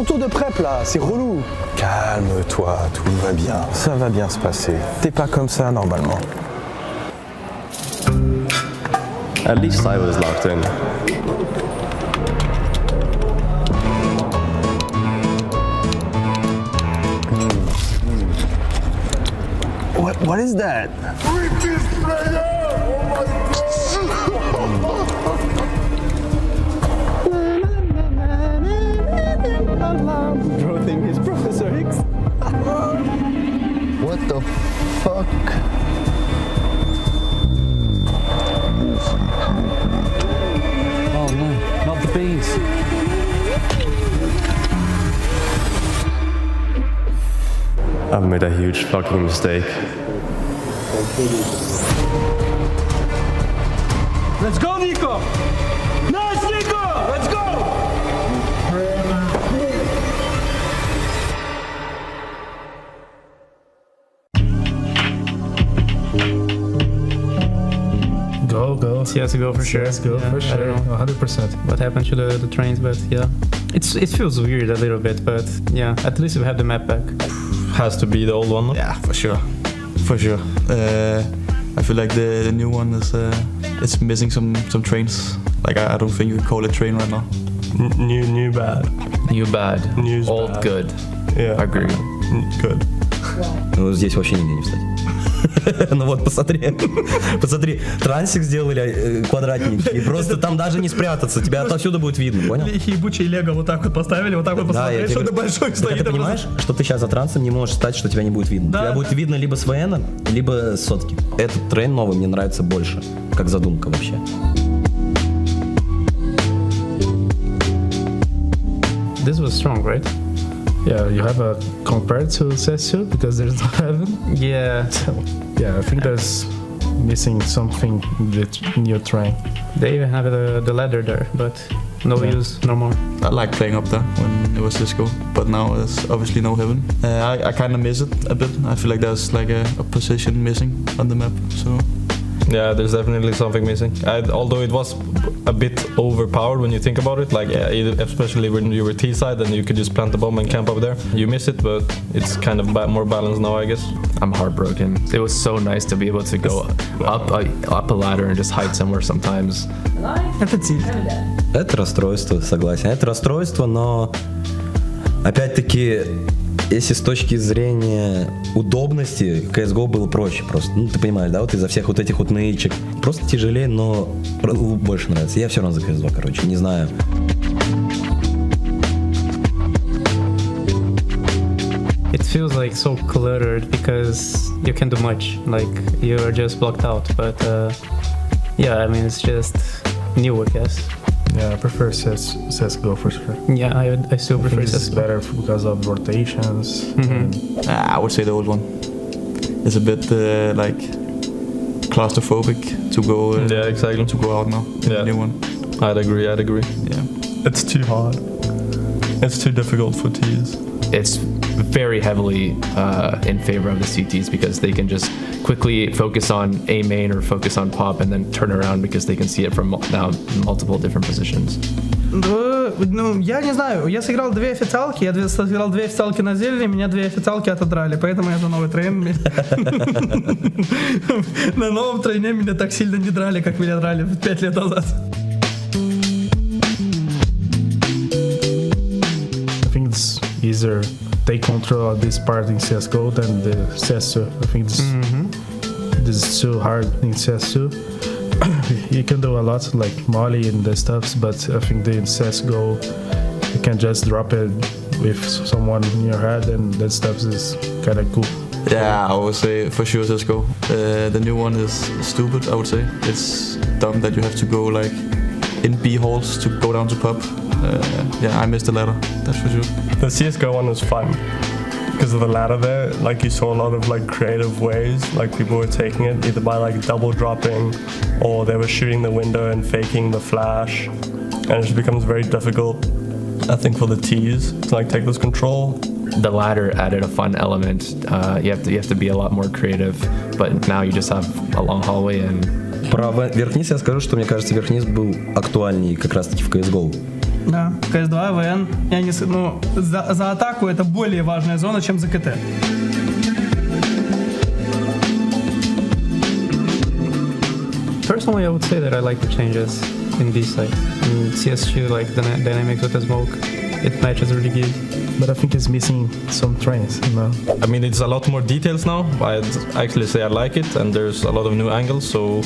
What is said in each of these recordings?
ton tour de prep là, c'est relou. Calme-toi, tout va bien, ça va bien se passer. T'es pas comme ça normalement. At least I was locked in. What is that? Bro think he's Professor X. What the fuck? Oh no, not the bees. I've made a huge fucking mistake. Let's go, Nico! Nice, Nico! Let's go! Go. CSGO for sure. CSGO Yeah, for I don't sure. know 100%. what happened to the trains, but yeah. It feels weird a little bit, but yeah, at least we have the map back. Has to be the old one. Yeah, for sure. I feel like the new one is it's missing some trains. Like I don't think you can call it train right now. New bad. New bad. New's Old bad. good. Yeah. Agree. Good. Ну, здесь вообще нигде не встать. Ну вот, посмотри, трансик сделали квадратненький, и просто там даже не спрятаться, тебя отовсюду будет видно, понял? Ебучий лего вот так вот поставили, вот так вот посмотреть, я что-то большое так стоит. ты понимаешь, что ты сейчас за трансом не можешь стать, что тебя не будет видно. Да. Тебя будет видно либо с ВН, либо с сотки. Этот трейн новый мне нравится больше, как задумка вообще. This was strong, right? Yeah, you have a compared to CS2 because there's no heaven. Yeah. So, yeah, I think there's missing something in the new train. They even have the ladder there, but no use no more. I like playing up there when it was Cisco, but now there's obviously no heaven. I kind of miss it a bit. I feel like there's like a position missing on the map. So Yeah, there's definitely something missing. Although it was a bit overpowered when you think about it, like especially when you were T side and you could just plant the bomb and camp up there. You miss it, but it's kind of more balanced now, I guess. I'm heartbroken. It was so nice to be able to go up a ladder and just hide somewhere sometimes. Это тиль. Это расстройство, согласен. Это расстройство, но опять-таки, если с точки зрения удобности, CSGO было проще просто. Ну, ты понимаешь, да, вот из-за всех вот этих вот нычек. Просто тяжелее, но больше нравится. Я все равно за CSGO, короче, не знаю. It feels like so cluttered because you can't do much. Like you're just blocked out. But yeah, I mean it's just new, I guess. Yeah, I prefer CSGO for sure. Yeah, I still prefer It's CSGO. better because of rotations. Mm-hmm. I would say the old one. It's a bit like claustrophobic to go. Yeah, exactly. To go out now. In the new one. I'd agree. Yeah. It's too hard. It's too difficult for Ts. It's very heavily in favor of the CTs because they can just quickly focus on A main or focus on pop and then turn around because they can see it from now multiple different positions. Ну, я не знаю, я сыграл две официалки, я сыграл две официалки на зелени, меня две официалки отодрали, поэтому я за новый трейн. На новом трейне меня так сильно не драли, как меня драли 5 лет назад. I think it's easier take control of this part in CSGO than the CS2. I think this is too hard in CS2. You can do a lot like molly and the stuffs, but I think in CSGO you can just drop it with someone in your head, and that stuff is kind of cool. Yeah, I would say for sure CSGO. The new one is stupid, I would say. It's dumb that you have to go like in B halls to go down to pub. Yeah, I missed the ladder, that's for sure. The CSGO one was fun because of the ladder there. Like you saw a lot of like creative ways, like people were taking it either by like double dropping or they were shooting the window and faking the flash, and it just becomes very difficult, I think, for the Ts to like take this control. The ladder added a fun element. You have to be a lot more creative, but now you just have a long hallway and. Про верхниз я скажу, что мне кажется, верхниз был актуальнее как раз-таки в CSGO. Да. КС-2, ВН. За атаку это более важная зона, чем за КТ. Personally, I would say that I like the changes in B side. In CSU, like the dynamics with the smoke, it matches really good. But I think it's missing some trends, you know. I mean, it's a lot more details now. I'd actually say I like it, and there's a lot of new angles, so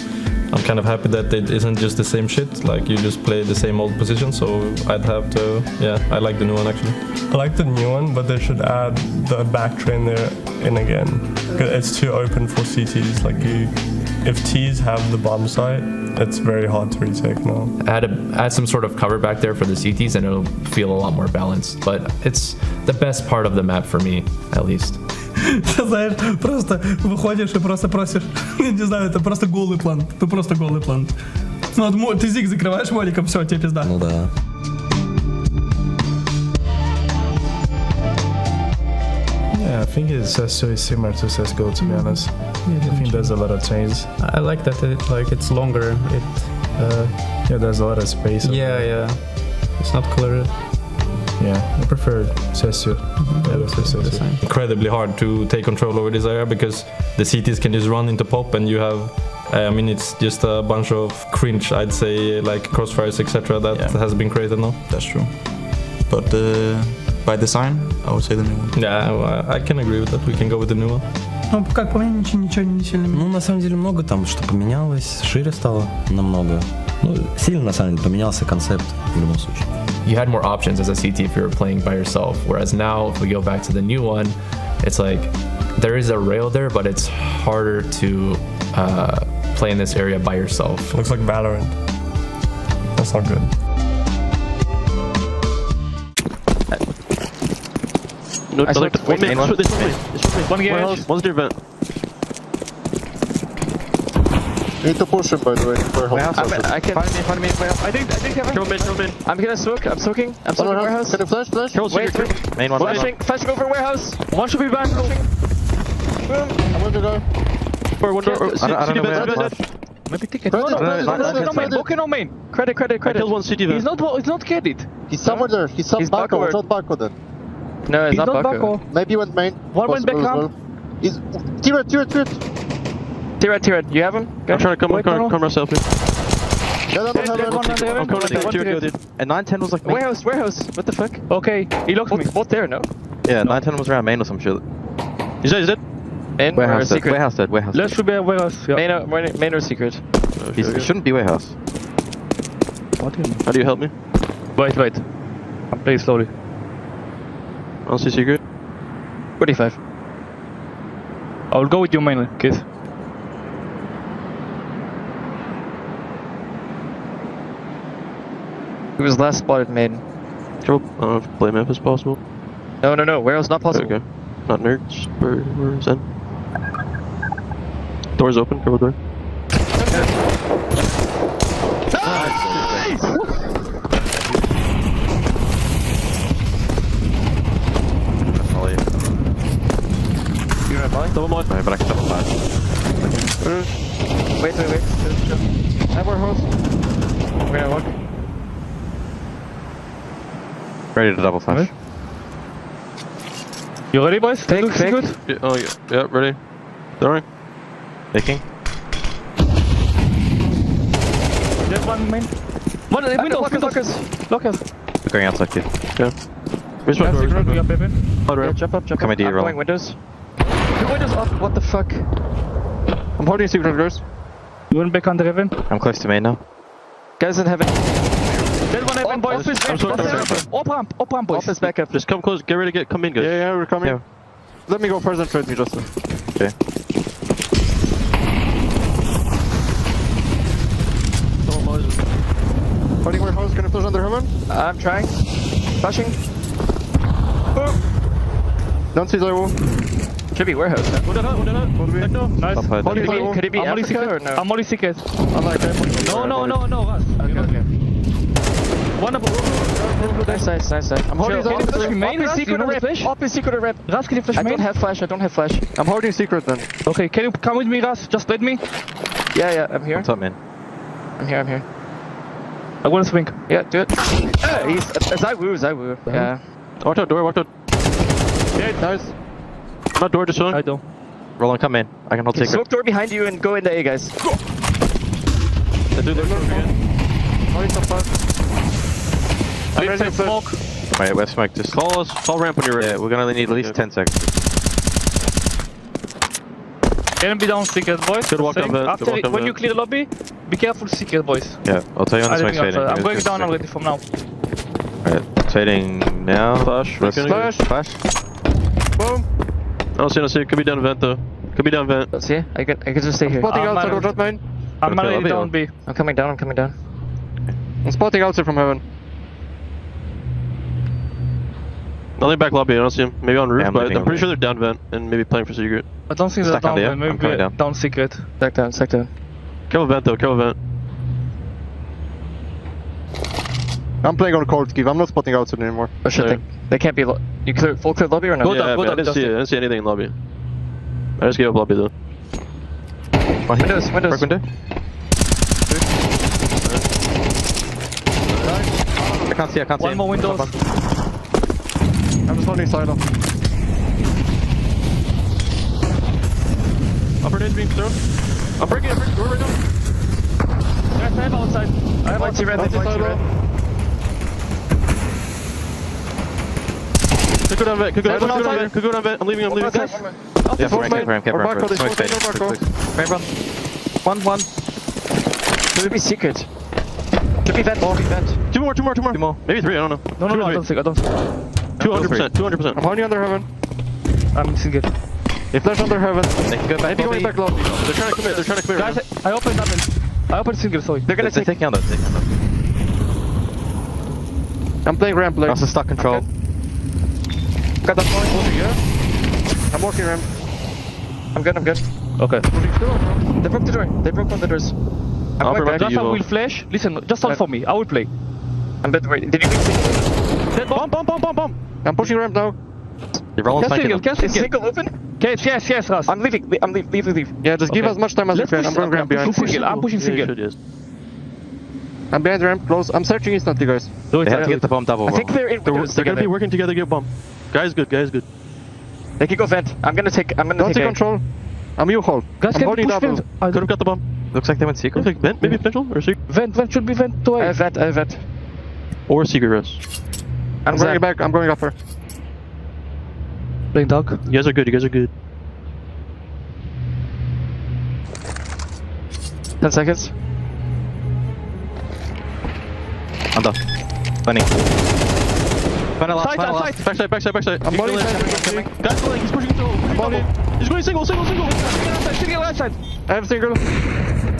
I'm kind of happy that it isn't just the same shit, like you just play the same old position, so I'd have to, yeah, I like the new one actually. I like the new one, but they should add the back train there in again. 'Cause it's too open for CTs. Like if Ts have the bomb site, it's very hard to retake now. Add some sort of cover back there for the CTs and it'll feel a lot more balanced. But it's the best part of the map for me, at least. Знаешь, просто выходишь и просто просишь. Не знаю, это просто голый план. Это просто голый план. Ну вот ты зиг закрываешь моликом, все, тебе пизда. Ну да. Yeah, I think CSU is similar to CSGO, to be honest. I think there's a lot of changes. I like that it's longer. Yeah, there's a lot of space. Yeah. It's not cluttered. Yeah, I prefer CSU. CSU. Incredibly hard to take control over this area because the CTs can just run into pop and you have, I mean, it's just a bunch of cringe, I'd say, like crossfires, etc. that has been created now. That's true. But by design, I would say the new one. Yeah, I can agree with that. We can go with the new one. Ну, как по мне, ничего не сильно. Ну, на самом деле, много там, что поменялось, шире стало намного. Ну, сильно, на самом деле, поменялся концепт в любом случае. You had more options as a CT if you were playing by yourself, whereas now, if we go back to the new one, it's like there is a rail there, but it's harder to play in this area by yourself. Looks like Valorant. That's not good. No, one main, one garage. One's near vent. Need to push him, by the way. Warehouse. I can find me. I think Throw him in. I'm gonna smoke. I'm soaking warehouse. Can you flash? Wait. Main one. Flashing over warehouse. One should be back. Boom. I'm going to go. For one door. I don't know where. Maybe ticket. No, Okay, no main. Credit. Killed one city. He's not carried. He's somewhere there. He's some Baco. It's not Baco then. No, it's not Baco. Maybe he went main. One went back up. He's T-Red. T-Red. You have him? I'm trying to come myself here. Yeah, I'm coming. And 910 was like main. Warehouse. What the fuck? Okay, he locked me. Both there, no? Yeah, 910 was around main or some shit. He's dead. And Warehouse secret. Warehouse dead. Let's be a warehouse. Yeah. Main or secret? He shouldn't be warehouse. How do you help me? Wait. I'm playing slowly. I'll see secret. 45. I will go with you mainly, kid. He was last spotted main. Can we play map as possible? No. Warehouse not possible. Okay. Not nerds. Where's Zen? Door's open. Go door. Nice! You have mine? Double one. But I can double flash. Wait. Have our host. We're gonna look. Ready to double flash. You ready, boys? Fake. Good. Yeah, ready. Throwing. Taking. There's one main. One windows. Lockers. Going outside, kid. Yeah. Where's my door? Yeah, jump up. Coming to you, I'm roll. going windows. The windows up. What the fuck? I'm holding secret doors. You went back on the heaven. I'm close to main now. Guys in heaven. There's one heaven, boys. Op ramp, boys. Office back up. Just come close. Get ready to come in, guys. Yeah, we're coming. Yeah. Let me go first and trade me, Justin. Okay. Holding warehouse, gonna push under heaven. I'm trying. Flashing. Boom. Don't see level. Should be warehouse. Nice. Could it be Africa or no? I'm only secret. No, Russ. Okay. One of Nice. I'm holding main secret or rep. Office secret or rep. Russ, can you flash main? I don't have flash. I'm holding secret then. Okay, can you come with me, Russ? Just let me. Yeah, I'm here. What's up, man? I'm here. I want to swing. Yeah, do it. He's Zaiwu. Yeah. Watch out, door, watch out. Yeah, nice. Not door, just swing. I don't. Roland, come in. I can hold secret. Smoke door behind you and go into A, guys. The dude, they're again. Oh, he's so fast. I'm ready to smoke. Alright, we have smoke. Just call ramp when you're ready. Yeah, we're gonna need at least 10 seconds. Can be down secret, boys. Good walk Saying, on that, after good walk on when that. you clear the lobby, be careful secret, boys. Yeah, I'll tell you when the smoke's fading. I'm going down already from now. Alright, fading now. Flash. Flash. Boom. I don't see. It could be down vent though. Could be down vent. Let's see. I can just stay here. Spotting outside or drop main. I'm Okay, already lobby down or- B. I'm coming down. I'm spotting outside from heaven. Nothing back lobby, I don't see him. Maybe on roof, Yeah, I'm but leaving I'm pretty over sure they're down vent and maybe playing for secret. I don't think they're Stack on down. there. I'm coming Maybe down. down secret. Stack down. Careful vent though, careful vent. I'm playing on cold give. I'm not spotting outside anymore. Oh shit, they can't be. You clear full clear lobby or no? Yeah, but I didn't see it. I didn't see anything in lobby. I just gave up lobby though. Windows. Dark window. I can't see. One more windows. I'm just holding side off. Upper edge being thrown. I'm breaking it. We're right down. Guys, I have outside. I have outside red. Could go down vet. Could go down vet. I'm leaving. Guys. Yeah, ramp. Smoke's fading. One. Could be secret. Could be vent. Two more. Maybe three. I don't know. No, I don't think. 200%. I'm holding under heaven. I'm single. They flash under heaven. They can go back. Maybe going back lobby. They're trying to commit. Guys, I opened double. I opened single. Sorry. They're gonna take. Taking out that. I'm playing ramp. Like. Also stuck control. Got that point. I'm walking ramp. I'm good. Okay. They broke the door. They broke one of the doors. I'm going back. Just I will flash. Listen, just hold for me. I will play. I'm dead. Wait, did you get Bomb. I'm pushing ramp now. You're rolling single. Is single open? Yes, Ras. I'm leaving. Leave. Yeah, just give as much time as you can. I'm going ramp behind. I'm pushing single. Yes. I'm behind ramp, close. I'm searching instantly, guys. They have to get the bomb double. I think they're in. They're gonna be working together to get bomb. Guys, good. They can go vent. I'm gonna take. Don't take control. I'm you hold. Guys, I'm can holding push double. vent. Could have got the bomb. Looks like they went secret. Like vent, maybe potential or secret. Vent should be vent. I have vent. Or secret rest. I'm going back. I'm going upper. Playing dog. You guys are good. 10 seconds. Under. Bunny. Final Side. Backside. I'm body. Guys, he's pushing through. I'm body. He's going single. Single outside. I have single.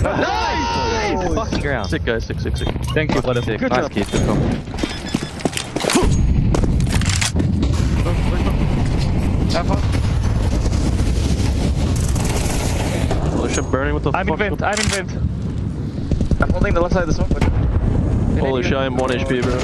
Nice! Fucking ground. Sick, guys. Sick. Thank you, brother. Sick. Good Nice job. Keith. Good call. Oh, shit, burning. What the I'm fuck? in vent. I'm holding the left side of the smoke. Holy shit, I'm 1 HP, bro.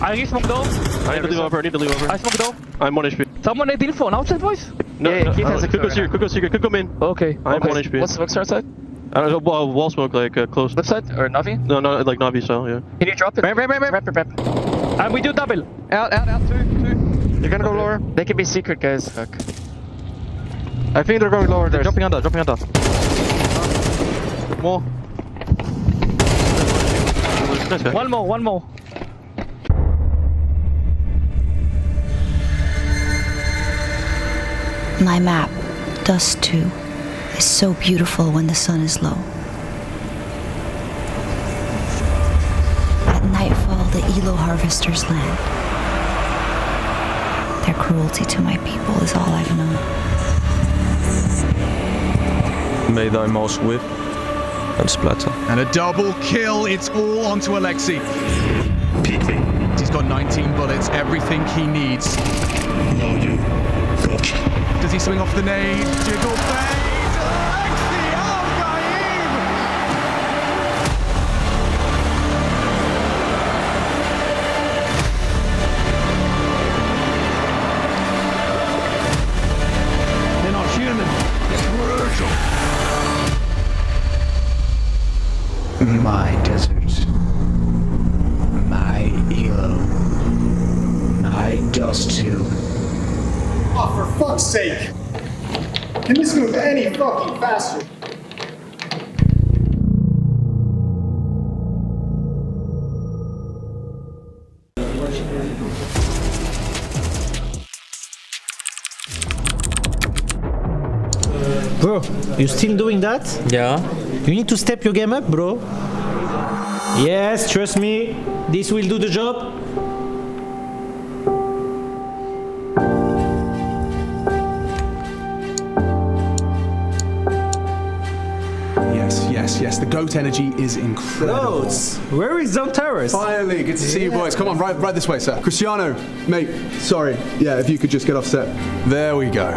I re-smoke door. I need to leave over. I smoke door. I'm 1 HP. Someone need info outside, boys? Keith has a could go secret. Could go main. Okay. I'm 1 HP. What's smoke start side? I don't know, wall smoke, like, close. Left side or Navi? No, like Navi style, yeah. Can you drop it? Ramp. And we do double. Out, 2. You're gonna go lower. They can be secret, guys. Fuck. I think they're going lower. They're dropping under. More. Nice guy. One more. My map, Dust 2, is so beautiful when the sun is low. At nightfall, the Elo harvesters land. Their cruelty to my people is all I've known. May thy mouse whip and splatter. And a double kill. It's all onto Alexi. He's got 19 bullets, everything he needs. No, you gotcha. Does he swing off the nade? Jiggle fade! Alexi Al-Gaim! They're not human. It's brutal. My desert. It does too. Oh, for fuck's sake! Can this move any fucking faster? Bro, you still doing that? Yeah. You need to step your game up, bro. Yes, trust me, this will do the job. Yes, the GOAT energy is incredible. Goats, where is Zontaris? Finally, good to see you boys. Come on, right this way, sir. Cristiano, mate, sorry. Yeah, if you could just get offset. There we go.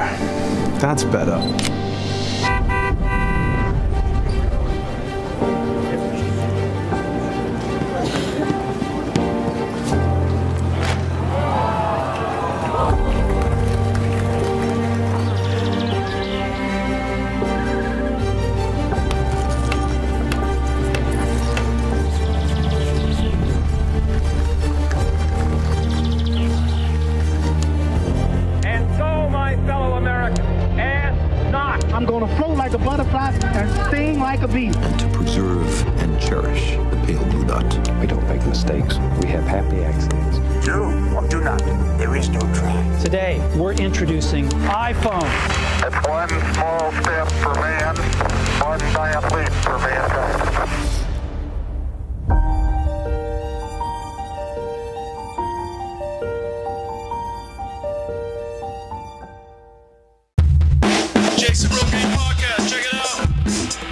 That's better. I'm gonna float like a butterfly and sting like a bee. And to preserve and cherish the pale blue dot. We don't make mistakes. We have happy accidents. Do or do not. There is no try. Today, we're introducing iPhone. It's one small step for man, one giant leap for mankind.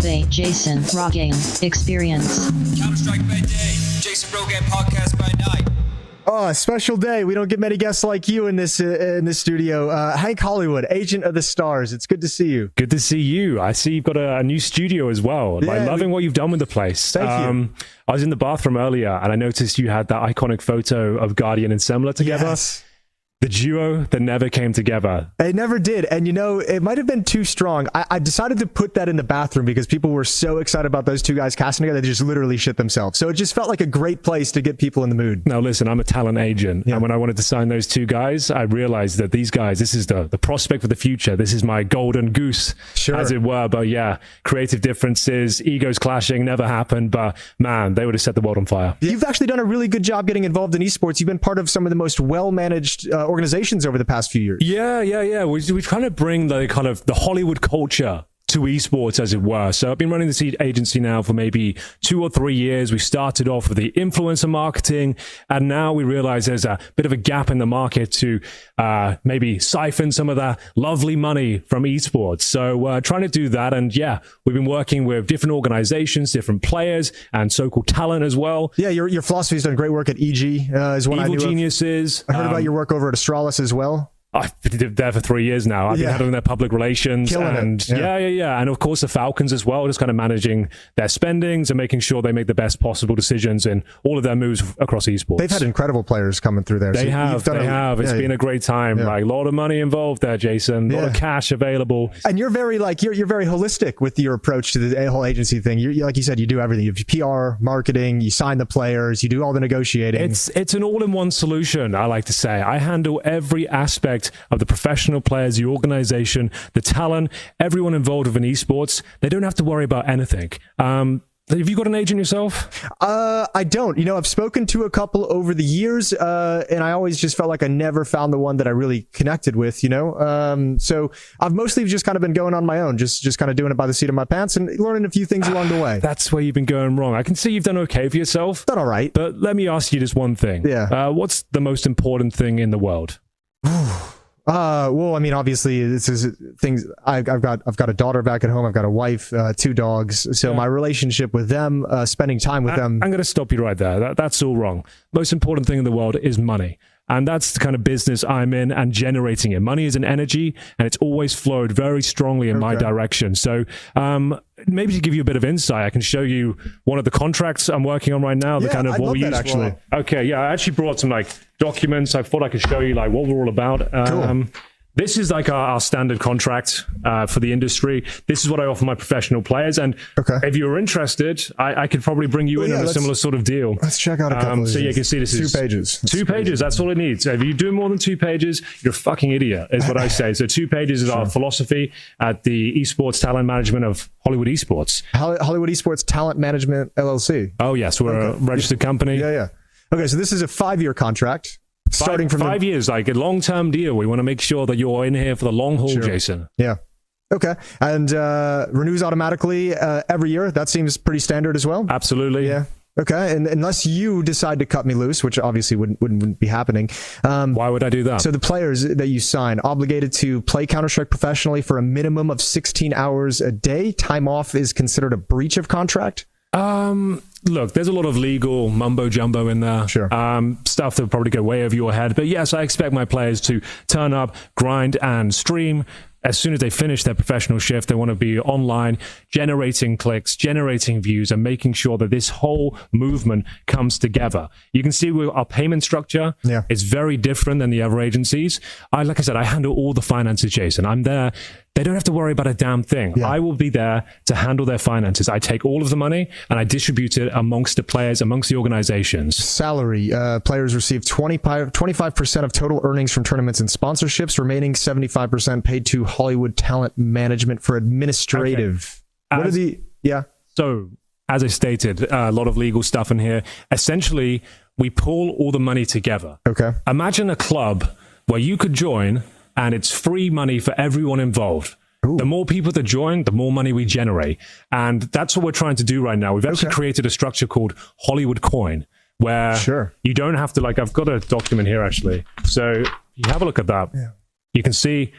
The Jason Rogaine Experience. Counter-Strike by day, Jason Rogan podcast by night. Oh, a special day. We don't get many guests like you in this studio. Hank Hollywood, Agent of the Stars. It's good to see you. Good to see you. I see you've got a new studio as well. Yeah, I'm loving what you've done with the place. Thank you. I was in the bathroom earlier and I noticed you had that iconic photo of Guardian and Semler together. Yes. The duo that never came together. It never did. And, you know, it might have been too strong. I decided to put that in the bathroom because people were so excited about those two guys casting together, they just literally shit themselves. So it just felt like a great place to get people in the mood. Now, listen, I'm a talent agent. And when I wanted to sign those two guys, I realized that these guys, this is the prospect for the future. This is my golden goose, as it were. But yeah, creative differences, egos clashing, never happened. But man, they would have set the world on fire. You've actually done a really good job getting involved in esports. You've been part of some of the most well-managed organizations over the past few years. Yeah. We're trying to bring the kind of the Hollywood culture to esports, as it were. So I've been running this agency now for maybe 2 or 3 years. We started off with the influencer marketing, and now we realize there's a bit of a gap in the market to maybe siphon some of that lovely money from esports. So trying to do that, and yeah, we've been working with different organizations, different players, and so-called talent as well. Yeah, your philosophy's done great work at EG, is one I knew Evil Geniuses. I heard about your work over at Astralis as well. I've been there for 3 years now. I've been handling their public relations. Killing it. Yeah. And of course the Falcons as well, just kind of managing their spendings and making sure they make the best possible decisions in all of their moves across esports. They've had incredible players coming through there. They have. It's been a great time. Like a lot of money involved there, Jason. A lot of cash available. And you're very you're very holistic with your approach to the whole agency thing. You like you said, you do everything. You have PR, marketing, you sign the players, you do all the negotiating. It's an all-in-one solution, I like to say. I handle every aspect of the professional players, the organization, the talent, everyone involved with an esports. They don't have to worry about anything. Have you got an agent yourself? I don't. You know, I've spoken to a couple over the years, and I always just felt like I never found the one that I really connected with, you know? So I've mostly just kind of been going on my own, just kind of doing it by the seat of my pants and learning a few things along the way. That's where you've been going wrong. I can see you've done okay for yourself. Done all right. But let me ask you just one thing. Yeah. What's the most important thing in the world? Well, I mean, obviously, this is things. I've got a daughter back at home. I've got a wife, 2 dogs. So my relationship with them, spending time with them. I'm going to stop you right there. That's all wrong. Most important thing in the world is money. And that's the kind of business I'm in and generating it. Money is an energy, and it's always flowed very strongly in my direction. So maybe to give you a bit of insight, I can show you one of the contracts I'm working on right now. The kind of what we use actually. Okay, yeah, I actually brought some like documents. I thought I could show you like what we're all about. Cool. This is like our standard contract for the industry. This is what I offer my professional players. And if you're interested, I could probably bring you in on a similar sort of deal. Let's check out a couple so of you can see this is 2 pages. Two pages, that's all it needs. So if you do more than 2 pages, you're a fucking idiot, is what I say. So 2 pages is our philosophy at the Esports Talent Management of Hollywood Esports. Hollywood Esports Talent Management LLC. Oh, yes. We're a registered company. Yeah. Okay, so this is a 5-year contract. Starting from 5 years, like a long-term deal. We want to make sure that you're in here for the long haul, Jason. Yeah. Okay. And renews automatically every year. That seems pretty standard as well. Absolutely. Yeah. Okay. And unless you decide to cut me loose, which obviously wouldn't be happening. Why would I do that? So the players that you sign obligated to play Counter-Strike professionally for a minimum of 16 hours a day. Time off is considered a breach of contract. Look, there's a lot of legal mumbo jumbo in there. Sure. Stuff that will probably go way over your head. But yes, I expect my players to turn up, grind, and stream. As soon as they finish their professional shift, they want to be online, generating clicks, generating views, and making sure that this whole movement comes together. You can see with our payment structure, it's very different than the other agencies. Like I said, I handle all the finances, Jason. I'm there. They don't have to worry about a damn thing. I will be there to handle their finances. I take all of the money and I distribute it amongst the players, amongst the organizations. Salary. Players receive 25% of total earnings from tournaments and sponsorships, remaining 75% paid to Hollywood Talent Management for administrative. Okay. So, as I stated, a lot of legal stuff in here. Essentially, we pull all the money together. Okay. Imagine a club where you could join and it's free money for everyone involved. Ooh. The more people that join, the more money we generate. And that's what we're trying to do right now. We've actually created a structure called Hollywood Coin, where you don't have to, I've got a document here actually. So you have a look at that. Yeah. You can see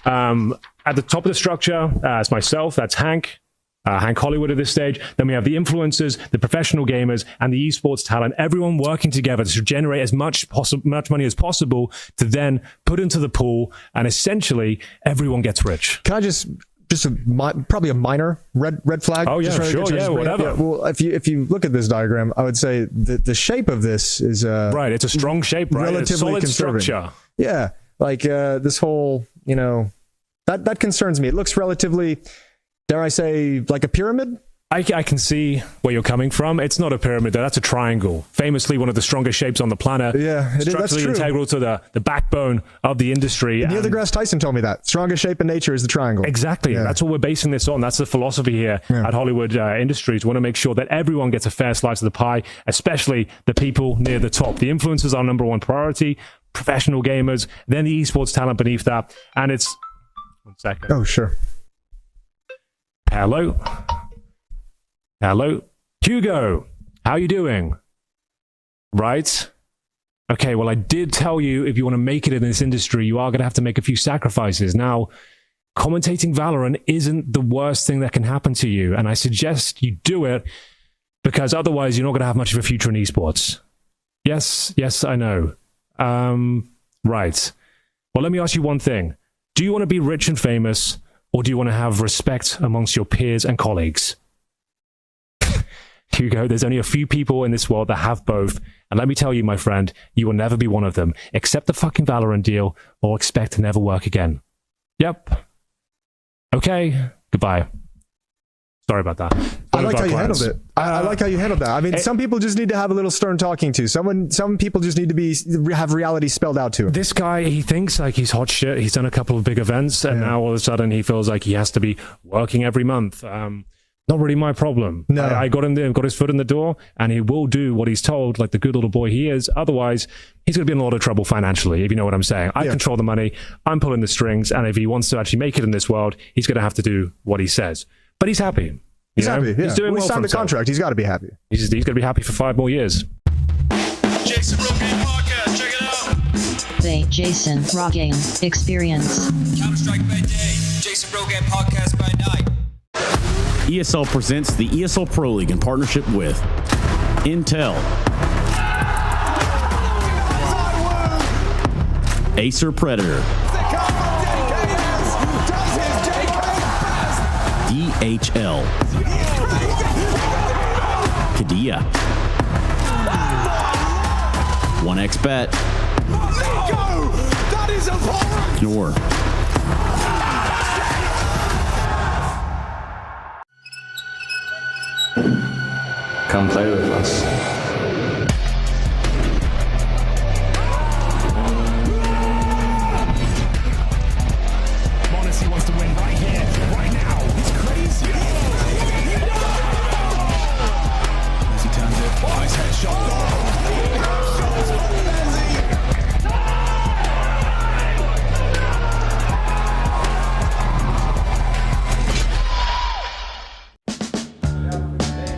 at the top of the structure, it's myself, that's Hank Hollywood at this stage. Then we have the influencers, the professional gamers, and the esports talent, everyone working together to generate as much money as possible to then put into the pool, and essentially everyone gets rich. Can I just probably a minor red flag? Oh yeah, sure, yeah, whatever. Yeah, well, if you look at this diagram, I would say the shape of this is right. It's a strong shape, right? Relatively it's solid conservative. structure. Yeah, like this whole, that concerns me. It looks relatively, dare I say, like a pyramid? I can see where you're coming from. It's not a pyramid, though. That's a triangle. Famously, one of the strongest shapes on the planet. Yeah, it is. That's true. Integral to the backbone of the industry. Neil deGrasse Tyson told me that. Strongest shape in nature is the triangle. Exactly. Yeah. That's what we're basing this on. That's the philosophy here at Hollywood Industries. We want to make sure that everyone gets a fair slice of the pie, especially the people near the top. The influencers are our number one priority, professional gamers, then the esports talent beneath that. And it's... One second. Oh, sure. Hello, Hugo. How you doing? Right. Okay. Well, I did tell you if you want to make it in this industry, you are going to have to make a few sacrifices. Now, commentating Valorant isn't the worst thing that can happen to you, and I suggest you do it because otherwise you're not going to have much of a future in esports. Yes, I know. Right. Well, let me ask you one thing. Do you want to be rich and famous, or do you want to have respect amongst your peers and colleagues? Hugo, there's only a few people in this world that have both. And let me tell you, my friend, you will never be one of them. Accept the fucking Valorant deal or expect to never work again. Yep. Okay. Goodbye. Sorry about that. I like how you handled it. I like how you handled that. I mean, some people just need to have a little stern talking to. Some people just need to have reality spelled out to. This guy, he thinks like he's hot shit. He's done a couple of big events, and now all of a sudden he feels like he has to be working every month. Not really my problem. No. I got him there, got his foot in the door, and he will do what he's told, like the good little boy he is. Otherwise, he's going to be in a lot of trouble financially, if you know what I'm saying. I control the money. I'm pulling the strings, and if he wants to actually make it in this world, he's going to have to do what he says. But he's happy. He's happy. Yeah. He's doing well. He signed the contract. He's got to be happy. He's going to be happy for 5 more years. Jason Rogan Podcast, check it out. The Jason Rogan Experience. Counter-Strike by day, Jason Rogan Podcast by night. ESL presents the ESL Pro League in partnership with Intel, Acer Predator, DHL, Kadia, 1xBet, entrepreneur. Come play with us. He wants to win right here, right now. It's crazy. As he turns it, nice headshot.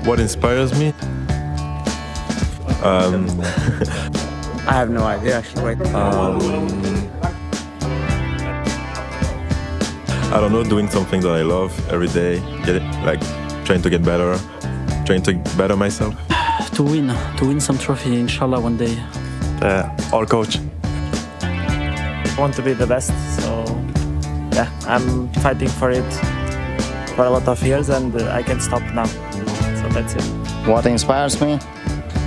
What inspires me? I have no idea actually. Wait. I don't know, doing something that I love every day, trying to get better, trying to better myself. To win some trophy, inshallah, one day. Our coach. I want to be the best, so yeah, I'm fighting for it for a lot of years, and I can't stop now. So that's it. What inspires me?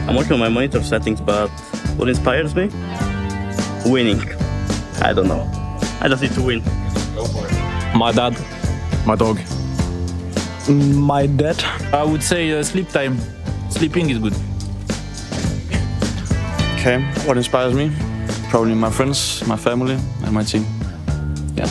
I'm working on my monitor settings, but what inspires me? Winning. I don't know. I just need to win. My dad. My dog. My dad. I would say sleep time. Sleeping is good. Okay, what inspires me? Probably my friends, my family, and my team. Yeah.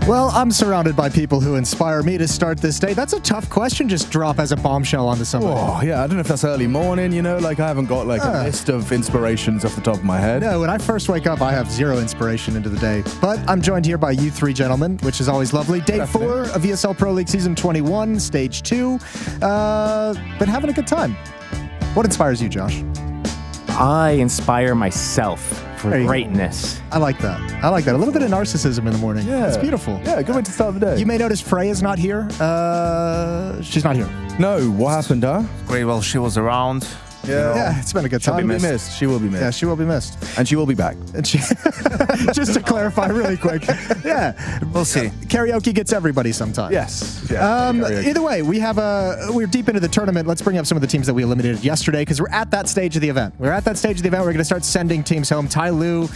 Well, I'm surrounded by people who inspire me to start this day. That's a tough question, just drop as a bombshell onto somebody. Oh, yeah, I don't know if that's early morning, I haven't got a list of inspirations off the top of my head. No, when I first wake up, I have zero inspiration into the day. But I'm joined here by you three gentlemen, which is always lovely. Day 4 of ESL Pro League Season 21, Stage 2. Been having a good time. What inspires you, Josh? I inspire myself for greatness. I like that. A little bit of narcissism in the morning. Yeah. It's beautiful. Yeah, good way to start the day. You may notice Freya's not here. She's not here. No, what happened, huh? Great, well, she was around. Yeah, it's been a good time. She'll be missed. She will be missed. Yeah, she will be missed. And she will be back. Just to clarify really quick. Yeah. We'll see. Karaoke gets everybody sometime. Yes. Yeah, either way, we're deep into the tournament. Let's bring up some of the teams that we eliminated yesterday because we're at that stage of the event. We're going to start sending teams home. Tai Lu,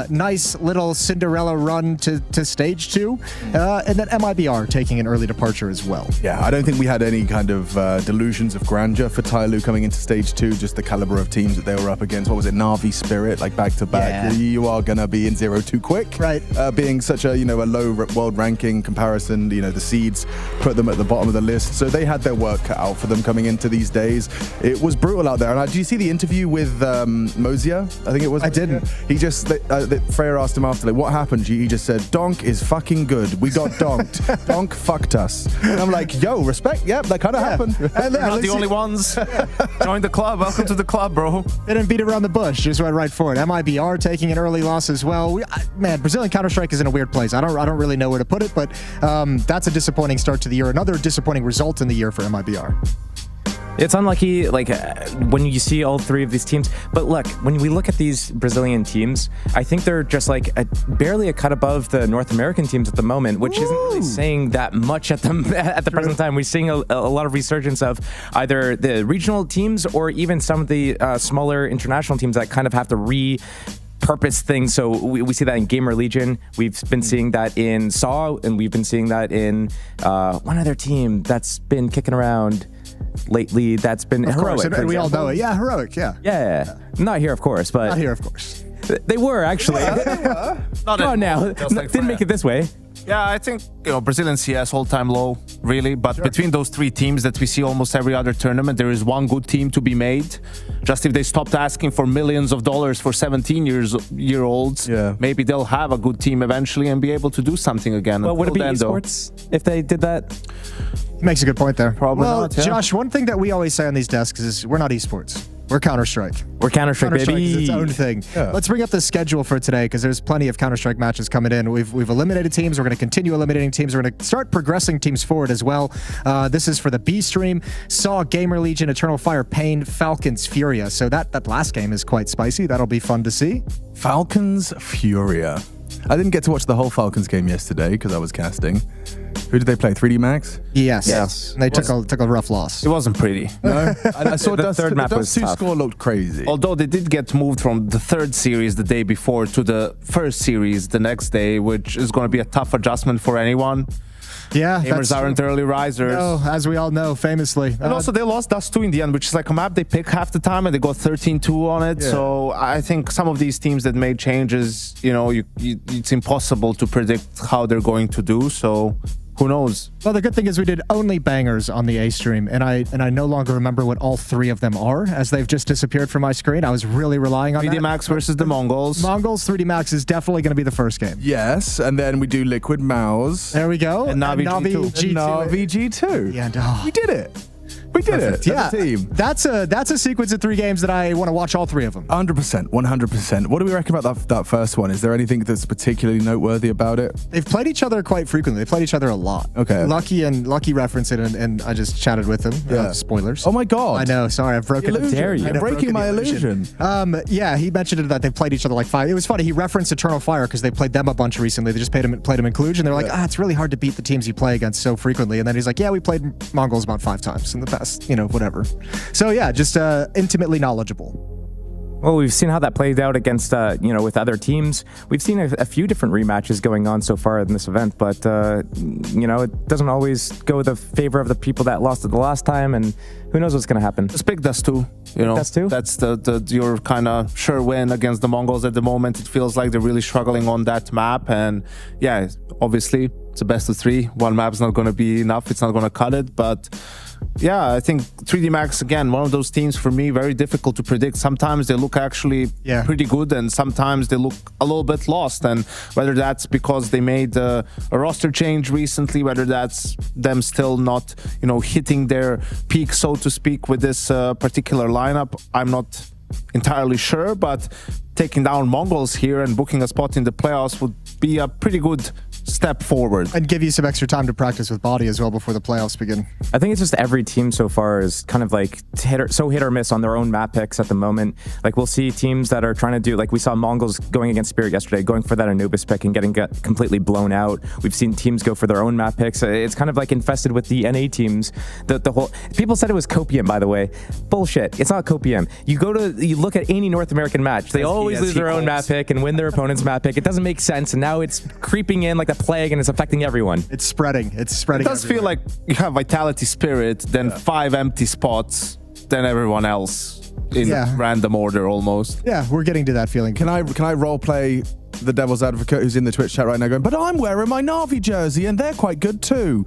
nice little Cinderella run to stage 2. And then MIBR taking an early departure as well. Yeah, I don't think we had any kind of delusions of grandeur for Tai Lu coming into stage 2. Just the caliber of teams that they were up against. What was it, Na'Vi Spirit, back to back? Yeah. You are gonna be in 0-2 quick, right? Being such a a low world ranking comparison, the seeds put them at the bottom of the list. So they had their work cut out for them coming into these days. It was brutal out there. And did you see the interview with Mosier? I think it was. I didn't. He just Freya asked him after, what happened? He just said, "Donk is fucking good. We got donked. Donk fucked us." And I'm like, yo, respect. Yep, that kind of happened. We're not the only ones. Join the club. Welcome to the club, bro. They didn't beat around the bush. Just went right for it. MIBR taking an early loss as well. Man, Brazilian Counter-Strike is in a weird place. I don't really know where to put it, but that's a disappointing start to the year. Another disappointing result in the year for MIBR. It's unlucky, when you see all three of these teams. But look, when we look at these Brazilian teams, I think they're just barely a cut above the North American teams at the moment, which isn't really saying that much at the present time. We're seeing a lot of resurgence of either the regional teams or even some of the smaller international teams that kind of have to repurpose things. So we see that in Gamer Legion. We've been seeing that in SAW, and we've been seeing that in one other team that's been kicking around lately. That's been Heroic. And we all know it. Yeah, Heroic. Yeah. Not here, of course, but not here, of course. They were actually. Come on now. Didn't make it this way. Yeah, I think Brazilian CS all-time low, really. But between those three teams that we see almost every other tournament, there is one good team to be made. Just if they stopped asking for millions of dollars for 17-year-olds, maybe they'll have a good team eventually and be able to do something again. Well, would it be esports if they did that? Makes a good point there. Probably not. Yeah. Josh, one thing that we always say on these desks is we're not esports. We're Counter-Strike. We're Counter-Strike, baby. Is its own thing. Yeah. Let's bring up the schedule for today because there's plenty of Counter-Strike matches coming in. We've eliminated teams. We're going to continue eliminating teams. We're going to start progressing teams forward as well. This is for the B stream. SAW, Gamer Legion, Eternal Fire, Pain, Falcons, Furia. So that last game is quite spicy. That'll be fun to see. Falcons, Furia. I didn't get to watch the whole Falcons game yesterday because I was casting. Who did they play? 3D Max? Yes. And they took a rough loss. It wasn't pretty. No, I saw The third map was Dust 2 tough. score looked crazy. Although they did get moved from the third series the day before to the first series the next day, which is going to be a tough adjustment for anyone. Yeah, Gamers aren't early risers. No, as we all know, famously. And also, they lost Dust 2 in the end, which is like a map they pick half the time, and they got 13-2 on it. Yeah. So I think some of these teams that made changes, it's impossible to predict how they're going to do. So who knows? Well, the good thing is we did only bangers on the A stream, and I no longer remember what all three of them are, as they've just disappeared from my screen. I was really relying on 3D Max versus the Mongols. Mongols 3D Max is definitely going to be the first game. Yes, and then we do Liquid Mouse. There we go. And Navi G2. And Navi G2. Yeah, we did it. We did it. Yeah, as a team. That's a sequence of 3 games that I want to watch all 3 of them. 100%, 100%. What do we reckon about that first one? Is there anything that's particularly noteworthy about it? They've played each other quite frequently. They played each other a lot. Okay. Lucky referenced it, and I just chatted with him. Yeah. Spoilers. Oh my god. I know. Sorry, I've broken illusion. Dare You're breaking my illusion. Yeah, he mentioned it that they played each other like 5. It was funny. He referenced Eternal Fire because they played them a bunch recently. They just played him in Cluj, and they're like, it's really hard to beat the teams you play against so frequently. And then he's like, yeah, we played Mongols about 5 times in the past, whatever. So yeah, just intimately knowledgeable. Well, we've seen how that played out against, with other teams. We've seen a few different rematches going on so far in this event, but, it doesn't always go the favor of the people that lost it the last time, and who knows what's going to happen. Just pick Dust 2. Dust 2? That's your kind of sure win against the Mongols at the moment. It feels like they're really struggling on that map, and yeah, obviously it's a best of 3. One map's not going to be enough. It's not going to cut it, but yeah, I think 3D Max, again, one of those teams for me, very difficult to predict. Sometimes they look actually pretty good, and sometimes they look a little bit lost. And whether that's because they made a roster change recently, whether that's them still not, hitting their peak, so to speak, with this particular lineup, I'm not entirely sure. But taking down Mongols here and booking a spot in the playoffs would be a pretty good step forward. And give you some extra time to practice with body as well before the playoffs begin. I think it's just every team so far is kind of like hit or miss on their own map picks at the moment. Like we'll see teams that are trying to do, like we saw Mongols going against Spirit yesterday, going for that Anubis pick and getting completely blown out. We've seen teams go for their own map picks. It's kind of like infested with the NA teams. The whole people said it was copium, by the way. Bullshit. It's not copium. You look at any North American match, they always lose their own map pick and win their opponent's map pick. It doesn't make sense, and now it's creeping in like a plague and it's affecting everyone. It's spreading. It does feel like you have Vitality Spirit, then 5 empty spots, then everyone else in random order almost. Yeah, we're getting to that feeling. Can I role play the devil's advocate who's in the Twitch chat right now going, but I'm wearing my Na'Vi jersey and they're quite good too?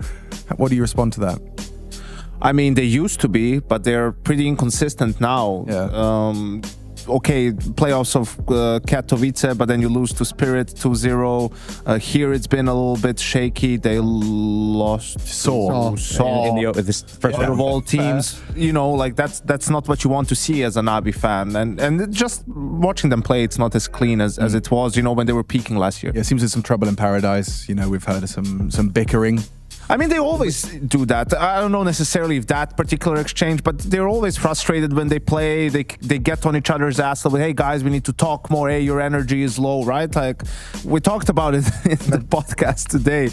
What do you respond to that? I mean, they used to be, but they're pretty inconsistent now. Yeah. Okay, playoffs of Katowice, but then you lose to Spirit 2-0. Here it's been a little bit shaky. They lost Saw. in this first out of all teams. Like that's not what you want to see as a Navi fan. And just watching them play, it's not as clean as it was, when they were peaking last year. Yeah, it seems there's some trouble in paradise. We've heard of some bickering. I mean, they always do that. I don't know necessarily if that particular exchange, but they're always frustrated when they play. They get on each other's ass. Like, hey, guys, we need to talk more. Hey, your energy is low, right? Like, we talked about it in the podcast today.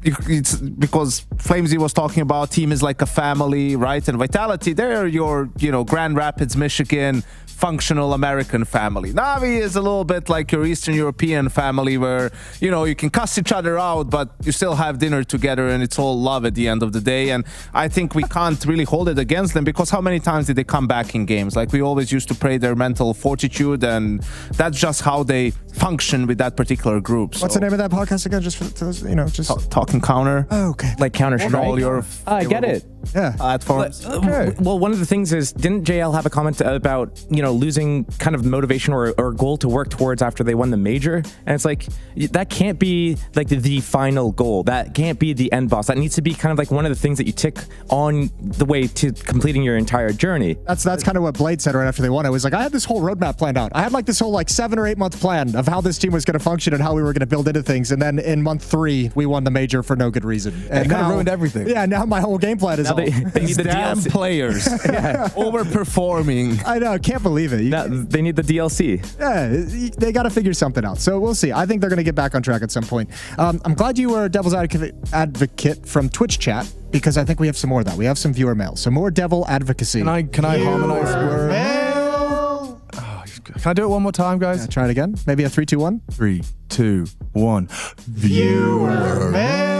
It's because Flamesy was talking about team is like a family, right? And Vitality, they're your, Grand Rapids, Michigan, functional American family. Navi is a little bit like your Eastern European family where, you can cuss each other out, but you still have dinner together and it's all love at the end of the day. And I think we can't really hold it against them because how many times did they come back in games? Like we always used to praise their mental fortitude, and that's just how they function with that particular group. What's the name of that podcast again? Just for just Talking Counter. Oh, okay. Like Counter-Strike. All your I get it. Yeah. Platforms. Okay. Well, one of the things is, didn't JL have a comment about, losing kind of motivation or goal to work towards after they won the major? And it's like, that can't be like the final goal. That can't be the end boss. That needs to be kind of like one of the things that you tick on the way to completing your entire journey. That's kind of what Blade said right after they won. It was like, I had this whole roadmap planned out. I had like this whole 7 or 8 month plan of how this team was going to function and how we were going to build into things. And then in month 3, we won the major for no good reason. And kind of ruined everything. Yeah, now my whole game plan is Now they need the Damn DLC. players overperforming. I know, can't believe it. They need the DLC. Yeah, they got to figure something out. So we'll see. I think they're going to get back on track at some point. I'm glad you were devil's advocate from Twitch chat, because I think we have some more of that. We have some viewer mail. So more devil advocacy. Can I harmonize words? Can I do it one more time, guys? Yeah, try it again. Maybe a 3, 2, 1. 3, 2, 1. Viewer mail.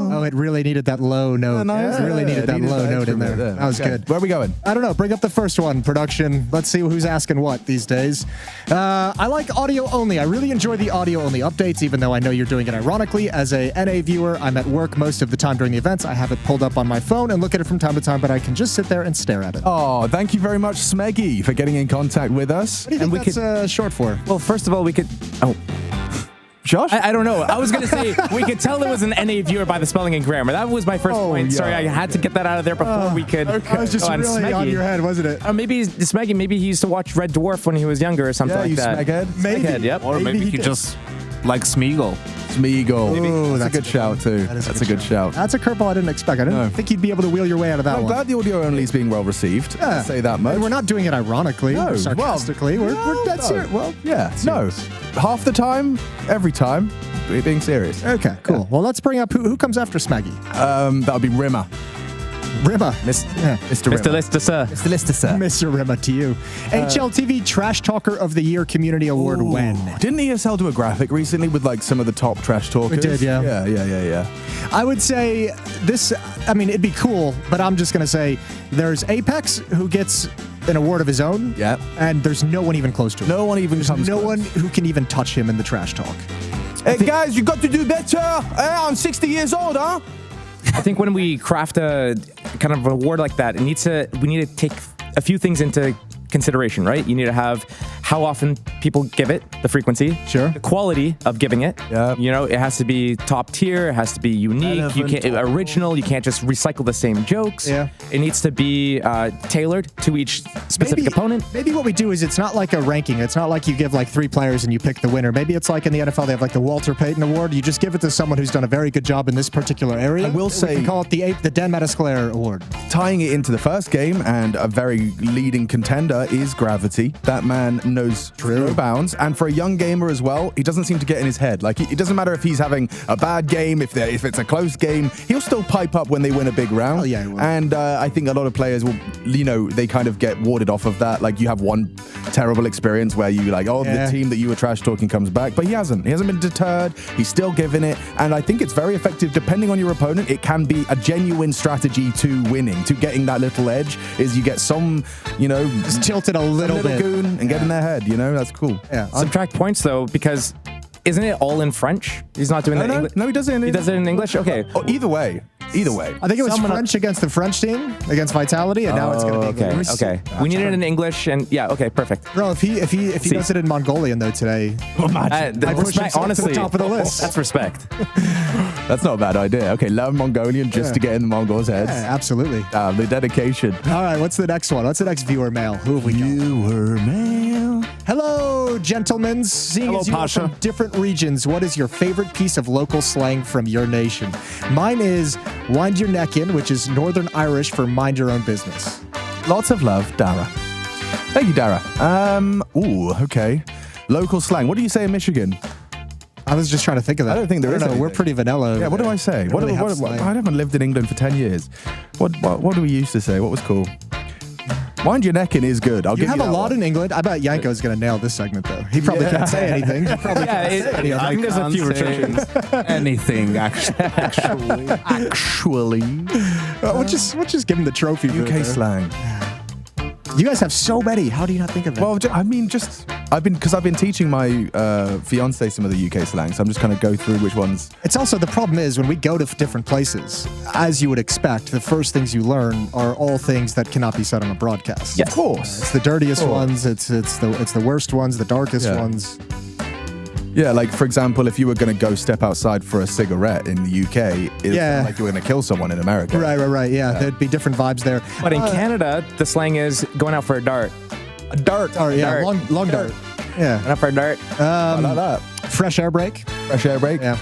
Oh, it really needed that low note. It really needed that low note in there. That was good. Where are we going? I don't know. Bring up the first one, production. Let's see who's asking what these days. I like audio only. I really enjoy the audio only updates, even though I know you're doing it ironically. As a NA viewer, I'm at work most of the time during the events. I have it pulled up on my phone and look at it from time to time, but I can just sit there and stare at it. Oh, thank you very much, Smeggy, for getting in contact with us. What do you think that's short for? Well, first of all, we could. Oh. Josh? I don't know. I was going to say, we could tell it was an NA viewer by the spelling and grammar. That was my first point. Sorry, I had to get that out of there before we could. Okay. I was just go on really Smeggy. on your head, wasn't it? Maybe Smeggy, maybe he used to watch Red Dwarf when he was younger or something like that. Smeghead? Maybe. Smeghead, yep. Or maybe he did. just like Smeagol. Smeagol. Ooh, That's a good shout, too. That's a good shout. That's a curveball I didn't expect. I didn't think you'd be able to wheel your way out of that I'm one. glad the audio only is being well received. Yeah. I'll say that much. And we're not doing it ironically No, or sarcastically. we're dead serious. Well, yeah, no. Half the time, every time, we're being serious. Okay, cool. Yeah. Well, let's bring up who comes after Smeggy. That'll be Rimmer. Rimmer. Mr. Rimmer. Mr. Lister, sir. Mr. Lister, sir. Mr. Rimmer to you. HLTV Trash Talker of the Year Community Award when? Didn't ESL do a graphic recently with like some of the top trash talkers? We did, yeah. Yeah. I would say this, I mean, it'd be cool, but I'm just going to say there's Apex who gets an award of his own. Yeah. And there's no one even close to him. No one even comes no close. one who can even touch him in the trash talk. Hey, guys, you got to do better. I'm 60 years old, huh? I think when we craft a kind of award like that, we need to take a few things into consideration, right? You need to have how often people give it, the frequency, sure, the quality of giving it. Yeah. You know, it has to be top tier, it has to be unique, you can't original, you can't just recycle the same jokes. Yeah. It needs to be tailored to each specific opponent. Maybe what we do is it's not like a ranking. It's not like you give like 3 players and you pick the winner. Maybe it's like in the NFL they have like the Walter Payton Award. You just give it to someone who's done a very good job in this particular area. I will say, we can call it the Dan Metasclair Award. Tying it into the first game and a very leading contender is Gravity. That man knows no bounds, and for a young gamer as well, he doesn't seem to get in his head. Like, it doesn't matter if he's having a bad game, if it's a close game, he'll still pipe up when they win a big round. Oh, yeah, he will. And I think a lot of players will, they kind of get warded off of that. Like, you have one terrible experience where you like, the team that you were trash talking comes back, but he hasn't been deterred. He's still giving it, and I think it's very effective. Depending on your opponent, it can be a genuine strategy to winning, to getting that little edge. Is you get some, just tilt it a little bit goon and get in their head. That's cool. Yeah. Subtract points though, because isn't it all in French? He's not doing that in English. No, he does it. He does it in English. Okay. Either way. I think it was French against the French team against Vitality, and now it's going to be English. Okay. We need it in English, and okay, perfect. Bro, if he does it in Mongolian though today, I push him to honestly, the top of the list. That's respect. That's not a bad idea. Okay, learn Mongolian just to get in the Mongols' heads. Yeah, absolutely. The dedication. All right, what's the next one? What's the next viewer mail? Who have we got? Viewer mail. Hello, gentlemen. Seeing Hello, as you are Pasha. from different regions, what is your favorite piece of local slang from your nation? Mine is wind your neck in, which is Northern Irish for mind your own business. Lots of love, Dara. Thank you, Dara. Okay. Local slang. What do you say in Michigan? I was just trying to think of that. I don't think there is anything. We're pretty vanilla. Yeah, what do I say? What do we have I slang? haven't lived in England for 10 years. What do we used to say? What was cool? Wind your neck in is good. I'll You give have you a that lot one. in England. I bet Yanko's going to nail this segment, though. He probably can't say anything. He probably can't say anything. I think there's a few restrictions. Anything, actually. We'll just give him the trophy. for it, UK though. slang. You guys have so many. How do you not think of that? Well, I've been teaching my fiance some of the UK slang, so I'm just kind of go through which ones. It's also, the problem is when we go to different places, as you would expect, the first things you learn are all things that cannot be said on a broadcast. Yes. Of course. It's the dirtiest ones. It's the worst ones. The darkest ones. Yeah, like for example, if you were going to go step outside for a cigarette in the UK, it's not like you were going to kill someone in America. Right. Yeah, there'd be different vibes there. But in Canada, the slang is going out for a dart. A dart. Oh, yeah, Dart. long dart. Yeah. Going out for a dart. I like that. Fresh air break. Fresh air break. Yeah.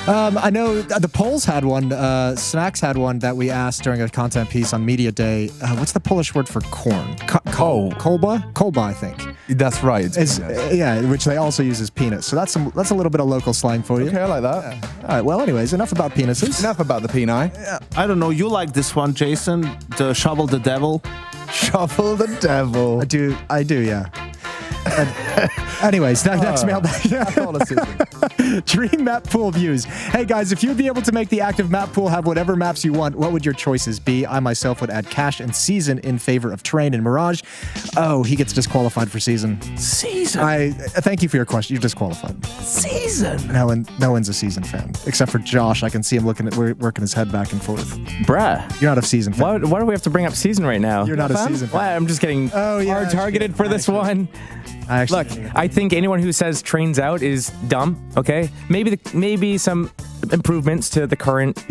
I know the Poles had one. Snacks had one that we asked during a content piece on Media Day. What's the Polish word for corn? Kolba? Kolba, I think. That's right. Yeah, which they also use as penis. So that's a little bit of local slang for you. Okay, I like that. Yeah. All right. Well, anyways, enough about penises. Enough about the peni. Yeah. I don't know. You like this one, Jason? The shovel the devil. Shovel the devil. I do. Yeah. Anyways, next mailbag. Dream map pool views. Hey guys, if you'd be able to make the active map pool have whatever maps you want, what would your choices be? I myself would add Cache and Season in favor of Terrain and Mirage. Oh, he gets disqualified for Season. Season? I thank you for your question. You're disqualified. Season? No one's a Season fan. Except for Josh. I can see him working his head back and forth. Bruh. You're not a Season fan. Why do we have to bring up Season right now? You're not a Season fan. Why? I'm just getting hard targeted for this one. Look, I think anyone who says Train's out is dumb, okay? Maybe some improvements to the current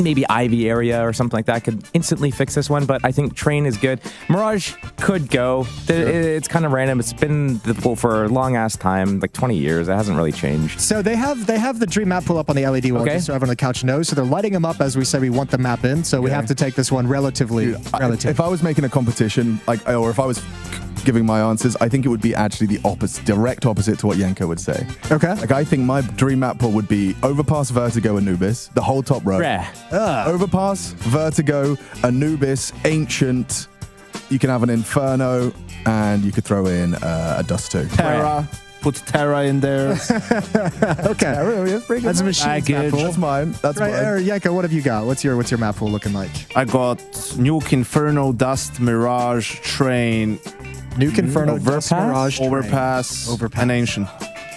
maybe Ivy area or something like that could instantly fix this one, but I think Train is good. Mirage could go. It's kind of random. It's been the pool for a long-ass time, like 20 years. It hasn't really changed. So they have the Dream map pull up on the LED wall, just so everyone on the couch knows. So they're lighting them up as we say we want the map in, so we have to take this one relatively. If I was making a competition, or if I was giving my answers, I think it would be actually the direct opposite to what Yenko would say. Okay. Like, I think my dream map pool would be Overpass, Vertigo, Anubis, the whole top row. Overpass, Vertigo, Anubis, Ancient. You can have an Inferno, and you could throw in a Dust 2. Terra. Put Terra in there. Okay. That's a machine map pool. That's mine. That's mine. Yenko, what have you got? What's your map pool looking like? I got Nuke, Inferno, Dust, Mirage, Train, Nuke, Inferno, Dust, Mirage, Overpass, and Ancient.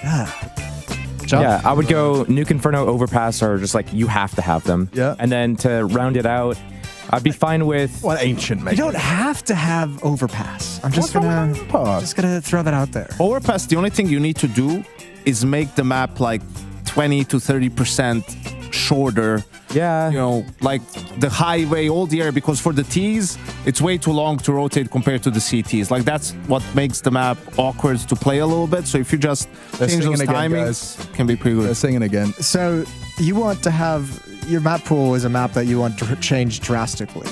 Yeah, I would go Nuke, Inferno, Overpass, or just like you have to have them. Yeah. And then to round it out, I'd be fine with Ancient, mate. You don't have to have Overpass. I'm just gonna throw that out there. Overpass, the only thing you need to do is make the map like 20 to 30% shorter. Yeah. You know, like the highway, all the area, because for the T's, it's way too long to rotate compared to the CTs. Like, that's what makes the map awkward to play a little bit. So if you just change those timings, it can be pretty good. They're singing again. So you want to have your map pool is a map that you want to change drastically.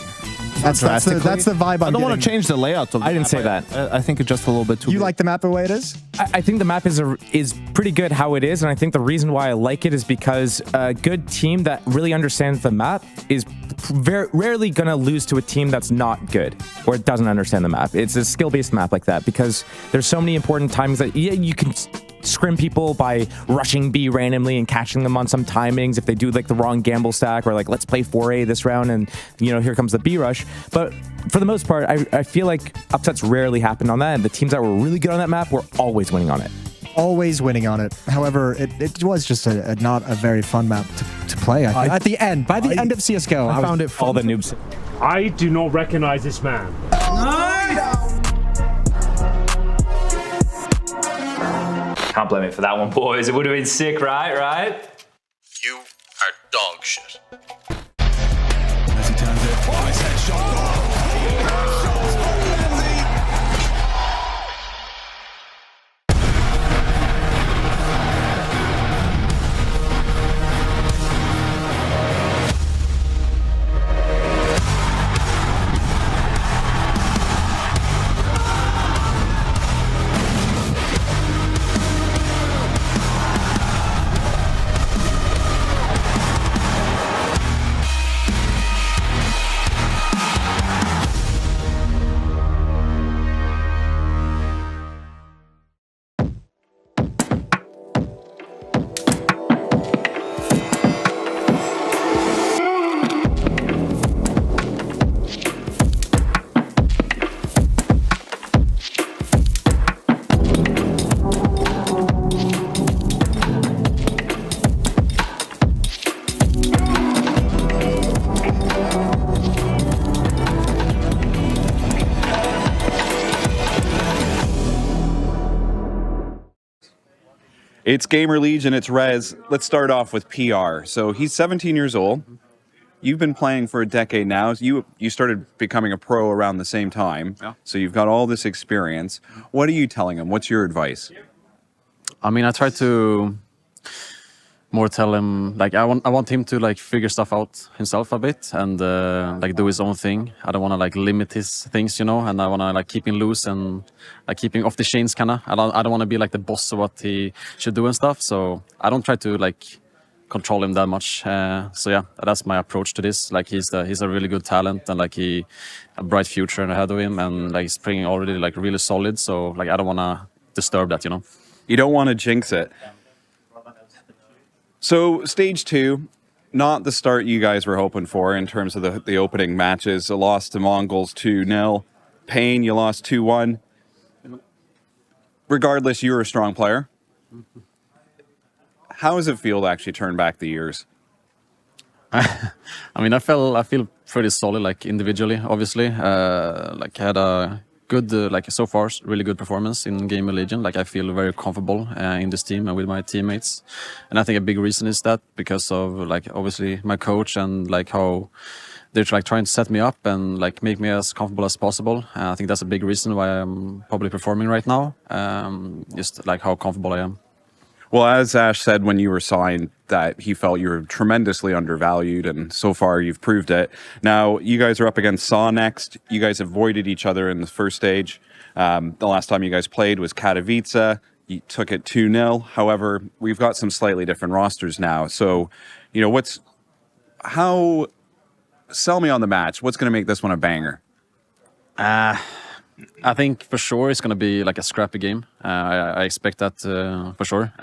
That's the vibe I don't want to change the layout of the I didn't map. say that. I think it's just a little bit too You big. like the map the way it is? I think the map is pretty good how it is, and I think the reason why I like it is because a good team that really understands the map is very rarely going to lose to a team that's not good or doesn't understand the map. It's a skill-based map like that because there's so many important times that you can scrim people by rushing B randomly and catching them on some timings if they do like the wrong gamble stack or like let's play 4A this round and here comes the B rush. But for the most part, I feel like upsets rarely happen on that, and the teams that were really good on that map were always winning on it. Always winning on it. However, it was just not a very fun map to play. I think. At the end, by the end of CSGO, I found it fun. All the noobs. I do not recognize this man. Can't blame me for that one, boys. It would have been sick, right? You are dog shit. As he turns it, nice headshot. It's Gamer Legion, it's Rez. Let's start off with PR. So he's 17 years old. You've been playing for a decade now. You started becoming a pro around the same time. Yeah. So you've got all this experience. What are you telling him? What's your advice? I mean, I try to more tell him like I want him to like figure stuff out himself a bit and like do his own thing. I don't want to like limit his things, you know, and I want to like keep him loose and like keep him off the chains kind of. I don't want to be like the boss of what he should do and stuff. So I don't try to like control him that much. So yeah, that's my approach to this. Like he's a really good talent and like he a bright future ahead of him and like he's playing already like really solid. So like I don't want to disturb that, you know. You don't want to jinx it. So stage 2, not the start you guys were hoping for in terms of the opening matches. A loss to Mongols 2-0. Pain, you lost 2-1. Regardless, you were a strong player. How does it feel to actually turn back the years? I mean, I feel pretty solid, like individually, obviously. Like had a good, like so far, really good performance in Gamer Legion. Like I feel very comfortable in this team and with my teammates. And I think a big reason is that because of like obviously my coach and like how they're like trying to set me up and like make me as comfortable as possible. I think that's a big reason why I'm probably performing right now. Just like how comfortable I am. Well, as Ash said when you were signed, that he felt you were tremendously undervalued, and so far you've proved it. Now, you guys are up against Saw next. You guys avoided each other in the first stage. The last time you guys played was Katowice. You took it 2-0. However, we've got some slightly different rosters now. So, you know, sell me on the match. What's going to make this one a banger? I think for sure it's going to be like a scrappy game. I expect that for sure.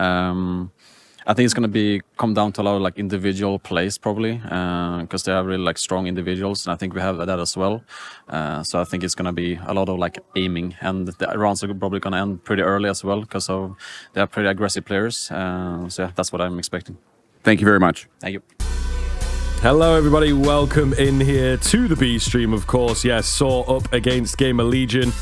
I think it's going to come down to a lot of like individual plays probably because they have really like strong individuals, and I think we have that as well. So I think it's going to be a lot of like aiming, and the rounds are probably going to end pretty early as well because they are pretty aggressive players. So yeah, that's what I'm expecting. Thank you very much. Thank you. Hello, everybody. Welcome in here to the B stream, of course. Yes, Saw up against Gamer Legion.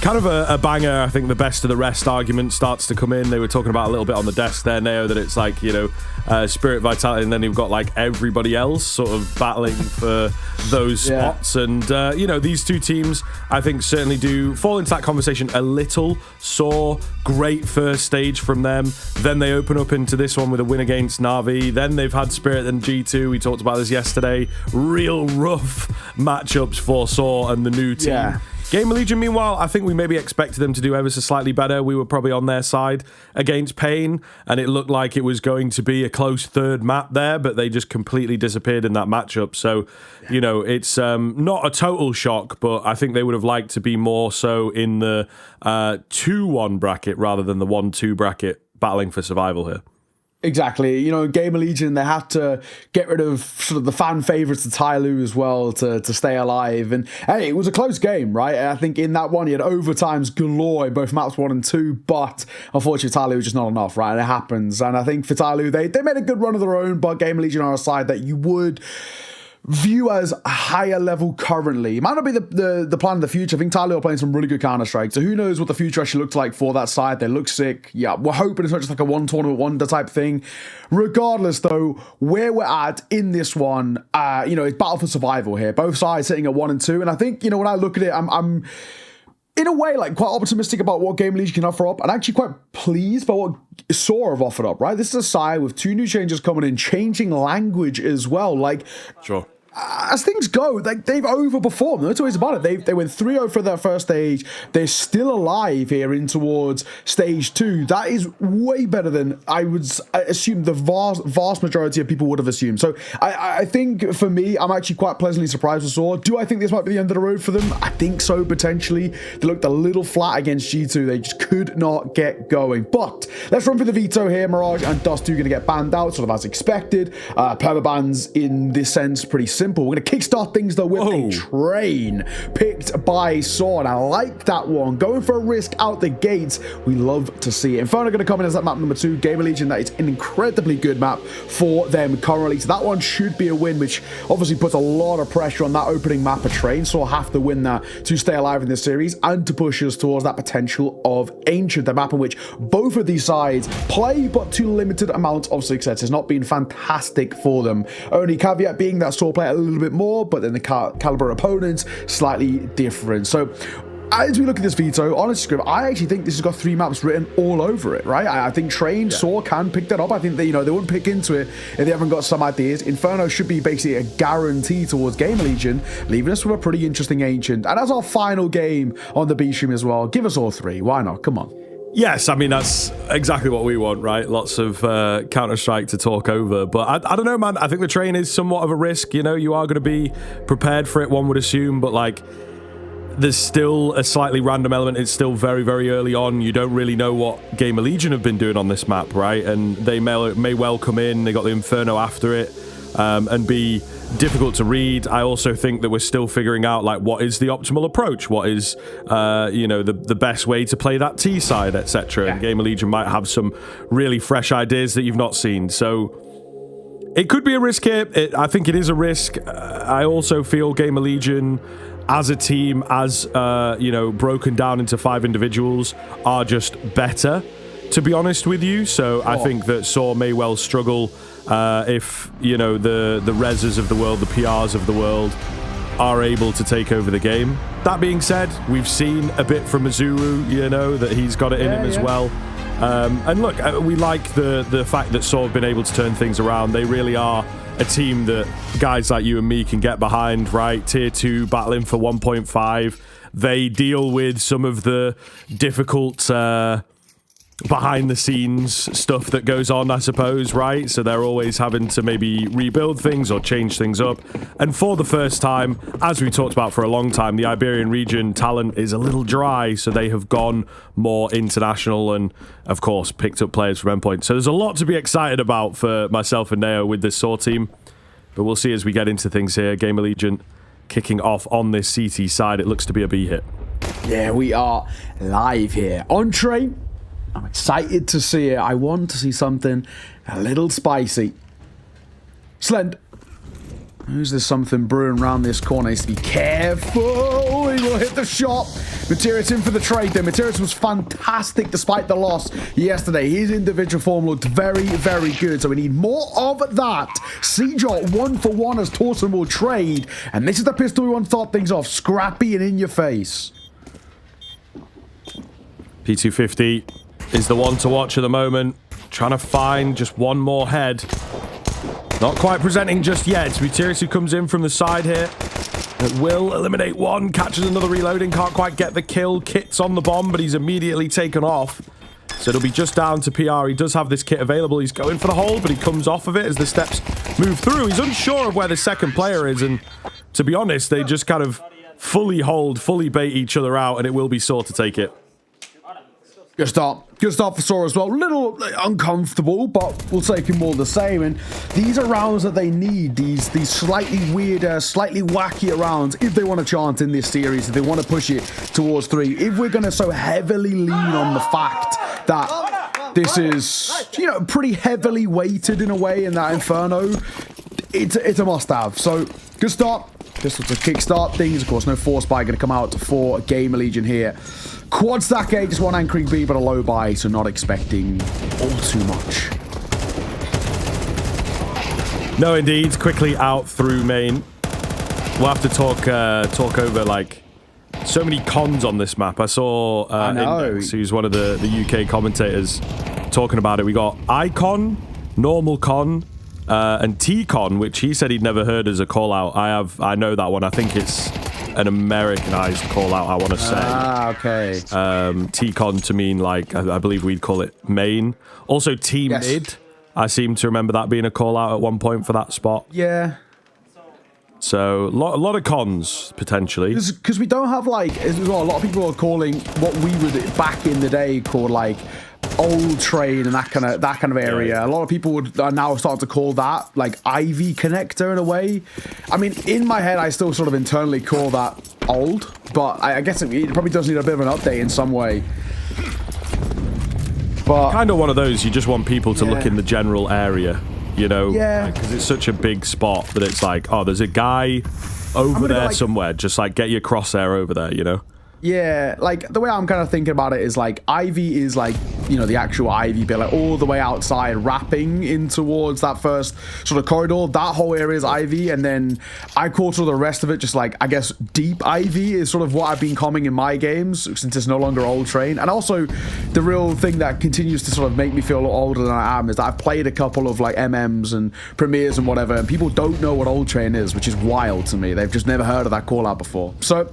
Kind of a banger. I think the best of the rest argument starts to come in. They were talking about a little bit on the desk there, Neo, that it's like, you know, Spirit, Vitality, and then you've got like everybody else sort of battling for those spots. And, you know, these two teams, I think, certainly do fall into that conversation a little. Saw, great first stage from them. Then they open up into this one with a win against Na'Vi. Then they've had Spirit and G2. We talked about this yesterday. Real rough matchups for Saw and the new team. Yeah. Gamer Legion, meanwhile, I think we maybe expected them to do ever so slightly better. We were probably on their side against Pain, and it looked like it was going to be a close third map there, but they just completely disappeared in that matchup. So, you know, it's not a total shock, but I think they would have liked to be more so in the 2-1 bracket rather than the 1-2 bracket battling for survival here. Exactly. You know, Gamer Legion, they had to get rid of sort of the fan favourites to Tyloo as well to stay alive. And hey, it was a close game, right? And I think in that one, you had overtimes galore in both maps 1 and 2, but unfortunately, Tyloo was just not enough, right? And it happens. And I think for Tyloo, they made a good run of their own, but Gamer Legion are a side that you would view as a higher level currently. It might not be the plan of the future. I think Tyloo are playing some really good Counter-Strike, so who knows what the future actually looks like for that side. They look sick. Yeah, we're hoping it's not just like a one tournament wonder type thing. Regardless, though, where we're at in this one, you know, it's battle for survival here. Both sides sitting at 1 and 2, and I think, you know, when I look at it, I'm in a way, like, quite optimistic about what Game Legion can offer up, and actually quite pleased by what Saw have offered up, right? This is a side with 2 new changes coming in, changing language as well. Like, sure. As things go, like they've overperformed. No two ways about it. They went 3-0 for their first stage. They're still alive here in towards stage 2. That is way better than I would assume the vast majority of people would have assumed. So I think for me, I'm actually quite pleasantly surprised with Saw. Do I think this might be the end of the road for them? I think so, potentially. They looked a little flat against G2. They just could not get going. But let's run through the veto here. Mirage and Dust 2 going to get banned out, sort of as expected. Permabans in this sense, pretty simple. We're going to kickstart things though with a train picked by Saw, and I like that one. Going for a risk out the gates. We love to see it. Inferno going to come in as that map number 2. Gamer Legion, that is an incredibly good map for them currently. So that one should be a win, which obviously puts a lot of pressure on that opening map of Train. Saw have to win that to stay alive in this series and to push us towards that potential of Ancient, the map in which both of these sides play, but to limited amounts of success. It's not been fantastic for them. Only caveat being that Saw play a little bit more, but then the caliber opponents slightly different. So as we look at this veto, honestly, I actually think this has got 3 maps written all over it, right? I think Train, Saw can pick that up. I think that, they wouldn't pick into it if they haven't got some ideas. Inferno should be basically a guarantee towards Gamer Legion, leaving us with a pretty interesting Ancient. And as our final game on the B stream as well, give us all 3. Why not? Come on. Yes, I mean, that's exactly what we want, right? Lots of Counter-Strike to talk over. But I don't know, man. I think the Train is somewhat of a risk. You are going to be prepared for it, one would assume. But, like, there's still a slightly random element. It's still very, very early on. You don't really know what Gamer Legion have been doing on this map, right? And they may well come in. They got the Inferno after it and be difficult to read. I also think that we're still figuring out, like, what is the optimal approach? What is, the best way to play that T side, etc. And Gamer Legion might have some really fresh ideas that you've not seen. So it could be a risk here. I think it is a risk. I also feel Gamer Legion as a team, as broken down into 5 individuals, are just better, to be honest with you. So I think that Saw may well struggle if the Rezzes of the world, the PRs of the world, are able to take over the game. That being said, we've seen a bit from Mazuru, that he's got it in him as well. And look, we like the fact that Saw have been able to turn things around. They really are a team that guys like you and me can get behind, right? Tier 2, battling for 1.5. They deal with some of the difficult behind the scenes stuff that goes on, I suppose, right? So they're always having to maybe rebuild things or change things up. And for the first time, as we talked about for a long time, the Iberian region talent is a little dry, so they have gone more international and, of course, picked up players from Endpoint. So there's a lot to be excited about for myself and Neo with this Saw team. But we'll see as we get into things here. Gamer Legion kicking off on this CT side. It looks to be a B hit. Yeah, we are live here on Train. I'm excited to see it. I want to see something a little spicy. Slend. Who's there something brewing around this corner? Needs to be careful. He will hit the shot. Materius in for the trade there. Materius was fantastic despite the loss yesterday. His individual form looked very, very good. So we need more of that. Seajot 1-for-1 as Torsen will trade. And this is the pistol we want to start things off. Scrappy and in your face. P250 is the one to watch at the moment. Trying to find just one more head. Not quite presenting just yet. It's Materius who comes in from the side here. It will eliminate one. Catches another reloading. Can't quite get the kill. Kit's on the bomb, but he's immediately taken off. So it'll be just down to PR. He does have this kit available. He's going for the hold, but he comes off of it as the steps move through. He's unsure of where the second player is. And to be honest, they just kind of fully hold, fully bait each other out, and it will be Saw to take it. Good start. Good start for Saw as well. Little uncomfortable, but we'll take him all the same. And these are rounds that they need. These slightly weirder, slightly wackier rounds if they want to chant in this series, if they want to push it towards 3. If we're going to so heavily lean on the fact that this is, pretty heavily weighted in a way in that Inferno, it's a must-have. So, good start. This was a kickstart things. Of course, no force buy going to come out for Gamer Legion here. Quad stack A, just one anchoring B, but a low buy, so not expecting all too much. No, indeed. Quickly out through main. We'll have to talk over, like, so many cons on this map. I saw Index, who's one of the UK commentators, talking about it. We got Icon, Normal Con, and T-Con, which he said he'd never heard as a call-out. I know that one. I think it's an Americanized call-out, I want to say. Ah, okay. T-Con to mean, like, I believe we'd call it main. Also, T-Mid. I seem to remember that being a call-out at one point for that spot. Yeah. So, a lot of cons, potentially. Because we don't have, like, as well, a lot of people are calling what we would, back in the day, call, like, old Train and that kind of area. A lot of people are now starting to call that like Ivy connector in a way. I mean, in my head, I still sort of internally call that old, but I guess it probably does need a bit of an update in some way. But kind of one of those, you just want people to look in the general area, Yeah. Because it's such a big spot that it's like, oh, there's a guy over there somewhere. Just like get your crosshair over there, Yeah, like the way I'm kind of thinking about it is like Ivy is like, you know, the actual Ivy bit, like all the way outside, wrapping in towards that first sort of corridor. That whole area is Ivy, and then I call sort of the rest of it just like, I guess, deep Ivy is sort of what I've been calling in my games since it's no longer Old Train. And also, the real thing that continues to sort of make me feel a lot older than I am is that I've played a couple of like MMs and premieres and whatever, and people don't know what Old Train is, which is wild to me. They've just never heard of that call out before. So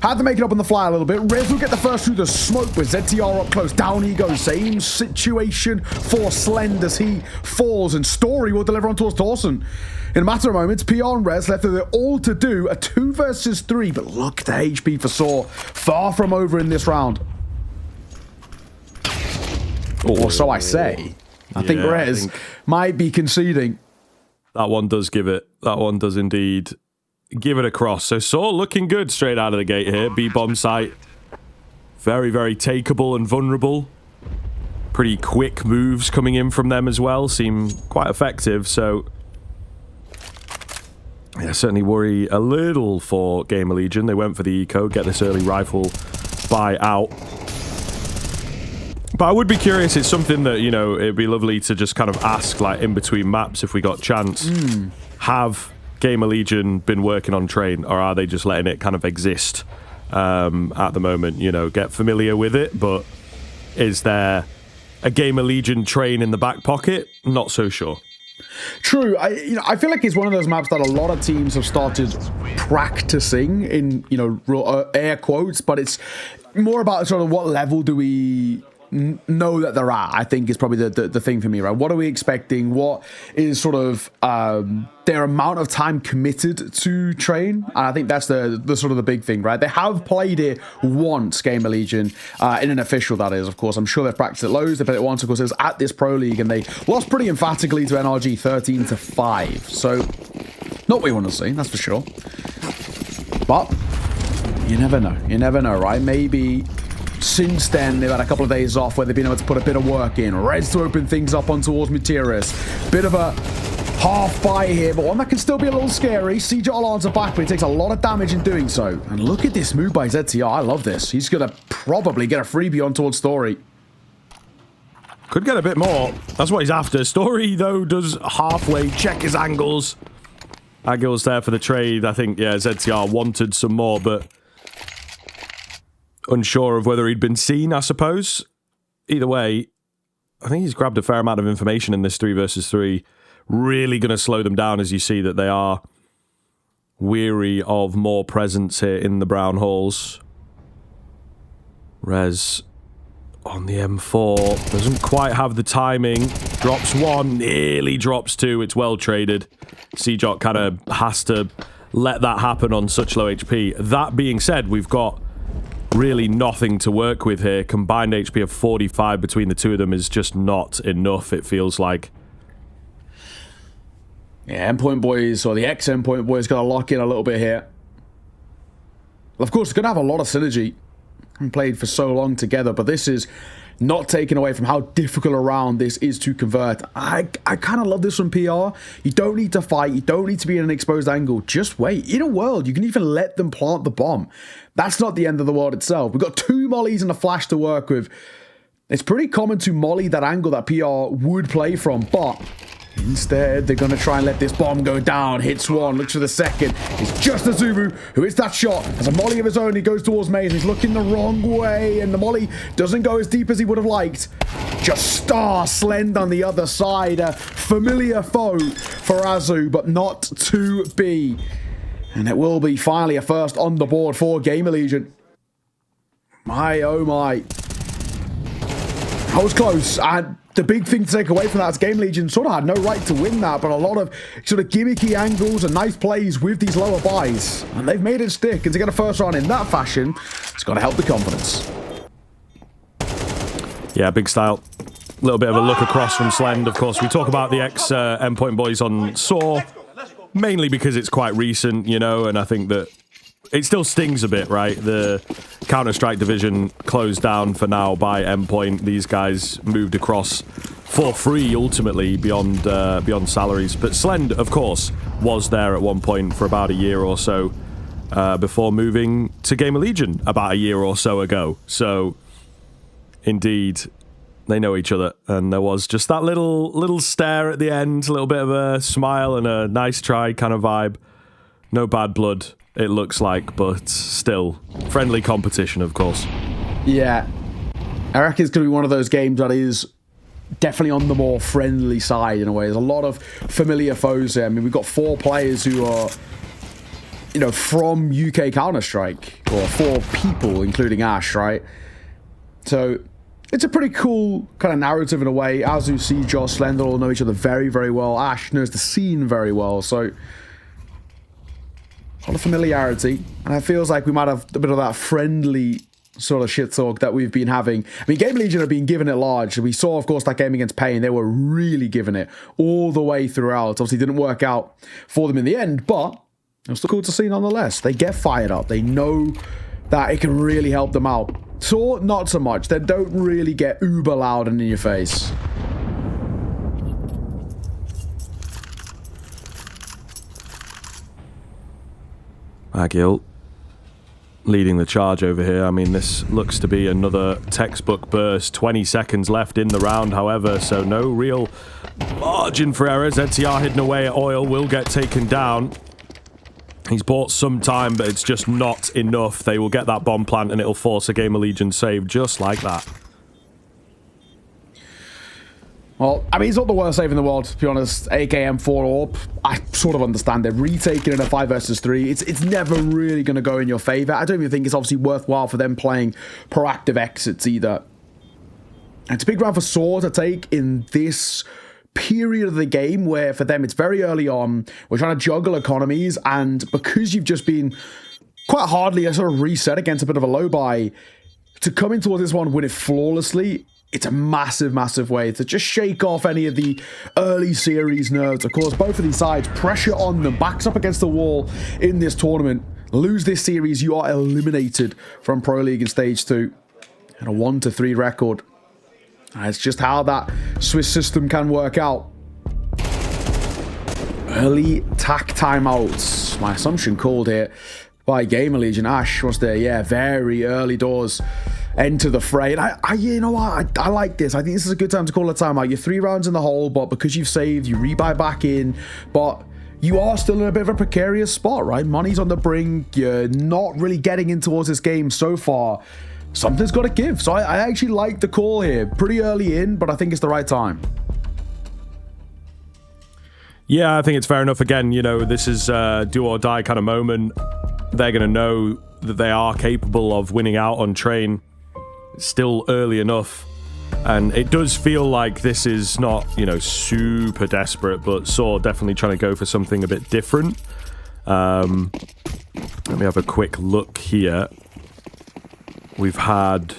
had to make it up on the fly a little bit. Rez will get the first through the smoke with ZTR up close. Down he goes. Same situation for Slend as he falls, and Story will deliver on towards Dawson. In a matter of moments, PR and Rez left with it all to do. A 2 versus 3, but look at the HP for Saw. Far from over in this round. Or so I say. I think Rez might be conceding. That one does give it. That one does indeed give it across. So Saw looking good straight out of the gate here. B-bomb site. Very, very takeable and vulnerable. Pretty quick moves coming in from them as well. Seem quite effective. So yeah, certainly worry a little for Gamer Legion. They went for the eco, get this early rifle buy out. But I would be curious. It's something that, you know, it'd be lovely to just kind of ask, like, in between maps if we got chance. Have Gamer Legion been working on Train, or are they just letting it kind of exist at the moment? You know, get familiar with it, but is there a Gamer Legion Train in the back pocket? Not so sure. True. I feel like it's one of those maps that a lot of teams have started practicing in, you know, real, air quotes, but it's more about sort of what level do we know that they're at, I think is probably the thing for me, right? What are we expecting? What is sort of their amount of time committed to Train? And I think that's the sort of the big thing, right? They have played it once, Gamer Legion, in an official, that is, of course. I'm sure they've practiced it loads. They played it once, of course. It was at this Pro League, and they lost pretty emphatically to NRG 13-5. So, not what we want to see, that's for sure. But you never know. You never know, right? Maybe since then, they've had a couple of days off where they've been able to put a bit of work in. Reds to open things up on towards Materis. Bit of a half buy here, but one that can still be a little scary. Siege alarms are back, but he takes a lot of damage in doing so. And look at this move by ZTR. I love this. He's going to probably get a freebie on towards Story. Could get a bit more. That's what he's after. Story, though, does halfway check his angles. Angles there for the trade. I think, yeah, ZTR wanted some more, but unsure of whether he'd been seen, I suppose. Either way, I think he's grabbed a fair amount of information in this 3 versus 3. Really going to slow them down as you see that they are weary of more presence here in the brown halls. Rez on the M4. Doesn't quite have the timing. Drops 1, nearly drops 2. It's well traded. Seajot kind of has to let that happen on such low HP. That being said, we've got really nothing to work with here. Combined HP of 45 between the two of them is just not enough, it feels like. Yeah, Endpoint Boys, or the ex-Endpoint Boys, got to lock in a little bit here. Of course, it's going to have a lot of synergy. Haven't played for so long together, but this is not taken away from how difficult a round this is to convert. I kind of love this from PR. You don't need to fight. You don't need to be in an exposed angle. Just wait. In a world, you can even let them plant the bomb. That's not the end of the world itself. We've got 2 mollies and a flash to work with. It's pretty common to molly that angle that PR would play from, but instead, they're going to try and let this bomb go down. Hits 1, looks for the second. It's just Azubu who hits that shot. Has a molly of his own. He goes towards Maze. He's looking the wrong way, and the molly doesn't go as deep as he would have liked. Just Star Slend on the other side. A familiar foe for Azu, but not to be. And it will be finally a first on the board for Gamer Legion. My, oh my. That was close. And the big thing to take away from that is Gamer Legion sort of had no right to win that, but a lot of sort of gimmicky angles and nice plays with these lower buys. And they've made it stick. And to get a first round in that fashion, it's got to help the confidence. Yeah, big style. A little bit of a look across from Slend. Of course, we talk about the ex-Endpoint Boys on Saw, mainly because it's quite recent, you know, and I think that it still stings a bit, right? The Counter-Strike division closed down for now by Endpoint. These guys moved across for free, ultimately, beyond salaries. But Slend, of course, was there at one point for about a year or so. before moving to Gamer Legion about a year or so ago. So, indeed, they know each other. And there was just that little stare at the end, a little bit of a smile and a nice try kind of vibe. No bad blood, it looks like, but still, friendly competition, of course. Yeah. I reckon it's going to be one of those games that is definitely on the more friendly side in a way. There's a lot of familiar foes here. I mean, we've got 4 players who are, you know, from UK Counter-Strike, or 4 people, including Ash, right? So it's a pretty cool kind of narrative in a way. Azu, C, Josh, Slender all know each other very, very well. Ash knows the scene very well, so a lot of familiarity. And it feels like we might have a bit of that friendly sort of shit talk that we've been having. I mean, Game Legion have been giving it large. We saw, of course, that game against Pain. They were really giving it all the way throughout. Obviously, didn't work out for them in the end, but it was still cool to see nonetheless. They get fired up. They know that it can really help them out. So, not so much. They don't really get uber loud and in your face. Agil leading the charge over here. I mean, this looks to be another textbook burst. 20 seconds left in the round, however, so no real margin for error. ZTR hidden away at Oil will get taken down. He's bought some time, but it's just not enough. They will get that bomb plant and it'll force a Gamer Legion save just like that. Well, I mean, it's not the worst save in the world, to be honest. AKM 4 AWP, I sort of understand it. Retaking in a 5 versus 3, it's never really going to go in your favor. I don't even think it's obviously worthwhile for them playing proactive exits either. And it's a big round for Saw to take in this period of the game where for them it's very early on. We're trying to juggle economies, and because you've just been quite hardly a sort of reset against a bit of a low buy, to come in towards this one, win it flawlessly, it's a massive, massive way to just shake off any of the early series nerves. Of course, both of these sides, pressure on them, backs up against the wall in this tournament. Lose this series, you are eliminated from Pro League in Stage 2. And a 1-3 record. And it's just how that Swiss system can work out. Early tack timeouts. My assumption called here by Gamer Legion. Ash was there, yeah, very early doors. Enter the fray. And I you know what? I like this. I think this is a good time to call a timeout. You're 3 rounds in the hole, but because you've saved, you rebuy back in. But you are still in a bit of a precarious spot, right? Money's on the brink. You're not really getting in towards this game so far. Something's got to give. So I actually like the call here. Pretty early in, but I think it's the right time. Yeah, I think it's fair enough. Again, you know, this is a do or die kind of moment. They're going to know that they are capable of winning out on Train. It's still early enough. And it does feel like this is not, you know, super desperate, but Saw definitely trying to go for something a bit different. Let me have a quick look here. We've had...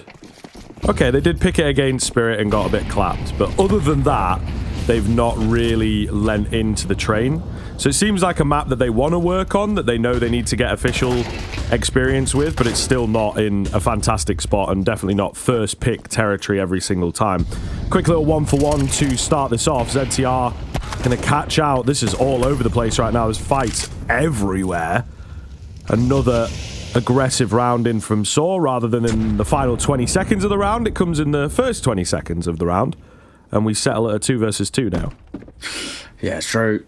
Okay, they did pick it against Spirit and got a bit clapped. But other than that, they've not really lent into the Train. So it seems like a map that they want to work on, that they know they need to get official experience with, but it's still not in a fantastic spot and definitely not first pick territory every single time. Quick little 1-for-1 to start this off. ZTR going to catch out. This is all over the place right now. There's fights everywhere. Another aggressive round in from Saw rather than in the final 20 seconds of the round. It comes in the first 20 seconds of the round. And we settle at a 2 versus 2 now. Yeah, it's true.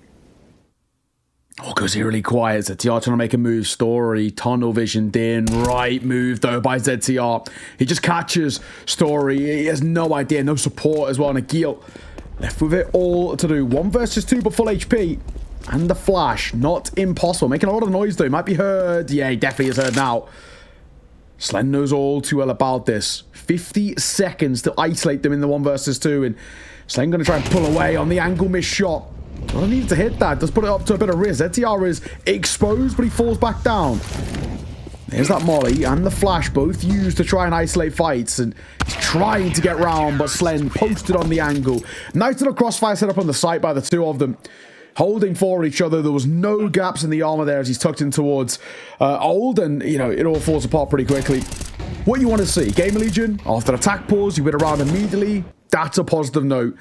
Oh, goes eerily quiet. ZTR trying to make a move. Story, tunnel visioned in. Right move, though, by ZTR. He just catches Story. He has no idea, no support as well. And Agil left with it all to do. 1 versus 2, but full HP. And the flash, not impossible. Making a lot of noise, though. He might be heard. Yeah, he definitely is heard now. Slen knows all too well about this. 50 seconds to isolate them in the 1 versus 2. And Slen going to try and pull away on the angle miss shot. Well, needed to hit that. Does put it up to a bit of risk. ZTR is exposed, but he falls back down. There's that molly and the flash, both used to try and isolate fights. And he's trying to get round, but Slen posted on the angle. Nice little crossfire set up on the site by the 2 of them. Holding for each other. There was no gaps in the armor there as he's tucked in towards Old. And, you know, it all falls apart pretty quickly. What you want to see? Gamer Legion, after attack pause, you win around immediately. That's a positive note.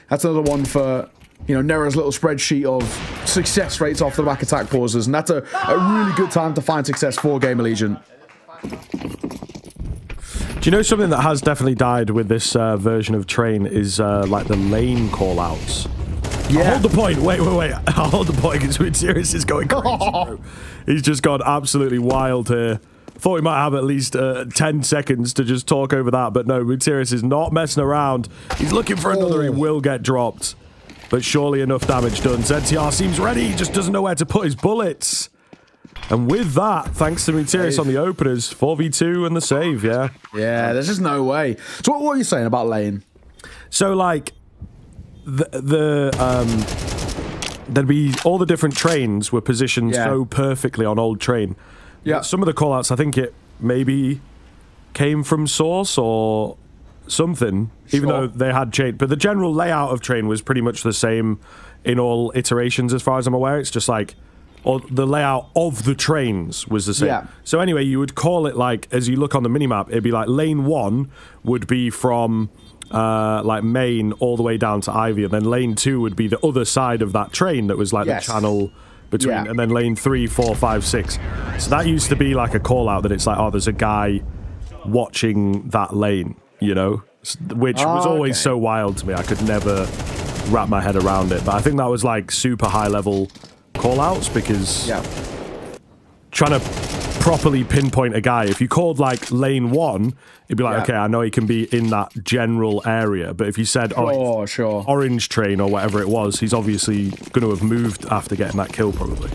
That's another one for Nera's little spreadsheet of success rates off the back attack pauses, and that's a really good time to find success for Gamer Legion. Do you know something that has definitely died with this version of Train is like the lane callouts? Yeah. I'll hold the point. Wait. I'll hold the point because Sirius is going crazy, bro. He's just gone absolutely wild here. Thought we might have at least 10 seconds to just talk over that, but no, Sirius is not messing around. He's looking for another. He will get dropped. But surely enough damage done. ZTR seems ready. He just doesn't know where to put his bullets. And with that, thanks to Sirius on the openers, 4v2 and the save, yeah. Yeah, there's just no way. So what are you saying about lane? So, like, there'd be all the different trains were positioned so perfectly on old Train. Yeah. Some of the callouts, I think it maybe came from Source or something, even though they had changed. But the general layout of Train was pretty much the same in all iterations, as far as I'm aware. It's just like, or the layout of the trains was the same. Yeah. So anyway, you would call it like, as you look on the minimap, it'd be like lane 1 would be from like main all the way down to Ivy, and then lane 2 would be the other side of that train that was like the channel between, and then lane 3, 4, 5, 6. So that used to be like a call out that it's like, oh, there's a guy watching that lane, which was always so wild to me. I could never wrap my head around it. But I think that was like super high level call outs because trying to properly pinpoint a guy, if you called like lane 1, it'd be like, okay, I know he can be in that general area. But if you said, orange train or whatever it was, he's obviously going to have moved after getting that kill probably.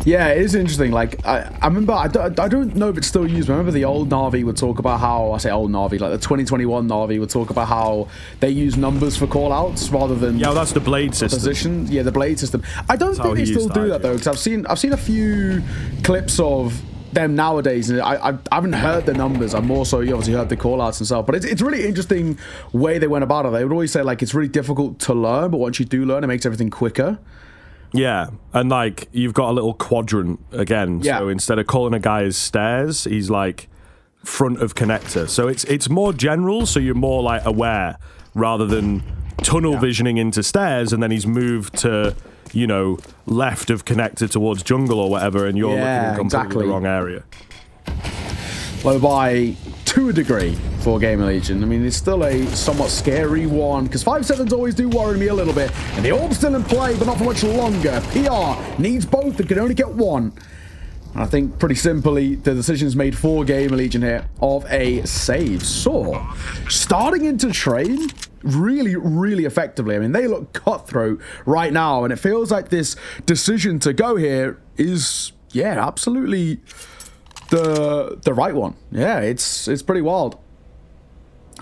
Yeah, it is interesting. Like, I remember, I don't know if it's still used, but I remember the old Na'Vi would talk about how, I say old Na'Vi, like the 2021 Na'Vi would talk about how they use numbers for call-outs rather than... Yeah, well, that's the blade system. Position. Yeah, the blade system. I don't think they still do that, though, because I've seen a few clips of them nowadays, and I haven't heard the numbers. I'm more so, you obviously heard the call-outs and stuff, but it's a really interesting way they went about it. They would always say, like, it's really difficult to learn, but once you do learn, it makes everything quicker. Yeah, and like you've got a little quadrant again. Yeah. So instead of calling a guy as stairs, he's like front of connector. So it's more general, so you're more like aware rather than tunnel visioning into stairs, and then he's moved to, left of connector towards jungle or whatever, and you're looking in completely the wrong area. Low by to a degree for Gamer Legion. I mean, it's still a somewhat scary one, because 5-7s always do worry me a little bit. And the orb's still in play, but not for much longer. PR needs both and can only get one. And I think pretty simply, the decision's made for Gamer Legion here of a save. So, starting into Train really, really effectively. I mean, they look cutthroat right now, and it feels like this decision to go here is, absolutely the right one. Yeah, it's pretty wild.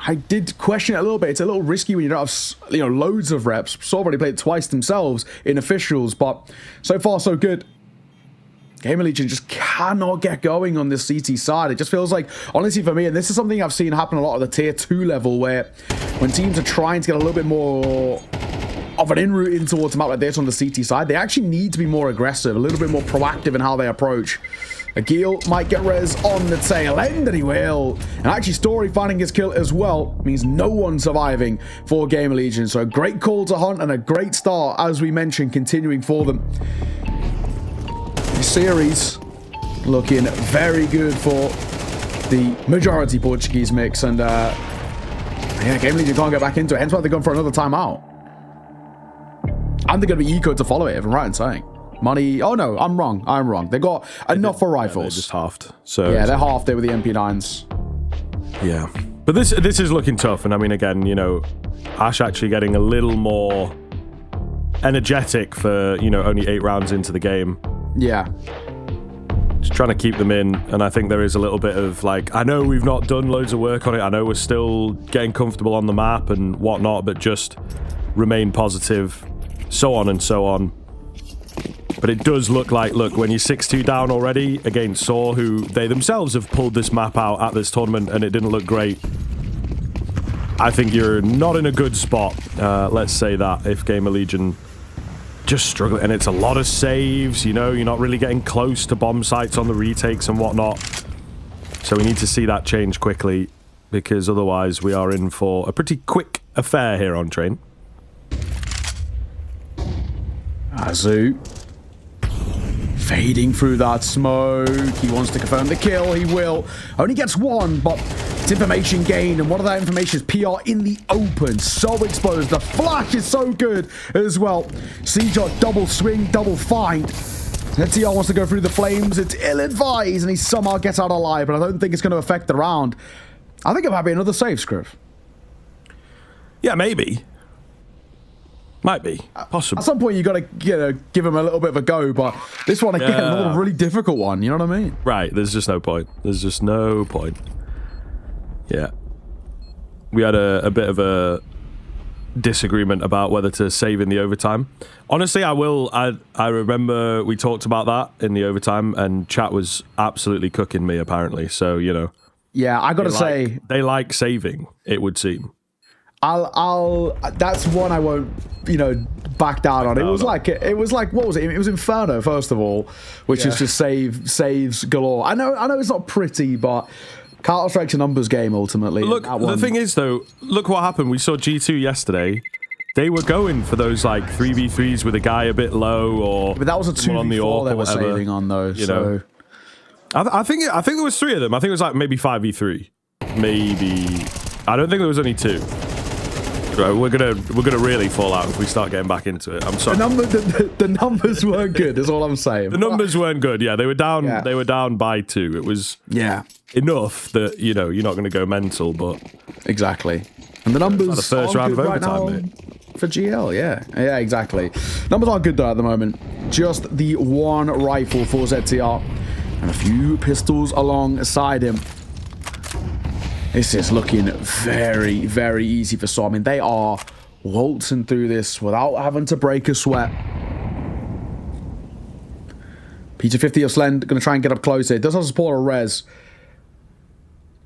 I did question it a little bit. It's a little risky when you don't have loads of reps. Saw already played twice themselves in officials, but so far so good. Gamer Legion just cannot get going on this CT side. It just feels like, honestly for me, and this is something I've seen happen a lot at the tier 2 level, where when teams are trying to get a little bit more of an in-route in towards a map like this on the CT side, they actually need to be more aggressive, a little bit more proactive in how they approach. Agil might get res on the tail end, and he will. And actually, Story finding his kill as well means no one surviving for Gamer Legion. So a great call to hunt and a great start, as we mentioned, continuing for them. This series looking very good for the majority Portuguese mix, and Gamer Legion can't get back into it. Hence why they're going for another timeout. And they're going to be eco to follow it, if I'm right in saying. Money. Oh no, I'm wrong. They got enough for rifles. They're just halved. So yeah, they're halved there with the MP9s. Yeah, but this is looking tough. And I mean, again, Ash actually getting a little more energetic for only 8 rounds into the game. Yeah. Just trying to keep them in, and I think there is a little bit of like, I know we've not done loads of work on it. I know we're still getting comfortable on the map and whatnot, but just remain positive, so on and so on. But it does look like, when you're 6-2 down already against Saw, who they themselves have pulled this map out at this tournament, and it didn't look great. I think you're not in a good spot, let's say that, if Gamer Legion just struggling. And it's a lot of saves, you're not really getting close to bomb sites on the retakes and whatnot. So we need to see that change quickly, because otherwise we are in for a pretty quick affair here on Train. Azu fading through that smoke. He wants to confirm the kill. He will. Only gets one, but it's information gained, and one of that information is PR in the open. So exposed. The flash is so good as well. Seajot double swing, double find. ZTR wants to go through the flames. It's ill-advised, and he somehow gets out alive, but I don't think it's going to affect the round. I think it might be another save, Scriv. Yeah, maybe. Might be. Possible. At some point, you got to give him a little bit of a go, but this one, again, another really difficult one. You know what I mean? Right. There's just no point. There's just no point. Yeah. We had a bit of a disagreement about whether to save in the overtime. Honestly, I remember we talked about that in the overtime, and chat was absolutely cooking me, apparently. So, Yeah, I got to say... They like saving, it would seem. That's one I won't, back down on. It was like, what was it? It was Inferno, first of all, which is just saves galore. I know it's not pretty, but Counter-Strike's a numbers game, ultimately. Look, the thing is, though, look what happened. We saw G2 yesterday. They were going for those, 3v3s with a guy a bit low, or... But that was a 2v4 they were saving on, though, so... I think there was 3 of them. I think it was, maybe 5v3. Maybe... I don't think there was only 2. Right, we're gonna really fall out if we start getting back into it. I'm sorry. The numbers weren't good. Is all I'm saying. The numbers weren't good. Yeah, they were down. Yeah. They were down by 2. It was enough that you're not going to go mental, but exactly. And the numbers the first round of overtime, right mate. For GL, yeah, exactly. Numbers aren't good though at the moment. Just the one rifle for ZTR and a few pistols alongside him. This is looking very, very easy for Saw. I mean, they are waltzing through this without having to break a sweat. Peter 50 of Slend going to try and get up closer. It does have support of Rez.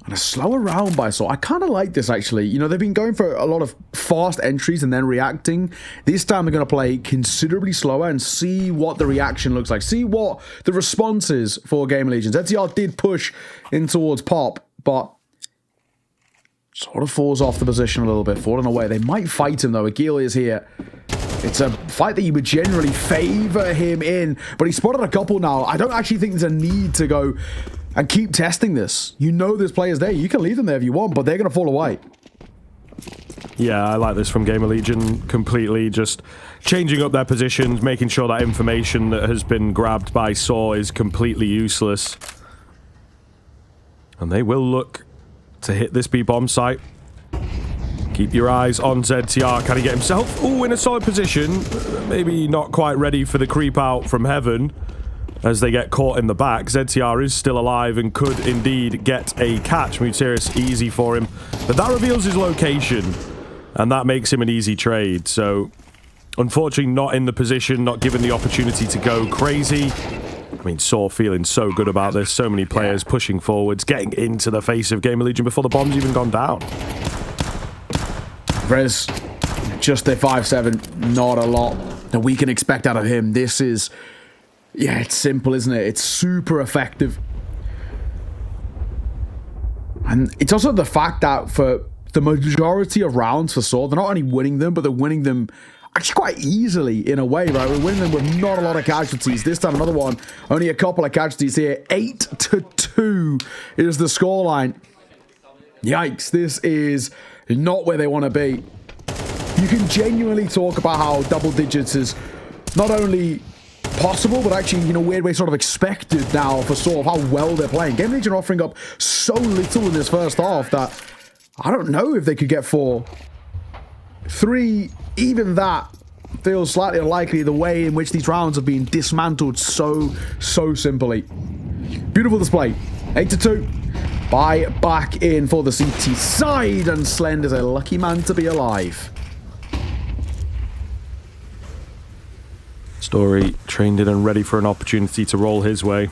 And a slower round by Saw. I kind of like this, actually. They've been going for a lot of fast entries and then reacting. This time, they're going to play considerably slower and see what the reaction looks like. See what the response is for Gamer Legion. ZTR did push in towards Pop, but... sort of falls off the position a little bit, falling away. They might fight him, though. Agil is here. It's a fight that you would generally favor him in, but he spotted a couple now. I don't actually think there's a need to go and keep testing this. There's players there. You can leave them there if you want, but they're going to fall away. Yeah, I like this from Gamer Legion completely. Just changing up their positions, making sure that information that has been grabbed by Saw is completely useless. And they will look to hit this B-bomb site. Keep your eyes on ZTR. Can he get himself in a solid position? Maybe not quite ready for the creep out from heaven as they get caught in the back. ZTR is still alive and could indeed get a catch. Muterius easy for him, but that reveals his location and that makes him an easy trade. So unfortunately not in the position, not given the opportunity to go crazy. I mean, Saw feeling so good about this. So many players pushing forwards, getting into the face of Gamer Legion before the bomb's even gone down. Rez, just a 5-7, not a lot that we can expect out of him. This is, it's simple, isn't it? It's super effective. And it's also the fact that for the majority of rounds for Saw, they're not only winning them, but they're winning them actually quite easily in a way, right? We're winning them with not a lot of casualties. This time, another one, only a couple of casualties here. 8-2 is the scoreline. Yikes, this is not where they want to be. You can genuinely talk about how double digits is not only possible, but actually, in a weird way, sort of expected now for Saw of how well they're playing. Game Legion are offering up so little in this first half that I don't know if they could get 4. 3, even that feels slightly unlikely, the way in which these rounds have been dismantled so simply. Beautiful display. 8-2. Buy back in for the CT side, and Slend is a lucky man to be alive. Story trained in and ready for an opportunity to roll his way.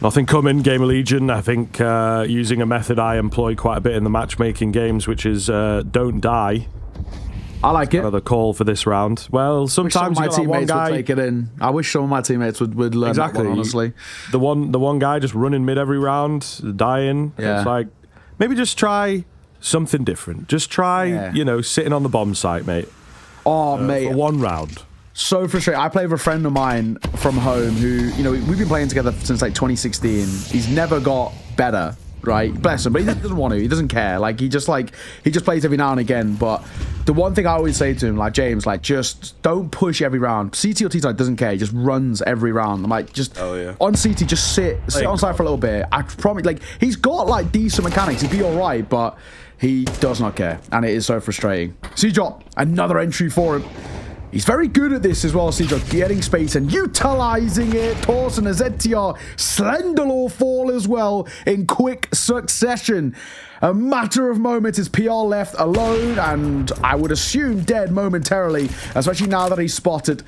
Nothing coming, Gamer Legion. I think using a method I employ quite a bit in the matchmaking games, which is don't die. I like it. The call for this round. Well, sometimes my teammates would take it in. I wish some of my teammates would learn that one, honestly. The one guy just running mid every round, dying. Yeah. It's like, maybe just try something different. Just try, sitting on the bomb site, mate. Oh, mate. For one round. So frustrating. I play with a friend of mine from home who, we've been playing together since like 2016. He's never got better, right? Bless him, but he doesn't want to. He doesn't care. Like, he just plays every now and again. But the one thing I always say to him, like, James, like, just don't push every round. CT or T-side doesn't care. He just runs every round. I'm like, just on CT, just sit on side for a little bit. I promise, like, he's got like decent mechanics. He'd be all right, but he does not care, and it is so frustrating. C-Drop, another entry for him. He's very good at this as well, C-Drop, getting space and utilizing it. Torsen as ZTR, Slenderlaw fall as well in quick succession. A matter of moments is PR left alone, and I would assume dead momentarily, especially now that he's spotted.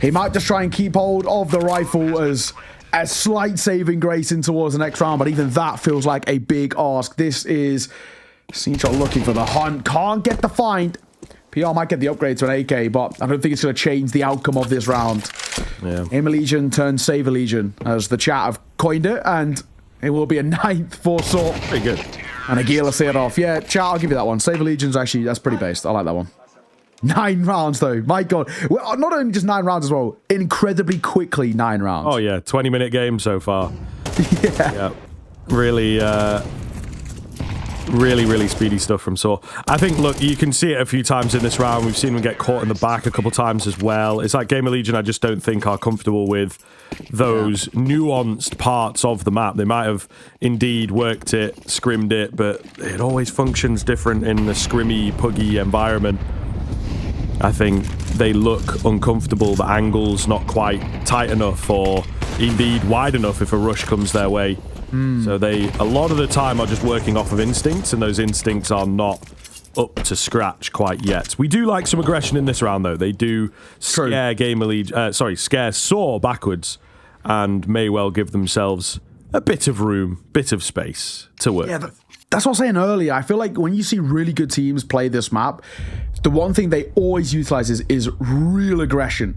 He might just try and keep hold of the rifle as a slight saving grace in towards the next round, but even that feels like a big ask. This is C-Drop looking for the hunt, can't get the find. PR might get the upgrade to an AK, but I don't think it's going to change the outcome of this round. Yeah. Aim Legion turns Save Legion, as the chat have coined it, and it will be a 9th for Sort. Pretty good. And Aguila see it off. Yeah, chat, I'll give you that one. Save Legion's actually, that's pretty based. I like that one. 9 rounds, though. My God. Well, not only just 9 rounds as well, incredibly quickly 9 rounds. Oh, yeah. 20-minute game so far. Yeah. Really, really speedy stuff from Saw. I think, look, you can see it a few times in this round. We've seen him get caught in the back a couple times as well. It's like Gamer Legion, I just don't think are comfortable with those nuanced parts of the map. They might have indeed worked it, scrimmed it, but it always functions different in the scrimmy, puggy environment. I think they look uncomfortable. The angle's not quite tight enough or indeed wide enough if a rush comes their way. So they, a lot of the time, are just working off of instincts, and those instincts are not up to scratch quite yet. We do like some aggression in this round, though. They do scare scare Saw backwards, and may well give themselves a bit of room, bit of space to work with. That's what I was saying earlier. I feel like when you see really good teams play this map, the one thing they always utilize is real aggression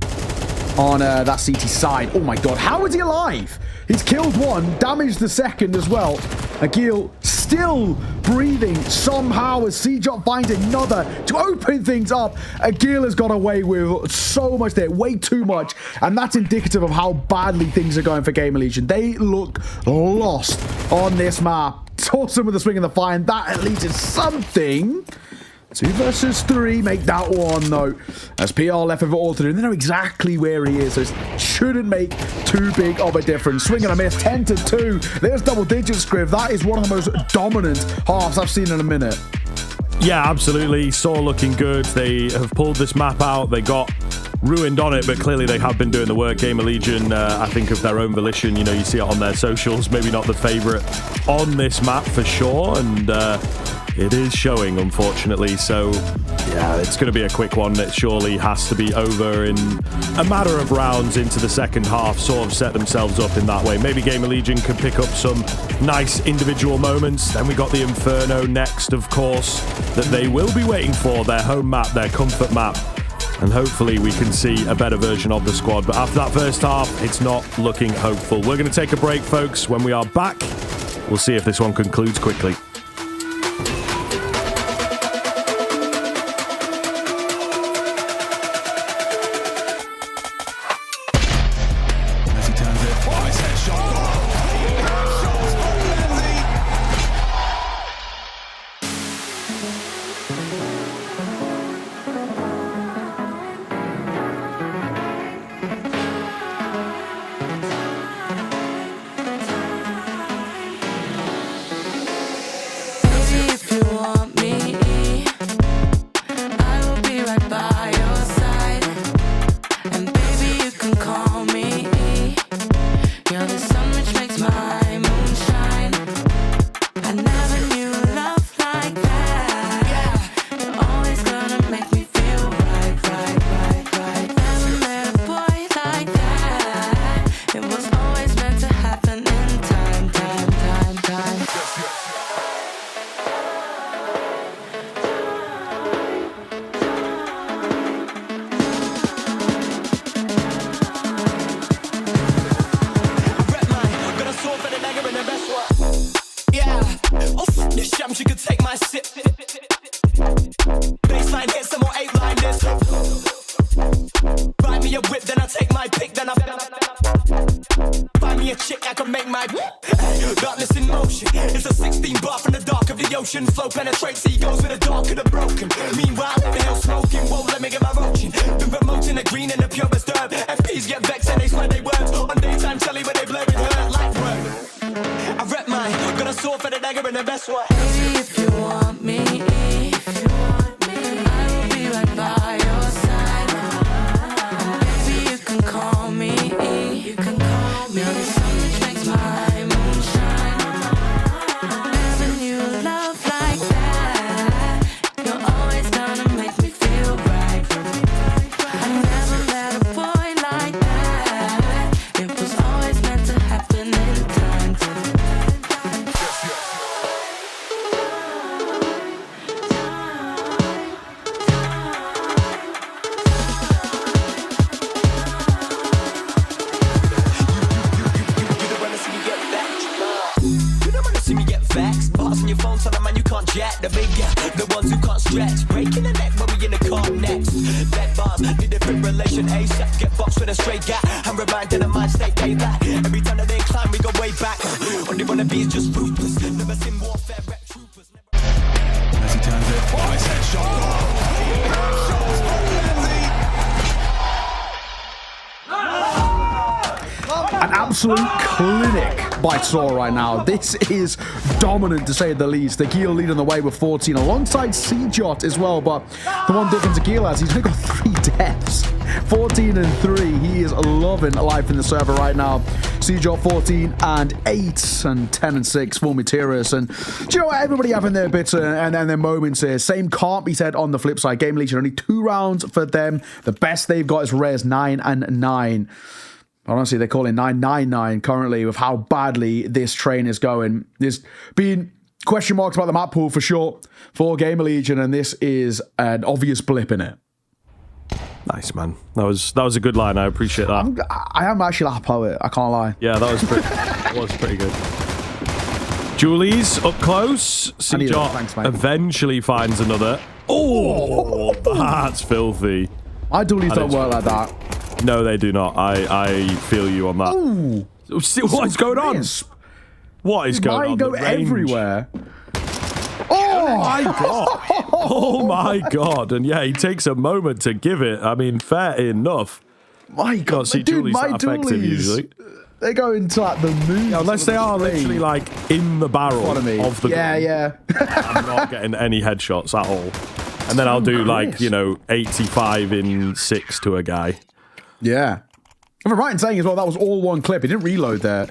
on that CT side. Oh my God, how is he alive? He's killed one, damaged the second as well. Agil still breathing somehow as C-Drop finds another to open things up. Agil has got away with so much there, way too much, and that's indicative of how badly things are going for Gamer Legion. They look lost on this map. Torsen with the swing and the fire, and that at least is something. 2 versus 3, make that one though. As PR left with it all to do, and they know exactly where he is, so it shouldn't make too big of a difference. Swing and a miss, 10-2. There's double digits, Scriv. That is one of the most dominant halves I've seen in a minute. Yeah, absolutely. Saw looking good. They have pulled this map out. They got ruined on it, but clearly they have been doing the work. Gamer Legion, I think of their own volition. You know, you see it on their socials. Maybe not the favorite on this map for sure, and it is showing, unfortunately. So, yeah, it's going to be a quick one. It surely has to be over in a matter of rounds into the second half. Sort of set themselves up in that way. Maybe Gamer Legion can pick up some nice individual moments. Then we got the Inferno next, of course, that they will be waiting for. Their home map, their comfort map. And hopefully we can see a better version of the squad. But after that first half, it's not looking hopeful. We're going to take a break, folks. When we are back, we'll see if this one concludes quickly. motion. Flow penetrates egos with the dark and the broken. Meanwhile, inhale smoking, won't let me get my roaching. Been promoting the green and the purest herb. FPs get vexed and they swear they weren't. On daytime telly, but they blur with hurt like word. I rep mine, got a sword for the dagger in the best way. Baby, if you want me, I will be right by your side. Baby, you can call me. Now the sun which makes my moonshine. Having you love like that, you're always gonna make me feel right. I never met a boy like that. It was always meant to happen in time. See me get vexed. Bars on your phone, tell a man you can't jet. The big guy, the ones who can't stretch. Breaking the neck when we in the car next. Dead bars, need a fibrillation ASAP. Get boxed with a straight gap. I'm reminded of mind state payback. Every time that they climb, we go way back. Only wanna be is just ruthless. Never seen warfare, rep troopers. As he turns it, ice headshot. An absolute clinic by Saw right now. This is dominant to say the least. Akil leading the way with 14 alongside CJot as well, but the one difference Akil has, he's only got 3 deaths. 14 and 3. He is loving life in the server right now. CJot 14 and 8 and 10 and 6 for Materis. And do you know what? Everybody having their bits and their moments here. Same can't be said on the flip side. Game Legion, only 2 rounds for them. The best they've got is Res 9 and 9. Honestly, they're calling 999 currently with how badly this train is going. There's been question marks about the map pool for sure for Gamer Legion, and this is an obvious blip in it. Nice, man. That was a good line. I appreciate that. I am actually that poet. I can't lie. Yeah, that was pretty good. Julie's up close. CJot eventually finds another. Oh, that's filthy. My dualies don't work like that. No, they do not. I feel you on that. Ooh. What is going on? What is going on? Mine go everywhere. Oh my god! Oh my god! And yeah, he takes a moment to give it. I mean, fair enough. My god, can't see dude, Julie's my that effective usually. They go into like the moon. Yeah, unless they are literally like in the barrel of the gun. Yeah. I'm not getting any headshots at all. And then I'll do like, 85 in 6 to a guy. Yeah. If I'm right in saying as well, that was all one clip. He didn't reload there.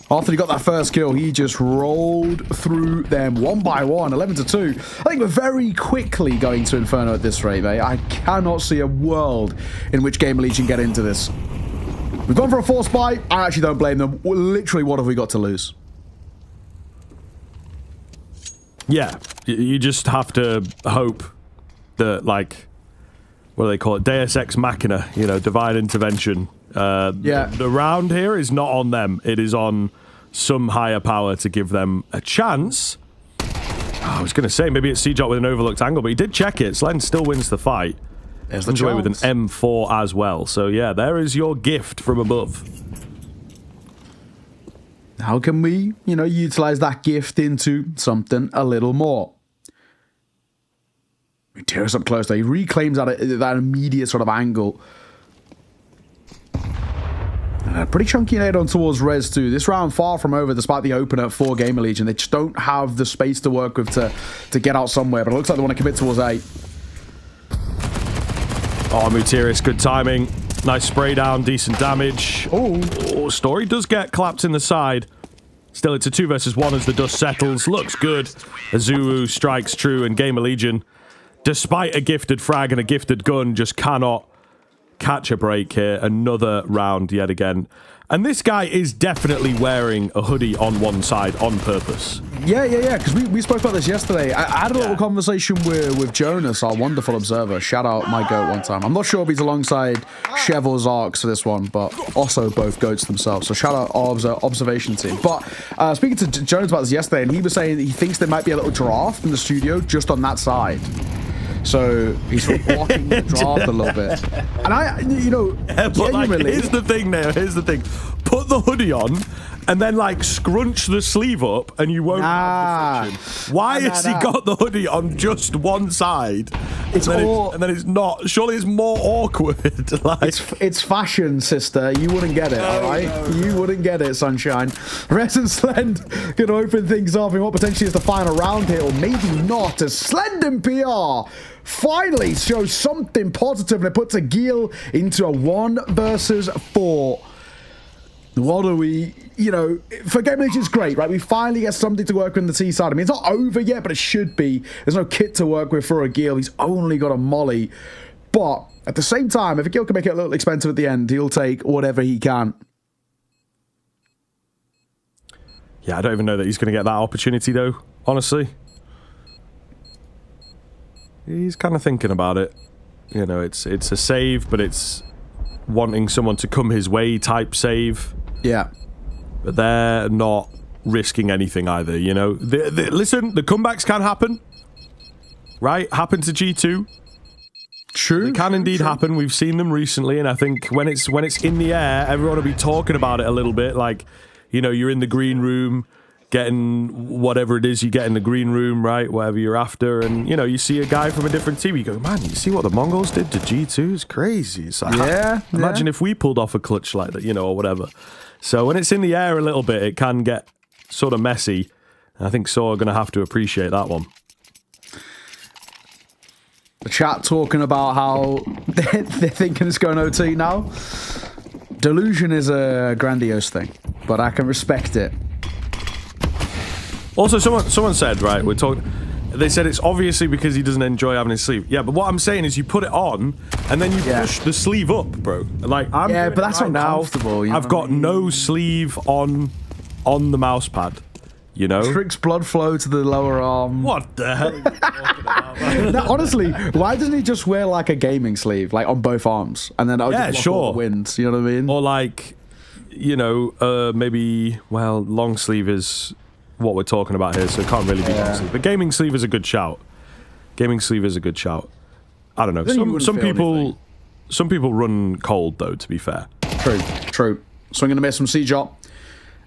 After he got that first kill, he just rolled through them one by one, 11 to 2. I think we're very quickly going to Inferno at this rate, mate. I cannot see a world in which Gamer Legion get into this. We've gone for a force buy. I actually don't blame them. Literally, what have we got to lose? Yeah, you just have to hope that, like, what do they call it? Deus Ex Machina, divine intervention. The round here is not on them. It is on some higher power to give them a chance. I was going to say, maybe it's CJot with an overlooked angle, but he did check it. Slen still wins the fight. There's the away with an M4 as well. So, yeah, there is your gift from above. How can we, utilize that gift into something a little more? He tears up close though. He reclaims that immediate sort of angle. Pretty chunky nade on towards Res 2. This round far from over despite the opener for Gamer Legion. They just don't have the space to work with to get out somewhere. But it looks like they want to commit towards A. Oh, Materis, good timing. Nice spray down, decent damage. Oh, Story does get clapped in the side. Still, it's a 2 versus 1 as the dust settles. Looks good. Azuru strikes true, and Gamer Legion, despite a gifted frag and a gifted gun, just cannot catch a break here. Another round yet again. And this guy is definitely wearing a hoodie on one side on purpose. Yeah, because we spoke about this yesterday. I had a little conversation with Jonas, our wonderful observer. Shout out my goat one time. I'm not sure if he's alongside Chev or Zarks for this one, but also both goats themselves. So shout out our observation team. But speaking to Jonas about this yesterday, and he was saying that he thinks there might be a little draft in the studio just on that side. So he's sort of blocking the draft a little bit. And but like, here's the thing now. Here's the thing. Put the hoodie on and then like scrunch the sleeve up and you won't have the friction. Why has he got the hoodie on just one side? It's and then it's not. Surely it's more awkward. Like it's fashion, sister. You wouldn't get it, all right? No. You wouldn't get it, sunshine. Rez and Slend can open things up in what potentially is the final round here, or maybe not, as Slend and PR finally shows something positive, and it puts a Gil into a 1 versus 4. What are we, you know, for Game League it's great, right? We finally get something to work with on the T side. I mean, it's not over yet, but it should be. There's no kit to work with for a Gil. He's only got a molly. But at the same time, if a Gil can make it a little expensive at the end, he'll take whatever he can. Yeah, I don't even know that he's going to get that opportunity, though, honestly. He's kind of thinking about it. You know, it's a save, but it's wanting someone to come his way type save. Yeah. But they're not risking anything either, you know. Listen, the comebacks can happen. Right? Happen to G2. True. They can indeed happen. We've seen them recently, and I think when it's in the air, everyone will be talking about it a little bit. Like, you know, you're in the green room, getting whatever it is you get in the green room, right? Whatever you're after, and you know, you see a guy from a different team, you go, man, you see what the Mongols did to G2? It's crazy. It's like, imagine if we pulled off a clutch like that, you know, or whatever. So when it's in the air a little bit, it can get sort of messy. I think Saw are going to have to appreciate that one. The chat talking about how they're thinking it's going OT now. Delusion is a grandiose thing, but I can respect it. Also, someone said, right, they said it's obviously because he doesn't enjoy having his sleeve. Yeah, but what I'm saying is you put it on and then you push the sleeve up, bro. Like I'm but that's uncomfortable. I've got no sleeve on the mouse pad. You know? Tricks blood flow to the lower arm. What the hell are you talking about, man? Now, honestly, why doesn't he just wear like a gaming sleeve, like on both arms, and then just block all the winds? You know what I mean? Or like, you know, maybe long sleeve is what we're talking about here, so it can't really be long sleeve. But gaming sleeve is a good shout. Gaming sleeve is a good shout. I don't know. Some people run cold though. To be fair. True. Swinging a miss from C-Jot.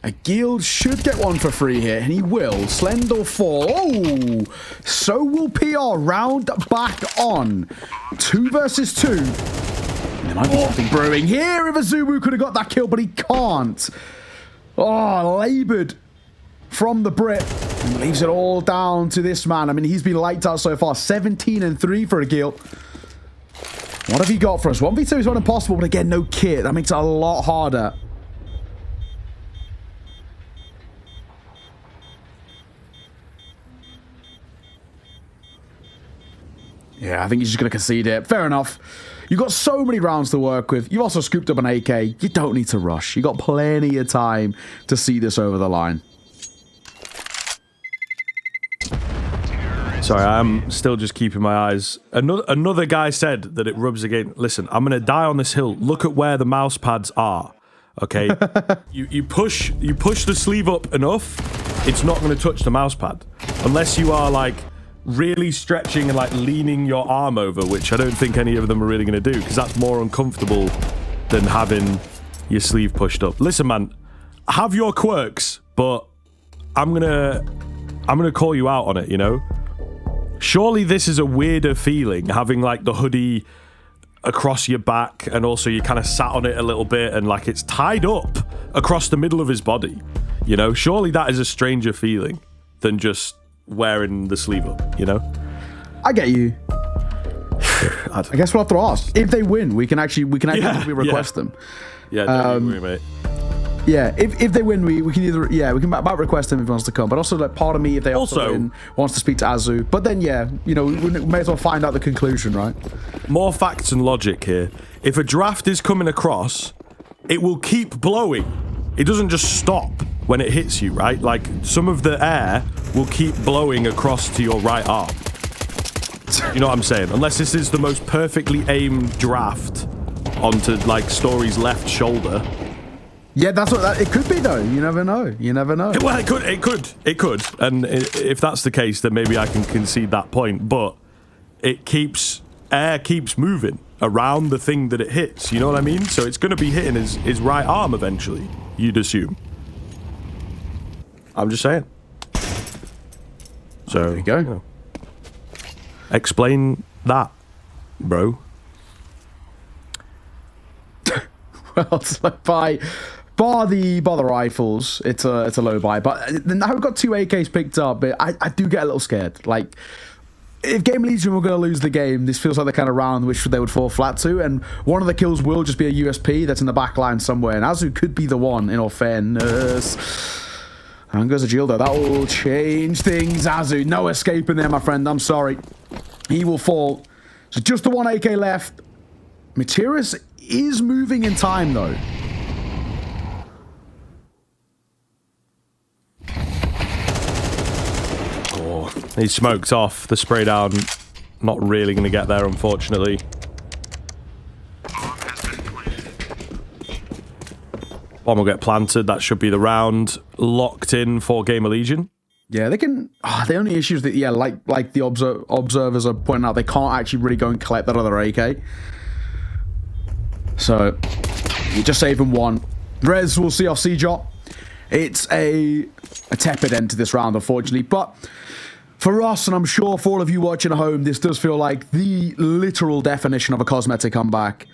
A Guild should get one for free here, and he will. Slend fall. Oh, so will PR. Round back on. 2 versus 2. There might be something brewing here if Azubu could have got that kill, but he can't. Oh, laboured from the Brit. And leaves it all down to this man. I mean, he's been lights out so far. 17-3 for a Guild. What have he got for us? 1v2 is not impossible, but again, no kit. That makes it a lot harder. Yeah, I think he's just going to concede it. Fair enough. You've got so many rounds to work with. You've also scooped up an AK. You don't need to rush. You've got plenty of time to see this over the line. Sorry, I'm still just keeping my eyes. Another guy said that it rubs against... Listen, I'm going to die on this hill. Look at where the mouse pads are. Okay? you push the sleeve up enough, it's not going to touch the mouse pad. Unless you are like... really stretching and like leaning your arm over, which I don't think any of them are really going to do, because that's more uncomfortable than having your sleeve pushed up. Listen, man, have your quirks, but I'm gonna call you out on it, you know? Surely this is a weirder feeling, having like the hoodie across your back and also you kind of sat on it a little bit and like it's tied up across the middle of his body, you know? Surely that is a stranger feeling than just wearing the sleeve up, you know? I get you. I guess we'll have to ask. If they win, we can actually request them. Yeah, don't worry, mate. Yeah, if they win, we can either we can about request him if he wants to come. But also, like, part of me, if they also win, wants to speak to Azu. But then, you know, we may as well find out the conclusion, right? More facts and logic here. If a draft is coming across, it will keep blowing. It doesn't just stop when it hits you, right? Like, some of the air will keep blowing across to your right arm. You know what I'm saying? Unless this is the most perfectly aimed draft onto, like, Story's left shoulder. Yeah, that's what it could be, though. You never know. You never know. Well, it could. And if that's the case, then maybe I can concede that point. But air keeps moving around the thing that it hits. You know what I mean? So it's going to be hitting his right arm eventually, you'd assume. I'm just saying. So there you go. You know, explain that, bro. Well, it's like bar the rifles, it's a low buy. But now we've got 2 AKs picked up, but I do get a little scared. Like, if Game Legion were going to lose the game, this feels like the kind of round which they would fall flat to, and one of the kills will just be a USP that's in the back line somewhere, and Azu could be the one, in all fairness. And goes a Gildo. That will change things. Azu, no escaping there, my friend. I'm sorry. He will fall. So just the 1 AK left. Materis is moving in time, though. Oh, he smoked off the spray down. Not really going to get there, unfortunately. Bomb will get planted. That should be the round. Locked in for Gamer Legion. Yeah, they can. The only issue is that, yeah, like the observers are pointing out, they can't actually really go and collect that other AK. So, you're just saving one. Rez will see off CJOT. It's a tepid end to this round, unfortunately. But for us, and I'm sure for all of you watching at home, this does feel like the literal definition of a cosmetic comeback.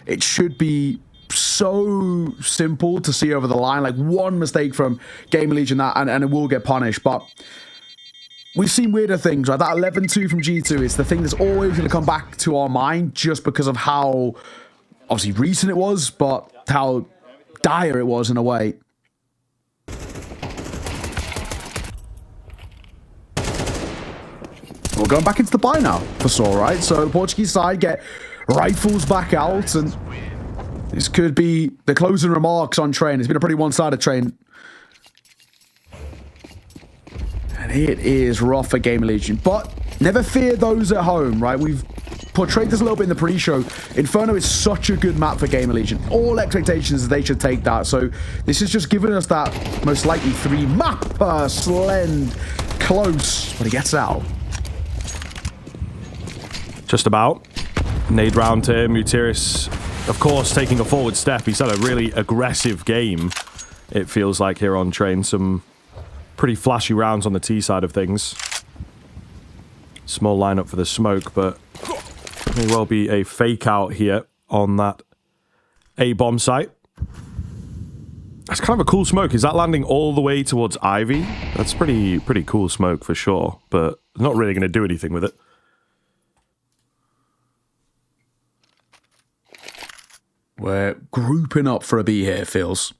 It should be so simple to see over the line. Like, one mistake from Gamer Legion and it will get punished. But we've seen weirder things, right? That 11-2 from G2 is the thing that's always going to come back to our mind just because of how obviously recent it was, but how dire it was in a way. We're going back into the buy now for Saw, right? So the Portuguese side get rifles back out, and this could be the closing remarks on Train. It's been a pretty one-sided Train. And it is rough for Gamer Legion. But never fear those at home, right? We've portrayed this a little bit in the pre-show. Inferno is such a good map for Gamer Legion. All expectations they should take that. So this is just giving us that most likely 3 map. Slend close, but he gets out. Just about. Nade round to him. Mutiris, of course, taking a forward step. He's had a really aggressive game, it feels like, here on Train. Some pretty flashy rounds on the T side of things. Small lineup for the smoke, but may well be a fake out here on that A-bomb site. That's kind of a cool smoke. Is that landing all the way towards Ivy? That's pretty cool smoke for sure, but not really going to do anything with it. We're grouping up for a B here, feels.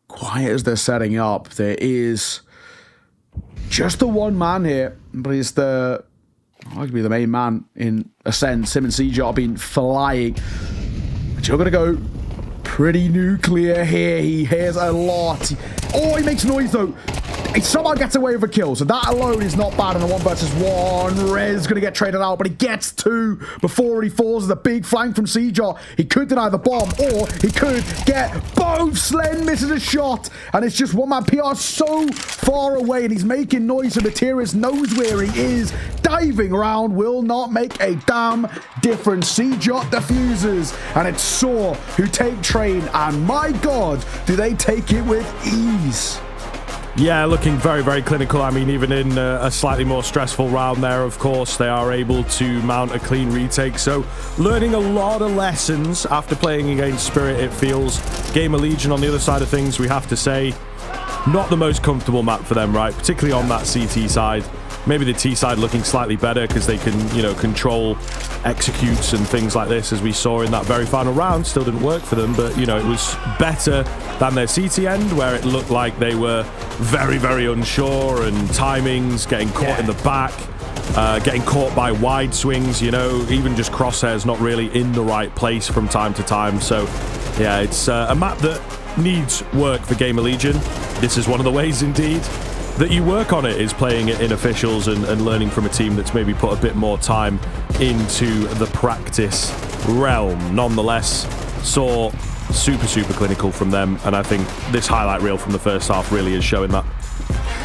Quiet as they're setting up. There is just the one man here, but he's arguably the main man in a sense. Him and CJ have been flying. But you're going to go pretty nuclear here. He hears a lot. Oh, he makes noise though. He somehow gets away with a kill, so that alone is not bad in a 1 versus 1. Rez going to get traded out, but he gets 2 before he falls. The big flank from Sejar. He could deny the bomb, or he could get both. Slen misses a shot, and it's just one man. PR so far away, and he's making noise, and Materis knows where he is. Diving around will not make a damn difference. Sejar defuses, and it's Saw who take Train, and my God, do they take it with ease. Yeah, looking very clinical. I mean, even in a slightly more stressful round there, of course, they are able to mount a clean retake. So, learning a lot of lessons after playing against Spirit, it feels. Gamer Legion on the other side of things, we have to say, not the most comfortable map for them, right? Particularly on that CT side. Maybe the T side looking slightly better because they can, you know, control executes and things like this, as we saw in that very final round. Still didn't work for them, but, you know, it was better than their CT end, where it looked like they were very unsure, and timings, getting caught in the back, getting caught by wide swings, you know, even just crosshairs not really in the right place from time to time. So, yeah, it's a map that needs work for Gamer Legion. This is one of the ways, indeed, that you work on it, is playing it in officials and learning from a team that's maybe put a bit more time into the practice realm. Nonetheless, Saw super clinical from them, and I think this highlight reel from the first half really is showing that.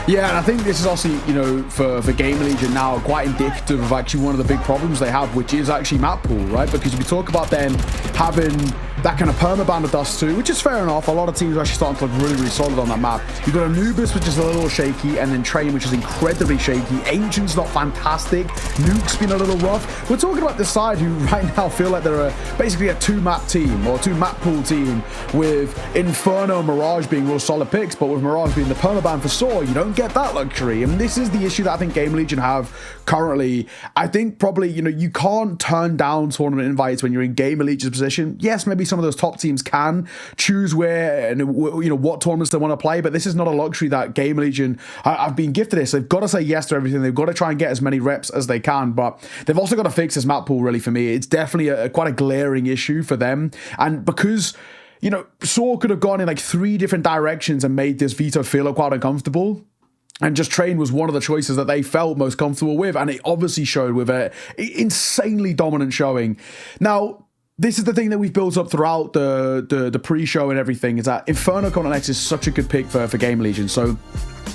Yeah, and I think this is also, you know, for Gamer Legion now, quite indicative of actually one of the big problems they have, which is actually map pool, right? Because if you talk about them having that kind of permaban of Dust 2, which is fair enough. A lot of teams are actually starting to look really, really solid on that map. You've got Anubis, which is a little shaky, and then Train, which is incredibly shaky. Ancient's not fantastic. Nuke's been a little rough. We're talking about this side who right now feel like they're basically a 2-map team, or 2-map pool team, with Inferno and Mirage being real solid picks, but with Mirage being the permaban for Saw, you don't get that luxury. And this is the issue that I think Game Legion have currently. I think probably, you can't turn down tournament invites when you're in Game Legion's position. Yes, maybe some of those top teams can choose where and what tournaments they want to play, but this is not a luxury that Game Legion have been gifted this. They've got to say yes to everything. They've got to try and get as many reps as they can, but they've also got to fix this map pool. Really, for me, it's definitely quite a glaring issue for them. And because Saw could have gone in like 3 different directions and made this veto feel quite uncomfortable. And just Train was one of the choices that they felt most comfortable with, and it obviously showed with an insanely dominant showing. Now, this is the thing that we've built up throughout the pre-show and everything, is that Inferno Continent X is such a good pick for Game Legion. So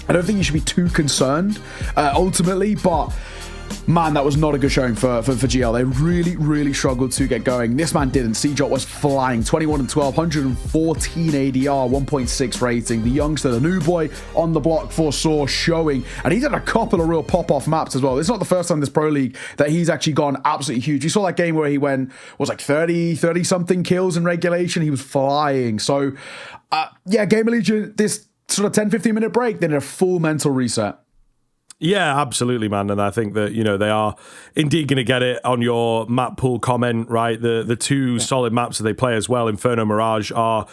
I don't think you should be too concerned ultimately, but man, that was not a good showing for GL. They really, really struggled to get going. This man didn't. CJOT was flying. 21 and 12, 114 ADR, 1.6 rating. The youngster, the new boy on the block for Saw showing. And he's had a couple of real pop-off maps as well. This is not the first time this Pro League that he's actually gone absolutely huge. You saw that game where he was like 30-something kills in regulation. He was flying. So, yeah, Game Legion, this sort of 10-15 minute break, then a full mental reset. Yeah, absolutely, man. And I think that, they are indeed going to get it on your map pool comment, right? The 2 solid maps that they play as well, Inferno, Mirage, are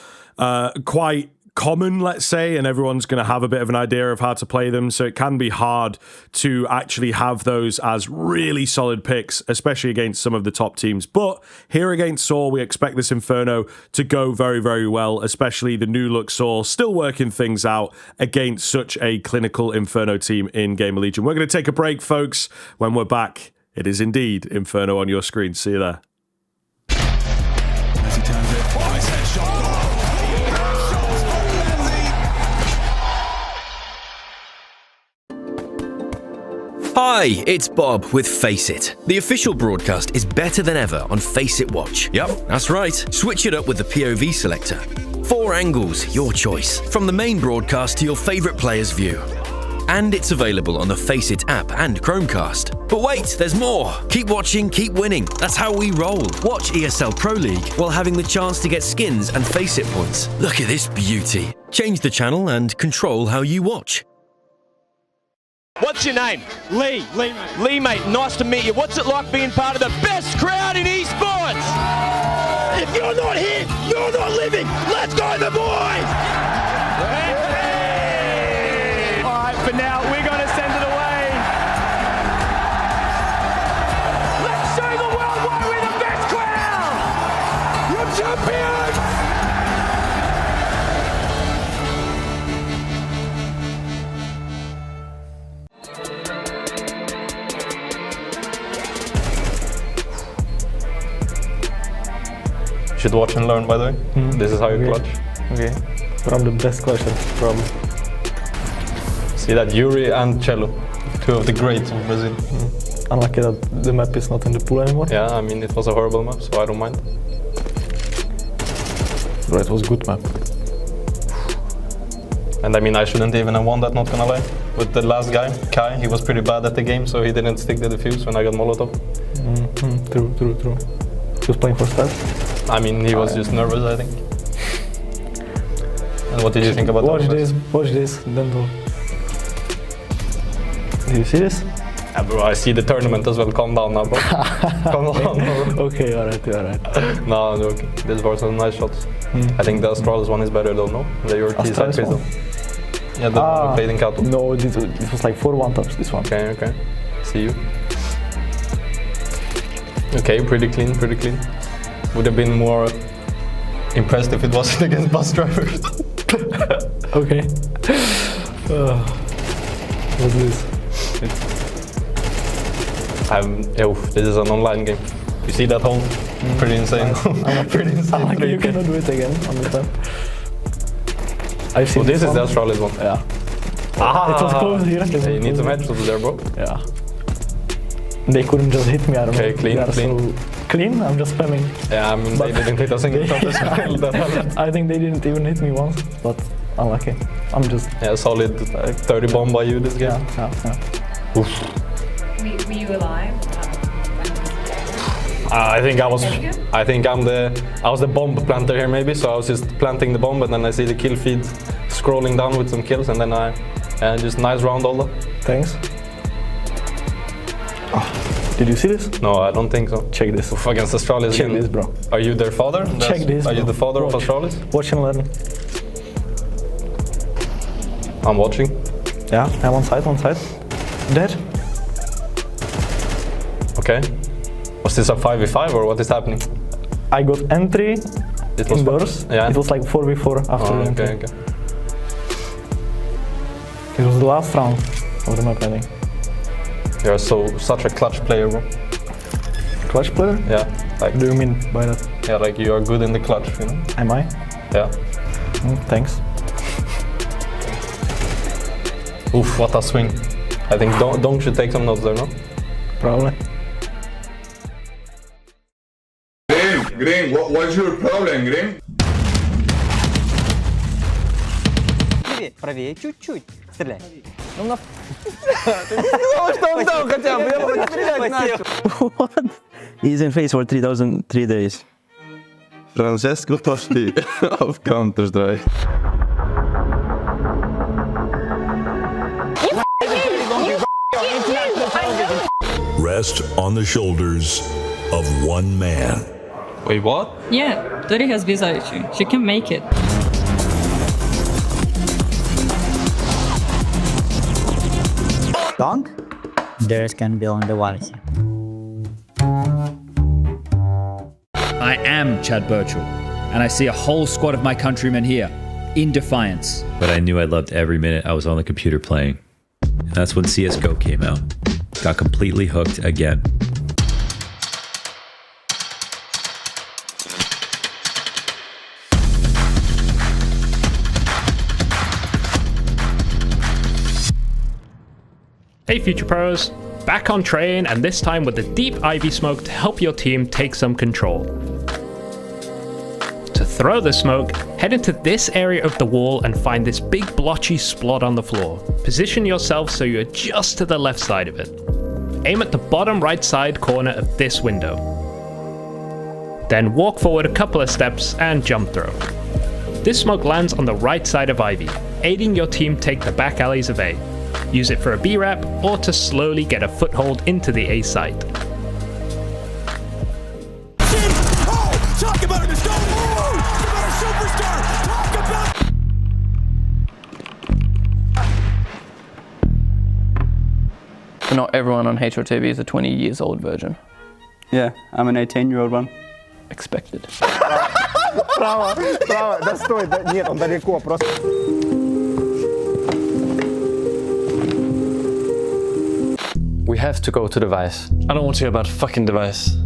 quite common, let's say, and everyone's going to have a bit of an idea of how to play them. So it can be hard to actually have those as really solid picks, especially against some of the top teams. But here against Saw, we expect this Inferno to go very, very well, especially the new look Saw, still working things out against such a clinical Inferno team in Game of Legion. We're going to take a break, folks. When we're back, it is indeed Inferno on your screen. See you there. As he turns it, flies headshot. Hi, it's Bob with Face It. The official broadcast is better than ever on Face It Watch. Yep, that's right. Switch it up with the POV selector. 4 angles, your choice. From the main broadcast to your favourite player's view. And it's available on the Face It app and Chromecast. But wait, there's more. Keep watching, keep winning. That's how we roll. Watch ESL Pro League while having the chance to get skins and Face It points. Look at this beauty. Change the channel and control how you watch. What's your name? Lee. Lee, mate, nice to meet you. What's it like being part of the best crowd in esports? If you're not here, you're not living. Let's go, the boys! Hey! All right, for now, we're going to send it away. Let's show the world why we're the best crowd! You're champions! Should watch and learn, by the way. This is how you clutch. Okay. From the best clutches from. See that Yuri and Cello, 2 of the greats of Brazil. Unlucky that the map is not in the pool anymore. Yeah, I mean it was a horrible map, so I don't mind. But it was a good map. And I mean I shouldn't even have won that, not gonna lie. With the last guy, Kai, he was pretty bad at the game, so he didn't stick the defuse when I got Molotov. True. He was playing for stars. I mean, he was just nervous, I think. And what did you think about that? Watch this, then do. Do you see this? Yeah, bro, I see the tournament as well. Calm down now, bro. Calm down, bro. Okay, alright. No, okay. This was some nice shots. I think the Astralis one is better though, no? The Yorkie side crystal. Yeah, the one we played in Kato. No, it was like 4 one-taps, this one. Okay. See you. Okay, pretty clean. Would have been more impressed if it wasn't against bus drivers. Okay. What's this? This is an online game. You see that hole? Pretty insane. Pretty insane. Like you cannot do it again on the top. I've seen this is the Astralis one. Yeah. It was close here. You need some headshots there, bro. Yeah. They couldn't just hit me. I don't know. Okay, clean, They are clean. So clean. I'm just spamming. Yeah, I mean, they didn't hit a single shot as well. I think they didn't even hit me once, but unlucky. I'm just... Yeah, solid 30 bomb by you this game. Yeah. Oof. Were you alive? I think I was the bomb planter here maybe, so I was just planting the bomb and then I see the kill feed scrolling down with some kills and then I just nice round all that. Thanks. Oh, did you see this? No, I don't think so. Check this. Oof, against Astralis. Check this, bro. Are you their father? Check this, Are you bro. the father of Watch. Astralis? Watch and learn. I'm watching. Yeah, I'm on site, Dead. Okay. Was this a 5v5 or what is happening? I got entry indoors. Yeah. It was like 4v4 after the entry. Okay. It was the last round of the map, I think. You're such a clutch player, bro. Clutch player? Yeah. Like, What do you mean by that? yeah, like you are good in the clutch, you know? Am I? Yeah. Thanks. Oof, what a swing. I think Dong should take some notes there, no? Probably. Green, what's your problem, Green? Правее, чуть-чуть. Стреляй. Ну, на... Что он дал хотя бы? Я бы стрелять начал. What? He's in phase for 3 days. Francesco Tosti of Counter-Strike. Rest on the shoulders of one man. Wait, what? Yeah, Tori has visa issue. She can make it. Dunk? There's can be on the quality. I am Chad Birchall, and I see a whole squad of my countrymen here, in defiance. But I knew I loved every minute I was on the computer playing. And that's when CSGO came out. Got completely hooked again. Hey Future Pros, back on train, and this time with the deep Ivy smoke to help your team take some control. To throw the smoke, head into this area of the wall and find this big blotchy splot on the floor. Position yourself so you're just to the left side of it. Aim at the bottom right side corner of this window. Then walk forward a couple of steps and jump throw. This smoke lands on the right side of Ivy, aiding your team take the back alleys of A. Use it for a B-Rap or to slowly get a foothold into the A site. Talk about it, it's no more! Talk about a superstar! Talk about... But not everyone on HRTV is a 20 years old virgin. Yeah, I'm an 18-year-old one. Expected. Право, да стой, нет, он далеко, просто... We have to go to device. I don't want to hear about fucking device.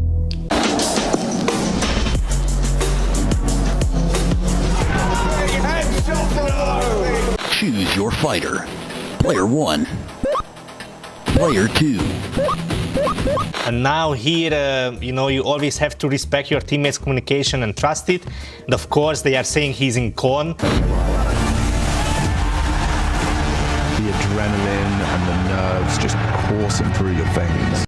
Choose your fighter. Player 1. Player 2. And now here, you always have to respect your teammates' communication and trust it. And of course, they are saying he's in con. The adrenaline and the nerves just coursing through your veins.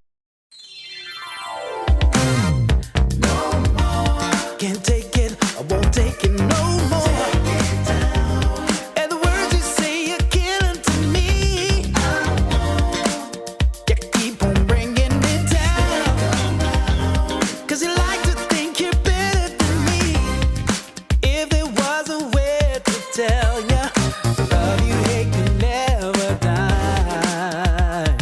Can't take it, I won't take it no more. And the words you say are killing to me. You keep on bringing me down. 'Cause you like to think you're better than me. If there was a way to tell you, love you hate can never die.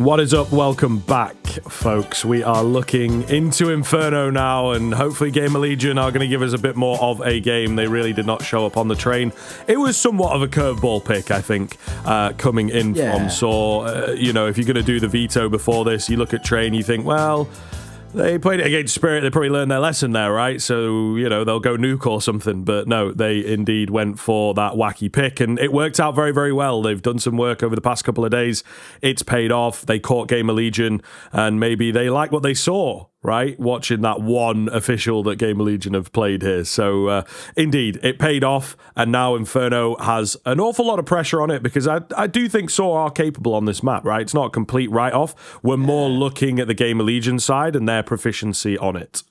What is up? Welcome back, folks. We are looking into Inferno now, and hopefully Gamer Legion are going to give us a bit more of a game. They really did not show up on the train. It was somewhat of a curveball pick, I think, coming in from Saw. You know, if you're going to do the veto before this, you look at train, you think, well, they played it against Spirit. They probably learned their lesson there, right? So, you know, they'll go nuke or something. But no, they indeed went for that wacky pick. And it worked out very, very well. They've done some work over the past couple of days. It's paid off. They caught Gamer Legion. And maybe they like what they saw, right? Watching that one official that Gamer Legion have played here. So, indeed, it paid off. And now Inferno has an awful lot of pressure on it because I do think Saw are capable on this map, right? It's not a complete write-off. We're more looking at the Gamer Legion side and their proficiency on it.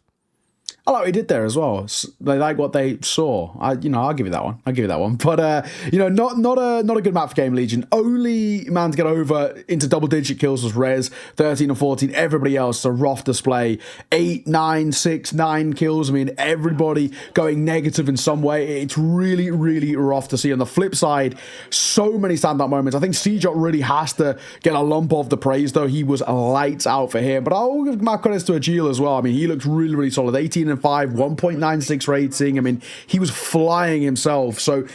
I like what he did there as well. They like what they saw. I'll give you that one. I'll give you that one. But not a good map for Game Legion. Only man to get over into double-digit kills was Rez, 13 and 14. Everybody else, a rough display, 8, 9, 6, 9 kills. I mean, everybody going negative in some way. It's really, really rough to see. On the flip side, so many standout moments. I think CJot really has to get a lump of the praise, though. He was lights out for him. But I'll give my credits to Agil as well. I mean, he looks really, really solid. 18 and 5, 1.96 rating. I mean, he was flying himself. So,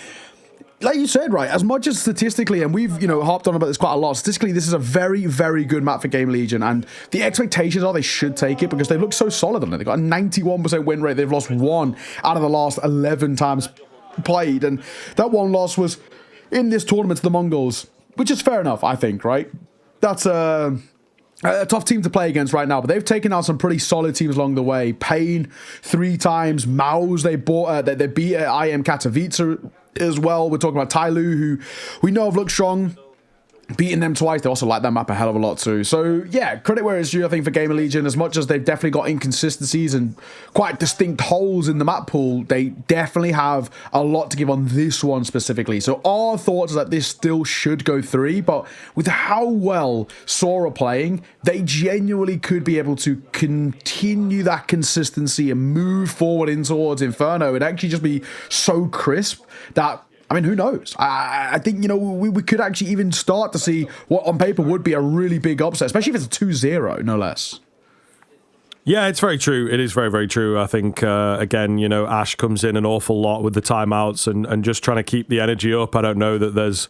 like you said, right, as much as statistically, and we've, harped on about this quite a lot, statistically, this is a very, very good map for Game Legion, and the expectations are they should take it because they've looked so solid on it. They've got a 91% win rate. They've lost 1 out of the last 11 times played, and that one loss was in this tournament to the Mongols, which is fair enough, I think, right? That's a tough team to play against right now, but they've taken out some pretty solid teams along the way. Pain 3 times, Maus they beat IM Katowice as well. We're talking about Tyloo, who we know have looked strong. Beating them twice, they also like that map a hell of a lot too. So yeah, credit where it's due, I think, for Gamer Legion. As much as they've definitely got inconsistencies and quite distinct holes in the map pool, they definitely have a lot to give on this one specifically. So our thoughts is that this still should go 3, but with how well Saw are playing, they genuinely could be able to continue that consistency and move forward in towards Inferno. It'd actually just be so crisp that, I mean, who knows? I think, we could actually even start to see what on paper would be a really big upset, especially if it's a 2-0, no less. Yeah, it's very true. It is very, very true. I think, again, Ash comes in an awful lot with the timeouts and just trying to keep the energy up. I don't know that there's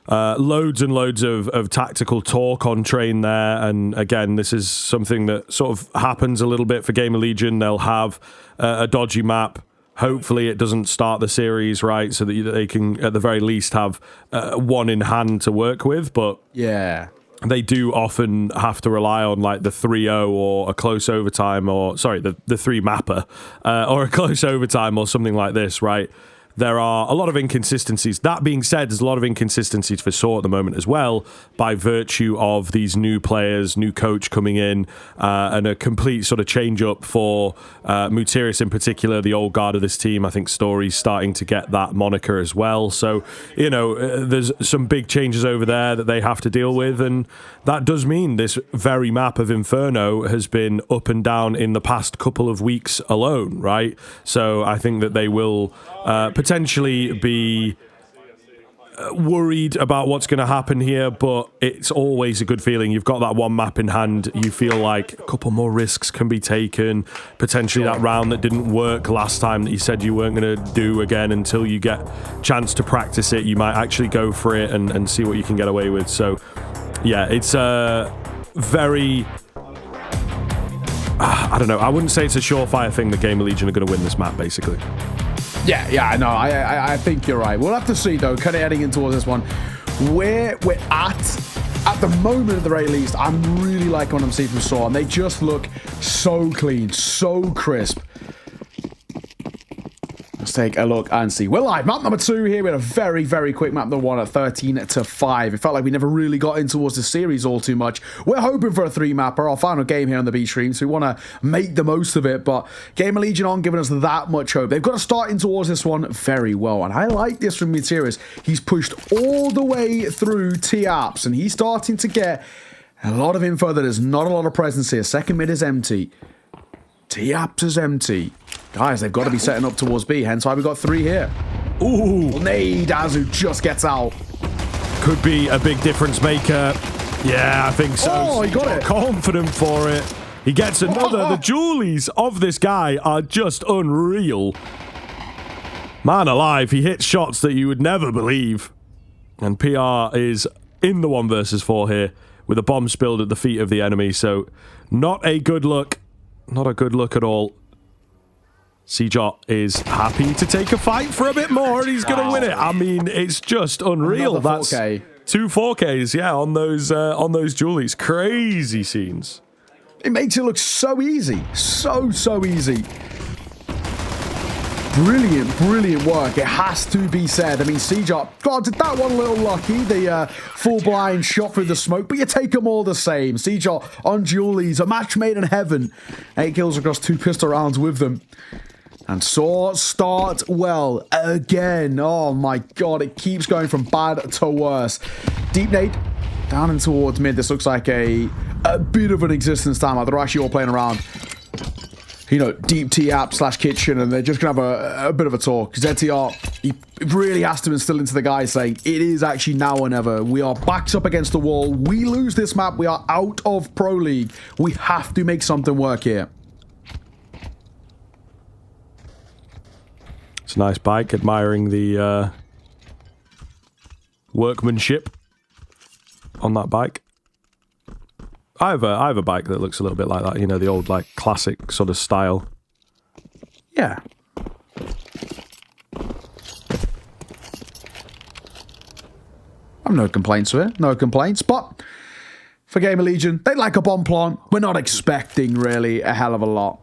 loads and loads of tactical talk on train there. And again, this is something that sort of happens a little bit for Gamer Legion. They'll have a dodgy map. Hopefully it doesn't start the series, right, so that they can, at the very least, have one in hand to work with. But yeah, they do often have to rely on, like, the 3-0 or a close overtime, or, sorry, the 3-mapper, or a close overtime or something like this, right? There are a lot of inconsistencies. That being said, there's a lot of inconsistencies for Saw at the moment as well, by virtue of these new players, new coach coming in, and a complete sort of change-up for Mutiris in particular, the old guard of this team. I think Story's starting to get that moniker as well. So, there's some big changes over there that they have to deal with, and that does mean this very map of Inferno has been up and down in the past couple of weeks alone, right? So I think that they will potentially be worried about what's going to happen here, but it's always a good feeling. You've got that one map in hand. You feel like a couple more risks can be taken. Potentially that round that didn't work last time that you said you weren't going to do again until you get a chance to practice it. You might actually go for it and see what you can get away with. So, yeah, it's a very... I don't know. I wouldn't say it's a surefire thing that Gamer Legion are going to win this map, basically. Yeah, no, I think you're right. We'll have to see, though, kind of heading in towards this one. Where we're at the moment, at the very least, I'm really liking what I'm seeing from Saw, and they just look so clean, so crisp. Let's take a look and see. We're live. Map number 2 here. We had a very, very quick map, the one at 13-5. It felt like we never really got in towards the series all too much. We're hoping for a 3-mapper, our final game here on the B stream, so we want to make the most of it, but Gamer Legion aren't giving us that much hope. They've got to start in towards this one very well, and I like this from Mutiris. He's pushed all the way through T-Apps, and he's starting to get a lot of info that there's not a lot of presence here. Second mid is empty. T-Apps is empty. Guys, they've got to be setting up towards B, hence why we got 3 here. Ooh. Nade, Azu just gets out. Could be a big difference maker. Yeah, I think so. Oh, he got it. Confident for it. He gets another. The Julies of this guy are just unreal. Man alive, he hits shots that you would never believe. And PR is in the 1 versus 4 here with a bomb spilled at the feet of the enemy. So not a good look. Not a good look at all. CJOT is happy to take a fight for a bit more, and he's going to win it. I mean, it's just unreal. Another That's 4K. 2 4Ks, yeah, on those Julies. Crazy scenes. It makes it look so easy. So easy. Brilliant work. It has to be said. I mean, CJOT, God, did that one a little lucky. The full blind shot through the smoke, but you take them all the same. CJOT on Julies, a match made in heaven. 8 kills across 2 pistol rounds with them. And Saw start well again. Oh my God, it keeps going from bad to worse. Deep nade down and towards mid. This looks like a bit of an existence timeout. They're actually all playing around, you know, deep T app / kitchen, and they're just gonna have a bit of a talk. ZTR, he really has to instill into the guys saying it is actually now or never. We are backs up against the wall. We lose this map, we are out of Pro League. We have to make something work here. It's a nice bike, admiring the workmanship on that bike. I have a bike that looks a little bit like that, you know, the old like classic sort of style. Yeah. I've no complaints with it, no complaints, but for Gamer Legion, they like a bomb plant. We're not expecting really a hell of a lot.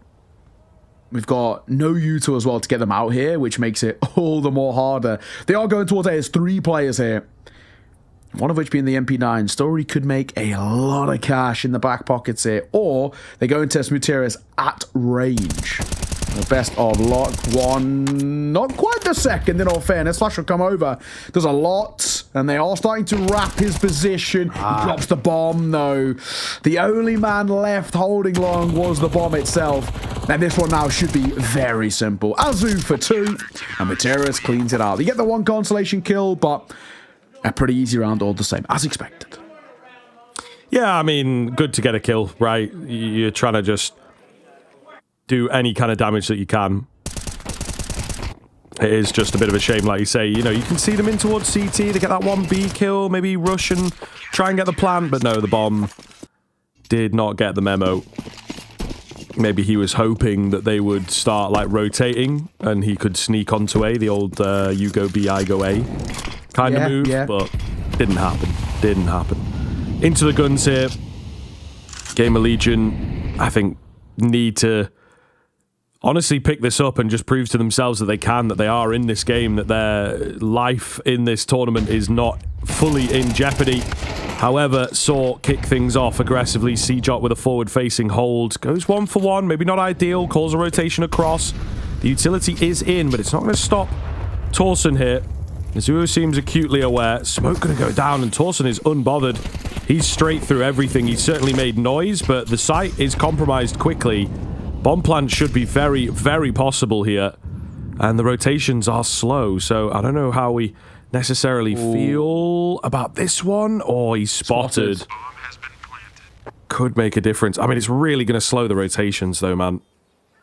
We've got no U2 as well to get them out here, which makes it all the more harder. They are going towards A as 3 players here. One of which being the MP9. Story could make a lot of cash in the back pockets here. Or they go and test Muteris at range. The best of luck. One, not quite the second, in all fairness. Flash will come over. There's a lot, and they are starting to wrap his position. He drops the bomb, though. The only man left holding long was the bomb itself. And this one now should be very simple. Azu for 2, and Muteris cleans it out. They get the 1 consolation kill, but a pretty easy round all the same, as expected. Yeah, I mean, good to get a kill, right? You're trying to just do any kind of damage that you can. It is just a bit of a shame, like you say. You know, you can see them in towards CT to get that 1B kill, maybe rush and try and get the plant, but no, the bomb did not get the memo. Maybe he was hoping that they would start, like, rotating and he could sneak onto A, the old you go B, I go A kind of move, but didn't happen. Didn't happen. Into the guns here. Gamer Legion, I think, need to honestly pick this up and just prove to themselves that they can, that they are in this game, that their life in this tournament is not fully in jeopardy. However, Saw kick things off aggressively. CJOT with a forward-facing hold. Goes 1 for 1. Maybe not ideal. Calls a rotation across. The utility is in, but it's not going to stop Torsen here. Mizuho seems acutely aware. Smoke going to go down, and Torsen is unbothered. He's straight through everything. He's certainly made noise, but the site is compromised quickly. Bomb plant should be very, very possible here. And the rotations are slow, so I don't know how we necessarily feel about this one. Oh, he's spotted. Could make a difference. I mean, it's really going to slow the rotations, though, man.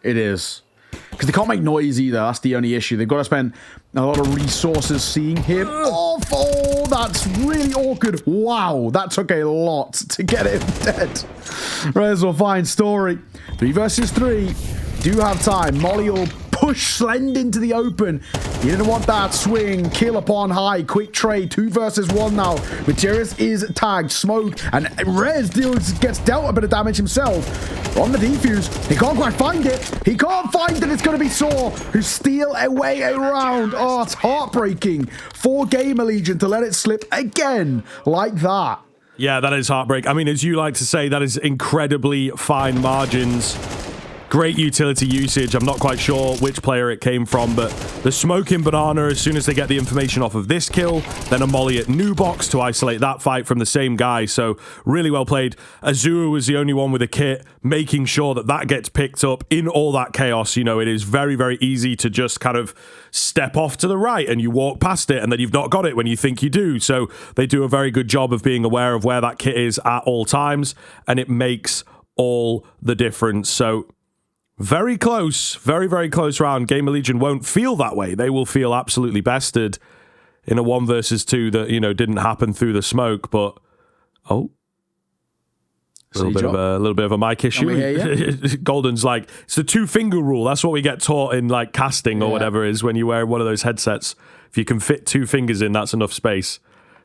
It is. Because they can't make noise either. That's the only issue. They've got to spend a lot of resources seeing him off. Oh, that's really awkward. Wow, that took a lot to get him dead. Rez will find Story. 3 versus 3. Do have time. Molly will push Slend into the open. He didn't want that swing. Kill upon high. Quick trade. 2 versus 1 now. Materis is tagged. Smoke. And Rez gets dealt a bit of damage himself. On the defuse. He can't quite find it. He can't find it. It's going to be Saw who steal away a round. Oh, it's heartbreaking for Gamer Legion to let it slip again like that. Yeah, that is heartbreak. I mean, as you like to say, that is incredibly fine margins. Great utility usage. I'm not quite sure which player it came from, but the smoking banana as soon as they get the information off of this kill, then a molly at new box to isolate that fight from the same guy. So really well played. Azua was the only one with a kit, making sure that that gets picked up in all that chaos. You know, it is very, very easy to just kind of step off to the right and you walk past it and then you've not got it when you think you do. So they do a very good job of being aware of where that kit is at all times, and it makes all the difference. So very close, very, very close round. Gamer Legion won't feel that way. They will feel absolutely bested in a 1 versus 2 that, you know, didn't happen through the smoke. But, a little bit of a mic issue. Golden's like, it's the 2-finger rule. That's what we get taught in like casting or whatever is when you wear one of those headsets. If you can fit 2 fingers in, that's enough space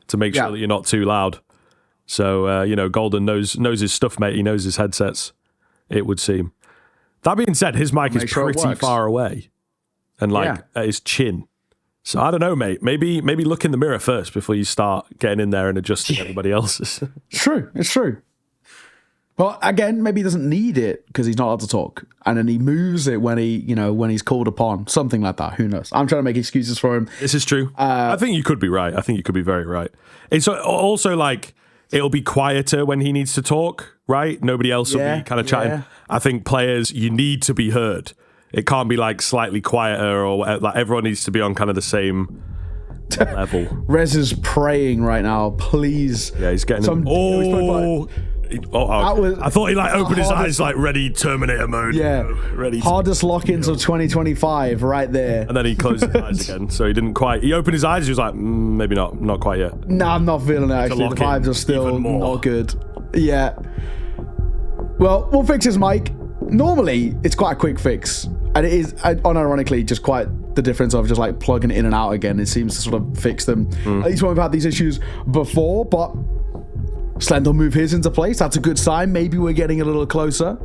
to make sure that you're not too loud. So, you know, Golden knows his stuff, mate. He knows his headsets, it would seem. That being said, his mic is pretty far away and like at his chin. So I don't know, mate. Maybe look in the mirror first before you start getting in there and adjusting everybody else's. It's true. But again, maybe he doesn't need it because he's not allowed to talk, and then he moves it when he's called upon, something like that. Who knows? I'm trying to make excuses for him. This is true. I think you could be right. I think you could be very right. It's also like it'll be quieter when he needs to talk, right? Nobody else will be kind of chatting. Yeah. I think players, you need to be heard. It can't be like slightly quieter or whatever. Like everyone needs to be on kind of the same level. Rez is praying right now. Please. Yeah, he's getting I thought he like opened his eyes like ready Terminator mode. Yeah. Ready. Hardest lock-ins of 2025 right there. And then he closed his eyes again. So he didn't quite. He opened his eyes. He was like, maybe not quite yet. No, I'm not feeling it actually. The vibes are still not good. Yeah. Well, we'll fix his mic. Normally, it's quite a quick fix. And it is, unironically, just quite the difference of just like plugging it in and out again. It seems to sort of fix them. At least when we've had these issues before, but Slender move his into place. That's a good sign. Maybe we're getting a little closer.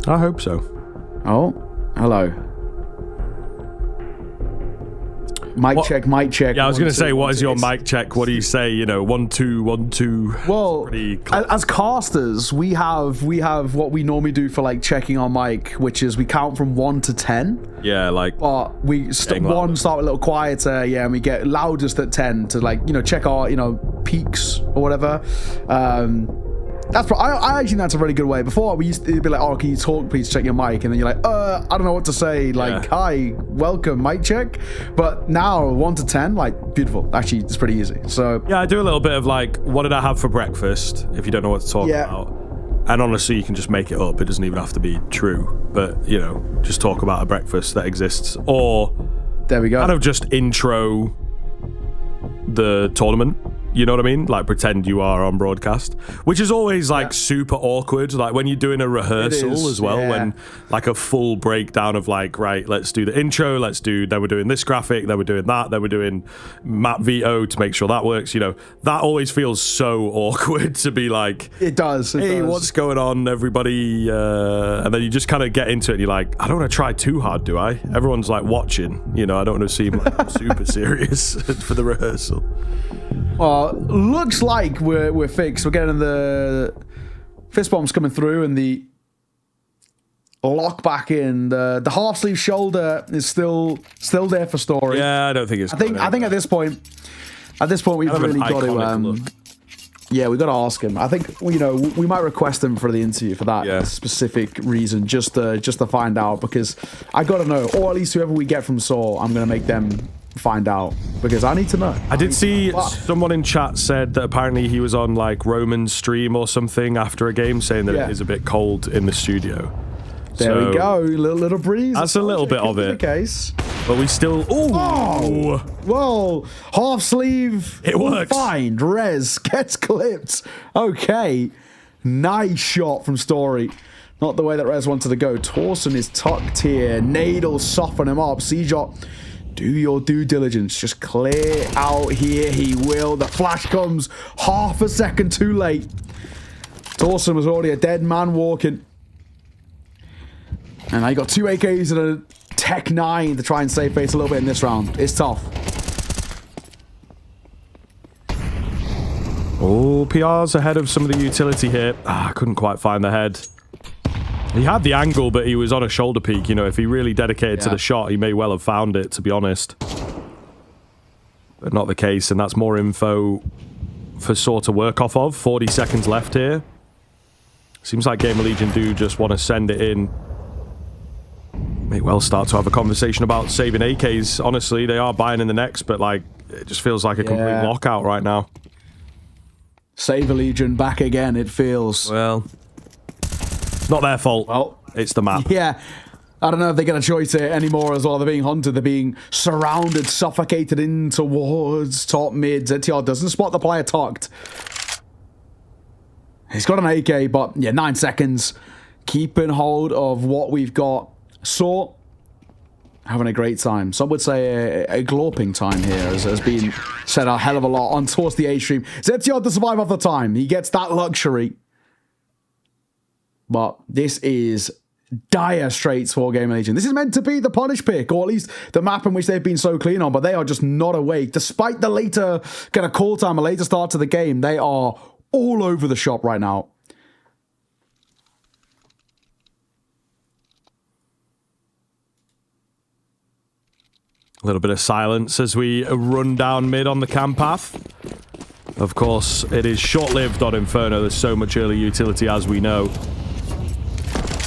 I hope so. Oh, hello. Mic check. Yeah, I was going to say, what is your mic check? What do you say? You know, 1 2 1 2. Well, as casters, we have what we normally do for like checking our mic, which is we count from 1 to 10. Yeah, like. But we start a little quieter, and we get loudest at 10 to like check our peaks or whatever. I actually think that's a really good way. Before we used to be like, oh, can you talk, please check your mic, and then you're like, I don't know what to say, like, hi, welcome, mic check. But now 1 to 10, like, beautiful. Actually, it's pretty easy. So yeah, I do a little bit of like, what did I have for breakfast, if you don't know what to talk about. And honestly, you can just make it up. It doesn't even have to be true, but just talk about a breakfast that exists, or there we go, kind of just intro the tournament. You know what I mean? Like pretend you are on broadcast, which is always like super awkward. Like when you're doing a rehearsal as well, when like a full breakdown of like, right, let's do the intro, then we're doing this graphic, then we're doing that, then we're doing map veto to make sure that works. That always feels so awkward to be like, it does. Hey, what's going on, everybody? And then you just kind of get into it and you're like, I don't want to try too hard, do I? Everyone's like watching, I don't want to seem like super serious for the rehearsal. Well, looks like we're fixed. We're getting the fist bombs coming through, and the lock back in. The half sleeve shoulder is still there for Story. Yeah, I don't think it's. I think at this point we've really got to. Yeah, we got to ask him. I think we might request him for the interview for that specific reason, just to find out, because I got to know, or at least whoever we get from Saw, I'm gonna make them find out, because I need to know. I did see someone in chat said that apparently he was on like Roman's stream or something after a game, saying that it is a bit cold in the studio. There we go, little breeze. That's a little bit of it. Case. But we still. Oh, whoa! Half sleeve. It works. Fine. Rez gets clipped. Okay, nice shot from Story. Not the way that Rez wanted to go. Torsen is tucked here. Nade'll soften him up. Cjot, do your due diligence. Just clear out here. He will. The flash comes half a second too late. Torsen was already a dead man walking. And I got 2 AKs and a Tech 9 to try and save face a little bit in this round. It's tough. Oh, PR's ahead of some of the utility here. I couldn't quite find the head. He had the angle, but he was on a shoulder peak. You know, if he really dedicated to the shot, he may well have found it, to be honest. But not the case, and that's more info for Saw to work off of. 40 seconds left here. Seems like Gamer Legion do just want to send it in. May well start to have a conversation about saving AKs. Honestly, they are buying in the next, but like, it just feels like a complete lockout right now. Save a Legion back again, it feels. Well, it's not their fault. Well, it's the map. Yeah. I don't know if they get a choice here anymore as well. They're being hunted. They're being surrounded, suffocated in towards top mid. ZTR doesn't spot the player tucked. He's got an AK, but yeah, 9 seconds. Keeping hold of what we've got. Saw having a great time. Some would say a glorping time here, as has been said a hell of a lot on towards the A stream. ZTR to survive off the time. He gets that luxury. But this is dire straits for Gamer Legion. This is meant to be the punish pick, or at least the map in which they've been so clean on, but they are just not awake. Despite the later kind of call time, a later start to the game, they are all over the shop right now. A little bit of silence as we run down mid on the cam path. Of course, it is short-lived on Inferno. There's so much early utility, as we know.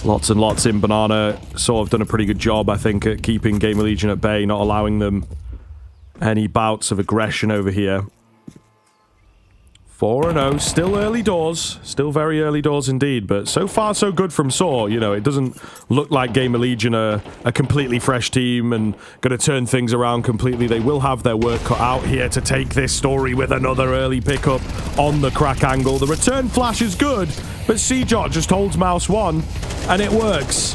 Lots and lots in Banana. Sort of done a pretty good job, I think, at keeping Gamer Legion at bay, not allowing them any bouts of aggression over here. 4-0, still early doors, still very early doors indeed, but so far so good from Saw. You know, it doesn't look like Gamer Legion are a completely fresh team and going to turn things around completely. They will have their work cut out here to take this story with another early pickup on the crack angle. The return flash is good, but CJot just holds mouse 1 and it works.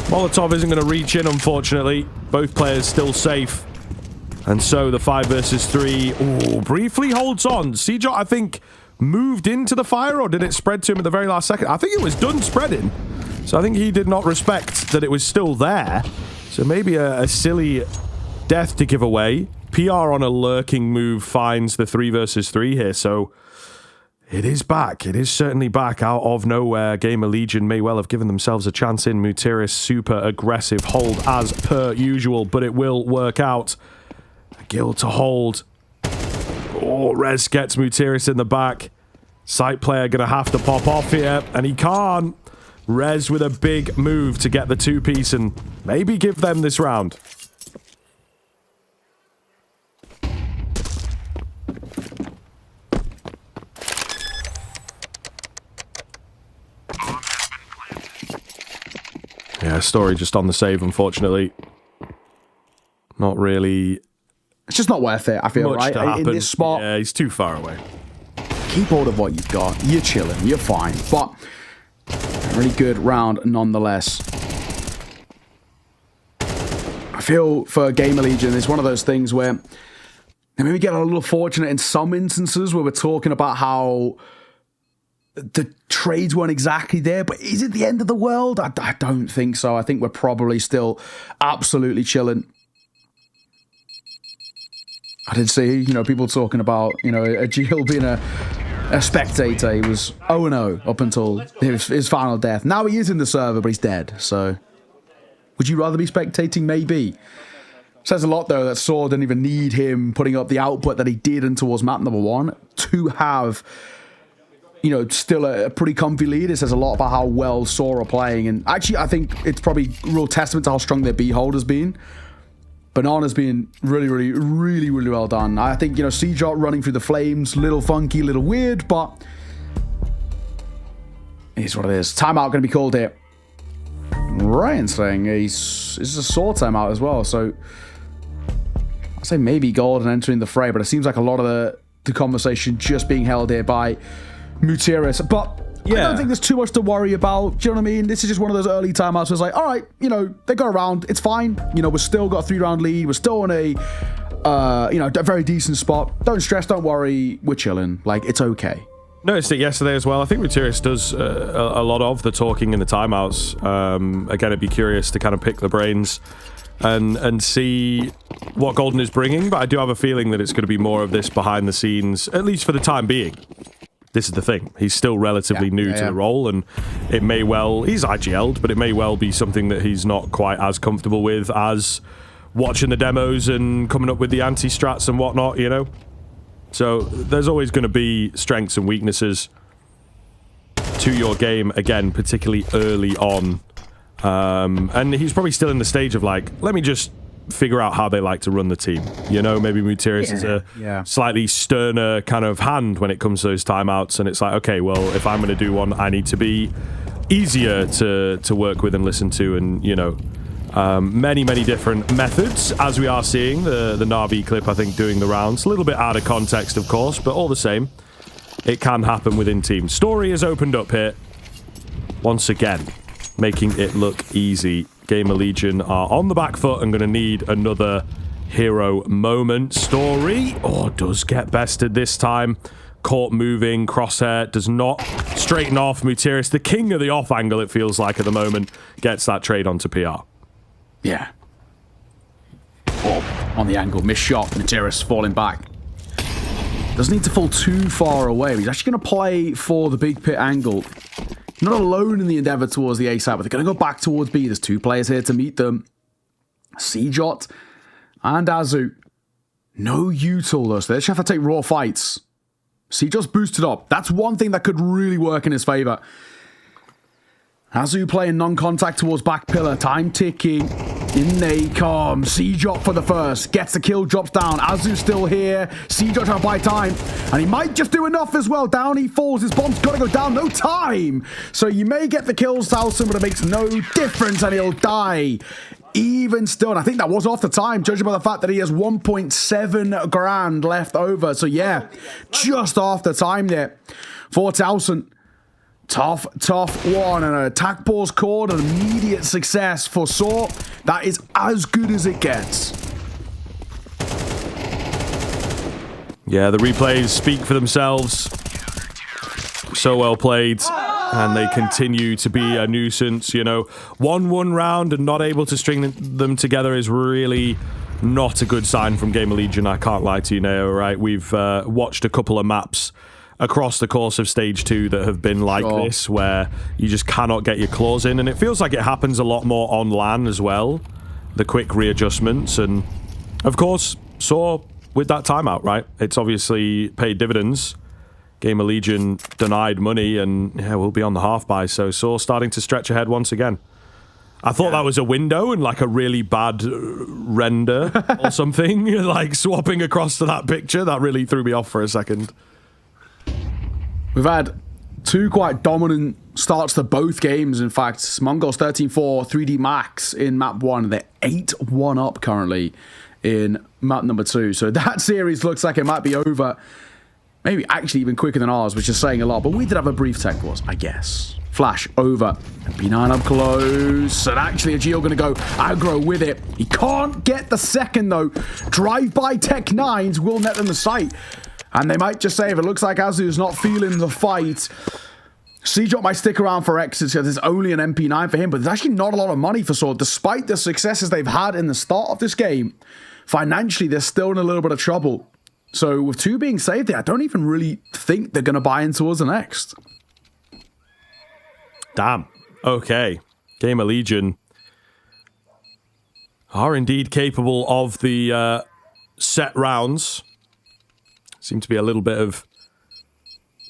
Molotov isn't going to reach in, unfortunately. Both players still safe. And so the 5 versus 3, briefly holds on. CJot, I think, moved into the fire, or did it spread to him at the very last second? I think it was done spreading. So I think he did not respect that it was still there. So maybe a silly death to give away. PR on a lurking move finds the 3 versus 3 here. So it is back. It is certainly back out of nowhere. Gamer Legion may well have given themselves a chance in. Mutiris super aggressive hold as per usual, but it will work out. Gill to hold. Oh, Rez gets Mutiris in the back. Sight player going to have to pop off here, and he can't. Rez with a big move to get the 2-piece and maybe give them this round. Yeah, Story just on the save, unfortunately. Not really. It's just not worth it, I feel, right? In this spot. Yeah, he's too far away. Keep hold of what you've got. You're chilling. You're fine. But a really good round nonetheless. I feel for Gamer Legion, it's one of those things where they maybe get a little fortunate in some instances where we're talking about how the trades weren't exactly there, but is it the end of the world? I don't think so. I think we're probably still absolutely chilling. I did see, people talking about, a Gil being a spectator. He was 0-0 up until his final death. Now he is in the server, but he's dead. So, would you rather be spectating? Maybe. Says a lot, though, that Saw didn't even need him putting up the output that he did in towards map number 1 to have, still a pretty comfy lead. It says a lot about how well Saw are playing. And actually, I think it's probably a real testament to how strong their B hold has been. Banana's been really well done. I think, CJot running through the flames, little funky, little weird, but it's what it is. Timeout going to be called here. Ryan saying it's a Saw timeout as well, so I'd say maybe Golden entering the fray, but it seems like a lot of the conversation just being held here by Mutiris. But yeah, I don't think there's too much to worry about. Do you know what I mean? This is just one of those early timeouts where it's like, all right, they got around. It's fine. We're still got a 3-round lead. We're still in a very decent spot. Don't stress. Don't worry. We're chilling. Like, it's okay. Noticed it yesterday as well. I think Mutiris does a lot of the talking in the timeouts. Again, I'd be curious to kind of pick the brains and see what Golden is bringing. But I do have a feeling that it's going to be more of this behind the scenes, at least for the time being. this is the thing. He's still relatively new to the role, and it may well, he's IGL'd, but it may well be something that he's not quite as comfortable with as watching the demos and coming up with the anti-strats and whatnot, you know? So there's always going to be strengths and weaknesses to your game, again, particularly early on. And he's probably still in the stage of like, let me just figure out how they like to run the team. You know, maybe Mutiris is a slightly sterner kind of hand when it comes to those timeouts, and it's like, okay, well, if I'm going to do one, I need to be easier to work with and listen to, and, you know, many different methods, as we are seeing the Na'Vi clip, I think, doing the rounds. A little bit out of context, of course, but all the same, it can happen within teams. Story has opened up here once again, making it look easy. Gamer Legion are on the back foot and going to need another hero moment. Story, does get bested this time. Caught moving, Crosshair does not straighten off. Mutiris, the king of the off angle, it feels like at the moment, gets that trade onto PR. Yeah. On the angle, missed shot. Mutiris falling back. Doesn't need to fall too far away. He's actually going to play for the big pit angle. Not alone in the endeavor towards the A side, but they're going to go back towards B. There's 2 players here to meet them. Cjot and Azu. No util though, so they just have to take raw fights. Cjot's boosted up. That's one thing that could really work in his favor. Azu playing non-contact towards back pillar. Time ticking. In they come. Cjot for the first. Gets the kill, drops down. Azu still here. Cjot trying to buy time. And he might just do enough as well. Down he falls. His bomb's got to go down. No time. So you may get the kills, Towson, but it makes no difference and he'll die. Even still, and I think that was off the time, judging by the fact that he has 1.7 grand left over. So yeah, just off the time there for Towson. Tough one, and an attack pause called, an immediate success for Saw. That is as good as it gets. Yeah, the replays speak for themselves. So well played, and they continue to be a nuisance, you know. 1-1 round and not able to string them together is really not a good sign from Gamer Legion, I can't lie to you, Neo, right? We've watched a couple of maps across the course of stage 2 that have been like this, where you just cannot get your claws in, and it feels like it happens a lot more on LAN as well, the quick readjustments, and of course Saw with that timeout, right? It's obviously paid dividends. Gamer Legion denied money, and yeah, we'll be on the half buy, so Saw starting to stretch ahead once again. I thought that was a window and like a really bad render or something, like swapping across to that picture. That really threw me off for a second. We've had 2 quite dominant starts to both games. In fact, Mongols 13-4, 3D Max in map 1. They're 8-1 up currently in map number 2. So that series looks like it might be over. Maybe actually even quicker than ours, which is saying a lot. But we did have a brief tech pause, I guess. Flash over. MP9 up close. And actually, Agil going to go aggro with it. He can't get the second, though. Drive-by Tech 9s will net them the sight. And they might just say, if it looks like Azu's not feeling the fight, Cjot might stick around for exits because there's only an MP9 for him, but there's actually not a lot of money for Sword. Despite the successes they've had in the start of this game, financially, they're still in a little bit of trouble. So with 2 being saved there, I don't even really think they're going to buy in towards the next. Damn. Okay. Gamer Legion are indeed capable of the set rounds. Seem to be a little bit of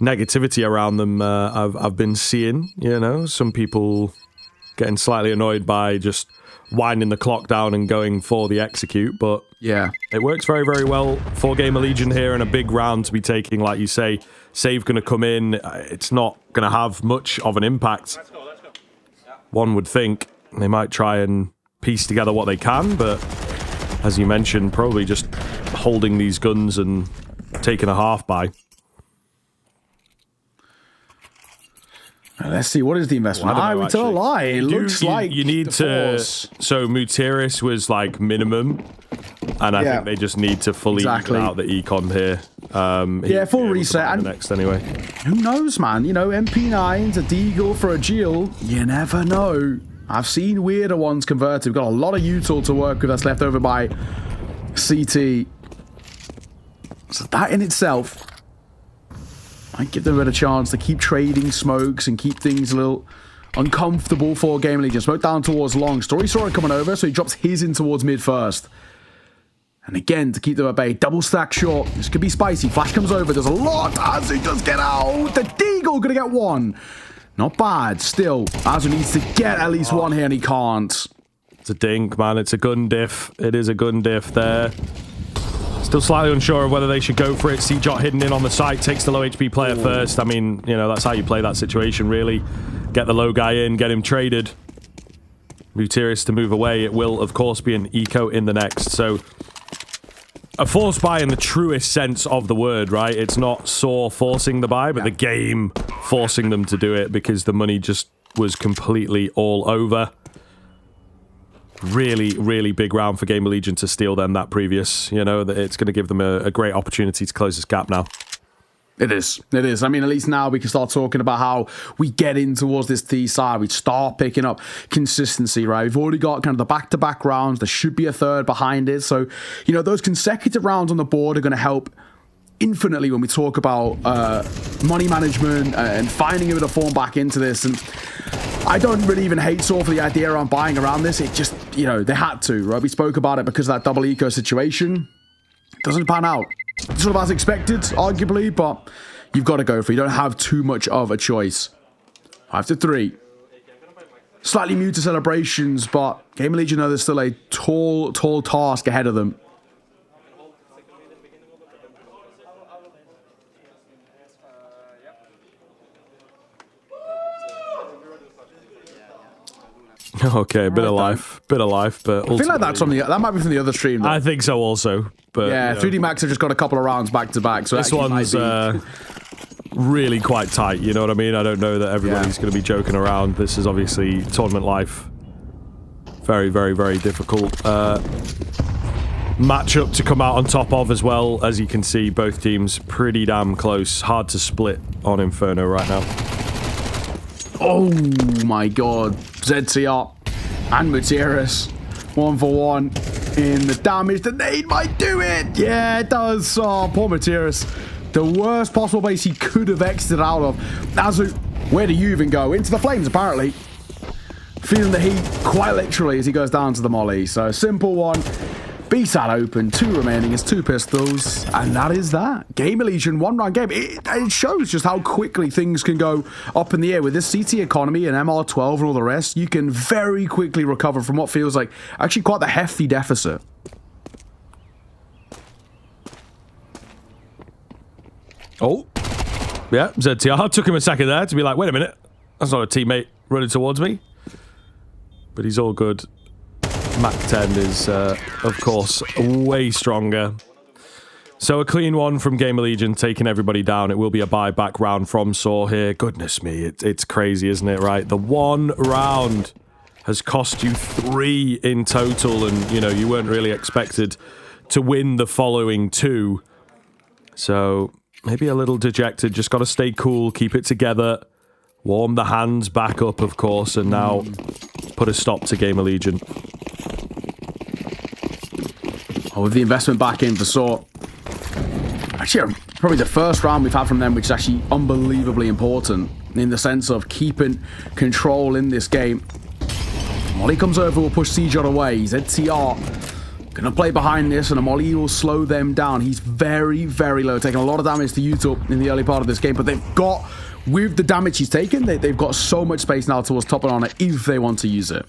negativity around them I've been seeing, you know. Some people getting slightly annoyed by just winding the clock down and going for the execute, but yeah, it works very, very well for Gamer Legion here, and a big round to be taking, like you say. Save going to come in. It's not going to have much of an impact. Let's go. One would think they might try and piece together what they can, but as you mentioned, probably just holding these guns and taking a half buy. Let's see, what is the investment? Well, I would tell a lie. It looks like you need to. So Mutiris was like minimum, and I think they just need to fully even out the econ here. Full reset. And next anyway. Who knows, man? You know, MP9s, a Deagle for a Gil. You never know. I've seen weirder ones converted. We've got a lot of util to work with that's left over by CT. So that in itself Might give them a bit of chance to keep trading smokes and keep things a little uncomfortable for Game Legion. Smoke down towards long. Story saw it coming over, so he drops his in towards mid first. And again, to keep them at bay, double stack short. This could be spicy. Flash comes over. There's a lot. Azu does get out. The Deagle going to get one. Not bad. Still, Azu needs to get at least one here, and he can't. It's a dink, man. It's a gun diff. It is a gun diff there. Still slightly unsure of whether they should go for it. C-Jot hidden in on the site. Takes the low HP player first. I mean, you know, that's how you play that situation, really. Get the low guy in. Get him traded. Mutiris to move away. It will, of course, be an eco in the next. So... a force buy in the truest sense of the word, right? It's not Saw forcing the buy, but the game forcing them to do it because the money just was completely all over. Really, really big round for Game Legion to steal them that previous. You know, it's going to give them a great opportunity to close this gap now. It is. It is. I mean, at least now we can start talking about how we get in towards this T side. We start picking up consistency, right? We've already got kind of the back-to-back rounds. There should be a third behind it. So, you know, those consecutive rounds on the board are going to help infinitely when we talk about money management and finding a bit of form back into this. And I don't really even hate Saw for the idea around buying around this. It just, you know, they had to, right? We spoke about it because of that double eco situation. It doesn't pan out. Sort of as expected, arguably, but you've got to go for it. You don't have too much of a choice. 5-3. Slightly muted celebrations, but Game Legion know there's still a tall task ahead of them. Okay, bit of life, but I feel like that's from that might be from the other stream, though. I think so also, but yeah, you know. 3D Max have just got a couple of rounds back to back, so this one's really quite tight. You know what I mean? I don't know that everybody's going to be joking around. This is obviously tournament life. Very, very, very difficult matchup to come out on top of as well. As you can see, both teams pretty damn close. Hard to split on Inferno right now. Oh my god. ZCR and Mutiris 1-for-1 in the damage. The nade might do it. Yeah, it does. Oh, poor Mutiris. The worst possible base he could have exited out of. Azu, where do you even go? Into the flames, apparently. Feeling the heat quite literally as he goes down to the molly. So, simple one. B-side open, 2 remaining is 2 pistols, and that is that. Game Legion, 1-round game. It shows just how quickly things can go up in the air. With this CT economy and MR12 and all the rest, you can very quickly recover from what feels like actually quite the hefty deficit. Oh, yeah, ZTR took him a second there to be like, wait a minute, that's not a teammate running towards me. But he's all good. Mac 10 is, of course, way stronger. So a clean one from Game Legion, taking everybody down. It will be a buyback round from Saw here. Goodness me, it's crazy, isn't it, right? The 1 round has cost you 3 in total, and, you know, you weren't really expected to win the following 2. So maybe a little dejected. Just got to stay cool, keep it together, warm the hands back up, of course, and now put a stop to Game Legion. Oh, with the investment back in for Saw. Actually, probably the first round we've had from them, which is actually unbelievably important in the sense of keeping control in this game. Molly comes over, will push C-Jot away. ZTR gonna play behind this, and a Molly will slow them down. He's very, very low, taking a lot of damage to YouTube in the early part of this game, but they've got, with the damage he's taken, they've got so much space now towards top and honor if they want to use it.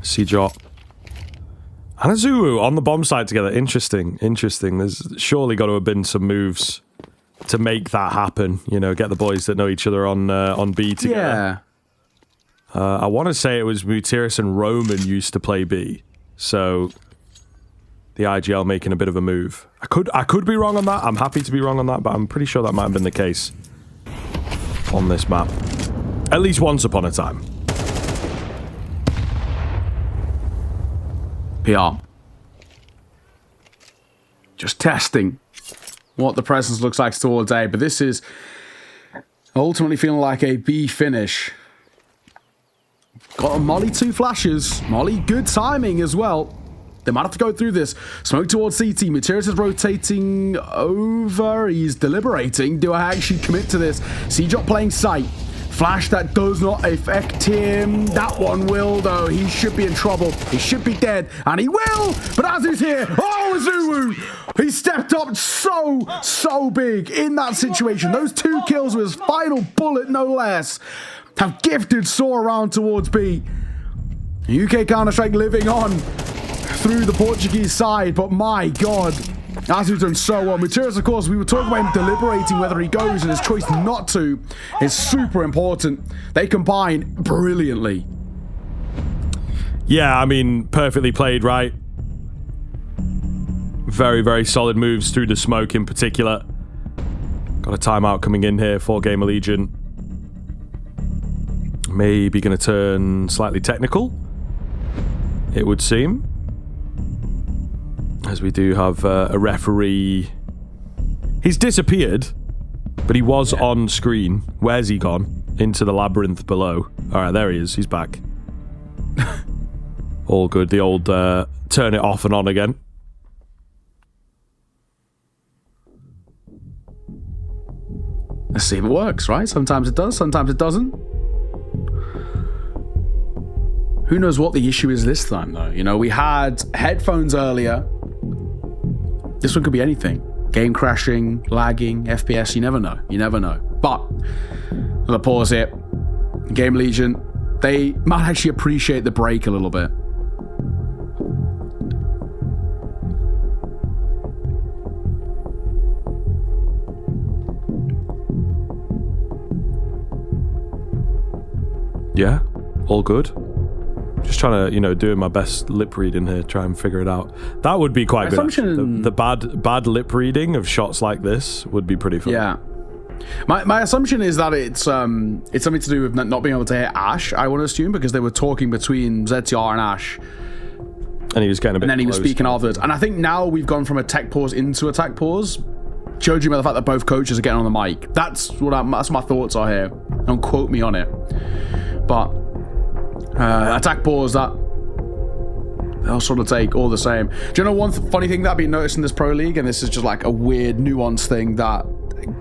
C-Jot and Azuru on the bomb site together. Interesting. There's surely got to have been some moves to make that happen. You know, get the boys that know each other on B together. Yeah. I want to say it was Mutiris and Roman used to play B. So the IGL making a bit of a move. I could be wrong on that. I'm happy to be wrong on that, but I'm pretty sure that might have been the case on this map. At least once upon a time. PR. Just testing what the presence looks like towards A, but this is ultimately feeling like a B finish. Got a Molly 2 flashes. Molly, good timing as well. They might have to go through this. Smoke towards CT. Materis is rotating over. He's deliberating. Do I actually commit to this? CJ playing sight. Flash that does not affect him. That one will, though. He should be in trouble. He should be dead. And he will. But Azu's here. Oh, Azu! He stepped up so big in that situation. Those 2 kills with his final bullet, no less, have gifted Saw around towards B. UK Counter-Strike living on through the Portuguese side. But my God. Azu's done so well. Materis, of course, we were talking about him deliberating whether he goes, and his choice not to is super important. They combine brilliantly. Yeah, I mean, perfectly played, right? Very, very solid moves through the smoke in particular. Got a timeout coming in here for Game Allegiant. Maybe going to turn slightly technical, it would seem. As we do have a referee. He's disappeared, but he was on screen. Where's he gone? Into the labyrinth below. All right, there he is. He's back. All good. The old turn it off and on again. Let's see if it works, right? Sometimes it does, sometimes it doesn't. Who knows what the issue is this time, though? You know, we had headphones earlier. This one could be anything. Game crashing, lagging, FPS, you never know. You never know. But, I'm gonna pause here. Game Legion, they might actually appreciate the break a little bit. Yeah, all good. Just trying to, you know, doing my best lip reading here, try and figure it out. That would be quite good. The bad lip reading of shots like this would be pretty fun. Yeah. My assumption is that it's something to do with not being able to hear Ash, I want to assume, because they were talking between ZTR and Ash. And he was getting a bit And then he was close. speaking afterwards. And I think now we've gone from a tech pause into a tech pause, judging by the fact that both coaches are getting on the mic. That's my thoughts are here. Don't quote me on it. But attack pause, they'll sort of take all the same. Do you know one funny thing that I've been noticing in this Pro League, and this is just like a weird nuance thing that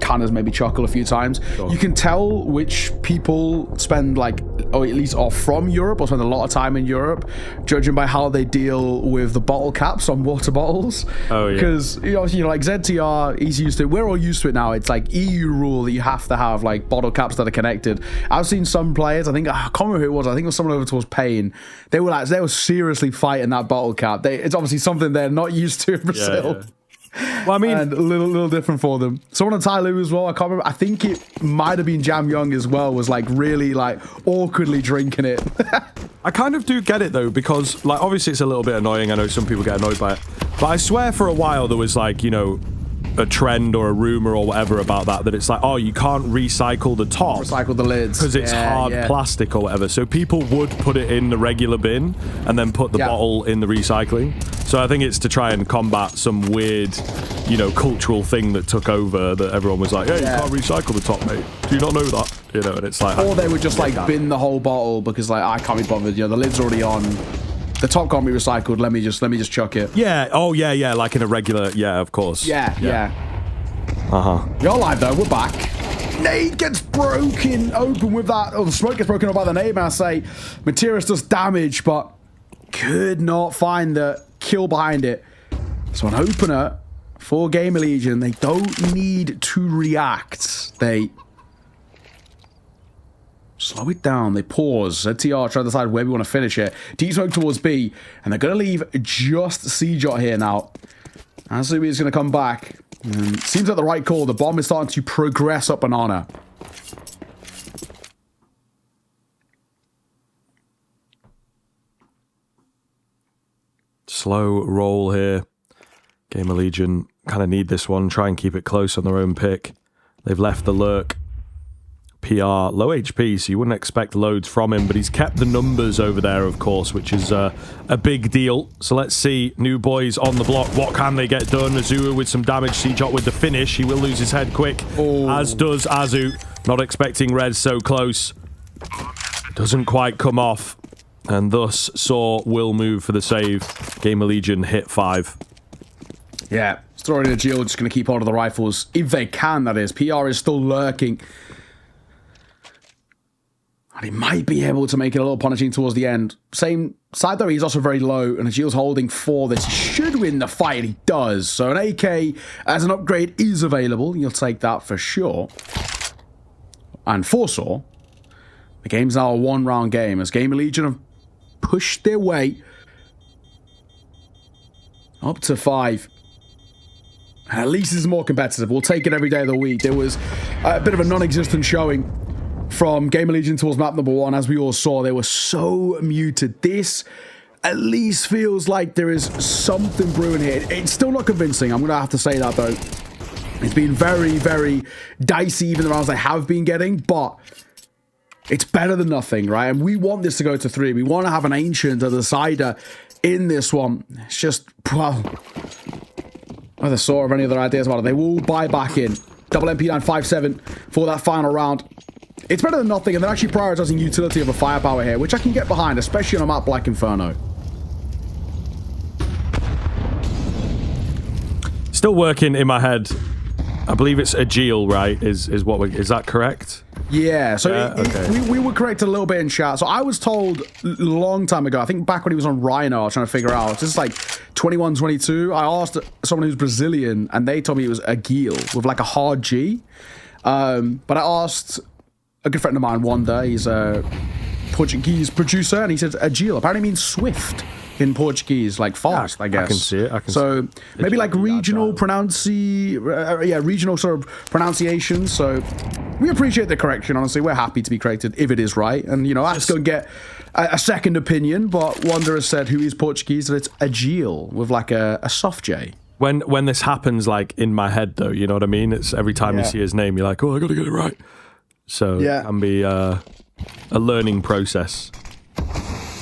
kind of made me chuckle a few times. Sure. You can tell which people spend or at least are from Europe or spend a lot of time in Europe, judging by how they deal with the bottle caps on water bottles. Oh yeah. Because like ZTR, he's used to it. We're all used to it now. It's like EU rule that you have to have like bottle caps that are connected. I've seen some players. I can't remember who it was. I think it was someone over towards Payne. They were seriously fighting that bottle cap. It's obviously something they're not used to in Brazil. Yeah. Well, I mean, and a little different for them. Someone on Tyloo as well. I can't remember. I think it might have been Jam Young as well. Was like really like awkwardly drinking it. I kind of do get it though, because like obviously it's a little bit annoying. I know some people get annoyed by it, but I swear for a while there was like a trend or a rumor or whatever about that it's like, oh, you can't recycle the top, recycle the lids because it's hard plastic or whatever. So people would put it in the regular bin and then put the bottle in the recycling. So I think it's to try and combat some weird, cultural thing that took over, that everyone was like, hey, you can't recycle the top, mate. Do you not know that? And it's like, or they would just like bin the whole bottle because like, I can't be bothered. The lid's already on. The top can't be recycled. Let me just chuck it. Yeah. Oh yeah. Like in a regular. Yeah, of course. Yeah. You're live though. We're back. Nade gets broken open with that. Oh, the smoke gets broken up by the nade. I say, Materis does damage, but could not find the kill behind it. So an opener for Game Legion. They don't need to react. They slow it down. They pause. ZTR try to decide where we want to finish it. Deep smoke towards B, and they're going to leave just C-Jot here now. Azumi is going to come back. Seems like the right call. The bomb is starting to progress up Banana. Slow roll here. Game of Legion kind of need this one. Try and keep it close on their own pick. They've left the lurk. PR, low HP, so you wouldn't expect loads from him, but he's kept the numbers over there, of course, which is a big deal. So let's see, new boys on the block. What can they get done? Azua with some damage. C-Jot with the finish. He will lose his head quick, as does Azu. Not expecting Red so close. Doesn't quite come off, and thus Saw will move for the save. Gamer Legion hit 5. Yeah, throwing a Geo, just going to keep hold of the rifles. If they can, that is. PR is still lurking. And he might be able to make it a little punishing towards the end. Same side, though, he's also very low, and Agil's holding 4 that he should win the fight, and he does. So an AK as an upgrade is available. You'll take that for sure. And Forsaw, the game's now a 1-round game, as Gamer Legion have pushed their way up to 5. And at least it's more competitive. We'll take it every day of the week. There was a bit of a non-existent showing from Gamer Legion towards map number 1. As we all saw, they were so muted. This at least feels like there is something brewing here. It's still not convincing. I'm going to have to say that, though. It's been very, very dicey, even the rounds they have been getting, but it's better than nothing, right? And we want this to go to 3. We want to have an Ancient, a decider in this one. It's just, well, whether Saw have any other ideas about it, they will buy back in. Double MP957 for that final round. It's better than nothing, and they're actually prioritizing utility over firepower here, which I can get behind, especially on a map Black Inferno. Still working in my head. I believe it's Agil, right? Is that correct? Yeah, so okay. we were corrected a little bit in chat. So I was told a long time ago, I think back when he was on Rhino, I was trying to figure out, just like 21, 22, I asked someone who's Brazilian, and they told me it was Agil with like a hard G. But I asked a good friend of mine, Wanda, he's a Portuguese producer, and he said Agil apparently means swift in Portuguese, like fast, I guess. I can see it. So maybe like regional regional sort of pronunciation. So we appreciate the correction, honestly. We're happy to be corrected if it is right. And, you know, let's go get a second opinion. But Wanda has said who is Portuguese, that it's Agil with like a soft J. When this happens, like in my head, though, you know what I mean? It's every time you see his name, you're like, oh, I got to get it right. So it can be a learning process.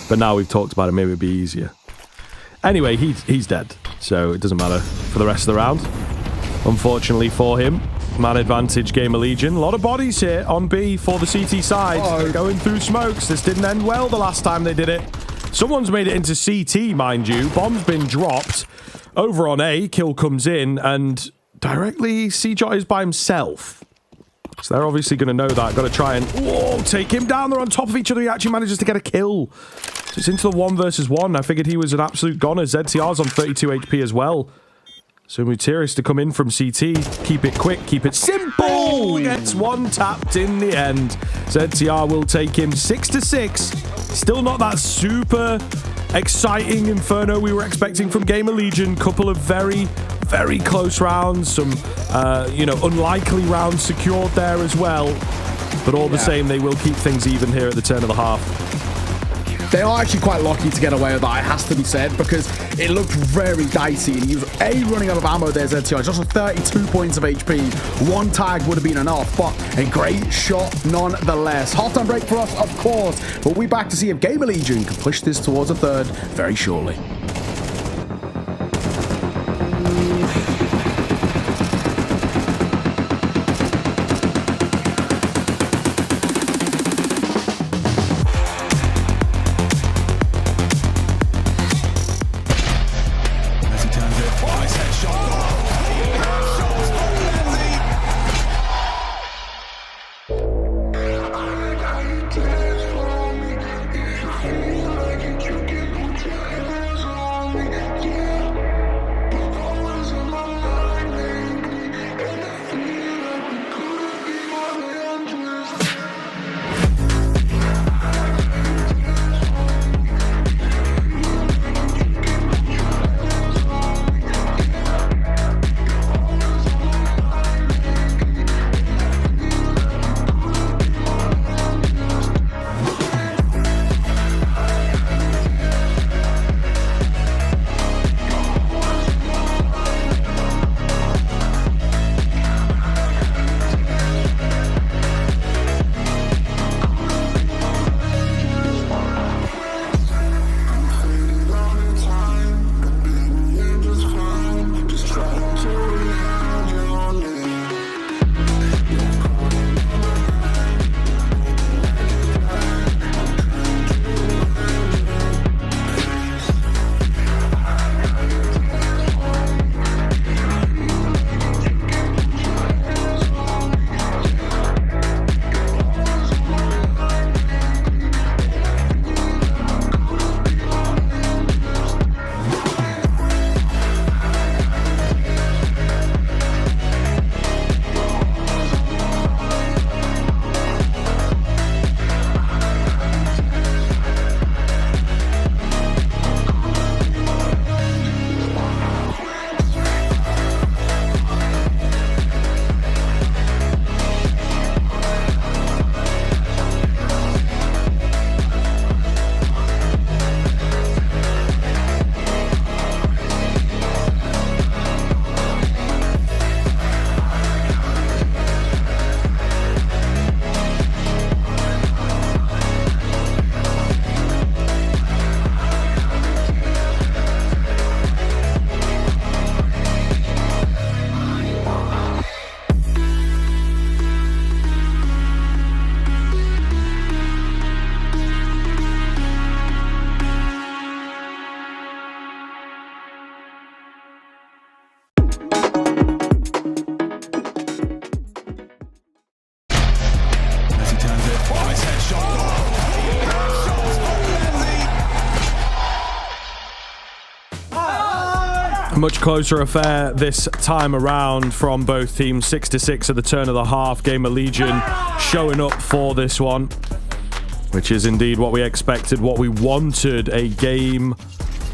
But now we've talked about it, maybe it'd be easier. Anyway, he's dead, so it doesn't matter for the rest of the round. Unfortunately for him, man advantage Gamer Legion. A lot of bodies here on B for the CT side. They're going through smokes. This didn't end well the last time they did it. Someone's made it into CT, mind you. Bomb's been dropped. Over on A, kill comes in, and directly CJot is by himself. So they're obviously going to know that. Got to try and take him down. They're on top of each other. He actually manages to get a kill. So it's into the 1 versus 1. I figured he was an absolute goner. ZTR's on 32 HP as well. So Mutiris to come in from CT. Keep it quick. Keep it simple. Gets one tapped in the end. ZTR will take him 6-6. Still not that super exciting Inferno we were expecting from Gamer Legion. Couple of very, very close rounds. Some, unlikely rounds secured there as well. But all the same, they will keep things even here at the turn of the half. They are actually quite lucky to get away with that, it has to be said, because it looked very dicey. And he was running out of ammo there, ZTR. Just 32 points of HP. One tag would have been enough, but a great shot nonetheless. Halftime break for us, of course. But we'll be back to see if Gamer Legion can push this towards a third very shortly. Much closer affair this time around from both teams. 6-6 at the turn of the half. Gamer Legion showing up for this one, which is indeed what we expected, what we wanted. A game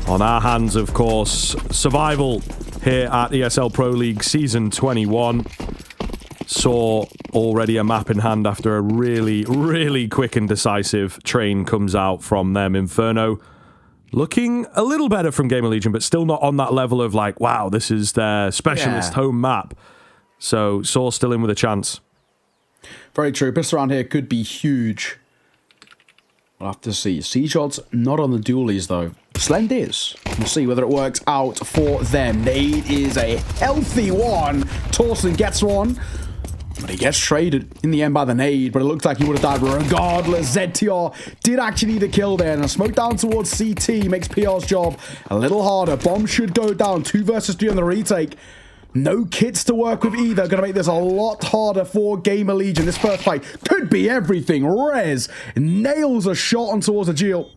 on our hands, of course. Survival here at ESL Pro League Season 21. Saw already a map in hand after a really, really quick and decisive train comes out from them. Inferno looking a little better from Gamer Legion, but still not on that level of like, wow, this is their specialist home map. So Saw still in with a chance. Very true. Pistol around here could be huge. We'll have to see. C-Shot's not on the dualies, though. Slend is. We'll see whether it works out for them. Nade is a healthy one. Torsten gets one, but he gets traded in the end by the nade, but it looked like he would have died regardless. ZTR did actually need a kill there, and a smoke down towards CT makes PR's job a little harder. Bomb should go down. 2 versus 3 on the retake. No kits to work with either. Going to make this a lot harder for Gamer Legion. This first fight could be everything. Rez nails a shot on towards Agil,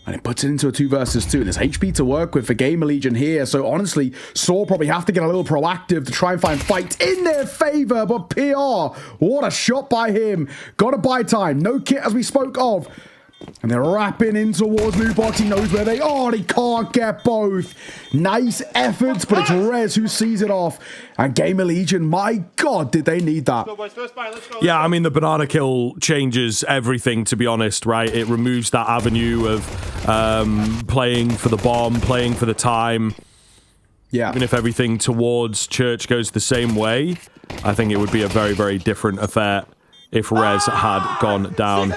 and it puts it into a 2 versus 2. There's HP to work with for Gamer Legion here. So honestly, Saw probably have to get a little proactive to try and find fights in their favor. But PR, what a shot by him. Got to buy time. No kit as we spoke of. And they're wrapping in towards Blue Box. He knows where they are. And he can't get both. Nice efforts, but it's Rez who sees it off. And Gamer Legion, my God, did they need that. Yeah, I mean, the banana kill changes everything, to be honest, right? It removes that avenue of playing for the bomb, playing for the time. Yeah. Even if everything towards Church goes the same way, I think it would be a very, very different affair if Rez had gone down.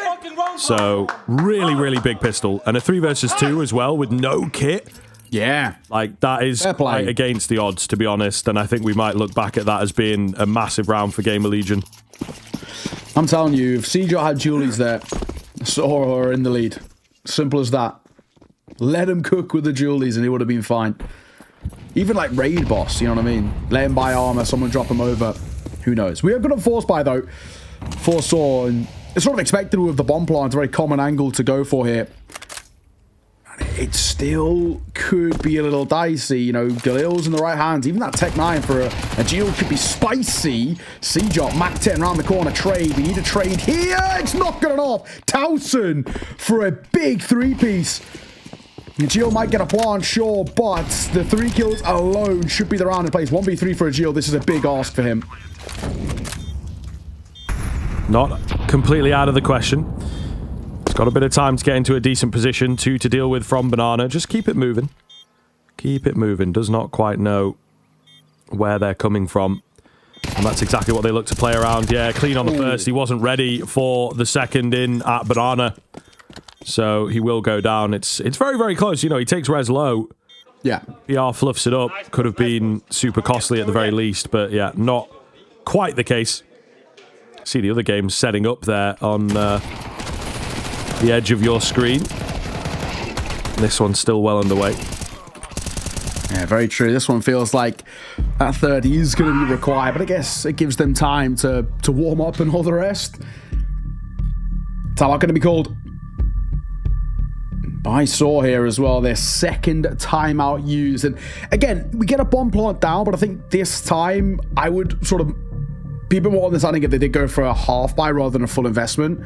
So, really, really big pistol. And a 3 versus 2 as well with no kit. Yeah. Like, that is quite against the odds, to be honest. And I think we might look back at that as being a massive round for Gamer Legion. I'm telling you, if CJ had Julies there, Saw are in the lead. Simple as that. Let him cook with the Julies and he would have been fine. Even like Raid Boss, you know what I mean? Let him buy armor, someone drop him over. Who knows? We are going to force buy, though, for Saw. And it's sort of expected with the bomb plant, a very common angle to go for here. It still could be a little dicey. You know, Galil's in the right hands. Even that Tech 9 for a Geo could be spicy. C-Jot, Mac 10 around the corner. Trade. We need a trade here. It's not good enough. Towson for a big 3-piece. Geo might get a plant, sure, but the 3 kills alone should be the round in place. 1v3 for a Geo. This is a big ask for him. Not completely out of the question. He's got a bit of time to get into a decent position. 2 to deal with from Banana. Just keep it moving. Keep it moving. Does not quite know where they're coming from. And that's exactly what they look to play around. Yeah, clean on the first. He wasn't ready for the second in at Banana. So he will go down. It's very, very close. You know, he takes Rez low. Yeah. PR fluffs it up. Could have been super costly at the very least. But yeah, not quite the case. See the other games setting up there on the edge of your screen. This one's still well underway. Yeah, very true. This one feels like that 30 is going to be required, but I guess it gives them time to warm up and all the rest. Timeout going to be called by Saw here as well. Their second timeout used. And again, we get a bomb plant down, but I think this time I would sort of people more understanding if they did go for a half buy rather than a full investment.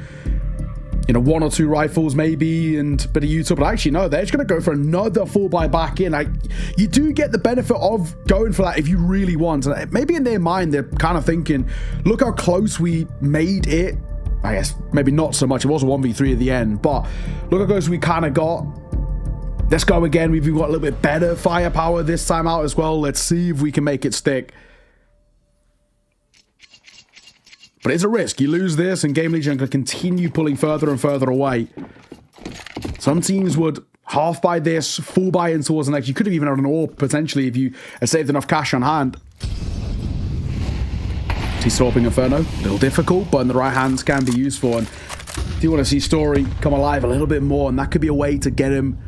You know, 1 or 2 rifles maybe and a bit of YouTube, but actually no, they're just going to go for another full buy back in. Like, you do get the benefit of going for that if you really want. And maybe in their mind they're kind of thinking, look how close we made it. I guess maybe not so much. It was a 1v3 at the end, but look how close we kind of got. Let's go again. We've got a little bit better firepower this time out as well. Let's see if we can make it stick. But it's a risk. You lose this and Game Legion can continue pulling further and further away. Some teams would half buy this, full buy in towards the next. You could have even had an AWP potentially if you had saved enough cash on hand. See Swapping Inferno, a little difficult, but in the right hands can be useful. And if you want to see Story come alive a little bit more, and that could be a way to get him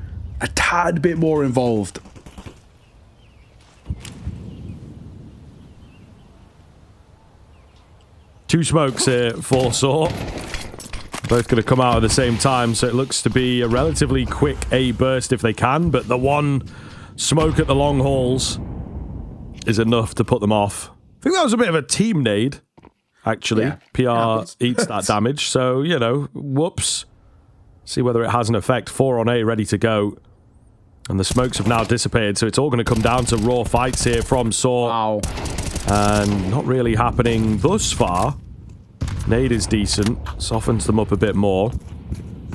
a tad bit more involved. Two smokes here for Saw. Both going to come out at the same time, so it looks to be a relatively quick A burst if they can, but the one smoke at the long hauls is enough to put them off. I think that was a bit of a team nade, actually. Yeah, PR eats that damage, so, you know, whoops. See whether it has an effect. 4 on A, ready to go. And the smokes have now dissipated, so it's all going to come down to raw fights here from Saw. Wow. And not really happening thus far. Nade is decent, softens them up a bit more.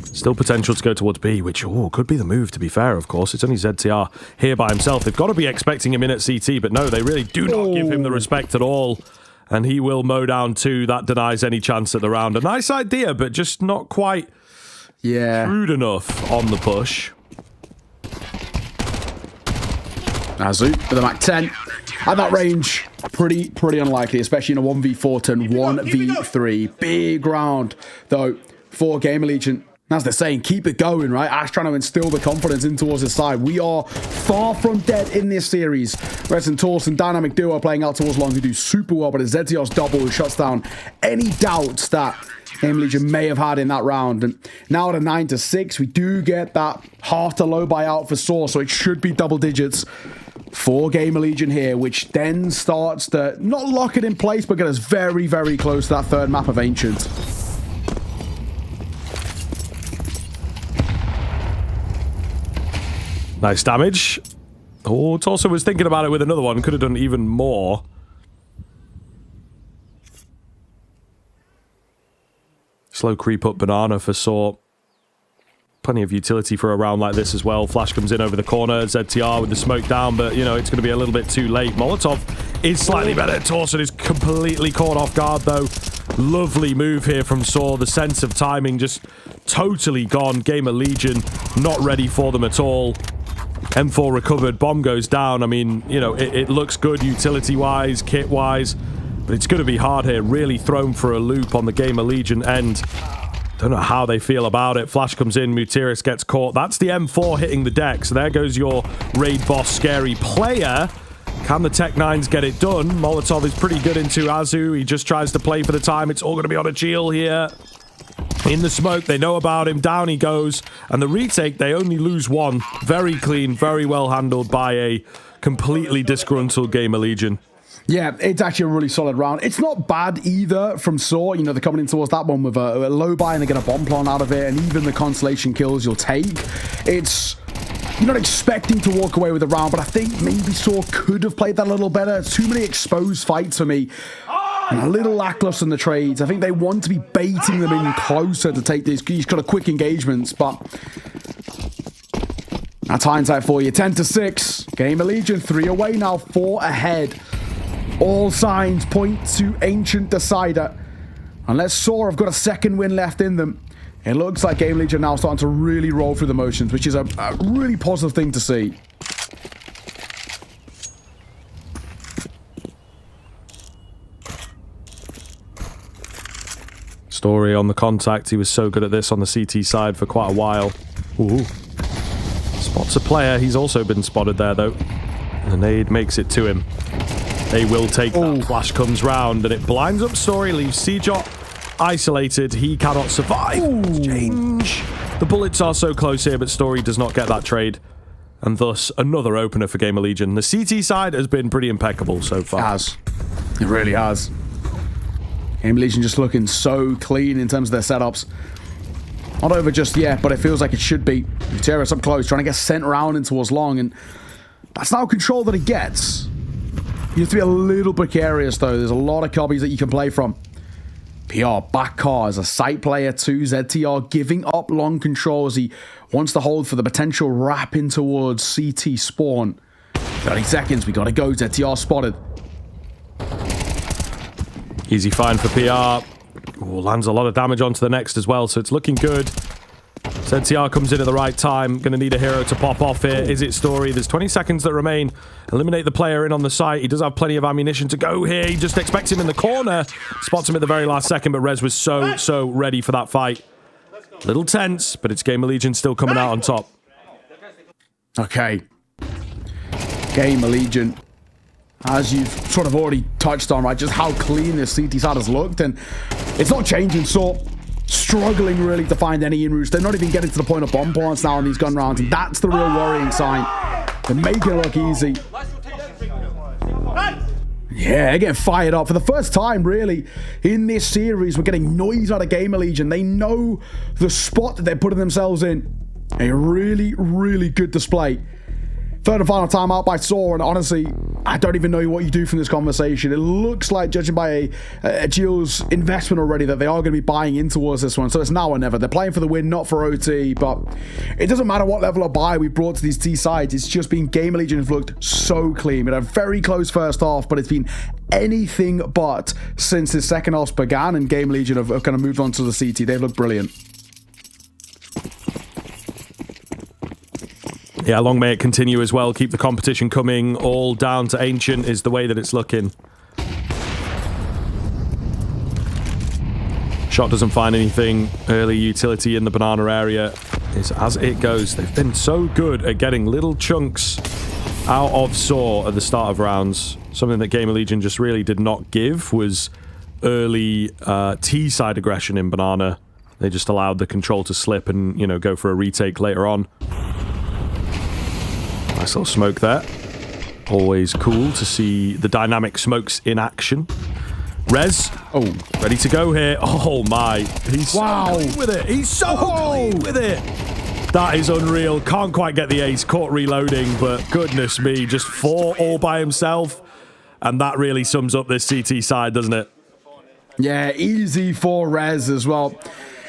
Still potential to go towards B, which could be the move, to be fair, of course. It's only ZTR here by himself. They've got to be expecting him in at CT, but no, they really do not give him the respect at all. And he will mow down 2. That denies any chance at the round. A nice idea, but just not quite shrewd enough on the push. Azu with a Mac 10. At that range, pretty unlikely, especially in a 1v4 turn, 1v3. Big round, though, for Gamer Legion. As they're saying, keep it going, right? Ash trying to instill the confidence in towards his side. We are far from dead in this series. Reds and Torsen, dynamic duo playing out towards long, who do super well, but it's ZTR's double who shuts down any doubts that Gamer Legion may have had in that round. And now at a 9-6, we do get that half to low buyout for Saw, so it should be double digits for Gamer Legion here, which then starts to not lock it in place, but get us very, very close to that third map of Ancient. Nice damage. Oh, Torso was thinking about it with another one. Could have done even more. Slow creep up banana for Saw. Plenty of utility for a round like this as well. Flash comes in over the corner. ZTR with the smoke down, but, you know, it's going to be a little bit too late. Molotov is slightly better. Torsen is completely caught off guard, though. Lovely move here from Saw. The sense of timing just totally gone. Gamer Legion not ready for them at all. M4 recovered. Bomb goes down. I mean, you know, it looks good utility-wise, kit-wise, but it's going to be hard here. Really thrown for a loop on the Gamer Legion end. Don't know how they feel about it. Flash comes in. Mutiris gets caught. That's the M4 hitting the deck. So there goes your raid boss scary player. Can the Tech-9s get it done? Molotov is pretty good into Azu. He just tries to play for the time. It's all going to be on a Geel here. In the smoke, they know about him. Down he goes. And the retake, they only lose 1. Very clean, very well handled by a completely disgruntled Gamer Legion. Yeah, it's actually a really solid round. It's not bad either from Saw. You know, they're coming in towards that one with a low buy and they get a bomb plant out of it. And even the constellation kills you'll take. You're not expecting to walk away with a round, but I think maybe Saw could have played that a little better. Too many exposed fights for me. And a little lackluster in the trades. I think they want to be baiting them in closer to take these kind of quick engagements, but that's hindsight for you. 10-6. Gamer Legion 3 away now, 4 ahead. All signs point to Ancient Decider. Unless Saw have got a second win left in them, it looks like Gamer Legion now starting to really roll through the motions, which is a really positive thing to see. Story on the contact. He was so good at this on the CT side for quite a while. Ooh. Spots a player. He's also been spotted there, though. The nade makes it to him. They will take that. Flash comes round, and it blinds up Story, leaves Seajot isolated. He cannot survive. Change. The bullets are so close here, but Story does not get that trade. And thus, another opener for Gamer Legion. The CT side has been pretty impeccable so far. It has. It really has. Gamer Legion just looking so clean in terms of their setups. Not over just yet, but it feels like it should be. Mutiris up close, trying to get sent around in towards long, and that's now control that it gets. You have to be a little precarious, though. There's a lot of copies that you can play from. PR back car as a site player too. ZTR giving up long control as he wants to hold for the potential wrap in towards CT spawn. 30 seconds, we gotta go. ZTR spotted. Easy find for PR. Ooh, lands a lot of damage onto the next as well, so it's looking good. ZTR comes in at the right time. Going to need a hero to pop off here. Is it Story? There's 20 seconds that remain. Eliminate the player in on the site. He does have plenty of ammunition to go here. He just expects him in the corner. Spots him at the very last second, but Rez was so ready for that fight. Little tense, but it's Gamer Legion still coming out on top. Okay. Gamer Legion, as you've sort of already touched on, right, just how clean this CT side has looked, and it's not changing. So struggling really to find any in routes. They're not even getting to the point of bomb plants now on these gun rounds, and that's the real worrying sign. They're making it look easy. Yeah, they're getting fired up. For the first time, really, in this series, we're getting noise out of Gamer Legion. They know the spot that they're putting themselves in. A really, really good display. Third and final time out by Saw, and honestly, I don't even know what you do from this conversation. It looks like, judging by Gio's investment already, that they are going to be buying in towards this one, so it's now or never. They're playing for the win, not for OT, but it doesn't matter what level of buy we brought to these T sides. It's just been Gamer Legion have looked so clean. We had a very close first half, but it's been anything but since this second half began, and Gamer Legion have kind of moved on to the CT. They've looked brilliant. Yeah, long may it continue as well. Keep the competition coming. All down to Ancient is the way that it's looking. Shot doesn't find anything. Early utility in the banana area is as it goes. They've been so good at getting little chunks out of Saw at the start of rounds. Something that Gamer Legion just really did not give was early T-side aggression in banana. They just allowed the control to slip and, you know, go for a retake later on. Nice little smoke there. Always cool to see the dynamic smokes in action. Rez, ready to go here. Oh my, he's so clean with it. He's so clean with it. That is unreal. Can't quite get the ace. Caught reloading, but goodness me, just 4 all by himself. And that really sums up this CT side, doesn't it? Yeah, easy for Rez as well.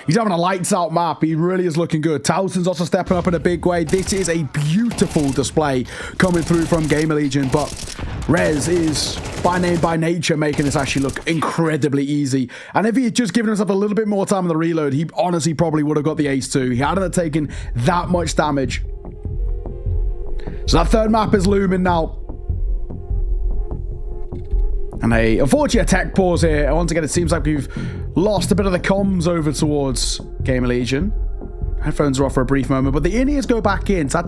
He's having a lights out map. He really is looking good. Towson's also stepping up in a big way. This is a beautiful display coming through from Gamer Legion, but Rez is by name, by nature, making this actually look incredibly easy. And if he had just given himself a little bit more time on the reload, he honestly probably would have got the ace too. He hadn't taken that much damage. So that third map is looming now. And unfortunately, a tech pause here. Once again, it seems like we've lost a bit of the comms over towards Gamer Legion. Headphones are off for a brief moment, but the in-ears go back in. So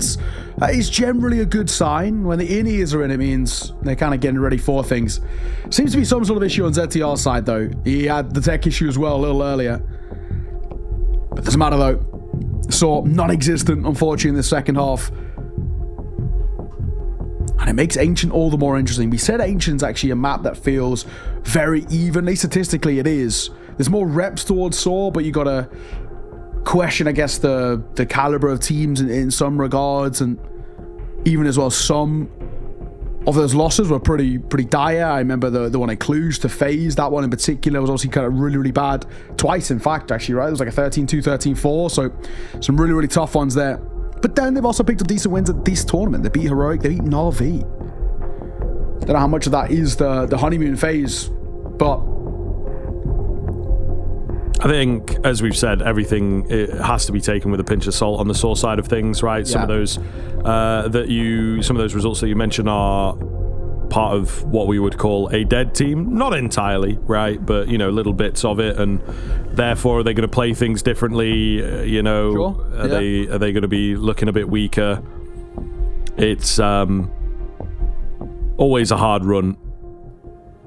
that is generally a good sign. When the in-ears are in, it means they're kind of getting ready for things. Seems to be some sort of issue on ZTR's side, though. He had the tech issue as well a little earlier. But doesn't matter, though. So, non-existent, unfortunately, in the second half. And it makes Ancient all the more interesting. We said Ancient's actually a map that feels very evenly. Statistically, it is. There's more reps towards Saw, but you got to question, I guess, the caliber of teams in some regards. And even as well, some of those losses were pretty dire. I remember the one at Cluj to FaZe. That one in particular was obviously kind of really, really bad. Twice, in fact, actually, right? It was like a 13-2, 13-4. So some really, really tough ones there. But then they've also picked up decent wins at this tournament. They beat Heroic, they beat Na'Vi. Don't know how much of that is the honeymoon phase, but I think, as we've said, everything it has to be taken with a pinch of salt on the Saw side of things, right? Yeah. Some of those some of those results that you mentioned are part of what we would call a dead team. Not entirely, right? But, you know, little bits of it, and therefore are they going to play things differently? You know, sure. Are they going to be looking a bit weaker? It's always a hard run.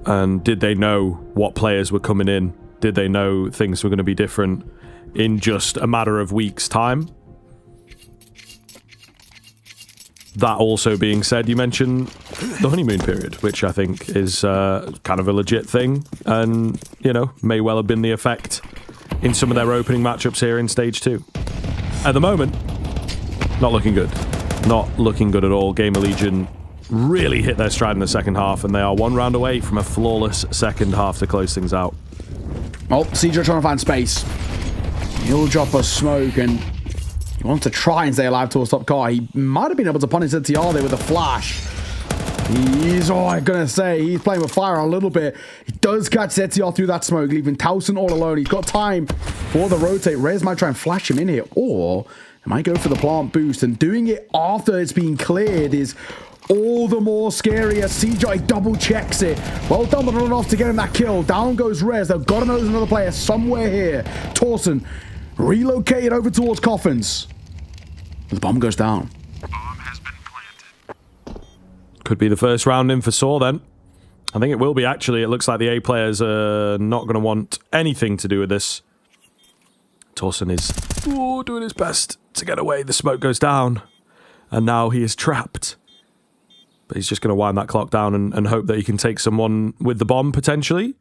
And did they know what players were coming in? Did they know things were going to be different in just a matter of weeks' time? That also being said, you mentioned the honeymoon period, which I think is kind of a legit thing, and, you know, may well have been the effect in some of their opening matchups here in Stage 2. At the moment, not looking good. Not looking good at all. Gamer Legion really hit their stride in the second half, and they are one round away from a flawless second half to close things out. Oh, CJ trying to find space. He'll drop a smoke, and he wants to try and stay alive towards top car. He might have been able to punish ZTR there with a flash. He's, I'm going to say, he's playing with fire a little bit. He does catch ZTR through that smoke, leaving Towson all alone. He's got time for the rotate. Rez might try and flash him in here, or he might go for the plant boost. And doing it after it's been cleared is all the more scary as CJ double checks it. Well done, but not enough to get him that kill. Down goes Rez. They've got to know there's another player somewhere here. Torsen relocated over towards Coffins. The bomb goes down. Could be the first round in for Saw then. I think it will be, actually. It looks like the A players are not going to want anything to do with this. Torsen is doing his best to get away. The smoke goes down. And now he is trapped He's just going to wind that clock down and hope that he can take someone with the bomb, potentially.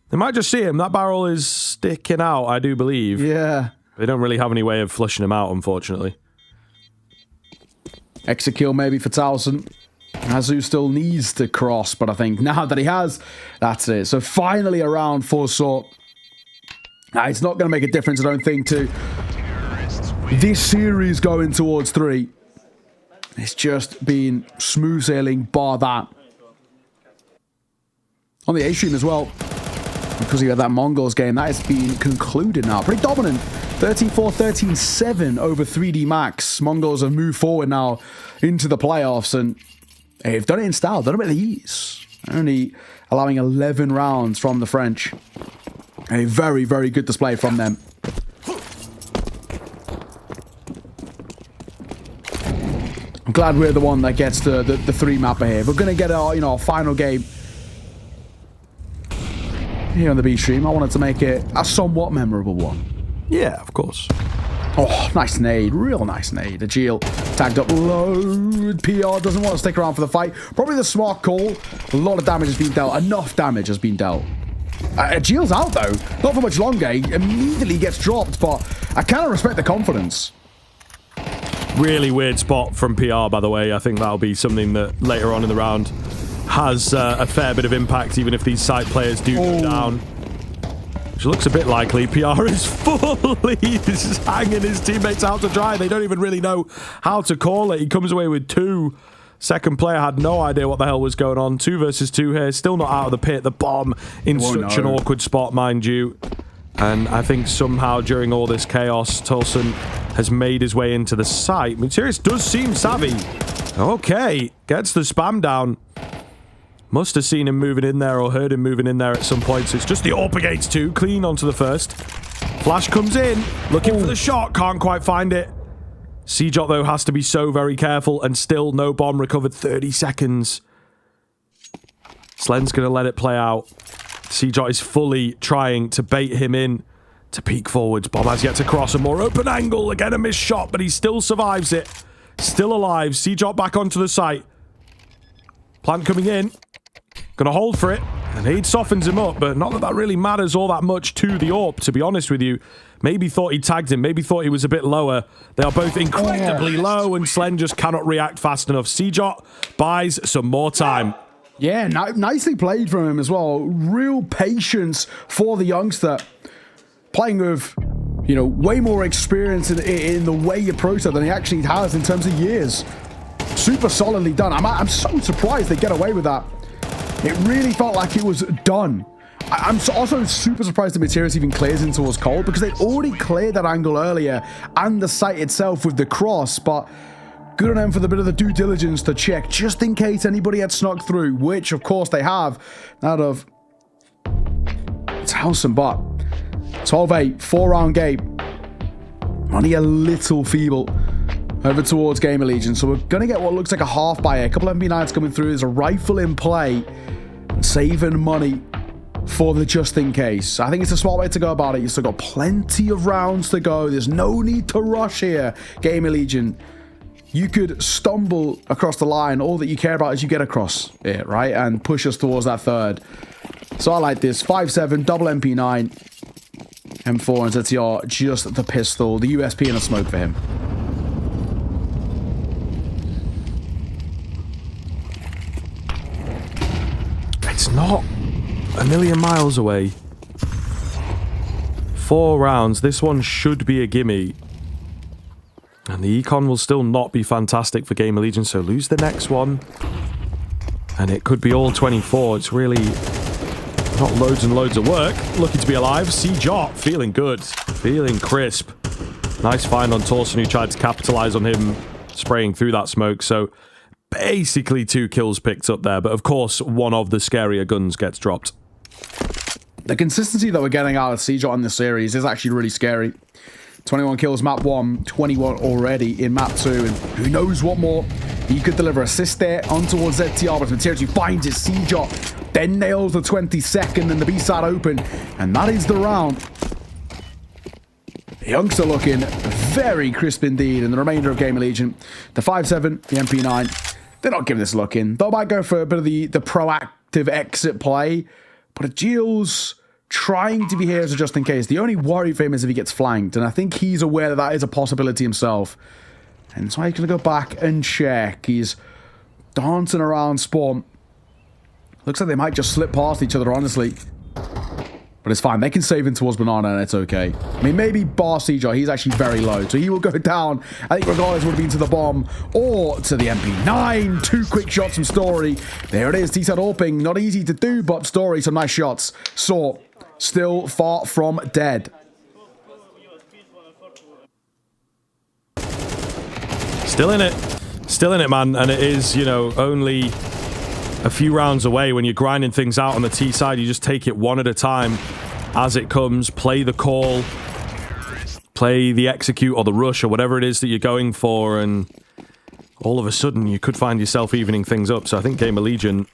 They might just see him. That barrel is sticking out, I do believe. Yeah. They don't really have any way of flushing him out, unfortunately. Exit kill maybe for Towson. Azu still needs to cross, but I think now that he has, that's it. So finally a round for Sort. It's not going to make a difference, I don't think, to this series going towards 3. It's just been smooth sailing, bar that. On the A stream as well, because you had that Mongols game, that has been concluded now. Pretty dominant. 13-4, 13-7 over 3D Max. Mongols have moved forward now into the playoffs, and they've done it in style, done it with ease. Only allowing 11 rounds from the French. A very, very good display from them. I'm glad we're the one that gets the 3 mapper here. We're going to get our final game here on the B stream. I wanted to make it a somewhat memorable one. Yeah, of course. Oh, nice nade. Real nice nade. Agil tagged up load. PR doesn't want to stick around for the fight. Probably the smart call. A lot of damage has been dealt. Enough damage has been dealt. Agil's out, though. Not for much longer. He immediately gets dropped, but I kind of respect the confidence. Really weird spot from PR, by the way. I think that'll be something that later on in the round has a fair bit of impact, even if these site players do go down. Which looks a bit likely. PR is fully hanging his teammates out to dry. They don't even really know how to call it. He comes away with 2. Second player had no idea what the hell was going on. 2 versus 2 here. Still not out of the pit. The bomb in such an awkward spot, mind you. And I think somehow during all this chaos, Tolson has made his way into the site. Materius does seem savvy. Okay, gets the spam down. Must have seen him moving in there or heard him moving in there at some point. So it's just the AWP against 2. Clean onto the first. Flash comes in. Looking for the shot. Can't quite find it. CJOT, though, has to be so very careful. And still no bomb recovered. 30 seconds. Slen's going to let it play out. CJOT is fully trying to bait him in to peek forwards. Bomb has yet to cross a more open angle. Again, a missed shot, but he still survives it. Still alive. CJOT back onto the site. Plant coming in. Gonna hold for it. And he softens him up, but not that that really matters all that much to the AWP, to be honest with you. Maybe thought he tagged him. Maybe thought he was a bit lower. They are both incredibly low, and Slen just cannot react fast enough. CJOT buys some more time. Yeah, nicely played from him as well. Real patience for the youngster. Playing with, way more experience in the way you approach it than he actually has in terms of years. Super solidly done. I'm so surprised they get away with that. It really felt like it was done. I'm also super surprised the Materials even clears in towards Cold, because they already cleared that angle earlier and the site itself with the cross, but good on them for the bit of the due diligence to check just in case anybody had snuck through, which of course they have out of Towson. But 12-8, 4-round game. Only a little feeble over towards Gamer Legion. So we're going to get what looks like a half buy. A couple of MP9s coming through. There's a rifle in play. Saving money for the just in case. I think it's a smart way to go about it. You've still got plenty of rounds to go. There's no need to rush here, Gamer Legion. You could stumble across the line. All that you care about is you get across it, right? And push us towards that third. So I like this. 5.7, double MP9, M4 and ZTR, just the pistol. The USP and a smoke for him. It's not a million miles away. 4 rounds. This one should be a gimme. And the econ will still not be fantastic for Gamer Legion, so lose the next one. And it could be all 24. It's really not loads and loads of work. Lucky to be alive. CJOT feeling good. Feeling crisp. Nice find on Torson, who tried to capitalize on him spraying through that smoke. So basically 2 kills picked up there. But of course, one of the scarier guns gets dropped. The consistency that we're getting out of CJOT in this series is actually really scary. 21 kills map 1, 21 already in map 2, and who knows what more. He could deliver assist there on towards ZTR, but Materials finds it. CJOT then nails the 22nd and the B-side open, and that is the round. The youngster looking very crisp indeed in the remainder of Gamer Legion. The 5.7, the MP9, they're not giving this a look in. They might go for a bit of the proactive exit play, but Agil's trying to be here as a just in case. The only worry for him is if he gets flanked, and I think he's aware that that is a possibility himself. And so he's going to go back and check. He's dancing around spawn. Looks like they might just slip past each other, honestly. But it's fine. They can save in towards Banana, and it's okay. I mean, maybe Bar CJ, he's actually very low, so he will go down. I think regardless would have been to the bomb or to the MP9. 2 quick shots from Story. There it is. T-Side AWPing. Not easy to do, but Story, some nice shots. Saw, still far from dead. Still in it. Still in it, man. And it is, you know, only a few rounds away. When you're grinding things out on the T side, you just take it one at a time as it comes. Play the call, play the execute or the rush or whatever it is that you're going for, and all of a sudden you could find yourself evening things up. So I think Gamer Legion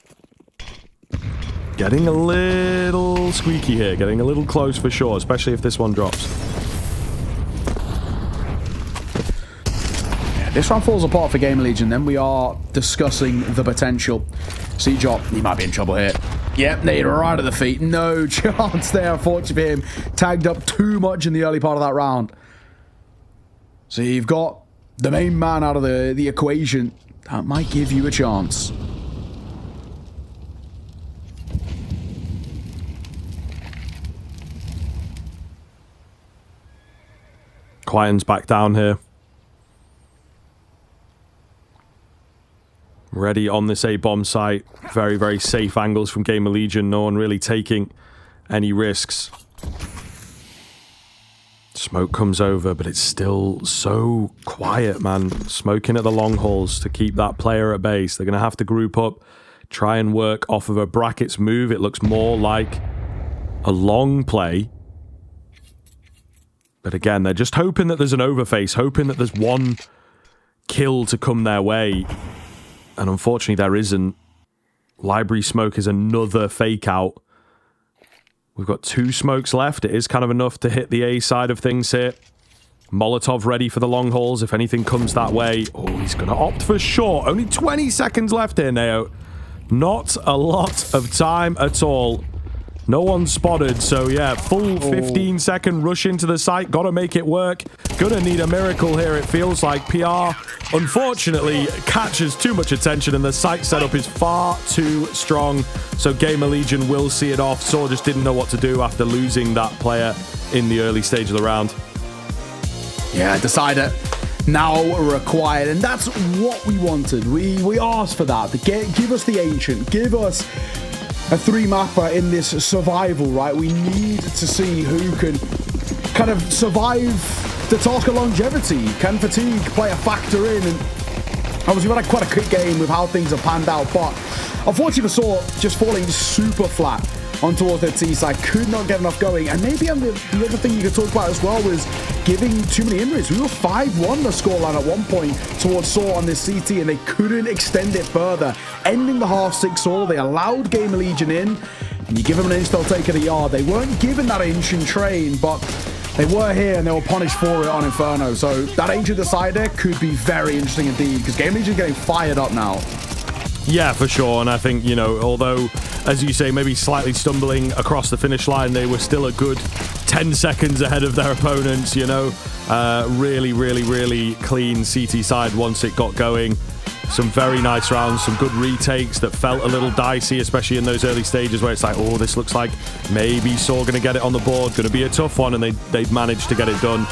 getting a little squeaky here, getting a little close for sure, especially if this one drops. This round falls apart for Gamer Legion, then we are discussing the potential. CJ, he might be in trouble here. Yep, Nate right at the feet. No chance there, unfortunately, for him. Tagged up too much in the early part of that round. So you've got the main man out of the equation. That might give you a chance. Quien's back down here. Ready on this A-bomb site. Very, very safe angles from Gamer Legion. No one really taking any risks. Smoke comes over, but it's still so quiet, man. Smoking at the long hauls to keep that player at base. They're going to have to group up, try and work off of a brackets move. It looks more like a long play. But again, they're just hoping that there's an overface, hoping that there's one kill to come their way. And unfortunately, there isn't. Library smoke is another fake out. We've got 2 smokes left. It is kind of enough to hit the A side of things here. Molotov ready for the long hauls if anything comes that way. Oh, he's going to opt for short. Only 20 seconds left here, Neo. Not a lot of time at all. No one spotted, so yeah, full 15-second rush into the site. Gotta make it work. Gonna need a miracle here, it feels like. PR, unfortunately, catches too much attention, and the site setup is far too strong, so Gamer Legion will see it off. Saw just didn't know what to do after losing that player in the early stage of the round. Yeah, Decider now required, and that's what we wanted. We asked for that. Give us the Ancient. Give us a 3-mapper in this survival, right? We need to see who can kind of survive the task of longevity. Can fatigue play a factor in? And obviously, we've had quite a quick game with how things have panned out, but unfortunately, for Saw just falling super flat on towards their T side, could not get enough going. And maybe the other thing you could talk about as well was giving too many injuries. We were 5-1 the scoreline at one point towards Saw on this CT, and they couldn't extend it further. Ending the half 6 all, they allowed Gamer Legion in, and you give them an inch, they'll take it a yard. They weren't given that ancient train, but they were here and they were punished for it on Inferno. So that ancient decider could be very interesting indeed, because Gamer Legion is getting fired up now. Yeah, for sure. And I think, you know, although, as you say, maybe slightly stumbling across the finish line, they were still a good 10 seconds ahead of their opponents, you know. Really, really, really clean CT side once it got going. Some very nice rounds, some good retakes that felt a little dicey, especially in those early stages where it's like, oh, this looks like maybe Saw going to get it on the board, going to be a tough one, and they'd managed to get it done.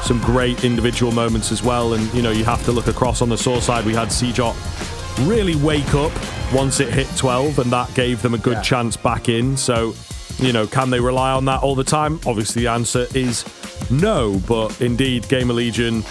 Some great individual moments as well, and, you know, you have to look across on the Saw side. We had CJ really wake up once it hit 12, and that gave them a good chance back in. So, you know, can they rely on that all the time? Obviously, the answer is no, but indeed, Gamer Legion,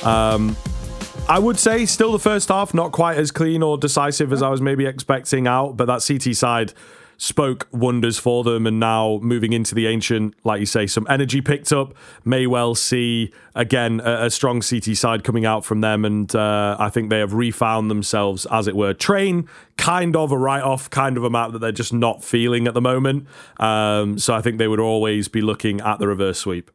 I would say still the first half, not quite as clean or decisive as I was maybe expecting out, but that CT side spoke wonders for them, and now moving into the Ancient, like you say, some energy picked up. May well see, again, a strong CT side coming out from them, and I think they have refound themselves, as it were. Train, kind of a write-off, kind of a map that they're just not feeling at the moment, so I think they would always be looking at the reverse sweep.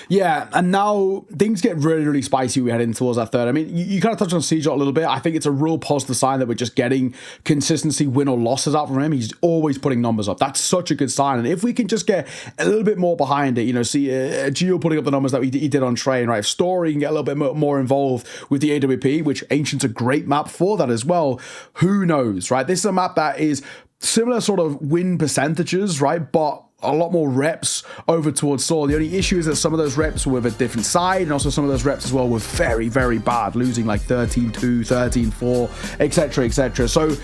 Yeah, and now things get really, really spicy. We head in towards that third. I mean, you kind of touched on Siege a little bit. I think it's a real positive sign that we're just getting consistency, win or losses out from him. He's always putting numbers up. That's such a good sign. And if we can just get a little bit more behind it, you know, see Gio putting up the numbers that he did on Train, right? If Story can get a little bit more involved with the AWP, which Ancient's a great map for that as well. Who knows, right? This is a map that is similar sort of win percentages, right? But a lot more reps over towards Saul. The only issue is that some of those reps were with a different side, and also some of those reps as well were very, very bad, losing like 13-2, 13-4, etc., etc. So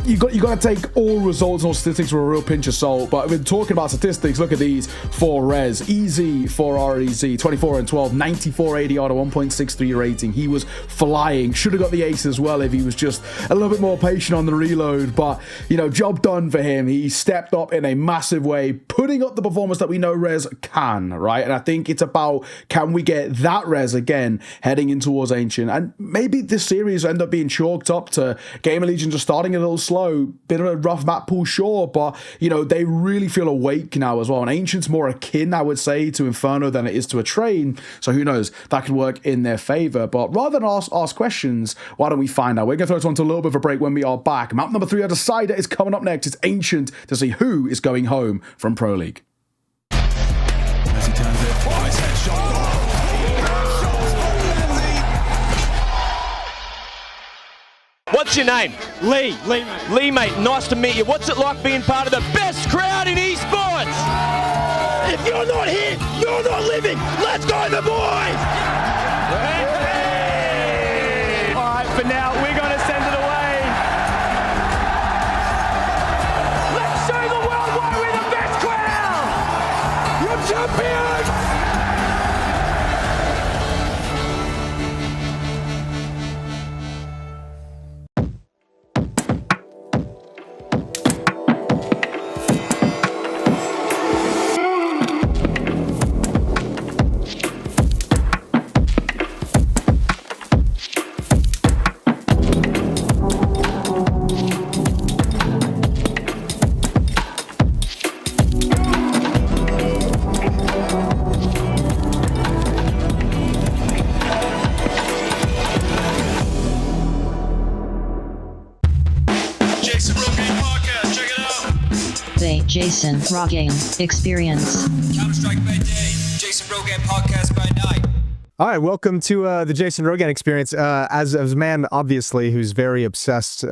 you got to take all results and all statistics with a real pinch of salt. But we're talking about statistics. Look at these for Rez. Easy for REZ, 24 and 12, 94 ADR to 1.63 rating. He was flying. Should have got the ace as well if he was just a little bit more patient on the reload. But, you know, job done for him. He stepped up in a massive way, putting up the performance that we know Rez can, right? And I think it's about, can we get that Rez again heading in towards Ancient? And maybe this series end up being chalked up to Gamer Legion just starting a little slow, bit of a rough map pool, sure, but, you know, they really feel awake now as well. And Ancient's more akin, I would say, to Inferno than it is to a Train. So who knows? That could work in their favor. But rather than ask questions, why don't we find out? We're going to throw it on to a little bit of a break when we are back. Map number 3, our decider, is coming up next. It's Ancient to see who is going home from Pro League. As he turns it, nice headshot. What's your name? Lee. Lee, mate. Nice to meet you. What's it like being part of the best crowd in esports? If you're not here, you're not living. Let's go, the boys! Hey! All right, for now, we're going to send it away. Let's show the world why we're the best crowd! You're champions! Jason Raw Game Experience. Counter-Strike by day, Jason Rogan Podcast by night. All right, welcome to the Jason Rogan Experience. As a man, obviously, who's very obsessed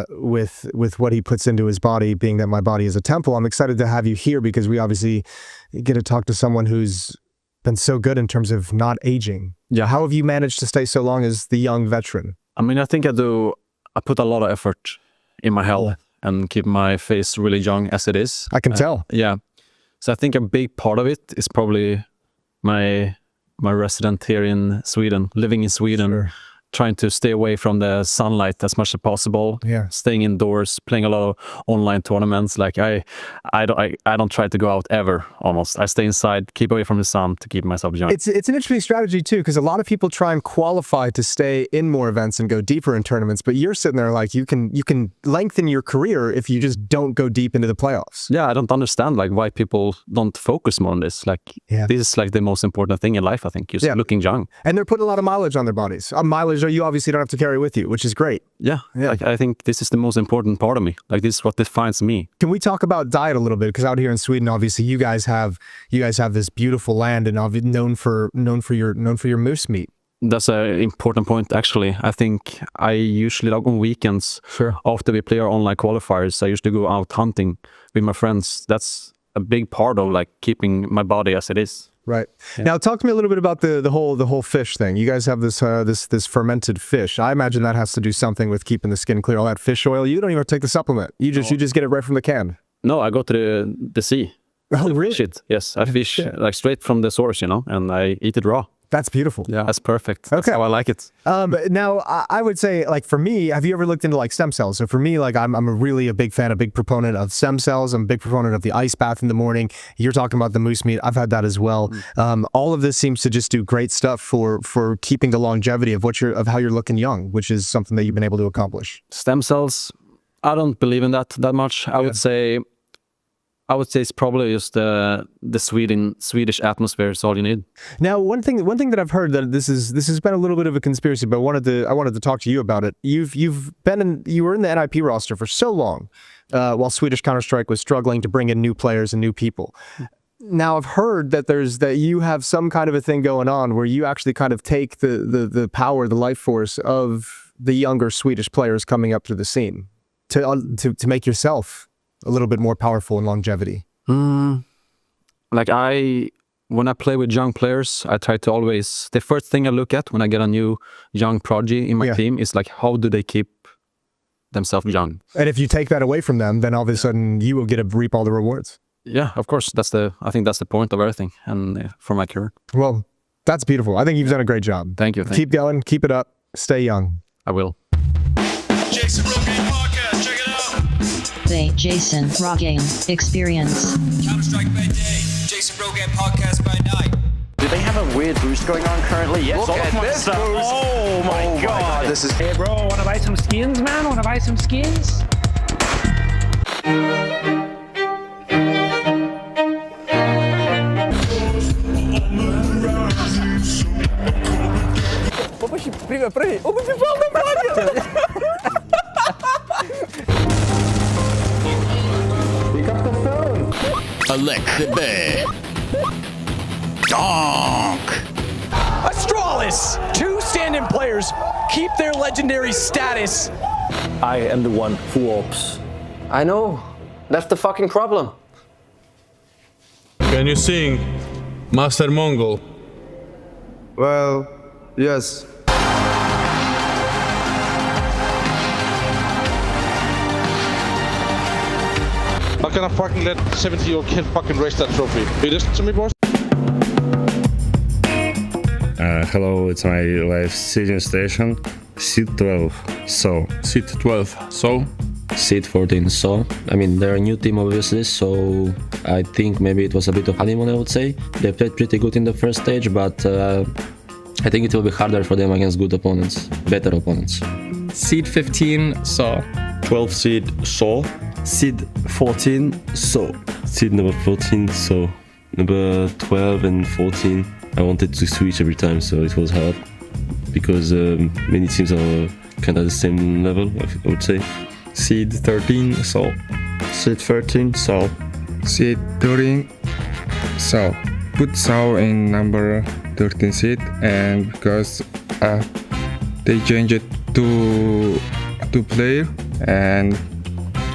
with what he puts into his body, being that my body is a temple, I'm excited to have you here because we obviously get to talk to someone who's been so good in terms of not aging. Yeah. How have you managed to stay so long as the young veteran? I mean, I think I put a lot of effort in my health. And keep my face really young as it is. I can tell. Yeah. So I think a big part of it is probably my resident here in Sweden, living in Sweden, Sure. trying to stay away from the sunlight as much as possible. Yeah. Staying indoors, playing a lot of online tournaments. Like I don't try to go out ever. Almost, I stay inside, keep away from the sun to keep myself young. It's an interesting strategy too, because a lot of people try and qualify to stay in more events and go deeper in tournaments. But you're sitting there like you can lengthen your career if you just don't go deep into the playoffs. Yeah, I don't understand like why people don't focus more on this. Like this is like the most important thing in life. I think just looking young. And they're putting a lot of mileage on their bodies. Mileage you obviously don't have to carry with you, which is great. Yeah. Like, I think this is the most important part of me. Like this is what defines me. Can we talk about diet a little bit? Because out here in Sweden, obviously, you guys have this beautiful land and known for your moose meat. That's an important point, actually. I think I usually, like on weekends, after we play our online qualifiers, I used to go out hunting with my friends. That's a big part of like keeping my body as it is. Right. Yeah. Now, talk to me a little bit about the whole fish thing. You guys have this fermented fish. I imagine that has to do something with keeping the skin clear. All that fish oil. You don't even take the supplement. You just get it right from the can. No, I go to the sea. Oh, really? Shit. Yes, I fish like straight from the source, and I eat it raw. That's beautiful. Yeah, that's perfect. Okay. That's how I like it. Now, I would say, like, for me, have you ever looked into, like, stem cells? So for me, like, I'm a big fan, a big proponent of stem cells. I'm a big proponent of the ice bath in the morning. You're talking about the moose meat. I've had that as well. All of this seems to just do great stuff for keeping the longevity of how you're looking young, which is something that you've been able to accomplish. Stem cells, I don't believe in that much. I would say I would say it's probably just the Swedish atmosphere is all you need. Now, one thing that I've heard that this has been a little bit of a conspiracy, but I wanted to talk to you about it. You were in the NIP roster for so long, while Swedish Counter-Strike was struggling to bring in new players and new people. Now, I've heard that you have some kind of a thing going on where you actually kind of take the power, the life force of the younger Swedish players coming up through the scene to make yourself a little bit more powerful in longevity. Like when I play with young players, I try to always, the first thing I look at when I get a new young prodigy in my team is like, how do they keep themselves young? And if you take that away from them, then all of a sudden you will get to reap all the rewards. Yeah, of course. I think that's the point of everything, and for my career. Well, that's beautiful. I think you've done a great job. Thank you. Keep going. Keep it up. Stay young. I will. Jason Rogan Podcast, check it out. The Jason Rogan Experience. Counter-Strike by day, Jason Rogan Podcast by night. Do they have a weird boost going on currently? Yes. Look at this boost. Oh my god. This is... Hey bro, wanna buy some skins, man? Wanna buy some skins? Прыгай. Он убежал на плане! Alexa Bay. Donk. Astralis! 2 stand-in players keep their legendary status. I am the one who ops. I know. That's the fucking problem. Can you sing Master Mongol? Well, yes. How can I fucking let 70-year-old kid fucking raise that trophy? You listen to me, boys? Hello, it's my live seeding station. Seed 12, so. Seed 12, so? Seed 14, so. I mean, they're a new team, obviously, so I think maybe it was a bit of honeymoon, I would say. They played pretty good in the first stage, but I think it will be harder for them against good opponents, better opponents. Seed 15, so. 12 seed, so. Seed 14, so. Seed number 14, so. Number 12 and 14, I wanted to switch every time, so it was hard. Because many teams are kind of the same level, I would say. Seed 13, so. Seed 13, so. Seed 13, so. Put Sao in number 13 seed, and because they changed it to 2 player, and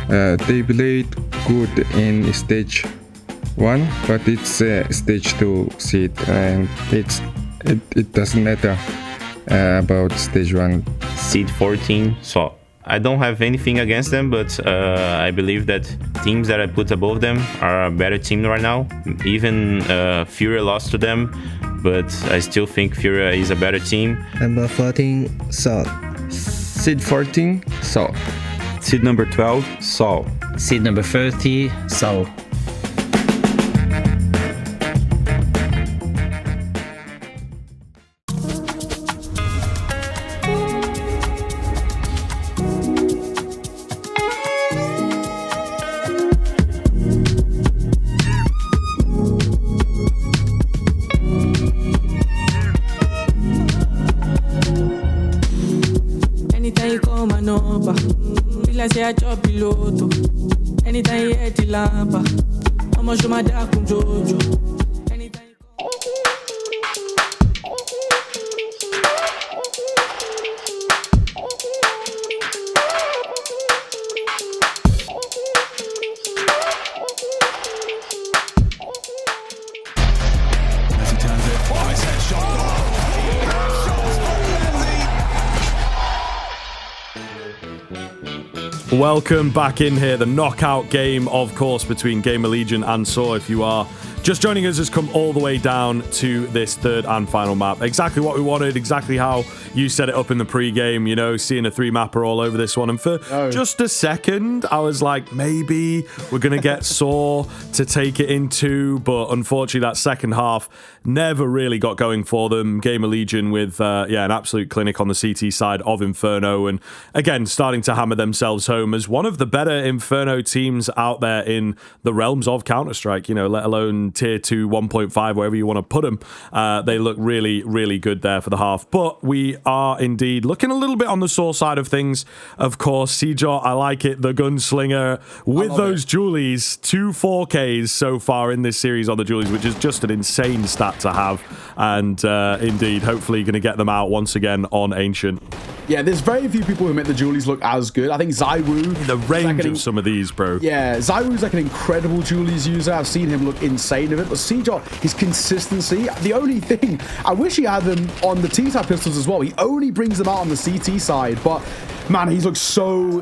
they played good in stage 1, but it's stage 2 seed, and it doesn't matter about stage 1. Seed 14, so I don't have anything against them, but I believe that teams that I put above them are a better team right now. Even Furia lost to them, but I still think Furia is a better team. Number 14, so. Seed 14, so. Seed number 12, so. Seed number 30, so. Anytime you call my number, feel like say I drop piloto. Anytime you hit the lampa, I'ma show my dark from Jojo. Welcome back in here. The knockout game, of course, between Gamer Legion and Saw. If you are just joining us has come all the way down to this third and final map. Exactly what we wanted, exactly how you set it up in the pre-game, you know, seeing a 3-mapper all over this one. And for just a second, I was like, maybe we're going to get Saw to take it in 2, but unfortunately that second half never really got going for them. Gamer Legion with, an absolute clinic on the CT side of Inferno, and again, starting to hammer themselves home as one of the better Inferno teams out there in the realms of Counter-Strike, you know, let alone Tier 2, 1.5, wherever you want to put them. They look really, really good there for the half. But we are indeed looking a little bit on the Saw side of things. Of course, Seajot, I like it, the gunslinger with those Julies, 2 4Ks so far in this series on the Julies, which is just an insane stat to have. And indeed, hopefully going to get them out once again on Ancient. Yeah, there's very few people who make the Julies look as good. I think Zywoo... The range of some of these, bro. Yeah, Zywoo's like an incredible Julies user. I've seen him look insane of it. But Seajot, his consistency, the only thing... I wish he had them on the T-type pistols as well. He only brings them out on the CT side, but... Man, he looks so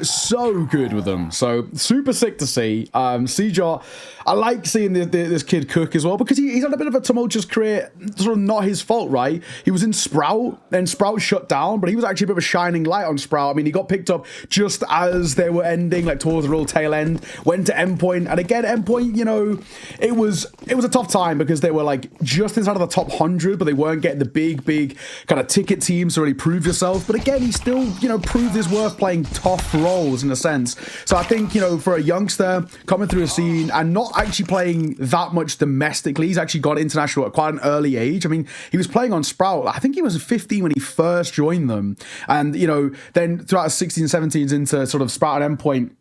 good with them. So, super sick to see. Seajot, I like seeing this kid cook as well, because he's had a bit of a tumultuous career, sort of not his fault, right? He was in Sprout, then Sprout shut down, but he was actually a bit of a shining light on Sprout. I mean, he got picked up just as they were ending, like towards the real tail end, went to Endpoint, and again, Endpoint, you know, it was a tough time because they were like just inside of the top 100, but they weren't getting the big kind of ticket teams to really prove yourself. But again, he still, you know, proved his worth playing tough roles in a sense. So I think, you know, for a youngster coming through a scene and not actually playing that much domestically, he's actually got international at quite an early age. I mean, he was playing on Sprout, I think he was 15 when he first joined them, and, you know, then throughout 16 17s into sort of Sprout and Endpoint.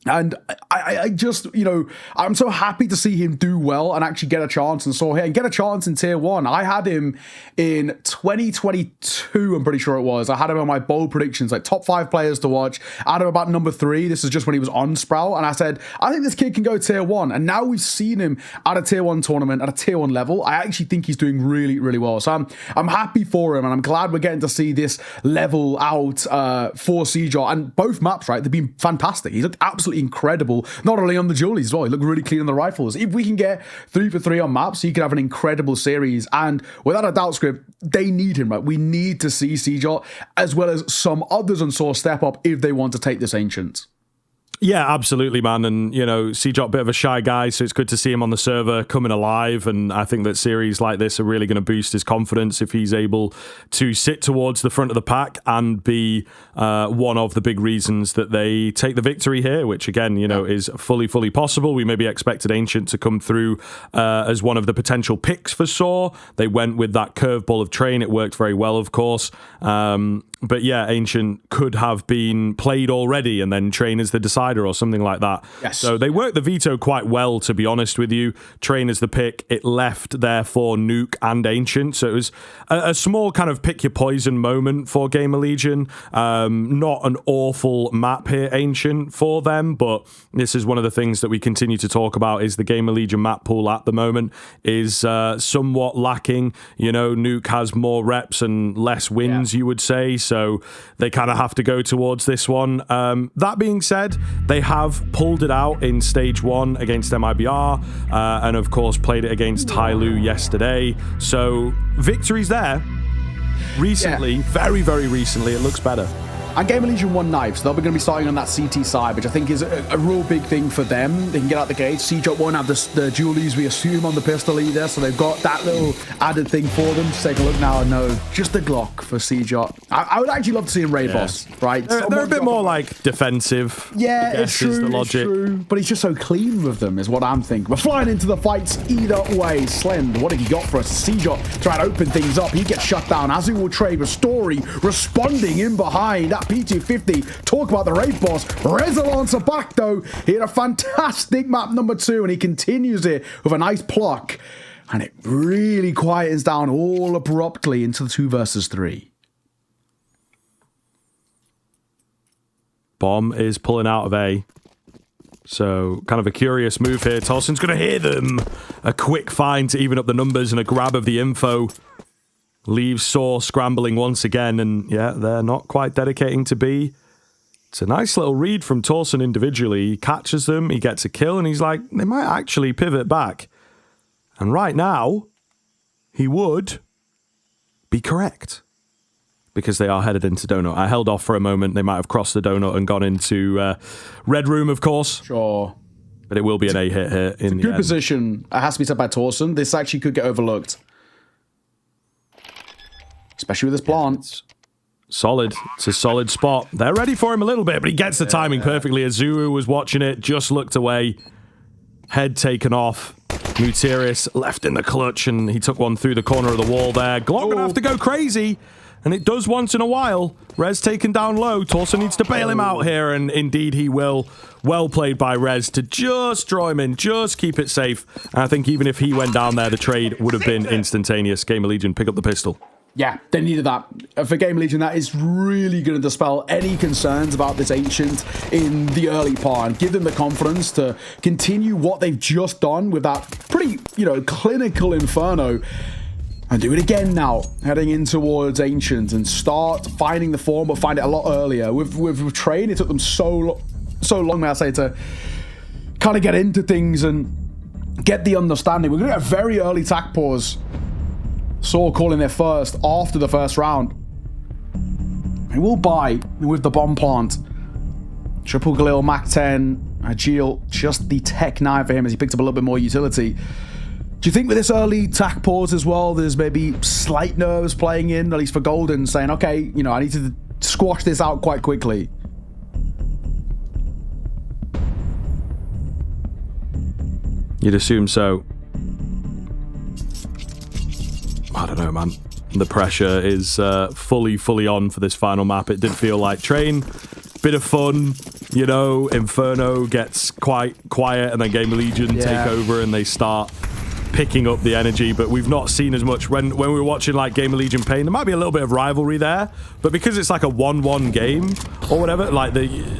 And I just, you know, I'm so happy to see him do well and actually get a chance and Saw here and get a chance in Tier 1. I had him in 2022, I'm pretty sure it was. I had him on my bold predictions, like top 5 players to watch. I had him about number 3. This is just when he was on Sprout. And I said, I think this kid can go Tier 1. And now we've seen him at a Tier 1 tournament, at a Tier 1 level. I actually think he's doing really, really well. So I'm happy for him, and I'm glad we're getting to see this level out for Seajot. And both maps, right, they've been fantastic. He's looked absolutely incredible, not only on the Julies as well. He looked really clean on the rifles. If we can get 3 for 3 on maps, he could have an incredible series. And without a doubt, Script, they need him, right? We need to see Seajot as well as some others on Saw step up if they want to take this Ancient. Yeah, absolutely, man. And, you know, Seajot, a bit of a shy guy, so it's good to see him on the server coming alive. And I think that series like this are really going to boost his confidence if he's able to sit towards the front of the pack and be one of the big reasons that they take the victory here, which, again, you know, is fully possible. We maybe expected Ancient to come through as one of the potential picks for Saw. They went with that curveball of Train. It worked very well, of course. But yeah, Ancient could have been played already and then Train as the decider or something like that. Yes. So they worked the veto quite well, to be honest with you. Train as the pick. It left therefore Nuke and Ancient. So it was a small kind of pick your poison moment for Gamer Legion. Not an awful map here, Ancient, for them, but this is one of the things that we continue to talk about is the Gamer Legion map pool at the moment is somewhat lacking. You know, Nuke has more reps and less wins, you would say. So they kind of have to go towards this one. That being said, they have pulled it out in stage 1 against MIBR, and of course played it against Tyloo yesterday. So victories there. Recently, very, very recently, it looks better. And Gamer Legion won knife, so they're going to be starting on that CT side, which I think is a real big thing for them. They can get out the gate. Seajot won't have the Julies, we assume, on the pistol either, so they've got that little added thing for them. Just take a look now and know, just a Glock for Seajot. I would actually love to see him raid boss, right? They're a bit more like defensive. Yeah, it's true, but he's just so clean with them, is what I'm thinking. We're flying into the fights either way. Slend, what have you got for us? Seajot trying to open things up. He gets shut down. Azu will trade with Story responding in behind. P250, talk about the raid boss. Resonance back though. He had a fantastic map number 2 and he continues it with a nice pluck. And it really quietens down all abruptly into the 2 versus 3. Bomb is pulling out of A. So kind of a curious move here. Tolson's going to hear them. A quick find to even up the numbers and a grab of the info. Leaves Saw scrambling once again, and yeah, they're not quite dedicating to B. It's a nice little read from Torson individually. He catches them, he gets a kill, and he's like, they might actually pivot back. And right now, he would be correct. Because they are headed into Donut. I held off for a moment. They might have crossed the Donut and gone into Red Room, of course. Sure. But it will be an A hit here in the Good end. position. It has to be said by Torsen. This actually could get overlooked. Especially with this plant. Solid. It's a solid spot. They're ready for him a little bit, but he gets the timing perfectly. Azuru was watching it, just looked away. Head taken off. Mutiris left in the clutch, and he took one through the corner of the wall there. Glock gonna have to go crazy. And it does once in a while. Rez taken down low. Torsen needs to bail him out here, and indeed he will. Well played by Rez to just draw him in, just keep it safe. And I think even if he went down there, the trade would have been instantaneous. Game of Legion, pick up the pistol. Yeah, they needed that. For Game of Legion, that is really going to dispel any concerns about this Ancient in the early part and give them the confidence to continue what they've just done with that pretty, clinical Inferno. And do it again now, heading in towards Ancient and start finding the form, but find it a lot earlier. With Train, it took them so long, may I say, to kind of get into things and get the understanding. We're going to get a very early tack pause. Saw calling their first after the first round. He will buy with the bomb plant. Triple Galil, Mac 10, Agil, just the Tech 9 for him as he picked up a little bit more utility. Do you think with this early tack pause as well, there's maybe slight nerves playing in, at least for Golden, saying, okay, I need to squash this out quite quickly? You'd assume so. I don't know, man. The pressure is fully on for this final map. It did feel like Train, bit of fun, Inferno gets quite quiet, and then Game of Legion take over and they start picking up the energy, but we've not seen as much when we were watching like Game of Legion Pain. There might be a little bit of rivalry there, but because it's like a 1-1 game or whatever, like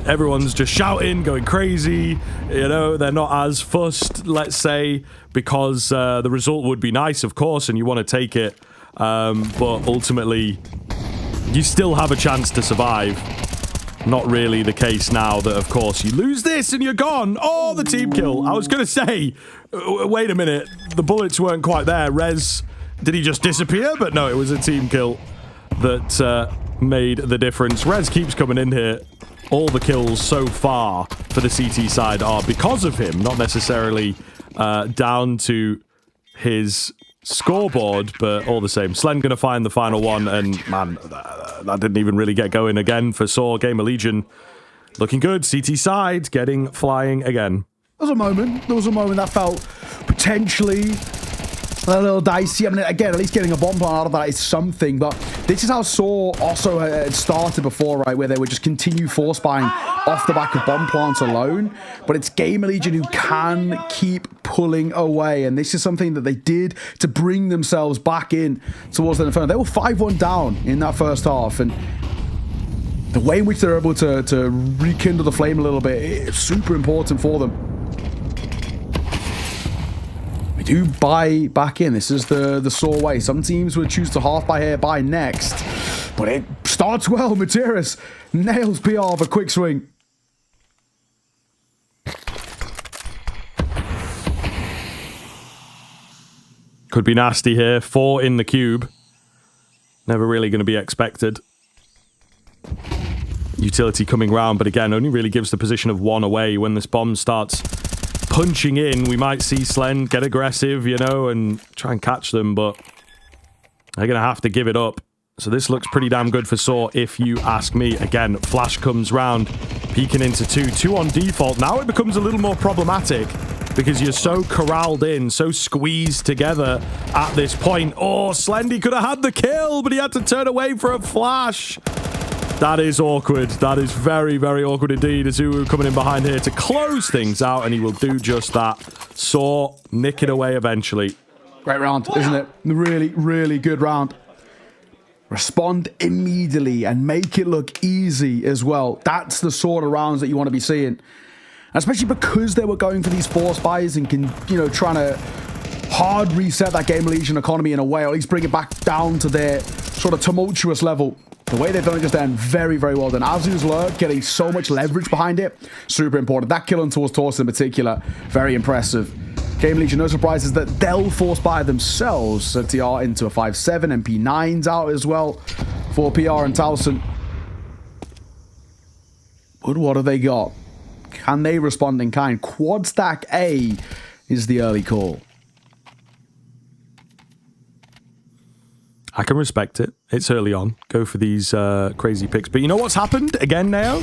everyone's just shouting, going crazy, they're not as fussed, let's say, because the result would be nice, of course, and you want to take it, but ultimately you still have a chance to survive. Not really the case now that, of course, you lose this and you're gone. Oh, the team kill. I was going to say, wait a minute, the bullets weren't quite there. Rez, did he just disappear? But no, it was a team kill that made the difference. Rez keeps coming in here. All the kills so far for the CT side are because of him, not necessarily down to his scoreboard, but all the same. Slen gonna find the final one, and man, that didn't even really get going again for Saw. Game of Legion looking good. CT side getting flying again. There was a moment that felt potentially a little dicey. I mean, again, at least getting a bomb plant out of that is something, but this is how Saw also had started before, right, where they would just continue force buying off the back of bomb plants alone, but it's Game of Legion who can keep pulling away, and this is something that they did to bring themselves back in towards the Inferno. They were 5-1 down in that first half, and the way in which they're able to rekindle the flame a little bit is super important for them. We do buy back in. This is the Saw way. Some teams would choose to half buy here, buy next. But it starts well. Mutiris nails PR of a quick swing. Could be nasty here. 4 in the cube. Never really going to be expected. Utility coming round, but again, only really gives the position of 1 away. When this bomb starts punching in, we might see Slen get aggressive, and try and catch them, but they're going to have to give it up. So this looks pretty damn good for Saw, if you ask me. Again, flash comes round, peeking into 2 on default. Now it becomes a little more problematic because you're so corralled in, so squeezed together at this point. Oh, Slendy could have had the kill, but he had to turn away for a flash. That is awkward. That is very, very awkward indeed. Azuru coming in behind here to close things out, and he will do just that. Saw nick it away eventually. Great round, isn't it? Really, really good round. Respond immediately and make it look easy as well. That's the sort of rounds that you want to be seeing. Especially because they were going for these force buys and trying to hard reset that Game of Legion economy in a way, or at least bring it back down to their sort of tumultuous level. The way they've done it just then, very, very well done. Azu's lurk getting so much leverage behind it, super important. That kill on towards Torsen in particular, very impressive. Game Legion, no surprises that they'll force by themselves. ZTR into a 5-7, MP9's out as well for PR and Towson. But what have they got? Can they respond in kind? Quad stack A is the early call. I can respect it. It's early on. Go for these crazy picks. But you know what's happened again now?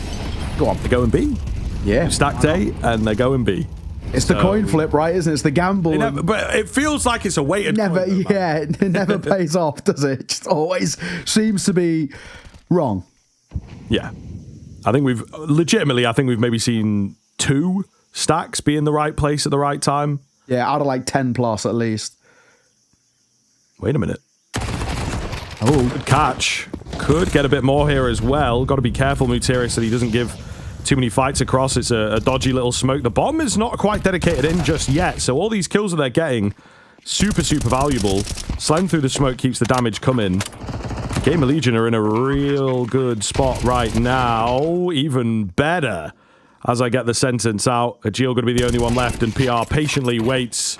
Go on. They're going B. Yeah. Stacked A and they're going B. It's the coin flip, right? Isn't it? It's the gamble. But it feels like it's a weighted never, coin. Yeah, it never pays off, does it? It just always seems to be wrong. Yeah. I think we've maybe seen 2 stacks be in the right place at the right time. Yeah, out of like 10 plus at least. Wait a minute. Oh, good catch. Could get a bit more here as well. Got to be careful, Mutiris, that he doesn't give too many fights across. It's a dodgy little smoke. The bomb is not quite dedicated in just yet, so all these kills that they're getting, super, super valuable. Slam through the smoke keeps the damage coming. Game of Legion are in a real good spot right now. Even better. As I get the sentence out, Agil going to be the only one left, and PR patiently waits,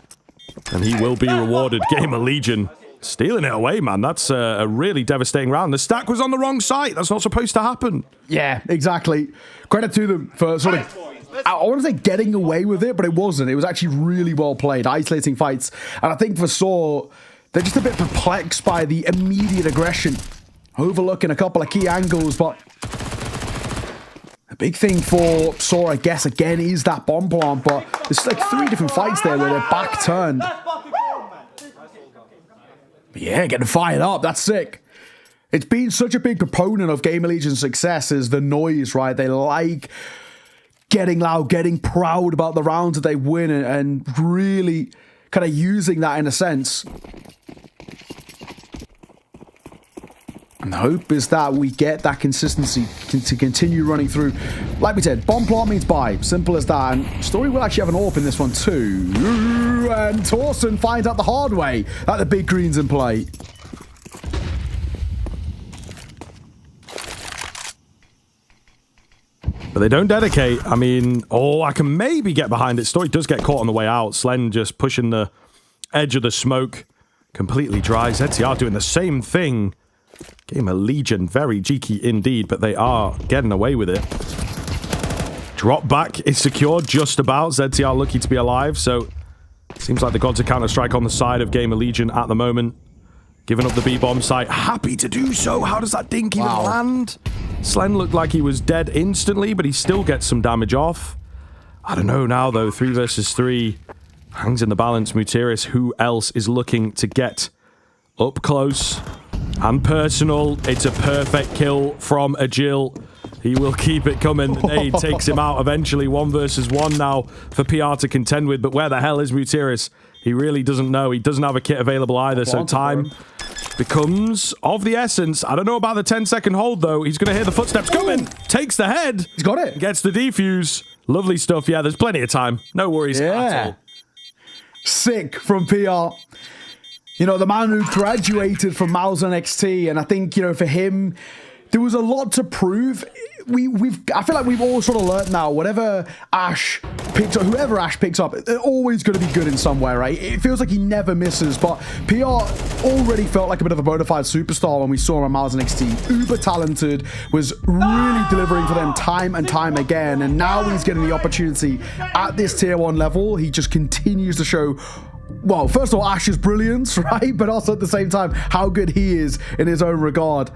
and he will be rewarded. Game of Legion stealing it away, man. That's a really devastating round. The stack was on the wrong side. That's not supposed to happen. Yeah, exactly. Credit to them for sort of, I want to say getting away with it, but it wasn't. It was actually really well played, isolating fights. And I think for Saw, they're just a bit perplexed by the immediate aggression, overlooking a couple of key angles, but a big thing for Saw, I guess, again, is that bomb plant, but there's like 3 different fights there where they're back turned. Yeah, getting fired up. That's sick. It's been such a big proponent of Game of Legion's success is the noise, right? They like getting loud, getting proud about the rounds that they win and really kind of using that in a sense. And the hope is that we get that consistency to continue running through. Like we said, bomb plant means buy. Simple as that. And Story will actually have an AWP in this one too. And Torsen finds out the hard way that the big green's in play. But they don't dedicate. I mean, I can maybe get behind it. Story does get caught on the way out. Slen just pushing the edge of the smoke. Completely dry. ZTR doing the same thing. Game of Legion, very cheeky indeed, but they are getting away with it. Drop back is secured just about. ZTR lucky to be alive, so seems like the gods of Counter-Strike on the side of Game of Legion at the moment. Giving up the B-bomb site, happy to do so. How does that dink even land? Slen looked like he was dead instantly, but he still gets some damage off. I don't know now, though. 3 versus 3 hangs in the balance. Mutiris, who else is looking to get up close and personal? It's a perfect kill from Agil. He will keep it coming. The nade takes him out eventually. 1 versus 1 now for PR to contend with. But where the hell is Mutiris? He really doesn't know. He doesn't have a kit available either. So time becomes of the essence. I don't know about the 10-second hold, though. He's going to hear the footsteps coming. Takes the head. He's got it. Gets the defuse. Lovely stuff. Yeah, there's plenty of time. No worries at all. Sick from PR. You know, the man who graduated from Malzahn XT, and I think, you know, for him, there was a lot to prove. I feel like we've all sort of learned now, whatever Ash picks up, whoever Ash picks up, they're always going to be good in some way, right? It feels like he never misses, but PR already felt like a bit of a bona fide superstar when we saw him on Malzahn XT. Uber talented, was really delivering for them time and time again, and now he's getting the opportunity at this tier 1 level. He just continues to show, well, first of all, Ash's brilliance, right? But also at the same time, how good he is in his own regard.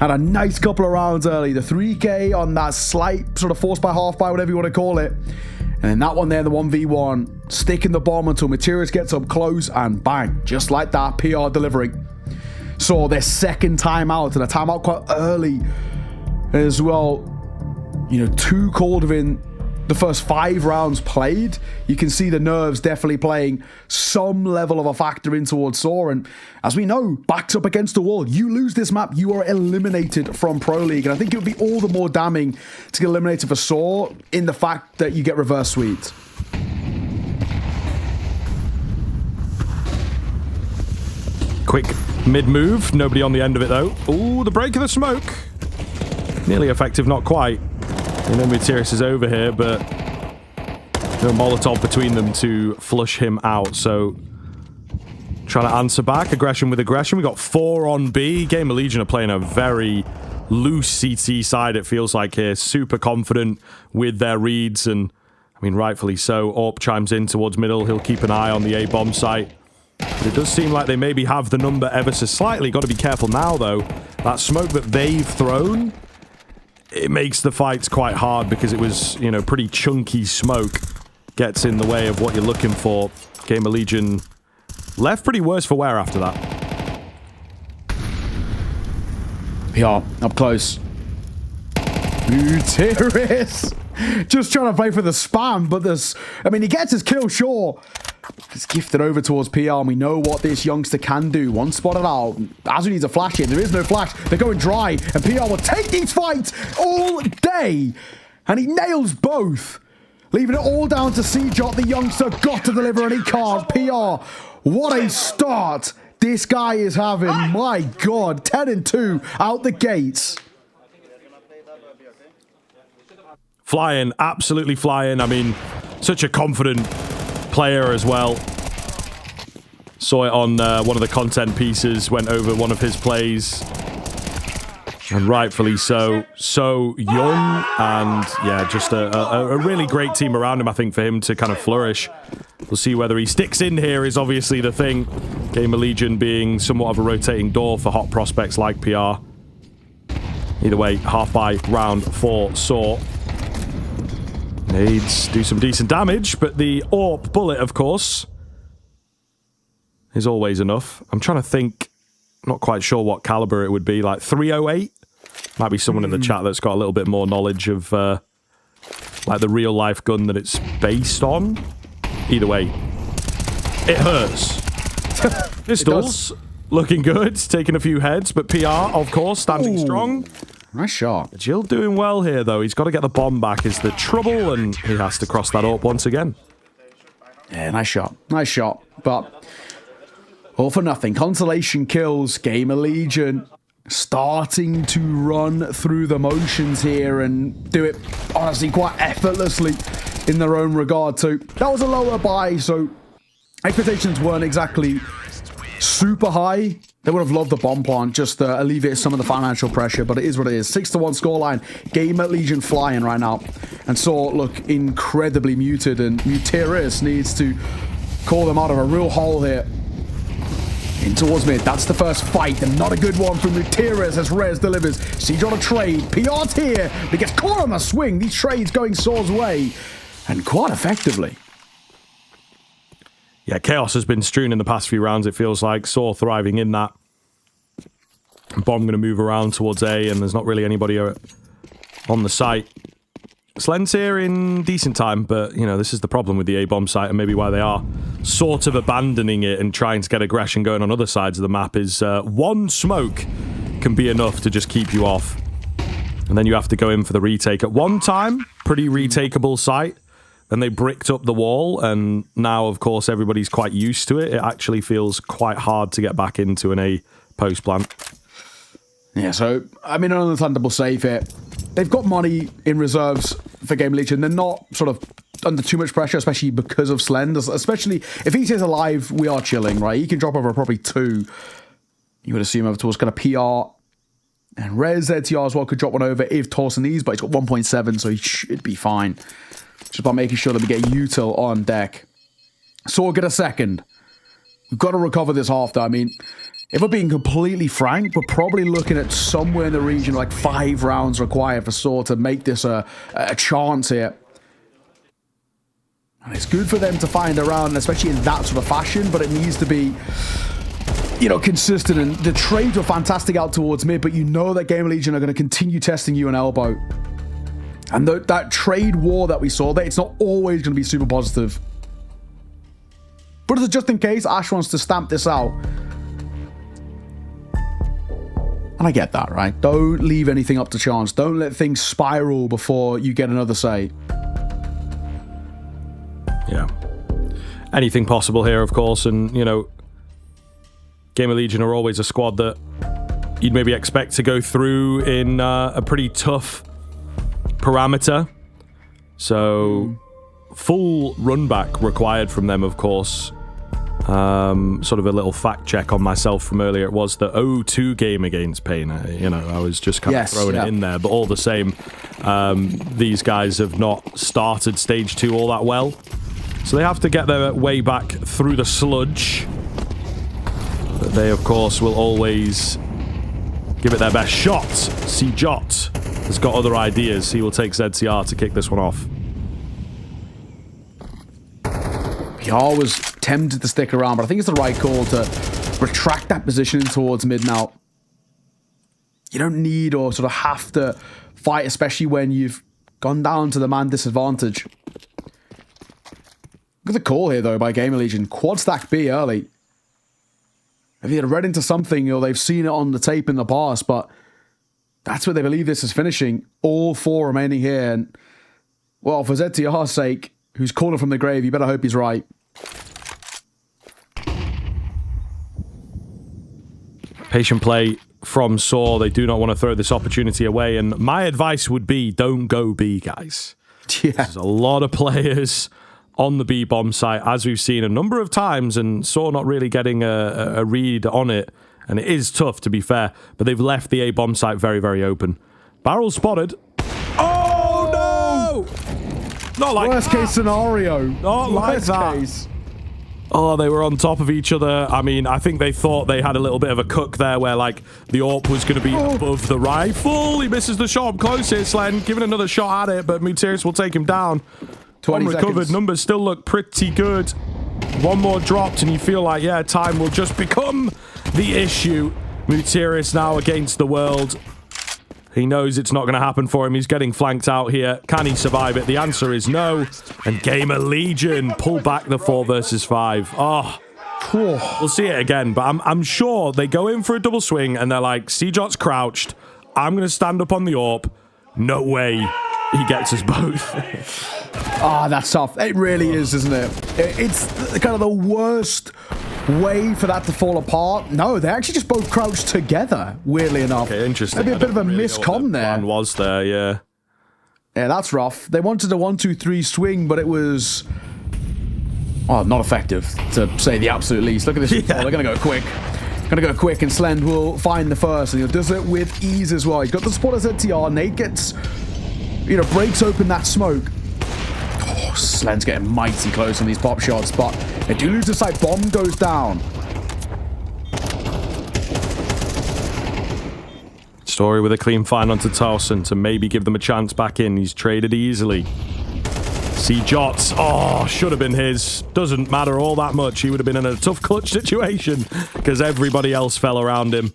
Had a nice couple of rounds early. The 3K on that slight sort of force by half by, whatever you want to call it. And then that one there, the 1v1, sticking the bomb until Mutiris gets up close and bang, just like that, PR delivering. Saw their second timeout, and a timeout quite early as well. You know, 2 called within the first 5 rounds played. You can see the nerves definitely playing some level of a factor in towards Saw, and as we know, backs up against the wall. You lose this map, you are eliminated from Pro League, and I think it would be all the more damning to get eliminated for Saw in the fact that you get reverse sweeps. Quick mid-move, nobody on the end of it though. Ooh, the break of the smoke. Nearly effective, not quite. You know, Mutiris is over here, but No Molotov between them to flush him out, so trying to answer back. Aggression with aggression. We got 4 on B. Game of Legion are playing a very loose CT side, it feels like here. Super confident with their reads, and I mean, rightfully so. Orp chimes in towards middle. He'll keep an eye on the A-bomb site. But it does seem like they maybe have the number ever so slightly. Got to be careful now, though. That smoke that they've thrown, it makes the fights quite hard because it was, you know, pretty chunky smoke. Gets in the way of what you're looking for. Game of Legion left pretty worse for wear after that. PR, up close. Gutierrez! Just trying to play for the spam, but there's... I mean, he gets his kill, sure. It's gifted over towards PR, and we know what this youngster can do. One spotted out. Azu needs a flash in. There is no flash. They're going dry, and PR will take these fights all day. And he nails both. Leaving it all down to CJot. The youngster got to deliver, and he can't. PR, what a start this guy is having. My God, 10-2 out the gates. Flying, absolutely flying. I mean, such a confident player as well. Saw it on one of the content pieces, went over one of his plays. And rightfully so. So young, and yeah, just a really great team around him, I think, for him to kind of flourish. We'll see whether he sticks in here is obviously the thing. Game of Legion being somewhat of a rotating door for hot prospects like PR. Either way, half by round 4 Saw. Needs do some decent damage, but the AWP bullet, of course, is always enough. I'm trying to think, not quite sure what caliber it would be, like 308? Might be someone in the chat that's got a little bit more knowledge of like the real life gun that it's based on. Either way, it hurts. Pistols looking good, taking a few heads, but PR, of course, standing strong. Nice shot. Jill doing well here, though. He's got to get the bomb back is the trouble, and he has to cross that up once again. Yeah, nice shot. Nice shot. But all for nothing. Consolation kills. Game of Legion starting to run through the motions here and do it, honestly, quite effortlessly in their own regard. So that was a lower buy, so expectations weren't exactly super high. They would have loved the bomb plant just to alleviate some of the financial pressure, but it is what it is. 6-1 scoreline. Game of Legion flying right now. And Saw look incredibly muted, and Gutierrez needs to call them out of a real hole here. In towards mid. That's the first fight, and not a good one from Gutierrez as Rez delivers. Siege on a trade. PR's here. He gets caught on the swing. These trades going Saw's way, and quite effectively. Yeah, chaos has been strewn in the past few rounds, it feels like. Saw thriving in that. Bomb going to move around towards A, and there's not really anybody on the site. Slen's here in decent time, but, you know, this is the problem with the A-bomb site, and maybe why they are sort of abandoning it and trying to get aggression going on other sides of the map is one smoke can be enough to just keep you off. And then you have to go in for the retake. At one time, pretty retakeable site. Then they bricked up the wall, and now, of course, everybody's quite used to it. It actually feels quite hard to get back into an A post plant. Yeah, so, I mean, an understandable save here. They've got money in reserves for Game of Legion. They're not sort of under too much pressure, especially because of Slen. Especially if he stays alive, we are chilling, right? He can drop over probably 2. You would assume over towards kind of PR. And Rez ZTR as well could drop one over if Torsen needs, but he's got 1.7, so he should be fine. Just about making sure that we get Util on deck. So we'll get a second. We've got to recover this half, though. I mean, if we're being completely frank, we're probably looking at somewhere in the region, like 5 rounds required for Saw to make this a chance here. And it's good for them to find a round, especially in that sort of fashion, but it needs to be, you know, consistent. And the trades were fantastic out towards mid, but you know that Game of Legion are going to continue testing you an elbow. And that trade war that we saw, that it's not always going to be super positive. But as a just in case, Ash wants to stamp this out. And I get that, right? Don't leave anything up to chance. Don't let things spiral before you get another say. Yeah. Anything possible here, of course. And, you know, Game of Legion are always a squad that you'd maybe expect to go through in a pretty tough parameter. So full run back required from them, of course. Sort of a little fact check on myself from earlier. It was the 0-2 game against Payne. You know, I was just kind of throwing it in there. But all the same, these guys have not started stage 2 all that well. So they have to get their way back through the sludge. But they, of course, will always give it their best shot. CJot has got other ideas. He will take ZTR to kick this one off. PR was tempted to stick around, but I think it's the right call to retract that position towards mid now. You don't need or sort of have to fight, especially when you've gone down to the man disadvantage. Look at the call here, though, by Gamer Legion. Quad stack B early. Maybe they'd read into something or they've seen it on the tape in the past, but that's what they believe this is finishing. All 4 remaining here. And, well, for ZTR's sake, who's calling from the grave, you better hope he's right. Patient play from Saw. They do not want to throw this opportunity away. And my advice would be, don't go B, guys. Yeah. There's a lot of players on the B bomb site, as we've seen a number of times, and Saw not really getting a read on it. And it is tough, to be fair. But they've left the A bomb site very, very open. Barrel spotted. Oh, no! Not like Worst case scenario. Not like that. Case. Oh, they were on top of each other. I mean, I think they thought they had a little bit of a cook there where, like, the AWP was going to be above the rifle. He misses the shot up close here, Slen. Giving another shot at it, but Muterius will take him down. 20 recovered. seconds. Numbers still look pretty good. One more dropped, and you feel like, yeah, time will just become the issue. Muterius now against the world. He knows it's not going to happen for him. He's getting flanked out here. Can he survive it? The answer is no. And Gamer Legion pull back the 4 versus 5. Oh, we'll see it again. But I'm sure they go in for a double swing and they're like, CJot's crouched. I'm going to stand up on the AWP. No way he gets us both. Ah, that's tough. It really is, isn't it? It's kind of the worst way for that to fall apart. No, they actually just both crouched together, weirdly enough. Okay, interesting. Maybe a bit of a miscom there. Plan was there, yeah. Yeah, that's rough. They wanted a 1-2-3 swing, but it was not effective, to say the absolute least. Look at this. They're going to go quick. Going to go quick, and Slend will find the first, and he does it with ease as well. He's got the spot as ZTR. Nate gets, breaks open that smoke. Oh, Slend's getting mighty close on these pop shots, but they do lose the sight. Bomb goes down. Story with a clean find onto Towson to maybe give them a chance back in. He's traded easily. CJot. Oh, should have been his. Doesn't matter all that much. He would have been in a tough clutch situation because everybody else fell around him.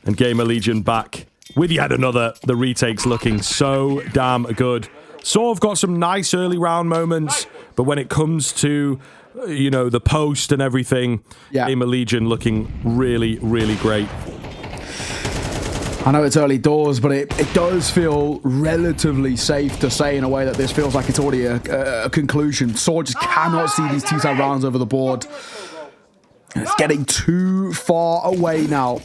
And Gamer Legion back with yet another. The retake's looking so damn good. Saw have got some nice early round moments, but when it comes to, the post and everything, Gamer Legion looking really, really great. I know it's early doors, but it does feel relatively safe to say in a way that this feels like it's already a conclusion. Saw just cannot see these two-side rounds over the board. And it's getting too far away now.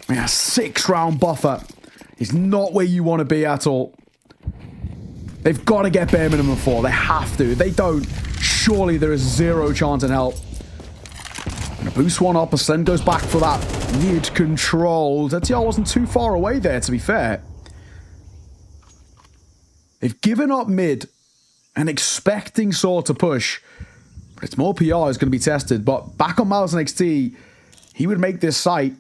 A 6-round buffer is not where you want to be at all. They've got to get bare minimum 4. They have to. If they don't, surely there is zero chance in hell. Gonna boost one up, as Slen goes back for that mid control. ZTR wasn't too far away there, to be fair. They've given up mid and expecting Saw to push. But it's more PR is going to be tested. But back on Miles and XT, he would make this site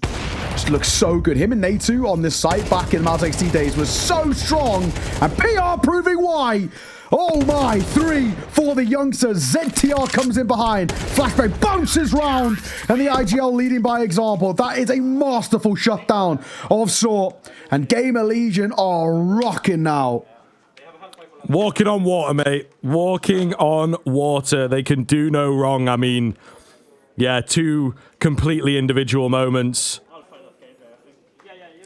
just look so good. Him and Natu on this site back in the Miles XT days was so strong. And PR proving why. Oh my, 3 for the youngsters. ZTR comes in behind. Flashbang bounces round. And the IGL leading by example. That is a masterful shutdown of Saw. And Gamer Legion are rocking now. Walking on water, mate. Walking on water. They can do no wrong. I mean, yeah, 2 completely individual moments.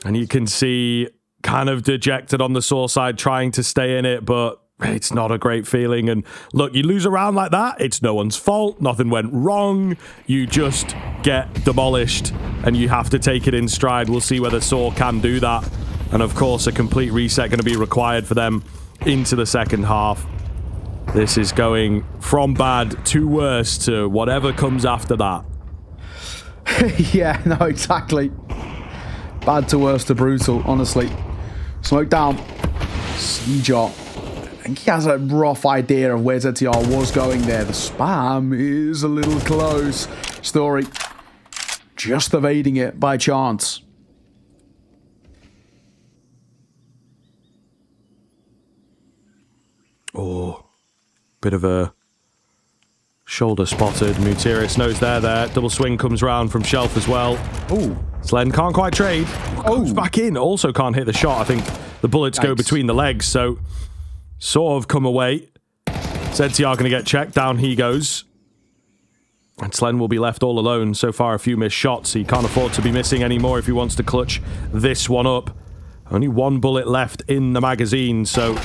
And you can see kind of dejected on the Saw side, trying to stay in it, but it's not a great feeling. And look, you lose a round like that, it's no one's fault. Nothing went wrong. You just get demolished, and you have to take it in stride. We'll see whether Saw can do that. And of course, a complete reset going to be required for them into the second half. This is going from bad to worse to whatever comes after that. Yeah, no, exactly. Bad to worse to brutal, honestly. Smoke down. Seeger. I think he has a rough idea of where ZTR was going there. The spam is a little close. Story just evading it by chance. Oh, bit of a shoulder spotted. Mutiris knows they're there. Double swing comes round from Shelf as well. Oh, Slen can't quite trade. Goes back in. Also can't hit the shot. I think the bullets go between the legs, so sort of come away. ZTR going to get checked. Down he goes. And Slen will be left all alone. So far, a few missed shots. He can't afford to be missing anymore if he wants to clutch this one up. Only one bullet left in the magazine, so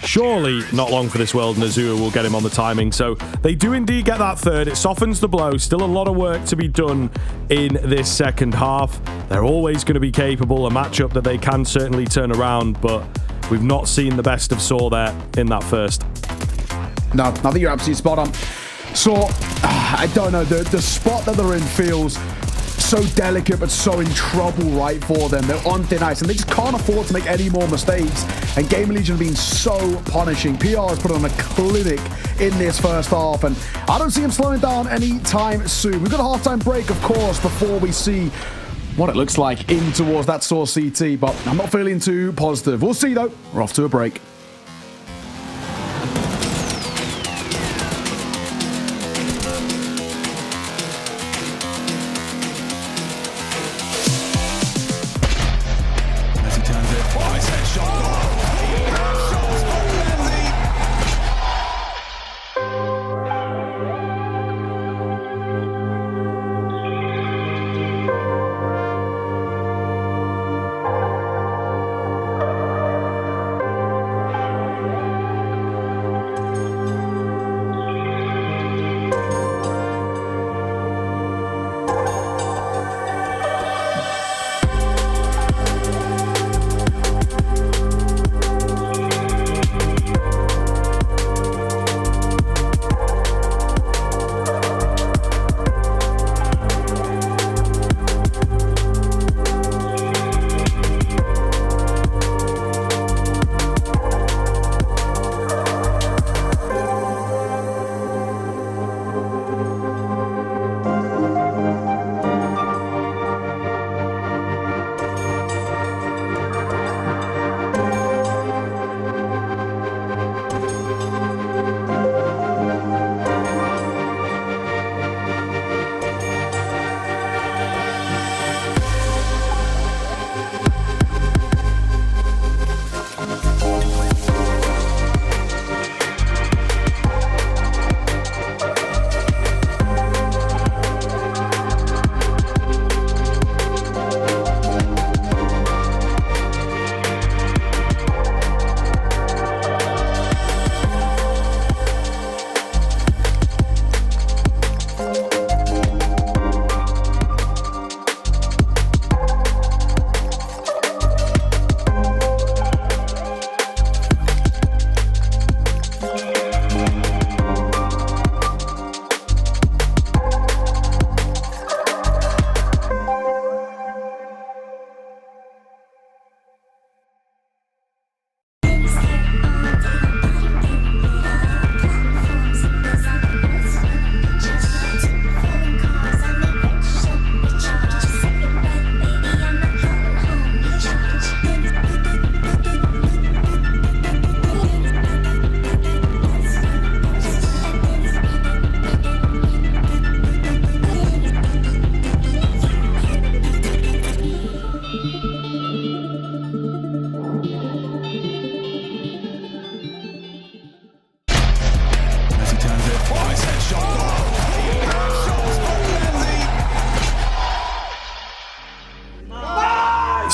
surely not long for this world, and Azua will get him on the timing. So they do indeed get that third. It softens the blow. Still a lot of work to be done in this second half. They're always going to be capable. A matchup that they can certainly turn around, but we've not seen the best of Saw there in that first. No, I think you're absolutely spot on. So, I don't know, the spot that they're in feels so delicate but so in trouble right for them. They're on thin ice and they just can't afford to make any more mistakes, and Game Legion being so punishing. PR has put on a clinic in this first half, and I don't see him slowing down anytime soon. We've got a halftime break, of course, before we see what it looks like in towards that Saw CT, but I'm not feeling too positive. We'll see though. We're off to a break.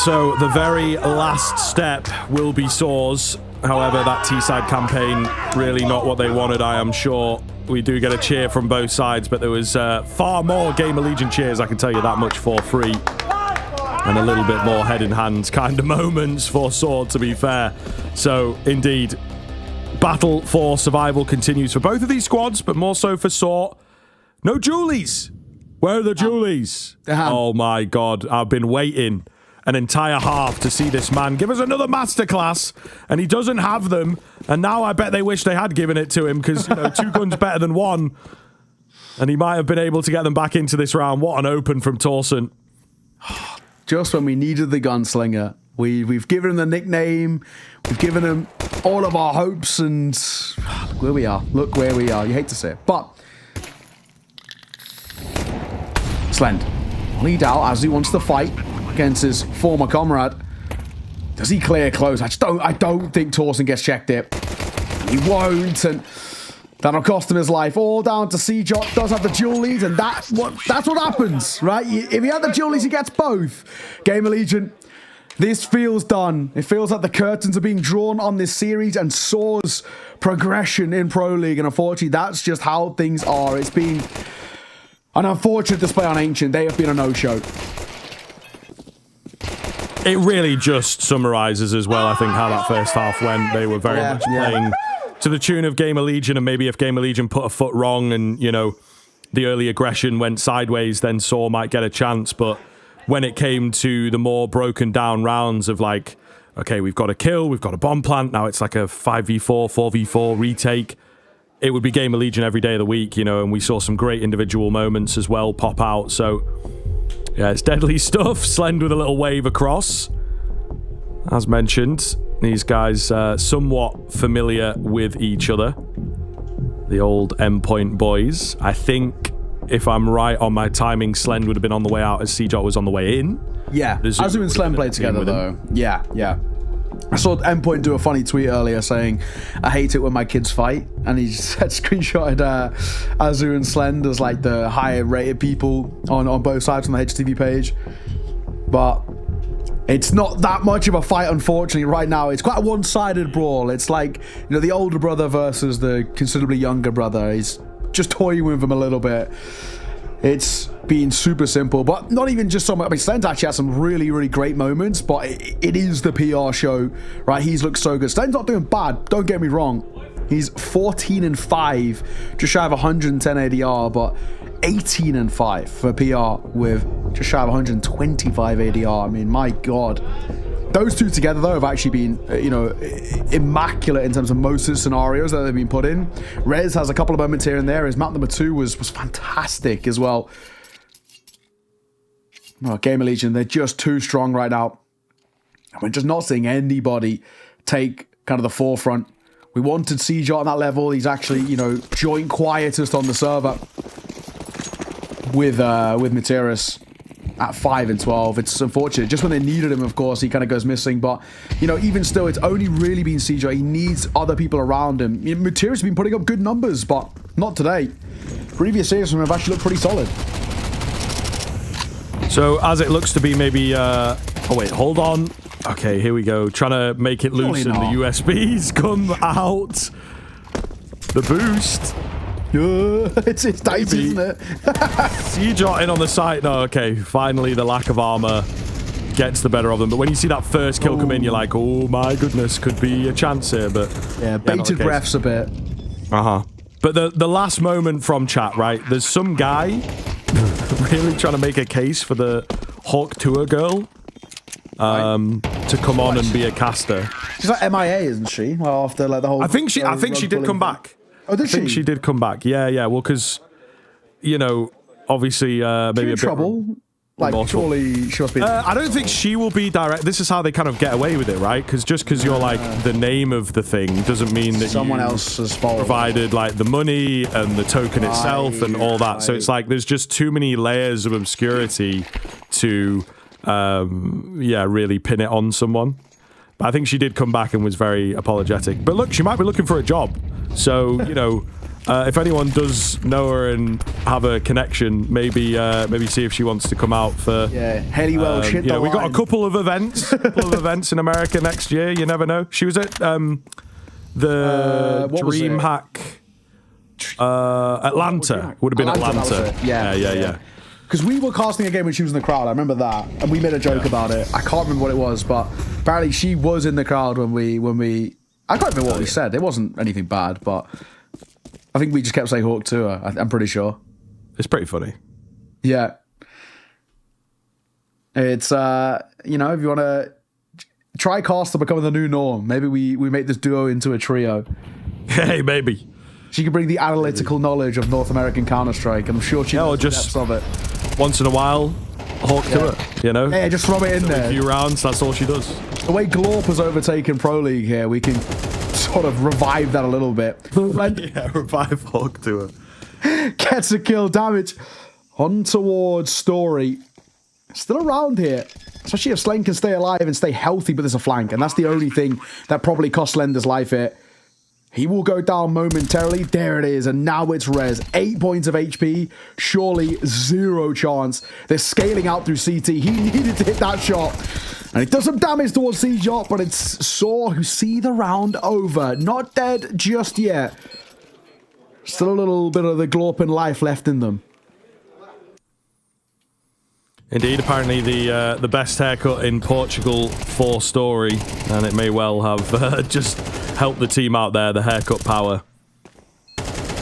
So the very last step will be Saw's. However, that T-side campaign, really not what they wanted, I am sure. We do get a cheer from both sides, but there was far more Gamer Legion cheers, I can tell you that much, for free. And a little bit more head in hand kind of moments for Saw, to be fair. So, indeed, battle for survival continues for both of these squads, but more so for Sort. No Julies. Where are the Julies? Oh my God, I've been waiting an entire half to see this man give us another masterclass, and he doesn't have them. And now I bet they wish they had given it to him, because, you know, 2 guns better than 1. And he might have been able to get them back into this round. What an open from Torsen. Just when we needed the gunslinger. We've given him the nickname. We've given him all of our hopes, and look where we are. Look where we are. You hate to say it, but Slend lead out as he wants to fight against his former comrade. Does he clear close? I don't think Torsen gets checked it. He won't, and that'll cost him his life. All down to CJot. Does have the dual lead, and that's what happens, right? If he had the dual leads, he gets both. Game Allegiant. This feels done. It feels like the curtains are being drawn on this series and Soar's progression in Pro League. And unfortunately, that's just how things are. It's been an unfortunate display on Ancient. They have been a no-show. It really just summarizes as well, I think, how that first half went. They were very much playing to the tune of Game Allegiant, and maybe if Game Allegiant put a foot wrong and, you know, the early aggression went sideways, then Soar might get a chance. But when it came to the more broken down rounds of like, okay, we've got a kill, we've got a bomb plant, now it's like a 5v4, 4v4 retake, it would be Game Allegiant every day of the week, you know, and we saw some great individual moments as well pop out. So yeah, it's deadly stuff. Slend with a little wave across. As mentioned, these guys somewhat familiar with each other. The old endpoint boys. I think, if I'm right on my timing, Slend would have been on the way out as CJot was on the way in. Yeah, Azu and Slend played together though. Yeah. I saw Endpoint do a funny tweet earlier saying, I hate it when my kids fight. And he had screenshotted Azu and Slend as like the higher rated people on both sides on the HTV page. But it's not that much of a fight, unfortunately, right now. It's quite a one-sided brawl. It's like, you know, the older brother versus the considerably younger brother. He's just toying with him a little bit. It's been super simple, but not even just so much. I mean, Slend actually has some really, really great moments, but it is the PR show, right? He's looked so good. Slend's not doing bad, don't get me wrong. He's 14-5, just shy of 110 ADR, but 18-5 for PR with just shy of 125 ADR. I mean, my God. Those two together, though, have actually been, you know, immaculate in terms of most of the scenarios that they've been put in. Rez has a couple of moments here and there. His map number 2 was fantastic as well. Oh, Game Allegiant, they're just too strong right now. We're just not seeing anybody take kind of the forefront. We wanted CJot on that level. He's actually, you know, joint quietest on the server with Materis at 5 and 12. It's unfortunate. Just when they needed him, of course, he kind of goes missing. But, you know, even still, it's only really been CJ. He needs other people around him. Materis has been putting up good numbers, but not today. Previous series from him have actually looked pretty solid. So, as it looks to be maybe... oh, wait, hold on. Okay, here we go. Trying to make it loose, and the USBs come out. The boost. It's tight, isn't it? CJot in on the site. No, okay. Finally, the lack of armor gets the better of them. But when you see that first kill come in, you're like, oh my goodness, could be a chance here. But yeah, bated breaths a bit. But the last moment from chat, right? There's some guy really trying to make a case for the Hawk Tour girl to come on and be a caster. She's like MIA, isn't she? Well, after like the whole. I think she did come back. Oh, did she? I think she did come back. Yeah. Well, because, you know, obviously maybe a bit trouble. Like, surely she must be. I don't think she will be direct. This is how they kind of get away with it, right? Because just because you're like the name of the thing doesn't mean that someone else has provided like the money and the token itself and all that. So it's like there's just too many layers of obscurity to, really pin it on someone. But I think she did come back and was very apologetic. But look, she might be looking for a job. So, you know, if anyone does know her and have a connection, maybe see if she wants to come out for... Yeah, Hellywell shit. You know, we got a couple of events in America next year. You never know. She was at the DreamHack Atlanta. Would have been Atlanta. Yeah. Because we were casting a game when she was in the crowd. I remember that, and we made a joke about it. I can't remember what it was, but apparently she was in the crowd when we I can't remember what we said. It wasn't anything bad, but I think we just kept saying Hawk Tour. I'm pretty sure. It's pretty funny. Yeah. It's, you know, if you want to try Costa becoming the new norm, maybe we make this duo into a trio. Hey, maybe. She can bring the analytical knowledge of North American Counter-Strike. I'm sure she knows the depths of it. Once in a while, Hawk Tour, you know? Yeah, just throw it in there. A few rounds, that's all she does. The way Glorp has overtaken Pro League here, we can sort of revive that a little bit. Yeah, revive Hawk Tour. Gets a kill, damage. On towards Story. Still around here. Especially if Slane can stay alive and stay healthy, but there's a flank. And that's the only thing that probably cost Slender's life here. He will go down momentarily. There it is. And now it's Rez. 8 points of HP. Surely 0 chance. They're scaling out through CT. He needed to hit that shot. And it does some damage towards C-Jot, but it's Saw who see the round over. Not dead just yet. Still a little bit of the Glorpin life left in them. Indeed, apparently the best haircut in Portugal for Story, and it may well have just helped the team out there, the haircut power.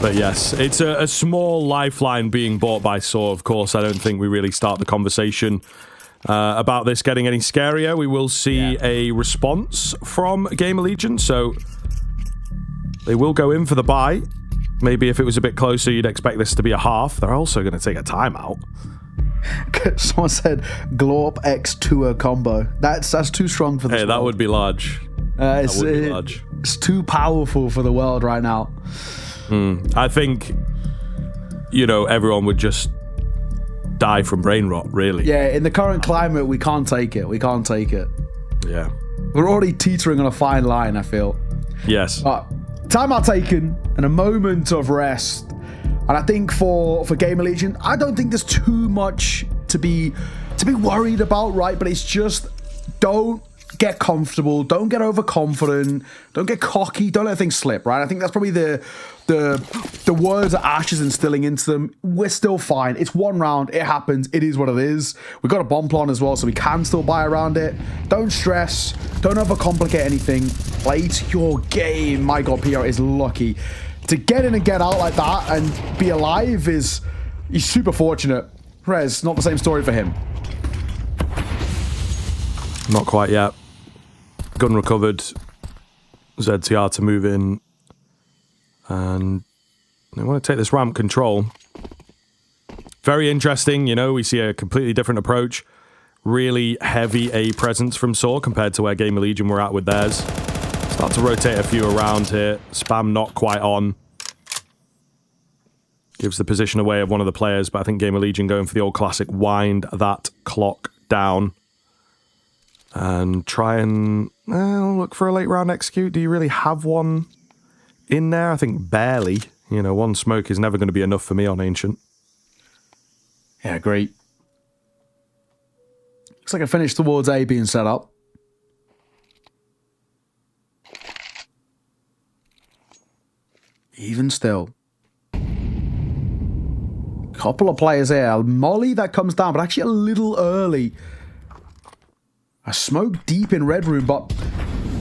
But yes, it's a small lifeline being bought by Saw, of course. I don't think we really start the conversation about this getting any scarier. We will see a response from Game Allegiant, so they will go in for the buy. Maybe if it was a bit closer, you'd expect this to be a half. They're also going to take a timeout. Someone said Glorp X Tour combo. That's too strong for this. Hey, that would be large. That would be large. It's too powerful for the world right now. I think, you know, everyone would just die from brain rot, really. Yeah, in the current climate, we can't take it. We can't take it. Yeah. We're already teetering on a fine line, I feel. Yes. But timeout taken and a moment of rest. And I think for Game Allegiant, I don't think there's too much to be worried about, right? But it's just don't get comfortable, don't get overconfident, don't get cocky, don't let things slip, right? I think that's probably the words that Ash is instilling into them. We're still fine. It's one round. It happens. It is what it is. We've got a bomb plan as well, so we can still buy around it. Don't stress. Don't overcomplicate anything. Play to your game. My God, PR is lucky. To get in and get out like that and be alive he's super fortunate. Rez, not the same story for him. Not quite yet. Gun recovered. ZTR to move in. And they want to take this ramp control. Very interesting, you know, we see a completely different approach. Really heavy A presence from Saw compared to where Game Allegiant were at with theirs. Start to rotate a few around here. Spam not quite on. Gives the position away of one of the players, but I think Game Allegiant going for the old classic wind that clock down. And try and look for a late round execute. Do you really have one in there? I think barely. You know, one smoke is never going to be enough for me on Ancient. Yeah, great. Looks like a finish towards A being set up. Even still. Couple of players here. Molly that comes down, but actually a little early. A smoke deep in Red Room, but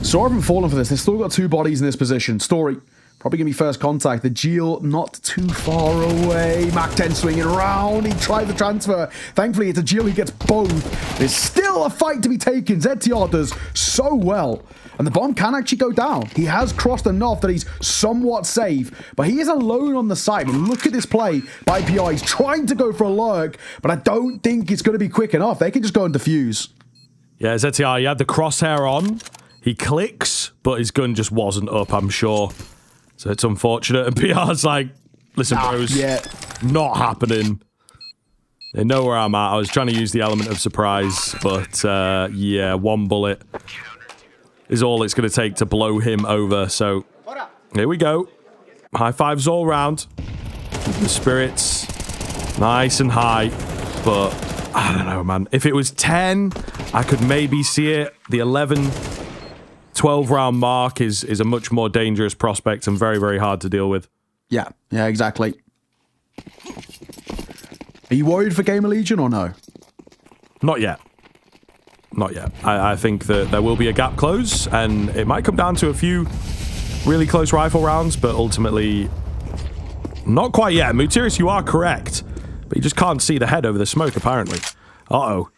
Saw haven't fallen for this. They've still got 2 bodies in this position. Story, probably going to be first contact. The Geel not too far away. Mac 10 swinging around. He tried the transfer. Thankfully, it's a Geel who gets both. There's still a fight to be taken. ZTR does so well. And the bomb can actually go down. He has crossed enough that he's somewhat safe, but he is alone on the side. And look at this play by PR. He's trying to go for a lurk, but I don't think it's going to be quick enough. They can just go and defuse. Yeah, ZTR, he had the crosshair on. He clicks, but his gun just wasn't up, I'm sure. So it's unfortunate. And PR's like, listen, bros, not happening. They know where I'm at. I was trying to use the element of surprise, but yeah, one bullet is all it's going to take to blow him over. So here we go. High fives all round. The spirits nice and high, but I don't know, man. If it was 10, I could maybe see it. The 11, 12 round mark is a much more dangerous prospect and very, very hard to deal with. Yeah, exactly. Are you worried for Game Allegiant or no? Not yet. Not yet. I think that there will be a gap close, and it might come down to a few really close rifle rounds, but ultimately, not quite yet. Mutirius, you are correct, but you just can't see the head over the smoke, apparently. Uh-oh.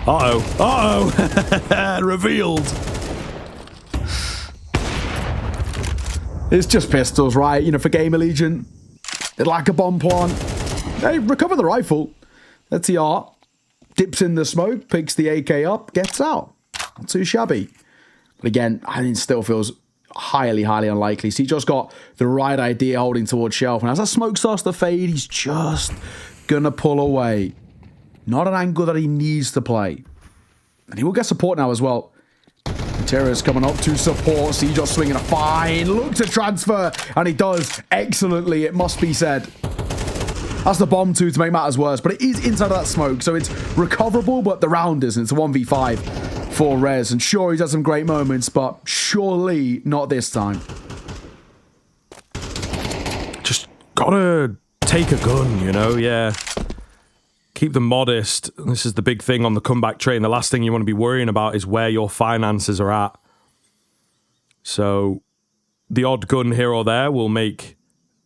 Uh-oh. Uh-oh. Revealed. It's just pistols, right? You know, for Gamer Legion, they'd like a bomb plant. They recover the rifle. That's the art. Dips in the smoke, picks the AK up, gets out. Not too shabby. But again, I think it still feels highly, highly unlikely. So he just got the right idea holding towards Shelf. And as that smoke starts to fade, he's just gonna pull away. Not an angle that he needs to play. And he will get support now as well. Terra's coming up to support. See, just swinging a fine look to transfer. And he does excellently, it must be said. That's the bomb too to make matters worse. But it is inside of that smoke. So it's recoverable, but the round isn't. It's a 1v5 for Rez. And sure, he's had some great moments, but surely not this time. Just gotta take a gun, you know? Yeah. Keep them modest. This is the big thing on the comeback train. The last thing you want to be worrying about is where your finances are at. So the odd gun here or there will make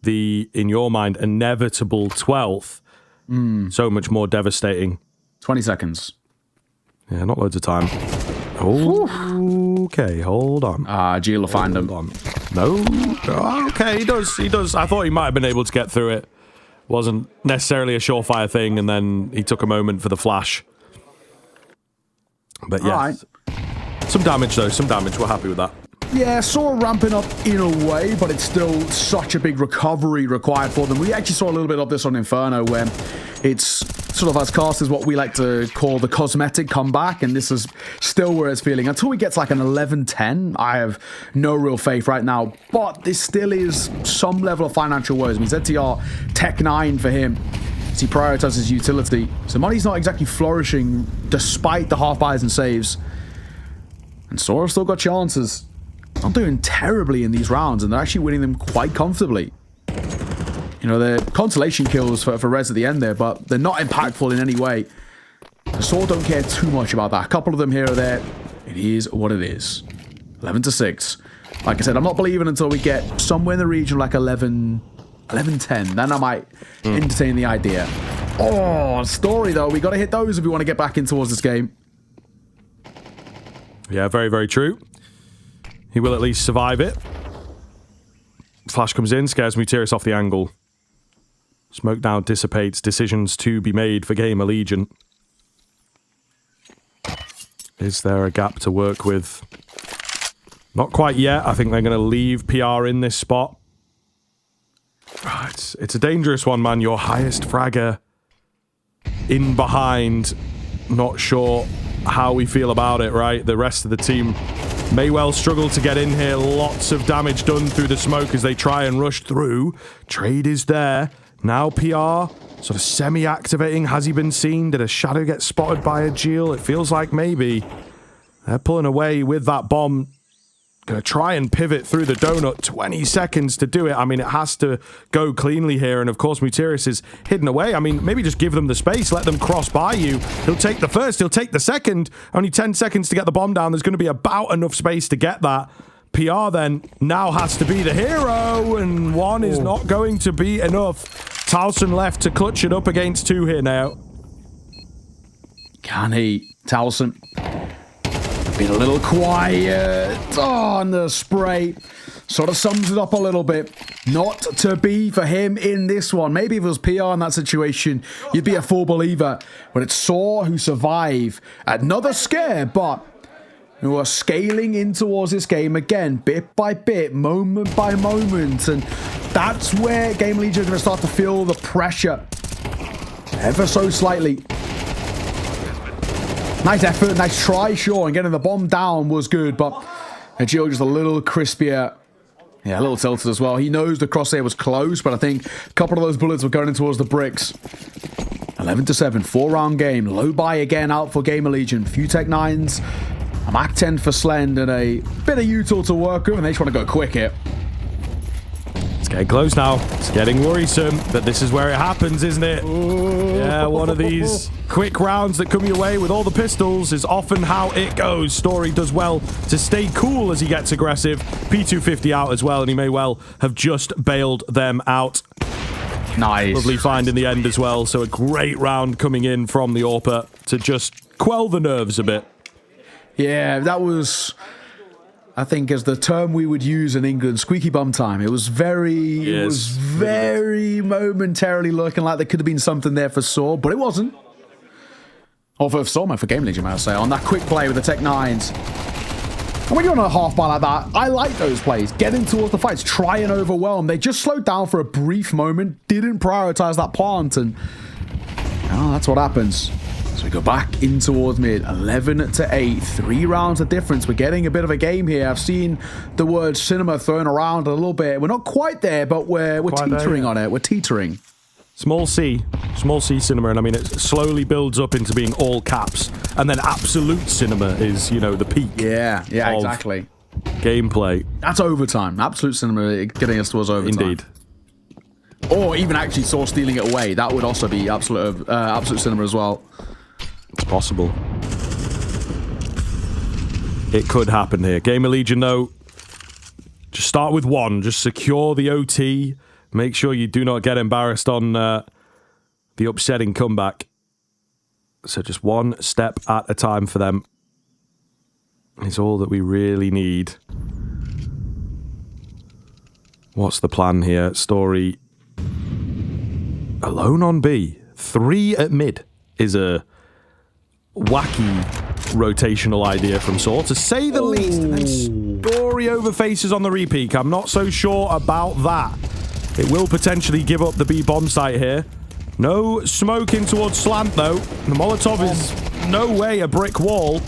the, in your mind, inevitable 12th so much more devastating. 20 seconds. Yeah, not loads of time. Oh, okay, hold on. Gio will find him. No. Oh, okay, he does. I thought he might have been able to get through it. Wasn't necessarily a surefire thing, and then he took a moment for the flash. But yeah, right. Some damage though, some damage. We're happy with that. Yeah, saw ramping up in a way, but it's still such a big recovery required for them. We actually saw a little bit of this on Inferno, where it's sort of as cast as what we like to call the cosmetic comeback, and this is still where it's feeling. Until he gets like an 11-10, I have no real faith right now, but this still is some level of financial woes. I mean, ZTR Tech 9 for him, as he prioritizes utility. So money's not exactly flourishing despite the half buys and saves. And Sora's still got chances. Not doing terribly in these rounds, and they're actually winning them quite comfortably. You know, they're consolation kills for Rez at the end there, but they're not impactful in any way. The Sword don't care too much about that. A couple of them here or there. It is what it is. 11-6. Like I said, I'm not believing until we get somewhere in the region like 11-10. Then I might entertain the idea. Oh, story though. We got to hit those if we want to get back in towards this game. Yeah, very, very true. He will at least survive it. Flash comes in, scares Mutirius off the angle. Smoke now dissipates. Decisions to be made for Gamer Legion. Is there a gap to work with? Not quite yet. I think they're going to leave PR in this spot. It's a dangerous one, man. Your highest fragger in behind. Not sure how we feel about it, right? The rest of the team may well struggle to get in here. Lots of damage done through the smoke as they try and rush through. Trade is there. Now PR sort of semi-activating. Has he been seen? Did a shadow get spotted by a Geel? It feels like maybe. They're pulling away with that bomb. Gonna try and pivot through the donut. 20 seconds to do it. I mean, it has to go cleanly here. And of course, Mutirius is hidden away. I mean, maybe just give them the space. Let them cross by you. He'll take the first. He'll take the second. Only 10 seconds to get the bomb down. There's going to be about enough space to get that. PR then now has to be the hero. And one is not going to be enough. Towson left to clutch it up against two here now. Can he? Towson. Been a little quiet on the spray. Sort of sums it up a little bit. Not to be for him in this one. Maybe if it was PR in that situation, you'd be a full believer. But it's Saw who survive. Another scare, but who are scaling in towards this game again, bit by bit, moment by moment. And that's where Game Legion are going to start to feel the pressure. Ever so slightly. Nice effort, nice try, sure, and getting the bomb down was good, but Gio just a little crispier. Yeah, a little tilted as well. He knows the crosshair was close, but I think a couple of those bullets were going in towards the bricks. 11-7, 4-round game. Low buy again out for Gamer Legion. Few Tech 9s, a Mac 10 for Slend, and a bit of util to work with, and they just want to go quick here. getting close now. It's getting worrisome, but this is where it happens, isn't it? Yeah, one of these quick rounds that come your way with all the pistols is often how it goes. Story does well to stay cool as he gets aggressive. P250 out as well, and he may well have just bailed them out. Nice. Lovely find in the end as well. So a great round coming in from the AWPer to just quell the nerves a bit. Yeah, that was, I think, as the term we would use in England, squeaky bum time. It was very momentarily looking like there could have been something there for Saw, but it wasn't. Or for Saw, for Game Legion, I would say, on that quick play with the Tech 9s. And when you're on a half bar like that, I like those plays. Getting towards the fights, try and overwhelm. They just slowed down for a brief moment, didn't prioritize that plant, and that's what happens. So we go back in towards mid, 11-8, 3 rounds of difference. We're getting a bit of a game here. I've seen the word cinema thrown around a little bit. We're not quite there, but we're teetering on it. We're teetering. Small C cinema, and I mean, it slowly builds up into being all caps, and then absolute cinema is, the peak. Yeah, exactly. Gameplay. That's overtime. Absolute cinema getting us towards overtime. Indeed. Or even actually Saw stealing it away. That would also be absolute cinema as well. It's possible. It could happen here. Gamer Legion, though, just start with one. Just secure the OT. Make sure you do not get embarrassed on the upsetting comeback. So just one step at a time for them is all that we really need. What's the plan here? Story alone on B. 3 at mid is a wacky rotational idea from Saw, to say the least. And then Story over faces on the repeat. I'm not so sure about that. It will potentially give up the B bomb site here. No smoke in towards slant, though. The Molotov is no way a brick wall.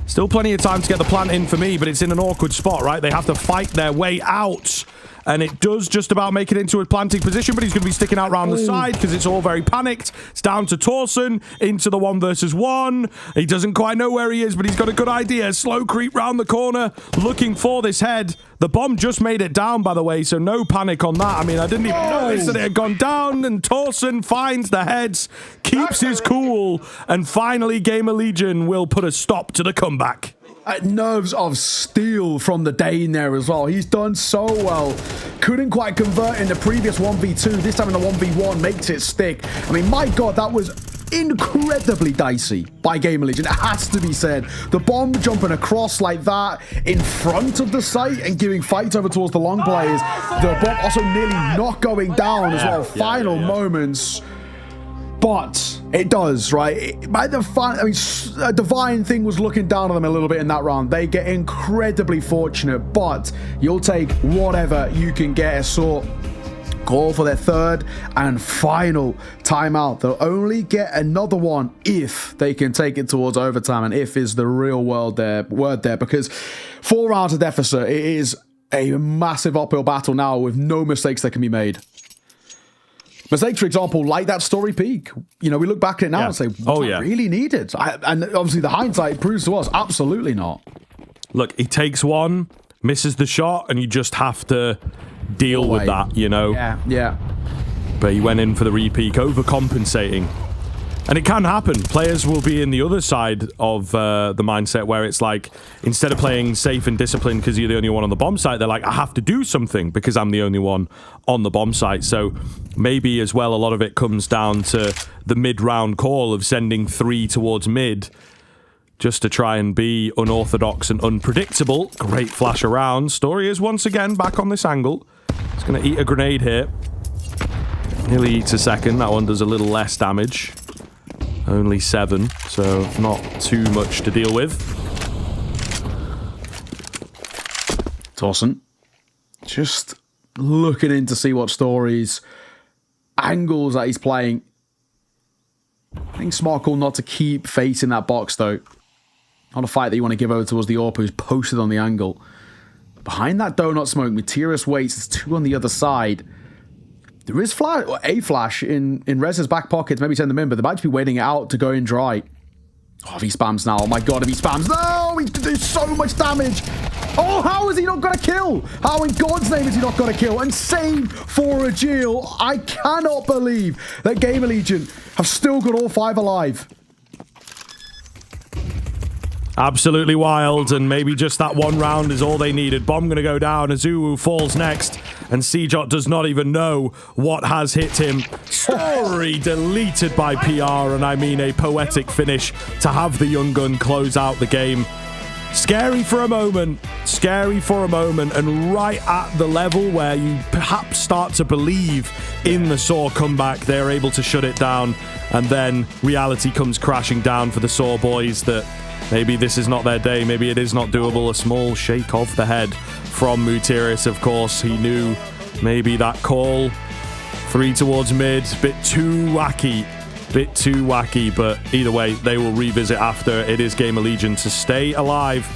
Still plenty of time to get the plant in for me, but it's in an awkward spot, right? They have to fight their way out. And it does just about make it into a planting position, but he's going to be sticking out round the side because it's all very panicked. It's down to Torsen into the 1v1. He doesn't quite know where he is, but he's got a good idea. Slow creep round the corner, looking for this head. The bomb just made it down, by the way, so no panic on that. I mean, I didn't even notice that it had gone down, and Torsen finds the heads, keeps his cool, and finally Gamer Legion will put a stop to the comeback. Nerves of steel from the Dane there as well. He's done so well. Couldn't quite convert in the previous 1v2. This time in the 1v1 makes it stick. I mean, my God, that was incredibly dicey by Gamer Legion. It has to be said. The bomb jumping across like that in front of the site and giving fights over towards the long players. The bomb also nearly not going down as well. Final moments. But it does, right? A Divine thing was looking down on them a little bit in that round. They get incredibly fortunate, but you'll take whatever you can get. So call for their third and final timeout. They'll only get another one if they can take it towards overtime, and if is the real word there, because 4 rounds of deficit, it is a massive uphill battle now with no mistakes that can be made. Mistakes, for example, like that Story peak. We look back at it now and say, really needed? And obviously the hindsight proves to us, absolutely not. Look, he takes one, misses the shot, and you just have to deal with that, Yeah. But he went in for the repeat, overcompensating. And it can happen. Players will be in the other side of the mindset where it's like, instead of playing safe and disciplined because you're the only one on the bomb site, they're like, I have to do something because I'm the only one on the bomb site. So maybe as well, a lot of it comes down to the mid-round call of sending 3 towards mid just to try and be unorthodox and unpredictable. Great flash around. Story is once again back on this angle. He's going to eat a grenade here. Nearly eats a second. That one does a little less damage. Only 7, so not too much to deal with. Torsen just looking in to see what Story's angles that he's playing. I think smart call not to keep facing that box, though. Not a fight that you want to give over towards the AWPer who's posted on the angle. Behind that donut smoke, Materius waits. There's 2 on the other side. There is a flash in Rez's back pocket to maybe send them in, but they might just be waiting it out to go in dry. Oh, if he spams now. Oh my God, if he spams. No! He can do so much damage. Oh, how is he not got a kill? How in God's name is he not got a kill? And save for a Jill. I cannot believe that Gamer Legion have still got all 5 alive. Absolutely wild, and maybe just that one round is all they needed. Bomb going to go down. Azuwu falls next, and Cjot does not even know what has hit him. Story deleted by PR, and I mean a poetic finish to have the Young Gun close out the game. Scary for a moment, and right at the level where you perhaps start to believe in the Saw comeback, they're able to shut it down, and then reality comes crashing down for the Saw boys that maybe this is not their day, maybe it is not doable. A small shake of the head from Mutiris, of course. He knew maybe that call, 3 towards mid, bit too wacky, but either way, they will revisit after. It is Gamer Legion to stay alive,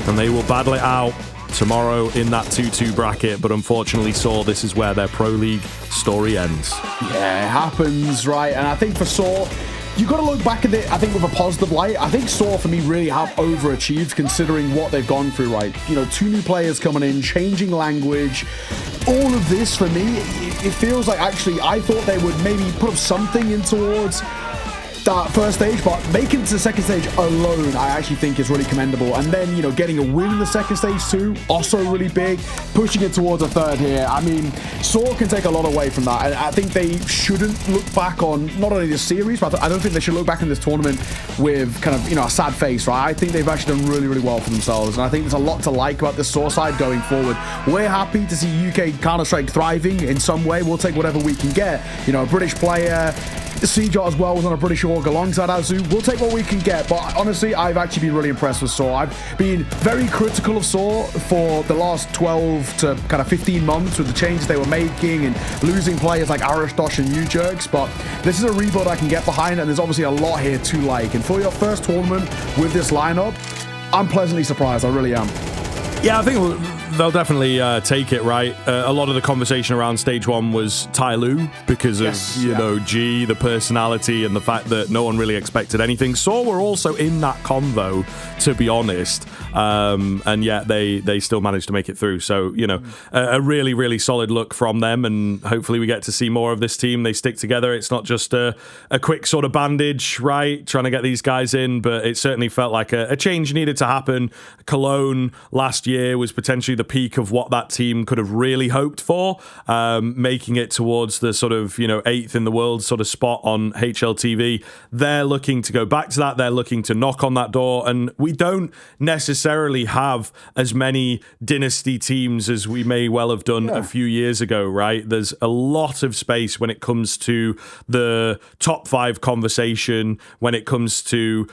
and they will battle it out tomorrow in that 2-2 bracket, but unfortunately Saw, this is where their Pro League story ends. Yeah, it happens, right? And I think for Saw, you've got to look back at it, I think, with a positive light. I think Saw, for me, really have overachieved considering what they've gone through, right? You know, 2 new players coming in, changing language. All of this, for me, it feels like actually I thought they would maybe put up something in towards that first stage, but making it to the second stage alone, I actually think is really commendable. And then, you know, getting a win in the second stage too, also really big. Pushing it towards a third here. I mean, Saw can take a lot away from that. And I think they shouldn't look back on not only this series, but I don't think they should look back in this tournament with kind of, you know, a sad face, right? I think they've actually done really, really well for themselves. And I think there's a lot to like about the Saw side going forward. We're happy to see UK Counter-Strike thriving in some way. We'll take whatever we can get. You know, a British player, Cjot as well was on a British org alongside Azu. We'll take what we can get, but honestly, I've actually been really impressed with Saw. I've been very critical of Saw for the last 12 to kind of 15 months with the changes they were making and losing players like Aristosh and U-Jerks, but this is a rebuild I can get behind, and there's obviously a lot here to like. And for your first tournament with this lineup, I'm pleasantly surprised. I really am. Yeah, I think they'll definitely take it, right? A lot of the conversation around stage 1 was Ty Lue because of, you know, G, the personality, and the fact that no one really expected anything. Saw were also in that convo, to be honest, and yet they still managed to make it through. So, you know, a really, really solid look from them, and hopefully we get to see more of this team. They stick together. It's not just a quick sort of bandage, right, trying to get these guys in, but it certainly felt like a change needed to happen. Cologne last year was potentially the peak of what that team could have really hoped for, making it towards the sort of, you know, 8th in the world sort of spot on HLTV. They're looking to go back to that. They're looking to knock on that door, and we don't necessarily have as many dynasty teams as we may well have done a few years ago, right? There's a lot of space when it comes to the top 5 conversation, when it comes to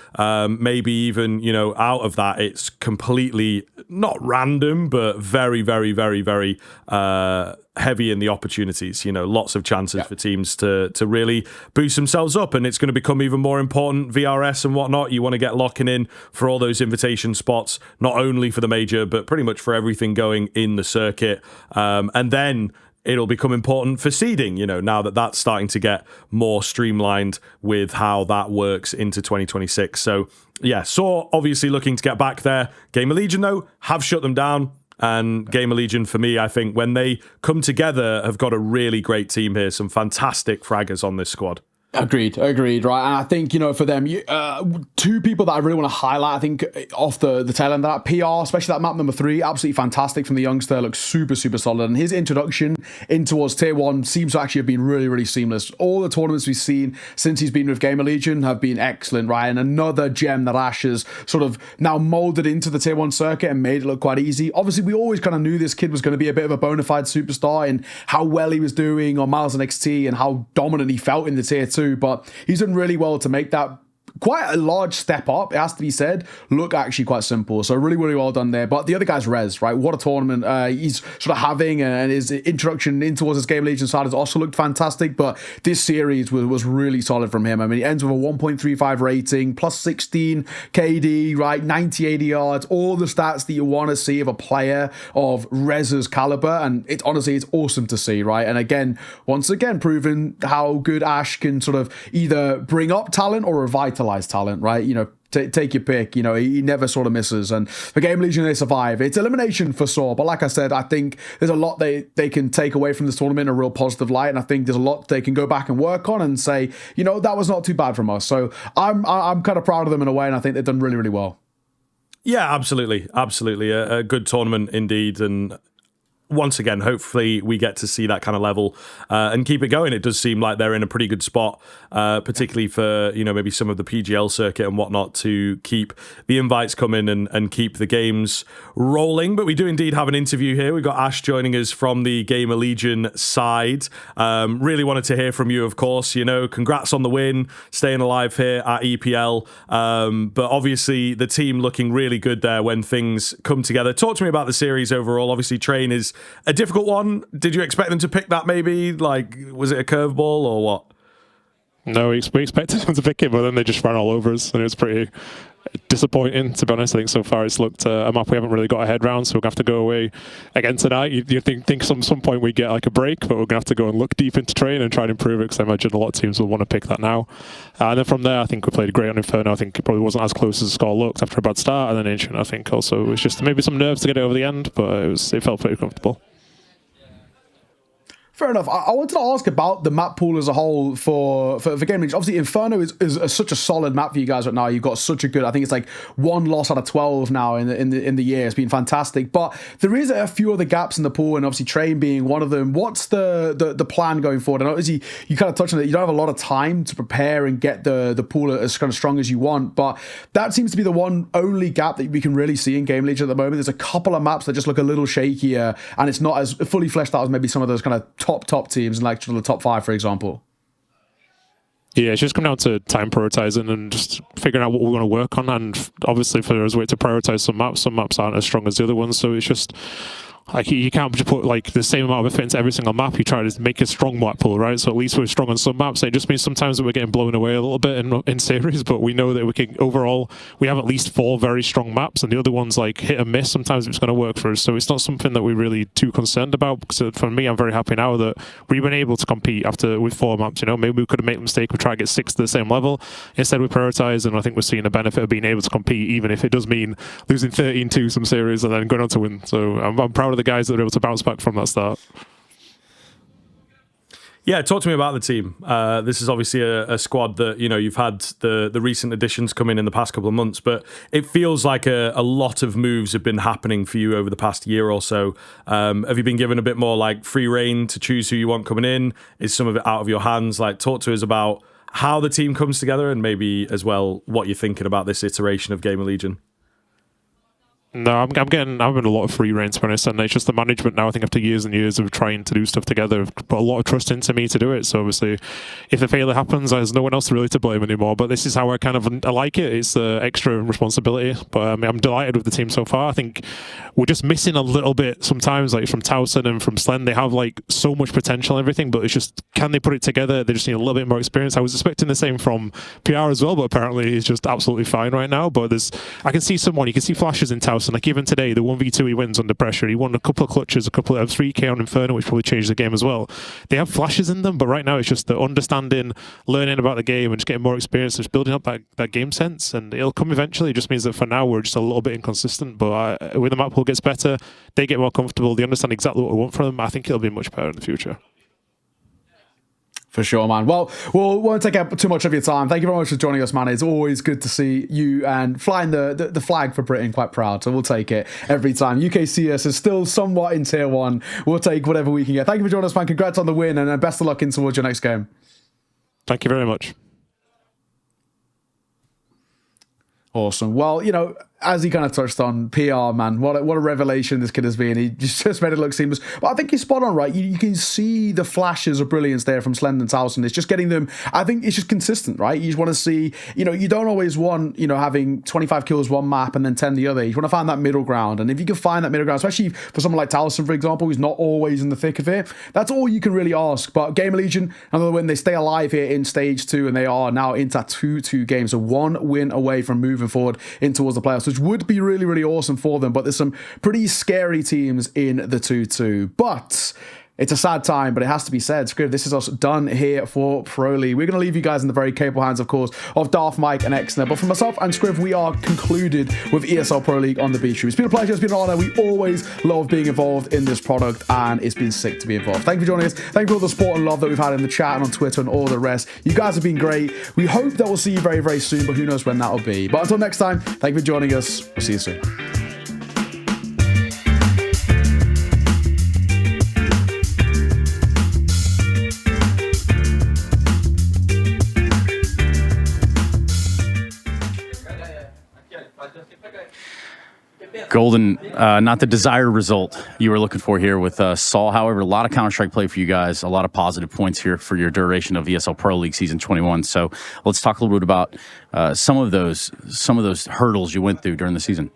maybe even, you know, out of that, it's completely not random, but very, very, very, very heavy in the opportunities. You know, lots of chances for teams to really boost themselves up, and it's going to become even more important. VRS and whatnot, you want to get locking in for all those invitation spots, not only for the major, but pretty much for everything going in the circuit. And then it'll become important for seeding, you know, now that that's starting to get more streamlined with how that works into 2026. So, yeah, Saw obviously looking to get back there. Gamer Legion, though, have shut them down. And Gamer Legion, for me, I think when they come together, have got a really great team here. Some fantastic fraggers on this squad. Agreed, right? And I think, you know, for them, 2 people that I really want to highlight, I think, off the tail end of that, PR, especially that map number 3, absolutely fantastic from the youngster, looks super, super solid. And his introduction in towards Tier 1 seems to actually have been really, really seamless. All the tournaments we've seen since he's been with Gamer Legion have been excellent, right? And another gem that Ash has sort of now molded into the Tier 1 circuit and made it look quite easy. Obviously, we always kind of knew this kid was going to be a bit of a bona fide superstar in how well he was doing on Miles and XT and how dominant he felt in the Tier 2. But he's done really well to make that quite a large step up, it has to be said, look actually quite simple. So really, really well done there. But the other guy's Rez, right? What a tournament he's sort of having, and his introduction in towards his Game Legion side has also looked fantastic. But this series was really solid from him. I mean, he ends with a 1.35 rating, plus 16 KD, right? 90 yards, all the stats that you want to see of a player of Rez's caliber. And it's honestly, it's awesome to see, right? And again, once again, proven how good Ash can sort of either bring up talent or revitalize talent, right? You know, Take your pick. You know, he never sort of misses. And for Game Legion, they survive. It's elimination for Saw. But like I said, I think there's a lot they can take away from this tournament in a real positive light. And I think there's a lot they can go back and work on and say, you know, that was not too bad from us. So I'm kind of proud of them in a way. And I think they've done really, really well. Yeah, absolutely. Absolutely. A good tournament indeed. And once again, hopefully we get to see that kind of level and keep it going. It does seem like they're in a pretty good spot, particularly for, you know, maybe some of the PGL circuit and whatnot to keep the invites coming and keep the games rolling. But we do indeed have an interview here. We've got Ash joining us from the Gamer Legion side. Really wanted to hear from you, of course. You know, congrats on the win, staying alive here at EPL. But obviously the team looking really good there when things come together. Talk to me about the series overall. Obviously, Train is a difficult one. Did you expect them to pick that maybe? Like, was it a curveball or what? No, we expected them to pick it, but then they just ran all over us, and it was pretty disappointing, to be honest. I think so far it's looked a map we haven't really got a head round, so we're going to have to go away again tonight. You think some point we get like a break, but we're going to have to go and look deep into Train and try and improve it, because I imagine a lot of teams will want to pick that now. And then from there, I think we played great on Inferno. I think it probably wasn't as close as the score looked after a bad start, and then Ancient, I think also it was just maybe some nerves to get it over the end, but it felt pretty comfortable. Fair enough. I wanted to ask about the map pool as a whole for Game Legion. Obviously, Inferno is such a solid map for you guys right now. You've got such a good, I think it's like 1 loss out of 12 now in the year. It's been fantastic. But there is a few other gaps in the pool, and obviously Train being one of them. What's the plan going forward? And obviously, you kind of touched on it. You don't have a lot of time to prepare and get the pool as kind of strong as you want. But that seems to be the one only gap that we can really see in Game Legion at the moment. There's a couple of maps that just look a little shakier, and it's not as fully fleshed out as maybe some of those kind of top teams, like the top 5, for example. Yeah, it's just come down to time prioritizing and just figuring out what we're going to work on. And obviously, for us, we have to prioritize some maps aren't as strong as the other ones. So it's just like you can't just put like the same amount of effort into every single map. You try to make a strong map pool, right? So at least we're strong on some maps. It just means sometimes that we're getting blown away a little bit in series, but we know that we can overall we have at least 4 very strong maps, and the other ones like hit and miss. Sometimes it's going to work for us, so it's not something that we're really too concerned about. So for me, I'm very happy now that we've been able to compete with 4 maps. You know, maybe we could have made a mistake of trying to get 6 to the same level. Instead, we prioritize, and I think we're seeing a benefit of being able to compete, even if it does mean losing 13-2 some series and then going on to win. So I'm proud of the guys that are able to bounce back from that start. Yeah, talk to me about the team. This is obviously a squad that, you know, you've had the recent additions come in the past couple of months, but it feels like a lot of moves have been happening for you over the past year or so. Have you been given a bit more like free reign to choose who you want coming in? Is some of it out of your hands? Like, talk to us about how the team comes together and maybe as well what you're thinking about this iteration of Gamer Legion. No, I'm having a lot of free reign, to be honest, and it's just the management now. I think after years and years of trying to do stuff together, have put a lot of trust into me to do it. So obviously, if the failure happens, there's no one else really to blame anymore. But this is how I like it. It's the extra responsibility. But I'm delighted with the team so far. I think we're just missing a little bit sometimes, like from Towson and from Slen. They have like so much potential and everything, but it's just, can they put it together? They just need a little bit more experience. I was expecting the same from PR as well, but apparently he's just absolutely fine right now. But I can see you can see flashes in Towson. Like even today, the 1v2 he wins under pressure. He won a couple of clutches, a couple of 3k on Inferno, which probably changed the game as well. They have flashes in them, but right now it's just the understanding, learning about the game, and just getting more experience, just building up that game sense. And it'll come eventually. It just means that for now we're just a little bit inconsistent. But when the map pool gets better, they get more comfortable, they understand exactly what we want from them. I think it'll be much better in the future. For sure, man. Well, we won't take up too much of your time. Thank you very much for joining us, man. It's always good to see you and flying the flag for Britain. Quite proud, so we'll take it every time. UKCS is still somewhat in tier 1. We'll take whatever we can get. Thank you for joining us, man. Congrats on the win, and best of luck in towards your next game. Thank you very much. Awesome. Well, you know, as he kind of touched on, PR, man, what a revelation this kid has been. He just made it look seamless. But I think he's spot on, right? You can see the flashes of brilliance there from Slend and Towson. It's just getting them, I think it's just consistent, right? You just want to see, you know, you don't always want, you know, having 25 kills one map and then 10 the other. You want to find that middle ground. And if you can find that middle ground, especially for someone like Towson, for example, who's not always in the thick of it, that's all you can really ask. But Gamer Legion, another win, they stay alive here in stage 2, and they are now into 2-2 games. So 1 win away from moving forward in towards the playoffs, which would be really, really awesome for them. But there's some pretty scary teams in the 2-2. But It's a sad time, but it has to be said. Scriv, this is us done here for Pro League. We're going to leave you guys in the very capable hands, of course, of Darth, Mike, and Exner. But for myself and Scriv, we are concluded with ESL Pro League on the B Stream. It's been a pleasure. It's been an honor. We always love being involved in this product, and it's been sick to be involved. Thank you for joining us. Thank you for all the support and love that we've had in the chat and on Twitter and all the rest. You guys have been great. We hope that we'll see you very, very soon, but who knows when that'll be. But until next time, thank you for joining us. We'll see you soon. Golden, not the desired result you were looking for here with Saul. However, a lot of Counter-Strike play for you guys, a lot of positive points here for your duration of ESL Pro League Season 21. So let's talk a little bit about some of those hurdles you went through during the season.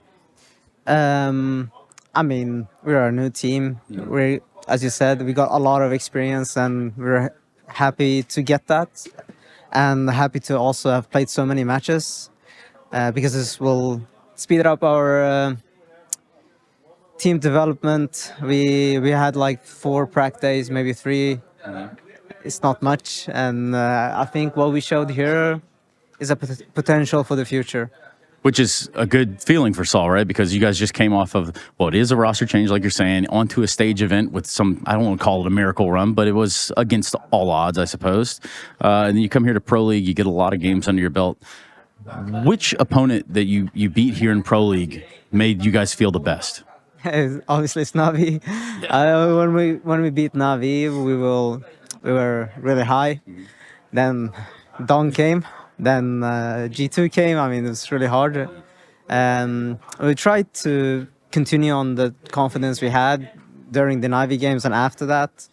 I mean, we're a new team. We, as you said, we got a lot of experience, and we're happy to get that, and happy to also have played so many matches because this will speed up our team development. We had like 4 prac days, maybe 3. It's not much, and I think what we showed here is a potential for the future. Which is a good feeling for Saul, right? Because you guys just came off of, well, it is a roster change, like you're saying, onto a stage event with some, I don't want to call it a miracle run, but it was against all odds, I suppose. And then you come here to Pro League, you get a lot of games under your belt. Which opponent that you beat here in Pro League made you guys feel the best? Obviously, it's Navi. When we beat Navi, we were really high. Then Dawn came. Then G2 came. I mean, it was really hard. We tried to continue on the confidence we had during the Navi games and after that.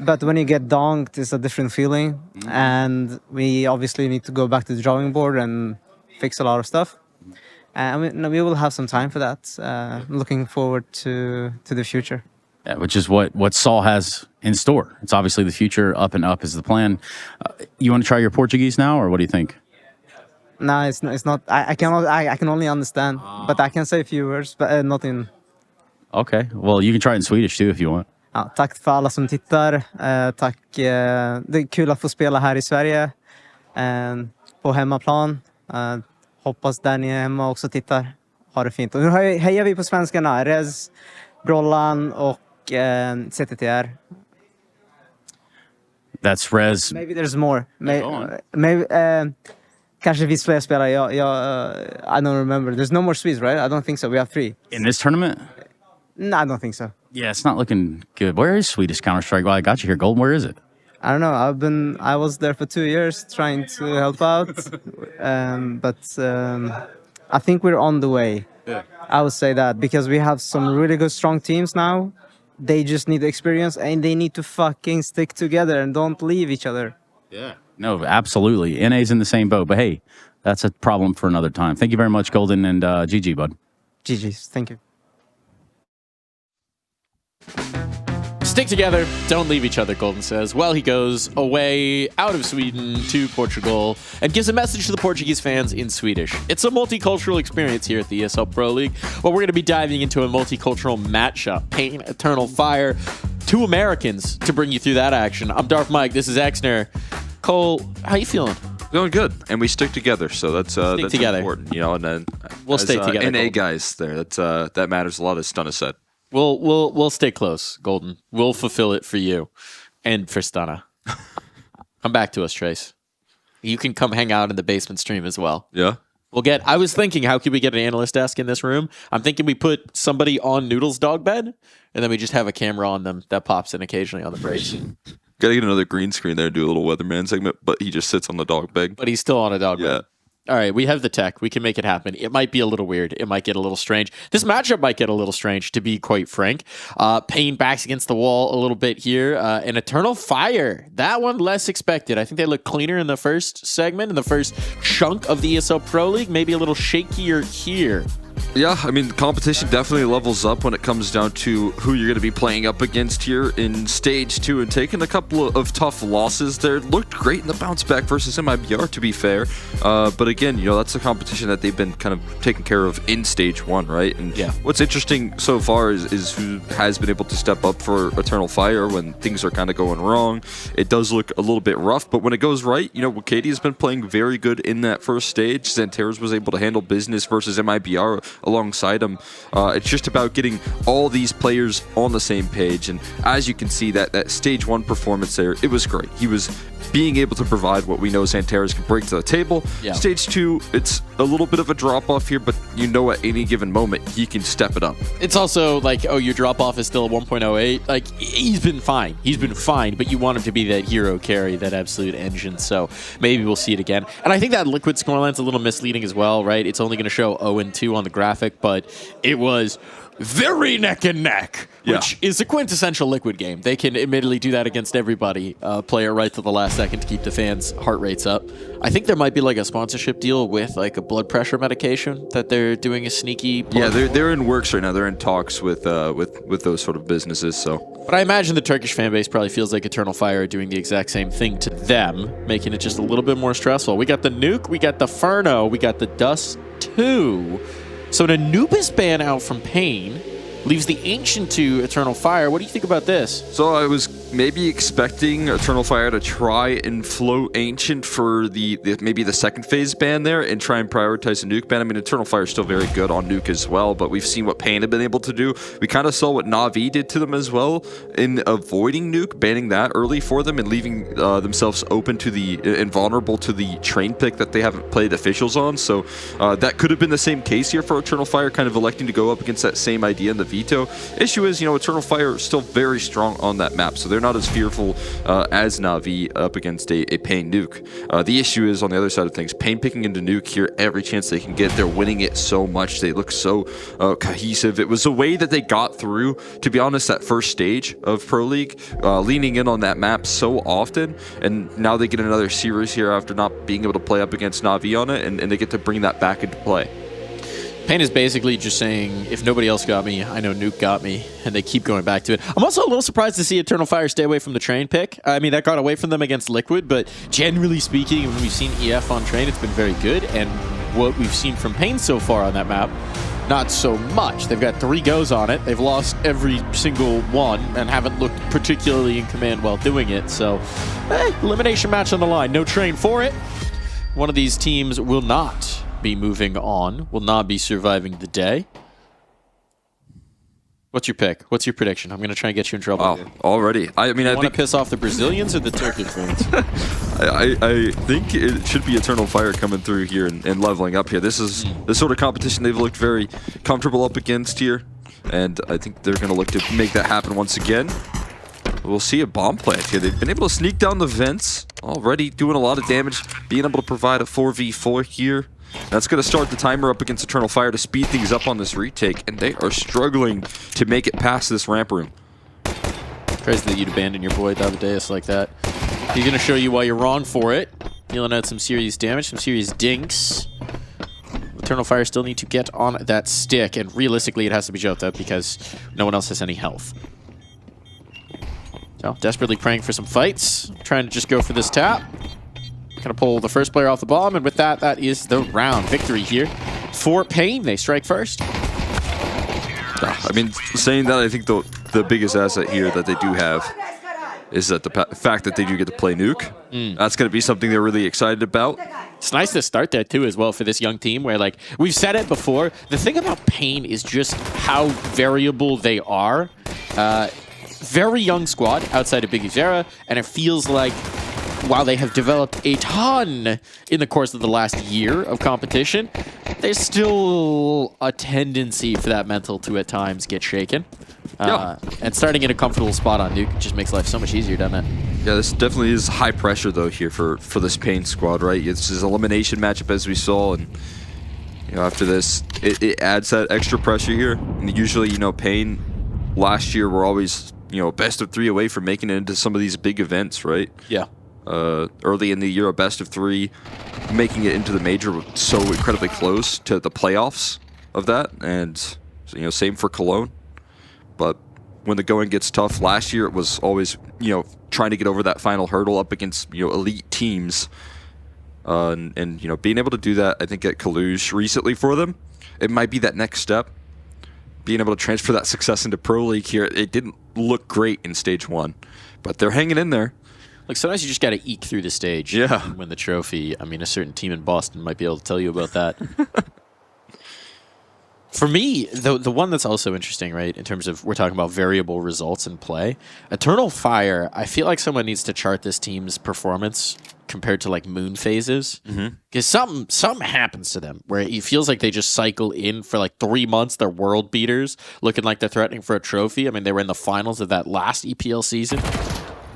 But when you get donked, it's a different feeling. And we obviously need to go back to the drawing board and fix a lot of stuff. And we will have some time for that. Looking forward to the future. Yeah, which is what Saul has in store. It's obviously the future. Up and up is the plan. You want to try your Portuguese now, or what do you think? No, it's not. I can only understand, but I can say a few words, but not in. Okay, well, you can try it in Swedish too if you want. Ja, tack för alla som tittar. Tack. Det är kul att få spela här i Sverige. På hemmaplan. Hoppas där ni är hemma också tittar. Ha det fint. Och nu hejar vi på svenskarna. Rez, Brollan och CTTR. That's Rez. Maybe there's more. Maybe kanske vi fler spelare. I don't remember. There's no more Swedes, right? I don't think so. We have 3. In this tournament? No, I don't think so. Yeah, it's not looking good. Where is Swedish Counter-Strike? Well, I got you here, Golden. Where is it? I don't know. I was there for 2 years trying to help out, but I think we're on the way. Yeah. I would say that because we have some really good, strong teams now. They just need experience, and they need to fucking stick together and don't leave each other. Yeah. No, absolutely. NA's in the same boat, but hey, that's a problem for another time. Thank you very much, Golden, and GG, bud. GG's. Thank you. Stick together, don't leave each other, Golden says. Well, he goes away out of Sweden to Portugal and gives a message to the Portuguese fans in Swedish. It's a multicultural experience here at the ESL Pro League, but we're going to be diving into a multicultural matchup. Pain, Eternal Fire, 2 Americans to bring you through that action. I'm Darth Mike, this is Exner. Cole, how you feeling? Feeling good, and we stick together, so that's together. important, you know. And then we'll stay together. NA guys, there, that matters a lot, as Stunna said. We'll stay close, Golden. We'll fulfill it for you and for Stunna. Come back to us, Trace. You can come hang out in the basement stream as well. Yeah. I was thinking, how could we get an analyst desk in this room? I'm thinking we put somebody on Noodle's dog bed, and then we just have a camera on them that pops in occasionally on the breaks. Gotta get another green screen there, do a little weatherman segment, but he just sits on the dog bed. But he's still on a dog bed. All right, we have the tech. We can make it happen. It might be a little weird. It might get a little strange. This matchup might get a little strange, to be quite frank. Pain backs against the wall a little bit here. An Eternal Fire. That one less expected. I think they look cleaner in the first segment, in the first chunk of the ESL Pro League. Maybe a little shakier here. Yeah, I mean, the competition definitely levels up when it comes down to who you're going to be playing up against here in Stage 2, and taking a couple of tough losses there. Looked great in the bounce back versus MIBR, to be fair. But again, you know, that's a competition that they've been kind of taking care of in Stage 1, right? And what's interesting so far is who has been able to step up for Eternal Fire when things are kind of going wrong. It does look a little bit rough, but when it goes right, you know, Wakati has been playing very good in that first stage. Xanteras was able to handle business versus MIBR alongside him. It's just about getting all these players on the same page, and as you can see, that Stage 1 performance there, it was great. He was being able to provide what we know Xanteras can bring to the table. Stage 2, it's a little bit of a drop-off here, but you know at any given moment, he can step it up. It's also like, oh, your drop-off is still a 1.08. Like, he's been fine. He's been fine, but you want him to be that hero carry, that absolute engine, so maybe we'll see it again. And I think that Liquid scoreline's a little misleading as well, right? It's only going to show 0-2 on the graphic, but it was very neck and neck, which is a quintessential Liquid game. They can admittedly do that against everybody, play it right to the last second to keep the fans' heart rates up. I think there might be like a sponsorship deal with like a blood pressure medication that they're doing a sneaky. Yeah, they're in works right now. They're in talks with those sort of businesses. So, but I imagine the Turkish fan base probably feels like Eternal Fire are doing the exact same thing to them, making it just a little bit more stressful. We got the Nuke, we got the Furno, we got the Dust 2. So an Anubis ban out from Pain leaves the Ancient to Eternal Fire. What do you think about this? So I was maybe expecting Eternal Fire to try and float Ancient for maybe the second phase ban there and try and prioritize the Nuke ban. I mean, Eternal Fire is still very good on Nuke as well, but we've seen what Pain have been able to do. We kind of saw what Na'Vi did to them as well in avoiding Nuke, banning that early for them and leaving themselves open to and vulnerable to the train pick that they haven't played officials on. So that could have been the same case here for Eternal Fire, kind of electing to go up against that same idea in the veto. Issue is, you know, Eternal Fire is still very strong on that map, so they're not as fearful as Na'Vi up against a Pain Nuke. The issue is, on the other side of things, Pain picking into Nuke here every chance they can get. They're winning it so much. They look so cohesive. It was the way that they got through, to be honest, that first stage of Pro League, leaning in on that map so often, and now they get another series here after not being able to play up against Na'Vi on it, and they get to bring that back into play. Pain is basically just saying, if nobody else got me, I know Nuke got me, and they keep going back to it. I'm also a little surprised to see Eternal Fire stay away from the train pick. I mean, that got away from them against Liquid, but generally speaking, when we've seen EF on train, it's been very good, and what we've seen from Pain so far on that map, not so much. They've got 3 goes on it. They've lost every single one and haven't looked particularly in command while doing it, so elimination match on the line. No train for it. One of these teams will not be moving on, will not be surviving the day. What's your pick? What's your prediction? I'm going to try and get you in trouble. Wow, already. I mean, I want to piss off the Brazilians or the Turkish fans? I think it should be Eternal Fire coming through here and leveling up here. This is the sort of competition they've looked very comfortable up against here, and I think they're going to look to make that happen once again. We'll see a bomb plant here. They've been able to sneak down the vents, already doing a lot of damage, being able to provide a 4v4 here. That's going to start the timer up against Eternal Fire to speed things up on this retake, and they are struggling to make it past this ramp room. Crazy that you'd abandon your boy Davideus like that. He's going to show you why you're wrong for it. Dealing out some serious damage, some serious dinks. Eternal Fire still need to get on that stick, and realistically it has to be Jota because no one else has any health. So, desperately praying for some fights, trying to just go for this tap. Gonna pull the first player off the bomb, and with that, that is the round. Victory here for Pain. They strike first. I mean, saying that, I think the biggest asset here that they do have is that the fact that they do get to play Nuke. That's going to be something they're really excited about. It's nice to start there, too, as well, for this young team, where, like, we've said it before. The thing about Pain is just how variable they are. Very young squad outside of Big Zera, and it feels like while they have developed a ton in the course of the last year of competition, there's still a tendency for that mental to at times get shaken. And starting in a comfortable spot on Nuke just makes life so much easier, doesn't it? Yeah, this definitely is high pressure, though, here for this Pain squad, right? This is an elimination matchup, as we saw, and you know, after this, it adds that extra pressure here. And usually, you know, Pain last year were always, you know, best of 3 away from making it into some of these big events, right? Yeah. Early in the year, a best of 3, making it into the major so incredibly close to the playoffs. of that, and you know, same for Cologne. But when the going gets tough, last year it was always, you know, trying to get over that final hurdle up against, you know, elite teams. And you know, being able to do that, I think at Cluj recently for them, it might be that next step. Being able to transfer that success into Pro League here, it didn't look great in stage 1, but they're hanging in there. Like, sometimes you just got to eke through the stage and win the trophy. I mean, a certain team in Boston might be able to tell you about that. For me, the one that's also interesting, right, in terms of we're talking about variable results in play, Eternal Fire, I feel like someone needs to chart this team's performance compared to like moon phases. Because something happens to them where it feels like they just cycle in for like 3 months. They're world beaters, looking like they're threatening for a trophy. I mean, they were in the finals of that last EPL season.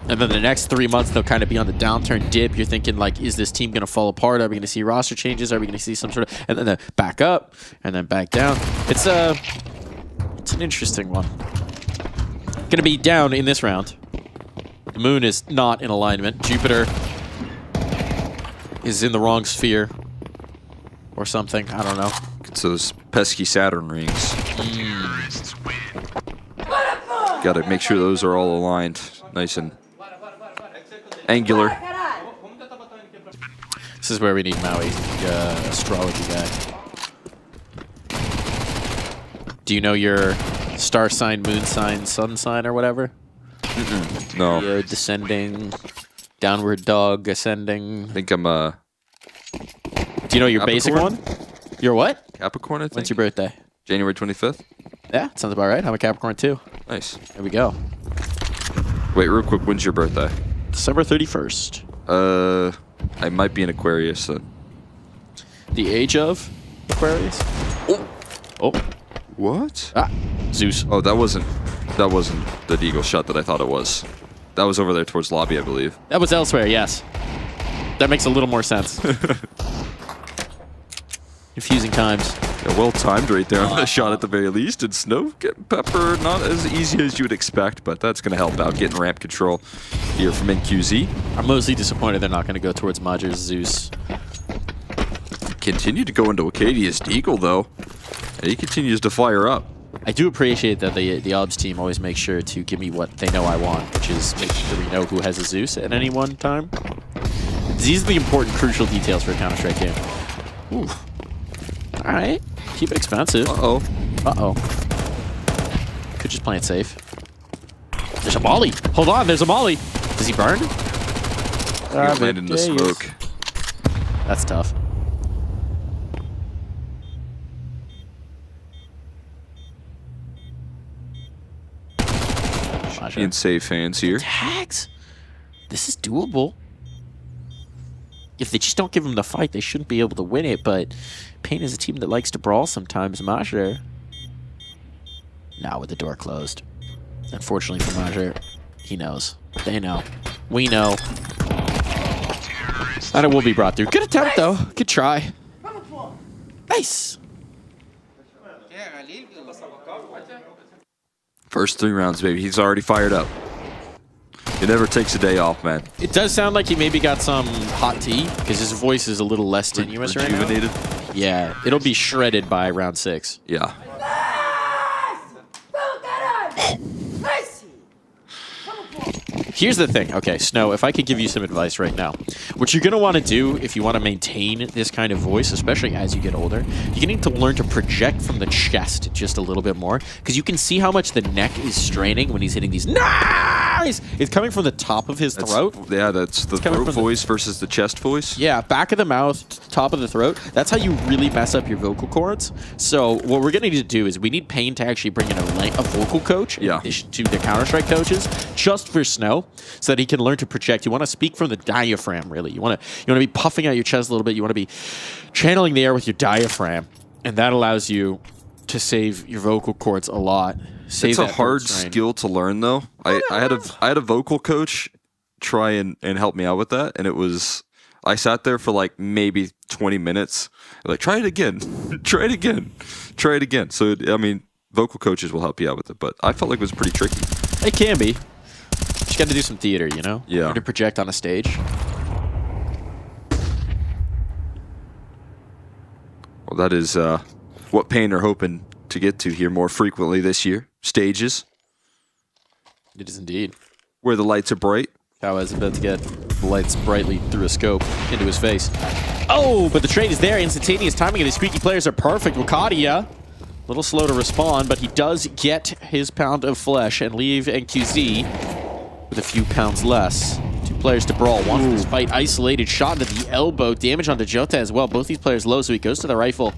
And then the next 3 months, they'll kind of be on the downturn dip. You're thinking, like, is this team going to fall apart? Are we going to see roster changes? Are we going to see some sort of... And then they back up, and then back down. It's an interesting one. Going to be down in this round. The moon is not in alignment. Jupiter is in the wrong sphere. Or something. I don't know. It's those pesky Saturn rings. Got to make sure those are all aligned. Nice and angular. This is where we need Maui, astrology guy. Do you know your star sign, moon sign, sun sign, or whatever? No. Leo descending, downward dog ascending. I think I'm Do you know your basic one? Your what? Capricorn, I think. When's your birthday? January 25th. Yeah, sounds about right. I'm a Capricorn too. Nice. There we go. Wait, real quick, when's your birthday? December 31st. I might be an Aquarius then. The age of Aquarius? Oh. What? Ah, Zeus. Oh, that wasn't the Deagle shot that I thought it was. That was over there towards lobby, I believe. That was elsewhere, yes. That makes a little more sense. Confusing times. Yeah, well timed right there on the shot at the very least. And Snow getting Pepper not as easy as you would expect, but that's going to help out getting ramp control here from NQZ. I'm mostly disappointed they're not going to go towards Major's Zeus. Continue to go into Acadia's Deagle, though. And he continues to fire up. I do appreciate that the OBS team always makes sure to give me what they know I want, which is making sure we know who has a Zeus at any one time. These are the important, crucial details for a Counter-Strike game. Ooh. All right. Keep it expensive. Uh-oh. Uh-oh. Could just play it safe. There's a molly. Hold on, there's a molly. Does he burn? He landed in the smoke. That's tough. Being safe hands here. Tags? This is doable. If they just don't give him the fight, they shouldn't be able to win it, but Pain is a team that likes to brawl sometimes. Major. Now with the door closed. Unfortunately for Major, he knows. They know. We know. And it will be brought through. Good attempt, though. Good try. Nice. First 3 rounds, baby. He's already fired up. It never takes a day off, man. It does sound like he maybe got some hot tea, because his voice is a little less tenuous right now. Yeah, it'll be shredded by round 6. Yeah. Here's the thing. Okay, Snow, if I could give you some advice right now. What you're going to want to do if you want to maintain this kind of voice, especially as you get older, you're going to need to learn to project from the chest just a little bit more, because you can see how much the neck is straining when he's hitting these. Nice! It's coming from the top of his throat. Yeah, that's the throat voice versus the chest voice. Yeah, back of the mouth, top of the throat. That's how you really mess up your vocal cords. So what we're going to need to do is we need Pain to actually bring in a vocal coach in addition to the Counter-Strike coaches, just for Snow, so that he can learn to project. You want to speak from the diaphragm, really. You want to be puffing out your chest a little bit. You want to be channeling the air with your diaphragm, and that allows you to save your vocal cords a lot. It's a hard skill to learn, though. I had a vocal coach try and help me out with that, and it was, I sat there for like maybe 20 minutes, like, try it again, try it again, try it again. So I mean, vocal coaches will help you out with it, but I felt like it was pretty tricky. It can be. Just got to do some theater, you know? Yeah. Learn to project on a stage. Well, that is what Payne are hoping to get to here more frequently this year. Stages. It is indeed. Where the lights are bright. Kao is about to get the lights brightly through a scope into his face. Oh, but the trade is there. Instantaneous timing of the squeaky players are perfect. Wakadia, a little slow to respond, but he does get his pound of flesh and leave NQZ with a few pounds less. Two players to brawl. One for this fight isolated. Shot into the elbow. Damage onto Jota as well. Both these players low, so he goes to the rifle.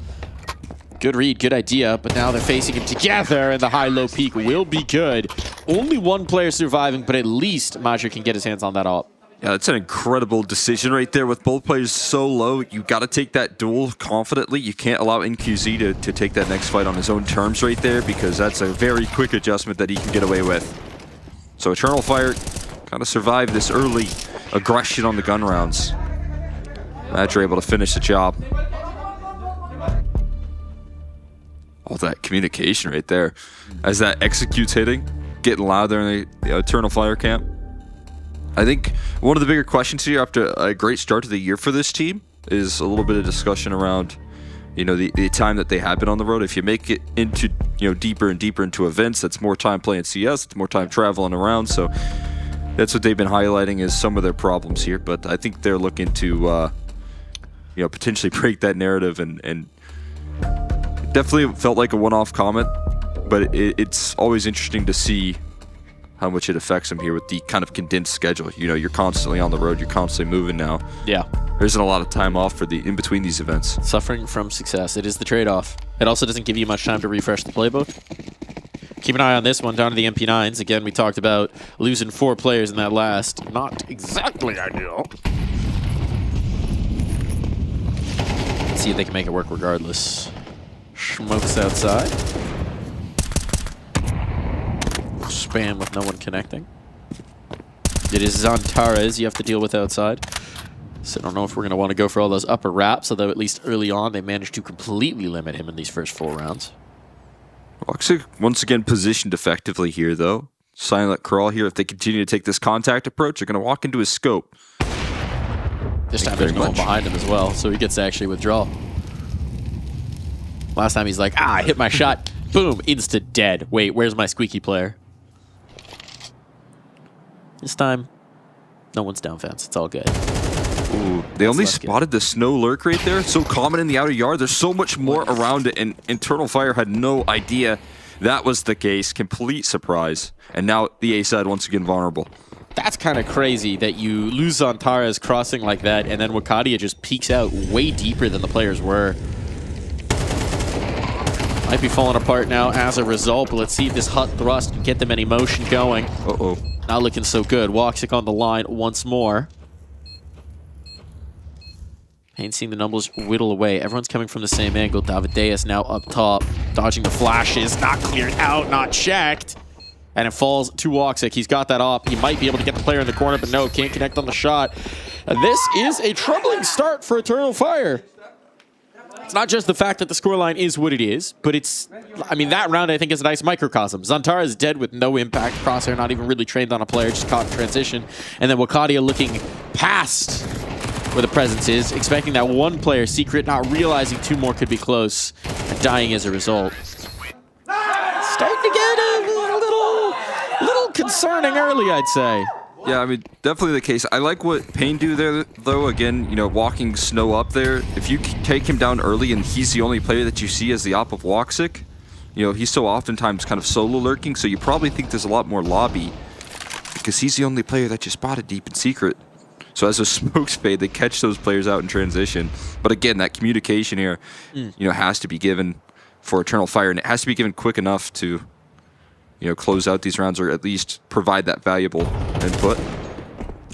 Good read, good idea, but now they're facing him together, and the high-low peak will be good. Only one player surviving, but at least Major can get his hands on that op. Yeah, that's an incredible decision right there with both players so low. You got to take that duel confidently. You can't allow NQZ to take that next fight on his own terms right there, because that's a very quick adjustment that he can get away with. So Eternal Fire kind of survived this early aggression on the gun rounds. Major able to finish the job. All that communication right there. As that executes hitting, getting loud there in the Eternal Fire camp. I think one of the bigger questions here after a great start to the year for this team is a little bit of discussion around, you know, the time that they have been on the road. If you make it into, you know, deeper and deeper into events, that's more time playing CS, it's more time traveling around. So that's what they've been highlighting as some of their problems here. But I think they're looking to, you know, potentially break that narrative and definitely felt like a one-off comment, but it's always interesting to see how much it affects them here with the kind of condensed schedule. You know, you're constantly on the road, you're constantly moving now. Yeah. There isn't a lot of time off for the in between these events. Suffering from success. It is the trade-off. It also doesn't give you much time to refresh the playbook. Keep an eye on this one down to the MP9s. Again, we talked about losing 4 players in that last. Not exactly ideal. Let's see if they can make it work regardless. Smokes outside. Spam with no one connecting. It is Zantares you have to deal with outside. So I don't know if we're going to want to go for all those upper wraps, although at least early on they managed to completely limit him in these first 4 rounds. Voxic once again positioned effectively here though. Silent crawl here. If they continue to take this contact approach, they're going to walk into his scope. This time there's no one behind him as well, so he gets to actually withdraw. Last time he's like, I hit my shot. Boom, insta dead. Wait, where's my squeaky player? This time, no one's down fence. It's all good. Ooh, they only spotted the snow lurk right there. So common in the outer yard. There's so much more around it, and Eternal Fire had no idea that was the case. Complete surprise. And now the A side once again vulnerable. That's kind of crazy that you lose Zantares crossing like that, and then Wakadia just peeks out way deeper than the players were. Might be falling apart now as a result, but let's see if this hut thrust can get them any motion going. Uh-oh. Not looking so good. Woxic on the line once more. Payne seeing the numbers whittle away. Everyone's coming from the same angle. Davideus now up top, dodging the flashes. Not cleared out, not checked. And it falls to Woxic. He's got that op. He might be able to get the player in the corner, but no, can't connect on the shot. And this is a troubling start for Eternal Fire. It's not just the fact that the scoreline is what it is, but it's, I mean, that round I think is a nice microcosm. Zantara is dead with no impact. Crosshair not even really trained on a player, just caught in transition. And then Wakadia looking past where the presence is, expecting that one player secret, not realizing 2 more could be close, and dying as a result. Starting to get a little concerning early, I'd say. Yeah, I mean, definitely the case. I like what Payne do there, though. Again, you know, walking Snow up there. If you take him down early and he's the only player that you see as the op of Woxic, you know, he's so oftentimes kind of solo lurking, so you probably think there's a lot more lobby because he's the only player that you spotted deep in secret. So as those smokes fade, they catch those players out in transition. But again, that communication here, you know, has to be given for Eternal Fire, and it has to be given quick enough to, you know, close out these rounds or at least provide that valuable input.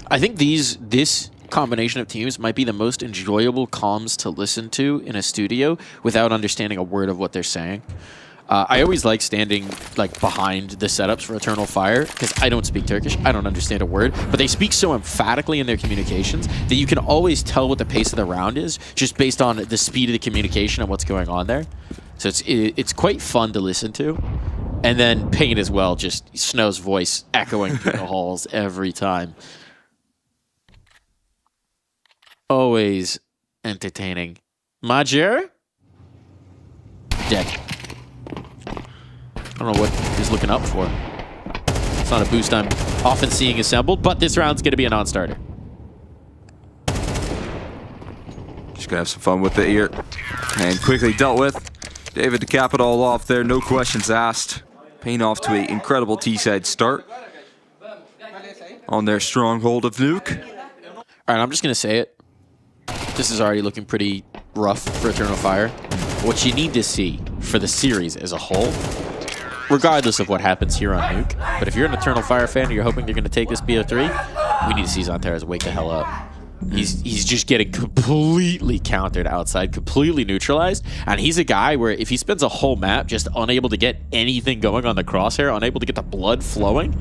I think this combination of teams might be the most enjoyable comms to listen to in a studio without understanding a word of what they're saying. I always like standing like behind the setups for Eternal Fire because I don't speak Turkish. I don't understand a word, but they speak so emphatically in their communications that you can always tell what the pace of the round is just based on the speed of the communication and what's going on there. So it's quite fun to listen to. And then Payne as well, just Snow's voice echoing through the halls every time. Always entertaining. Major? Dead. I don't know what he's looking up for. It's not a boost I'm often seeing assembled, but this round's going to be a non-starter. Just gonna have some fun with it here. And quickly dealt with. David to cap it all off there, no questions asked. Paying off to an incredible T-side start on their stronghold of Nuke. All right, I'm just going to say it. This is already looking pretty rough for Eternal Fire. What you need to see for the series as a whole, regardless of what happens here on Nuke, but if you're an Eternal Fire fan and you're hoping you're going to take this BO3, we need to see Zontaras wake the hell up. He's just getting completely countered outside, completely neutralized, and he's a guy where if he spends a whole map just unable to get anything going on the crosshair, unable to get the blood flowing,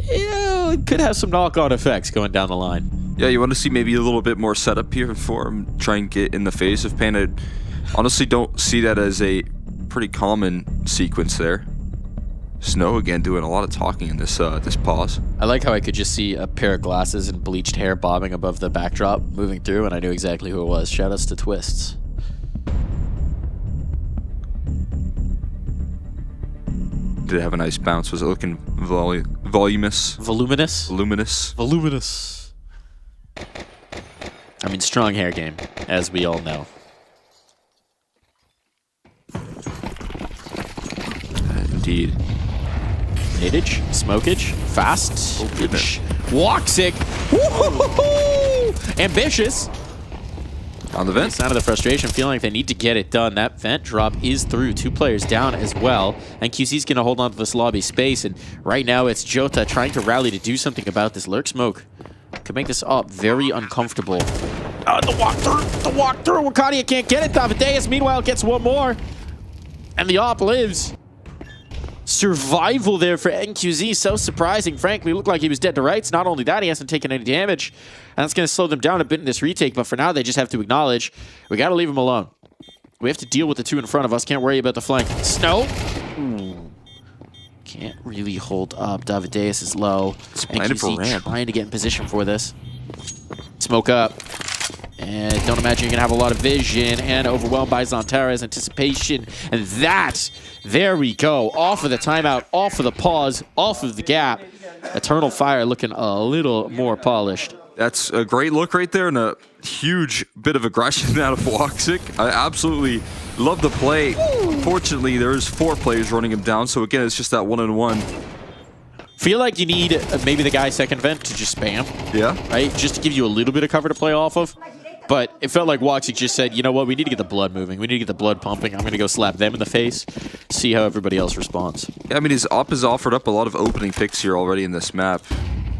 yeah, it could have some knock-on effects going down the line. Yeah, you want to see maybe a little bit more setup here for him, try and get in the face of Pain. I honestly don't see that as a pretty common sequence there. Snow again doing a lot of talking in this this pause. I like how I could just see a pair of glasses and bleached hair bobbing above the backdrop moving through, and I knew exactly who it was. Shoutouts to Twists. Did it have a nice bounce? Was it looking voluminous? Voluminous? Voluminous. Voluminous. I mean, strong hair game, as we all know. Indeed. Nadage, smokage, fast, Woxic, ambitious. On the vent. Sound of the frustration, feeling like they need to get it done. That vent drop is through. 2 players down as well. And QC's going to hold on to this lobby space. And right now it's Jota trying to rally to do something about this. Lurk smoke could make this op very uncomfortable. The walk through. Wakadia can't get it. Davideus meanwhile gets one more. And the op lives. Survival there for NQZ, so surprising. Frankly, looked like he was dead to rights. Not only that, he hasn't taken any damage. And that's going to slow them down a bit in this retake. But for now, they just have to acknowledge, we got to leave him alone. We have to deal with the 2 in front of us. Can't worry about the flank. Snow. Can't really hold up. Davideus is low. NQZ trying to get in position for this. Smoke up. And don't imagine you're going to have a lot of vision. And overwhelmed by Zontara's anticipation. And that, there we go. Off of the timeout, off of the pause, off of the gap. Eternal Fire looking a little more polished. That's a great look right there and a huge bit of aggression out of Woxic. I absolutely love the play. Unfortunately, there's 4 players running him down. So again, it's just that 1-on-1. Feel like you need maybe the guy second vent to just spam. Yeah. Right? Just to give you a little bit of cover to play off of. But it felt like Woxic just said, you know what, we need to get the blood moving. We need to get the blood pumping. I'm going to go slap them in the face, see how everybody else responds. Yeah, I mean, his op has offered up a lot of opening picks here already in this map.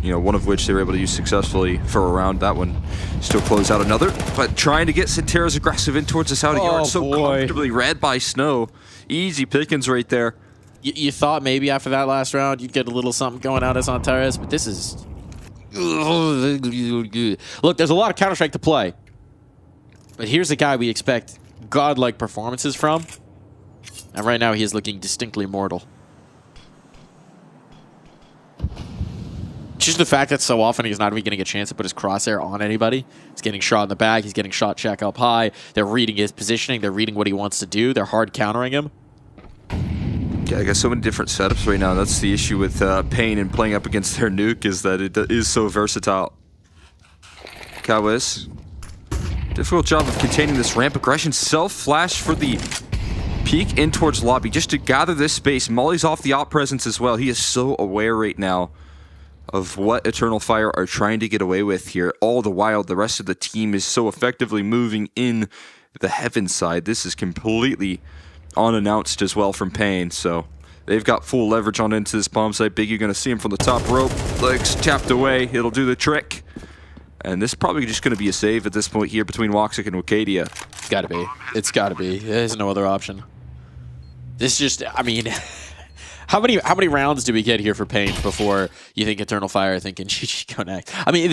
You know, one of which they were able to use successfully for a round. That one still close out another. But trying to get Centera's aggressive in towards this outer yard. So comfortably read by Snow. Easy pickings right there. You thought maybe after that last round you'd get a little something going out as Antares, but this is... Look, there's a lot of Counter-Strike to play. But here's a guy we expect godlike performances from. And right now he is looking distinctly mortal. Just the fact that so often he's not even getting a chance to put his crosshair on anybody. He's getting shot in the back. He's getting shot check up high. They're reading his positioning. They're reading what he wants to do. They're hard countering him. Yeah, I got so many different setups right now. That's the issue with Pain and playing up against their nuke is that it is so versatile. Cowboys. Difficult job of containing this ramp aggression. Self-flash for the peek in towards lobby just to gather this space. Molly's off the op presence as well. He is so aware right now of what Eternal Fire are trying to get away with here. All the while, the rest of the team is so effectively moving in the heaven side. This is completely unannounced as well from Pain. So they've got full leverage on into this bomb site. Big, you're going to see him from the top rope. Legs tapped away. It'll do the trick. And this is probably just going to be a save at this point here between Woxic and Wakadia. It's got to be. It's got to be. There's no other option. This just, I mean, how many rounds do we get here for Pain before you think Eternal Fire are thinking GG go next? I mean,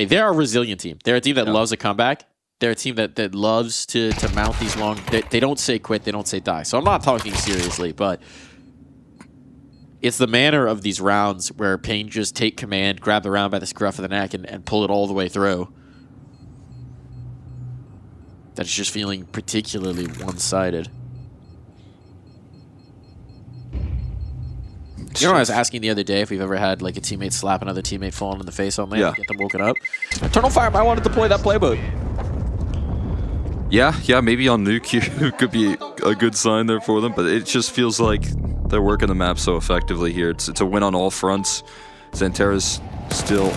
they're a resilient team. They're a team that loves a comeback. They're a team that loves to mount these long, they don't say quit, they don't say die. So I'm not talking seriously, but it's the manner of these rounds where Pain just take command, grab the round by the scruff of the neck, and pull it all the way through. That's just feeling particularly one-sided. You know what I was asking the other day, if we've ever had like a teammate slap another teammate falling in the face on lane and get them woken up? Eternal Fire might want to deploy that playbook. Yeah, maybe on Nuke here could be a good sign there for them, but it just feels like they're working the map so effectively here. It's a win on all fronts. Xanterra's still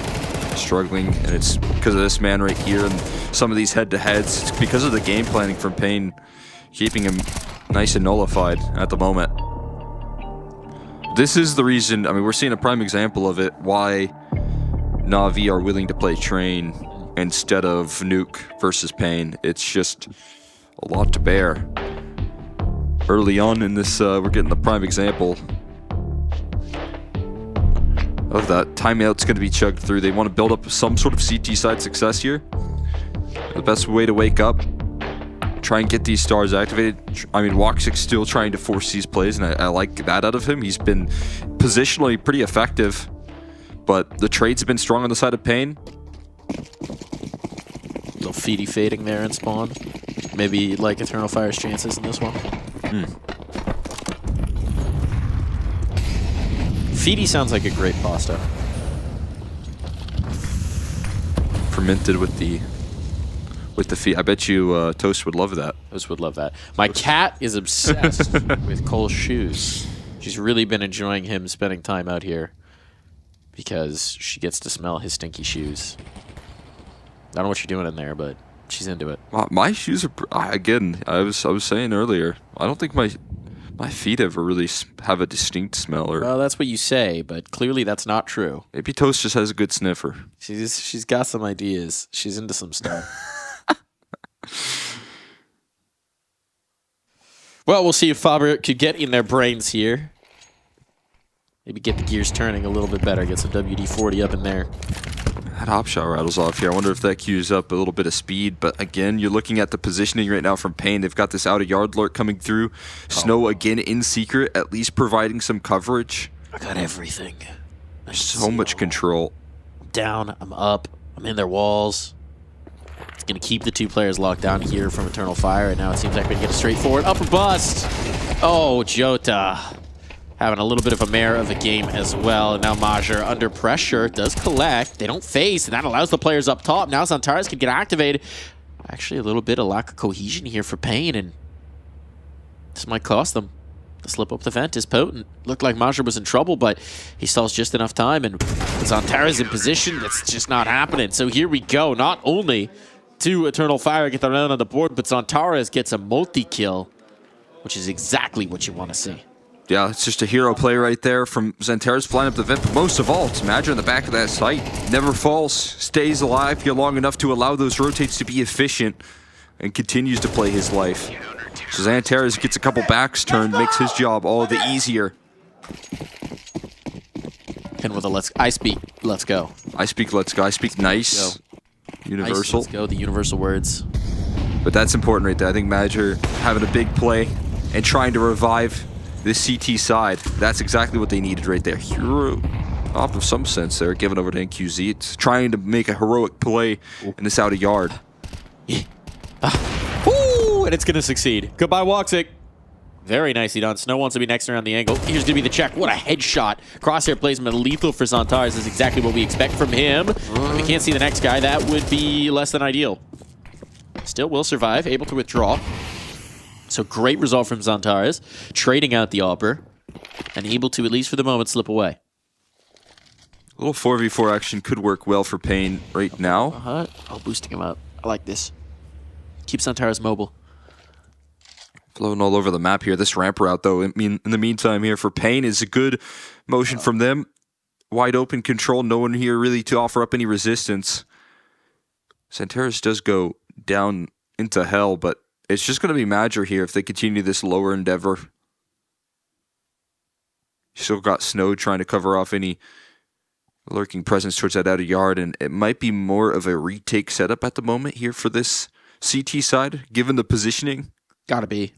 struggling, and it's because of this man right here and some of these head-to-heads. It's because of the game planning from Pain, keeping him nice and nullified at the moment. This is the reason, I mean, we're seeing a prime example of it, why Na'Vi are willing to play Train instead of Nuke versus Pain. It's just a lot to bear. Early on in this, we're getting the prime example of that. Timeout's going to be chugged through. They want to build up some sort of CT side success here. The best way to wake up, try and get these stars activated. I mean, Woxic's still trying to force these plays, and I like that out of him. He's been positionally pretty effective, but the trades have been strong on the side of Pain. Little feedy fading there in spawn. Maybe like Eternal Fire's chances in this one. Feedy sounds like a great pasta. Fermented with the feet. I bet you Toast would love that. Toast would love that. My cat is obsessed with Cole's shoes. She's really been enjoying him spending time out here because she gets to smell his stinky shoes. I don't know what you're doing in there, but she's into it. My shoes are, again, I was saying earlier, I don't think my feet ever really have a distinct smell. Well, that's what you say, but clearly that's not true. Maybe Toast just has a good sniffer. She's got some ideas. She's into some stuff. Well, we'll see if Faber could get in their brains here. Maybe get the gears turning a little bit better. Get some WD-40 up in there. That hop shot rattles off here. I wonder if that cues up a little bit of speed. But again, you're looking at the positioning right now from Pain. They've got this out-of-yard lurk coming through. Snow again in secret, at least providing some coverage. I got everything. So much control. I'm down. I'm up. I'm in their walls. It's going to keep the two players locked down here from Eternal Fire. And now it seems like we can get a straightforward upper bust. Oh, Jota. Having a little bit of a mare of a game as well. And now Major under pressure does collect. They don't face, and that allows the players up top. Now Xantares can get activated. Actually, a little bit of lack of cohesion here for Pain, and this might cost them. The slip up the vent is potent. Looked like Major was in trouble, but he stalls just enough time, and Xantares in position. That's just not happening. So here we go. Not only do Eternal Fire get the round on the board, but Xantares gets a multi-kill, which is exactly what you want to see. Yeah, it's just a hero play right there from Xantares flying up the vent. But most of all, it's Major in the back of that site. Never falls, stays alive here long enough to allow those rotates to be efficient, and continues to play his life. So Xantares gets a couple backs turned, makes his job all the easier. And with a I speak, let's go. I speak, let's go. I speak nice. Universal. Nice, let's go, the universal words. But that's important right there. I think Major having a big play and trying to revive this CT side. That's exactly what they needed right there. Hero, off of some sense there, giving over to NQZ. It's trying to make a heroic play in this out of yard. Woo! And it's going to succeed. Goodbye, Woxic. Very nicely done. Snow wants to be next around the angle. Here's going to be the check. What a headshot. Crosshair placement lethal for Xantares is exactly what we expect from him. If we can't see the next guy, that would be less than ideal. Still will survive, able to withdraw. So great result from Xantares, trading out the Auber, and able to, at least for the moment, slip away. A little 4v4 action could work well for Pain right now. Oh, boosting him up. I like this. Keep Xantares mobile. Floating all over the map here. This ramp route, though, in the meantime here for Pain is a good motion from them. Wide open control, no one here really to offer up any resistance. Xantares does go down into hell, but it's just going to be Major here if they continue this lower endeavor. Still got Snow trying to cover off any lurking presence towards that outer yard, and it might be more of a retake setup at the moment here for this CT side, given the positioning. Gotta be.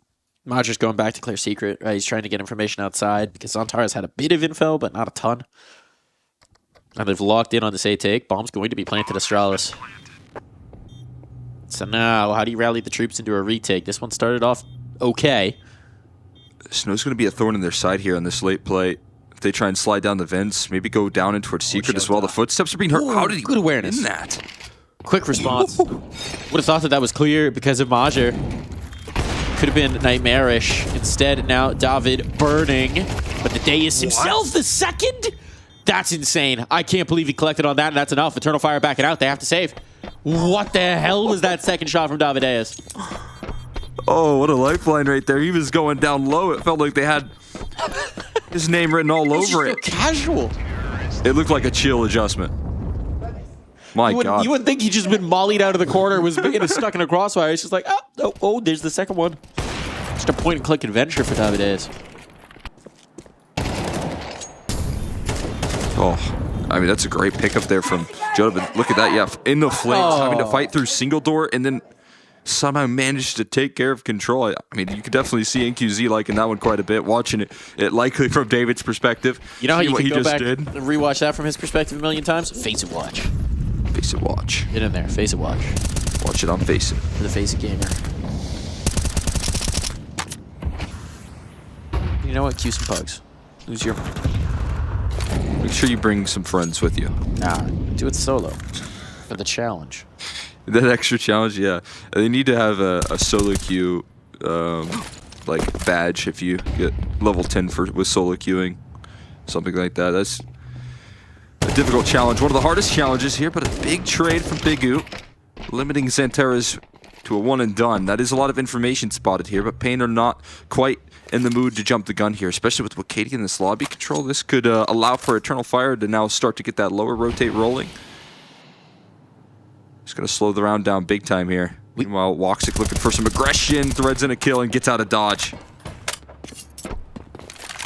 Major's going back to clear secret. Right? He's trying to get information outside because Xantares had a bit of info, but not a ton. And they've locked in on this A-take. Bomb's going to be planted Astralis. So now, how do you rally the troops into a retake? This one started off okay. Snow's going to be a thorn in their side here on this late play. they try and slide down the vents, maybe go down in towards Secret as well. The footsteps are being heard. How did he good awareness in that? Quick response. Would have thought that was clear because of Majer. Could have been nightmarish. Instead, now David burning. But the Deus himself, the second? That's insane. I can't believe he collected on that, and that's enough. Eternal Fire backing out. They have to save. What the hell was that second shot from David Deus? Oh, what a lifeline right there. He was going down low. It felt like they had his name written all over it. Casual. It looked like a chill adjustment. My God. You wouldn't think he'd just been mollied out of the corner, was stuck in a crossfire. It's just like, oh, there's the second one. Just a point-and-click adventure for David Deus. Oh, I mean, that's a great pickup there from Jonathan. Look at that, yeah, in the flames, having to fight through single door, and then somehow managed to take care of control. I mean, you could definitely see NQZ liking that one quite a bit, watching it likely from David's perspective. You know how you can go back and rewatch that from his perspective a million times? Face It Watch. Face It Watch. Get in there, Face It Watch. Watch it on Face It. For the Face It gamer. You know what? Cue some pugs. Who's your... Make sure you bring some friends with you. Nah, do it solo. For the challenge. That extra challenge, yeah. They need to have a solo queue like badge if you get level 10 with solo queuing. Something like that. That's a difficult challenge. One of the hardest challenges here, but a big trade from Big Oot. Limiting Xanterra's to a one and done. That is a lot of information spotted here, but Pain are not quite in the mood to jump the gun here, especially with Wakati in this lobby control. This could allow for Eternal Fire to now start to get that lower rotate rolling. Just going to slow the round down big time here. Meanwhile, Woxic looking for some aggression, threads in a kill, and gets out of dodge.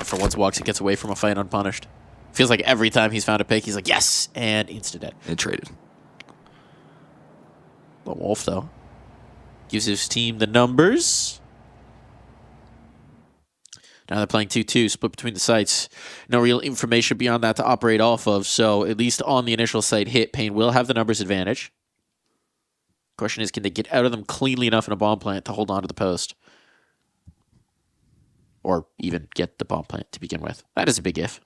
For once, Woxic gets away from a fight unpunished. Feels like every time he's found a pick, he's like, yes, and insta-dead. And traded. The Wolf, though, gives his team the numbers. Now they're playing 2-2, split between the sites. No real information beyond that to operate off of, so at least on the initial site hit, Pain will have the numbers advantage. Question is, can they get out of them cleanly enough in a bomb plant to hold on to the post? Or even get the bomb plant to begin with. That is a big if.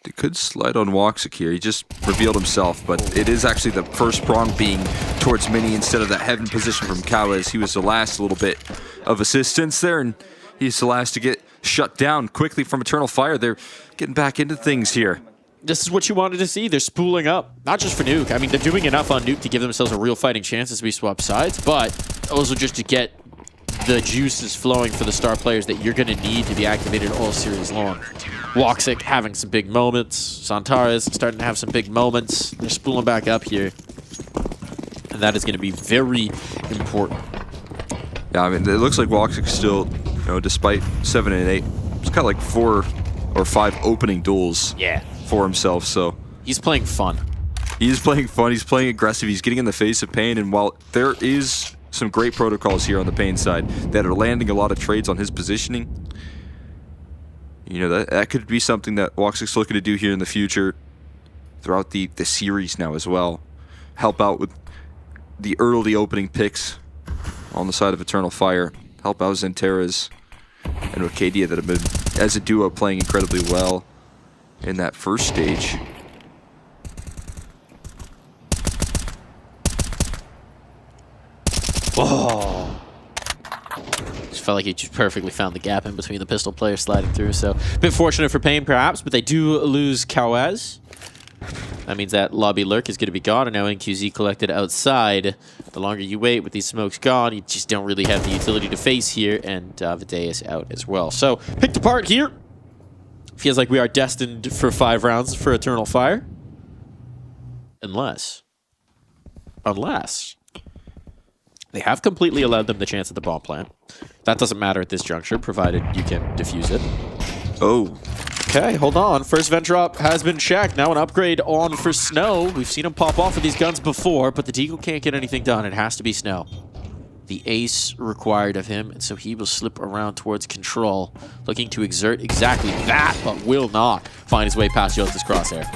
They could slide on Woxic here. He just revealed himself, but it is actually the first prong being towards Mini instead of that heaven position from Kawez. He was the last little bit of assistance there, and he's the last to get shut down quickly from Eternal Fire. They're getting back into things here. This is what you wanted to see. They're spooling up. Not just for Nuke. I mean, they're doing enough on Nuke to give themselves a real fighting chance as we swap sides, but also just to get the juices flowing for the star players that you're going to need to be activated all series long. Woxic having some big moments. Xanterra's starting to have some big moments. They're spooling back up here. And that is going to be very important. Yeah, I mean, it looks like Woxic still, you know, despite 7 and 8, it's got like 4 or 5 opening duels for himself, so. He's playing fun. He's playing fun, he's playing aggressive, he's getting in the face of Pain, and while there is some great protocols here on the Pain side that are landing a lot of trades on his positioning, you know, that could be something that Woxic's looking to do here in the future throughout the series now as well. Help out with the early opening picks on the side of Eternal Fire. Help out Xanterra's and Arcadia that have been, as a duo, playing incredibly well in that first stage. Oh. Just felt like he just perfectly found the gap in between the pistol players sliding through. So a bit fortunate for Pain, perhaps, but they do lose Kawez. That means that lobby lurk is going to be gone, and now NQZ collected outside. The longer you wait with these smokes gone, you just don't really have the utility to face here, and Videus out as well. So, picked apart here. Feels like we are destined for 5 rounds for Eternal Fire. Unless they have completely allowed them the chance at the bomb plant. That doesn't matter at this juncture, provided you can defuse it. Oh. Okay, hold on. First vent drop has been checked. Now an upgrade on for Snow. We've seen him pop off with these guns before, but the Deagle can't get anything done. It has to be Snow. The ace required of him, and so he will slip around towards control, looking to exert exactly that, but will not find his way past Yota's crosshair.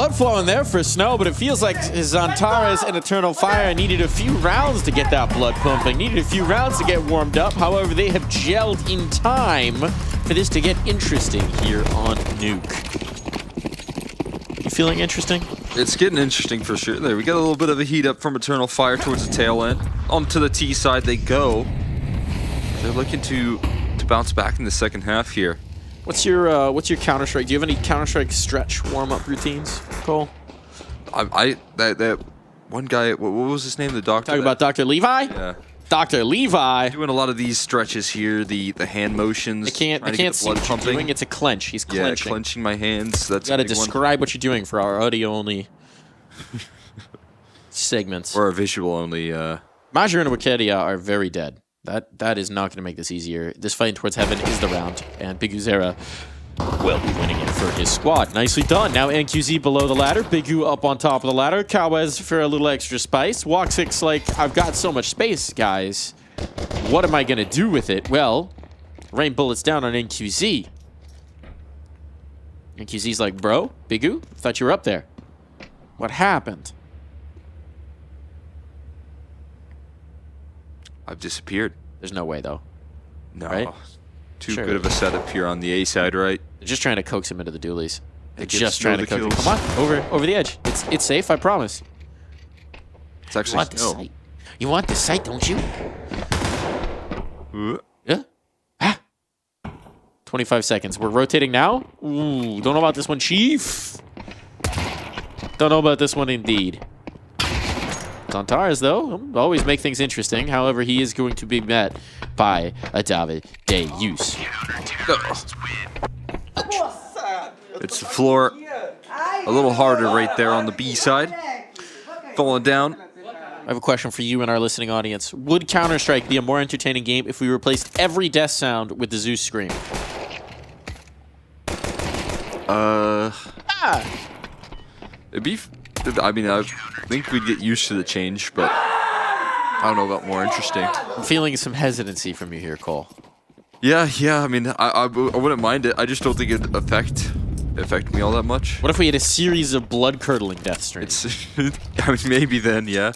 blood flowing there for Snow, but it feels like Zantares and Eternal Fire needed a few rounds to get that blood pumping, needed a few rounds to get warmed up. However, they have gelled in time for this to get interesting here on Nuke. You feeling interesting? It's getting interesting for sure. There, we got a little bit of a heat up from Eternal Fire towards the tail end. Onto the T side they go. They're looking to bounce back in the second half here. What's your Counter-Strike? Do you have any Counter-Strike stretch warm-up routines, Cole? That one guy, what was his name? The doctor? Talking about Dr. Levi? Yeah. Dr. Levi. Doing a lot of these stretches here, the hand motions. I can't see what you're doing. It's a clench. He's clenching. Yeah, clenching my hands. That's got to describe what you're doing for our audio-only segments. Or our visual-only. Major and Wikedia are very dead. That is not going to make this easier. This fight towards heaven is the round, and Big Uzera will be winning it for his squad. Nicely done. Now NQZ below the ladder. Big U up on top of the ladder. Kawez for a little extra spice. Woxix like, I've got so much space, guys. What am I going to do with it? Well, rain bullets down on NQZ. NQZ's like, bro, Big U, thought you were up there. What happened? I've disappeared. There's no way, though. No. Right? Too good of a setup here on the A side, right? They're just trying to coax him into the dualies. They're Gets just trying to coax him. kills. Come on, over the edge. It's safe, I promise. It's actually You want the sight. You want the sight, don't you? Yeah. 25 seconds. We're rotating now. Ooh, don't know about this one, Chief. Don't know about this one, indeed. Zantares, though, always make things interesting. However, he is going to be met by a David Deus. It's the floor. A little harder right there on the B side. Falling down. I have a question for you and our listening audience. Would Counter-Strike be a more entertaining game if we replaced every death sound with the Zeus scream? It'd be... I mean, I think we'd get used to the change, but I don't know about more interesting. I'm feeling some hesitancy from you here, Cole. Yeah. I mean, I wouldn't mind it. I just don't think it'd affect me all that much. What if we had a series of blood-curdling death streams? I mean, maybe then, yeah.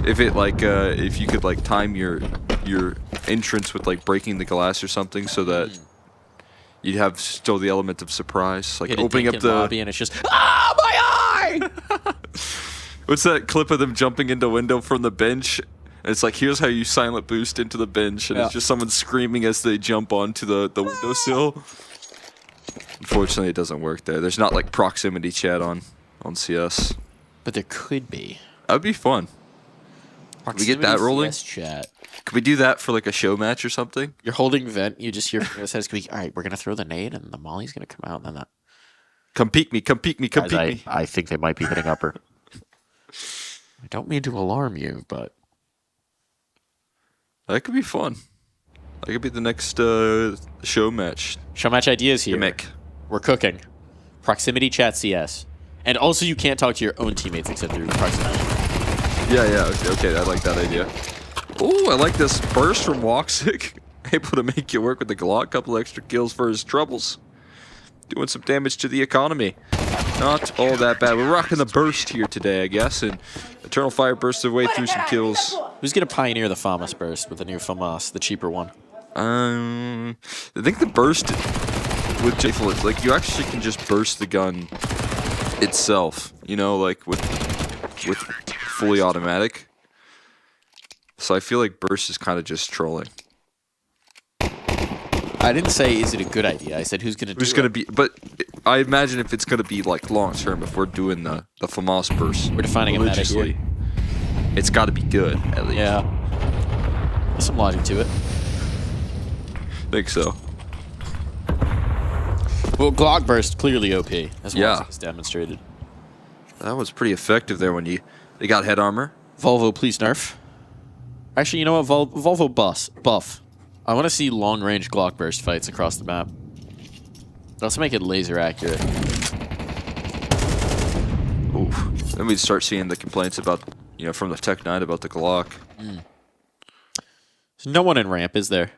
If it like, if you could like time your entrance with like breaking the glass or something, so that you'd have still the element of surprise, like opening up the lobby and it's just my eye. What's that clip of them jumping into window from the bench? And it's like, here's how you silent boost into the bench, and it's just someone screaming as they jump onto the windowsill. Unfortunately, it doesn't work there. There's not like proximity chat on CS. But there could be. That would be fun. Could we get that rolling? CS chat. Could we do that for like a show match or something? You're holding vent. You just hear it says, all right, we're going to throw the nade, and the molly's going to come out. And then that. Come peek me, come peek me, come peek me. I think they might be hitting upper. I don't mean to alarm you, but... That could be fun. That could be the next show match. Show match ideas here. Gimmick. We're cooking. Proximity chat CS. And also you can't talk to your own teammates except through proximity. Yeah, okay, I like that idea. Oh, I like this burst from Woxic. Able to make it work with the Glock. Couple extra kills for his troubles. Doing some damage to the economy. Not all that bad. We're rocking the burst here today, I guess, and Eternal Fire bursts their way through some kills. Who's going to pioneer the FAMAS burst with the new FAMAS, the cheaper one? I think the burst with J-Full, like, you actually can just burst the gun itself, you know, like with fully automatic. So I feel like burst is kind of just trolling. I didn't say is it a good idea. I said who's going to do it. Who's going to be, but I imagine if it's going to be like long term, if we're doing the FAMAS burst, we're defining a meta here. It's got to be good at least. Yeah, there's some logic to it. Think so. Well, Glock burst clearly OP, as well as demonstrated. That was pretty effective there when they got head armor. Volvo, please nerf. Actually, you know what? Volvo buff. I want to see long-range Glock burst fights across the map. Let's make it laser accurate. Ooh. Then we'd start seeing the complaints about, from the Tech 9 about the Glock. There's no one in ramp, is there?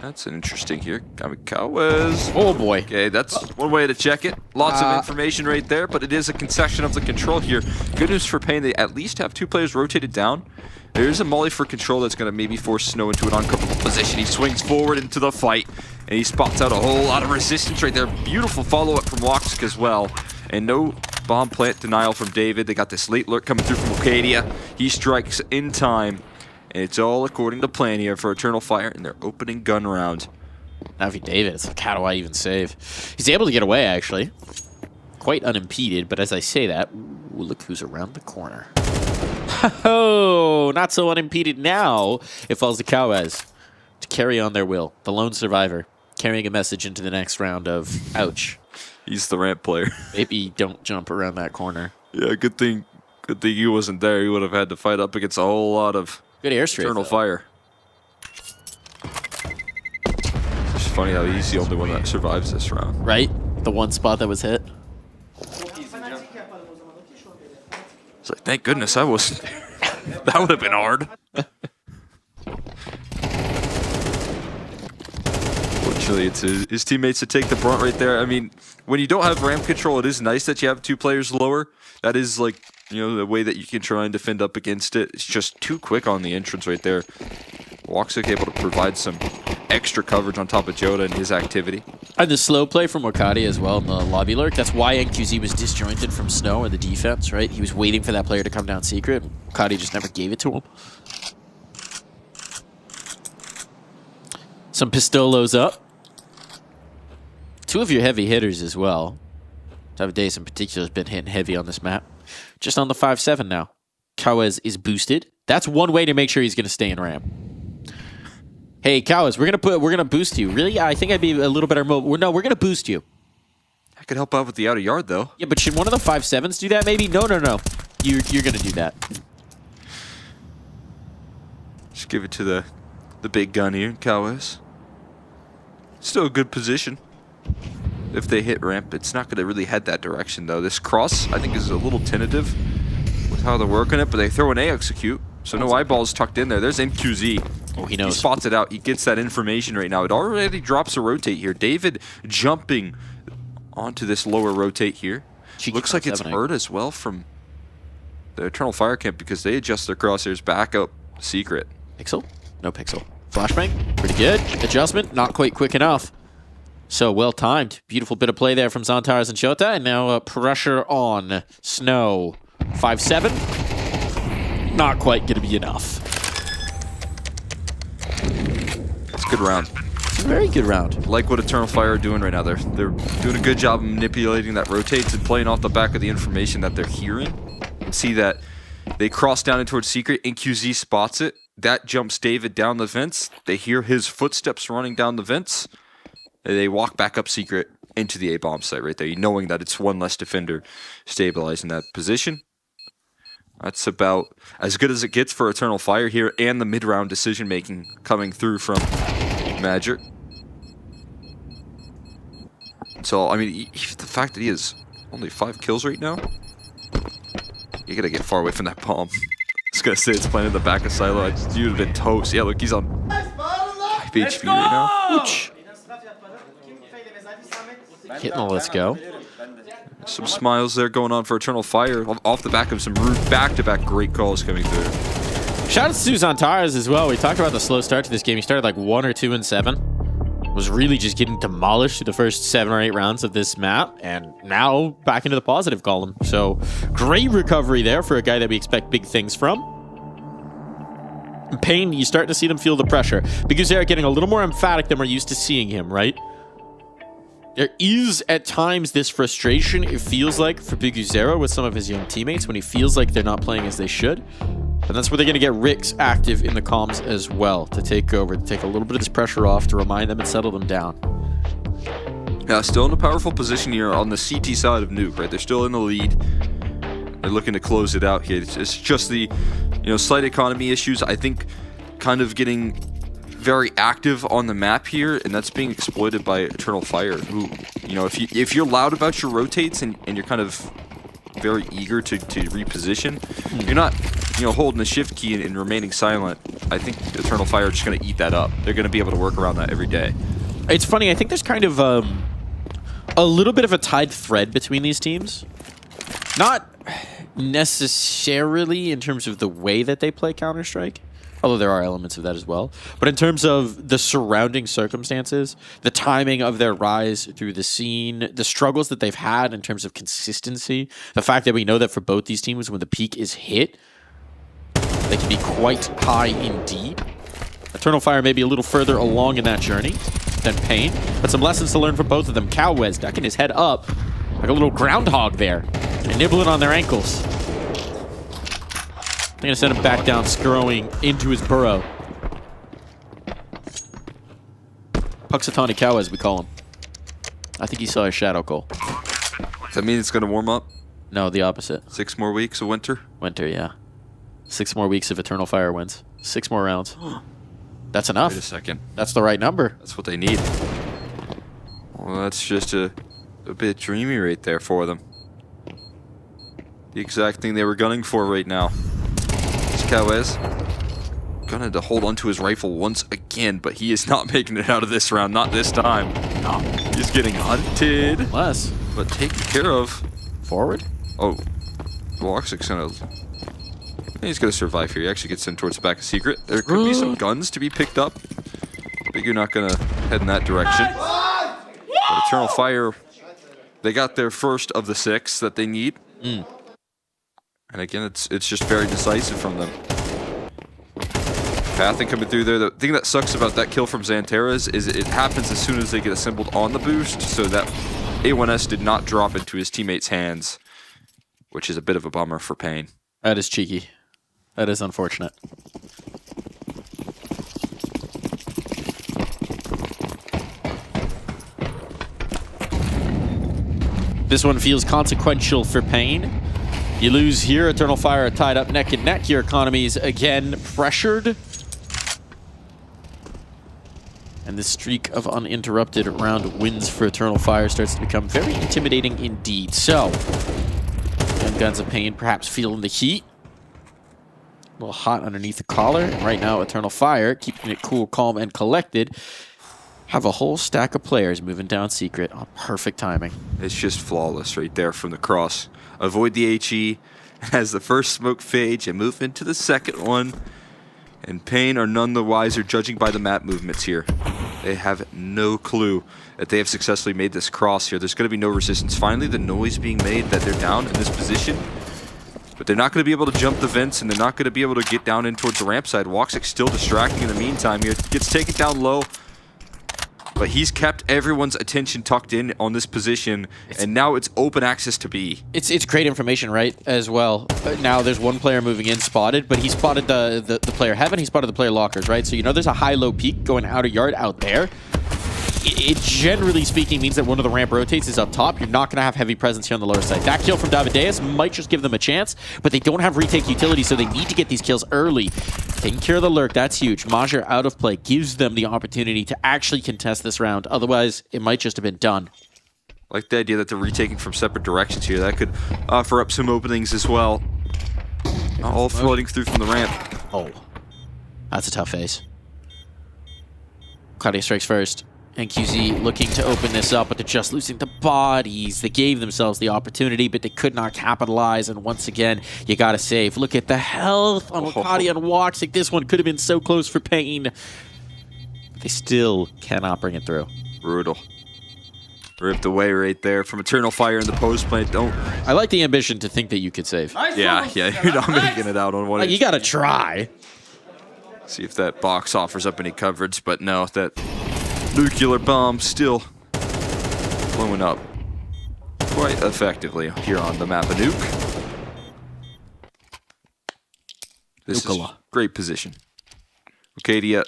That's an interesting here. Kamikawa's. Oh boy. Okay, that's one way to check it. Lots of information right there, but it is a concession of the control here. Good news for Pain, they at least have 2 players rotated down. There's a molly for control that's going to maybe force Snow into an uncomfortable position. He swings forward into the fight, and he spots out a whole lot of resistance right there. Beautiful follow-up from Woxic as well. And no bomb plant denial from David. They got this late lurk coming through from Okadia. He strikes in time. And it's all according to plan here for Eternal Fire in their opening gun round. Navi David, it's like, how do I even save? He's able to get away, actually. Quite unimpeded, but as I say that, ooh, look who's around the corner. Oh, not so unimpeded now. It falls to Kawez to carry on their will. The lone survivor, carrying a message into the next round of, ouch. He's the ramp player. Maybe don't jump around that corner. Yeah, good thing he wasn't there. He would have had to fight up against a whole lot of good airstrike. Eternal Fire. It's funny how he's the only one that survives this round. Right? The one spot that was hit. It's like, thank goodness I wasn't there. That would have been hard. Fortunately, it's his teammates to take the brunt right there. I mean, when you don't have ramp control, it is nice that you have 2 players lower. That is like, you know, the way that you can try and defend up against it. It's just too quick on the entrance right there. Woxic able to provide some extra coverage on top of Joda and his activity. And the slow play from Wakati as well in the lobby lurk. That's why NQZ was disjointed from Snow in the defense, right? He was waiting for that player to come down secret. Wakati just never gave it to him. Some Pistolos up. 2 of your heavy hitters as well. Davis in particular has been hitting heavy on this map. Just on the 5-7 now. Kawez is boosted. That's one way to make sure he's going to stay in ramp. Hey, Kawez, we're gonna boost you. Really? I think I'd be a little better mobile. No, we're gonna boost you. I could help out with the outer yard though. Yeah, but should one of the 5-7s do that? Maybe. No. You're gonna do that. Just give it to the big gun here, Kawez. Still a good position. If they hit ramp, it's not going to really head that direction, though. This cross, I think, is a little tentative with how they're working it, but they throw an A execute, so no eyeballs tucked in there. There's NQZ. Oh, he knows. He spots it out. He gets that information right now. It already drops a rotate here. David jumping onto this lower rotate here. Looks like it's heard as well from the Eternal Fire camp because they adjust their crosshairs back up secret. Pixel? No pixel. Flashbang? Pretty good. Adjustment? Not quite quick enough. So well timed. Beautiful bit of play there from Zantares and Shota. And now pressure on Snow. 5-7. Not quite going to be enough. It's a good round. It's a very good round. Like what Eternal Fire are doing right now. They're doing a good job of manipulating that rotates and playing off the back of the information that they're hearing. And see that they cross down in towards secret. NQZ spots it. That jumps David down the vents. They hear his footsteps running down the vents. They walk back up secret into the A-bomb site right there, knowing that it's one less defender stabilizing that position. That's about as good as it gets for Eternal Fire here, and the mid-round decision-making coming through from Magic. So, I mean, the fact that he has only 5 kills right now, you gotta get far away from that bomb. I was gonna say it's playing in the back of Silo. You'd have been toast. Yeah, look, he's on 5 HP right now. Ouch. Hitting a let's go. Some smiles there going on for Eternal Fire off the back of some rude back-to-back great calls coming through. Shout out to Zantares as well. We talked about the slow start to this game. He started like 1 or 2 and 7. Was really just getting demolished through the first 7 or 8 rounds of this map, and now back into the positive column. So great recovery there for a guy that we expect big things from. Pain, you start to see them feel the pressure. Because they're getting a little more emphatic than we're used to seeing him, right? There is, at times, this frustration, it feels like, for Biguzero with some of his young teammates when he feels like they're not playing as they should. And that's where they're going to get Rix active in the comms as well to take over, to take a little bit of this pressure off, to remind them and settle them down. Yeah, still in a powerful position here on the CT side of Nuke, right? They're still in the lead. They're looking to close it out here. It's just the, slight economy issues, I think, kind of getting very active on the map here, and that's being exploited by Eternal Fire, who, if you're loud about your rotates and you're kind of very eager to reposition, you're not, holding the shift key and remaining silent. I think Eternal Fire are just going to eat that up. They're going to be able to work around that every day. It's funny, I think there's kind of a little bit of a tied thread between these teams. Not necessarily in terms of the way that they play Counter-Strike, although there are elements of that as well. But in terms of the surrounding circumstances, the timing of their rise through the scene, the struggles that they've had in terms of consistency, the fact that we know that for both these teams, when the peak is hit, they can be quite high indeed. Eternal Fire may be a little further along in that journey than Pain, but some lessons to learn from both of them. Cowwez ducking his head up like a little groundhog there and nibbling on their ankles. I'm going to send him back down, scrolling into his burrow. Puxatani Cow, as we call him. I think he saw a shadow goal. Does that mean it's going to warm up? No, the opposite. 6 more weeks of winter? Winter, yeah. 6 more weeks of Eternal Fire wins. 6 more rounds. That's enough. Wait a second. That's the right number. That's what they need. Well, that's just a bit dreamy right there for them. The exact thing they were gunning for right now. Cowes gonna to hold onto his rifle once again, but he is not making it out of this round. Not this time. No. He's getting hunted. Less. But taken care of. Forward? Oh. Voxic's gonna... He's gonna survive here. He actually gets sent towards the back of Secret. There could be some guns to be picked up, but you're not gonna head in that direction. But Eternal Fire, they got their first of the 6 that they need. And again, it's just very decisive from them. Pathing coming through there. The thing that sucks about that kill from Xanteras is it happens as soon as they get assembled on the boost, so that A1S did not drop into his teammates' hands, which is a bit of a bummer for Pain. That is cheeky. That is unfortunate. This one feels consequential for Pain. You lose here, Eternal Fire tied up neck and neck. Your economy's again pressured. And this streak of uninterrupted round wins for Eternal Fire starts to become very intimidating indeed. So, Young Guns of Pain perhaps feeling the heat. A little hot underneath the collar. And right now, Eternal Fire, keeping it cool, calm, and collected, have a whole stack of players moving down Secret on perfect timing. It's just flawless right there from the cross. Avoid the HE as the first smoke fades and move into the second one. And Pain are none the wiser judging by the map movements here. They have no clue that they have successfully made this cross here. There's going to be no resistance. Finally, the noise being made that they're down in this position. But they're not going to be able to jump the vents, and they're not going to be able to get down in towards the ramp side. Woxic still distracting in the meantime here. Gets taken down low. But he's kept everyone's attention tucked in on this position, and now it's open access to B. It's great information, right, as well. Now there's one player moving in spotted, but he spotted the player Heaven, he spotted the player Lockers, right? So you know there's a high-low peak going outer yard out there. It generally speaking means that one of the ramp rotates is up top. You're not going to have heavy presence here on the lower side. That kill from Davideus might just give them a chance, but they don't have retake utility, so they need to get these kills early. Taking care of the lurk, that's huge. Major out of play gives them the opportunity to actually contest this round. Otherwise, it might just have been done. I like the idea that they're retaking from separate directions here. That could offer up some openings as well. All floating through from the ramp. Oh, that's a tough phase. Claudia strikes first. And QZ looking to open this up, but they're just losing the bodies. They gave themselves the opportunity, but they could not capitalize. And once again, you gotta save. Look at the health on Wakati and Woxic. This one could have been so close for Pain. They still cannot bring it through. Brutal. Ripped away right there from Eternal Fire in the post play. I like the ambition to think that you could save. Yeah, you're not making it out on one. Like, you gotta try. See if that box offers up any coverage, but no, that nuclear bomb still blowing up quite effectively here on the map of Nuke. This is great position. Acadia,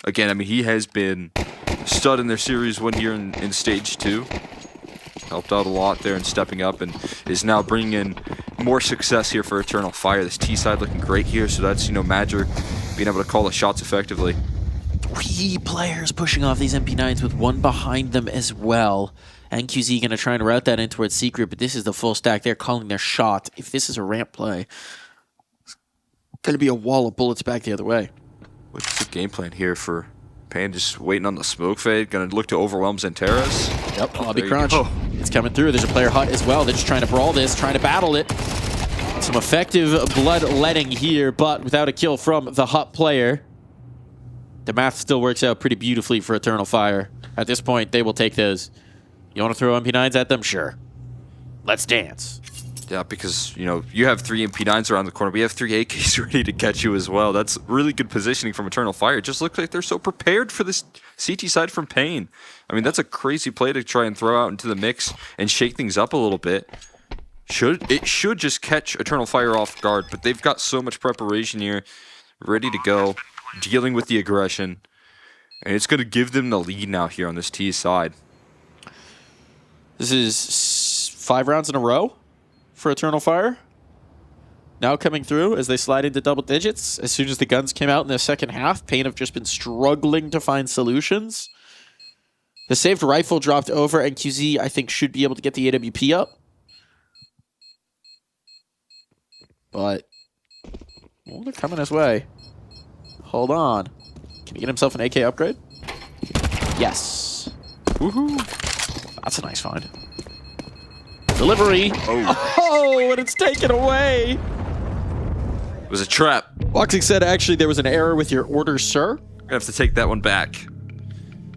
again, I mean, he has been a stud in their series 1 year in stage 2. Helped out a lot there and stepping up, and is now bringing in more success here for Eternal Fire. This T side looking great here, so that's, you know, Magic being able to call the shots effectively. 3 players pushing off these MP9s with 1 behind them as well. NQZ going to try and route that in towards Secret, but this is the full stack. They're calling their shot. If this is a ramp play, it's going to be a wall of bullets back the other way. game plan here for Pain, just waiting on the smoke fade. Gonna look to overwhelm Xanteras. Yep, lobby crunch. It's coming through. There's a player hut as well. They're just trying to brawl this, trying to battle it. Some effective bloodletting here, but without a kill from the hut player. The math still works out pretty beautifully for Eternal Fire. At this point, they will take those. You want to throw MP9s at them? Sure. Let's dance. Yeah, because, you know, you have 3 MP9s around the corner. We have 3 AKs ready to catch you as well. That's really good positioning from Eternal Fire. It just looks like they're so prepared for this CT side from Pain. I mean, that's a crazy play to try and throw out into the mix and shake things up a little bit. It should just catch Eternal Fire off guard, but they've got so much preparation here, ready to go, dealing with the aggression. And it's going to give them the lead now here on this T side. This is 5 rounds in a row for Eternal Fire. Now coming through as they slide into double digits. As soon as the guns came out in the second half, Pain have just been struggling to find solutions. The saved rifle dropped over, and QZ, I think, should be able to get the AWP up. But, well, they're coming his way. Hold on. Can he get himself an AK upgrade? Yes. Woohoo. That's a nice find. Delivery. Oh, and it's taken away. It was a trap. Boxing said, actually, there was an error with your order, sir. Gonna have to take that one back.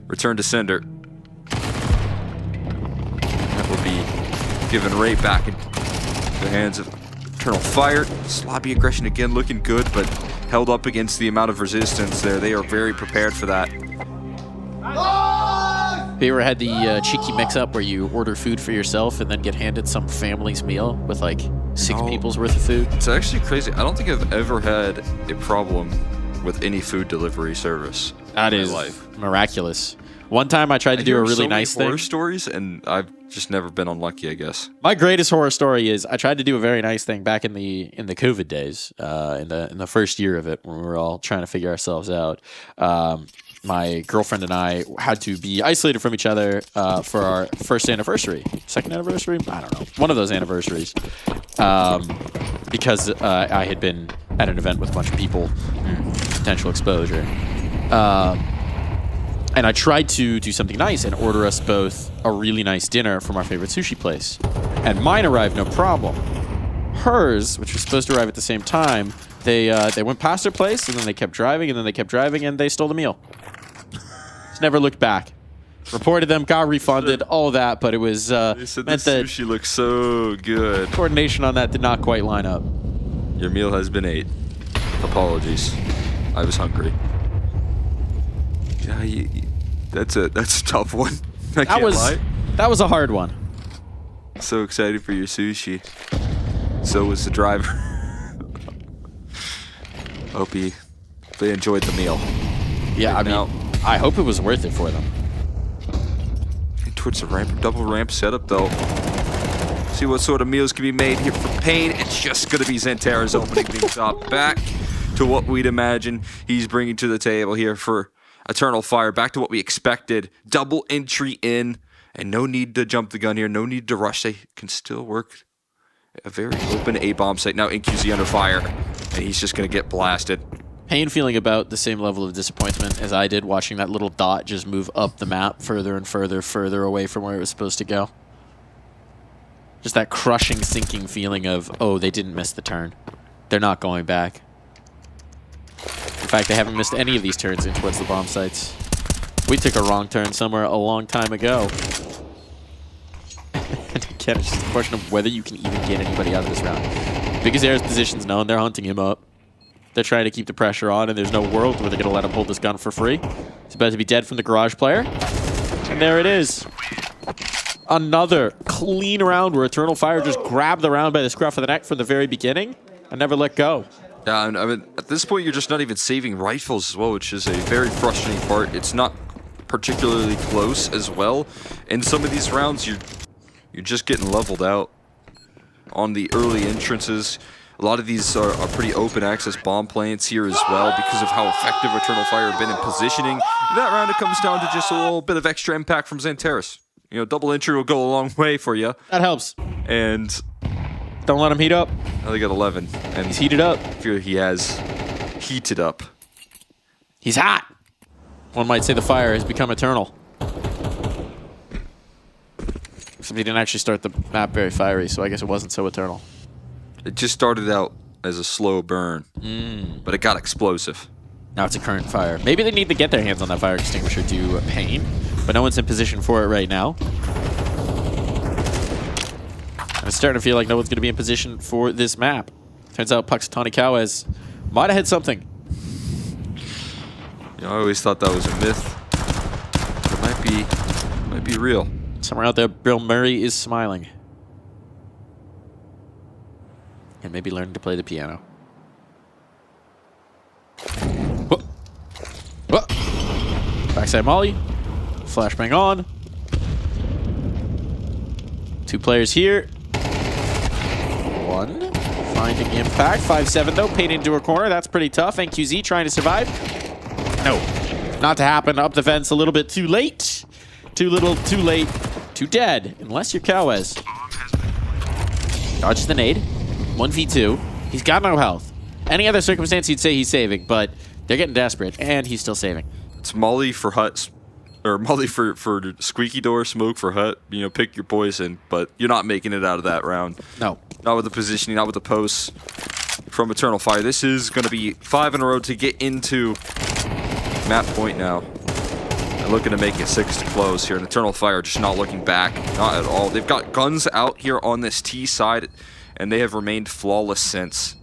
Return to sender. That will be given right back into the hands of Eternal Fire. Sloppy aggression again, looking good, but held up against the amount of resistance there. They are very prepared for that. Have you ever had the cheeky mix-up where you order food for yourself and then get handed some family's meal with like 6 people's worth of food? It's actually crazy. I don't think I've ever had a problem with any food delivery service. That is miraculous. One time I tried to do a really nice thing. Horror stories, and I've just never been unlucky, I guess. My greatest horror story is I tried to do a very nice thing back in the COVID days, in the first year of it, when we were all trying to figure ourselves out. My girlfriend and I had to be isolated from each other for our first anniversary. Second anniversary? I don't know. One of those anniversaries. Because I had been at an event with a bunch of people. Potential exposure. And I tried to do something nice and order us both a really nice dinner from our favorite sushi place. And mine arrived no problem. Hers, which was supposed to arrive at the same time, they went past their place, and then they kept driving, and then they kept driving, and they stole the meal. Just never looked back. Reported them, got refunded, all that, but it was they said the sushi looks so good. Coordination on that did not quite line up. Your meal has been ate. Apologies. I was hungry. Yeah, that's a tough one. I can't lie. That was a hard one. So excited for your sushi. So was the driver. Hope they enjoyed the meal. Yeah, right, I mean, I hope it was worth it for them. And towards the ramp, double ramp setup though. See what sort of meals can be made here for Pain. It's just gonna be Xanteras opening things up. Back to what we'd imagine he's bringing to the table here for Eternal Fire. Back to what we expected. Double entry in, and no need to jump the gun here. No need to rush. They can still work a very open A-bomb site. Now NQZ under fire, and he's just going to get blasted. Pain feeling about the same level of disappointment as I did, watching that little dot just move up the map further and further away from where it was supposed to go. Just that crushing, sinking feeling of, oh, they didn't miss the turn. They're not going back. In fact, they haven't missed any of these turns in towards the bomb sites. We took a wrong turn somewhere a long time ago. And again, it's just a question of whether you can even get anybody out of this round. Because Air's position's known, they're hunting him up. They're trying to keep the pressure on, and there's no world where they're going to let him hold this gun for free. He's about to be dead from the garage player. And there it is. Another clean round where Eternal Fire just grabbed the round by the scruff of the neck from the very beginning and never let go. Yeah, I mean, at this point, you're just not even saving rifles as well, which is a very frustrating part. It's not particularly close as well. In some of these rounds, you're just getting leveled out on the early entrances. A lot of these are pretty open access bomb plants here as well because of how effective Eternal Fire have been in positioning. In that round, it comes down to just a little bit of extra impact from Xanteras. You know, double entry will go a long way for you. That helps. And don't let him heat up. Now they got 11. And he's heated up. I feel he has heated up. He's hot. One might say the fire has become eternal. Except he didn't actually start the map very fiery, so I guess it wasn't so eternal. It just started out as a slow burn, but it got explosive. Now it's a current fire. Maybe they need to get their hands on that fire extinguisher to Pain, but no one's in position for it right now. And it's starting to feel like no one's going to be in position for this map. Turns out Puxatawny Cowes might have had something. You know, I always thought that was a myth. It might be real. Somewhere out there, Bill Murray is smiling. And maybe learning to play the piano. Whoa. Whoa. Backside Molly. Flashbang on. 2 players here. 1. Finding impact. 5-7 though. Paid into a corner. That's pretty tough. NQZ trying to survive. No. Not to happen. Up the fence a little bit too late. Too little, too late. Too dead. Unless you're Cowes. Dodges the nade. 1v2. He's got no health. Any other circumstance you'd say he's saving, but they're getting desperate, and he's still saving. It's Molly for Hut, or Molly for Squeaky Door, Smoke for Hut. You know, pick your poison, but you're not making it out of that round. No. Not with the positioning, not with the posts from Eternal Fire. This is going to be 5 in a row to get into map point now. And looking to make it 6 to close here. And Eternal Fire just not looking back, not at all. They've got guns out here on this T side, and they have remained flawless since.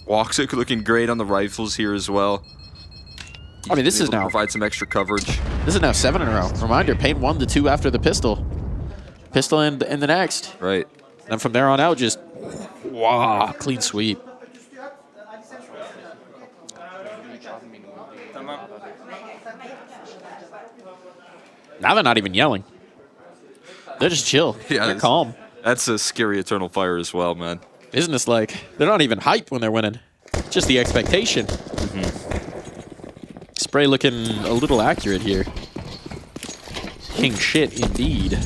Woxic looking great on the rifles here as well. I mean, this is now provide some extra coverage. This is now 7 in a row. Reminder: Pain 1 to 2 after the pistol. Pistol in the next. Right. And from there on out, just wow, clean sweep. Now they're not even yelling. They're just chill. Yeah, they're calm. That's a scary Eternal Fire as well, man. Business-like. They're not even hyped when they're winning. Just the expectation. Spray looking a little accurate here. King shit, indeed.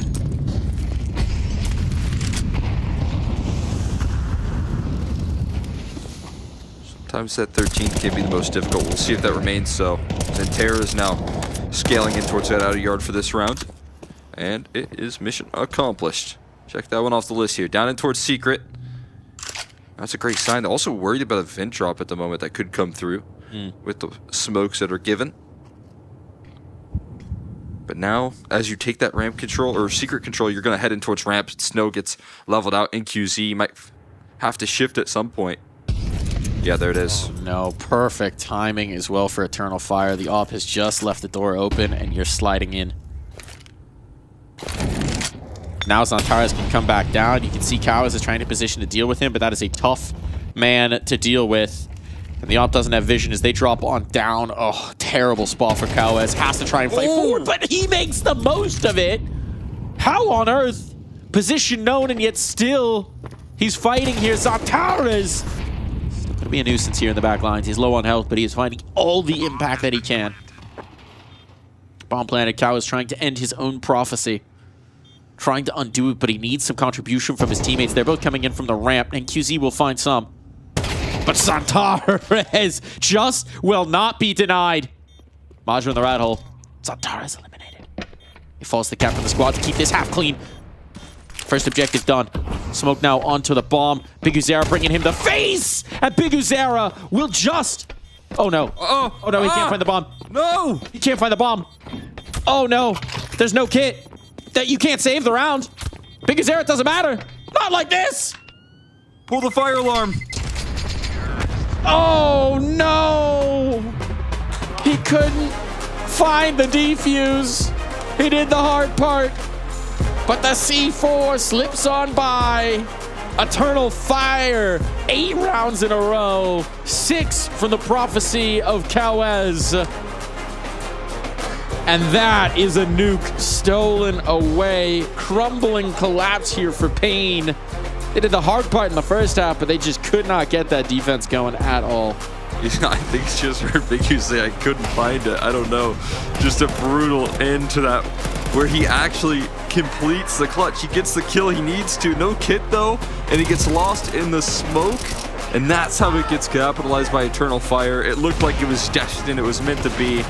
Sometimes that 13th can be the most difficult. We'll see if that remains so. And Terra is now scaling in towards that outer yard for this round. And it is mission accomplished. Check that one off the list here. Down in towards Secret. That's a great sign. They're also worried about a vent drop at the moment that could come through with the smokes that are given. But now, as you take that ramp control, or secret control, you're going to head in towards ramp. Snow gets leveled out. NQZ you might have to shift at some point. Yeah, there it is. Oh, no, perfect timing as well for Eternal Fire. The op has just left the door open, and you're sliding in. Now Zantares can come back down. You can see Cowes is trying to position to deal with him, but that is a tough man to deal with. And the op doesn't have vision as they drop on down. Oh, terrible spot for Cowes. Has to try and fight forward, but he makes the most of it. How on earth? Position known, and yet still he's fighting here. Zantares still going to be a nuisance here in the back lines. He's low on health, but he is finding all the impact that he can. Bomb planted. Cowes trying to end his own prophecy. Trying to undo it, but he needs some contribution from his teammates. They're both coming in from the ramp, and QZ will find some. But Zantares just will not be denied. Majra in the rat hole. Zantares eliminated. He falls the cap from the squad to keep this half clean. First objective done. Smoke now onto the bomb. Big Uzera bringing him the face! And Big Uzera will just... Oh no. Oh no, he can't find the bomb. No! He can't find the bomb. Oh no. There's no kit. That you can't save the round. Big Uzera, it doesn't matter. Not like this. Pull the fire alarm. Oh no! He couldn't find the defuse. He did the hard part. But the C4 slips on by. Eternal Fire, 8 rounds in a row. 6 from the prophecy of Cowes. And that is a nuke stolen away. Crumbling collapse here for Pain. They did the hard part in the first half, but they just could not get that defense going at all. Yeah, I think it's just heard Big U say I couldn't find it. I don't know. Just a brutal end to that where he actually completes the clutch. He gets the kill he needs to. No kit though, and he gets lost in the smoke. And that's how it gets capitalized by Eternal Fire. It looked like it was destined, it was meant to be.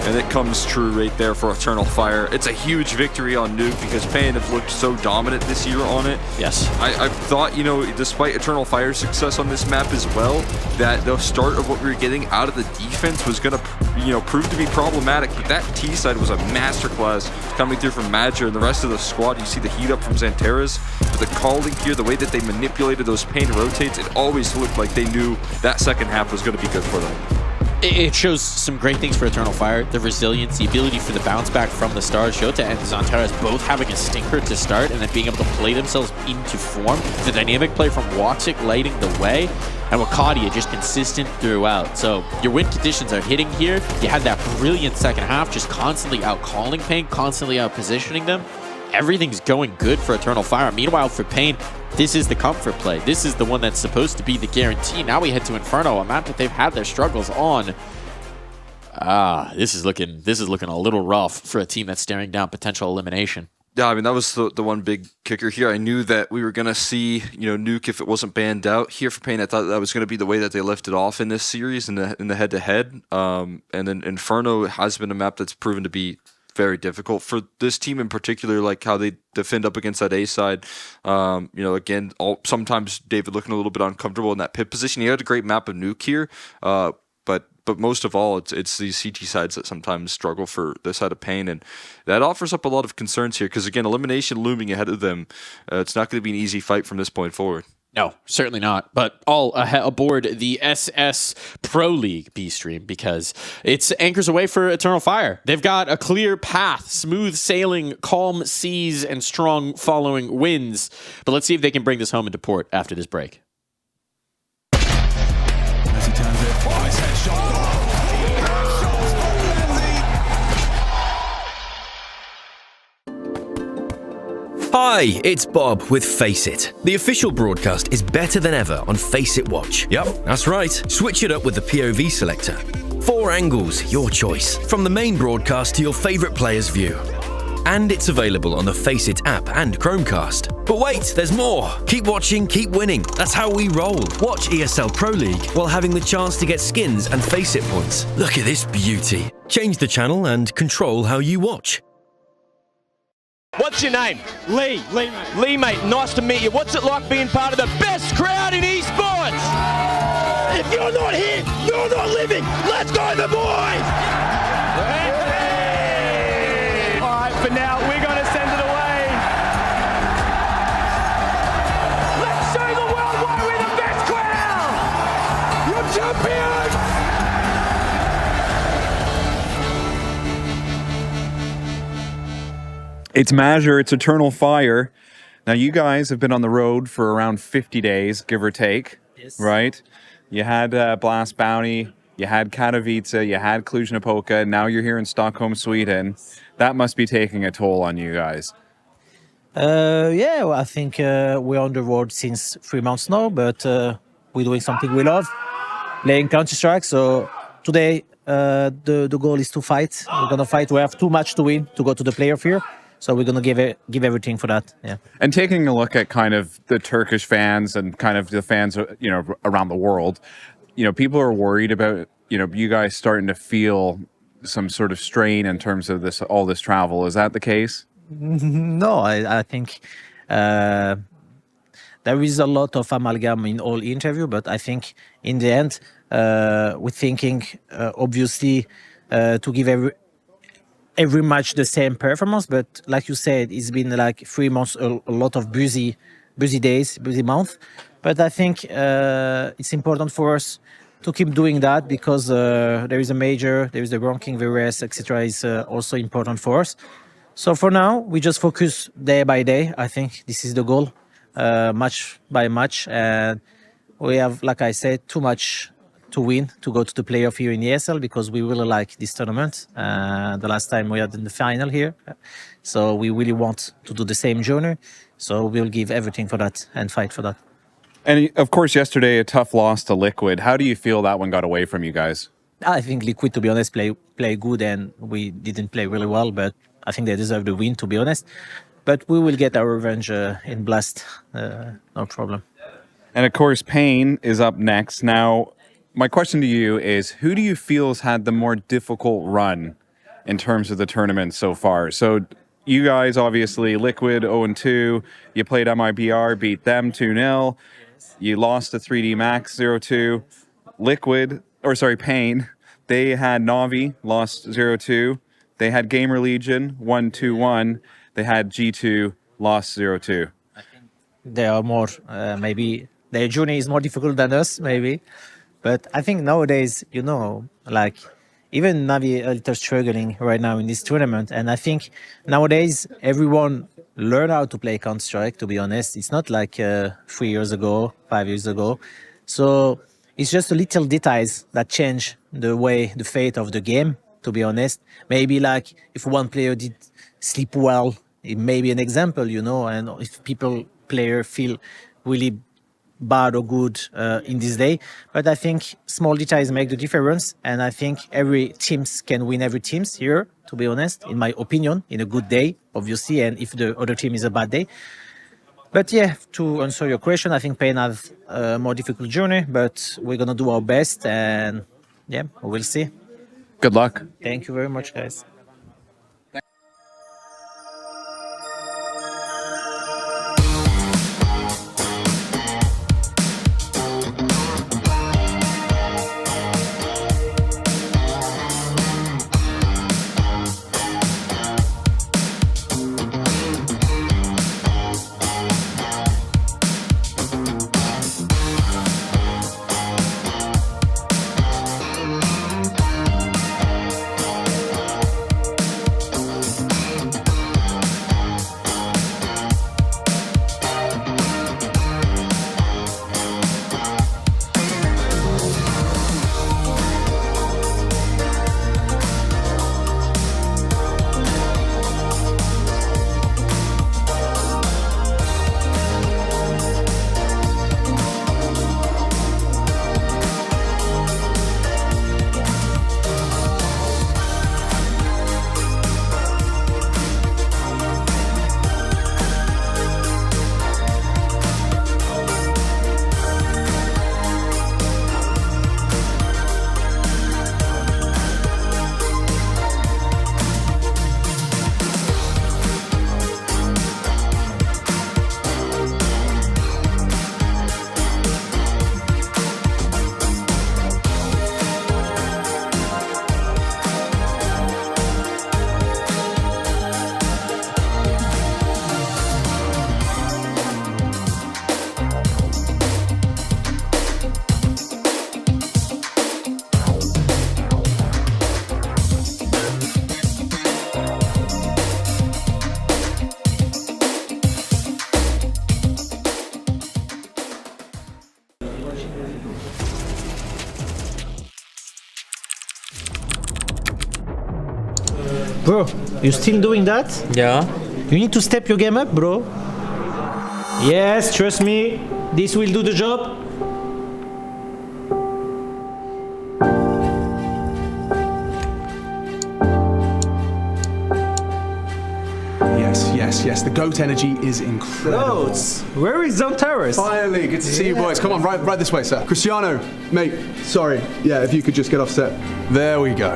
And it comes true right there for Eternal Fire. It's a huge victory on Nuke because Pain have looked so dominant this year on it. Yes. I thought, you know, despite Eternal Fire's success on this map as well, that the start of what we were getting out of the defense was going to, you know, prove to be problematic. But that T side was a masterclass coming through from Madger and the rest of the squad. You see the heat up from Xanteras. But the calling here, the way that they manipulated those Pain rotates, it always looked like they knew that second half was going to be good for them. It shows some great things for Eternal Fire. The resilience, the ability for the bounce back from the stars. Shota and Xanteras both having a stinker to start and then being able to play themselves into form. The dynamic play from Watsik lighting the way. And Wakadia just consistent throughout. So your win conditions are hitting here. You had that brilliant second half, just constantly out-calling Pain, constantly out-positioning them. Everything's going good for Eternal Fire. Meanwhile, for Pain, this is the comfort play. This is the one that's supposed to be the guarantee. Now we head to Inferno, a map that they've had their struggles on. This is looking a little rough for a team that's staring down potential elimination. Yeah, I mean, that was the one big kicker here. I knew that we were going to see, you know, Nuke if it wasn't banned out. Here for Pain, I thought that was going to be the way that they lifted off in this series in the head-to-head. And then Inferno has been a map that's proven to be very difficult for this team in particular, like how they defend up against that A side. You know, again, sometimes David looking a little bit uncomfortable in that pit position. He had a great map of Nuke here, but most of all, it's these CT sides that sometimes struggle for this side of Pain, and that offers up a lot of concerns here because, again, elimination looming ahead of them. It's not going to be an easy fight from this point forward. No, certainly not. But all aboard the SS Pro League B stream because it's anchors away for Eternal Fire. They've got a clear path, smooth sailing, calm seas, and strong following winds. But let's see if they can bring this home into port after this break. Hi, it's Bob with Face It. The official broadcast is better than ever on Face It Watch. Yep, that's right. Switch it up with the POV selector. 4 angles, your choice. From the main broadcast to your favourite player's view. And it's available on the Face It app and Chromecast. But wait, there's more. Keep watching, keep winning. That's how we roll. Watch ESL Pro League while having the chance to get skins and Face It points. Look at this beauty. Change the channel and control how you watch. What's your name? Lee. Lee, mate, nice to meet you. What's it like being part of the best crowd in esports? If you're not here, you're not living. Let's go, the boys! All right, for now, we're going to send it away. Let's show the world why we're the best crowd! You're champions! It's Mazur, it's Eternal Fire. Now, you guys have been on the road for around 50 days, give or take, right? You had Blast Bounty, you had Katowice, you had Cluj-Napoca, now you're here in Stockholm, Sweden. That must be taking a toll on you guys. Yeah, well, I think we're on the road since 3 months now, but we're doing something we love, playing Counter-Strike. So today, the goal is to fight. We're going to fight. We have too much to win to go to the playoff here. So we're going to give everything for that, yeah. And taking a look at kind of the Turkish fans and kind of the fans, you know, around the world, you know, people are worried about, you know, you guys starting to feel some sort of strain in terms of all this travel. Is that the case? No, I think there is a lot of amalgam in all interview, but I think in the end, we're thinking, obviously, to give every match the same performance, but like you said, it's been like 3 months, a lot of busy days, busy month. But I think it's important for us to keep doing that because there is a major, there is the ranking, VRS, etc. is also important for us. So for now, we just focus day by day. I think this is the goal, match by match. And we have, like I said, too much to win to go to the playoff here in ESL because we really like this tournament. The last time we had in the final here. So we really want to do the same journey. So we'll give everything for that and fight for that. And of course, yesterday, a tough loss to Liquid. How do you feel that one got away from you guys? I think Liquid, to be honest, play good and we didn't play really well, but I think they deserve the win, to be honest. But we will get our revenge in Blast, no problem. And of course, Payne is up next. Now, my question to you is, who do you feel has had the more difficult run in terms of the tournament so far? So you guys, obviously, Liquid 0-2. You played MIBR, beat them 2-0. You lost to 3D Max 0-2. Payne, they had Navi, lost 0-2. They had Gamer Legion, 1-2-1. They had G2, lost 0-2. They are more, maybe their journey is more difficult than us, maybe. But I think nowadays, you know, like even Navi a little struggling right now in this tournament. And I think nowadays everyone learn how to play Counter-Strike, to be honest. It's not like 3 years ago, 5 years ago. So it's just a little details that change the fate of the game, to be honest. Maybe like if one player did sleep well, it may be an example, you know, and if player feel really bad or good in this day. But I think small details make the difference, and I think every teams can win every teams here, to be honest, in my opinion, in a good day, obviously, and if the other team is a bad day. But yeah, to answer your question, I think Payne has a more difficult journey, but we're gonna do our best, and yeah, we'll see. Good luck. Thank you very much, guys. Bro, you still doing that? Yeah. You need to step your game up, bro. Yes, trust me. This will do the job. Yes. The GOAT energy is incredible. GOAT? Where is Zone Terrace? Finally, good to see you boys. Come on, right this way, sir. Cristiano, mate, sorry. Yeah, if you could just get off set. There we go.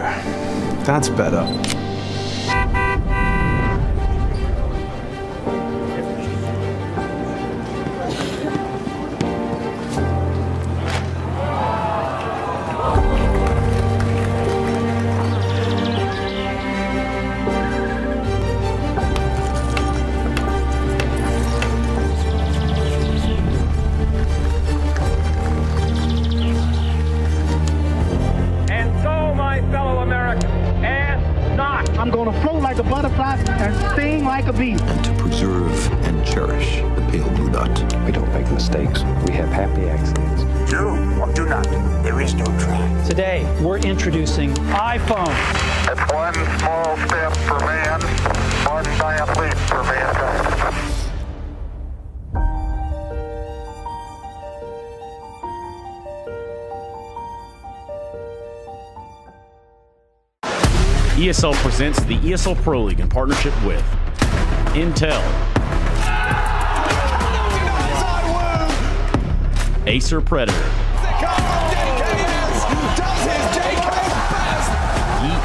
That's better. I'm going to float like a butterfly and sting like a bee. And to preserve and cherish the pale blue dot. We don't make mistakes. We have happy accidents. Do or do not. There is no try. Today, we're introducing iPhone. It's one small step for man, one giant leap for mankind. ESL presents the ESL Pro League in partnership with Intel, Acer Predator.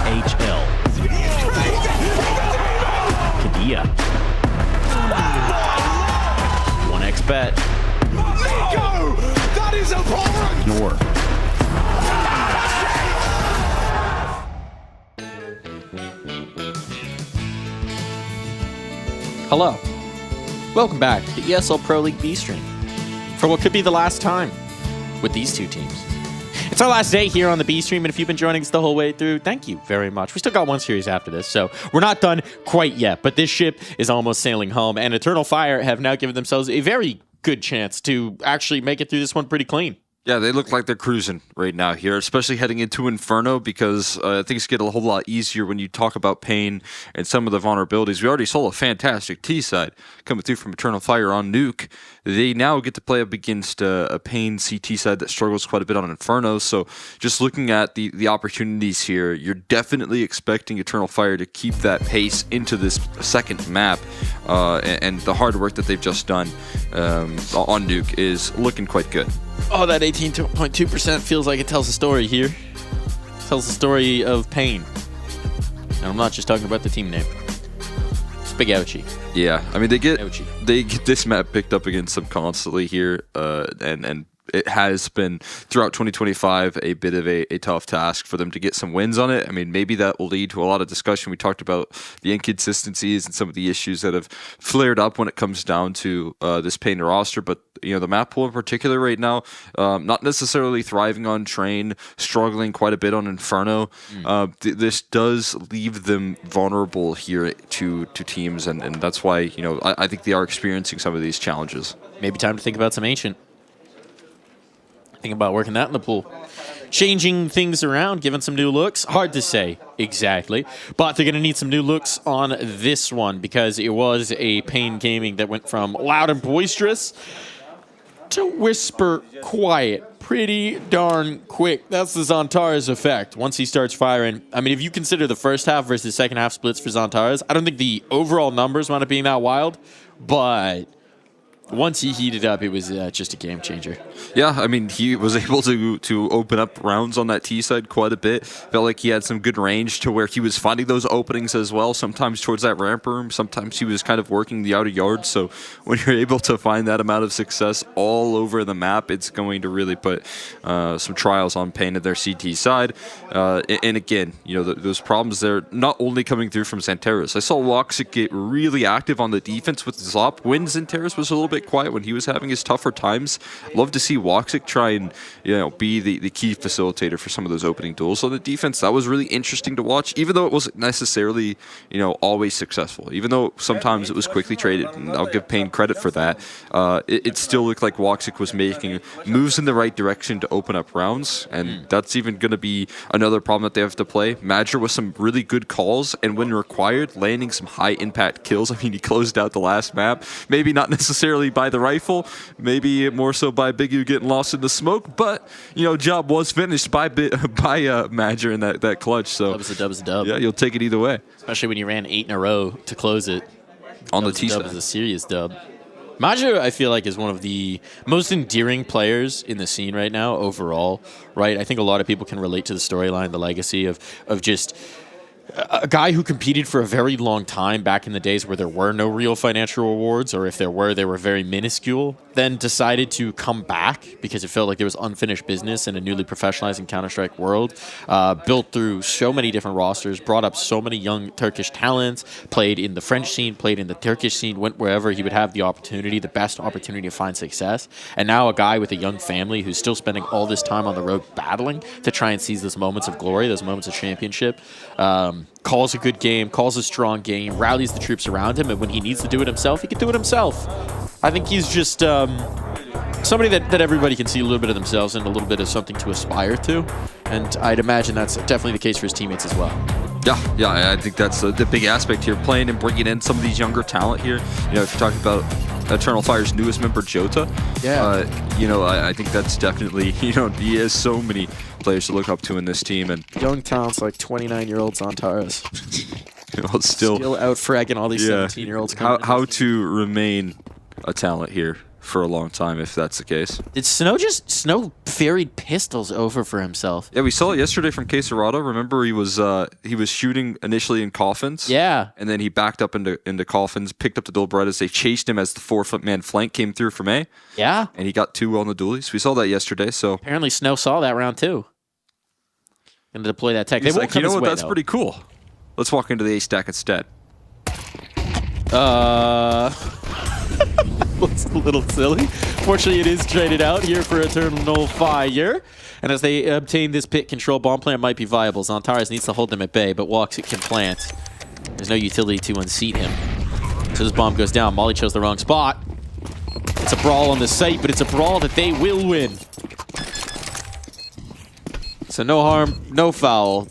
EHL. Kadia. 1xBet. That is abhorrent! Nor. Hello. Welcome back to the ESL Pro League B stream for what could be the last time with these two teams. It's our last day here on the B stream, and if you've been joining us the whole way through, thank you very much. We still got one series after this, so we're not done quite yet, but this ship is almost sailing home, and Eternal Fire have now given themselves a very good chance to actually make it through this one pretty clean. Yeah, they look like they're cruising right now here, especially heading into Inferno, because things get a whole lot easier when you talk about Pain and some of the vulnerabilities. We already saw a fantastic T-side coming through from Eternal Fire on Nuke. They now get to play up against a Pain CT side that struggles quite a bit on Inferno. So just looking at the opportunities here, you're definitely expecting Eternal Fire to keep that pace into this second map. And the hard work that they've just done on Nuke is looking quite good. Oh, that 18.2% feels like it tells a story here. It tells the story of Pain. And I'm not just talking about the team name. It's Big Ouchie. Yeah, I mean, they get this map picked up against them constantly here, and it has been throughout 2025 a bit of a tough task for them to get some wins on it. I mean, maybe that will lead to a lot of discussion. We talked about the inconsistencies and some of the issues that have flared up when it comes down to this Pain roster, but the map pool in particular right now, not necessarily thriving on Train, struggling quite a bit on Inferno. This does leave them vulnerable here to teams, and that's why I think they are experiencing some of these challenges. Maybe time to think about some Ancient. Think about working that in the pool. Changing things around, giving some new looks. Hard to say exactly, but they're going to need some new looks on this one because it was a Pain Gaming that went from loud and boisterous to whisper quiet pretty darn quick. That's the Zantares effect. Once he starts firing, I mean, if you consider the first half versus second half splits for Zantares, I don't think the overall numbers wound up being that wild, but once he heated up, it was just a game changer. Yeah, I mean, he was able to open up rounds on that T side quite a bit. Felt like he had some good range to where he was finding those openings as well, sometimes towards that ramp room, sometimes he was kind of working the outer yard. So when you're able to find that amount of success all over the map, it's going to really put some trials on Pain at their CT side. And again, those problems there, not only coming through from Zantares. I saw Woxic get really active on the defense with Zop when Zantares was a little bit quiet, when he was having his tougher times. Love to see Woxic try and be the key facilitator for some of those opening duels on the defense. That was really interesting to watch, even though it wasn't necessarily always successful. Even though sometimes it was quickly traded, and I'll give Pain credit for that. It still looked like Woxic was making moves in the right direction to open up rounds, and that's even going to be another problem that they have to play. Madger with some really good calls, and when required, landing some high impact kills. I mean, he closed out the last map, maybe not necessarily by the rifle, maybe more so by Big U getting lost in the smoke, but job was finished by Madger in that clutch. So dub's a dub. Yeah, you'll take it either way, especially when you ran 8 in a row to close it on the T side. Dub is a serious dub. Madger, I feel like, is one of the most endearing players in the scene right now overall, right? I think a lot of people can relate to the storyline, the legacy of just a guy who competed for a very long time back in the days where there were no real financial rewards, or if there were, they were very minuscule, then decided to come back because it felt like there was unfinished business in a newly professionalizing Counter-Strike world, built through so many different rosters, brought up so many young Turkish talents, played in the French scene, played in the Turkish scene, went wherever he would have the opportunity, the best opportunity to find success. And now a guy with a young family who's still spending all this time on the road battling to try and seize those moments of glory, those moments of championship. Calls a good game, calls a strong game, rallies the troops around him, and when he needs to do it himself, he can do it himself. I think he's just somebody that everybody can see a little bit of themselves in, a little bit of something to aspire to, and I'd imagine that's definitely the case for his teammates as well. Yeah, I think that's the big aspect here, playing and bringing in some of these younger talent here. If you're talking about Eternal Fire's newest member, Jota, I think that's definitely, he has so many players to look up to in this team. And young talents like 29-year-old Zantares. Still out fragging all these 17-year-olds. How to remain a talent here for a long time if that's the case. Did Snow ferried pistols over for himself? Yeah, we saw it yesterday from Quesarado. Remember, he was shooting initially in coffins. Yeah. And then he backed up into coffins, picked up the dual Berettas. They chased him as the 4-foot-man flank came through from A. Yeah. And he got 2 on the dualies. We saw that yesterday, so... Apparently Snow saw that round too. Gonna deploy that tech. He's they won't like, come you know his what, way, that's though. pretty cool. Let's walk into the A stack instead. Looks a little silly. Fortunately, it is traded out here for Eternal Fire. And as they obtain this pit control, bomb plant might be viable. Zantares needs to hold them at bay, but Walks can plant. There's no utility to unseat him. So this bomb goes down. Molly chose the wrong spot. It's a brawl on the site, but it's a brawl that they will win. So no harm, no foul.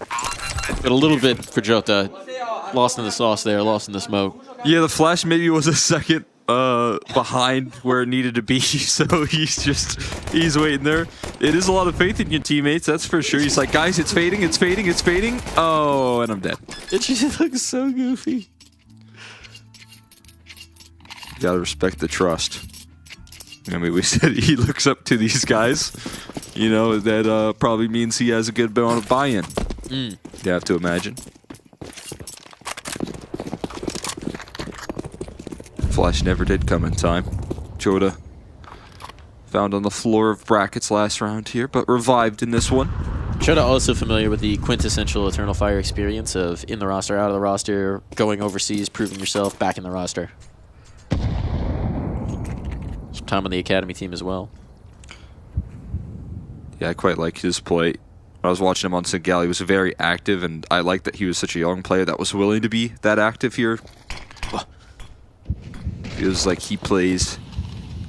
But a little bit for Jota. Lost in the sauce there, lost in the smoke. Yeah, the flash maybe was a second behind where it needed to be, so he's waiting there. It is a lot of faith in your teammates, that's for sure. He's like, guys, it's fading, it's fading, it's fading. Oh, and I'm dead. It just looks so goofy. You gotta respect the trust. I mean, we said he looks up to these guys. You know, that probably means he has a good amount of buy-in. You have to imagine. Flash never did come in time. Jota found on the floor of brackets last round here, but revived in this one. Jota also familiar with the quintessential Eternal Fire experience of in the roster, out of the roster, going overseas, proving yourself, back in the roster. Some time on the academy team as well. Yeah, I quite like his play. When I was watching him on St. Gal, he was very active, and I like that he was such a young player that was willing to be that active here. Feels like he plays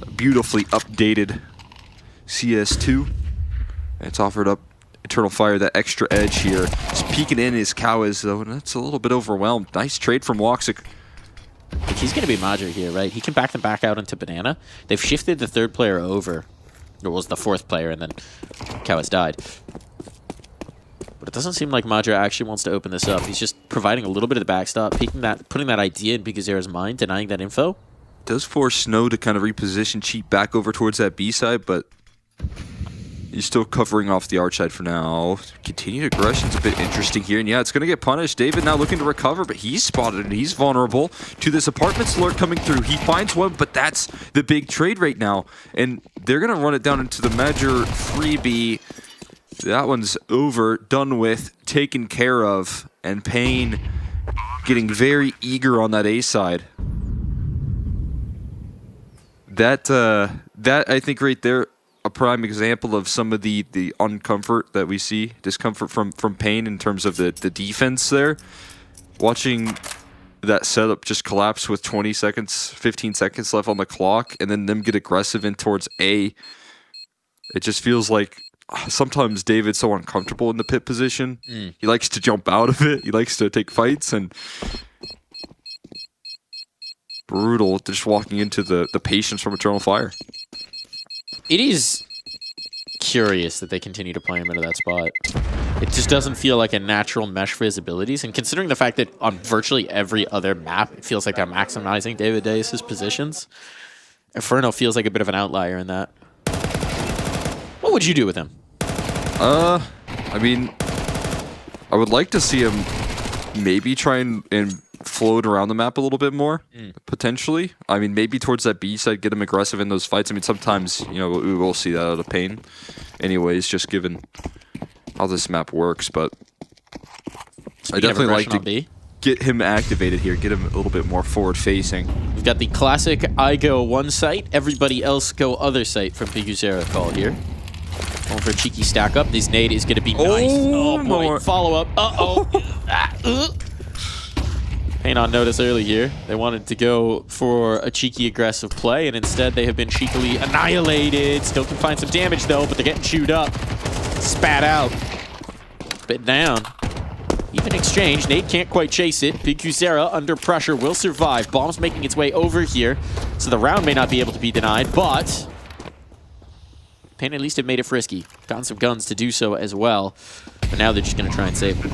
a beautifully updated CS2. And it's offered up Eternal Fire that extra edge here. Just peeking in his Cowiz, though, and that's a little bit overwhelmed. Nice trade from Woxic. Like he's going to be Madra here, right? He can back them back out into Banana. They've shifted the third player over. Or was the fourth player, and then Cowiz died. But it doesn't seem like Madra actually wants to open this up. He's just providing a little bit of the backstop, putting that idea in Bigazera's mind, denying that info. Does force Snow to kind of reposition Cheat back over towards that B side, but he's still covering off the arch side for now. Continued aggression's a bit interesting here, and yeah, it's going to get punished. David now looking to recover, but he's spotted and he's vulnerable to this apartment slurk coming through. He finds one, but that's the big trade right now, and they're going to run it down into the Major freebie. That one's over, done with, taken care of, and Payne getting very eager on that A side. That I think right there, a prime example of some of the uncomfort that we see, discomfort from Payne in terms of the defense there. Watching that setup just collapse with 20 seconds, 15 seconds left on the clock, and then them get aggressive in towards A. It just feels like sometimes David's so uncomfortable in the pit position. He likes to jump out of it. He likes to take fights, and brutal just walking into the patience from Eternal Fire. It is curious that they continue to play him into that spot. It just doesn't feel like a natural mesh for his abilities, and considering the fact that on virtually every other map, it feels like they're maximizing David Deus' positions, Inferno feels like a bit of an outlier in that. What would you do with him? I mean, I would like to see him maybe try and float around the map a little bit more, potentially. I mean, maybe towards that B side, get him aggressive in those fights. I mean, sometimes, you know, we will see that out of Payne anyways, just given how this map works, but I definitely like to get him activated here, get him a little bit more forward-facing. We've got the classic I go one site, everybody else go other site from Biguzera call here. Going for a cheeky stack up. This nade is going to be nice. Oh boy, follow up. Payne on notice early here. They wanted to go for a cheeky aggressive play, and instead they have been cheekily annihilated. Still can find some damage though, but they're getting chewed up. Spat out. Bit down. Even exchange. Nade can't quite chase it. Biguzera under pressure will survive. Bomb's making its way over here, so the round may not be able to be denied, but Payne at least have made it frisky. Gotten some guns to do so as well, but now they're just going to try and save him.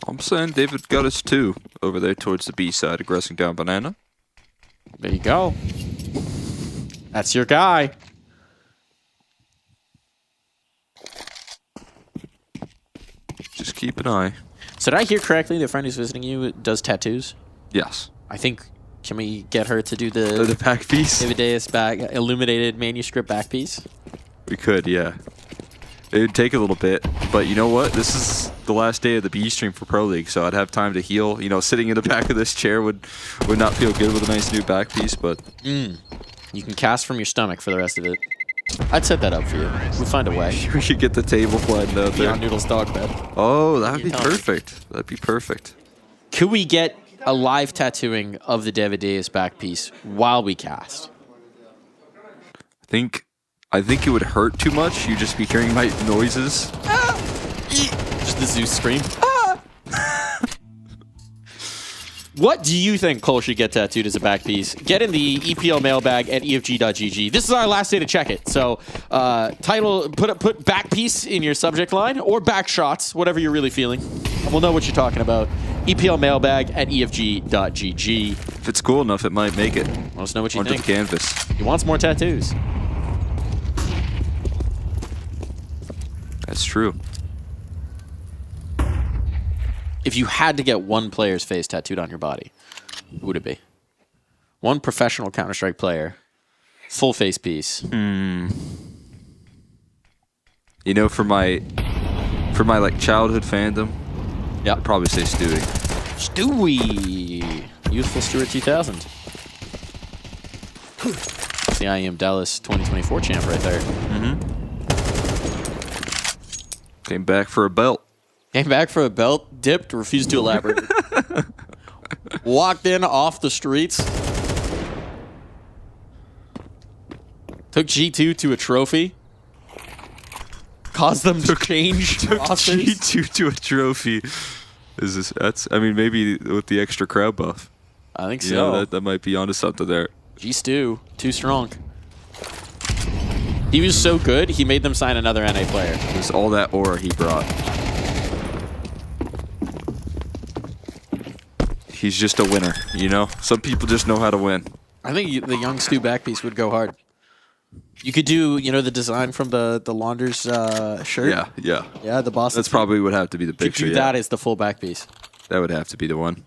I'm saying David got us too over there towards the B side, aggressing down Banana. There you go. That's your guy. Just keep an eye. So did I hear correctly? The friend who's visiting you does tattoos? Yes. I think, can we get her to do the back piece? Davideus back illuminated manuscript back piece? We could, yeah. It would take a little bit, but you know what? This is the last day of the B stream for Pro League, so I'd have time to heal. You know, sitting in the back of this chair would not feel good with a nice new back piece, but... You can cast from your stomach for the rest of it. I'd set that up for you. We'll find a way. We should get the table flattened out there. Beyond Noodle's dog bed. Oh, that would be perfect. That'd be perfect. Could we get a live tattooing of the Davideus back piece while we cast? I think it would hurt too much. You'd just be hearing my noises. Just the Zeus scream. What do you think Cole should get tattooed as a back piece? Get in the EPL mailbag at efg.gg. This is our last day to check it. So title, put back piece in your subject line or back shots, whatever you're really feeling. And we'll know what you're talking about. EPL mailbag at efg.gg. If it's cool enough, it might make it. Let us know what you onto think. the canvas. He wants more tattoos. That's true. If you had to get one player's face tattooed on your body, who would it be? One professional Counter-Strike player, full face piece. You know, for my like childhood fandom, yeah, I'd probably say Stewie. Stewie, youthful Stewart 2000. That's the IEM Dallas 2024 champ right there. Came back for a belt. Came back for a belt, dipped, refused to elaborate. Walked in off the streets. Took G2 to a trophy. Caused them to change Took rosters. G2 to a trophy. I mean, maybe with the extra crowd buff. I think so. Yeah, that might be onto something there. G-Stew, too strong. He was so good, he made them sign another NA player. It was all that aura he brought. He's just a winner, you know? Some people just know how to win. I think the young Stu backpiece would go hard. You could do, you know, the design from the Launders shirt. Yeah. Yeah, the boss. That's probably would have to be the picture. Do that as the full backpiece. That would have to be the one.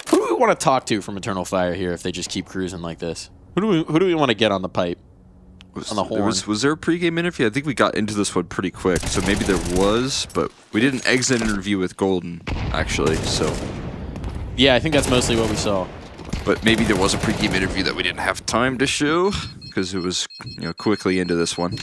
Who do we want to talk to from Eternal Fire here if they just keep cruising like this? Who do we want to get on the pipe? On the horn. Was there a pregame interview? I think we got into this one pretty quick, so maybe there was, but we did an exit interview with Golden, actually, so... Yeah, I think that's mostly what we saw. But maybe there was a pregame interview that we didn't have time to show, because it was, you know, quickly into this one.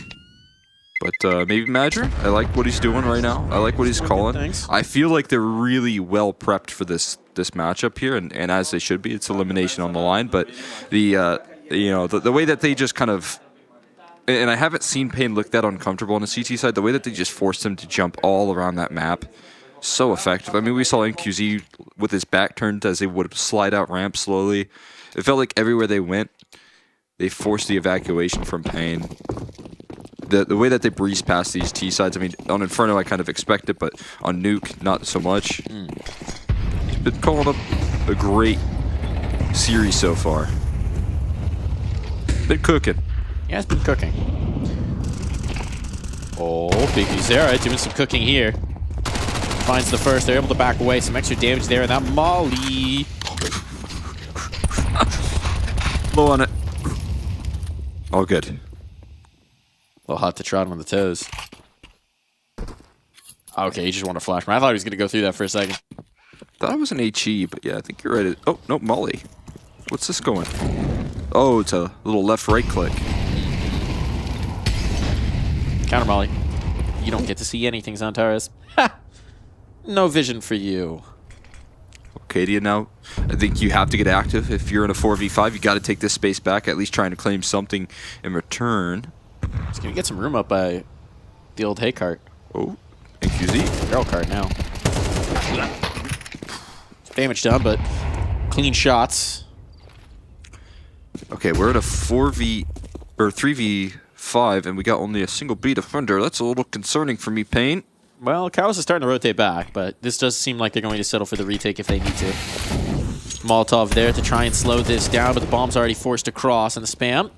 But maybe Madger? I like what he's doing right now. I like what he's calling. Thanks. I feel like they're really well prepped for this matchup here, and as they should be. It's elimination on the line, but the way that they just kind of... And I haven't seen Payne look that uncomfortable on the CT side. The way that they just forced him to jump all around that map, so effective. I mean, we saw NQZ with his back turned as they would slide out ramp slowly. It felt like everywhere they went, they forced the evacuation from Payne. The way that they breeze past these T sides, I mean, on Inferno I kind of expect it, but on Nuke, not so much. He's been calling up a great series so far. Been cooking. Yeah, it's been cooking. Oh, Big Zera doing some cooking here. Finds the first. They're able to back away. Some extra damage there. And that Molly. Low on it. All good. A little hot to trot him on the toes. Okay, he just wanted to flash. I thought he was going to go through that for a second. Thought it was an HE, but yeah, I think you're right. Oh, no, Molly. What's this going? Oh, it's a little left-right click. Counter Molly. You don't get to see anything, Zantares. Ha! No vision for you. Cadia now, I think you have to get active. If you're in a 4v5, you got to take this space back, at least trying to claim something in return. He's going to get some room up by the old hay cart. Oh, NQZ. Barrel cart now. Damage done, but clean shots. Okay, we're at a 3v5, and we got only a single B defender. That's a little concerning for me, Payne. Well, Cows is starting to rotate back, but this does seem like they're going to settle for the retake if they need to. Molotov there to try and slow this down, but the bomb's already forced across, and the spam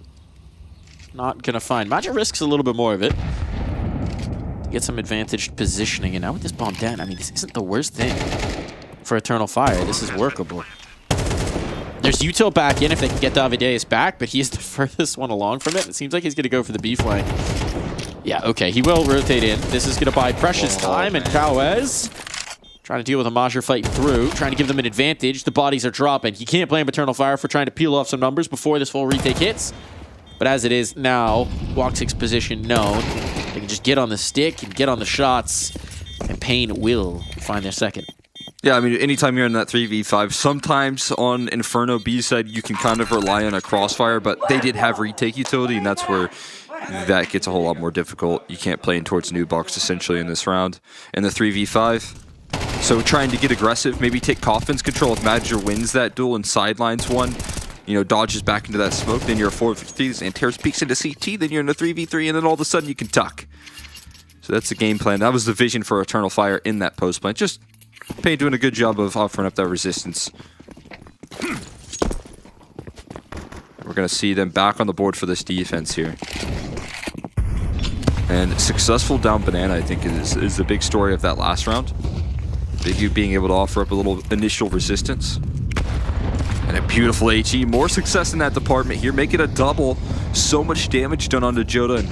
not going to find. Magic risks a little bit more of it to get some advantaged positioning, and now with this bomb down, I mean, this isn't the worst thing for Eternal Fire. This is workable. There's Util back in if they can get Davideus back, but he is the furthest one along from it. It seems like he's going to go for the B flank. Yeah, okay, he will rotate in. This is going to buy precious time, and Cowes trying to deal with a Major fighting through, trying to give them an advantage. The bodies are dropping. You can't blame Eternal Fire for trying to peel off some numbers before this full retake hits. But as it is now, Woxic's position known. They can just get on the stick and get on the shots, and Pain will find their second. Yeah, I mean, anytime you're in that 3v5, sometimes on Inferno B side, you can kind of rely on a crossfire, but they did have retake utility, and that's where that gets a whole lot more difficult. You can't play in towards new box, essentially, in this round. In the 3v5, so trying to get aggressive, maybe take Coffin's control. If Madger wins that duel and sidelines one, you know, dodges back into that smoke, then you're a 4v3, and Terrace peeks into CT, then you're in a 3v3, and then all of a sudden you can tuck. So that's the game plan. That was the vision for Eternal Fire in that post plan. Just Pain doing a good job of offering up that resistance. We're going to see them back on the board for this defense here. And successful down Banana, I think, is the big story of that last round. Big U being able to offer up a little initial resistance. And a beautiful HE. More success in that department here. Make it a double. So much damage done onto Jota and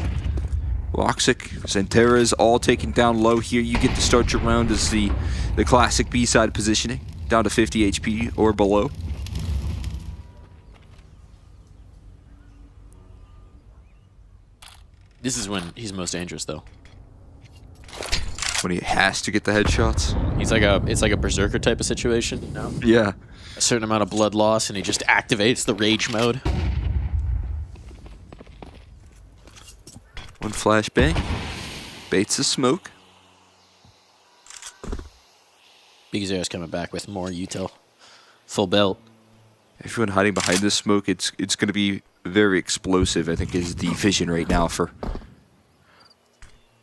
Woxic. Xanterra's all taken down low here. You get to start your round as the classic B-side positioning. Down to 50 HP or below. This is when he's most dangerous, though. When he has to get the headshots. It's like a berserker type of situation, you know? Yeah. A certain amount of blood loss, and he just activates the rage mode. One flashbang. Baits the smoke. Big Zero's coming back with more util. Full belt. Everyone hiding behind this smoke, it's going to be very explosive, I think, is the vision right now for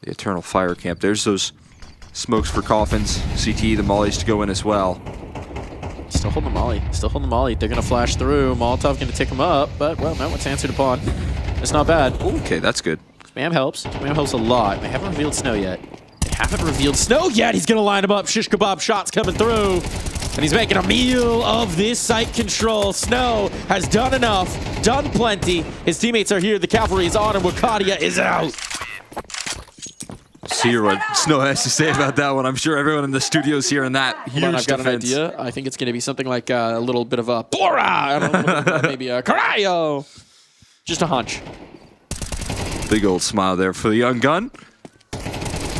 the Eternal Fire camp. There's those smokes for Coffins. CT, the mollies to go in as well. Still holding the molly. Still holding the molly. They're going to flash through. Molotov going to tick him up, but, well, no, it's answered upon. It's not bad. Okay, that's good. Spam helps. Spam helps a lot. They haven't revealed Snow yet. They haven't revealed Snow yet. He's going to line him up. Shish kebab shots coming through. And he's making a meal of this site control. Snow has done enough. Done plenty. His teammates are here. The cavalry is on, and Wakadia is out. See what Snow has to say about that one. I'm sure everyone in the studio is hearing that huge I've got defense. an idea. I think it's going to be something like a little bit of a Bora. I don't know, maybe a Carayo. Just a hunch. Big old smile there for the young gun.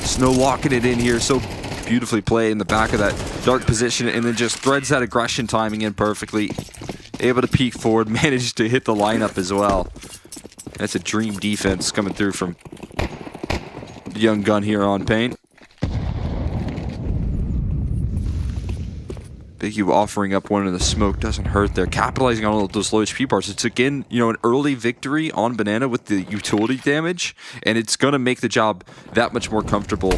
Snow locking it in here. So beautifully played in the back of that dark position, and then just threads that aggression timing in perfectly. Able to peek forward, managed to hit the lineup as well. That's a dream defense coming through from the young gun here on Pain. Big U offering up one in the smoke doesn't hurt there. Capitalizing on all of those low HP bars. It's again, you know, an early victory on Banana with the utility damage, and it's going to make the job that much more comfortable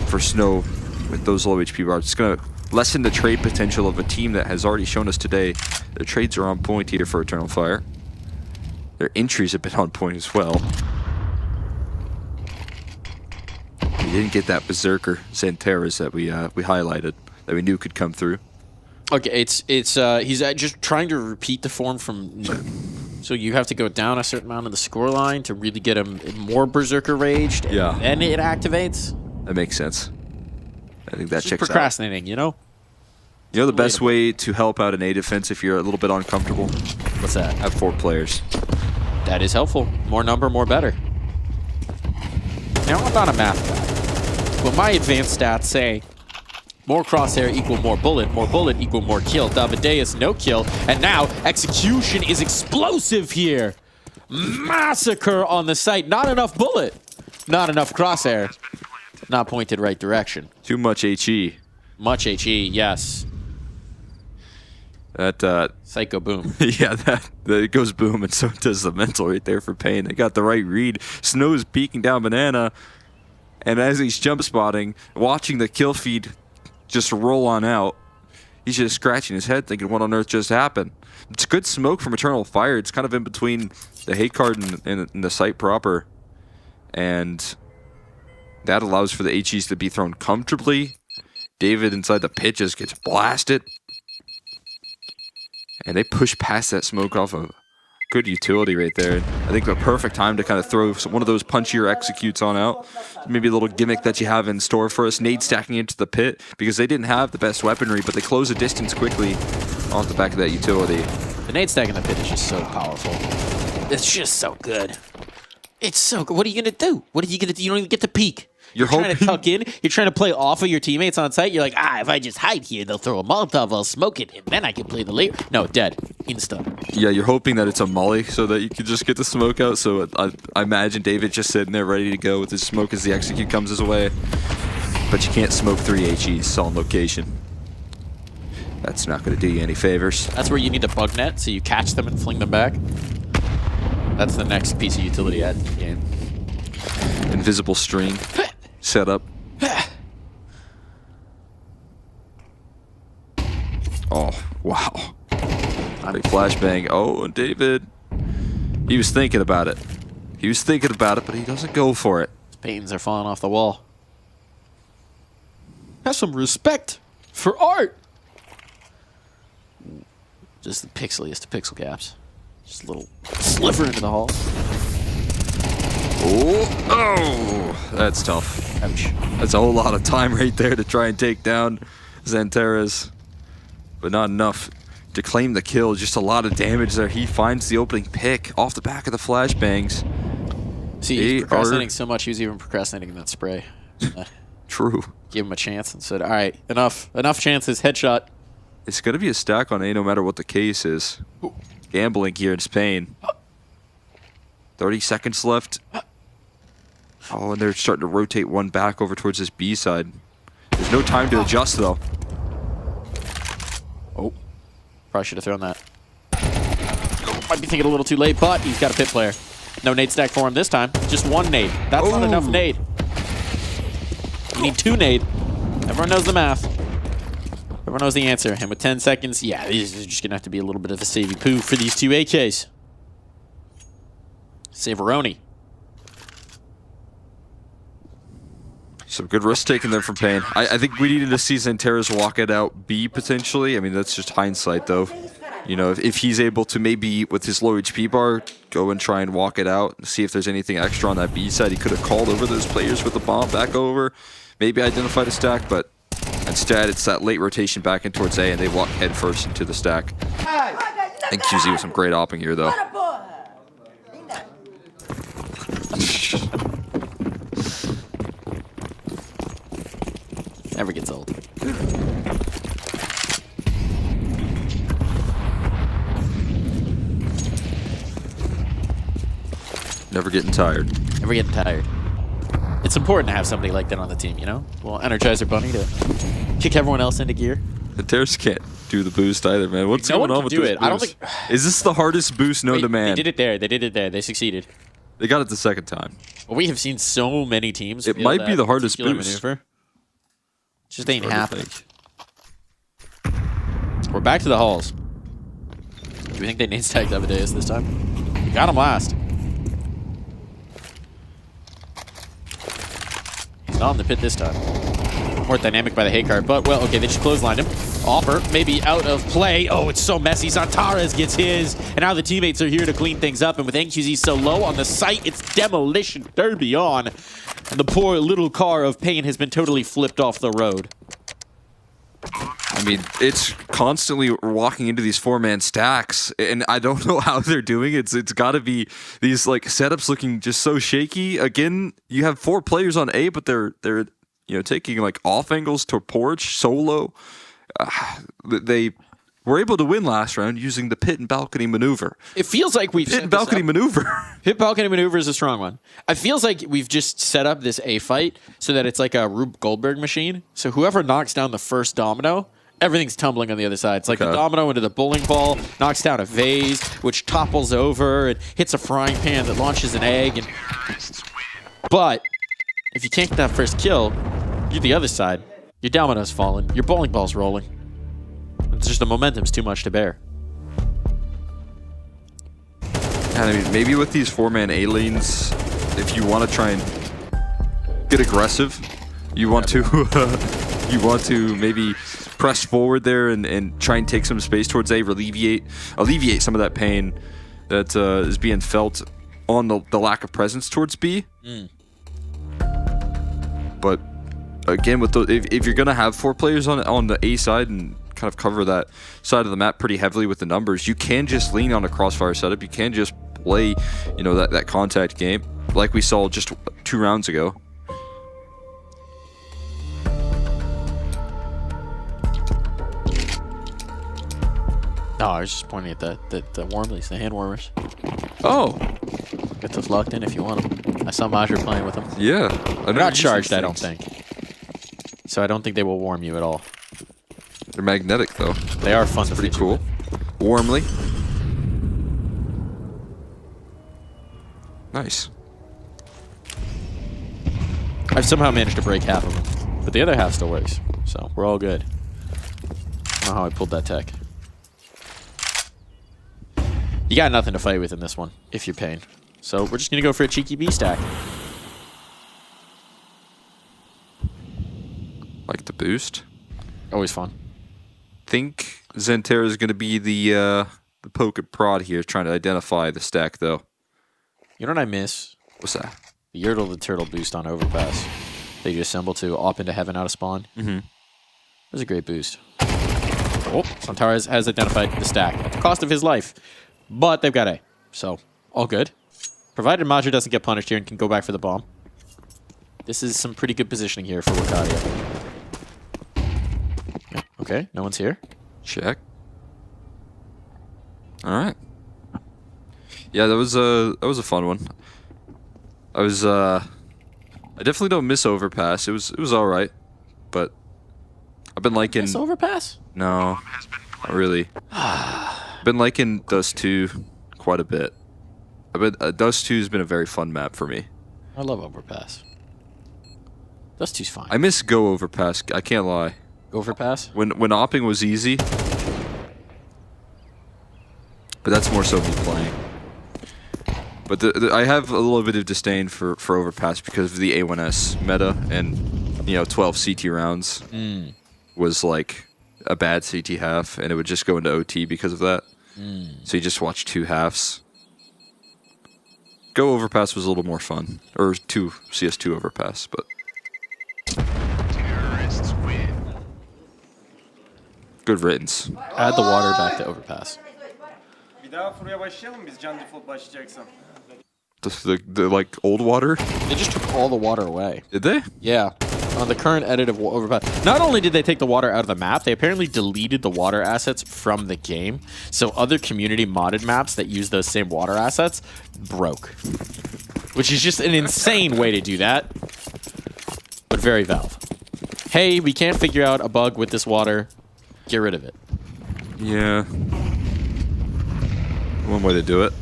for Snow with those low HP bars. It's going to lessen the trade potential of a team that has already shown us today their trades are on point here for Eternal Fire. Their entries have been on point as well. We didn't get that Berserker Xanterra's that we highlighted, that we knew could come through. Okay, he's just trying to repeat the form from. So you have to go down a certain amount of the score line to really get him more Berserker raged. Yeah. And it activates. That makes sense. I think that Just checks procrastinating, out. you know? You know the best way to help out an A defense if you're a little bit uncomfortable? What's that? Have 4 players. That is helpful. More number, more better. Now, I'm not a math guy, but my advanced stats say more crosshair equal more bullet equal more kill. Davideus, no kill. And now, execution is explosive here. Massacre on the site. Not enough bullet. Not enough crosshair. Not pointed right direction. Too much HE. Much HE, yes. That Psycho boom. Yeah, that it goes boom, and so does the mental right there for Pain. They got the right read. Snow's peeking down Banana, And as he's jump spotting, watching the kill feed just roll on out, he's just scratching his head thinking, what on earth just happened? It's good smoke from Eternal Fire. It's kind of in between the hate card and the site proper. And that allows for the HEs to be thrown comfortably. David inside the pit just gets blasted. And they push past that smoke off of good utility right there. I think the perfect time to kind of throw one of those punchier executes on out. Maybe a little gimmick that you have in store for us. Nade stacking into the pit because they didn't have the best weaponry, but they close the distance quickly off the back of that utility. The nade stack in the pit is just so powerful. It's just so good. It's so good. What are you going to do? What are you going to do? You don't even get to peek. You're trying to tuck in. You're trying to play off of your teammates on site. You're like, if I just hide here, they'll throw a Molotov, I'll smoke it, and then I can play the later. No, dead. Insta. Yeah, you're hoping that it's a molly so that you can just get the smoke out. So I imagine David just sitting there ready to go with his smoke as the execute comes his way. But you can't smoke 3 HEs on location. That's not going to do you any favors. That's where you need a bug net, so you catch them and fling them back. That's the next piece of utility add to the game. Invisible string set up. Oh, wow. Big flashbang. Oh, and David, he was thinking about it. He was thinking about it, but he doesn't go for it. His paintings are falling off the wall. Have some respect for art. Just the pixeliest of pixel gaps. Just a little sliver into the hall. Oh, that's tough. Ouch. That's a whole lot of time right there to try and take down Xanteras, but not enough to claim the kill. Just a lot of damage there. He finds the opening pick off the back of the flashbangs. See, he's procrastinating so much, he was even procrastinating that spray. True. Gave him a chance and said, all right, enough chances, headshot. It's going to be a stack on A no matter what the case is. Gambling here in Spain. 30 seconds left. Oh, and they're starting to rotate one back over towards this B side. There's no time to adjust, though. Oh, probably should have thrown that. Might be thinking a little too late, but he's got a pit player. No nade stack for him this time. Just one nade. That's not enough nade. You need 2 nade. Everyone knows the math. Everyone knows the answer. And with 10 seconds, yeah, this is just going to have to be a little bit of a savey poo for these 2 AKs. Saveroni. Some good risk taking there from Payne. I think we needed to see Xanteras walk it out B potentially. I mean, that's just hindsight, though. You know, if he's able to maybe, with his low HP bar, go and try and walk it out and see if there's anything extra on that B side. He could have called over those players with the bomb back over, maybe identified a stack, but instead it's that late rotation back in towards A, and they walk head first into the stack. And QZ with some great opping here, though. Never gets old. Never getting tired. Never getting tired. It's important to have somebody like that on the team, you know? Well, Energizer Bunny to kick everyone else into gear. The Terrace can't do the boost either, man. What's going on with this boost? I don't think... Is this the hardest boost known to man? They did it there. They did it there. They succeeded. They got it the second time. Well, we have seen so many teams. It might be the hardest boost. Maneuver. It just ain't happening. We're back to the halls. Do we think they nade stacked Amadeus this time? We got him last. He's not in the pit this time. More dynamic by the hate card, but, well, okay, they just clotheslined him. Offer, maybe out of play. Oh, it's so messy. Xanteras gets his, and now the teammates are here to clean things up, and with NQZ so low on the site, it's demolition derby on. And the poor little car of Payne has been totally flipped off the road. I mean, it's constantly walking into these 4-man stacks, and I don't know how they're doing it. It's got to be these like setups looking just so shaky. Again, you have 4 players on A, but they're taking like off angles to porch solo. They were able to win last round using the pit and balcony maneuver. It feels like we've pit and balcony maneuver. Pit balcony maneuver is a strong one. It feels like we've just set up this A fight so that it's like a Rube Goldberg machine. So whoever knocks down the first domino, everything's tumbling on the other side. It's like the domino into the bowling ball, knocks down a vase, which topples over and hits a frying pan that launches an egg. But If you can't get that first kill, you're the other side. Your domino's falling. Your bowling ball's rolling. It's just the momentum's too much to bear. And I mean, maybe with these 4-man A lanes, if you want to try and get aggressive, you want to maybe press forward there and try and take some space towards A, alleviate some of that pain that is being felt on the lack of presence towards B. But again, with if you're gonna have 4 players on the A side and kind of cover that side of the map pretty heavily with the numbers, you can just lean on a crossfire setup. You can just play, you know, that contact game like we saw just 2 rounds ago. No, I was just pointing at the warmlies, the hand warmers. Oh, get those locked in if you want them. I saw Major playing with them. Yeah, they're not charged, I don't think. So I don't think they will warm you at all. They're magnetic though. They are fun. That's pretty cool. Warmly. Nice. I've somehow managed to break half of them, but the other half still works. So we're all good. I don't know how I pulled that tech. You got nothing to fight with in this one, if you're paying. So we're just going to go for a cheeky B stack. Like the boost. Always fun. Think Zentera is going to be the poke and prod here, trying to identify the stack, though. You know what I miss? What's that? The Yertle the Turtle boost on Overpass. They just assemble to op into heaven out of spawn. Mm-hmm. It was a great boost. Oh, Santares has identified the stack at the cost of his life. But they've got A. So, all good. Provided Major doesn't get punished here and can go back for the bomb. This is some pretty good positioning here for Wakadia. Yeah, okay, no one's here. Check. All right. Yeah, that was a fun one. I definitely don't miss Overpass. It was all right, but I've been liking. Miss Overpass? No, not really. Been liking Dust 2 quite a bit. Dust 2 has been a very fun map for me. I love Overpass. Dust 2's fine. I miss Go Overpass. I can't lie. Overpass? When opping was easy, but that's more so me playing. But I have a little bit of disdain for Overpass because of the A1S meta, and 12 CT rounds was like a bad CT half, and it would just go into OT because of that. So you just watch 2 halves. Go Overpass was a little more fun, or CS2 Overpass, but good riddance. Add the water back to Overpass. The like old water? They just took all the water away. Did they? Yeah. On the current edit of Overpass. Not only did they take the water out of the map, they apparently deleted the water assets from the game. So other community modded maps that use those same water assets broke. Which is just an insane way to do that. But very Valve. Hey, we can't figure out a bug with this water. Get rid of it. Yeah. One way to do it.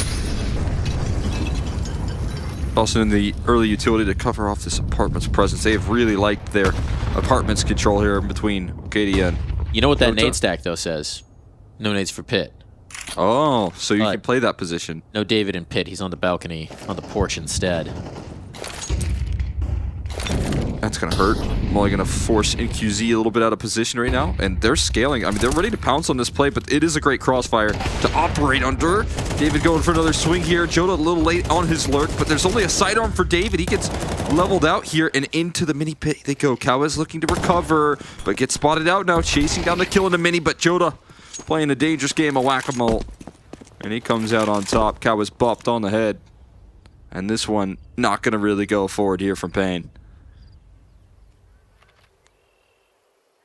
Also in the early utility to cover off this apartment's presence. They have really liked their apartment's control here in between Arcadia and... You know what that nade stack, though, says? No nades for Pit. Oh, so you can play that position. No David and Pit. He's on the balcony, on the porch instead. That's going to hurt. I'm only going to force NQZ a little bit out of position right now. And they're scaling. I mean, they're ready to pounce on this play, but it is a great crossfire to operate under. David going for another swing here. Joda a little late on his lurk, but there's only a sidearm for David. He gets leveled out here and into the mini pit they go. Kawes looking to recover, but gets spotted out now, chasing down the kill in the mini, but Joda playing a dangerous game of whack-a-mole. And he comes out on top. Kawes bopped on the head. And this one not going to really go forward here from Payne.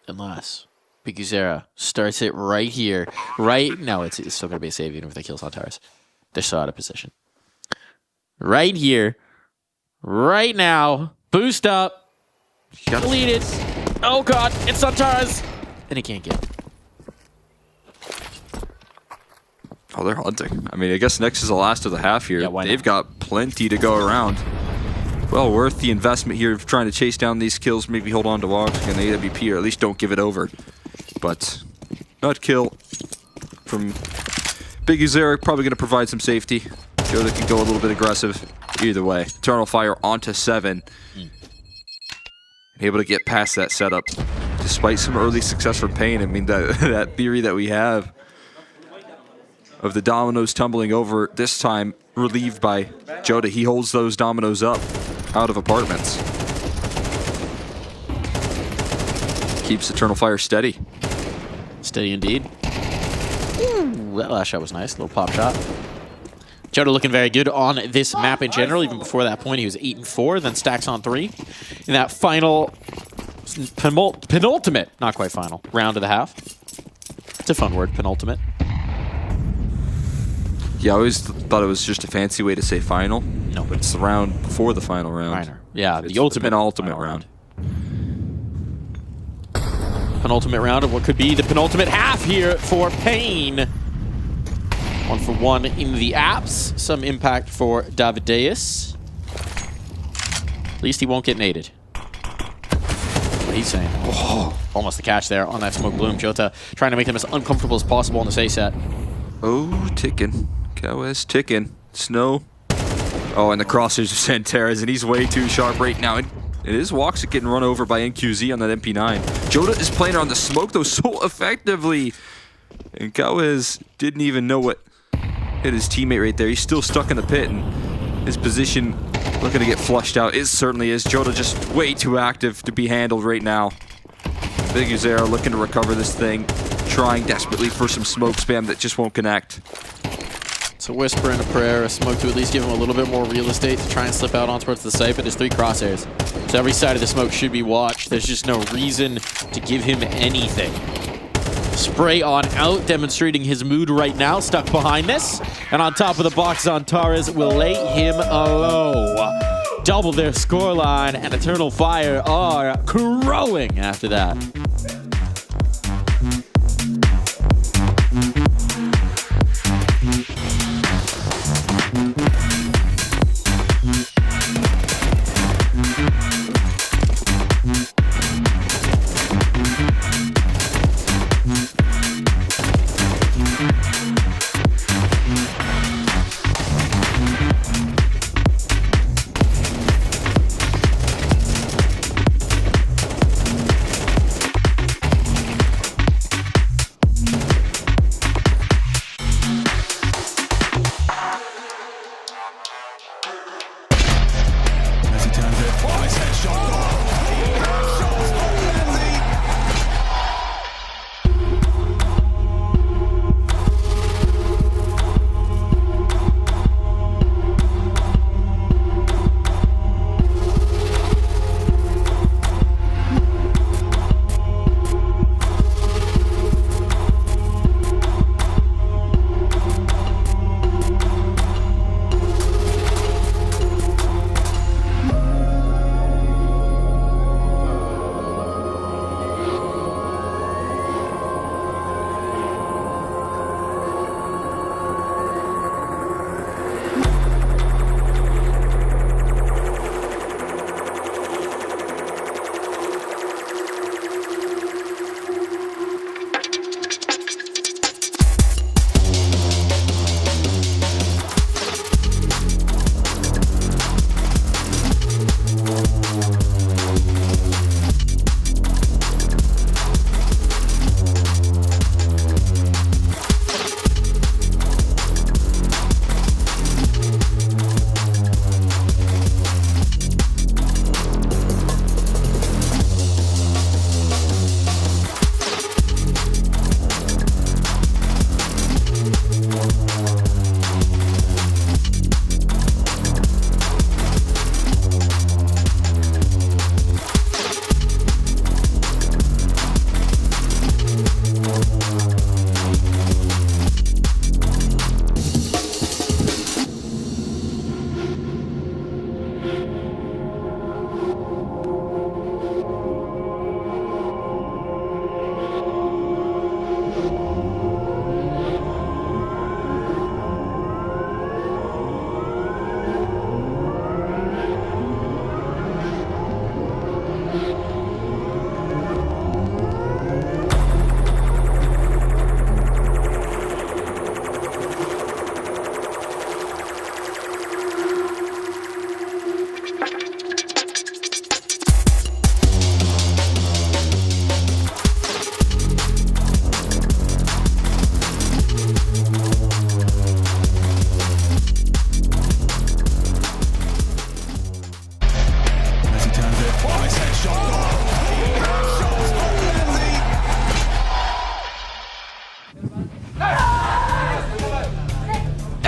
Unless Biguzera starts it right here. Right? No, it's still going to be a save even if they kill Santares. They're so out of position. Right here. Right now. Boost up. Delete it. Oh, God. It's Santares. And he can't get it. Oh, they're hunting. I mean, I guess next is the last of the half here. Yeah, why They've got plenty to go around. well worth the investment here of trying to chase down these kills, maybe hold on to Wogs and AWP, or at least don't give it over. But not kill from Big Uzeric, probably going to provide some safety. Joda can go a little bit aggressive. Either way, Eternal Fire onto 7. Able to get past that setup, despite some early success from Pain. I mean, that theory that we have of the dominoes tumbling over, this time relieved by Joda. He holds those dominoes up out of apartments. Keeps Eternal Fire steady. Steady indeed. Ooh, that last shot was nice. Little pop shot. Joda looking very good on this map in general. Even before that point, he was 8-4, then stacks on 3. In that final, penultimate, not quite final, round of the half. It's a fun word, penultimate. Yeah, I always thought it was just a fancy way to say final. No. But it's the round before the final round. Minor. Yeah, it's the ultimate penultimate round. Penultimate round of what could be the penultimate half here for Pain. 1 for 1 in the apps. Some impact for Davideus. At least he won't get naded. What he's saying. Oh, almost the catch there on that smoke bloom. Jota trying to make them as uncomfortable as possible on this A set. Oh, ticking. Kawes ticking. Snow. Oh, and the crosshairs of Santeras, and he's way too sharp right now. It is Woxic getting run over by NQZ on that MP9. Joda is playing on the smoke, though, so effectively. And Kawes didn't even know what hit his teammate right there. He's still stuck in the pit, and his position looking to get flushed out. It certainly is. Joda just way too active to be handled right now. Big Uzera looking to recover this thing, trying desperately for some smoke spam that just won't connect. It's a whisper and a prayer, a smoke to at least give him a little bit more real estate to try and slip out on towards the site, but there's 3 crosshairs. So every side of the smoke should be watched. There's just no reason to give him anything. Spray on out, demonstrating his mood right now, stuck behind this. And on top of the box, Antares will lay him low. Double their scoreline, and Eternal Fire are crowing after that.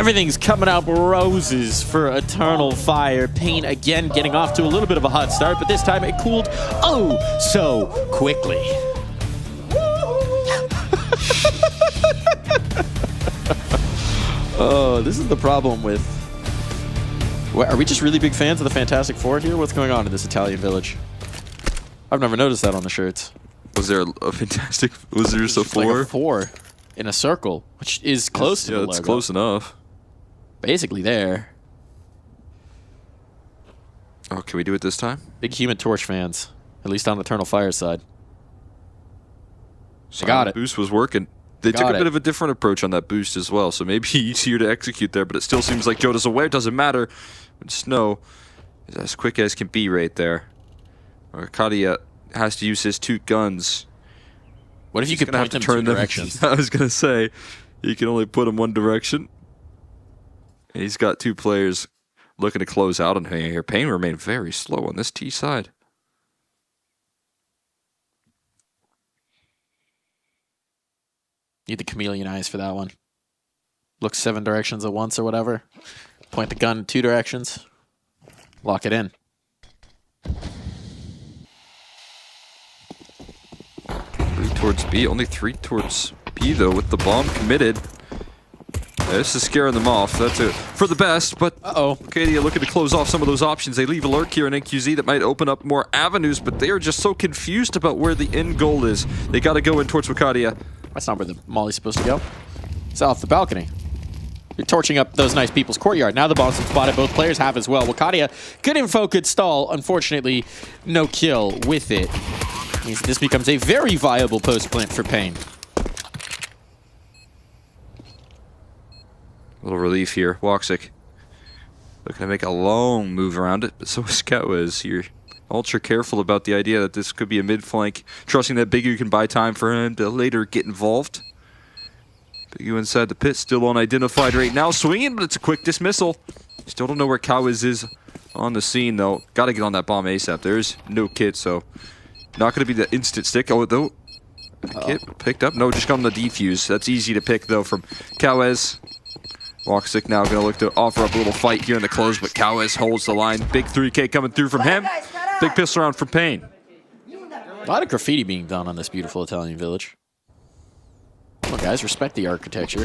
Everything's coming out roses for Eternal Fire. Pain again getting off to a little bit of a hot start, but this time it cooled oh so quickly. Oh, this is the problem with... What, are we just really big fans of the Fantastic Four here? What's going on in this Italian village? I've never noticed that on the shirts. Was there a fantastic... Was there just a four? Like a 4 in a circle, which is close to the logo. Yeah, it's close enough. Basically there. Oh, can we do it this time? Big Human Torch fans, at least on Eternal Fire's side. They got it. Boost was working. They took a bit of a different approach on that boost as well, so maybe easier to execute there, but it still seems like Joda's aware. It doesn't matter. Snow is as quick as can be right there. Arcadia has to use his 2 guns. What if you could point them 2 directions? I was going to say, you can only put them one direction. And he's got 2 players looking to close out on him here. Payne remained very slow on this T side. Need the chameleon eyes for that one. Look 7 directions at once or whatever. Point the gun in 2 directions. Lock it in. 3 towards B, only 3 towards B though, with the bomb committed. This is scaring them off. That's it for the best, but Arcadia looking to close off some of those options. They leave a lurk here in NQZ that might open up more avenues, but they are just so confused about where the end goal is. They got to go in towards Arcadia. That's not where the molly's supposed to go. It's off the balcony. You're torching up those nice people's courtyard. Now the bomb's been spotted. Both players have as well. Wakadia, good info, good stall. Unfortunately, no kill with it. Means this becomes a very viable post plant for Payne. A little relief here. Woxic looking to make a long move around it, but so is Scout is here. Ultra careful about the idea that this could be a mid-flank, trusting that Big U can buy time for him to later get involved. Big U inside the pit, still unidentified right now. Swinging, but it's a quick dismissal. Still don't know where Cowiz is on the scene, though. Got to get on that bomb ASAP. There's no kit, so not going to be the instant stick. Oh, though. Kit picked up. No, just got on the defuse. That's easy to pick, though, from Cowiz. Woxic now going to look to offer up a little fight here in the close, but Cowiz holds the line. Big 3K coming through from him. Big pistol round from Payne. A lot of graffiti being done on this beautiful Italian village. Come on, guys, respect the architecture.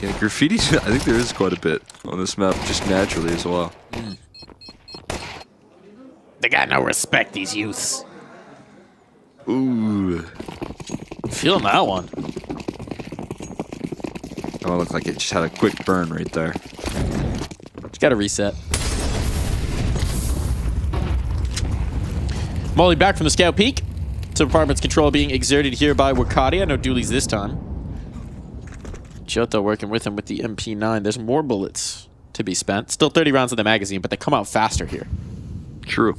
Yeah, graffiti, I think there is quite a bit on this map, just naturally as well. They got no respect, these youths. Ooh. Feeling that one. Oh, it looked like it just had a quick burn right there. Just got to reset. Molly back from the scout peak. So apartment's control being exerted here by Wakadia. No dualies this time. Jota working with him with the MP9. There's more bullets to be spent. Still 30 rounds in the magazine, but they come out faster here. True.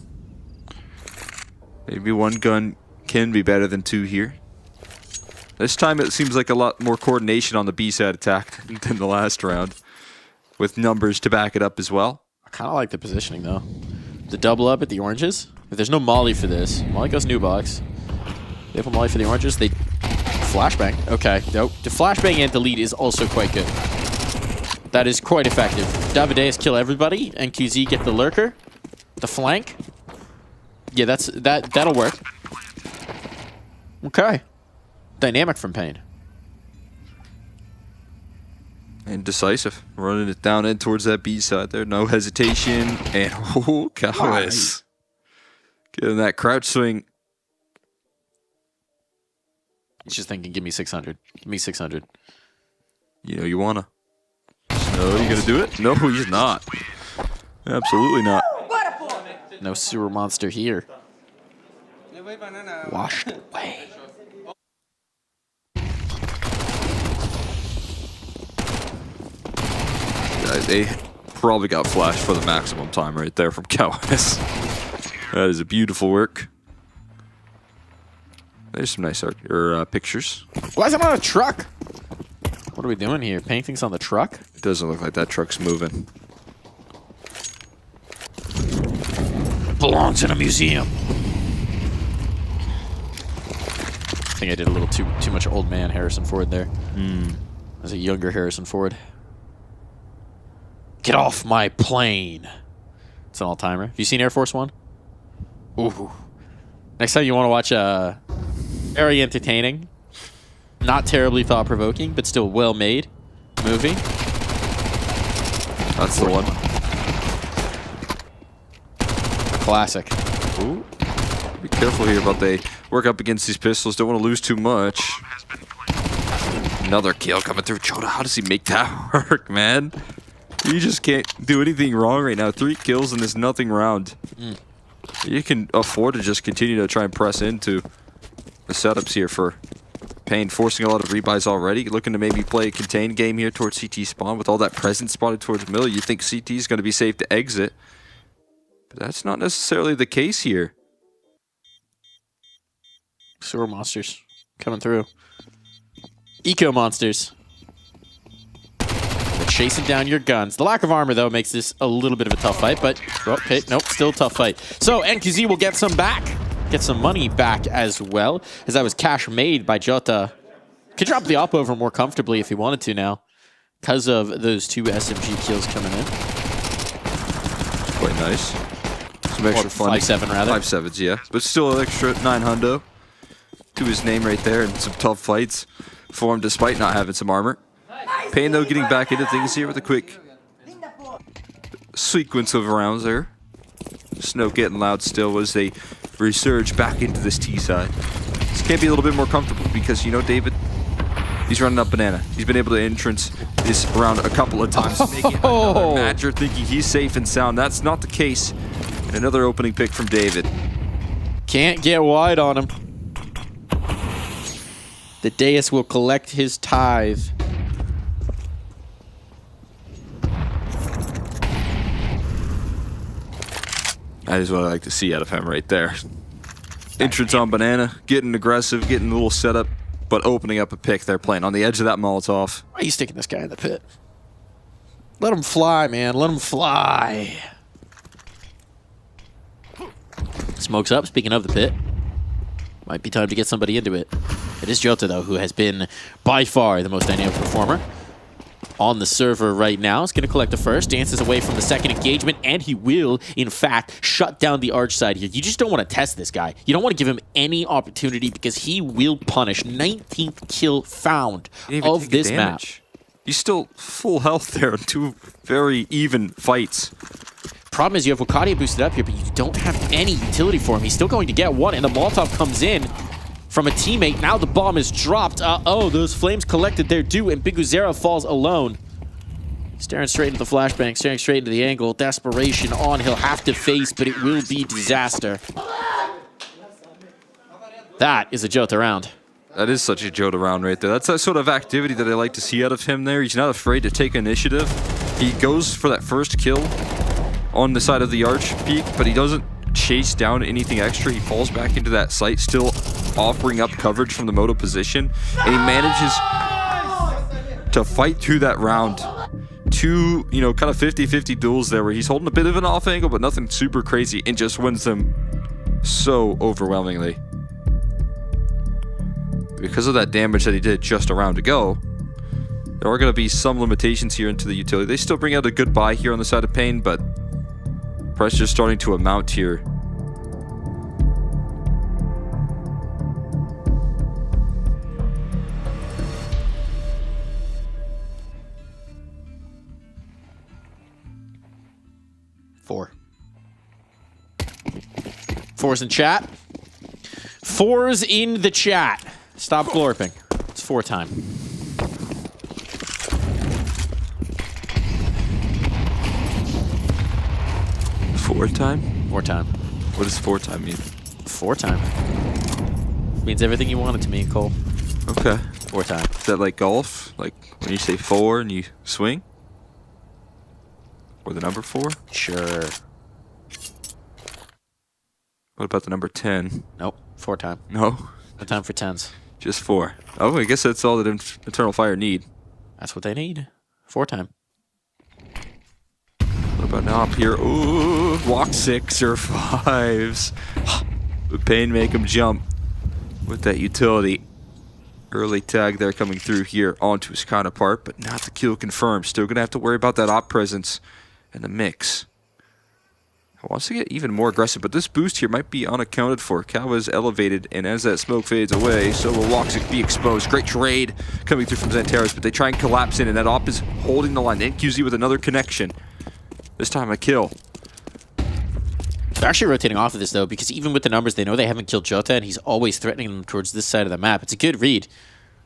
Maybe 1 gun can be better than 2 here. This time it seems like a lot more coordination on the B-side attack than the last round, with numbers to back it up as well. I kind of like the positioning, though. The double up at the oranges. If there's no molly for this, molly goes new box. They have a molly for the oranges. They flashbang. Okay, nope. The flashbang and delete is also quite good. That is quite effective. Davideus kill everybody, and QZ get the lurker, the flank. Yeah, that'll work. Okay. Dynamic from Payne. And decisive. Running it down in towards that B side there. No hesitation. And oh, Cowiz. Getting that crouch swing. He's just thinking, give me 600. Give me 600. You know you wanna. No, you gonna do it? No, he's not. Absolutely not. No sewer monster here. Washed away. They probably got flashed for the maximum time right there from Cowiz. That is a beautiful work. There's some nice pictures. Why is it on a truck? What are we doing here? Paintings on the truck? It doesn't look like that truck's moving. Belongs in a museum. think I did a little too much old man Harrison Ford there. As a younger Harrison Ford. Get off my plane. It's an all-timer. Have you seen Air Force One? Ooh. Next time you want to watch very entertaining, not terribly thought-provoking, but still well-made movie. That's the one. A classic. Ooh. Be careful here about they work up against these pistols. Don't want to lose too much. Another kill coming through. Jota, how does he make that work, man? You just can't do anything wrong right now. 3 kills in this nothing round. You can afford to just continue to try and press into the setups here for Pain, forcing a lot of rebuys already. Looking to maybe play a contained game here towards CT spawn with all that presence spotted towards middle. You think CT is going to be safe to exit. But that's not necessarily the case here. Sewer monsters coming through. Eco monsters. They're chasing down your guns. The lack of armor, though, makes this a little bit of a tough fight, but okay, nope, still a tough fight. So NQZ will get some back. Get some money back as well, as that was cash made by Jota. Could drop the op over more comfortably if he wanted to now, because of those 2 SMG kills coming in. Quite nice. Some extra fun. 5-7 rather. 5-7s, yeah. But still an extra 900 to his name right there, and some tough fights for him despite not having some armor. Pain, though, getting back into things here with a quick sequence of rounds there. Snow getting loud still as they resurge back into this T side. This can't be a little bit more comfortable because, you know, David, he's running up banana. He's been able to entrance this round a couple of times, making another matcher thinking he's safe and sound. That's not the case. And another opening pick from David. Can't get wide on him. The Deus will collect his tithe. That is what I like to see out of him right there. Entrance on banana, getting aggressive, getting a little setup, but opening up a pick there, playing on the edge of that Molotov. Why are you sticking this guy in the pit? Let him fly, man. Let him fly. Smoke's up. Speaking of the pit, might be time to get somebody into it. It is Jota, though, who has been by far the most dynamic performer on the server right now. He's going to collect the first, dances away from the second engagement, and he will, in fact, shut down the arch side here. You just don't want to test this guy. You don't want to give him any opportunity because he will punish. 19th kill found of this map. He's still full health there in 2 very even fights. Problem is you have Wakadia boosted up here, but you don't have any utility for him. He's still going to get one, and the Molotov comes in from a teammate. Now the bomb is dropped. Oh, those flames collected their due, and Biguzera falls alone. Staring straight into the flashbang, staring straight into the angle. Desperation on. He'll have to face, but it will be disaster. That is a Jota round. That is such a Jota round right there. That's that sort of activity that I like to see out of him there. He's not afraid to take initiative. He goes for that first kill on the side of the arch peak, but he doesn't chase down anything extra. He falls back into that site, still offering up coverage from the moto position, and he manages to fight through that round. 2, you know, kind of 50-50 duels there where he's holding a bit of an off angle, but nothing super crazy, and just wins them so overwhelmingly. Because of that damage that he did just a round ago, there are going to be some limitations here into the utility. They still bring out a good buy here on the side of Pain, but pressure's starting to amount here. Fours in chat. 4s in the chat. Stop glorping. It's 4 time. Four time? 4 time. What does 4 time mean? 4 time. Means everything you want it to mean, Cole. Okay. 4 time. Is that like golf? Like when you say 4 and you swing? Or the number 4? Sure. What about the number 10? Nope. 4 time. No? No time for 10s. Just 4. Oh, I guess that's all that Eternal Fire need. That's what they need. 4 time. What about now up here? Ooh, walk 6 or 5s. But Pain make him jump with that utility. Early tag there coming through here onto his counterpart, but not the kill confirmed. Still going to have to worry about that op presence in the mix. He wants to get even more aggressive, but this boost here might be unaccounted for. Kawa is elevated, and as that smoke fades away, so will Woxic be exposed. Great trade coming through from Xanteros, but they try and collapse in, and that op is holding the line. NQZ with another connection. This time a kill. They're actually rotating off of this, though, because even with the numbers, they know they haven't killed Jota, and he's always threatening them towards this side of the map. It's a good read.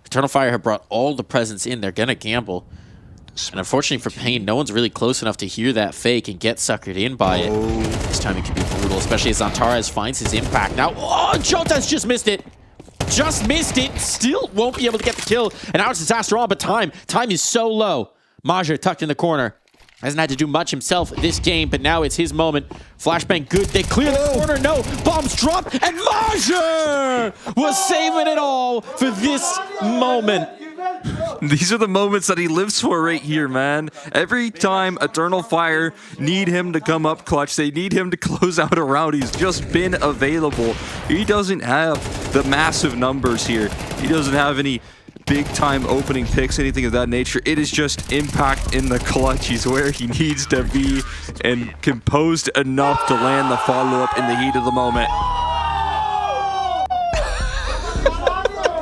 Eternal Fire have brought all the presence in. They're going to gamble. And unfortunately for Pain, no one's really close enough to hear that fake and get suckered in by it. This time it could be brutal, especially as Antares finds his impact. Now, oh, Jota's just missed it. Just missed it. Still won't be able to get the kill. And now it's disaster on, but time is so low. Major tucked in the corner. Hasn't had to do much himself this game, but now it's his moment. Flashbang good. They clear the corner. No. Bombs drop. And Major was saving it all for this moment. These are the moments that he lives for right here, man. Every time Eternal Fire need him to come up clutch, they need him to close out a round. He's just been available. He doesn't have the massive numbers here. He doesn't have any big-time opening picks, anything of that nature. It is just impact in the clutch. He's where he needs to be and composed enough to land the follow-up in the heat of the moment.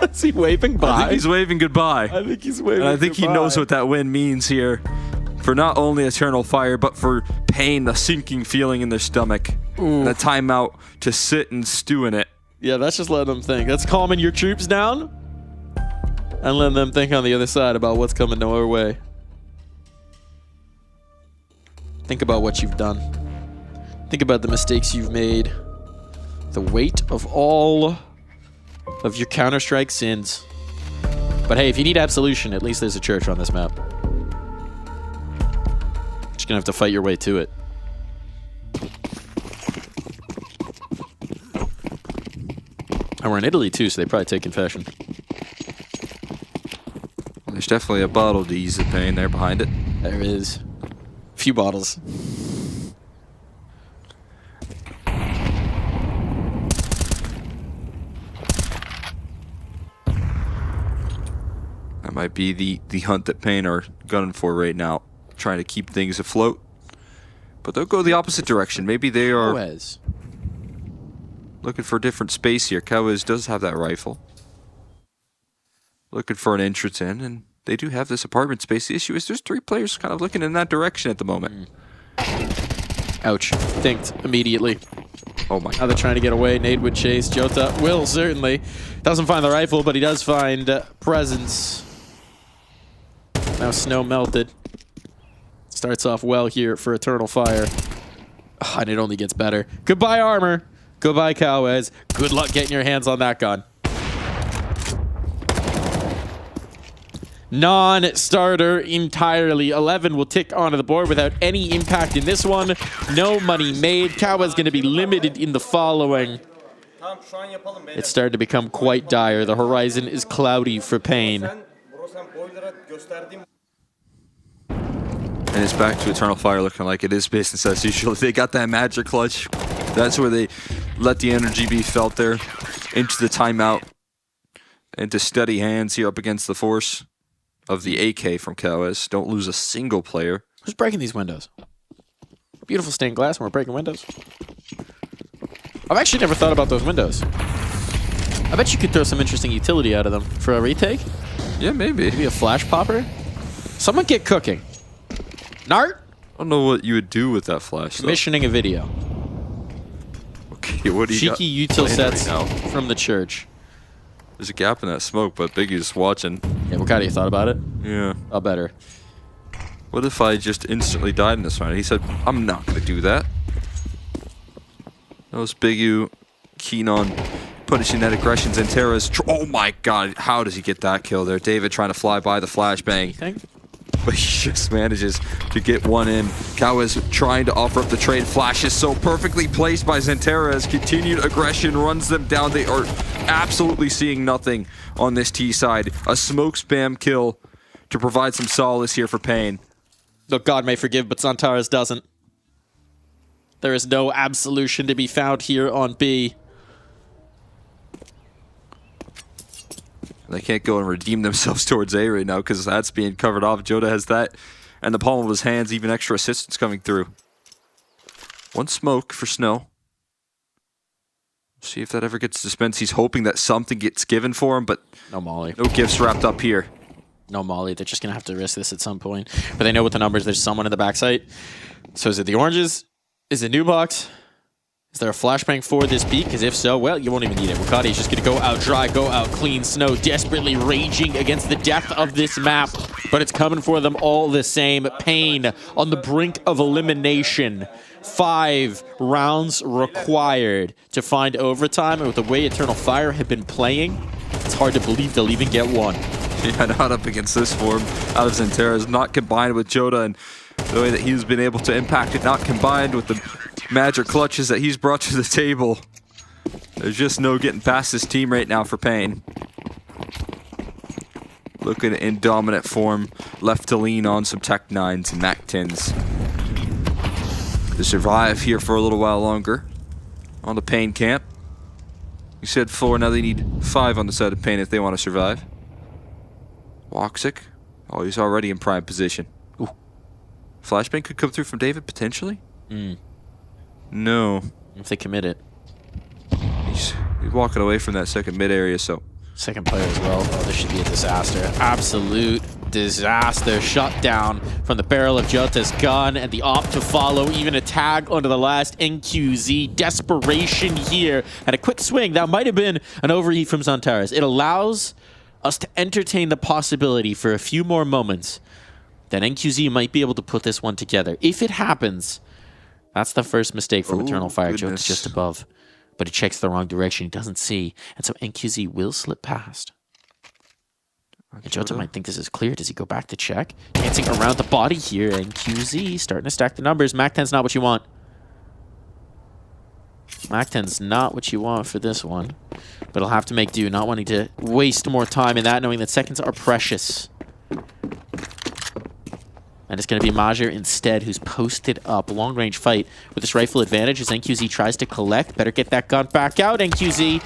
Is he waving bye? I think he's waving goodbye. I think he's waving And I think goodbye. he knows what that win means here. For not only Eternal Fire, but for Pain, the sinking feeling in their stomach. And a timeout to sit and stew in it. Yeah, that's just letting them think. That's calming your troops down and letting them think on the other side about what's coming our way. Think about what you've done. Think about the mistakes you've made. The weight of all of your Counter-Strike sins. But hey, if you need absolution, at least there's a church on this map. Just gonna have to fight your way to it. And we're in Italy too, so they probably take confession. There's definitely a bottle to ease the pain there behind it. There is. A few bottles. That might be the hunt that Pain are gunning for right now. Trying to keep things afloat. But they'll go the opposite direction. Maybe they are looking for a different space here. Cowboys does have that rifle. Looking for an entrance in, and they do have this apartment space. The issue is there's 3 players kind of looking in that direction at the moment. Ouch. Thinked immediately. Oh my. Now they're trying to get away. Nade would chase. Jota will certainly. Doesn't find the rifle, but he does find presence. Now snow melted. Starts off well here for Eternal Fire. Oh, and it only gets better. Goodbye, armor. Goodbye, Cowes. Good luck getting your hands on that gun. Non-starter entirely. 11 will tick onto the board without any impact in this one. No money made. Cowes going to be limited in the following. It's started to become quite dire. The horizon is cloudy for Pain. And it's back to Eternal Fire looking like it is business as usual. They got that magic clutch. That's where they let the energy be felt there. Into the timeout. Into steady hands here up against the force of the AK from Cowes. Don't lose a single player. Who's breaking these windows? Beautiful stained glass and we're breaking windows. I've actually never thought about those windows. I bet you could throw some interesting utility out of them for a retake. Yeah, maybe. Maybe a flash popper. Someone get cooking. Nart? I don't know what you would do with that flash. Commissioning a video. Okay, what do you got Cheeky util playing sets right now? from the church. There's a gap in that smoke, but Biggie's watching. Yeah, what kind of you thought about it? Yeah. I'll better. What if I just instantly died in this round? He said, I'm not going to do that. That was Big U keen on punishing that aggression. Xanteros, oh my god, how does he get that kill there? David trying to fly by the flashbang. But he just manages to get one in. Cowes trying to offer up the trade. Flash is so perfectly placed by Xanteros. Continued aggression runs them down. They are absolutely seeing nothing on this T side. A smoke spam kill to provide some solace here for Pain. Look, God may forgive, but Xantares doesn't. There is no absolution to be found here on B. They can't go and redeem themselves towards A right now because that's being covered off. Joda has that and the palm of his hands, even extra assistance coming through. One smoke for Snow. See if that ever gets dispensed. He's hoping that something gets given for him, but no molly. No gifts wrapped up here. No molly. They're just going to have to risk this at some point. But they know with the numbers, there's someone in the backside. So is it the oranges? Is it New Box? Is there a flashbang for this peak? Because if so, well, you won't even need it. Wakati's just going to go out dry, go out clean. Snow desperately raging against the death of this map. But it's coming for them all the same. Pain on the brink of elimination. 5 rounds required to find overtime. And with the way Eternal Fire have been playing, it's hard to believe they'll even get one. Yeah, not up against this form out of Xanterra. Not combined with Joda and the way that he's been able to impact it, not combined with the magic clutches that he's brought to the table. There's just no getting past this team right now for Pain. Looking in dominant form, left to lean on some Tech 9s and Mac 10s. To survive here for a little while longer on the Pain camp. You said 4, now they need 5 on the side of Pain if they want to survive. Woxic, oh, he's already in prime position. Ooh. Flashbang could come through from David, potentially? No. If they commit it. He's walking away from that second mid area, so. Second player as well. Oh, this should be a disaster. Absolute disaster. Shut down from the barrel of Jota's gun and the op to follow. Even a tag onto the last NQZ. Desperation here. And a quick swing. That might have been an overheat from Xanterra. It allows us to entertain the possibility for a few more moments that NQZ might be able to put this one together. If it happens, that's the first mistake from Eternal Fire. Jota's just above. But he checks the wrong direction. He doesn't see. And so NQZ will slip past. And Jota might think this is clear. Does he go back to check? Dancing around the body here. NQZ starting to stack the numbers. Mac 10's not what you want. Mac 10's not what you want for this one. But he'll have to make do. Not wanting to waste more time in that, knowing that seconds are precious. And it's going to be Major instead who's posted up. Long-range fight with this rifle advantage as NQZ tries to collect. Better get that gun back out, NQZ.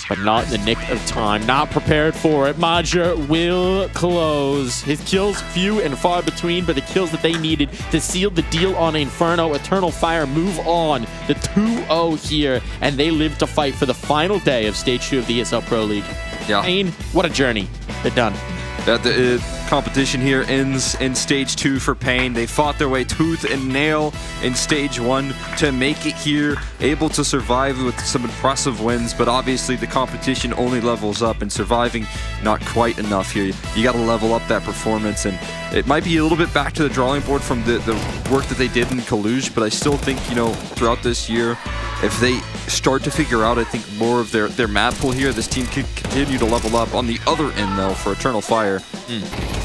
But not in the nick of time. Not prepared for it. Major will close. His kills few and far between, but the kills that they needed to seal the deal on Inferno. Eternal Fire move on. The 2-0 here, and they live to fight for the final day of Stage 2 of the ESL Pro League. Yeah. Pain, what a journey. They're done. The competition here ends in Stage 2 for Pain. They fought their way tooth and nail in Stage 1 to make it here, able to survive with some impressive wins, but obviously the competition only levels up, and surviving not quite enough here. You got to level up that performance, and it might be a little bit back to the drawing board from the work that they did in Kalush, but I still think, you know, throughout this year, if they start to figure out, I think, more of their map pool here, this team could continue to level up. On the other end, though, for Eternal Fire,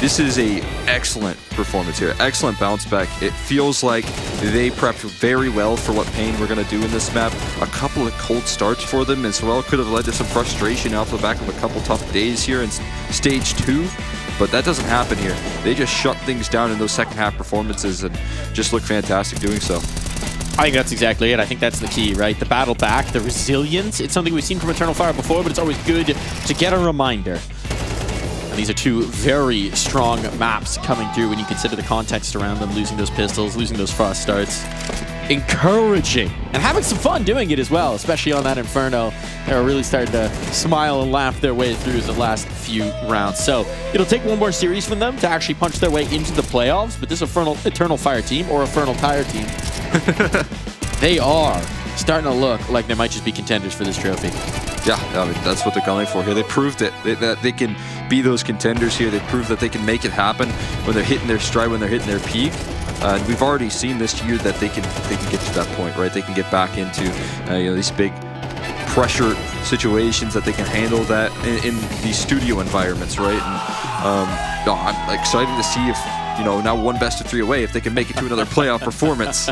this is a excellent performance here. Excellent bounce back. It feels like they prepped very well for what Pain were going to do in this map. A couple of cold starts for them as well could have led to some frustration off the back of a couple tough days here in Stage 2. But that doesn't happen here. They just shut things down in those second half performances and just look fantastic doing so. I think that's exactly it. I think that's the key, right? The battle back, the resilience. It's something we've seen from Eternal Fire before, but it's always good to get a reminder. And these are two very strong maps coming through when you consider the context around them, losing those pistols, losing those frost starts. Encouraging. And having some fun doing it as well, especially on that Inferno. They're really starting to smile and laugh their way through the last few rounds. So it'll take one more series from them to actually punch their way into the playoffs, but this Eternal Fire team, or Infernal Tire team, they are starting to look like they might just be contenders for this trophy. Yeah, I mean, that's what they're gunning for here. They proved that they can be those contenders here. They proved that they can make it happen when they're hitting their stride, when they're hitting their peak. And we've already seen this year that they can get to that point, right? They can get back into these big pressure situations, that they can handle that in these studio environments, right? And I'm excited to see if, now one best of 3 away, if they can make it to another playoff performance.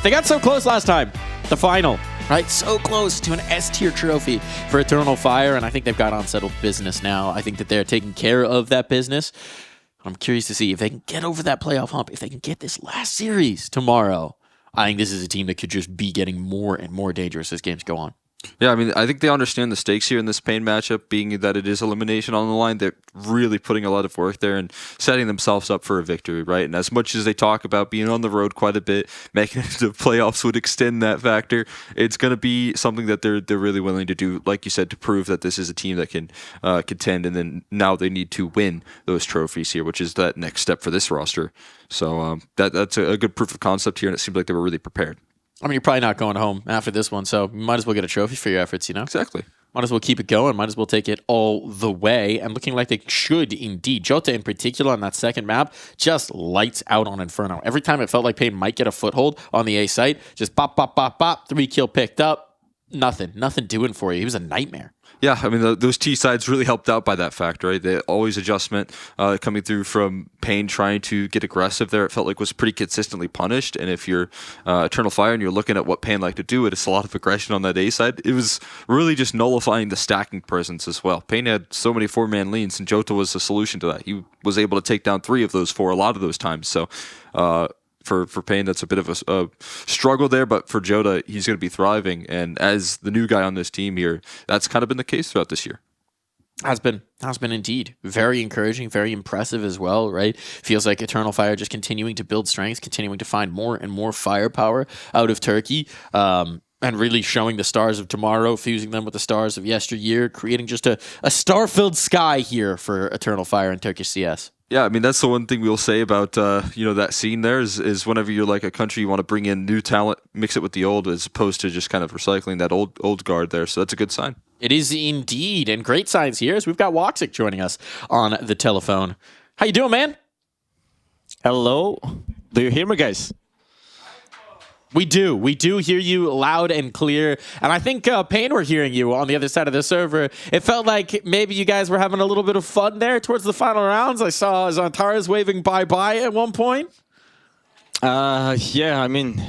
They got so close last time, the final, right? So close to an S-tier trophy for Eternal Fire, and I think they've got unsettled business now. I think that they're taking care of that business. I'm curious to see if they can get over that playoff hump, if they can get this last series tomorrow. I think this is a team that could just be getting more and more dangerous as games go on. Yeah, I mean, I think they understand the stakes here in this Pain matchup, being that it is elimination on the line. They're really putting a lot of work there and setting themselves up for a victory, right? And as much as they talk about being on the road quite a bit, making it to playoffs would extend that factor, it's going to be something that they're really willing to do, like you said, to prove that this is a team that can contend. And then now they need to win those trophies here, which is that next step for this roster. So that's a good proof of concept here, and it seems like they were really prepared. I mean, you're probably not going home after this one, so you might as well get a trophy for your efforts, you know? Exactly. Might as well keep it going. Might as well take it all the way. And looking like they should indeed. Jota in particular on that second map, just lights out on Inferno. Every time it felt like Pain might get a foothold on the A site, just bop, bop, bop, bop, 3 kill picked up. Nothing doing for you. He was a nightmare. Yeah, I mean, those T sides really helped out by that fact, right? They always adjustment coming through from Pain trying to get aggressive there. It felt like was pretty consistently punished. And if you're Eternal Fire and you're looking at what Pain like to do, it's a lot of aggression on that A side. It was really just nullifying the stacking presence as well. Pain had so many 4-man leans, and Jota was the solution to that. He was able to take down 3 of those 4 a lot of those times. So, for Pain, that's a bit of a struggle there, but for Jota, he's going to be thriving. And as the new guy on this team here, that's kind of been the case throughout this year. Has been indeed. Very encouraging, very impressive as well, right? Feels like Eternal Fire just continuing to build strengths, continuing to find more and more firepower out of Turkey, and really showing the stars of tomorrow, fusing them with the stars of yesteryear, creating just a star-filled sky here for Eternal Fire and Turkish CS. Yeah, I mean, that's the one thing we'll say about that scene there is whenever you're like a country, you want to bring in new talent, mix it with the old, as opposed to just kind of recycling that old guard there. So that's a good sign. It is indeed, and great signs here as we've got Woxic joining us on the telephone. How you doing, man? Hello. Do you hear me, guys? We do hear you loud and clear, and I think Pain were hearing you on the other side of the server. It felt like maybe you guys were having a little bit of fun there towards the final rounds. I saw Zantares waving bye-bye at one point. Yeah, I mean,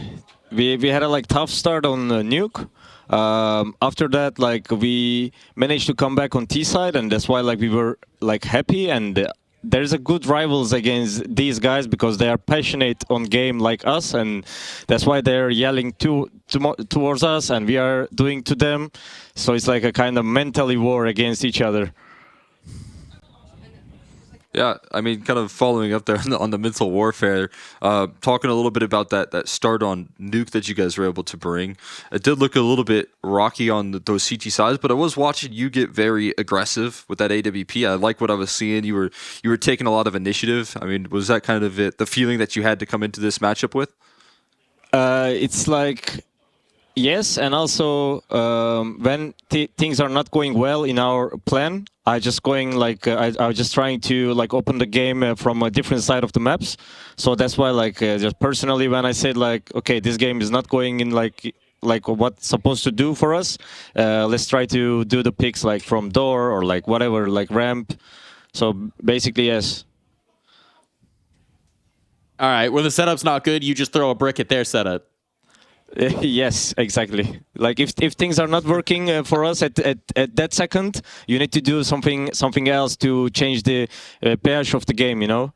we had a tough start on Nuke. After that, we managed to come back on T side, and that's why we were happy. And there's a good rivals against these guys because they are passionate on game like us, and that's why they're yelling towards us, and we are doing to them. So it's like a kind of mentally war against each other. Yeah, I mean, kind of following up there on the mental warfare, talking a little bit about that start on Nuke that you guys were able to bring. It did look a little bit rocky on those CT sides, but I was watching you get very aggressive with that AWP. I like what I was seeing. You were taking a lot of initiative. I mean, was that kind of the feeling that you had to come into this matchup with? It's like... Yes, and also when things are not going well in our plan, I just going I was just trying to open the game from a different side of the maps. So that's why just personally when I said okay, this game is not going in like what's supposed to do for us, let's try to do the picks from door or whatever ramp. So basically yes. All right, when the setup's not good, you just throw a brick at their setup. Yes, exactly. If things are not working for us at that second, you need to do something else to change the pH of the game, you know?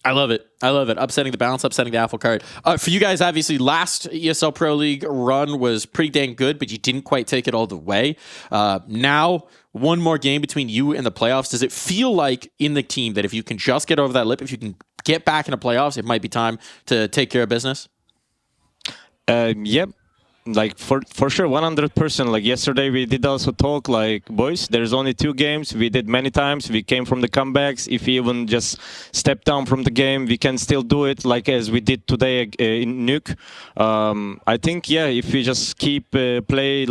I love it. Upsetting the balance, upsetting the apple cart. For you guys, obviously, last ESL Pro League run was pretty dang good, but you didn't quite take it all the way. Now, one more game between you and the playoffs. Does it feel like in the team that if you can just get over that lip, if you can get back into playoffs, it might be time to take care of business? Yep. For sure, 100%. Yesterday we did also talk boys, there's only 2 games. We did many times. We came from the comebacks. If we even just step down from the game, we can still do it as we did today in Nuke. I think, yeah, if we just keep play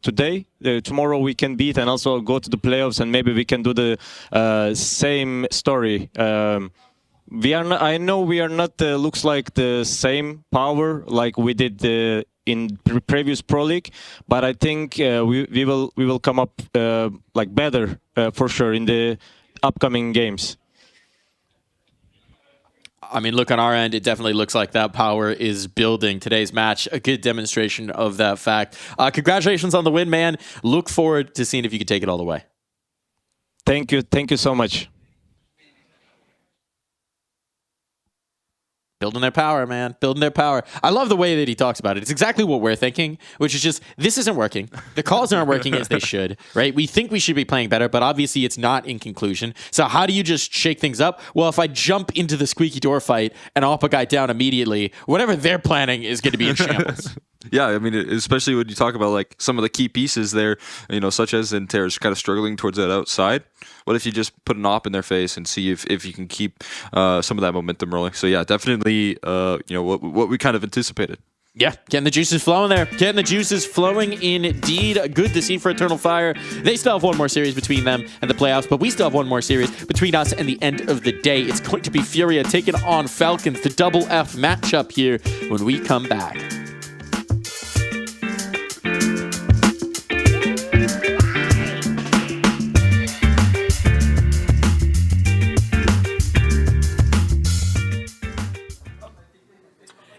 today, tomorrow we can beat and also go to the playoffs, and maybe we can do the same story. I know we are not looks like the same power like we did in previous Pro League, but I think we will come up better for sure in the upcoming games. I mean, look, on our end, it definitely looks like that power is building. Today's match, a good demonstration of that fact. Congratulations on the win, man. Look forward to seeing if you can take it all the way. Thank you so much. Building their power, man. Building their power. I love the way that he talks about it. It's exactly what we're thinking, which is just, this isn't working. The calls aren't working as they should, right? We think we should be playing better, but obviously it's not in conclusion. So how do you just shake things up? Well, if I jump into the squeaky door fight and op a guy down immediately, whatever they're planning is going to be in shambles. Yeah, I mean, especially when you talk about like some of the key pieces there, you know, such as Inter's kind of struggling towards that outside. What if you just put an op in their face and see if you can keep some of that momentum rolling? So yeah, definitely, you know, what we kind of anticipated. Yeah, getting the juices flowing there. Getting the juices flowing indeed. Good to see for Eternal Fire. They still have one more series between them and the playoffs, but we still have one more series between us and the end of the day. It's going to be Furia taking on Falcons, the double F matchup here when we come back.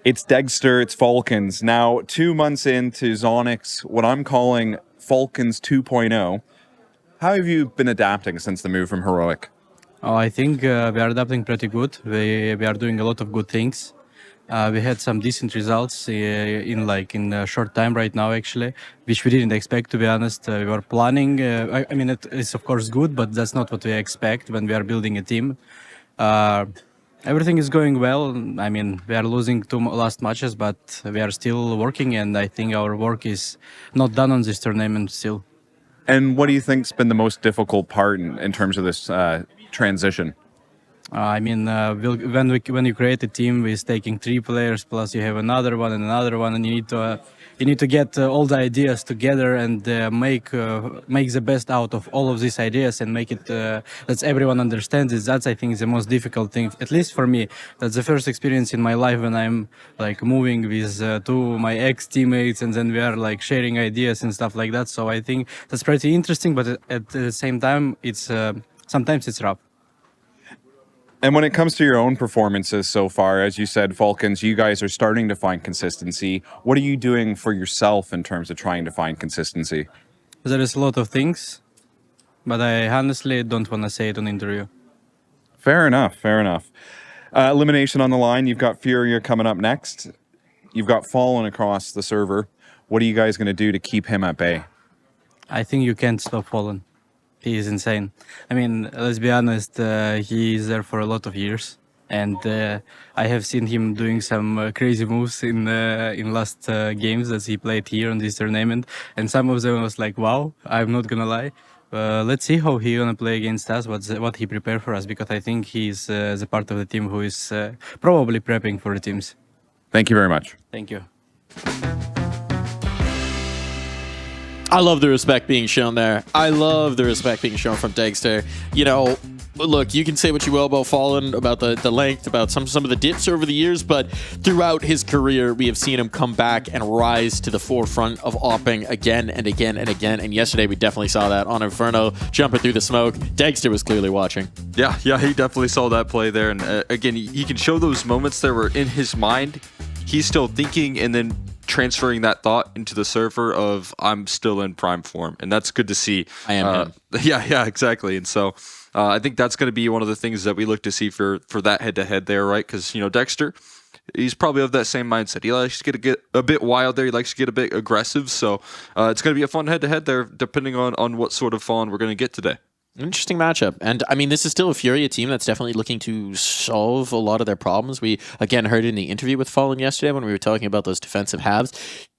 It's Degster, it's Falcons. Now, 2 months into Zonix, what I'm calling Falcons 2.0. How have you been adapting since the move from Heroic? Oh, I think we are adapting pretty good. We are doing a lot of good things. We had some decent results in a short time right now, actually, which we didn't expect, to be honest. We were planning. I mean, it is of course good, but that's not what we expect when we are building a team. Everything is going well. I mean, we are losing 2 last matches, but we are still working, and I think our work is not done on this tournament still. And what do you think's been the most difficult part in terms of this transition? I mean, when you create a team with taking 3 players, plus you have another one, and you need to get all the ideas together and make the best out of all of these ideas and make it that everyone understands it. That's, I think, the most difficult thing, at least for me. That's the first experience in my life when I'm like moving with 2 my ex-teammates, and then we are like sharing ideas and stuff like that. So I think that's pretty interesting, but at the same time, it's sometimes it's rough. And when it comes to your own performances so far, as you said, Falcons, you guys are starting to find consistency. What are you doing for yourself in terms of trying to find consistency? There is a lot of things, but I honestly don't want to say it on interview. Fair enough, fair enough. Elimination on the line. You've got Furia coming up next. You've got Fallen across the server. What are you guys going to do to keep him at bay? I think you can't stop Fallen. He is insane. I mean, let's be honest, he is there for a lot of years. And I have seen him doing some crazy moves in last games that he played here on this tournament. And some of them was like, wow, I'm not going to lie. Let's see how he gonna play against us, what he prepared for us, because I think he's the part of the team who is probably prepping for the teams. Thank you very much. Thank you. I love the respect being shown there. I love the respect being shown from Degster. You know, look, you can say what you will about Fallen, about the length, about some of the dips over the years, but throughout his career, we have seen him come back and rise to the forefront of opping again and again and again. And yesterday, we definitely saw that on Inferno, jumping through the smoke. Degster was clearly watching. Yeah, he definitely saw that play there. And again, he can show those moments that were in his mind. He's still thinking and then transferring that thought into the server of I'm still in prime form, and that's good to see. I am him. Yeah, exactly. And so I think that's going to be one of the things that we look to see for that head-to-head there, right? Because, you know, Degster, he's probably of that same mindset. He likes to get a bit wild there. He likes to get a bit aggressive. So it's going to be a fun head-to-head there, depending on what sort of Fallen we're going to get today. An interesting matchup. And I mean, this is still a Furia team that's definitely looking to solve a lot of their problems. We, again, heard in the interview with Fallen yesterday when we were talking about those defensive halves.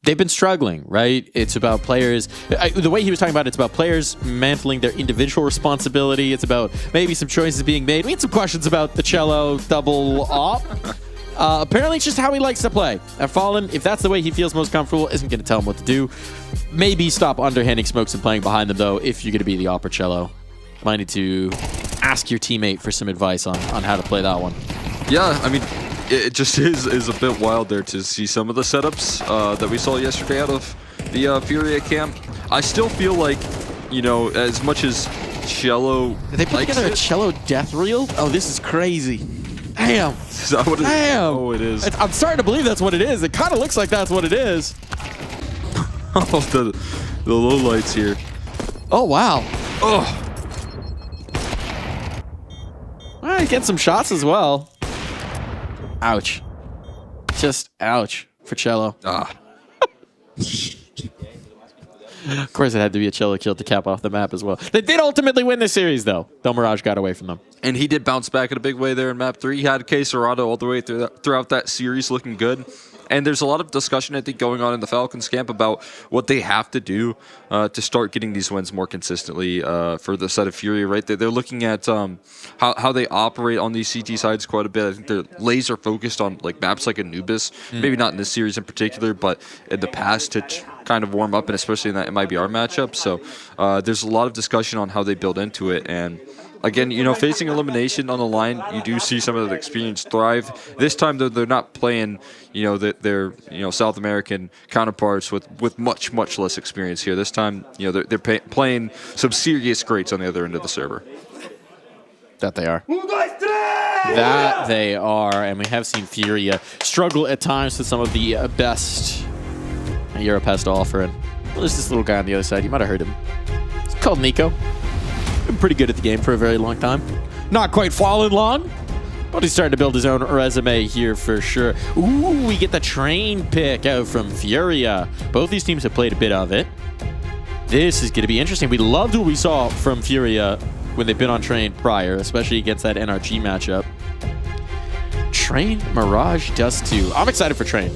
They've been struggling, right? It's about players. The way he was talking about it's about players mantling their individual responsibility. It's about maybe some choices being made. We had some questions about the cello double op. Apparently, it's just how he likes to play. And Fallen, if that's the way he feels most comfortable, isn't going to tell him what to do. Maybe stop underhanding smokes and playing behind them, though, if you're going to be the opera cello. Might need to ask your teammate for some advice on how to play that one. Yeah, I mean, it just is a bit wild there to see some of the setups that we saw yesterday out of the Furia camp. I still feel like, you know, as much as Cello Did they put together a Cello death reel? Oh, this is crazy. Damn. Is that what it is? Damn. Oh, it is. I'm starting to believe that's what it is. It kind of looks like that's what it is. Oh, the low lights here. Oh, wow. Oh. All right, get some shots as well. Ouch. Just ouch for Cello. Ah. Of course, it had to be a Cello kill to cap off the map as well. They did ultimately win this series, though. Del Mirage got away from them. And he did bounce back in a big way there in map 3. He had K-Serrado all the way throughout that series looking good. And there's a lot of discussion, I think, going on in the Falcons camp about what they have to do to start getting these wins more consistently for the side of Furia, right? They're looking at how they operate on these CT sides quite a bit. I think they're laser focused on like maps like Anubis, maybe not in this series in particular, but in the past to kind of warm up, and especially in that MIBR matchup. So there's a lot of discussion on how they build into it. And again, you know, facing elimination on the line, you do see some of the experience thrive. This time, though, they're not playing, you know, their South American counterparts with much less experience here. This time, you know, they're playing some serious greats on the other end of the server. That they are. That they are, and we have seen Furia struggle at times with some of the best Europe has to offer. And well, there's this little guy on the other side. You might have heard him. It's called Nico. Been pretty good at the game for a very long time. Not quite fallen long, but he's starting to build his own resume here for sure. Ooh, we get the train pick out from Furia. Both these teams have played a bit of it. This is going to be interesting. We loved what we saw from Furia when they've been on train prior, especially against that NRG matchup. Train, Mirage, Dust 2. I'm excited for Train.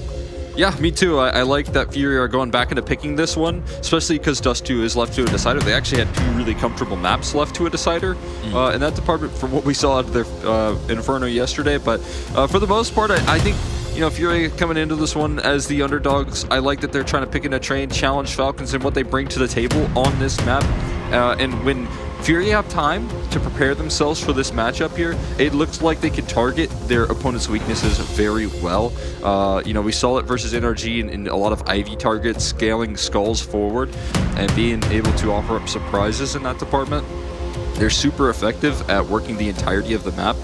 Yeah, me too. I like that Fury are going back into picking this one, especially because Dust 2 is left to a decider. They actually had 2 really comfortable maps left to a decider in that department from what we saw out of their Inferno yesterday. But for the most part, I think, you know, Fury coming into this one as the underdogs. I like that they're trying to pick in a train, challenge Falcons and what they bring to the table on this map. And when Fury have time to prepare themselves for this matchup here, it looks like they can target their opponent's weaknesses very well. You know, we saw it versus NRG in a lot of Ivy targets, scaling skulls forward and being able to offer up surprises in that department. They're super effective at working the entirety of the map.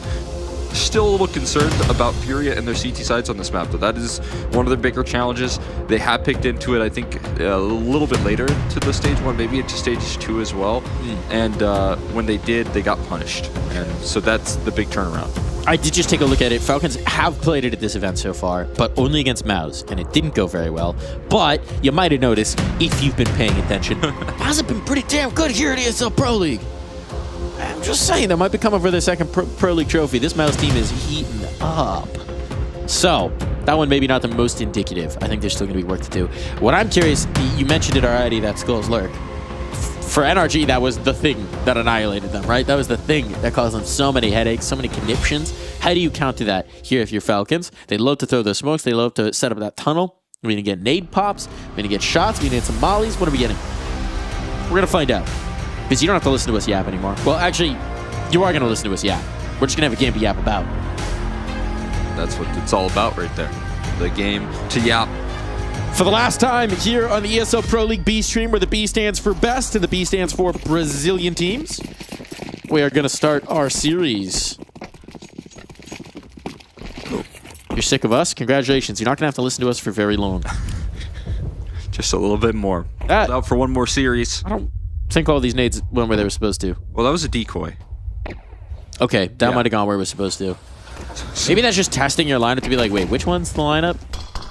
Still a little concerned about Furia and their CT sides on this map, though. That is one of their bigger challenges. They have picked into it, I think, a little bit later to the stage 1, maybe into stage 2 as well. And when they did, they got punished. And so that's the big turnaround. I did just take a look at it. Falcons have played it at this event so far, but only against Mouse, and it didn't go very well. But you might have noticed, if you've been paying attention, Mouse have been pretty damn good here at ESL Pro League. I'm just saying, that might be coming for their second Pro League trophy. This Mouse team is heating up. So, that one maybe not the most indicative. I think there's still going to be work to do. What I'm curious, you mentioned it already, that Skulls Lurk. For NRG, that was the thing that annihilated them, right? That was the thing that caused them so many headaches, so many conniptions. How do you counter that here if you're Falcons? They love to throw their smokes. They love to set up that tunnel. We're going to get nade pops. We're going to get shots. We're going to get some mollies. What are we getting? We're going to find out. Because you don't have to listen to us yap anymore. Well, actually, you are going to listen to us yap. We're just going to have a game to yap about. That's what it's all about right there. The game to yap. For the last time here on the ESL Pro League B stream, where the B stands for best and the B stands for Brazilian teams, we are going to start our series. You're sick of us? Congratulations. You're not going to have to listen to us for very long. Just a little bit more. Hold out for one more series. I don't think all these nades went where they were supposed to. Well, that was a decoy. Okay, that might have gone where it was supposed to. Maybe that's just testing your lineup to be like, wait, which one's the lineup?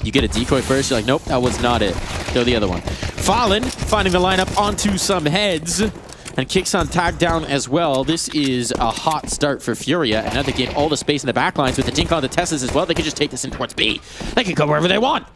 You get a decoy first, you're like, nope, that was not it. Go the other one. Fallen, finding the lineup onto some heads, and kicks on tag down as well. This is a hot start for Furia, and now they gain all the space in the backlines with the Dink on the Teslas as well. They can just take this in towards B. They can go wherever they want.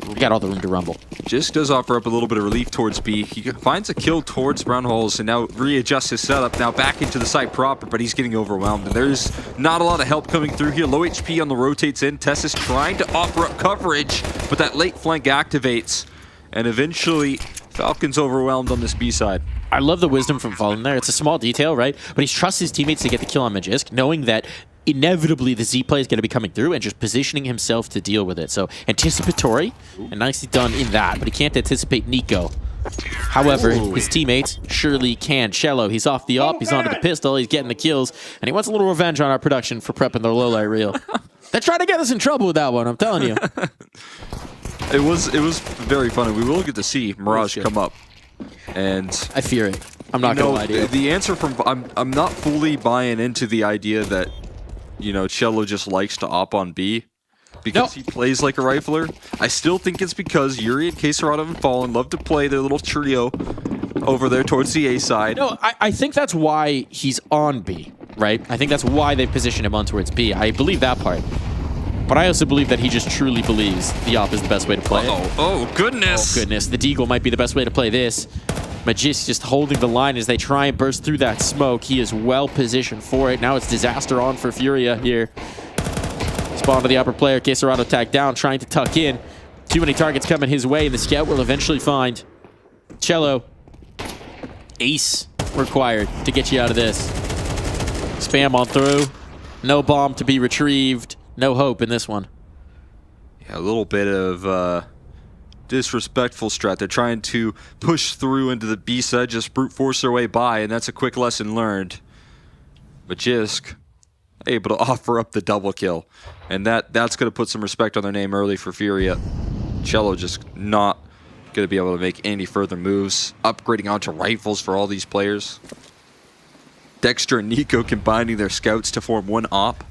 We got all the room to rumble. Jisk does offer up a little bit of relief towards B. He finds a kill towards Brown Holes and now readjusts his setup. Now back into the site proper, but he's getting overwhelmed. And there's not a lot of help coming through here. Low HP on the rotates in. Tess is trying to offer up coverage, but that late flank activates. And eventually, Falcon's overwhelmed on this B side. I love the wisdom from Fallen there. It's a small detail, right? But he trusts his teammates to get the kill on Magisk, knowing that inevitably the Z play is going to be coming through and just positioning himself to deal with it. So anticipatory and nicely done in that, but he can't anticipate Nico. However, his teammates surely can. Cello, he's off the up, he's onto the pistol, he's getting the kills, and he wants a little revenge on our production for prepping their low light reel. They're trying to get us in trouble with that one, I'm telling you. It was very funny. We will get to see Mirage come up. And I fear it. I'm not going to lie to you. The answer from I'm not fully buying into the idea that, you know, Cello just likes to op on B. because he plays like a rifler. I still think it's because Yuri and Kesaradov and Fallen love to play their little trio over there towards the A side. No, I think that's why he's on B, right? I think that's why they've positioned him on towards B. I believe that part. But I also believe that he just truly believes the op is the best way to play it. Oh, goodness. Oh, goodness. The Deagle might be the best way to play this. Magis just holding the line as they try and burst through that smoke. He is well positioned for it. Now it's disaster on for Furia here. Spawn to the upper player. Kesaradov tagged down, trying to tuck in. Too many targets coming his way, and the scout will eventually find Cello. Ace required to get you out of this. Spam on through. No bomb to be retrieved. No hope in this one. Yeah, a little bit of disrespectful strat. They're trying to push through into the B side, just brute force their way by, and that's a quick lesson learned. But Jisk able to offer up the double kill, and that's going to put some respect on their name early for Furia. Cello just not going to be able to make any further moves. Upgrading onto rifles for all these players. Dexter and Nico combining their scouts to form one op.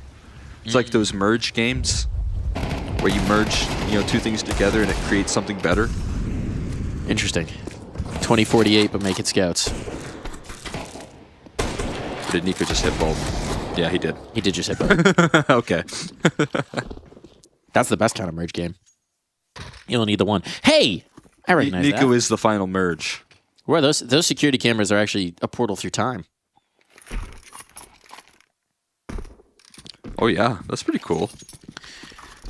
It's like those merge games where you merge, two things together and it creates something better. Interesting. 2048, but make it scouts. Did Nico just hit both? Yeah, he did. He did just hit both. Okay. That's the best kind of merge game. You only need the one. Hey! I recognize Nico that. is the final merge. Where those security cameras are actually a portal through time. Oh yeah, that's pretty cool.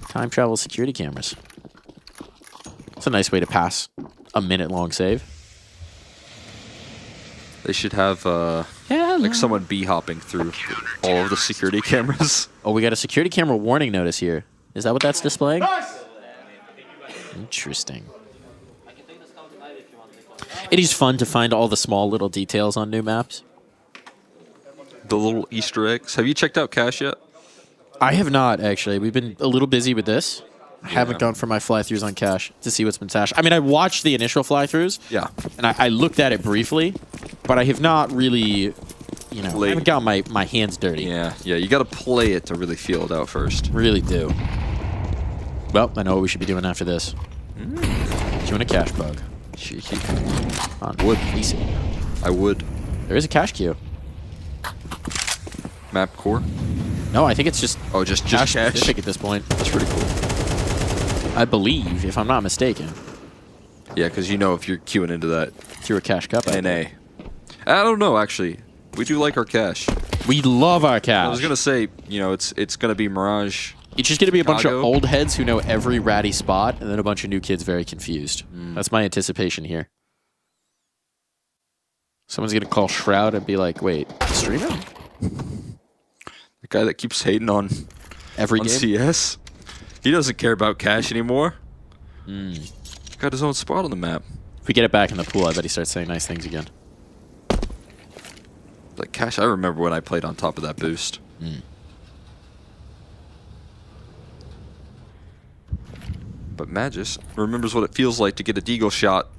Time travel security cameras. It's a nice way to pass a minute-long save. They should have like someone bee-hopping through all of the security cameras. Oh, we got a security camera warning notice here. Is that what that's displaying? Interesting. It is fun to find all the small little details on new maps. The little Easter eggs. Have you checked out Cache yet? I have not, actually. We've been a little busy with this. I haven't gone for my fly-throughs on Cache to see what's been stashed. I mean, I watched the initial fly-throughs. Yeah. And I looked at it briefly, but I have not really, I haven't got my hands dirty. Yeah, you got to play it to really feel it out first. Really do. Well, I know what we should be doing after this. Doing a cache bug. Cheeky. On wood, easy. I would. There is a cache queue. Map core? No, I think it's just just cache cache specific at this point. That's pretty cool. I believe, if I'm not mistaken. Yeah, because if you're queuing into that through a cache cup. NA. I don't know, actually. We do like our cache. We love our cache. I was gonna say, it's gonna be Mirage. It's just gonna be a bunch of Chicago. old heads who know every ratty spot, and then a bunch of new kids very confused. That's my anticipation here. Someone's gonna call Shroud and be like, "Wait, streaming?" The guy that keeps hating on every game? CS. He doesn't care about cache anymore. Got his own spot on the map. If we get it back in the pool, I bet he starts saying nice things again. Like cache, I remember when I played on top of that boost. But Magis remembers what it feels like to get a deagle shot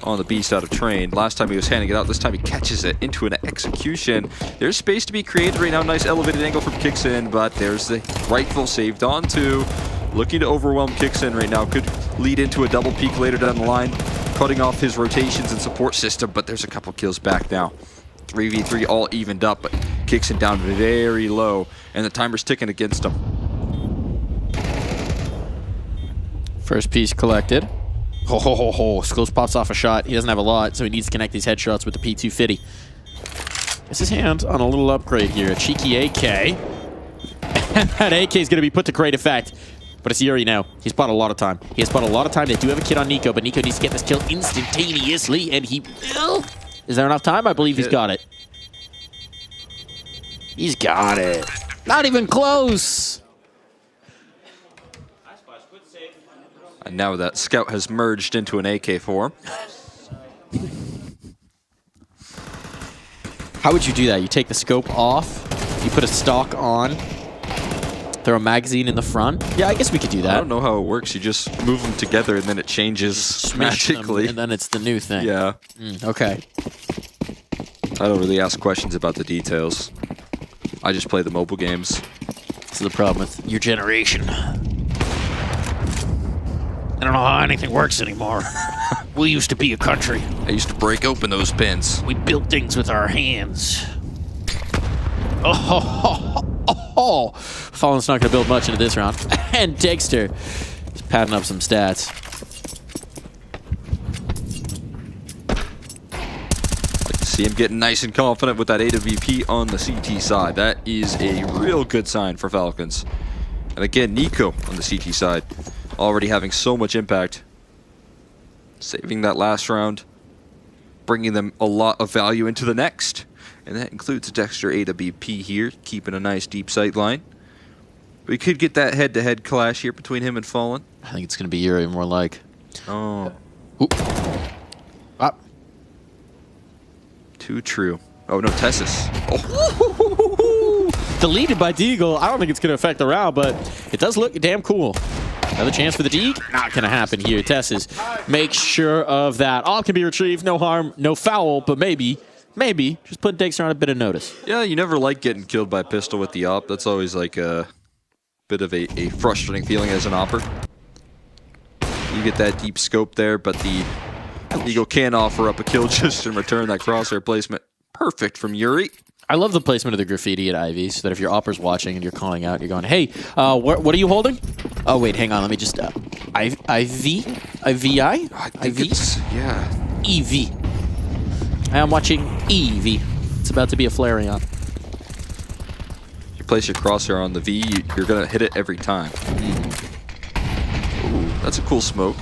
on the beast out of train. Last time he was handing it out, this time he catches it into an execution. There's space to be created right now. Nice elevated angle from Kixin, but there's the rifle saved onto. Looking to overwhelm Kixin right now. Could lead into a double peak later down the line, cutting off his rotations and support system, but there's a couple kills back now. 3v3 all evened up, but Kixin down very low, and the timer's ticking against him. First piece collected. Ho ho ho ho. Skills pops off a shot. He doesn't have a lot, so he needs to connect these headshots with the P250. Gets his hand on a little upgrade here. A cheeky AK. And that AK is going to be put to great effect. But it's Yuri now. He's bought a lot of time. He has bought a lot of time. They do have a kid on Nico, but Nico needs to get this kill instantaneously, and he will. Is there enough time? I believe he's got it. He's got it. Not even close. And now that Scout has merged into an AK form. How would you do that? You take the scope off, you put a stock on, throw a magazine in the front? Yeah, I guess we could do that. I don't know how it works. You just move them together and then it changes magically. And then it's the new thing. Yeah. Okay. I don't really ask questions about the details. I just play the mobile games. This is the problem with your generation. I don't know how anything works anymore. We used to be a country. I used to break open those pins. We built things with our hands. Oh. Fallen's not going to build much into this round. And Dexter is padding up some stats. Like to see him getting nice and confident with that AWP on the CT side. That is a real good sign for Falcons. And again, Nico on the CT side, already having so much impact. Saving that last round, bringing them a lot of value into the next. And that includes Dexter AWP here, keeping a nice deep sight line. We could get that head-to-head clash here between him and Fallen. I think it's going to be Yuri more like. Oh. Ah. Too true. Oh, no, Tessus. Oh. Deleted by Deagle. I don't think it's going to affect the round, but it does look damn cool. Another chance for the Deagle. Not going to happen here. Tessus makes sure of that. All can be retrieved. No harm, no foul, but maybe just put Dexter on a bit of notice. Yeah, you never like getting killed by a pistol with the op. That's always like a bit of a frustrating feeling as an opper. You get that deep scope there, but the Eagle can offer up a kill just in return. That crosshair placement, perfect from Yuri. I love the placement of the graffiti at Ivy, so that if your opper's watching and you're calling out, you're going, hey, what are you holding? Oh, wait, hang on, let me just, IV? IVI? I think it's, yeah. EV. I am watching EV. It's about to be a Flareon. You place your crosshair on the V, you're going to hit it every time. Ooh, that's a cool smoke.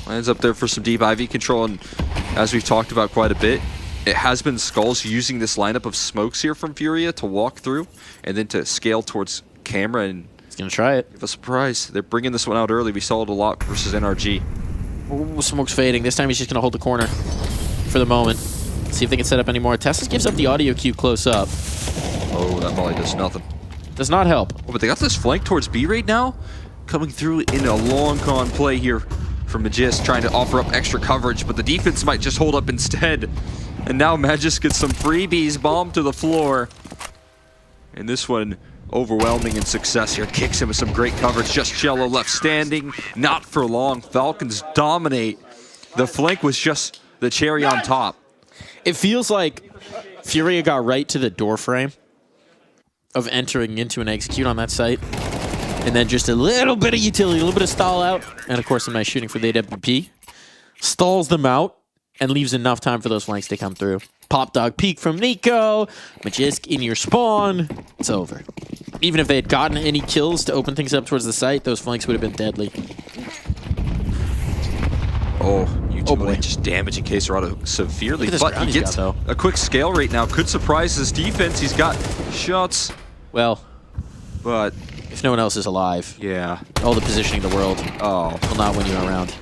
Lands up there for some deep IV control, and as we've talked about quite a bit, it has been Skulls using this lineup of smokes here from Furia to walk through and then to scale towards camera and he's going to try it. Give a surprise. They're bringing this one out early. We saw it a lot versus NRG. Ooh, smoke's fading. This time he's just going to hold the corner for the moment. See if they can set up any more. Tessus gives up the audio cue close up. Oh, that volley does nothing. Does not help. Oh, but they got this flank towards B right now. Coming through in a long con play here from Magist, trying to offer up extra coverage, but the defense might just hold up instead. And now Magist gets some freebies, bomb to the floor. And this one, overwhelming in success here. Kicks him with some great coverage. Just Cello left standing. Not for long. Falcons dominate. The flank was just the cherry on top. It feels like Furia got right to the door frame of entering into an execute on that site. And then just a little bit of utility, a little bit of stall out. And of course, some nice shooting for the AWP. Stalls them out and leaves enough time for those flanks to come through. Pop dog peek from Nico. Magisk in your spawn. It's over. Even if they had gotten any kills to open things up towards the site, those flanks would have been deadly. Oh, utility just damaging Caserado severely. But he gets got, a quick scale right now. Could surprise his defense. He's got shots. Well, but if no one else is alive, yeah, all the positioning in the world will not win you around.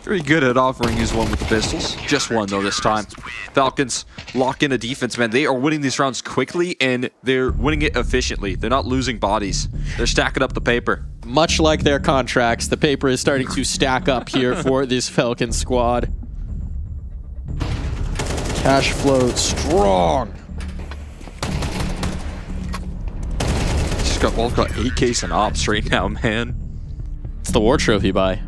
Very good at offering his one with the pistols. Just one, though, this time. Falcons lock in a defense, man. They are winning these rounds quickly, and they're winning it efficiently. They're not losing bodies. They're stacking up the paper. Much like their contracts, the paper is starting to stack up here for this Falcon squad. Cash flow strong. Just got 8Ks and ops right now, man. It's the war trophy buy.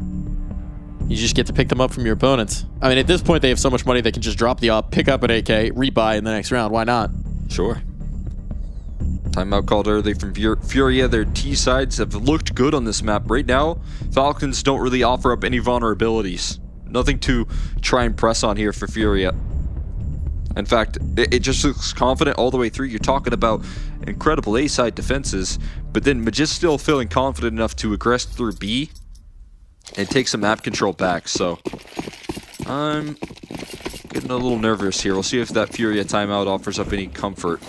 You just get to pick them up from your opponents. I mean, at this point, they have so much money they can just drop the op, pick up an AK, rebuy in the next round. Why not? Sure. Timeout called early from Furia. Their T sides have looked good on this map. Right now, Falcons don't really offer up any vulnerabilities. Nothing to try and press on here for Furia. In fact, it just looks confident all the way through. You're talking about incredible A-side defenses, but then Magist still feeling confident enough to aggress through B and take some map control back, so I'm getting a little nervous here. We'll see if that Furia timeout offers up any comfort.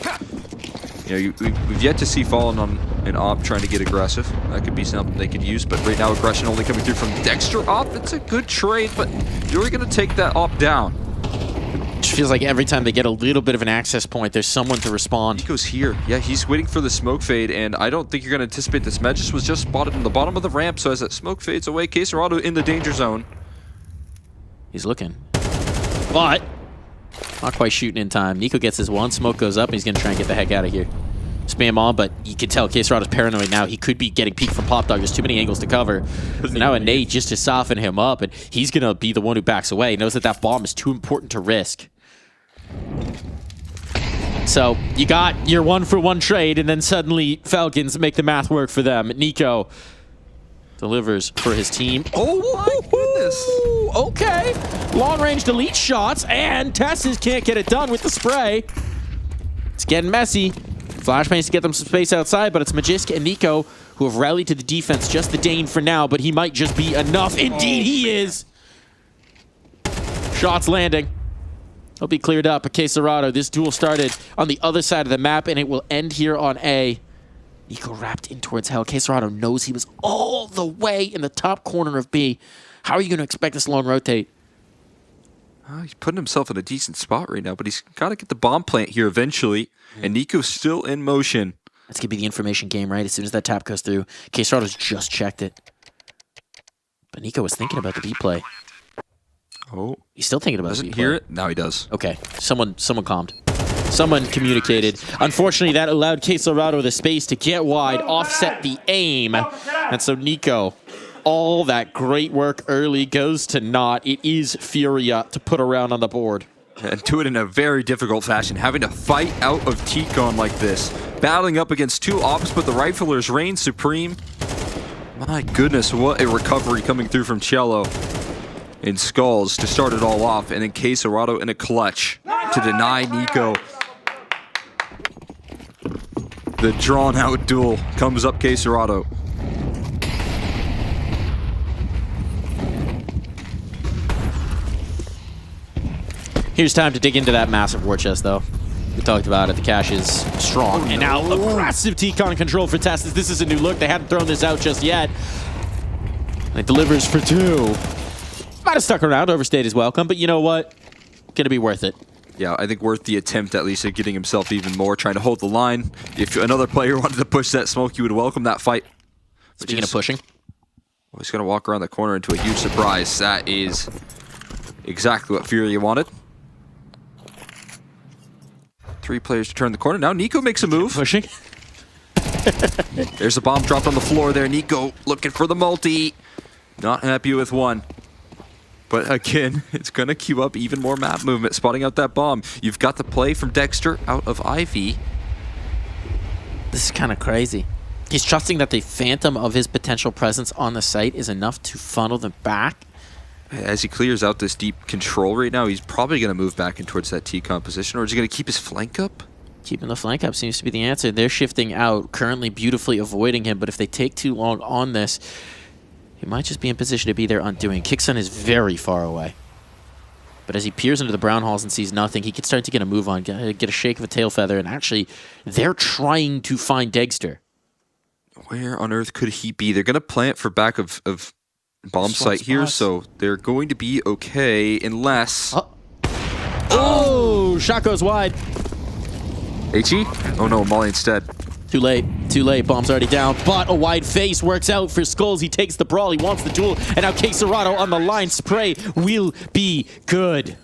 You know, we've yet to see Fallen on an op trying to get aggressive. That could be something they could use, but right now aggression only coming through from Dexter op. It's a good trade, but you're going to take that op down. It just feels like every time they get a little bit of an access point, there's someone to respond. Nico's here. Yeah, he's waiting for the smoke fade, and I don't think you're going to anticipate this. Magist was just spotted in the bottom of the ramp, so as that smoke fades away, Caserado in the danger zone. He's looking. But not quite shooting in time. Nico gets his one, smoke goes up, and he's going to try and get the heck out of here. spam on, but you can tell K-Serato's paranoid now. He could be getting peeked from Pop Dog. There's too many angles to cover. So now a nade just to soften him up, and he's going to be the one who backs away. He knows that that bomb is too important to risk. So you got your 1-for-1 trade, and then suddenly Falcons make the math work for them. Nico delivers for his team. Oh my goodness. Okay. Long-range delete shots, and Tesses can't get it done with the spray. It's getting messy. Flashbangs to get them some space outside, but it's Magisk and Nico who have rallied to the defense. Just the Dane for now, but he might just be enough. Indeed, he is. Shots landing. He'll be cleared up. K-Serato, this duel started on the other side of the map, and it will end here on A. Nico wrapped in towards Hell. K-Serato knows he was all the way in the top corner of B. How are you going to expect this long rotate? He's putting himself in a decent spot right now, but he's got to get the bomb plant here eventually. And Nico's still in motion. That's going to be the information game, right? As soon as that tap goes through, K-Serato's just checked it. But Nico was thinking about the B play. Oh. He's still thinking about the B play. Doesn't hear it? Now he does. Okay. Someone calmed. Someone communicated. Unfortunately, that allowed K-Serato the space to get wide, offset the aim. And so Nico, all that great work early goes to naught. It is Furia to put around on the board. And do it in a very difficult fashion, having to fight out of T-Con like this. Battling up against two ops, but the Riflers reign supreme. My goodness, what a recovery coming through from Cello in Skulls to start it all off. And then K-Serato in a clutch to deny Nico. The drawn-out duel comes up K-Serato. Here's time to dig into that massive war chest, though. We talked about it. The cache is strong. And now aggressive T-Con control for Testis. This is a new look. They hadn't thrown this out just yet. And it delivers for 2. Might have stuck around, overstayed his welcome, but you know what? Gonna be worth it. Yeah, I think worth the attempt at least at getting himself even more, trying to hold the line. If another player wanted to push that smoke, you would welcome that fight. Speaking of pushing. Well, he's gonna walk around the corner into a huge surprise. That is exactly what Furia wanted. 3 players to turn the corner. Now Nico makes a move. Pushing. There's a bomb dropped on the floor there. Nico looking for the multi. Not happy with one. But again, it's going to queue up even more map movement, spotting out that bomb. You've got the play from Dexter out of Ivy. This is kind of crazy. He's trusting that the phantom of his potential presence on the site is enough to funnel them back. As he clears out this deep control right now, he's probably going to move back in towards that T-Con position, or is he going to keep his flank up? Keeping the flank up seems to be the answer. They're shifting out, currently beautifully avoiding him, but if they take too long on this, he might just be in position to be their undoing. Kicksun is very far away. But as he peers into the brown halls and sees nothing, he can start to get a move on, get a shake of a tail feather, and actually, they're trying to find Dexter. Where on earth could he be? They're going to plant for back of bomb site here, so they're going to be okay unless... Oh, shot goes wide. HE? Oh no, Molly instead. Too late, bomb's already down, but a wide face works out for Skulls. He takes the brawl, he wants the duel, and now K-Serato on the line. Spray will be good.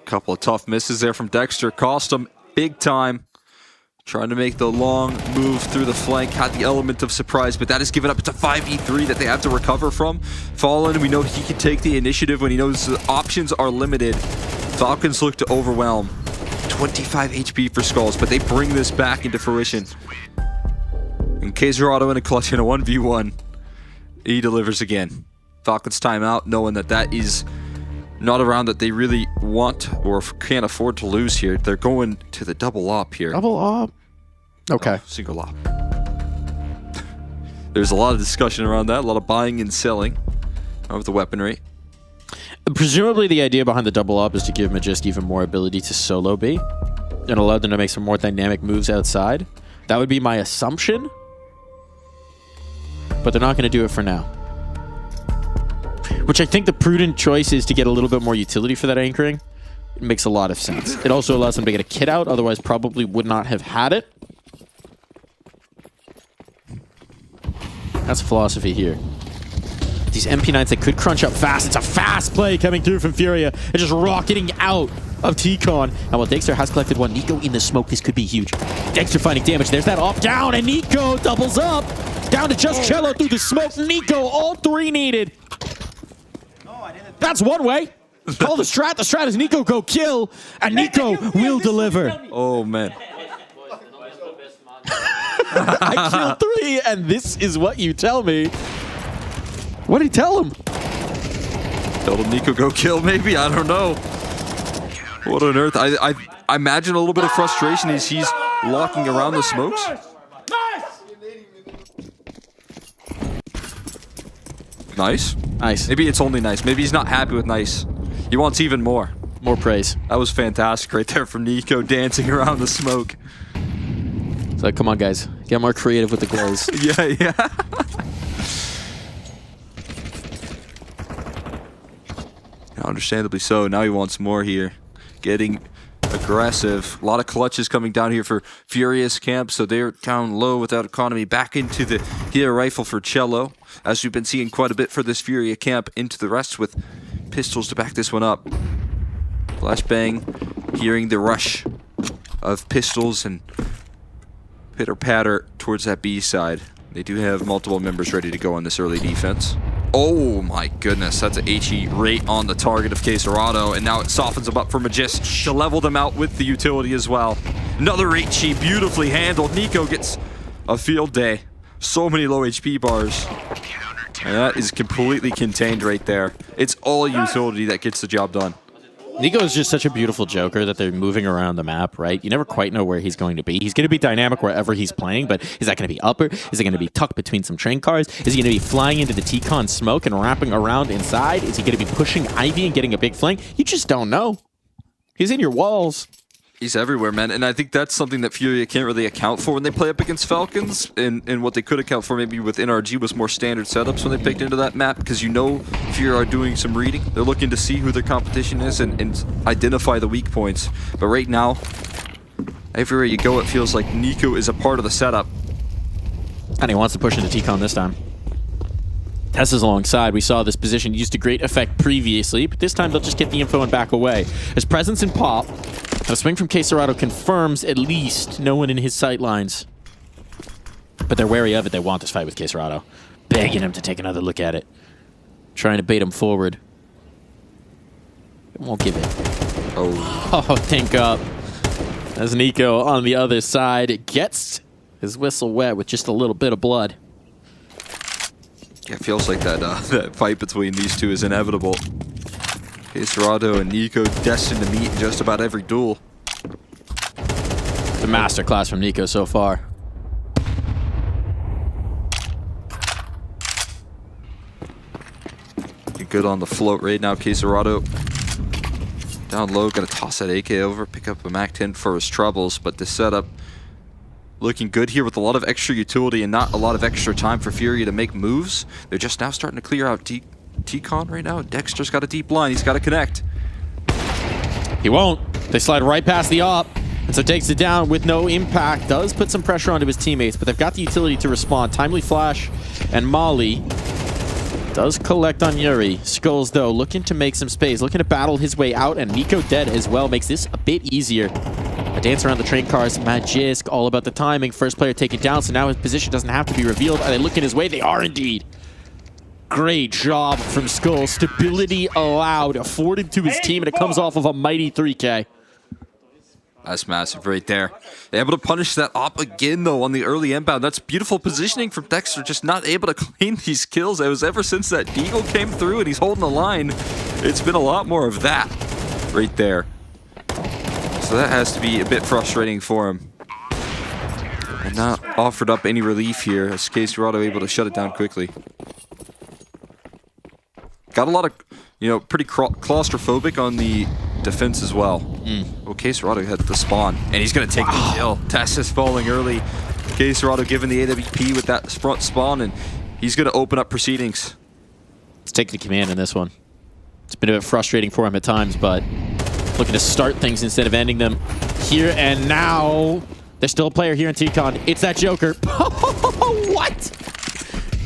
Couple of tough misses there from Dexter, cost him big time. Trying to make the long move through the flank, had the element of surprise, but that is given up. It's a 5v3 that they have to recover from. Fallen, we know he can take the initiative when he knows the options are limited. Falcons look to overwhelm. 25 HP for Skulls, but they bring this back into fruition. And K-Serato in a clutch in a 1v1. He delivers again. Falcons timeout, knowing that that is not a round that they really want or can't afford to lose here. They're going to the double op here. Double op? Okay. No, single op. There's a lot of discussion around that, a lot of buying and selling of the weaponry. Presumably the idea behind the double op is to give Magisk even more ability to solo B and allow them to make some more dynamic moves outside. That would be my assumption. But they're not going to do it for now. Which I think the prudent choice is to get a little bit more utility for that anchoring. It makes a lot of sense. It also allows them to get a kit out, otherwise probably would not have had it. That's philosophy here. These MP9s that could crunch up fast. It's a fast play coming through from Furia. They're just rocketing out of T-Con. And while Dexter has collected one, Nico in the smoke, this could be huge. Dexter finding damage. There's that up, down, and Nico doubles up. Down to just Cello through the smoke. Nico, all 3 needed. That's one way. Call the strat. The strat is Nico go kill, and Nico will deliver. Oh, man. I killed 3, and this is what you tell me. What did he tell him? Told him Nico go kill, maybe? I don't know. What on earth? I imagine a little bit of frustration as he's locking around the smokes. Nice. Nice. Maybe it's only nice. Maybe he's not happy with nice. He wants even more. More praise. That was fantastic right there from Nico dancing around the smoke. So come on, guys. Get more creative with the glaze. Yeah. Understandably so. Now he wants more here. Getting aggressive. A lot of clutches coming down here for Furious Camp, so they're down low without economy. Back into the HEAR rifle for Cello, as we've been seeing quite a bit for this Furia Camp. Into the rest with pistols to back this one up. Flashbang, hearing the rush of pistols and pitter-patter towards that B side. They do have multiple members ready to go on this early defense. Oh my goodness, that's an HE right on the target of Quesarado, and now it softens them up for Magist to level them out with the utility as well. Another HE beautifully handled. Nico gets a field day. So many low HP bars. And that is completely contained right there. It's all utility that gets the job done. Nico is just such a beautiful Joker that they're moving around the map, right? You never quite know where he's going to be. He's going to be dynamic wherever he's playing, but is that going to be upper? Is it going to be tucked between some train cars? Is he going to be flying into the T-Con smoke and wrapping around inside? Is he going to be pushing Ivy and getting a big flank? You just don't know. He's in your walls. He's everywhere, man, and I think that's something that Furia can't really account for when they play up against Falcons, and what they could account for maybe with NRG was more standard setups when they picked into that map, because you know Furia are doing some reading. They're looking to see who their competition is and identify the weak points. But right now, everywhere you go, it feels like Nico is a part of the setup. And he wants to push into T-Con this time. Tessa's alongside. We saw this position used to great effect previously, but this time they'll just get the info and back away. His presence in pop, and a swing from Quesarado confirms at least no one in his sight lines. But they're wary of it. They want this fight with Quesarado. Begging him to take another look at it. Trying to bait him forward. It won't give it. Oh, think up. As Nico on the other side gets his whistle wet with just a little bit of blood. Yeah, it feels like that that fight between these two is inevitable. Quesarado and Nico destined to meet in just about every duel. The masterclass from Nico so far. Good on the float right now, Quesarado. Down low, gonna toss that AK over, pick up a MAC-10 for his troubles, but this setup looking good here with a lot of extra utility and not a lot of extra time for Furia to make moves. They're just now starting to clear out T-Con right now. Dexter's got a deep line. He's got to connect. He won't. They slide right past the op, and so takes it down with no impact. Does put some pressure onto his teammates, but they've got the utility to respond. Timely flash, and Molly does collect on Yuri. Skulls, though, looking to make some space, looking to battle his way out, and Nico dead as well makes this a bit easier. A dance around the train cars, Magisk, all about the timing. First player taken down, so now his position doesn't have to be revealed. Are they looking his way? They are indeed. Great job from Skull. Stability allowed, afforded to his team, and it comes off of a mighty 3K. That's massive right there. They're able to punish that op again, though, on the early inbound. That's beautiful positioning from Dexter, just not able to claim these kills. It was ever since that Deagle came through and he's holding the line, it's been a lot more of that right there. So that has to be a bit frustrating for him. And not offered up any relief here, as Quesarado able to shut it down quickly. Got a lot of, pretty claustrophobic on the defense as well. Well, Quesarado had the spawn, and he's going to take the kill. Tess is falling early. Quesarado given the AWP with that front spawn, and he's going to open up proceedings. Let's take the command in this one. It's been a bit frustrating for him at times, but looking to start things instead of ending them here and now. There's still a player here in T-Con. It's that Joker. What?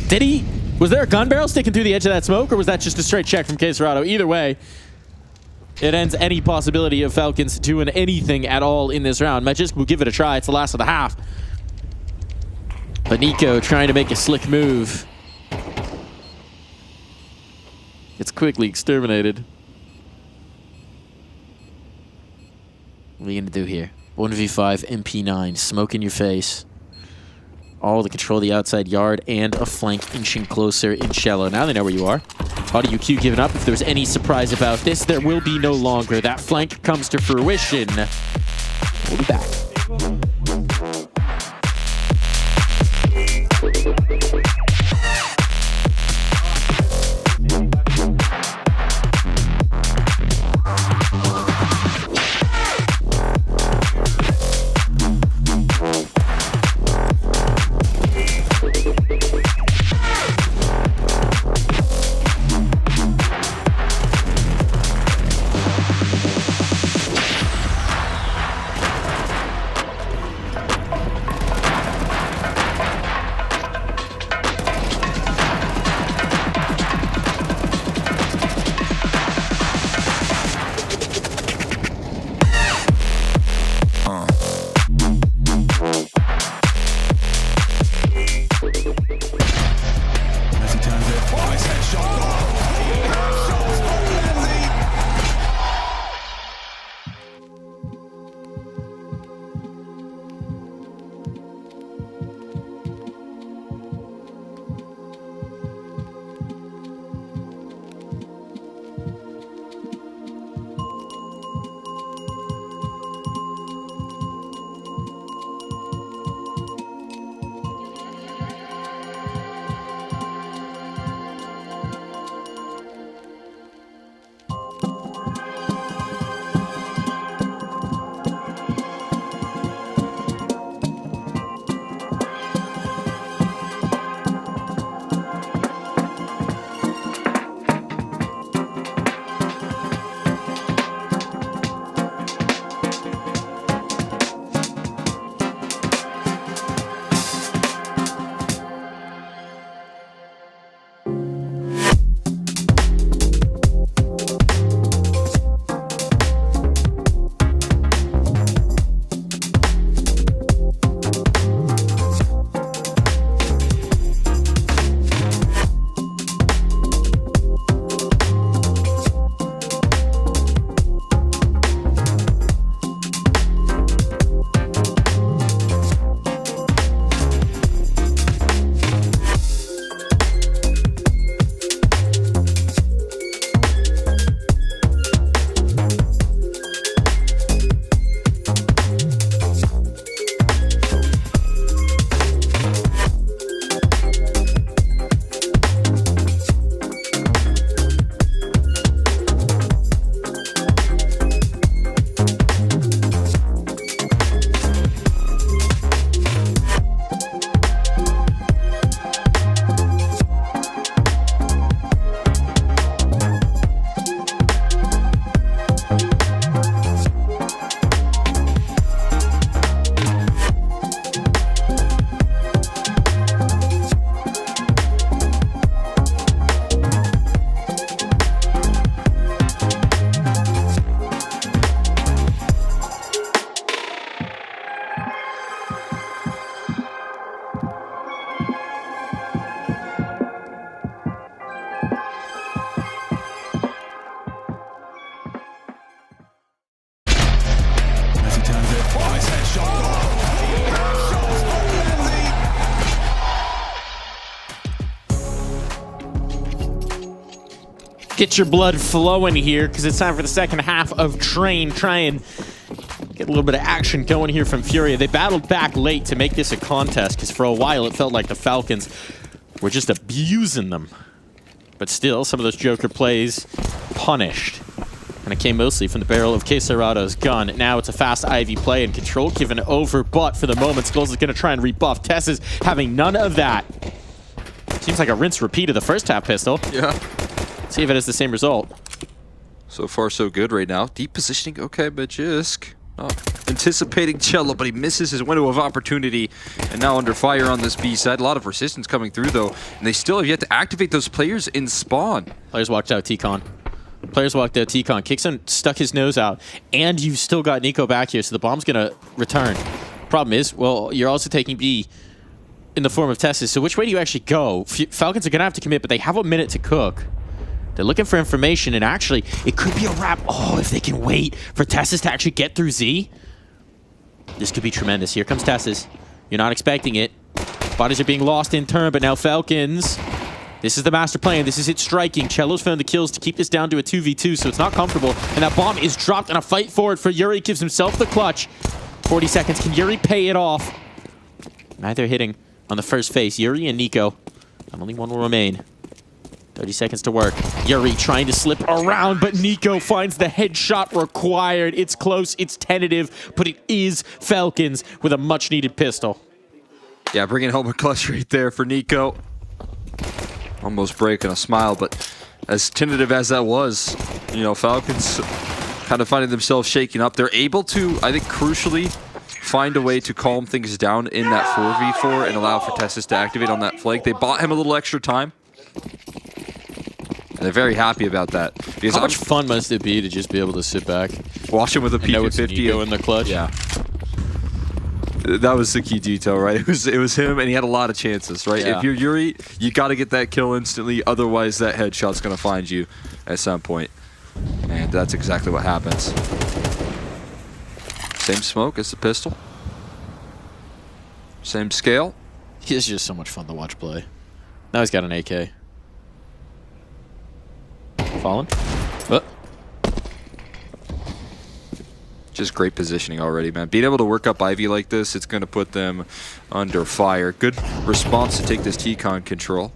Did he Was there a gun barrel sticking through the edge of that smoke, or was that just a straight check from Queserado? Either way, it ends any possibility of Falcons doing anything at all in this round. Magisk will give it a try. It's the last of the half. But Nico trying to make a slick move. It's quickly exterminated. What are you going to do here? 1v5 MP9, smoke in your face. All to control the outside yard and a flank inching closer in shallow. Now they know where you are. Audio Q giving up. If there was any surprise about this, there will be no longer. That flank comes to fruition. We'll be back. Get your blood flowing here, because it's time for the second half of Train. Try and get a little bit of action going here from Furia. They battled back late to make this a contest, because for a while it felt like the Falcons were just abusing them. But still, some of those Joker plays punished. And it came mostly from the barrel of Queserado's gun. Now it's a fast Ivy play and control given over, but for the moment, Skulls is going to try and rebuff. Tess is having none of that. Seems like a rinse repeat of the first half pistol. Yeah. See if it has the same result. So far, so good right now. Deep positioning, okay, but Jisk Oh, anticipating Cello, but he misses his window of opportunity, and now under fire on this B side. A lot of resistance coming through, though, and they still have yet to activate those players in spawn. Players walked out T-Con. Kixon stuck his nose out, and you've still got Nico back here, so the bomb's going to return. Problem is, well, you're also taking B in the form of Tessus, so which way do you actually go? Falcons are going to have to commit, but they have a minute to cook. They're looking for information, and actually, it could be a wrap. Oh, if they can wait for Tessus to actually get through Z. This could be tremendous. Here comes Tessus. You're not expecting it. Bodies are being lost in turn, but now Falcons. This is the master plan. This is it striking. Cello's found the kills to keep this down to a 2v2, so it's not comfortable. And that bomb is dropped, and a fight forward for Yuri gives himself the clutch. 40 seconds. Can Yuri pay it off? Neither hitting on the first phase. Yuri and Nico. And only one will remain. 30 seconds to work. Yuri trying to slip around, but Nico finds the headshot required. It's close, it's tentative, but it is Falcons with a much-needed pistol. Yeah, bringing home a clutch right there for Nico. Almost breaking a smile, but as tentative as that was, you know, Falcons kind of finding themselves shaking up. They're able to, I think, crucially, find a way to calm things down in that 4v4 and allow for Tessus to activate on that flank. They bought him a little extra time. They're very happy about that. How much fun must it be to just be able to sit back, watch him with a P50 in the clutch? Yeah, that was the key detail, right? It was him, and he had a lot of chances, right? Yeah. If you're Yuri, you got to get that kill instantly. Otherwise, that headshot's going to find you at some point, and that's exactly what happens. Same smoke as the pistol. Same scale. He's just so much fun to watch play. Now he's got an AK. Fallen. Just great positioning already, man. Being able to work up Ivy like this, it's going to put them under fire. Good response to take this T-Con control.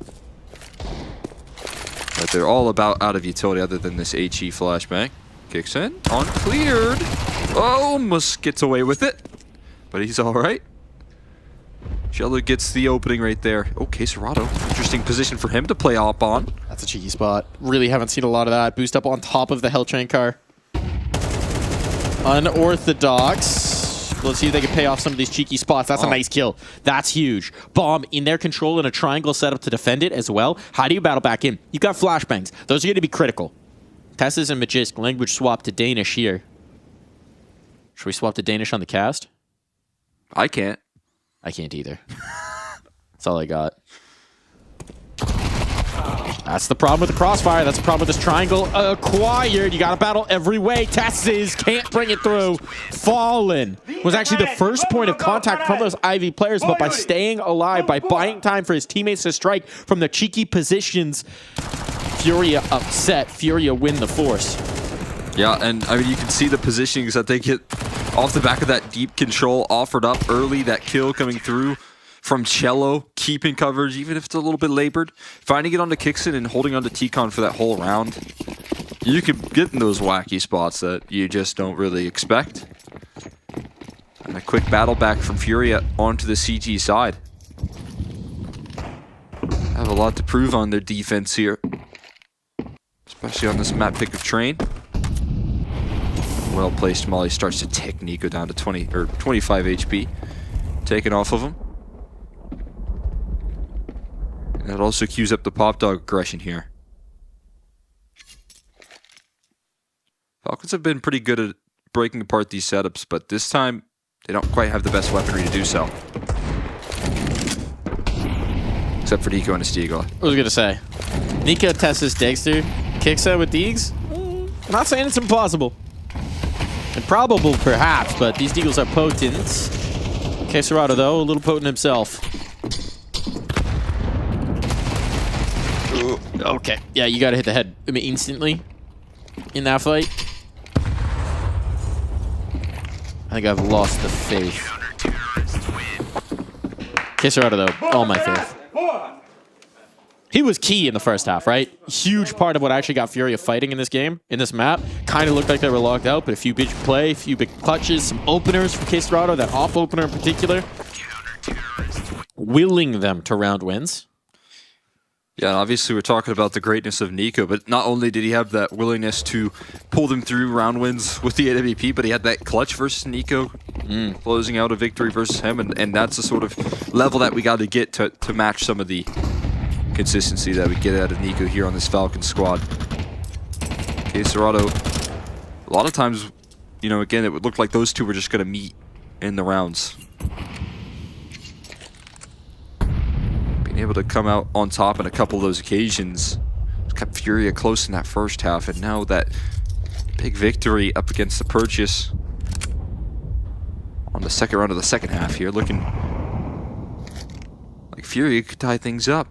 But they're all about out of utility other than this HE flashbang. Kicks in, uncleared. Almost gets away with it, but he's all right. Cello gets the opening right there. Okay, Serato. Interesting position for him to play up on. That's a cheeky spot. Really haven't seen a lot of that. Boost up on top of the Hell Train car. Unorthodox. Let's see if they can pay off some of these cheeky spots. That's a nice kill. That's huge. Bomb in their control and a triangle setup to defend it as well. How do you battle back in? You've got flashbangs. Those are going to be critical. Tessus and Magisk, language swap to Danish here. Should we swap to Danish on the cast? I can't. I can't either. That's all I got. That's the problem with the crossfire. That's the problem with this triangle acquired. You got to battle every way. Tessus can't bring it through. Fallen was actually the first point of contact from those Ivy players, but by staying alive, by buying time for his teammates to strike from the cheeky positions, Furia upset. Furia win the force. Yeah, and I mean, you can see the positionings that they get off the back of that deep control offered up early, that kill coming through from Cello, keeping coverage, even if it's a little bit labored. Finding it onto Kixon and holding onto T-Con for that whole round. You can get in those wacky spots that you just don't really expect. And a quick battle back from Furia onto the CT side. Have a lot to prove on their defense here. Especially on this map pick of Train. Well-placed Molly starts to tick Nico down to 20 or 25 HP. Taken off of him. And that also cues up the Pop Dog aggression here. Falcons have been pretty good at breaking apart these setups, but this time they don't quite have the best weaponry to do so. Except for Nico and Estigo. I was going to say, Nico, Tessus, Dexter, kicks out with Deegs. Not saying it's impossible. Improbable, perhaps, but these Deagles are potent. Serato, though, a little potent himself. Ooh, okay. Yeah, you got to hit the head instantly in that fight. I think I've lost the faith. Serato, though, all my faith. He was key in the first half, right? Huge part of what actually got Furia fighting in this game, in this map. Kind of looked like they were locked out, but a few big play, a few big clutches, some openers from Serato, that off opener in particular. Willing them to round wins. Yeah, and obviously we're talking about the greatness of Nico, but not only did he have that willingness to pull them through round wins with the AWP, but he had that clutch versus Nico, closing out a victory versus him, and that's the sort of level that we got to get to match some of the consistency that we get out of Nico here on this Falcon squad. Okay, Serato, a lot of times, you know, again, it would look like those two were just going to meet in the rounds. Able to come out on top in a couple of those occasions. Kept Furia close in that first half, and now that big victory up against the Purchase on the second round of the second half here, looking like Furia could tie things up.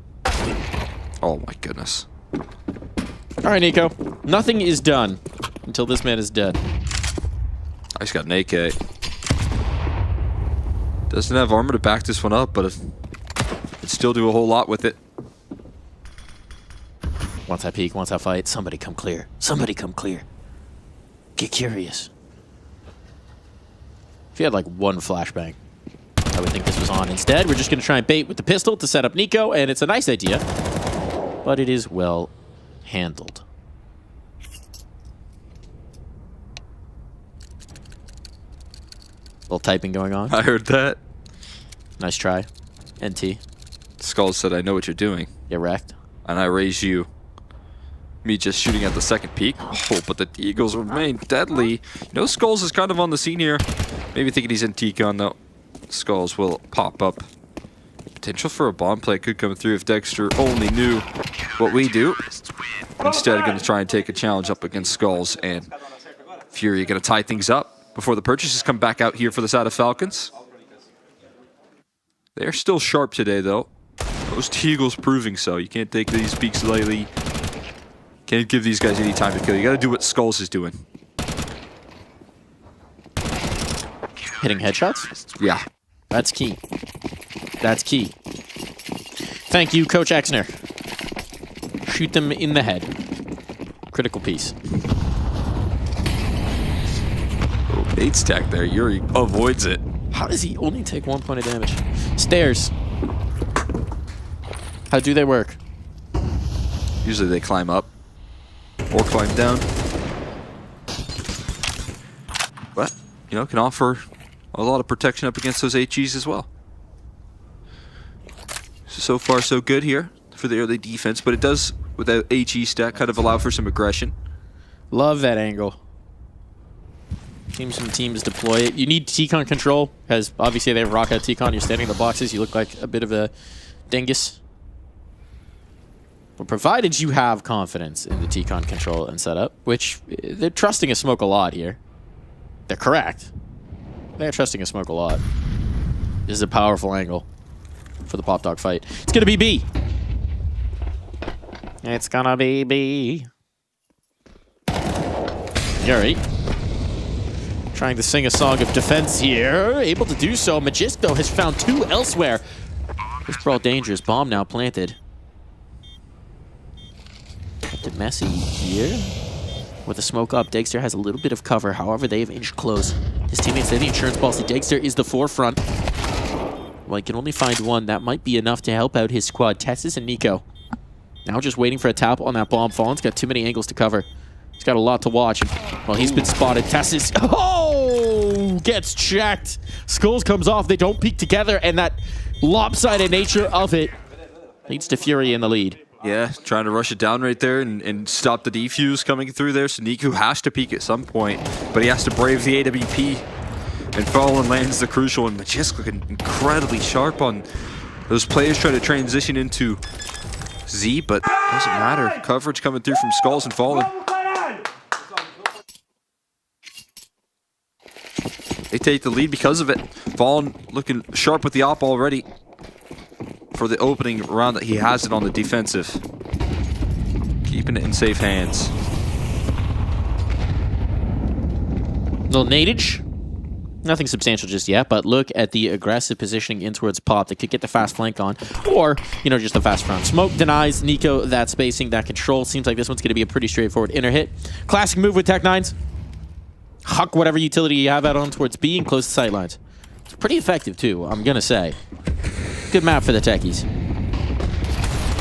Oh my goodness. All right, Nico. Nothing is done until this man is dead. I just got an AK. Doesn't have armor to back this one up, but still do a whole lot with it. Once I peek, once I fight, somebody come clear. Somebody come clear. Get curious. If you had like one flashbang, I would think this was on. Instead, we're just going to try and bait with the pistol to set up Nico, and it's a nice idea, but it is well handled. Little typing going on. I heard that. Nice try. NT. Skull said, I know what you're doing. Get wrecked. And I raise you. Me just shooting at the second peak. Oh, but the Eagles remain deadly. You know, Skulls is kind of on the scene here. Maybe thinking he's in T-Con, though. Skulls will pop up. Potential for a bomb play could come through if Dexter only knew what we do. Instead, going to try and take a challenge up against Skulls. And Fury going to tie things up before the Purchases come back out here for the side of Falcons. They're still sharp today, though. Those T-Eagles proving so. You can't take these peaks lightly. Can't give these guys any time to kill. You got to do what Skulls is doing. Hitting headshots? Yeah. That's key. That's key. Thank you, Coach Exner. Shoot them in the head. Critical piece. Oh, bait stack there. Yuri avoids it. How does he only take 1 point of damage? Stairs. How do they work? Usually they climb up or climb down. But, you know, can offer a lot of protection up against those HEs as well. So far, so good here for the early defense, but it does, with that HE stack, kind of allow for some aggression. Love that angle. Teams and teams deploy it. You need T-Con control, because obviously they have Rocket T-Con. You're standing in the boxes. You look like a bit of a dingus. But provided you have confidence in the T-Con control and setup, which they're trusting a smoke a lot here. They're correct. They're trusting a smoke a lot. This is a powerful angle for the Pop Dog fight. It's going to be B. It's going to be B. Yuri. Trying to sing a song of defense here. Able to do so. Magisk, though, has found two elsewhere. This brawl dangerous. Bomb now planted. Kept it messy here. With the smoke up, Dexter has a little bit of cover. However, they have inched close. His teammates say the insurance policy. Dexter is the forefront. Well, he can only find one. That might be enough to help out his squad. Tessus and Nico. Now just waiting for a tap on that bomb. Fallen's got too many angles to cover. He's got a lot to watch. Well, he's been spotted. Tessus, oh, gets checked. Skulls comes off. They don't peek together, and that lopsided nature of it leads to Fury in the lead. Yeah, trying to rush it down right there and stop the defuse coming through there. So Niku has to peek at some point, but he has to brave the AWP. And Fallen lands the crucial one. Magisk looking incredibly sharp on those players trying to transition into Z, but doesn't matter. Coverage coming through from Skulls and Fallen. They take the lead because of it. Fallen looking sharp with the op already for the opening round that he has it on the defensive. Keeping it in safe hands. Little nadage. Nothing substantial just yet, but look at the aggressive positioning in towards Pop that could get the fast flank on, or, you know, just the fast front. Smoke denies Nico that spacing, that control. Seems like this one's going to be a pretty straightforward inner hit. Classic move with Tech 9s. Huck whatever utility you have out on towards B and close the sightlines. It's pretty effective, too, I'm going to say. Good map for the techies.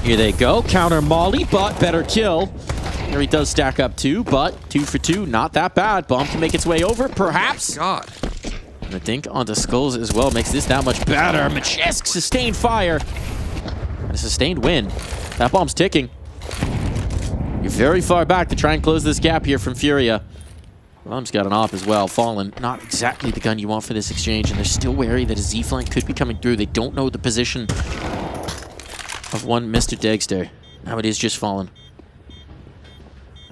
Here they go. Counter Molly, but better kill. Here he does stack up 2, but 2 for 2. Not that bad. Bomb can make its way over, perhaps. Oh God. And the dink onto Skulls as well makes this that much better. Majisk sustained fire. And a sustained win. That bomb's ticking. You're very far back to try and close this gap here from Furia. Bomb's got an op as well. Fallen, not exactly the gun you want for this exchange, and they're still wary that a Z-flank could be coming through. They don't know the position of one Mr. Degster. Now it is just Fallen.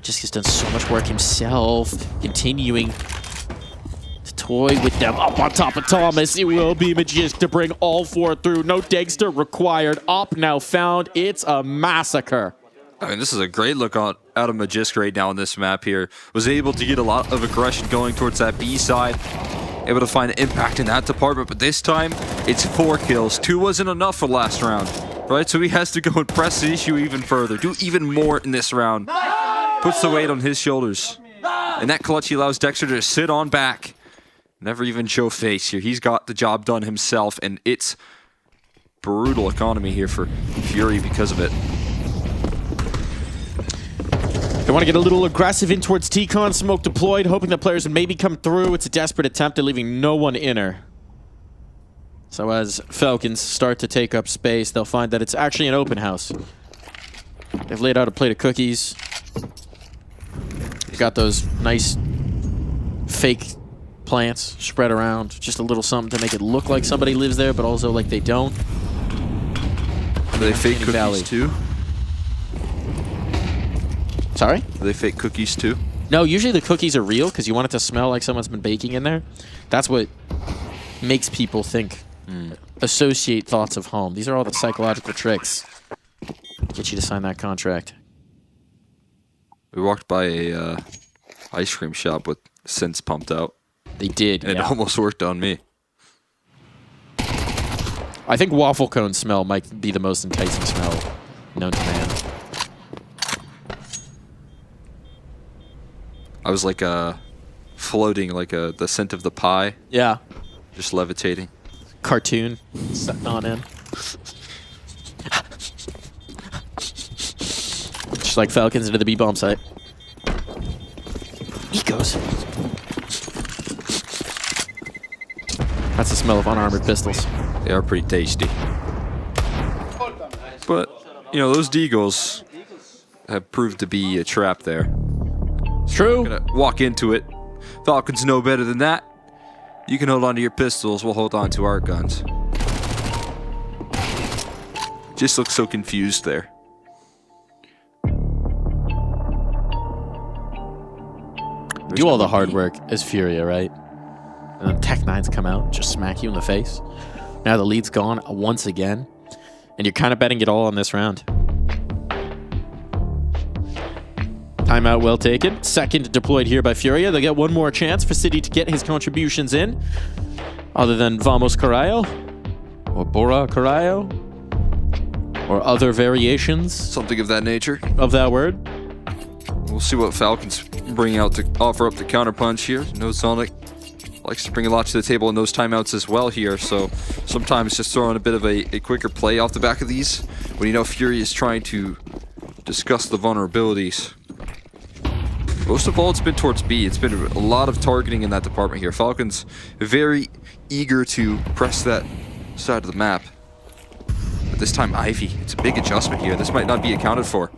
Just has done so much work himself, continuing to toy with them up on top of Thomas. It will be Majisk to bring all 4 through. No Degster required. Op now found. It's a massacre. I mean, this is a great look out of Majisk right now on this map here. Was able to get a lot of aggression going towards that B side. Able to find impact in that department, but this time it's 4 kills. 2 wasn't enough for last round, right? So he has to go and press the issue even further. Do even more in this round. Puts the weight on his shoulders. And that clutch he allows Dexter to sit on back. Never even show face here. He's got the job done himself, and it's brutal economy here for Fury because of it. They want to get a little aggressive in towards T-Con. Smoke deployed, hoping that players would maybe come through. It's a desperate attempt at leaving no one inner. So as Falcons start to take up space, they'll find that it's actually an open house. They've laid out a plate of cookies. They've got those nice fake plants spread around. Just a little something to make it look like somebody lives there, but also like they don't. Are they fake cookies too? Sorry? Are they fake cookies too? No, usually the cookies are real because you want it to smell like someone's been baking in there. That's what makes people think, associate thoughts of home. These are all the psychological tricks. Get you to sign that contract. We walked by a ice cream shop with scents pumped out. They did, and yeah. it almost worked on me. I think waffle cone smell might be the most enticing smell known to man. I was like floating like the scent of the pie. Yeah. Just levitating. Cartoon sitting on in. Just like Falcons into the B-bomb site. Ecos. That's the smell of unarmored pistols. They are pretty tasty. But, you know, those deagles have proved to be a trap there. It's true. Gonna walk into it. Falcons know better than that. You can hold on to your pistols, we'll hold on to our guns. Just looks so confused there. Do all the hard work as Furia, right? And then Tech 9s come out, just smack you in the face. Now the lead's gone once again. And you're kind of betting it all on this round. Timeout well taken. Second deployed here by Furia. They'll get one more chance for City to get his contributions in. Other than Vamos Carallo. Or Bora Carallo. Or other variations. Something of that nature. Of that word. We'll see what Falcons bring out to offer up the counterpunch here. No Sonic likes to bring a lot to the table in those timeouts as well here, so sometimes just throwing a bit of a quicker play off the back of these when you know Fury is trying to discuss the vulnerabilities. Most of all, it's been towards B. It's been a lot of targeting in that department here. Falcons very eager to press that side of the map. But this time Ivy, it's a big adjustment here. This might not be accounted for.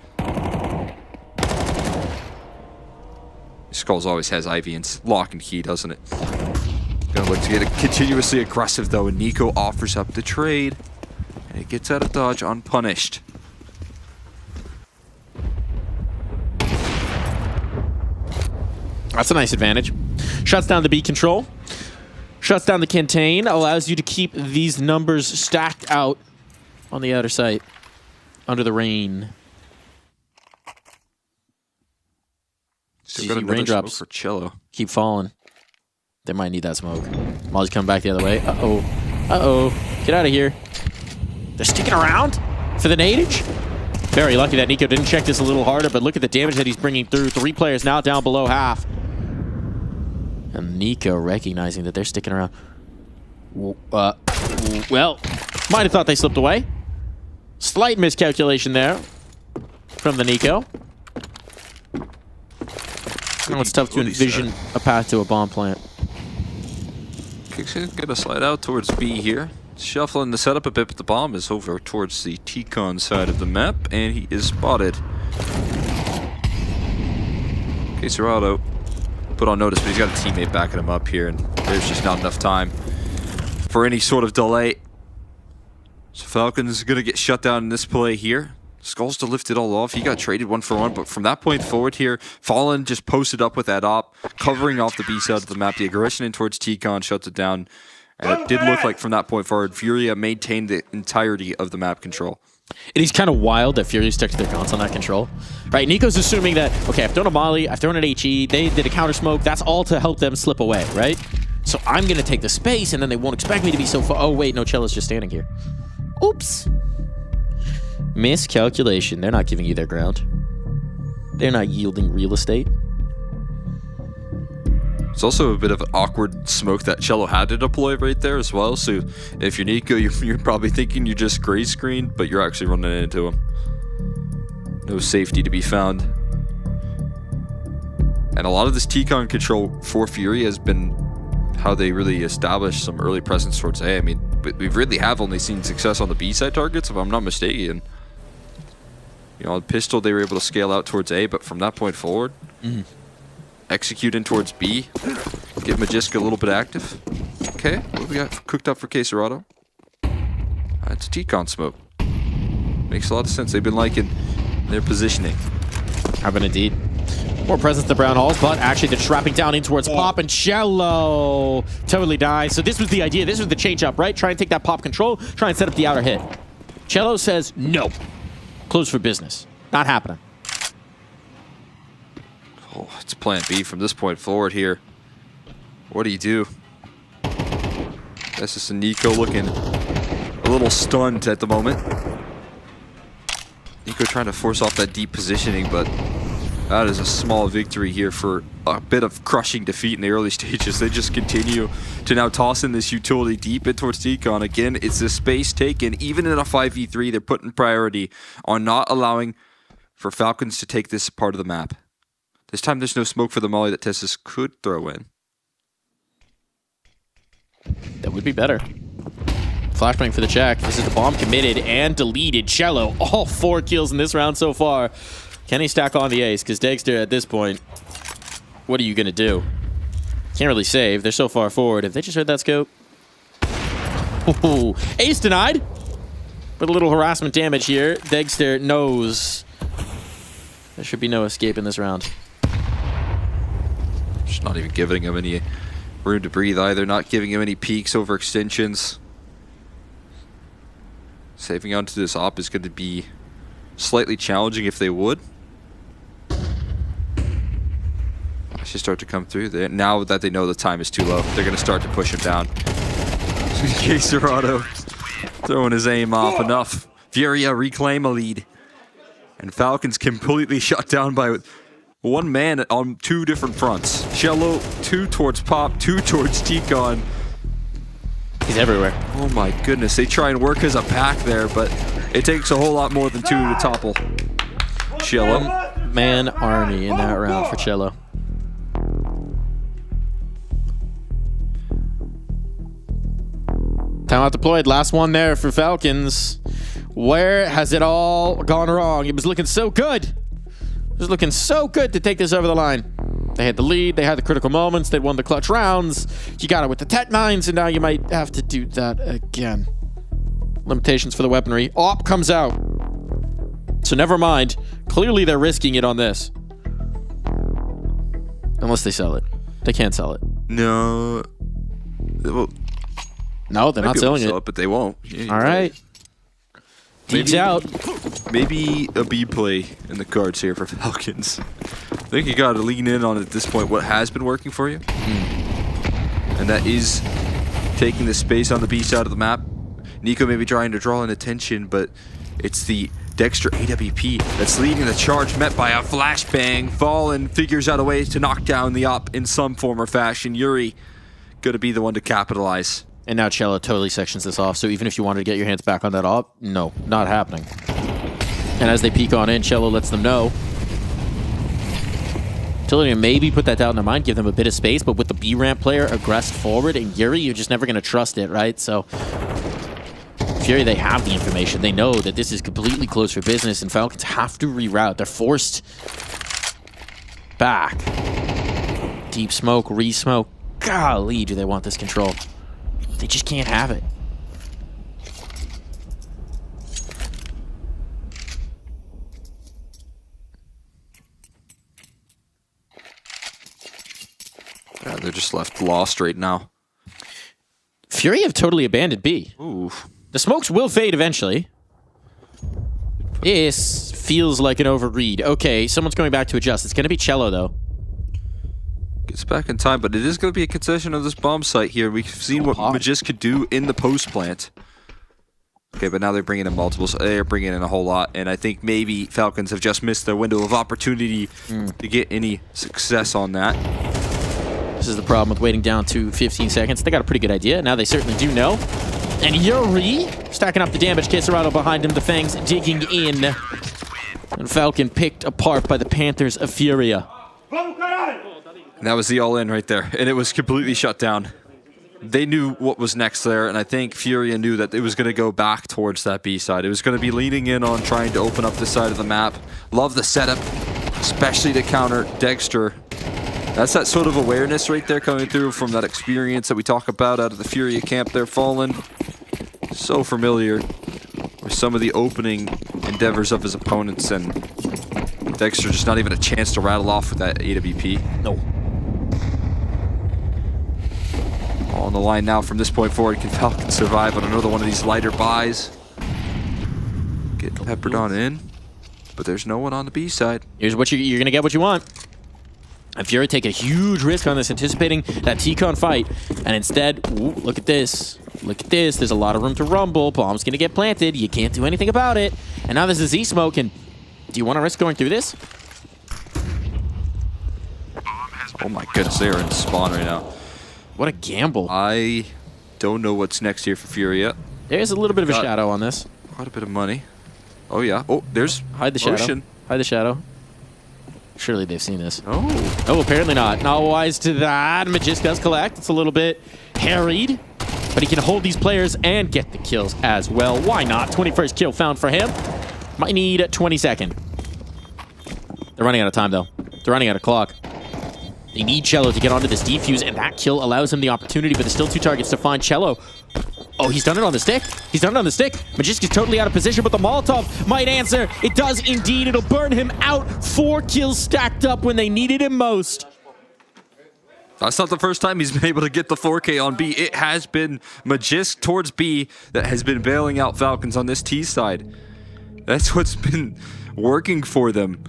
Skulls always has Ivy in lock and key, doesn't it? Gonna look to get it continuously aggressive though, and Nico offers up the trade. And it gets out of dodge unpunished. That's a nice advantage. Shuts down the B control. Shuts down the contain. Allows you to keep these numbers stacked out on the outer site. Under the rain. Still got another raindrops smoke for Cello. Keep falling. They might need that smoke. Molly's coming back the other way. Uh-oh. Uh-oh. Get out of here. They're sticking around for the nadage. Very lucky that Nico didn't check this a little harder, but look at the damage that he's bringing through. 3 players now down below half. And Nico recognizing that they're sticking around. Well, might have thought they slipped away. Slight miscalculation there from the Nico. Now it's tough to envision a path to a bomb plant. Kicks gonna slide out towards B here. Shuffling the setup a bit, but the bomb is over towards the T-Con side of the map, and he is spotted. Caserado put on notice, but he's got a teammate backing him up here, and there's just not enough time for any sort of delay. So Falcons gonna get shut down in this play here. Skulls to lift it all off. He got traded 1-for-1, but from that point forward here, Fallen just posted up with that op, covering off the B side of the map. The aggression in towards T-Con shuts it down. And it did look like from that point forward, Furia maintained the entirety of the map control. It is kind of wild that Fury stuck to their guns on that control. Right, Nico's assuming that, okay, I've thrown a molly, I've thrown an HE, they did a counter smoke, that's all to help them slip away, right? So I'm going to take the space, and then they won't expect me to be so far. Oh, wait, no, Cello's just standing here. Oops. Miscalculation. They're not giving you their ground. They're not yielding real estate. It's also a bit of an awkward smoke that Cello had to deploy right there as well. So if you're Nico, you're probably thinking you're just gray screened, but you're actually running into him. No safety to be found. And a lot of this T-Con control for Fury has been how they really established some early presence towards A. I mean, we really have only seen success on the B side targets, if I'm not mistaken. You know, the pistol, they were able to scale out towards A, but from that point forward, execute in towards B, give Magiska a little bit active. Okay, what do we got cooked up for Caserado? It's a T-Con smoke. Makes a lot of sense. They've been liking their positioning. Have been indeed. More presence to Brown Halls, but actually they're trapping down in towards Pop, and Cello totally dies. So this was the idea. This was the change up, right? Try and take that Pop control, try and set up the outer hit. Cello says no. Closed for business. Not happening. Oh, it's plan B from this point forward here. What do you do? This is Nico looking a little stunned at the moment. Nico trying to force off that deep positioning, but that is a small victory here for a bit of crushing defeat in the early stages. They just continue to now toss in this utility deep in towards T-Con. Again, it's the space taken. Even in a 5v3, they're putting priority on not allowing for Falcons to take this part of the map. This time there's no smoke for the molly that Tessus could throw in. That would be better. Flashbang for the check. This is the bomb committed and deleted. Cello, all 4 kills in this round so far. Can he stack on the ace? Because Dexter, at this point, what are you going to do? Can't really save. They're so far forward. Have they just heard that scope? Ooh, ace denied. But a little harassment damage here. Dexter knows there should be no escape in this round. Just not even giving him any room to breathe either. Not giving him any peeks over extensions. Saving onto this op is going to be slightly challenging if they would. I should start to come through there. Now that they know the time is too low, they're going to start to push him down. Caserado throwing his aim off enough. Furia reclaim a lead. And Falcons completely shut down by one man on 2 different fronts. Cello, 2 towards Pop, 2 towards T-Con. He's everywhere. Oh my goodness, they try and work as a pack there, but it takes a whole lot more than 2 to topple Cello. Man army in that round for Cello. Timeout deployed. Last one there for Falcons. Where has it all gone wrong? It was looking so good. It was looking so good to take this over the line. They had the lead. They had the critical moments. They won the clutch rounds. You got it with the Tech 9s, and now you might have to do that again. Limitations for the weaponry. Op comes out. So never mind. Clearly they're risking it on this. Unless they sell it. They can't sell it. No. Well, no, they're not selling it. But they won't. Yeah, all right. Deeds out. Maybe a B play in the cards here for Falcons. I think you got to lean in on at this point what has been working for you. And that is taking the space on the B side of the map. Nico may be trying to draw in attention, but it's the Dexter AWP that's leading the charge, met by a flashbang. Fallen figures out a way to knock down the op in some form or fashion. Yuri gonna be the one to capitalize. And now Cello totally sections this off, so even if you wanted to get your hands back on that op, no, not happening. And as they peek on in, Cello lets them know. Utility maybe put that doubt in their mind, give them a bit of space, but with the B ramp player aggressed forward and Yuri, you're just never going to trust it, right? So Fury, they have the information. They know that this is completely closed for business, and Falcons have to reroute. They're forced back. Deep smoke, re-smoke. Golly, do they want this control. They just can't have it. Yeah, they're just left lost right now. Fury have totally abandoned B. Ooh. The smokes will fade eventually. This feels like an overread. Okay, someone's going back to adjust. It's going to be Cello, though. Gets back in time, but it is going to be a concession of this bomb site here. We've seen what Magis could do in the post plant. Okay, but now they're bringing in multiples. They're bringing in a whole lot, and I think maybe Falcons have just missed their window of opportunity to get any success on that. This is the problem with waiting down to 15 seconds. They got a pretty good idea. Now they certainly do know. And Yuri stacking up the damage. Kisarado behind him. The Fangs digging in. And Falcon picked apart by the Panthers of Furia. And that was the all-in right there, and it was completely shut down. They knew what was next there, and I think Furia knew that it was going to go back towards that B side. It was going to be leaning in on trying to open up the side of the map. Love the setup, especially to counter Dexter. That's that sort of awareness right there coming through from that experience that we talk about out of the Furia camp there, Fallen. So familiar with some of the opening endeavors of his opponents, and Dexter just not even a chance to rattle off with that AWP. No. All on the line now from this point forward. Can Falcon survive on another one of these lighter buys? Getting peppered on in, but there's no one on the B side. Here's what you're going to get what you want. And Fury take a huge risk on this, anticipating that T-Con fight. And instead, ooh, look at this. Look at this. There's a lot of room to rumble. Bomb's going to get planted. You can't do anything about it. And now there's a Z-Smoke. And do you want to risk going through this? Oh my goodness, they are in spawn right now. What a gamble. I don't know what's next here for Furia. There's a little bit of a shadow on this. Quite a bit of money. Oh yeah. Oh, there's Hide the shadow. Ocean. Hide the shadow. Surely they've seen this. Oh. Oh, apparently not. Not wise to that. Magis does collect. It's a little bit harried, but he can hold these players and get the kills as well. Why not? 21st kill found for him. Might need a 22nd. They're running out of time, though. They're running out of clock. They need Cello to get onto this defuse, and that kill allows him the opportunity, but there's still 2 targets to find Cello. Oh, he's done it on the stick. He's done it on the stick. Magisk is totally out of position, but the Molotov might answer. It does indeed. It'll burn him out. 4 kills stacked up when they needed him most. That's not the first time he's been able to get the 4K on B. It has been Magisk towards B that has been bailing out Falcons on this T side. That's what's been working for them.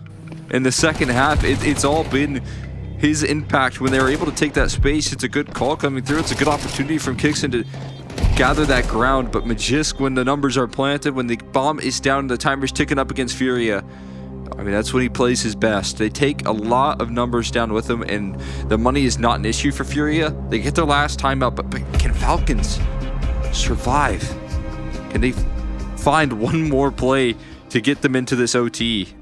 In the second half, it's all been his impact. When they were able to take that space, it's a good call coming through. It's a good opportunity from Kixon to gather that ground. But Magisk, when the numbers are planted, when the bomb is down and the timer's ticking up against Furia, I mean, that's when he plays his best. They take a lot of numbers down with him, and the money is not an issue for Furia. They get their last timeout, but can Falcons survive? Can they find one more play to get them into this OT?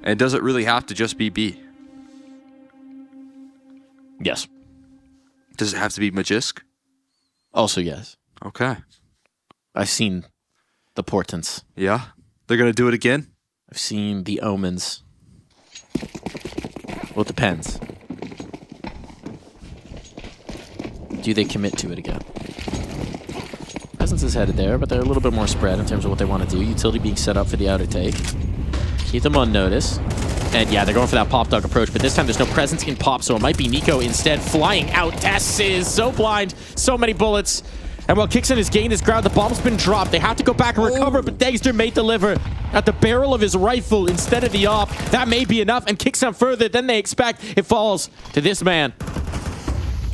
And does it really have to just be B? Yes. Does it have to be Magisk? Also, yes. Okay. I've seen the portents. Yeah? They're going to do it again? I've seen the omens. Well, it depends. Do they commit to it again? Presence is headed there, but they're a little bit more spread in terms of what they want to do. Utility being set up for the outer take. Keep them on notice. And yeah, they're going for that pop dog approach, but this time there's no presence in pop, so it might be Nico instead flying out. Tess is so blind, so many bullets. And while Kixon has gained this ground, the bomb's been dropped. They have to go back and recover, but Dexter may deliver at the barrel of his rifle instead of the op. That may be enough, and kicks him further than they expect. It falls to this man.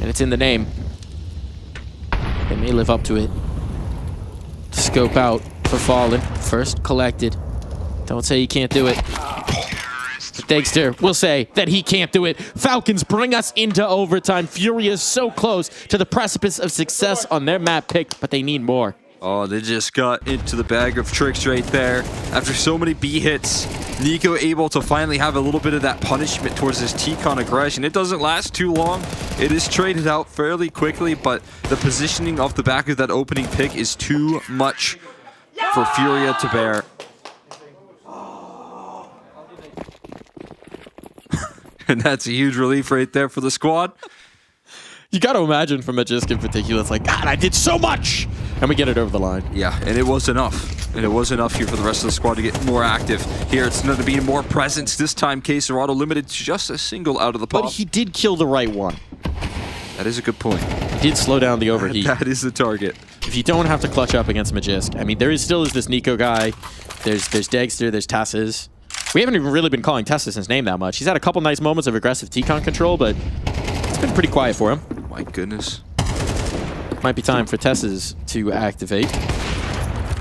And it's in the name. They may live up to it. Scope out for Fallen. First collected. Don't say you can't do it. Dagster will say that he can't do it. Falcons bring us into overtime. Fury is so close to the precipice of success on their map pick, but they need more. Oh, they just got into the bag of tricks right there. After so many B hits, Nico able to finally have a little bit of that punishment towards his T-Con aggression. It doesn't last too long. It is traded out fairly quickly, but the positioning off the back of that opening pick is too much for Furia to bear. And that's a huge relief right there for the squad. You got to imagine for Magisk in particular, it's like, God, I did so much! And we get it over the line. Yeah, and it was enough. And it was enough here for the rest of the squad to get more active. Here it's going to be more presence. This time, K-Serrato limited to just a single out of the pop. But he did kill the right one. That is a good point. He did slow down the overheat. That is the target. If you don't have to clutch up against Magisk, I mean, there is still this Nico guy. There's Dagster, there's Tassis. We haven't even really been calling Tassis his name that much. He's had a couple nice moments of aggressive T-Con control, but it's been pretty quiet for him. My goodness. Might be time for Tassis to activate.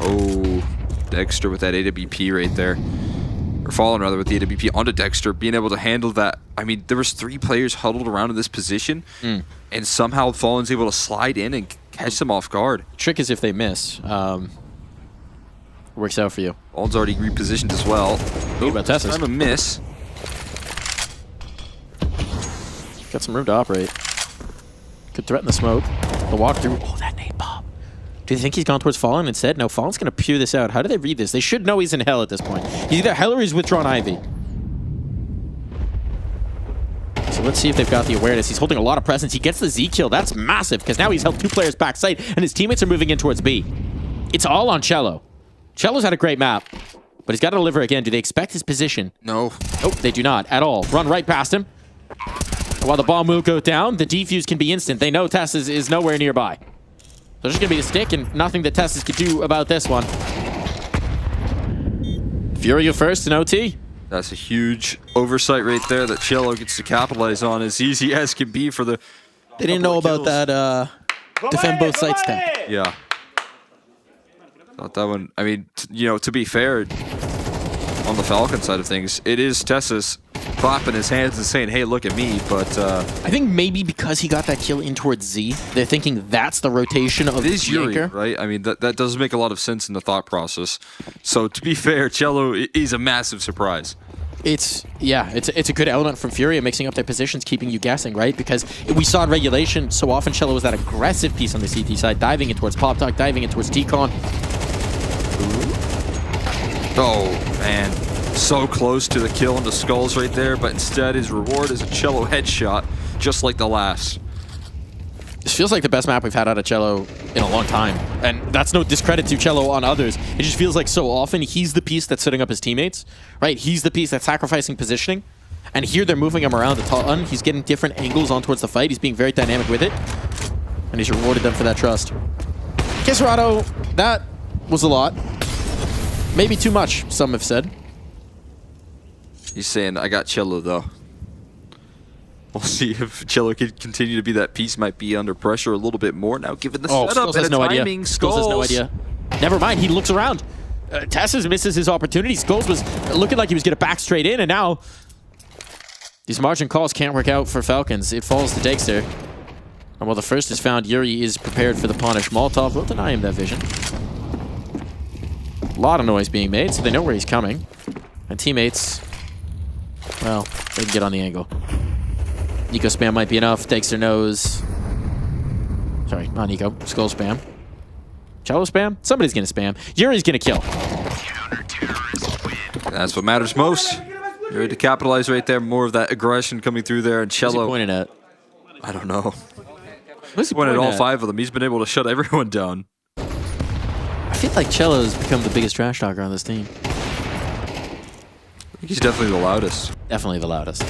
Oh, Dexter with that AWP right there. Or Fallen rather with the AWP onto Dexter, being able to handle that. I mean, there was 3 players huddled around in this position, and somehow Fallen's able to slide in and catch them off guard. Trick is if they miss. Works out for you. Fallen's already repositioned as well. What about Tassis? Time a miss. Got some room to operate. Could threaten the smoke. The walkthrough. Oh, that nade pop. Do you think he's gone towards Fallen instead? No, Fallen's going to pew this out. How do they read this? They should know he's in hell at this point. He's either hell or he's withdrawn Ivy. So let's see if they've got the awareness. He's holding a lot of presence. He gets the Z kill. That's massive because now he's held 2 players backside and his teammates are moving in towards B. It's all on Cello. Cello's had a great map, but he's got to deliver again. Do they expect his position? No. Nope, they do not at all. Run right past him. While the bomb will go down, the defuse can be instant. They know Tassis is nowhere nearby. So there's just going to be the stick and nothing that Tassis could do about this one. Furia first in OT. That's a huge oversight right there that Cello gets to capitalize on as easy as can be for the... They didn't know about that defend both sites thing. Yeah. Thought that one, I mean, you know, to be fair, on the Falcon side of things, it is Tassis clapping his hands and saying, hey, look at me, but... I think maybe because he got that kill in towards Z, they're thinking that's the rotation of it is Yuri, right? I mean, that does make a lot of sense in the thought process. So, to be fair, Cello is a massive surprise. It's a good element from Furia, mixing up their positions, keeping you guessing, right? Because we saw in regulation, so often Cello was that aggressive piece on the CT side, diving in towards Pop Talk, diving in towards T-Con. Oh, man. So close to the kill on the skulls right there, but instead his reward is a Cello headshot, just like the last. This feels like the best map we've had out of Cello in a long time. And that's no discredit to Cello on others. It just feels like so often he's the piece that's setting up his teammates, right? He's the piece that's sacrificing positioning. And here they're moving him around a ton. He's getting different angles on towards the fight. He's being very dynamic with it. And he's rewarded them for that trust. K-Serrato, that was a lot. Maybe too much, some have said. He's saying, I got Cello, though. We'll see if Cello can continue to be that piece. Might be under pressure a little bit more now, given the setup Skulls and has the no timing. idea. Skulls has no idea. Never mind, he looks around. Tassis misses his opportunity. Skulls was looking like he was going to back straight in, and now these margin calls can't work out for Falcons. It falls to Dexter. And while the first is found, Yuri is prepared for the punish. Molotov will deny him that vision. A lot of noise being made, so they know where he's coming. And teammates, well, they can get on the angle. Nico spam might be enough. Dexter knows. Sorry, not Nico. Skull spam. Cello spam? Somebody's going to spam. Yuri's going to kill. That's what matters most. You're ready to capitalize right there. More of that aggression coming through there. And Cello... What's he pointing at? I don't know. What's he pointing at all at? 5 of them. He's been able to shut everyone down. I feel like Cello's become the biggest trash talker on this team. He's definitely the loudest. Definitely the loudest.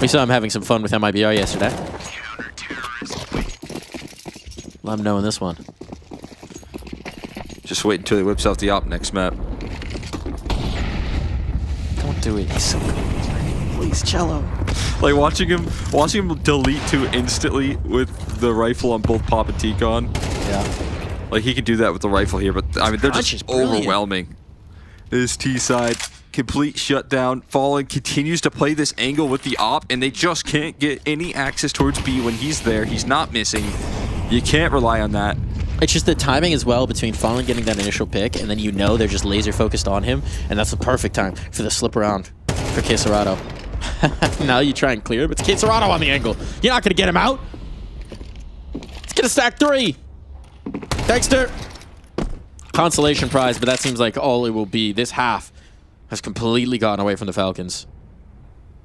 We saw him having some fun with MIBR yesterday. Let him know in this one. Just wait until he whips out the op next map. Don't do it. He's so good. Please, Cello. Like watching him delete 2 instantly with the rifle on both Pop and T-Con. Yeah. Like he can do that with the rifle here, but I mean they're just overwhelming. This T side complete shutdown. Fallen continues to play this angle with the op, and they just can't get any access towards B when he's there. He's not missing. You can't rely on that. It's just the timing as well between Fallen getting that initial pick, and then you know they're just laser focused on him, and that's the perfect time for the slip around for Queserado. Now you try and clear, but it's Queserado on the angle. You're not going to get him out. Let's get a stack 3. Dexter. Consolation prize, but that seems like all it will be. This half has completely gotten away from the Falcons.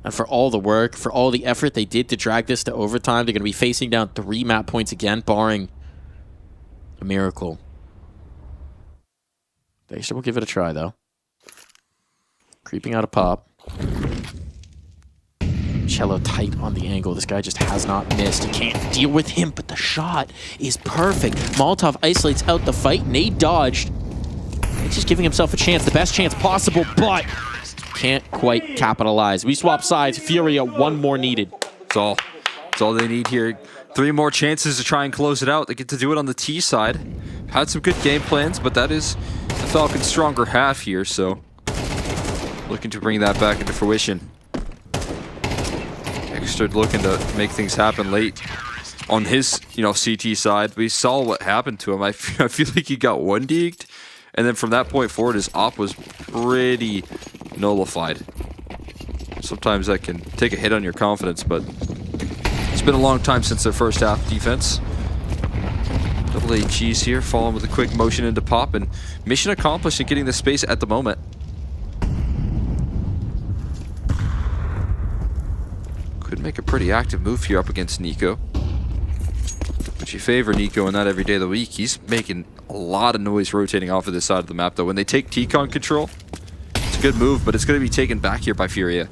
And for all the work, for all the effort they did to drag this to overtime, they're going to be facing down 3 map points again, barring a miracle. Dexter will give it a try, though. Creeping out a pop. Cello tight on the angle. This guy just has not missed. You can't deal with him, but the shot is perfect. Molotov isolates out the fight. Nade dodged. He's just giving himself a chance, the best chance possible, but can't quite capitalize. We swap sides. Furia, 1 more needed. That's all they need here. 3 more chances to try and close it out. They get to do it on the T side. Had some good game plans, but that is the Falcons' stronger half here, so looking to bring that back into fruition. Dexter looking to make things happen late on his, CT side. We saw what happened to him. I feel like he got 1-deeked, and then from that point forward, his op was pretty nullified. Sometimes that can take a hit on your confidence, but it's been a long time since their first half defense. Double AGs here, falling with a quick motion into pop, and mission accomplished in getting the space at the moment. Could make a pretty active move here up against Nico. But you favor Nico in that every day of the week. He's making a lot of noise rotating off of this side of the map, though. When they take T-Con control, it's a good move, but it's going to be taken back here by Furia.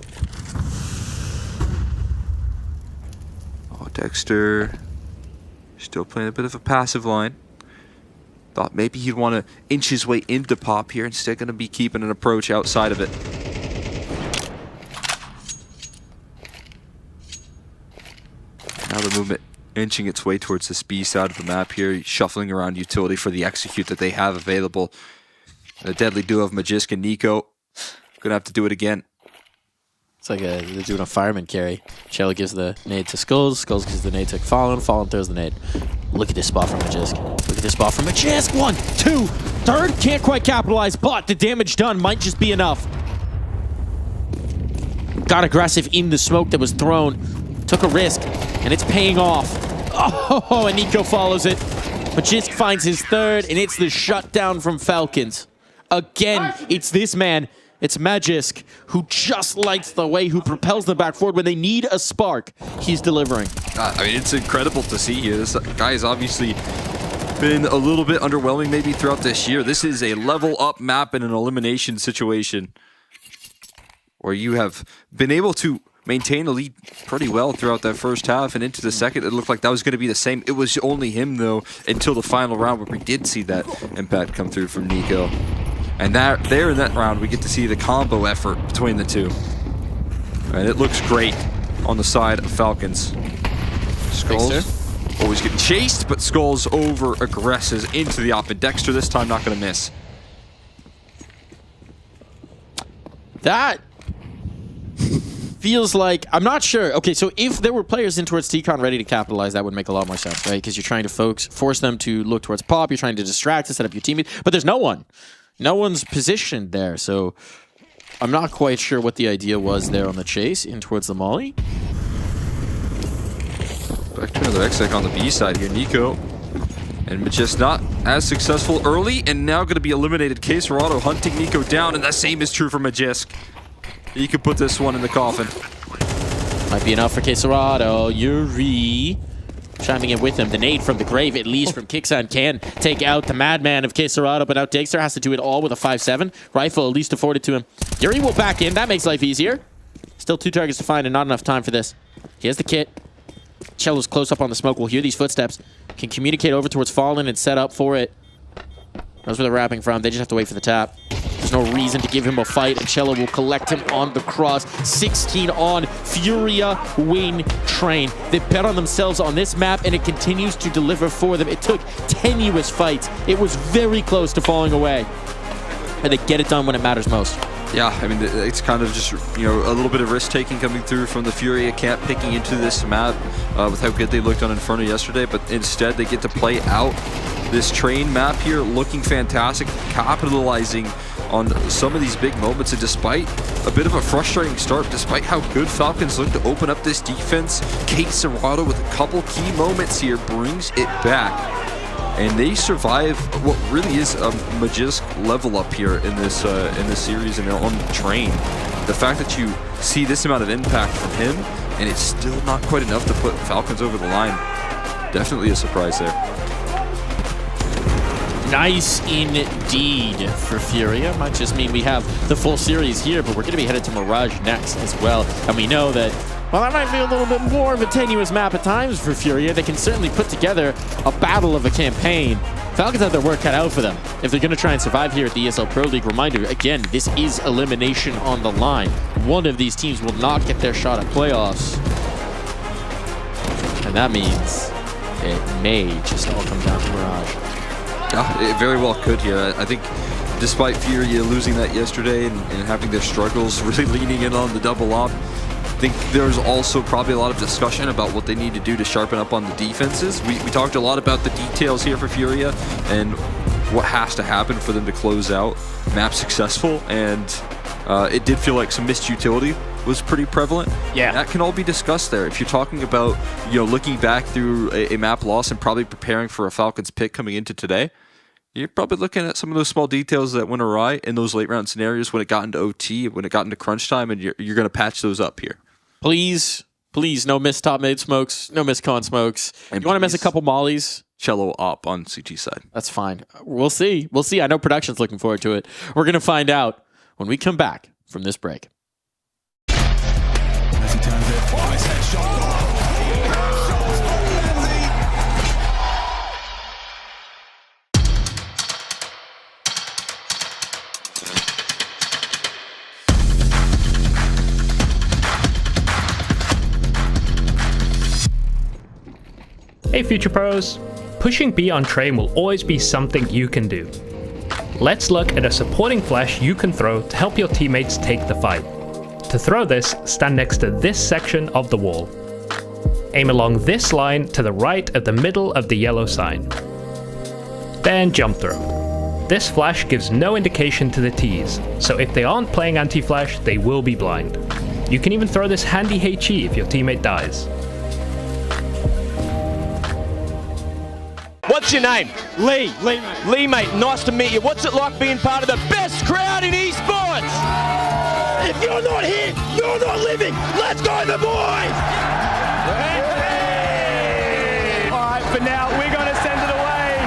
Oh, Dexter still playing a bit of a passive line. Thought maybe he'd want to inch his way into pop here. Instead, going to be keeping an approach outside of it. Now the movement inching its way towards this B side of the map here, shuffling around utility for the execute that they have available. The deadly duo of Magisk and Nico. Gonna have to do it again. It's like they're doing a fireman carry. Cello gives the nade to Skulls. Skulls gives the nade to Fallen. Fallen throws the nade. Look at this spot from Magisk. Look at this spot from Magisk. 1, 2, 3rd. Can't quite capitalize, but the damage done might just be enough. Got aggressive in the smoke that was thrown. Took a risk, and it's paying off. Oh, and Nico follows it. Magisk finds his 3rd, and it's the shutdown from Falcons. Again, it's this man. It's Magisk, who just lights the way, who propels them back forward when they need a spark. He's delivering. I mean, it's incredible to see here. This guy has obviously been a little bit underwhelming maybe throughout this year. This is a level up map in an elimination situation where you have been able to maintain the lead pretty well throughout that first half, and into the second, it looked like that was going to be the same. It was only him, though, until the final round where we did see that impact come through from Nico. And there in that round, we get to see the combo effort between the two. And it looks great on the side of Falcons. Skulls always getting chased, but Skulls over-aggresses into the op, and Dexter this time not going to miss. That feels like, I'm not sure. Okay, so if there were players in towards T-Con ready to capitalize, that would make a lot more sense, right? Because you're trying to force them to look towards pop, you're trying to distract to set up your teammate, but there's no one. No one's positioned there, so I'm not quite sure what the idea was there on the chase in towards the molly. Back to another exec on the B side here, Nico. And just not as successful early, and now going to be eliminated. Queserado hunting Nico down, and the same is true for Magisk. You could put this one in the coffin. Might be enough for Queserado. Yuri chiming in with him. The nade from the grave, at least from Kixan, can take out the madman of Queserado, but now Dexter has to do it all with a 5-7. Rifle at least afforded to him. Yuri will back in. That makes life easier. Still 2 targets to find and not enough time for this. He has the kit. Cello's close up on the smoke. We'll hear these footsteps. Can communicate over towards Fallen and set up for it. Knows where they're wrapping from. They just have to wait for the tap. There's no reason to give him a fight, and Cello will collect him on the cross. 16 on. Furia win train. They bet on themselves on this map, and it continues to deliver for them. It took tenuous fights. It was very close to falling away. And they get it done when it matters most. Yeah, I mean, it's kind of just, a little bit of risk-taking coming through from the Furia camp, picking into this map with how good they looked on Inferno yesterday, but instead they get to play out this train map here, looking fantastic, capitalizing on some of these big moments, and despite a bit of a frustrating start, despite how good Falcons look to open up this defense, Kate Serrato with a couple key moments here brings it back. And they survive what really is a Magisk level up here in this series and on the train. The fact that you see this amount of impact from him, and it's still not quite enough to put Falcons over the line, definitely a surprise there. Nice indeed for Furia. Might just mean we have the full series here, but we're going to be headed to Mirage next as well. And we know that, well, that might be a little bit more of a tenuous map at times for Furia. They can certainly put together a battle of a campaign. Falcons have their work cut out for them if they're going to try and survive here at the ESL Pro League. Reminder, again, this is elimination on the line. One of these teams will not get their shot at playoffs. And that means it may just all come down to Mirage. It very well could here. I think despite Furia losing that yesterday and having their struggles, really leaning in on the double op, I think there's also probably a lot of discussion about what they need to do to sharpen up on the defenses. We talked a lot about the details here for Furia and what has to happen for them to close out map successful, and it did feel like some missed utility was pretty prevalent. Yeah, that can all be discussed there. If you're talking about looking back through a map loss and probably preparing for a Falcons pick coming into today, you're probably looking at some of those small details that went awry in those late round scenarios when it got into OT, when it got into crunch time, and you're going to patch those up here. Please, no missed top mid smokes, no missed con smokes. And you want to miss a couple mollies? Cello op on CT side. That's fine. We'll see. I know production's looking forward to it. We're going to find out when we come back from this break. As he turns it, nice headshot. Hey Future Pros, pushing B on train will always be something you can do. Let's look at a supporting flash you can throw to help your teammates take the fight. To throw this, stand next to this section of the wall. Aim along this line to the right of the middle of the yellow sign. Then jump throw. This flash gives no indication to the Ts, so if they aren't playing anti-flash, they will be blind. You can even throw this handy HE if your teammate dies. What's your name? Lee. Lee, mate, nice to meet you. What's it like being part of the best crowd in esports? If you're not here, you're not living. Let's go, the boys! Hey! All right, for now, we're going to send it away.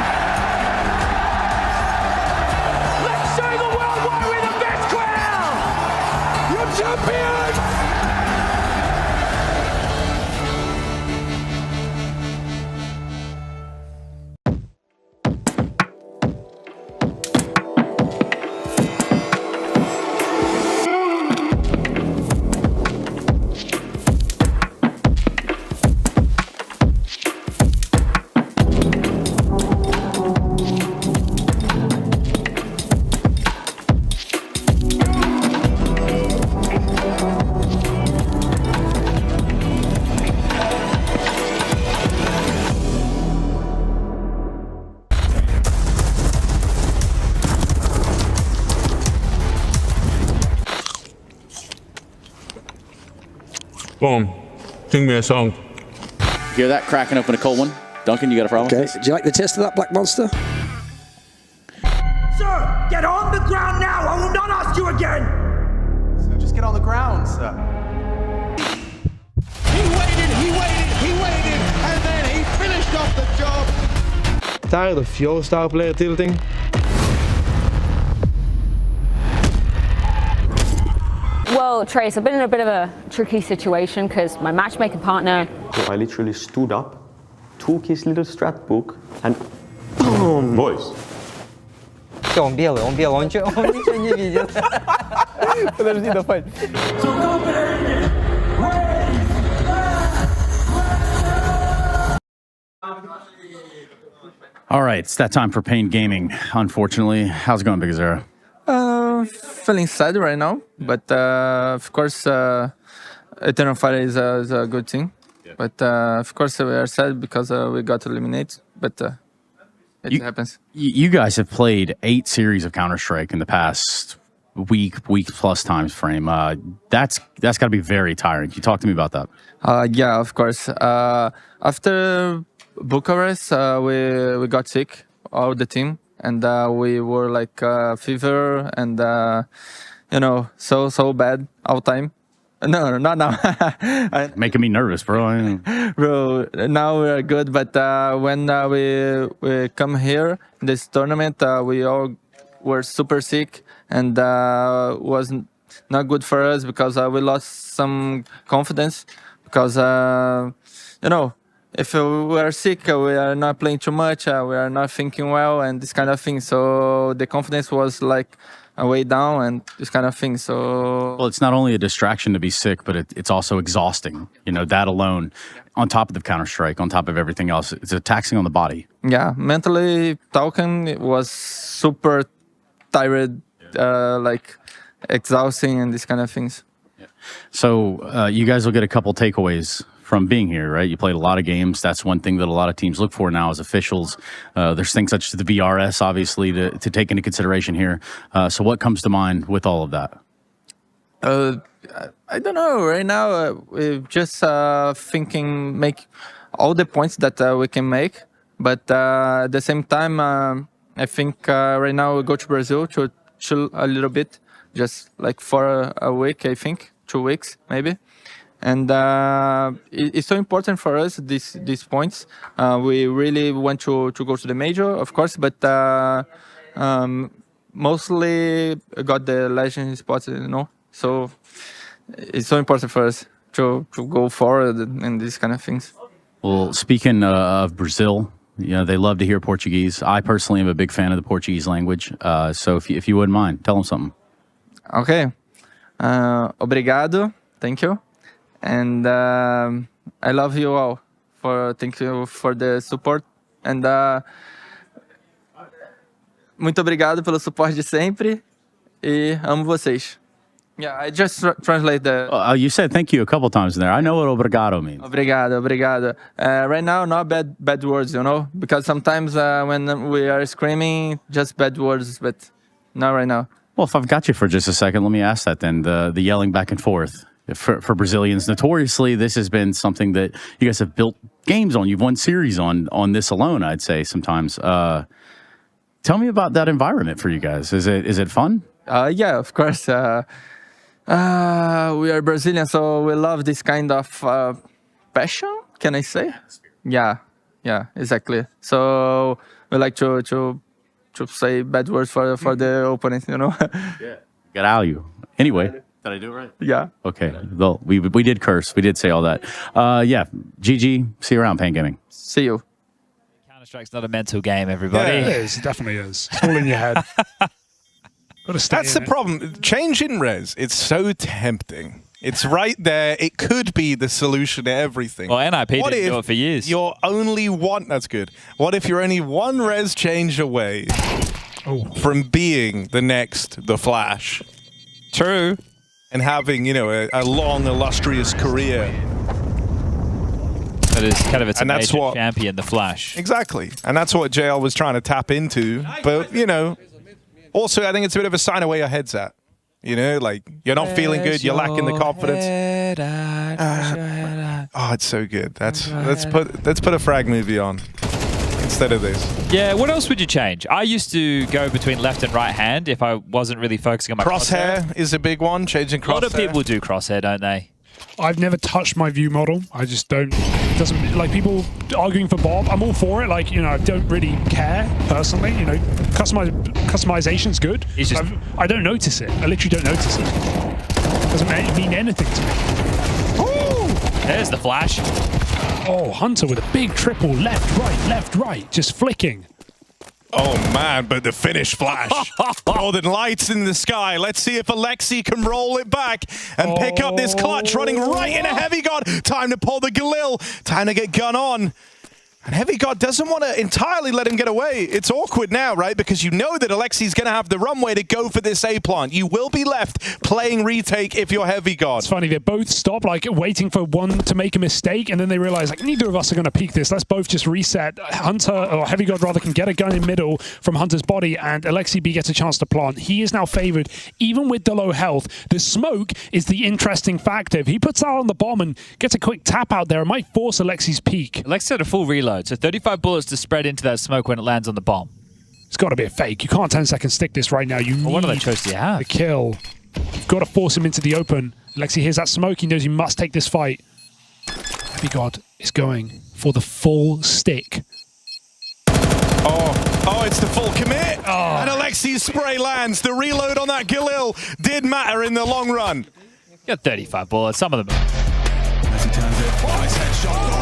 Let's show the world why we're the best crowd! You're champions! Boom. Sing me a song. Hear that? Cracking open a cold one. Duncan, you got a problem? Okay. Do you like the taste of that black monster? Sir, get on the ground now. I will not ask you again. So just get on the ground, sir. He waited, and then he finished off the job. Tired of your star player tilting? Well, Trace, I've been in a bit of a tricky situation because my matchmaking partner... I literally stood up, took his little strat book, and boom! Boys. Он белый, он ничего не видит. Подожди, давай. All right, it's that time for Pain Gaming, unfortunately. How's it going, Big Zero? I'm feeling sad right now, but of course, Eternal Fire is a good thing. Yeah. But of course, we are sad because we got eliminated. But it happens. You guys have played 8 series of Counter-Strike in the past week plus time frame. That's got to be very tiring. Can you talk to me about that? Yeah, of course. After Bucharest, we got sick, all the team, and we were like fever and so bad all time. No, not now. Making me nervous, bro. Bro, now we are good, but when we come here in this tournament, we all were super sick, and was not good for us because we lost some confidence. Because if we are sick, we are not playing too much, we are not thinking well, and this kind of thing. So the confidence was like way down, and this kind of thing. So well, it's not only a distraction to be sick, but it's also exhausting. That alone, on top of the Counter-Strike, on top of everything else, it's taxing on the body. Yeah, mentally talking, it was super tired, like exhausting, and these kind of things. Yeah. So you guys will get a couple takeaways from being here, right? You played a lot of games. That's one thing that a lot of teams look for now as officials. There's things such as the VRS, obviously, to take into consideration here. So what comes to mind with all of that? I don't know. Right now, we're just thinking, make all the points that we can make. But at the same time, I think right now we go to Brazil to chill a little bit, just like for a week, I think, 2 weeks maybe. And it's so important for us, these points. We really want to go to the major, of course, but mostly got the legend spots, So it's so important for us to go forward and these kind of things. Well, speaking of Brazil, they love to hear Portuguese. I personally am a big fan of the Portuguese language. So if you wouldn't mind, tell them something. Okay. Obrigado. Thank you. And I love you all. Thank you for the support. And muito obrigado pelo suporte de sempre. E amo vocês. Yeah, I just translate the... you said thank you a couple times in there. I know what obrigado means. Obrigado. Right now, not bad words, because sometimes when we are screaming, just bad words, but not right now. Well, if I've got you for just a second, let me ask that then. The yelling back and forth. For Brazilians, notoriously, this has been something that you guys have built games on. You've won series on this alone, I'd say, sometimes. Tell me about that environment for you guys. Is it fun? Yeah, of course. We are Brazilian, so we love this kind of passion, can I say? Yeah, exactly. So we like to say bad words for the opponent, Yeah. Got out you. Anyway. Did I do it right? Yeah. Okay. Well, we did curse. We did say all that. Yeah. GG. See you around, Pain Gaming. See you. Counter-Strike's not a mental game, everybody. Yeah, it is. It definitely is. It's all in your head. That's the problem. Change in res. It's so tempting. It's right there. It could be the solution to everything. Well, NIP didn't do it for years. You're only one. That's good. What if you're only one res change away from being the Flash? True. And having, a long, illustrious career. That is kind of a major champion, the Flash. Exactly. And that's what JL was trying to tap into. But, also, I think it's a bit of a sign of where your head's at. Like, you're not feeling good, you're lacking the confidence. Oh, it's so good. Let's put a frag movie on instead of this. Yeah, what else would you change? I used to go between left and right hand if I wasn't really focusing on my crosshair. Is a big one, changing crosshair. A lot of people do crosshair, don't they? I've never touched my view model. I just don't. It doesn't, like, people arguing for Bob. I'm all for it. Like, I don't really care personally. Customization's good. I don't notice it. I literally don't notice it. Doesn't mean anything to me. Ooh, there's the Flash. Oh, Hunter with a big triple left, right, just flicking. Oh man, but the finish flash. Golden lights in the sky. Let's see if Alexi can roll it back and pick up this clutch, running right in a heavy gun. Time to pull the Galil. Time to get gun on. And Heavy God doesn't want to entirely let him get away. It's awkward now, right? Because you know that Alexi's going to have the runway to go for this A plant. You will be left playing retake if you're Heavy God. It's funny, they both stop, like, waiting for one to make a mistake, and then they realize, like, neither of us are going to peek this. Let's both just reset. Hunter, or Heavy God rather, can get a gun in middle from Hunter's body, and Alexi B gets a chance to plant. He is now favored, even with the low health. The smoke is the interesting factor. If he puts that on the bomb and gets a quick tap out there, it might force Alexi's peak. Alexi had a full reload. So 35 bullets to spread into that smoke when it lands on the bomb. It's got to be a fake. You can't 10-second stick this right now. You need what other choice do you have? the kill. You've got to force him into the open. Alexi hears that smoke. He knows he must take this fight. Heavy God is going for the full stick. Oh, it's the full commit. Oh. And Alexi's spray lands. The reload on that Galil did matter in the long run. Got 35 bullets. Some of them. As he turns it. Oh, it's headshot.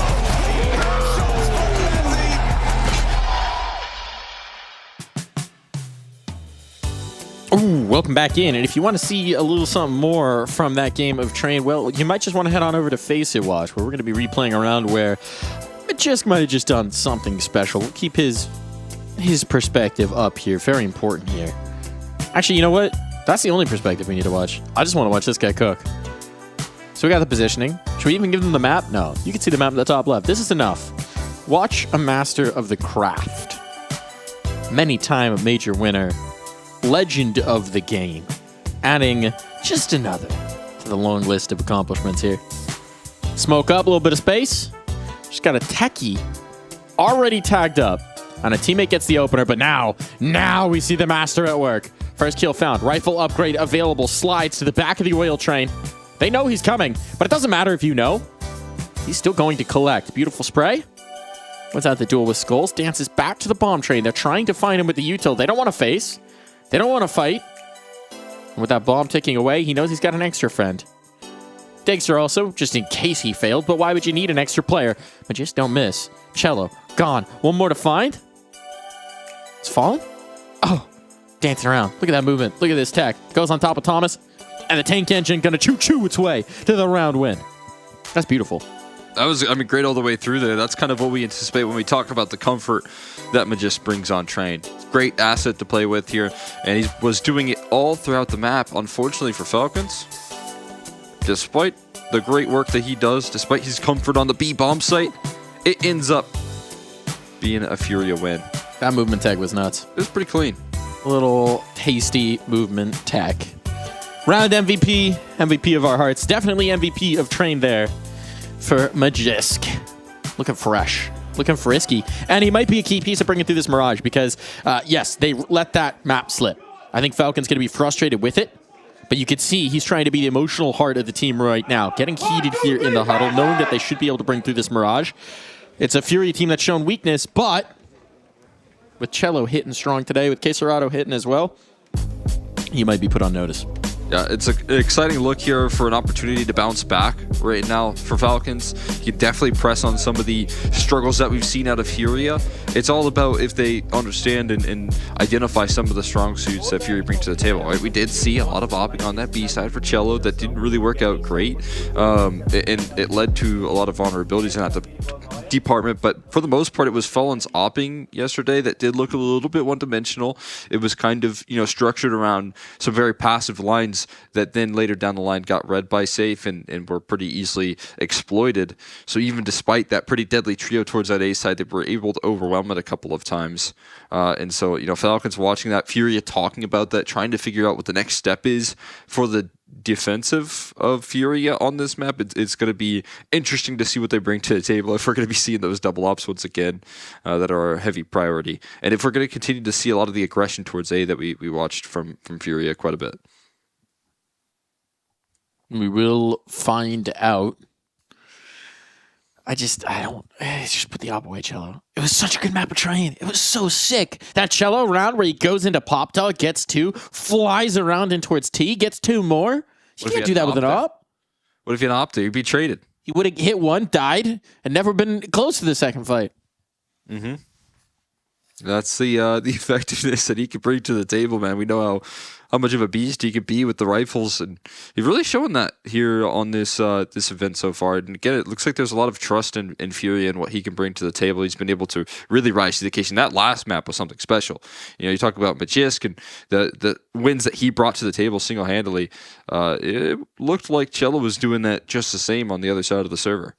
Ooh, welcome back in. And if you want to see a little something more from that game of Train, well, you might just want to head on over to Face It Watch, where we're going to be replaying a round where Majisk might have just done something special. We'll keep his perspective up here. Very important here. Actually, you know what? That's the only perspective we need to watch. I just want to watch this guy cook. So we got the positioning. Should we even give them the map? No. You can see the map in the top left. This is enough. Watch a master of the craft. Many-time major winner. Legend of the game. Adding just another to the long list of accomplishments here. Smoke up, a little bit of space. Just got a techie already tagged up. And a teammate gets the opener, but now we see the master at work. First kill found. Rifle upgrade available. Slides to the back of the oil train. They know he's coming, but it doesn't matter if you know. He's still going to collect. Beautiful spray. What's out the duel with Skulls? Dances back to the bomb train. They're trying to find him with the util. They don't want to face. They don't want to fight. And with that bomb ticking away, he knows he's got an extra friend. Digster also, just in case he failed, but why would you need an extra player? But just don't miss. Cello, gone. One more to find. It's fallen? Oh, dancing around. Look at that movement. Look at this tech. Goes on top of Thomas, and the tank engine gonna choo-choo its way to the round win. That's beautiful. That was, I mean, great all the way through there. That's kind of what we anticipate when we talk about the comfort that Majisk brings on Train. Great asset to play with here, and he was doing it all throughout the map. Unfortunately for Falcons, despite the great work that he does, despite his comfort on the B bomb site, it ends up being a Furia win. That movement tag was nuts. It was pretty clean. A little tasty movement tag. Round MVP of our hearts. Definitely MVP of Train there for Majisk. Looking fresh. Looking frisky. And he might be a key piece of bringing through this Mirage because, yes, they let that map slip. I think Falcon's going to be frustrated with it. But you could see he's trying to be the emotional heart of the team right now. Getting heated here in the huddle, knowing that they should be able to bring through this Mirage. It's a Fury team that's shown weakness, but with Cello hitting strong today, with Quesarado hitting as well, he might be put on notice. Yeah, it's an exciting look here for an opportunity to bounce back right now for Falcons. You can definitely press on some of the struggles that we've seen out of Furia. It's all about if they understand and identify some of the strong suits that Fury brings to the table, right? We did see a lot of opping on that B side for Cello that didn't really work out great. And it led to a lot of vulnerabilities in that department, but for the most part, it was Fallen's opping yesterday that did look a little bit one-dimensional. It was kind of, structured around some very passive lines that then later down the line got read by Safe and were pretty easily exploited. So even despite that pretty deadly trio towards that A side, they were able to overwhelm it a couple of times. And so, Falcons watching that, Furia talking about that, trying to figure out what the next step is for the defensive of Furia on this map. It's going to be interesting to see what they bring to the table if we're going to be seeing those double ops once again that are a heavy priority, and if we're going to continue to see a lot of the aggression towards A that we watched from Furia quite a bit. We will find out. I just put the op away, Cello. It was such a good map of Train. It was so sick. That Cello round where he goes into Pop Dog, gets 2, flies around in towards T, gets 2 more. You can't do that with an op. What if you had an op there? You'd be traded. He would have hit 1, died, and never been close to the second fight. Mm-hmm. That's the effectiveness that he can bring to the table, man. We know how much of a beast he could be with the rifles, and he's really showing that here on this this event so far. And again, it looks like there's a lot of trust in Fury and what he can bring to the table. He's been able to really rise to the occasion. That last map was something special. You know, you talk about Magisk and the wins that he brought to the table single-handedly. It looked like Cello was doing that just the same on the other side of the server.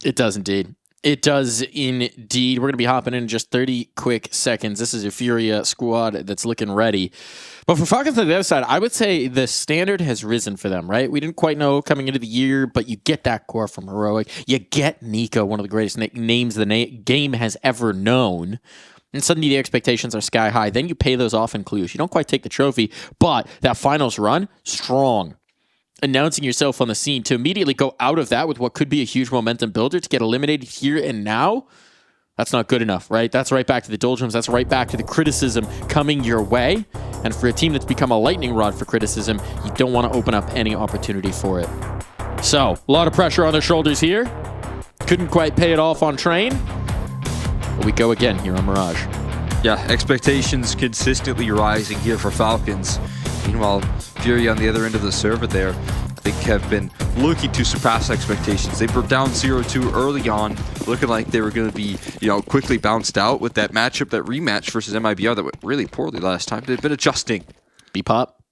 It does indeed. It does indeed. We're going to be hopping in just 30 quick seconds. This is a Furia squad that's looking ready. But for Falcons on the other side, I would say the standard has risen for them, right? We didn't quite know coming into the year, but you get that core from Heroic. You get Nico, one of the greatest names the game has ever known. And suddenly the expectations are sky high. Then you pay those off in Cluj. You don't quite take the trophy, but that finals run, strong. Announcing yourself on the scene to immediately go out of that with what could be a huge momentum builder to get eliminated here and now, that's not good enough, right? That's right back to the doldrums. That's right back to the criticism coming your way. And for a team that's become a lightning rod for criticism, you don't want to open up any opportunity for it. So, a lot of pressure on their shoulders here. Couldn't quite pay it off on Train. But we go again here on Mirage. Yeah, expectations consistently rising here for Falcons. Meanwhile, Fury on the other end of the server there, I think have been looking to surpass expectations. They were down 0-2 early on, looking like they were going to be, quickly bounced out with that matchup, that rematch versus MIBR that went really poorly last time. They've been adjusting. B-Pop.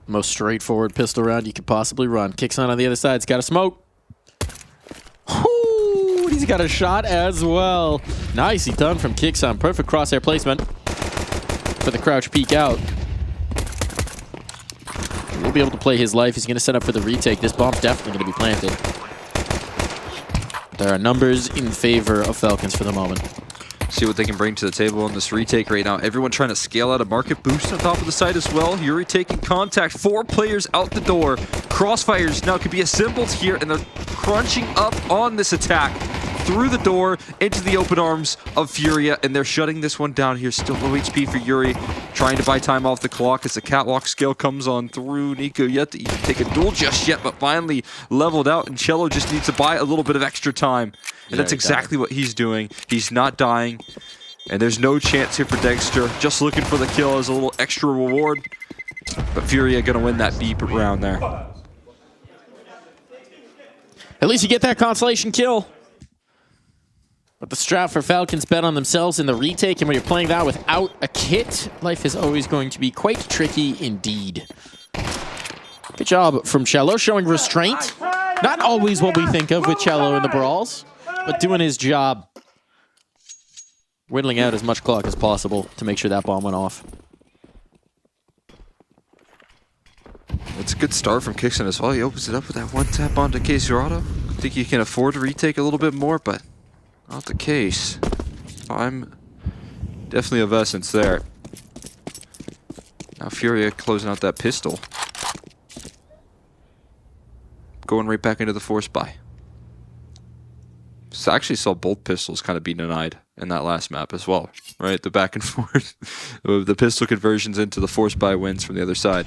Most straightforward pistol round you could possibly run. Kixon on the other side's got a smoke. Whoo! He's got a shot as well. Nicely done from Kixon. Perfect crosshair placement for the crouch peek out. He'll be able to play his life. He's going to set up for the retake. This bomb's definitely going to be planted. There are numbers in favor of Falcons for the moment. See what they can bring to the table on this retake right now. Everyone trying to scale out a market boost on top of the site as well. Yuri taking contact. 4 players out the door. Crossfires now could be assembled here, and they're crunching up on this attack through the door into the open arms of Furia, and they're shutting this one down here. Still low HP for Yuri, trying to buy time off the clock as the catwalk skill comes on through. Nico yet to even take a duel just yet, but finally leveled out, and Cello just needs to buy a little bit of extra time. And that's exactly what he's doing. He's not dying, and there's no chance here for Dexter. Just looking for the kill as a little extra reward. But Furia gonna win that B round there. At least you get that consolation kill. But the strat for Falcons bet on themselves in the retake, and when you're playing that without a kit, life is always going to be quite tricky indeed. Good job from Cello, showing restraint. Not always what we think of with Cello in the brawls, but doing his job. Whittling out as much clock as possible to make sure that bomb went off. It's a good start from Kixon as well. He opens it up with that one tap onto Caserado. I think he can afford to retake a little bit more, but not the case. I'm definitely of essence there. Now Furia closing out that pistol. Going right back into the force buy. So I actually saw both pistols kind of be denied in that last map as well, right? The back and forth. The pistol conversions into the force buy wins from the other side.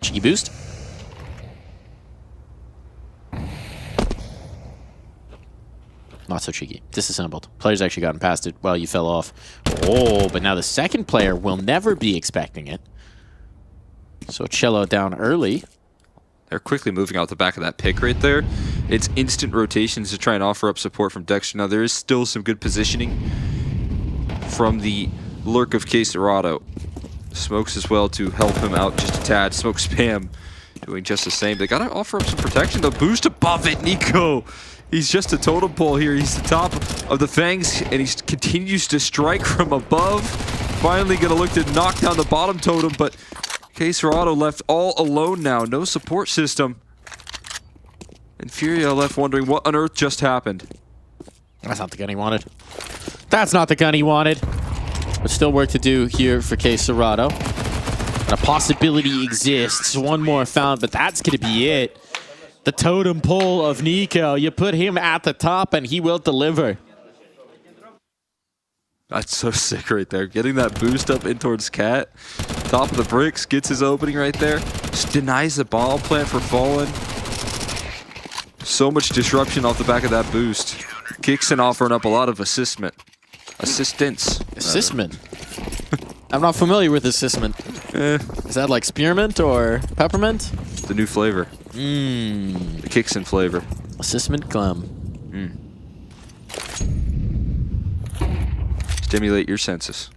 Cheeky boost. Not so cheeky. Disassembled. Player's actually gotten past it while you fell off. Oh, but now the second player will never be expecting it. So Cello down early. They're quickly moving out the back of that pick right there. It's instant rotations to try and offer up support from Dexter. Now there is still some good positioning from the lurk of Caserado. Smokes as well to help him out just a tad. Smoke spam doing just the same. They gotta offer up some protection. The boost above it, Nico. He's just a totem pole here. He's the top of the Fangs, and he continues to strike from above. Finally gonna look to knock down the bottom totem, but Caserado left all alone now. No support system. And Furia left wondering what on earth just happened. That's not the gun he wanted. That's not the gun he wanted. But still work to do here for Caserado. And a possibility exists. One more found, but that's going to be it. The totem pole of Nico. You put him at the top and he will deliver. That's so sick right there. Getting that boost up in towards Cat. Top of the bricks, gets his opening right there. Just denies the ball plant for Fallen. So much disruption off the back of that boost. Kickson offering up a lot of assistance. Assistment? I'm not familiar with assistment. Is that like spearmint or peppermint? The new flavor. Mmm. The Kickson flavor. Assistment gum. Stimulate your senses.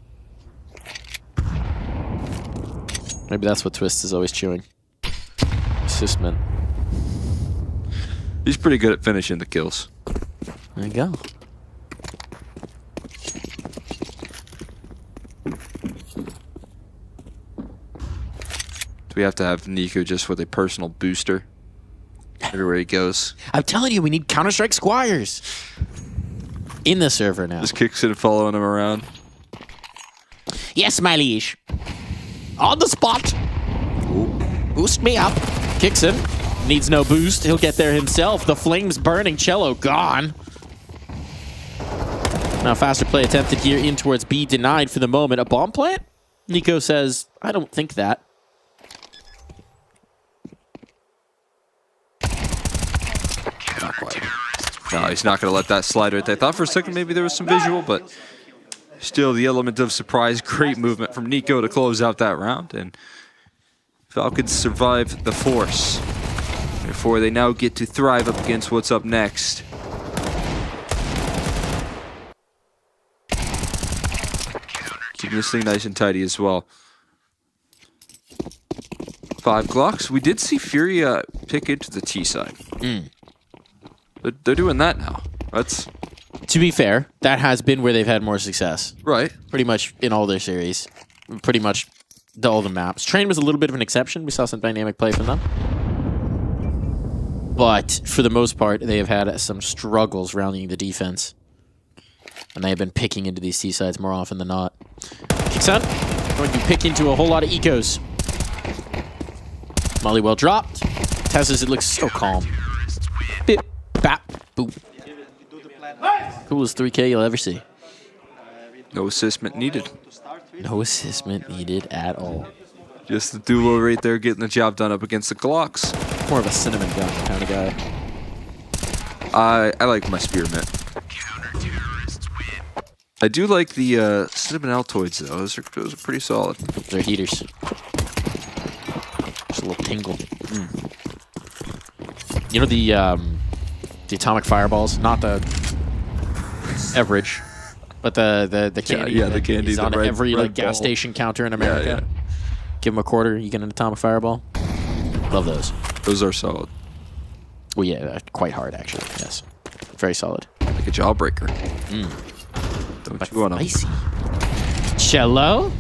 Maybe that's what Twist is always chewing. Assistment. He's pretty good at finishing the kills. There you go. Do we have to have Nico just with a personal booster everywhere he goes? I'm telling you, we need Counter-Strike Squires in the server now. Just Kickson following him around. Yes, my liege. On the spot. Ooh. Boost me up. Kickson needs no boost. He'll get there himself. The flames burning. Cello gone. Now faster play attempted here in towards B. Denied for the moment. A bomb plant? Nico says, I don't think that. Not quite. No, he's not going to let that slide right there. I thought for a second maybe there was some visual, but still the element of surprise. Great movement from Nico to close out that round. And Falcons survive the force. Therefore, they now get to thrive up against what's up next. Keeping this thing nice and tidy as well. 5 Glocks. We did see Furia pick into the T side. They're doing that now. That's... To be fair, that has been where they've had more success. Right. Pretty much in all their series. Pretty much all the maps. Train was a little bit of an exception. We saw some dynamic play from them. But for the most part, they have had some struggles rounding the defense. And they have been picking into these T-sides more often than not. Kickson going to pick into a whole lot of ecos. Molly well dropped. Tessa's, it looks so calm. Bip, bap, boom. Coolest 3K you'll ever see. No assistment needed. No assistment needed at all. Just the duo right there getting the job done up against the Glocks. More of a cinnamon gun kind of guy. I like my spearmint. I do like the cinnamon Altoids though. Those are pretty solid. They're heaters. Just a little tingle. You know the atomic fireballs, not the average, but the candy. Yeah, the candy. Is on red, every red gas ball. station counter in America. Yeah. Give them a quarter, you get an atomic fireball. Love those. Those are solid. Well, yeah, quite hard actually. Yes, very solid. Like a jawbreaker. Don't chew on them. Spicy. Cello,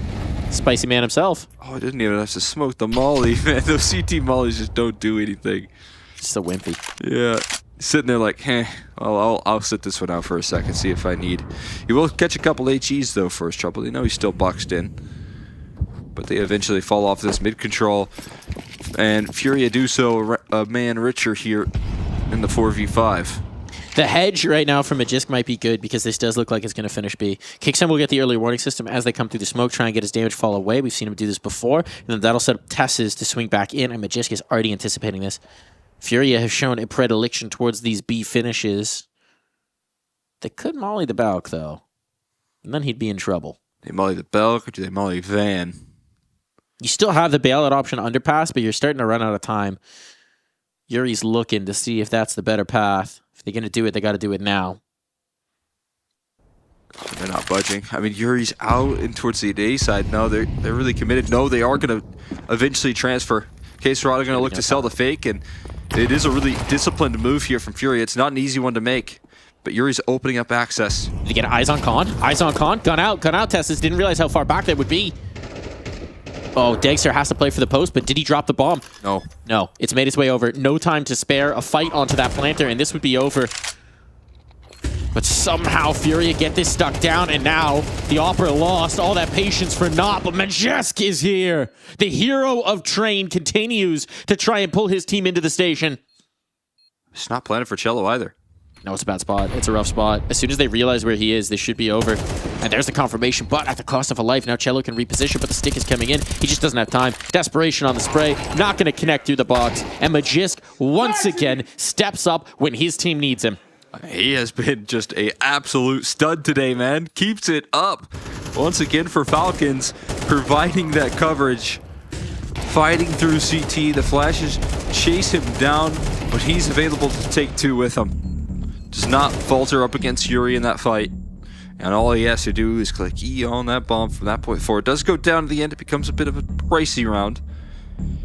spicy man himself. Oh, I didn't even have to smoke the molly, man. Those CT mollies just don't do anything. Just so wimpy. Yeah. Sitting there like, well, I'll sit this one out for a second, see if I need. He will catch a couple HEs though first trouble. They know he's still boxed in. But they eventually fall off this mid-control. And Furia do so a man richer here in the 4v5. The hedge right now from Magisk might be good because this does look like it's going to finish B. Kickson will get the early warning system as they come through the smoke, try and get his damage fall away. We've seen him do this before. And then that'll set up Tess's to swing back in, and Magisk is already anticipating this. Furia have shown a predilection towards these B finishes. They could molly the Balk, though. And then he'd be in trouble. They molly the Balk or do they molly Van? You still have the bailout option underpass, but you're starting to run out of time. Yuri's looking to see if that's the better path. If they're going to do it, they got to do it now. They're not budging. I mean, Yuri's out and towards the A side. No, they're really committed. No, they are going to eventually transfer. K-Serrata going to look to sell the fake, and it is a really disciplined move here from Furia. It's not an easy one to make, but Yuri's opening up access. Did he get eyes on Con? Eyes on Con. Gun out, Tessus. Didn't realize how far back that would be. Oh, Dagster has to play for the post, but did he drop the bomb? No. No, it's made its way over. No time to spare. A fight onto that planter, and this would be over. But somehow Furia get this stuck down, and now the Opera lost all that patience for naught, but Magisk is here. The hero of Train continues to try and pull his team into the station. It's not planning for Cello either. No, it's a bad spot. It's a rough spot. As soon as they realize where he is, they should be over. And there's the confirmation, but at the cost of a life. Now Cello can reposition, but the stick is coming in. He just doesn't have time. Desperation on the spray. Not going to connect through the box. And Magisk, once again, steps up when his team needs him. He has been just a absolute stud today, man. Keeps it up. Once again for Falcons, providing that coverage. Fighting through CT. The Flashes chase him down, but he's available to take 2 with him. Does not falter up against Yuri in that fight. And all he has to do is click E on that bomb from that point forward. It does go down to the end. It becomes a bit of a pricey round.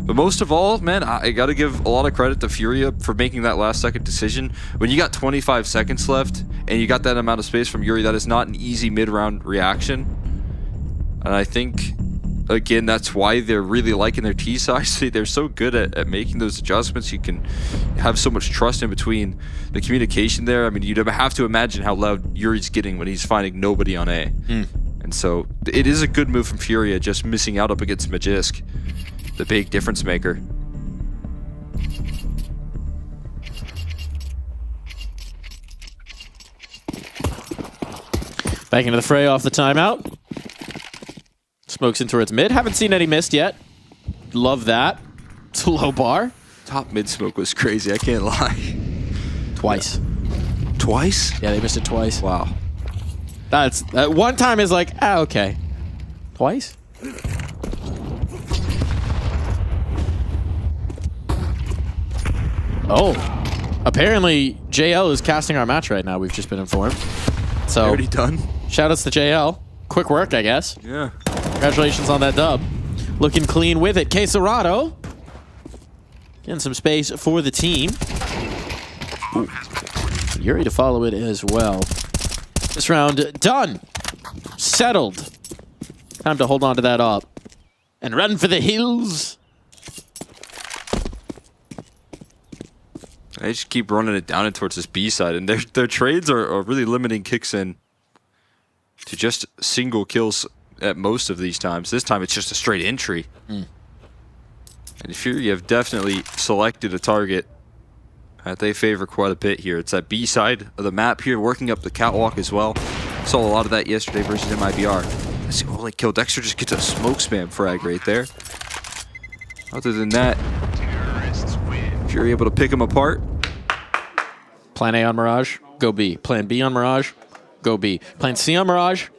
But most of all, man, I got to give a lot of credit to Furia for making that last-second decision. When you got 25 seconds left and you got that amount of space from Yuri, that is not an easy mid-round reaction. And I think, again, that's why they're really liking their T size. They're so good at making those adjustments. You can have so much trust in between the communication there. I mean, you'd have to imagine how loud Yuri's getting when he's finding nobody on A. And so it is a good move from Furia, just missing out up against Magisk, the big difference maker. Back into the fray off the timeout. Smokes in towards mid. Haven't seen any mist yet. Love that. It's a low bar. Top mid smoke was crazy, I can't lie. Twice. Twice? Yeah, they missed it twice. Wow. That's one time is like, okay. Twice? Oh. Apparently, JL is casting our match right now, we've just been informed. So already done. Shoutouts to JL. Quick work, I guess. Yeah. Congratulations on that dub. Looking clean with it. Quesarado. Getting some space for the team. Ooh. Yuri to follow it as well. This round done. Settled. Time to hold on to that up. And run for the hills. They just keep running it down and towards this B side, and their trades are really limiting kicks in to just single kills at most of these times. This time it's just a straight entry. And Fury have definitely selected a target that they favor quite a bit here. It's that B side of the map here, working up the catwalk as well. Saw a lot of that yesterday versus MIBR. That's the only kill. Dexter just gets a smoke spam frag right there. Other than that, Fury able to pick him apart. Plan A on Mirage, go B. Plan B on Mirage, go B. Plan C on Mirage,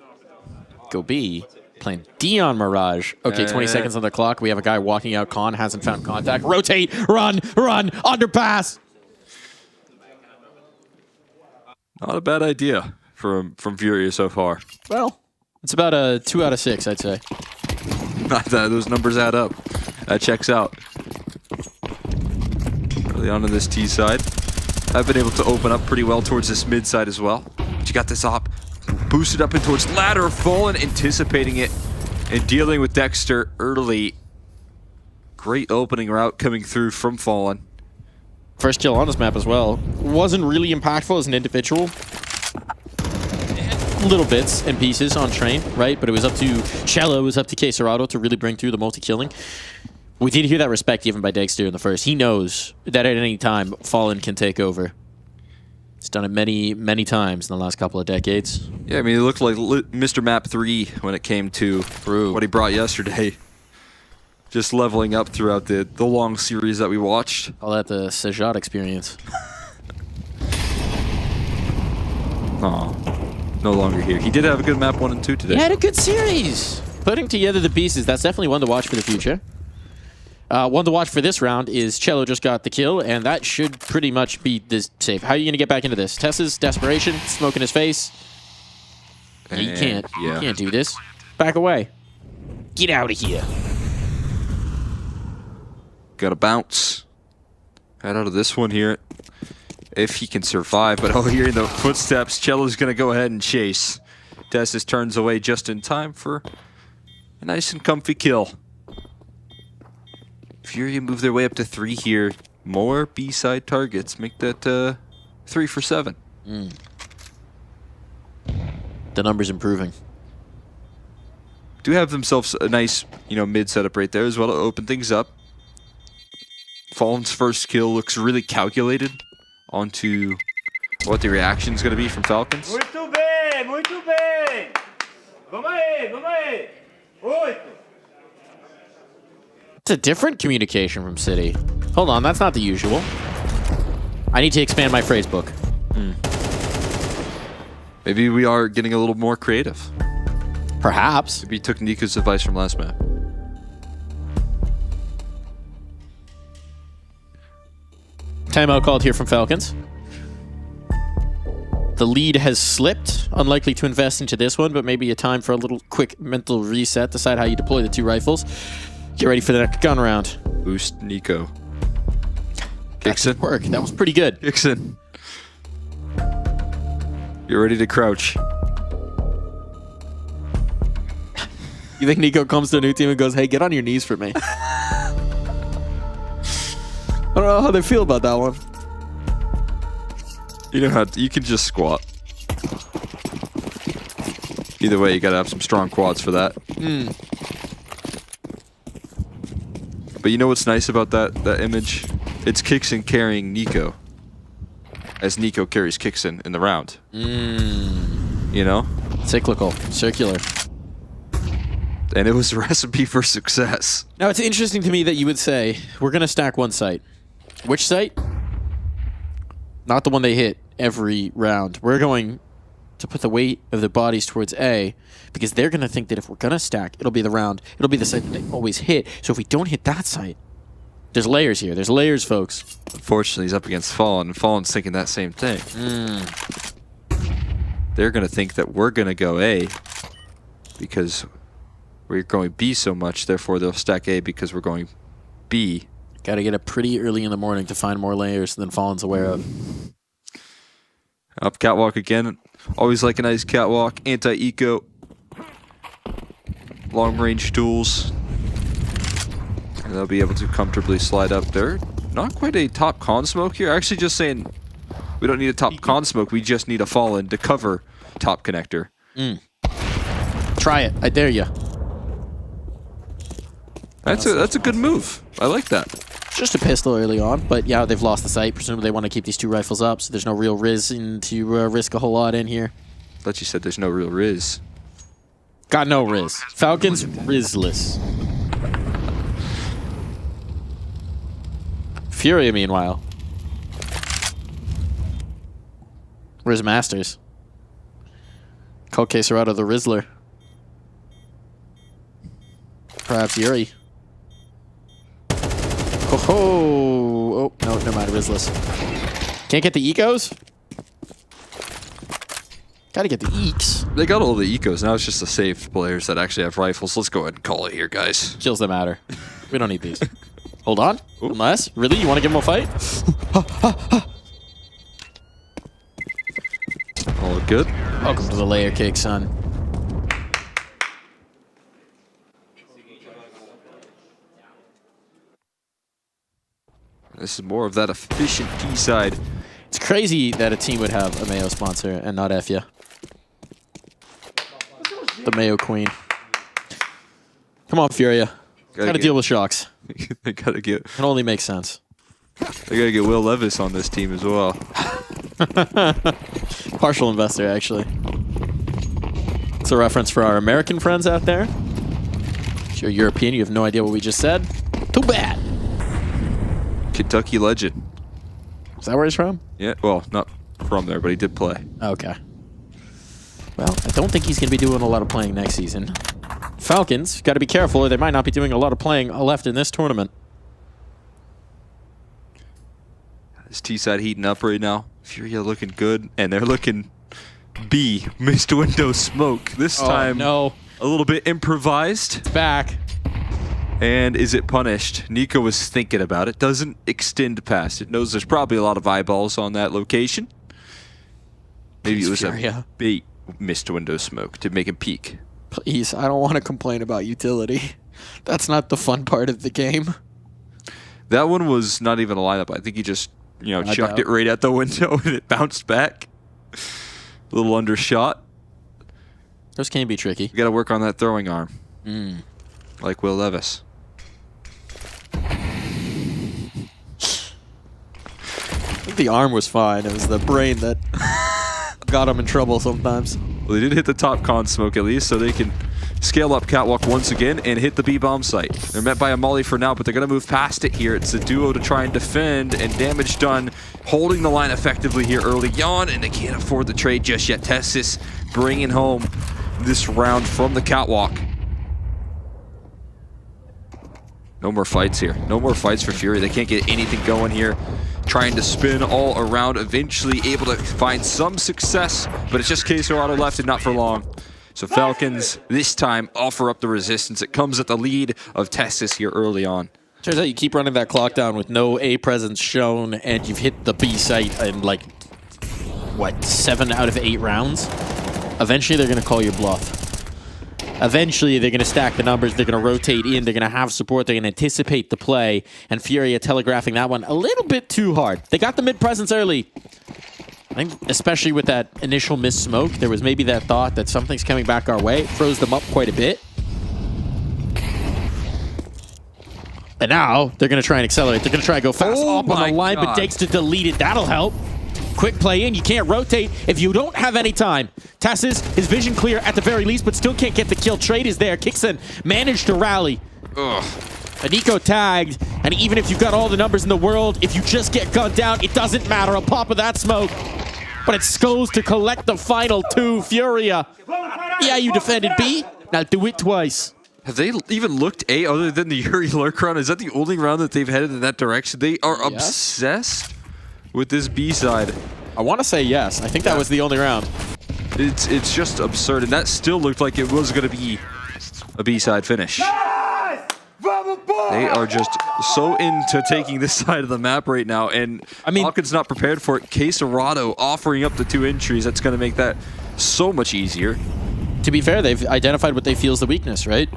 go B. Plan D on Mirage. Okay, 20 seconds on the clock. We have a guy walking out con, hasn't found contact. Rotate, run, underpass. Not a bad idea from Fury so far. Well, it's about a 2 out of 6, I'd say. Not that those numbers add up. That checks out. Early on in this T side, I've been able to open up pretty well towards this mid side as well. But you got this op boosted up in towards ladder, Fallen, anticipating it and dealing with Dexter early. Great opening route coming through from Fallen. First kill on this map as well. Wasn't really impactful as an individual. Little bits and pieces on Train, right? But it was up to Cello, it was up to Quesarado to really bring through the multi-killing. We did hear that respect given by Dexter in the first. He knows that at any time, Fallen can take over. He's done it many, many times in the last couple of decades. Yeah, I mean, he looked like Mr. Map 3 when it came to what he brought yesterday. Just leveling up throughout the long series that we watched. Call that the Sejat experience. Oh, no longer here. He did have a good map 1 and 2 today. He had a good series. Putting together the pieces, that's definitely one to watch for the future. One to watch for this round is Cello just got the kill, and that should pretty much be this safe. How are you going to get back into this? Tessa's desperation, smoke in his face. You can't. Yeah. You can't do this. Back away. Get out of here. Got to bounce. Head out of this one here. If he can survive, but hearing the footsteps, Cello's going to go ahead and chase. Tessus turns away just in time for a nice and comfy kill. Fury move their way up to 3 here. More B-side targets. Make that 3 for 7. The number's improving. Do have themselves a nice, mid setup right there as well to open things up. Fallen's first kill looks really calculated onto what the reaction's going to be from Falcons. Muito bem, muito bem. Vamos aí, vamos aí. 8. It's a different communication from City. Hold on, that's not the usual. I need to expand my phrase book. Maybe we are getting a little more creative. Perhaps. Maybe you took Nico's advice from last map. Timeout called here from Falcons. The lead has slipped. Unlikely to invest into this one, but maybe a time for a little quick mental reset. Decide how you deploy the 2 rifles. Get ready for the next gun round. Boost Nico. Kixon. Work. That was pretty good. Kixon. You're ready to crouch. You think Nico comes to a new team and goes, hey, get on your knees for me? I don't know how they feel about that one. You know how you can just squat. Either way, you gotta have some strong quads for that. But you know what's nice about that image? It's Kixon carrying Nico, as Nico carries Kixon in the round. You know? Cyclical, circular. And it was a recipe for success. Now, it's interesting to me that you would say, we're going to stack one site. Which site? Not the one they hit every round. We're going to put the weight of the bodies towards A, because they're going to think that if we're going to stack, it'll be the round. It'll be the site that they always hit. So if we don't hit that site, there's layers here. There's layers, folks. Unfortunately, he's up against Fallen, and Fallen's thinking that same thing. They're going to think that we're going to go A, because we're going B so much, therefore they'll stack A because we're going B. Got to get up pretty early in the morning to find more layers than Fallen's aware of. Up catwalk again. Always like a nice catwalk. Anti-eco. Long-range tools. And they'll be able to comfortably slide up there. Not quite a top con smoke here. Actually just saying we don't need a top con smoke. We just need a Fallen to cover top connector. Try it. I dare you. That's a good move. I like that. Just a pistol early on, but yeah, they've lost the sight. Presumably they want to keep these 2 rifles up, so there's no real reason to risk a whole lot in here. Thought you said there's no real riz. Got no riz. Falcons, rizless. Furia, meanwhile. Riz Masters. Colt Caserado, the Rizzler. Perhaps Yuri. Oh, no, never mind. Rizless. Can't get the ecos? Gotta get the eeks. They got all the ecos. Now it's just the saved players that actually have rifles. Let's go ahead and call it here, guys. Kills that matter. We don't need these. Hold on. Unless, really? You want to give him a fight? All good. Welcome to the layer cake, son. This is more of that efficient T side. It's crazy that a team would have a Mayo sponsor and not Efya. The Mayo Queen. Come on, Furia. Gotta deal with shocks. They gotta get. Can only make sense. They gotta get Will Levis on this team as well. Partial investor, actually. It's a reference for our American friends out there. If you're European, you have no idea what we just said. Too bad. Kentucky legend. Is that where he's from? Yeah, well, not from there, but he did play. Okay. Well, I don't think he's going to be doing a lot of playing next season. Falcons, got to be careful, or they might not be doing a lot of playing left in this tournament. This T-side heating up right now. Furia looking good, and they're looking B. Missed window smoke. This time, no. A little bit improvised. It's back. And is it punished? Nico was thinking about it. Doesn't extend past it. Knows there's probably a lot of eyeballs on that location. Maybe it was a bait missed window smoke to make him peek. Please, I don't want to complain about utility. That's not the fun part of the game. That one was not even a lineup. I think he just, chucked it right at the window and it bounced back. A little undershot. Those can be tricky. You got to work on that throwing arm. Like Will Levis. think the arm was fine. It was the brain that got him in trouble sometimes. Well, they did hit the top con smoke at least, so they can scale up catwalk once again and hit the B-bomb site. They're met by a molly for now, but they're going to move past it here. It's a duo to try and defend, and damage done, holding the line effectively here early on, and they can't afford the trade just yet. Testis bringing home this round from the catwalk. No more fights here. No more fights for Fury. They can't get anything going here. Trying to spin all around, eventually able to find some success, but it's just Quesorado left and not for long. So Falcons, this time, offer up the resistance. It comes at the lead of Testis here early on. Turns out you keep running that clock down with no A presence shown, and you've hit the B site in like, what, 7 out of 8 rounds? Eventually they're going to call your bluff. Eventually they're going to stack the numbers, they're going to rotate in, they're going to have support, they're going to anticipate the play, and Fury are telegraphing that one a little bit too hard. They got the mid presence early. I think especially with that initial missed smoke, there was maybe that thought that something's coming back our way. It froze them up quite a bit. And now they're going to try and accelerate. They're going to try and go fast up on the line, but takes to delete it. That'll help. Quick play in. You can't rotate if you don't have any time. Tassis, his vision clear at the very least, but still can't get the kill. Trade is there. Kixon managed to rally. Ugh. Nico tagged, and even if you've got all the numbers in the world, if you just get gunned down, it doesn't matter. A pop of that smoke. But it's Skulls to collect the final 2. Furia. Yeah, you defended B. Now do it twice. Have they even looked A other than the Yuri lurk round? Is that the only round that they've headed in that direction? They are obsessed with this B side. I want to say yes. I think that was the only round. It's just absurd, and that still looked like it was going to be a B side finish. They are just so into taking this side of the map right now, and I mean, Falcon's not prepared for it. Quesorado offering up the 2 entries. That's going to make that so much easier. To be fair, they've identified what they feel is the weakness, right?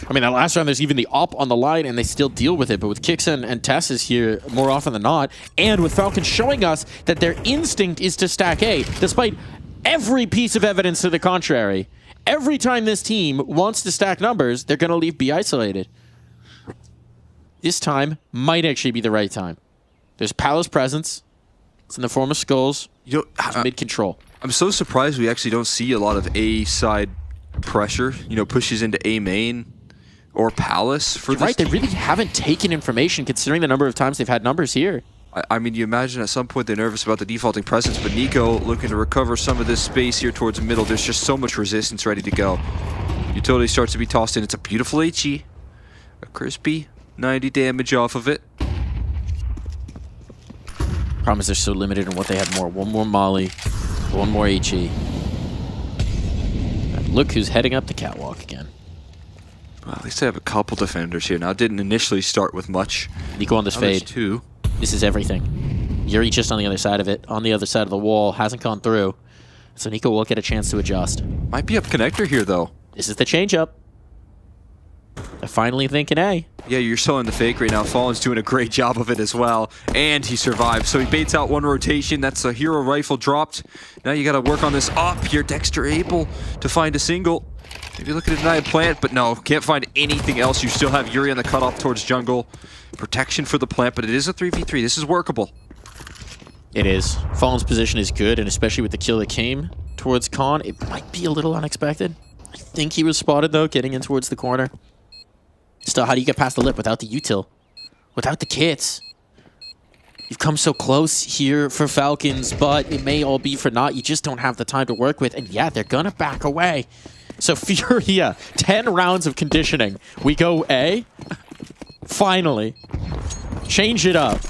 I mean, that last round, there's even the op on the line, and they still deal with it. But with Kixon and Tessis here, more often than not, and with Falcon showing us that their instinct is to stack A, despite every piece of evidence to the contrary. Every time this team wants to stack numbers, they're going to leave B isolated. This time might actually be the right time. There's Palace presence. It's in the form of Skulls. It's mid-control. I'm so surprised we actually don't see a lot of A side pressure, pushes into A main or Palace for this team. They really haven't taken information considering the number of times they've had numbers here. I mean, you imagine at some point they're nervous about the defaulting presence, but Nico looking to recover some of this space here towards the middle. There's just so much resistance ready to go. Utility starts to be tossed in. It's a beautiful HE. A crispy 90 damage off of it. Problem is they're so limited in what they have more. One more Molly, one more HE. And look who's heading up the catwalk again. Well, at least they have a couple defenders here now. Didn't initially start with much. Nico on this fade. 2. This is everything. Yuri just on the other side of it, on the other side of the wall, hasn't gone through. So Nico will get a chance to adjust. Might be up connector here, though. This is the change-up. They're finally thinking A. Yeah, you're selling the fake right now. Fallen's doing a great job of it as well. And he survived. So he baits out 1 rotation. That's a hero rifle dropped. Now you got to work on this up here. Dexter able to find a single. Maybe looking to deny a plant, but no. Can't find anything else. You still have Yuri on the cutoff towards jungle. Protection for the plant, but it is a 3v3. This is workable. It is. Fallen's position is good, and especially with the kill that came towards Khan, it might be a little unexpected. I think he was spotted, though, getting in towards the corner. Still, how do you get past the lip without the util? Without the kits? You've come so close here for Falcons, but it may all be for naught. You just don't have the time to work with, and yeah, they're gonna back away. So Furia, 10 rounds of conditioning. We go A. Finally. Change it up.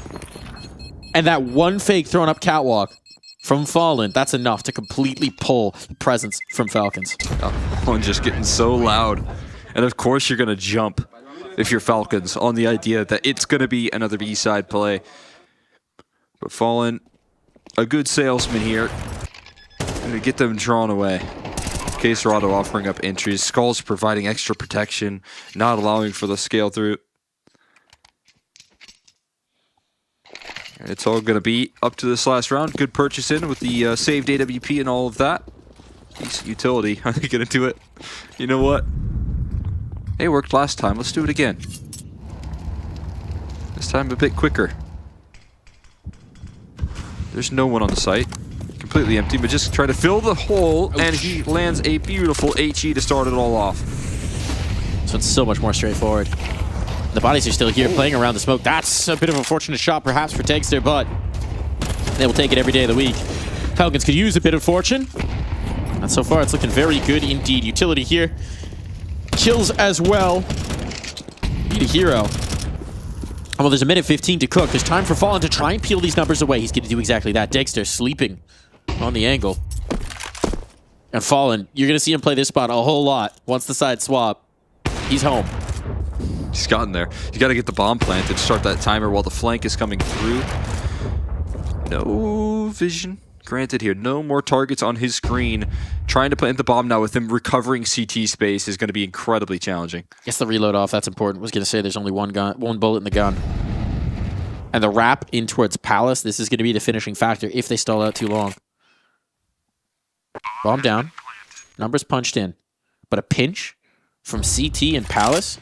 And that one fake thrown up catwalk from Fallen, that's enough to completely pull the presence from Falcons. Oh, just getting so loud. And of course you're going to jump if you're Falcons on the idea that it's going to be another B-side play. But Fallen, a good salesman here. Going to get them drawn away. Quesorado offering up entries. Skulls providing extra protection, not allowing for the scale through. It's all going to be up to this last round. Good purchase in with the saved AWP and all of that. Decent utility. Are they going to do it? You know what? It worked last time. Let's do it again. This time a bit quicker. There's no one on the site. Completely empty, but just trying to fill the hole, and he lands a beautiful HE to start it all off. So it's so much more straightforward. The bodies are still here playing around the smoke. That's a bit of a fortunate shot perhaps for Tegster, but they will take it every day of the week. Pelicans could use a bit of fortune. And so far it's looking very good indeed. Utility here. Kills as well. Need a hero. Well, there's a minute 15 to cook. There's time for Fallen to try and peel these numbers away. He's going to do exactly that. Dexter sleeping on the angle. And Fallen, you're going to see him play this spot a whole lot. Once the side swap, he's home. He's gotten there. You got to get the bomb planted to start that timer while the flank is coming through. No vision granted here. No more targets on his screen. Trying to plant the bomb now with him recovering CT space is going to be incredibly challenging. Gets the reload off. That's important. Was going to say there's only one bullet in the gun. And the wrap in towards Palace. This is going to be the finishing factor if they stall out too long. Bomb down. Numbers punched in. But a pinch from CT and Palace.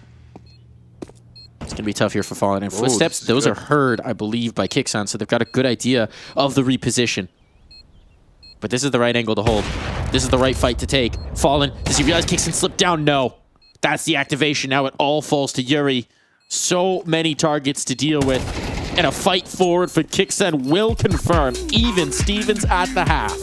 It's going to be tough here for Fallen. And footsteps, those are heard, I believe, by Kixan, so they've got a good idea of the reposition. But this is the right angle to hold. This is the right fight to take. Fallen, does he realize Kixan slipped down? No. That's the activation. Now it all falls to Yuri. So many targets to deal with. And a fight forward for Kixan will confirm. Even Stevens at the half.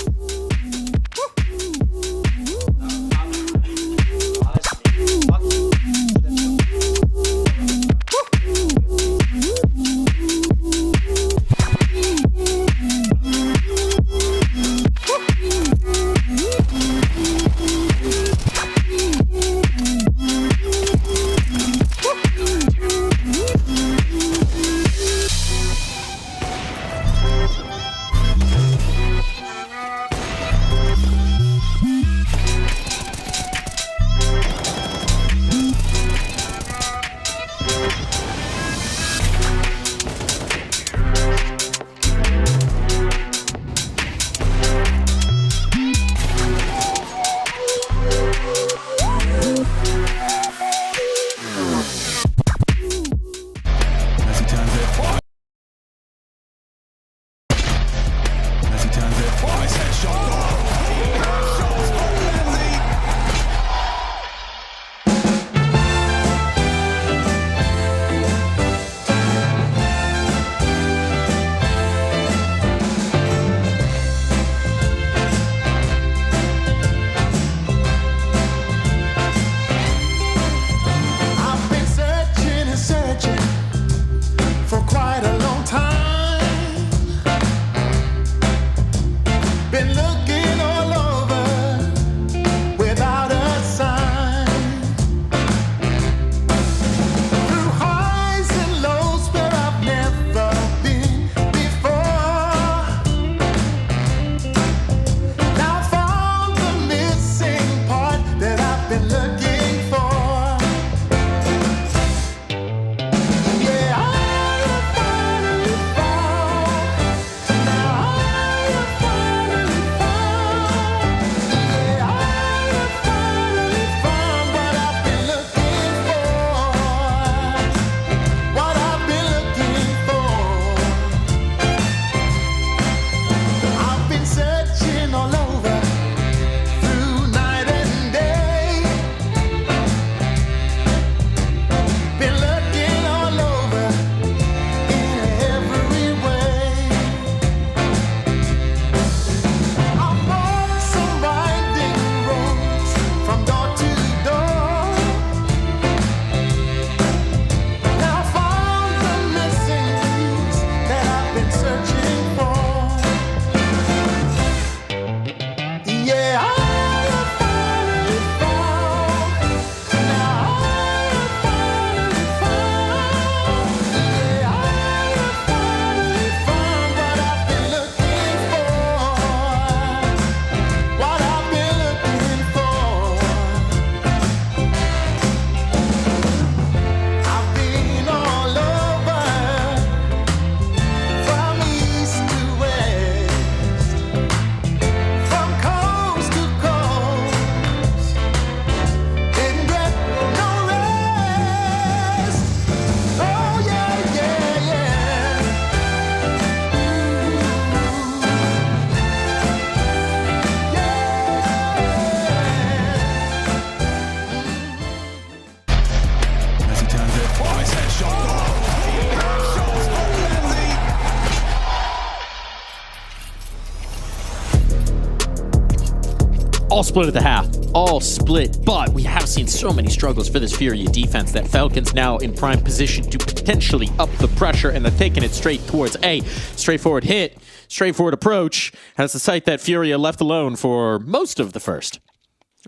All split at the half. All split. But we have seen so many struggles for this Furia defense that Falcons now in prime position to potentially up the pressure, and they're taking it straight towards A. Straightforward hit, straightforward approach. Has the site that Furia left alone for most of the first.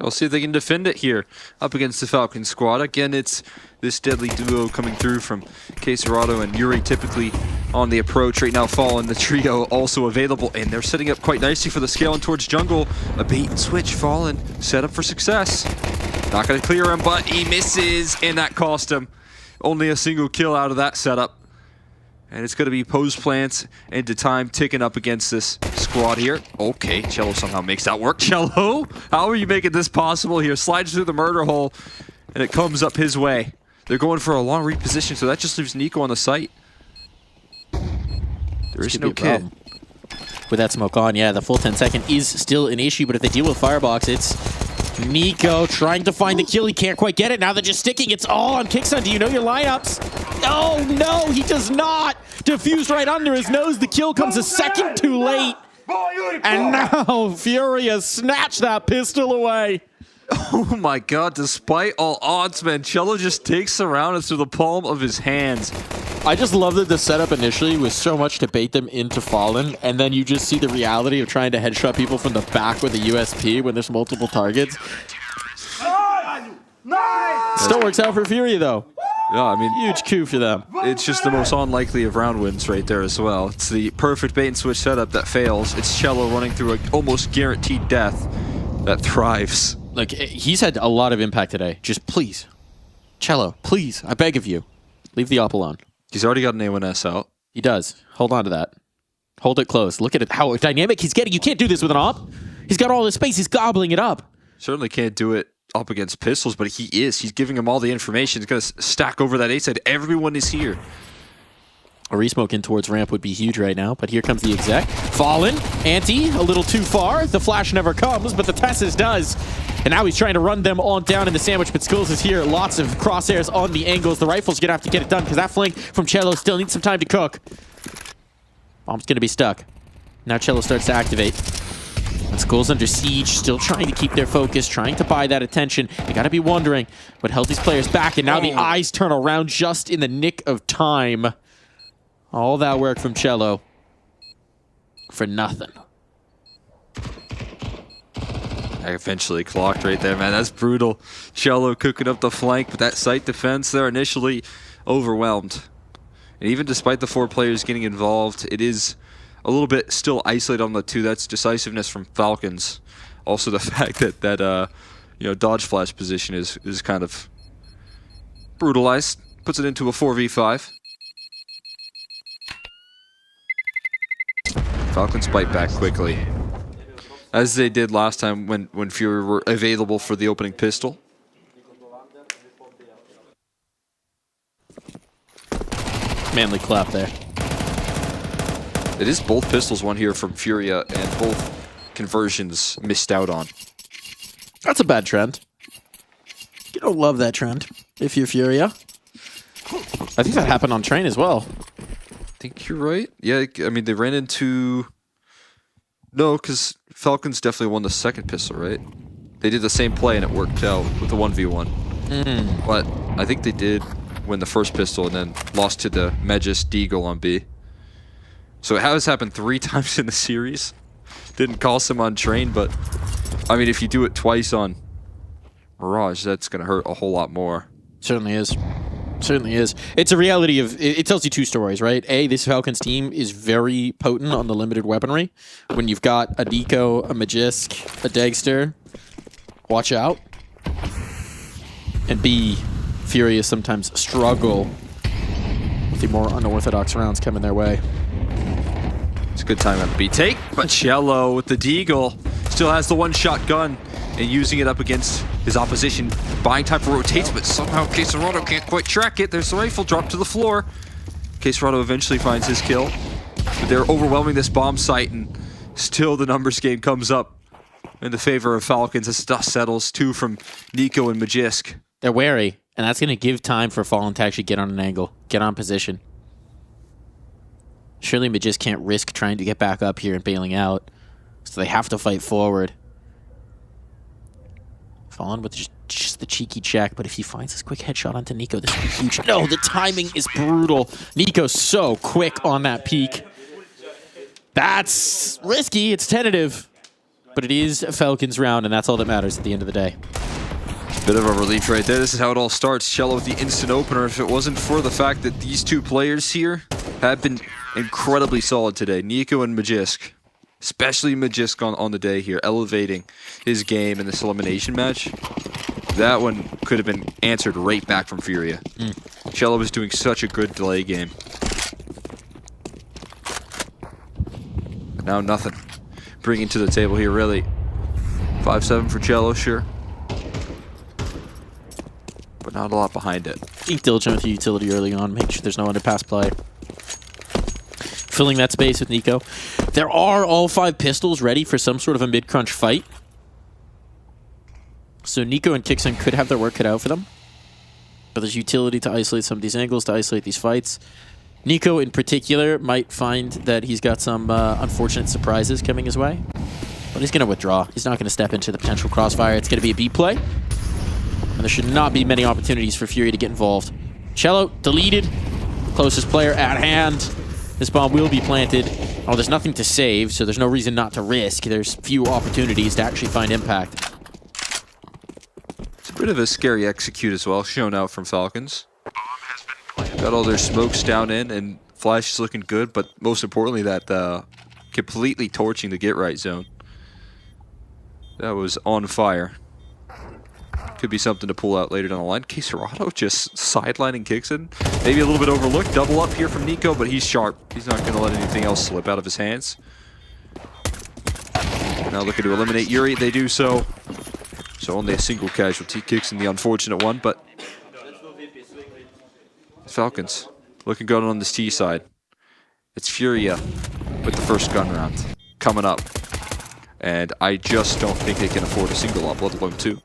We'll see if they can defend it here up against the Falcon squad. Again, it's this deadly duo coming through from Quesarado and Yuri typically on the approach. Right now, Fallen, the trio, also available, and they're setting up quite nicely for the scaling towards jungle. A bait and switch, Fallen, set up for success. Not going to clear him, but he misses, and that cost him. Only a single kill out of that setup. And it's going to be post plants into time ticking up against this squad here. Okay, Cello somehow makes that work. Cello, how are you making this possible here? Slides through the murder hole, and it comes up his way. They're going for a long reposition, so that just leaves Nico on the site. There is no kid. With that smoke on, yeah, the full 10 second is still an issue, but if they deal with Firebox, it's Nico trying to find the kill. He can't quite get it. Now they're just sticking. It's all on Kickstun. Do you know your lineups? Oh, no, he does not. Diffused right under his nose. The kill comes a second too late. And now Furia snatched that pistol away. Oh my god, despite all odds, man, Cello just takes the round through the palm of his hands. I just love that the setup initially was so much to bait them into Fallen, and then you just see the reality of trying to headshot people from the back with a USP when there's multiple targets. Nice! Still works out for Furia, though. Yeah, I mean, huge coup for them. It's just the most unlikely of round wins right there as well. It's the perfect bait and switch setup that fails. It's Cello running through an almost guaranteed death that thrives. Like, he's had a lot of impact today. Just please, Cello, please, I beg of you, leave the op alone. He's already got an A1S out. He does. Hold on to that. Hold it close. Look at it, how dynamic he's getting. You can't do this with an op. He's got all this space. He's gobbling it up. Certainly can't do it up against pistols, but he is. He's giving him all the information. He's going to stack over that A side. Everyone is here. A resmoke in towards ramp would be huge right now, but here comes the exec. Fallen, Anti, a little too far. The flash never comes, but the Tessus does. And now he's trying to run them on down in the sandwich, but Skulls is here. Lots of crosshairs on the angles. The rifle's going to have to get it done because that flank from Cello still needs some time to cook. Bomb's going to be stuck. Now Cello starts to activate. And Skulls under siege, still trying to keep their focus, trying to buy that attention. They got to be wondering what held these players back, and now the eyes turn around just in the nick of time. All that work from Cello for nothing. I eventually clocked right there, man. That's brutal. Cello cooking up the flank, but that site defense there initially overwhelmed. And even despite the 4 players getting involved, it is a little bit still isolated on the 2. That's decisiveness from Falcons. Also the fact that you know, dodge flash position is kind of brutalized. Puts it into a 4v5. Falcons bite back quickly, as they did last time when Fury were available for the opening pistol. Manly clap there. It is both pistols won here from Furia, and both conversions missed out on. That's a bad trend. You don't love that trend if you're Furia. I think that happened on train as well. I think you're right. Yeah, I mean, they ran into... No, because Falcons definitely won the second pistol, right? They did the same play and it worked out with the 1v1. But I think they did win the first pistol and then lost to the Megis Deagle on B. So it has happened 3 times in the series. Didn't cost them on train, but I mean, if you do it twice on Mirage, that's going to hurt a whole lot more. Certainly is. Certainly is. It's a reality of, it tells you 2 stories, right? A, this Falcons team is very potent on the limited weaponry. When you've got a Deco, a Magisk, a Dagster, watch out. And B, Furious sometimes struggle with the more unorthodox rounds coming their way. It's a good time on B take, but Cello with the Deagle still has the 1-shot gun and using it up against his opposition. Buying time for rotates, but somehow Quesarado can't quite track it. There's the rifle dropped to the floor. Quesarado eventually finds his kill, but they're overwhelming this bomb site, and still the numbers game comes up in the favor of Falcons as dust settles. 2 from Nico and Magisk. They're wary, and that's going to give time for Fallen to actually get on an angle, get on position. Surely Magisk can't risk trying to get back up here and bailing out, so they have to fight forward. Fallen with just the cheeky check, but if he finds this quick headshot onto Nico, this would be huge. No, the timing is brutal. Nico's so quick on that peak. That's risky. It's tentative. But it is a Falcons round, and that's all that matters at the end of the day. Bit of a relief right there. This is how it all starts. Cello with the instant opener. If it wasn't for the fact that these two players here have been incredibly solid today, Nico and Magisk. Especially Magisk on the day here, elevating his game in this elimination match. That one could have been answered right back from Furia. Cello was doing such a good delay game. Now nothing. Bringing to the table here, really. 5-7 for Cello, sure. But not a lot behind it. Being diligent with your utility early on, make sure there's no underpass play. Filling that space with Nico. There are all 5 pistols ready for some sort of a mid-crunch fight. So Nico and Kixon could have their work cut out for them. But there's utility to isolate some of these angles, to isolate these fights. Nico in particular might find that he's got some unfortunate surprises coming his way. But he's going to withdraw. He's not going to step into the potential crossfire. It's going to be a B play. And there should not be many opportunities for Fury to get involved. Cello deleted. Closest player at hand. This bomb will be planted. Oh, there's nothing to save, so there's no reason not to risk. There's few opportunities to actually find impact. It's a bit of a scary execute as well, shown out from Falcons. Got all their smokes down in, and Flash is looking good, but most importantly, that completely torching the get right zone. That was on fire. Could be something to pull out later down the line. Caserado just sidelining Kixon. Maybe a little bit overlooked. Double up here from Nico, but he's sharp. He's not going to let anything else slip out of his hands. Now looking to eliminate Yuri. They do so. So only a single casualty. Kixon the unfortunate one, but Falcons looking good on this T side. It's Furia with the first gun round coming up. And I just don't think they can afford a single up, let alone 2.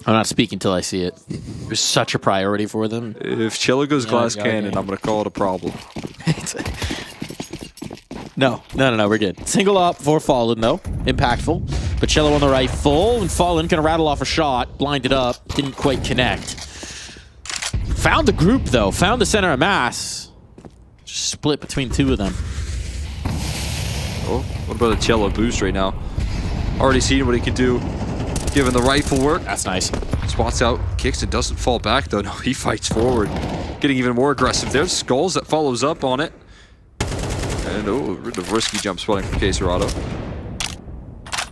I'm not speaking till I see it. It was such a priority for them. If Cello goes glass cannon, I'm going to call it a problem. No, we're good. Single up for Fallen, though. Impactful. But Cello on the right, full, and Fallen going to rattle off a shot. Blinded up, didn't quite connect. Found the group, though. Found the center of mass. Just split between 2 of them. Oh, what about a Cello boost right now? Already seen what he can do. Given the rifle work. That's nice. Spots out. Kicks and doesn't fall back, though. No, he fights forward. Getting even more aggressive. There's Skulls that follows up on it. And, oh, the risky jump spotting from Caserado.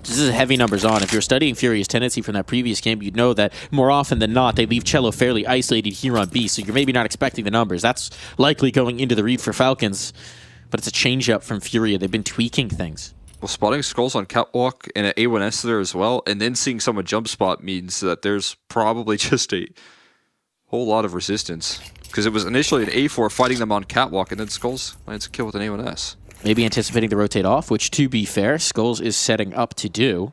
This is heavy numbers on. If you're studying Fury's tendency from that previous game, you'd know that more often than not, they leave Cello fairly isolated here on B, so you're maybe not expecting the numbers. That's likely going into the read for Falcons, but it's a change-up from Fury. They've been tweaking things. Well, spotting Skulls on Catwalk and an A1S there as well, and then seeing someone jump spot means that there's probably just a whole lot of resistance. Because it was initially an A4 fighting them on Catwalk, and then Skulls lands a kill with an A1S. Maybe anticipating the rotate off, which, to be fair, Skulls is setting up to do.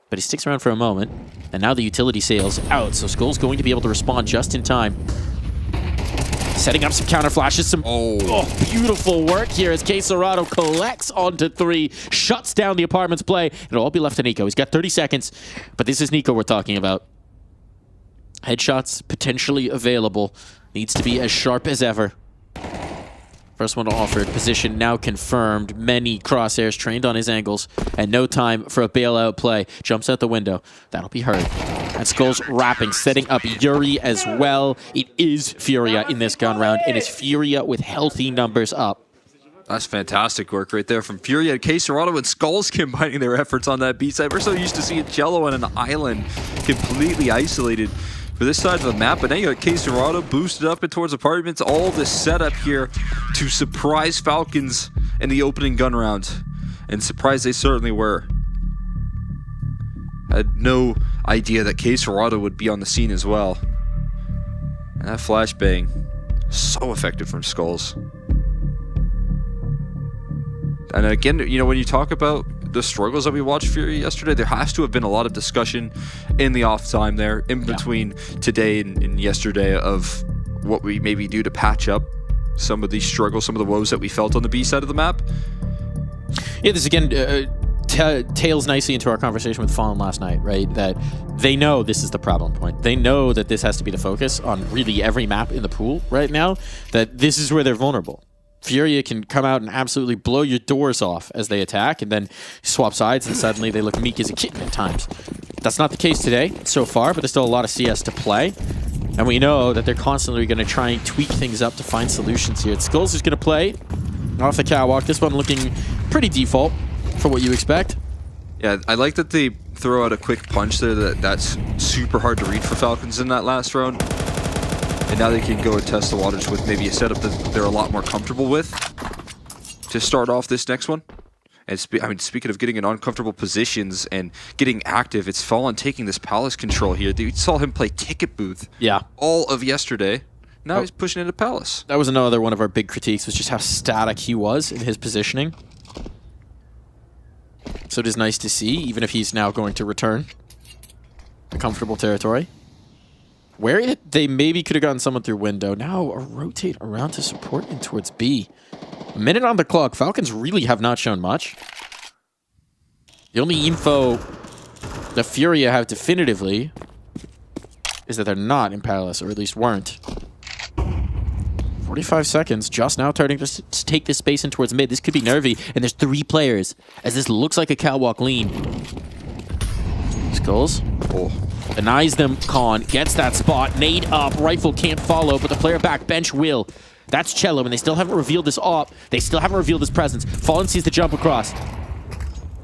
But he sticks around for a moment, and now the utility sails out, so Skulls going to be able to respond just in time. Setting up some counter flashes, some beautiful work here as Caserado collects onto 3, shuts down the apartment's play. It'll all be left to Nico. He's got 30 seconds, but this is Nico we're talking about. Headshots potentially available. Needs to be as sharp as ever. First one offered. Position now confirmed. Many crosshairs trained on his angles. And no time for a bailout play. Jumps out the window. That'll be heard. And Skulls wrapping, setting up Yuri as well. It is Furia in this gun round. It is Furia with healthy numbers up. That's fantastic work right there from Furia, Caserado, and Skulls combining their efforts on that B side. We're so used to seeing Cello on an island completely isolated for this side of the map, but now you got Caserado boosted up and towards apartments. All this setup here to surprise Falcons in the opening gun round. And surprised they certainly were. Had no idea that Caserado would be on the scene as well. And that flashbang, so effective from Skulls. And again, you know, when you talk about the struggles that we watched Fury yesterday, there has to have been a lot of discussion in the off time there, in between today and yesterday, of what we maybe do to patch up some of these struggles, some of the woes that we felt on the B side of the map. Yeah, this again, tails nicely into our conversation with Fallen last night, right? That they know this is the problem point. They know that this has to be the focus on really every map in the pool right now, that this is where they're vulnerable. Furia can come out and absolutely blow your doors off as they attack, and then swap sides, and suddenly they look meek as a kitten at times. That's not the case today so far, but there's still a lot of CS to play. And we know that they're constantly going to try and tweak things up to find solutions here. Skulls is going to play off the catwalk. This one looking pretty default for what you expect. Yeah, I like that they throw out a quick punch there. That's super hard to read for Falcons in that last round. And now they can go and test the waters with maybe a setup that they're a lot more comfortable with to start off this next one. And speaking of getting in uncomfortable positions and getting active, it's Fallen taking this Palace control here. You saw him play Ticket Booth all of yesterday. Now he's pushing into Palace. That was another one of our big critiques, was just how static he was in his positioning. So it is nice to see, even if he's now going to return a comfortable territory. Where they maybe could have gotten someone through window. Now a rotate around to support in towards B. A minute on the clock. Falcons really have not shown much. The only info the Furia have definitively is that they're not in Palace, or at least weren't. 45 seconds, just now turning to take this space in towards mid. This could be nervy, and there's 3 players, as this looks like a catwalk lean. Skulls. Denies them, Khan, gets that spot, nade up, rifle can't follow, but the player back bench will. That's Cello, and they still haven't revealed this op. They still haven't revealed his presence. Fallen sees the jump across.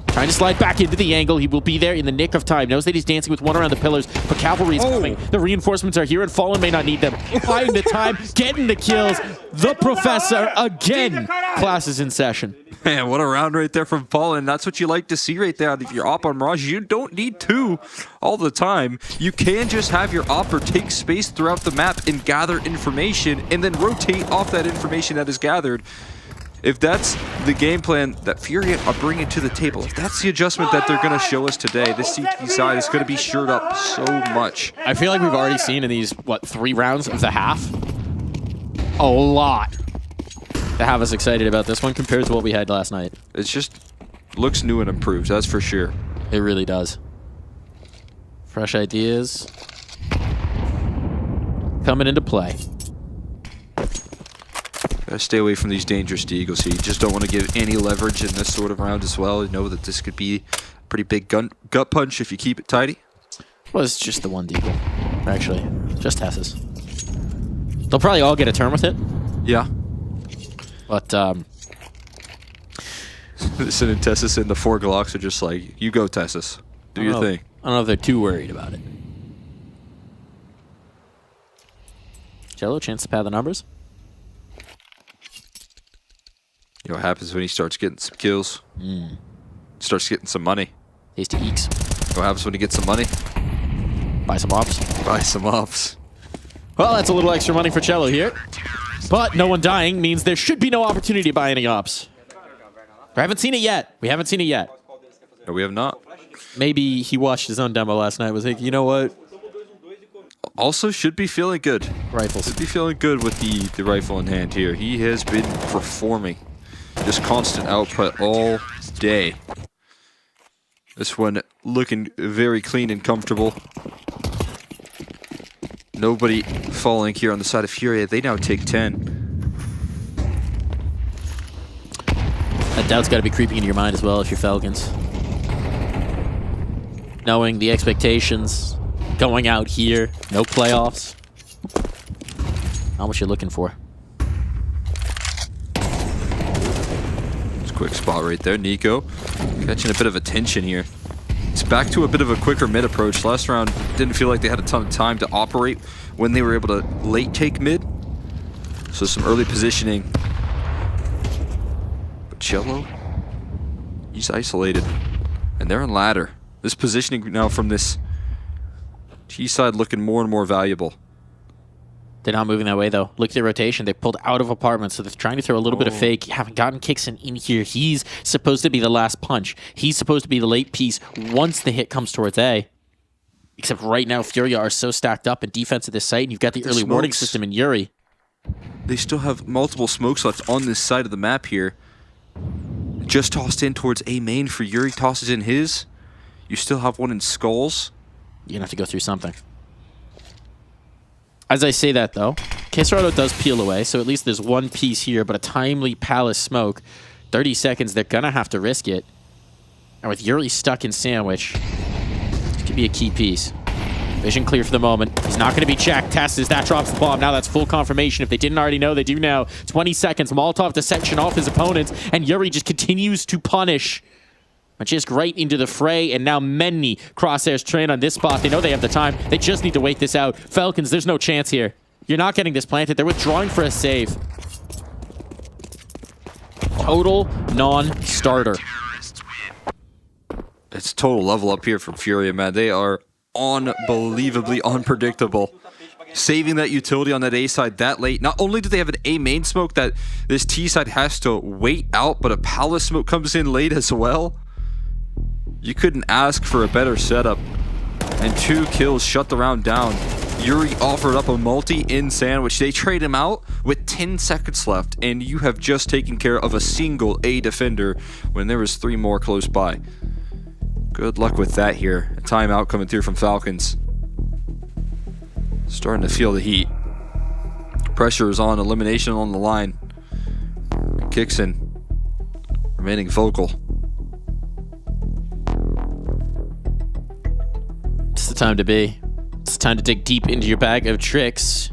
Trying to slide back into the angle. He will be there in the nick of time. Knows that he's dancing with one around the pillars, but cavalry is coming. The reinforcements are here, and Fallen may not need them. Buying the time, getting the kills. The Professor, again, class is in session. Man, what a round right there from Fallen. That's what you like to see right there. If you're op on Mirage, you don't need 2 all the time. You can just have your opper take space throughout the map and gather information, and then rotate off that information that is gathered. If that's the game plan that Furia are bringing to the table, if that's the adjustment that they're going to show us today, this CT side is going to be shored up so much. I feel like we've already seen in these, 3 rounds of the half, a lot to have us excited about this one compared to what we had last night. It just looks new and improved, that's for sure. It really does. Fresh ideas coming into play. Gotta stay away from these dangerous deagles here. You just don't want to give any leverage in this sort of round as well. You know that this could be a pretty big gut punch if you keep it tidy. Well, it's just the one deagle, actually. Just Tessus. They'll probably all get a turn with it. Yeah. But, Sin and Tessus and the 4 Glocks are just like, you go, Tessus. Do your thing. I don't know if they're too worried about it. Cello, chance to pad the numbers. You know what happens when he starts getting some kills? Starts getting some money. Tasty eeks. What happens when he gets some money? Buy some ops. Buy some ops. Well, that's a little extra money for Cello here. But no one dying means there should be no opportunity to buy any ops. We haven't seen it yet. We haven't seen it yet. No, we have not. Maybe he watched his own demo last night, was like, you know what? Also should be feeling good. Rifles. Should be feeling good with the rifle in hand here. He has been performing. Just constant output all day. This one looking very clean and comfortable. Nobody falling here on the side of Furia. They now take 10. That doubt's got to be creeping into your mind as well if you're Falcons. Knowing the expectations, going out here, no playoffs. Not what you're looking for. Quick spot right there. Nico catching a bit of attention here. It's back to a bit of a quicker mid approach. Last round didn't feel like they had a ton of time to operate when they were able to late take mid. So some early positioning. But Cello, he's isolated. And they're on ladder. This positioning now from this T side looking more and more valuable. They're not moving that way, though. Look at the rotation. They pulled out of apartments, so they're trying to throw a little bit of fake. Haven't gotten Kixon in here. He's supposed to be the last punch. He's supposed to be the late piece once the hit comes towards A. Except right now, Furia are so stacked up in defense of this site, and you've got the early warning system in Yuri. They still have multiple smoke slots on this side of the map here. just tossed in towards A main for Yuri, tosses in his. You still have one in Skulls. You're going to have to go through something. As I say that, though, Keserado does peel away, so at least there's one piece here, but a timely Palace smoke. 30 seconds, they're going to have to risk it. And with Yuri stuck in Sandwich, this could be a key piece. Vision clear for the moment. He's not going to be checked. Testes, that drops the bomb. Now that's full confirmation. If they didn't already know, they do now. 20 seconds, Molotov to section off his opponents, and Yuri just continues to punish. Just right into the fray, and now many Crosshairs train on this spot. They know they have the time. They just need to wait this out. Falcons, there's no chance here. You're not getting this planted. They're withdrawing for a save. Total non-starter. It's total level up here from Furia, man. They are unbelievably unpredictable. Saving that utility on that A side that late. Not only do they have an A main smoke that this T side has to wait out, but a Palace smoke comes in late as well. You couldn't ask for a better setup. And 2 kills shut the round down. Yuri offered up a multi in Sandwich. They trade him out with 10 seconds left, and you have just taken care of a single A defender when there was 3 more close by. Good luck with that here. A timeout coming through from Falcons. Starting to feel the heat. Pressure is on, elimination on the line. Kixon remaining vocal. It's the time to be. It's the time to dig deep into your bag of tricks.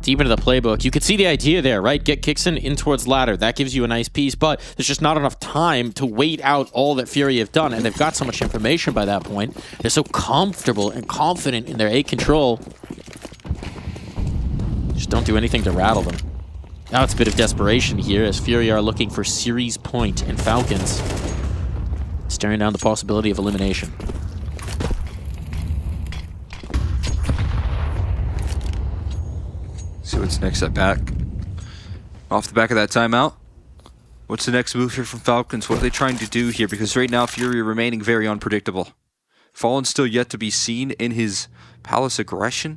Deep into the playbook. You could see the idea there, right? Get Kixon in towards ladder. That gives you a nice piece, but there's just not enough time to wait out all that Fury have done, and they've got so much information by that point. They're so comfortable and confident in their A control. Just don't do anything to rattle them. Now it's a bit of desperation here as Fury are looking for series point, and Falcons staring down the possibility of elimination. See what's next at back. Off the back of that timeout. What's the next move here from Falcons? What are they trying to do here? Because right now Fury are remaining very unpredictable. Fallen still yet to be seen in his Palace aggression.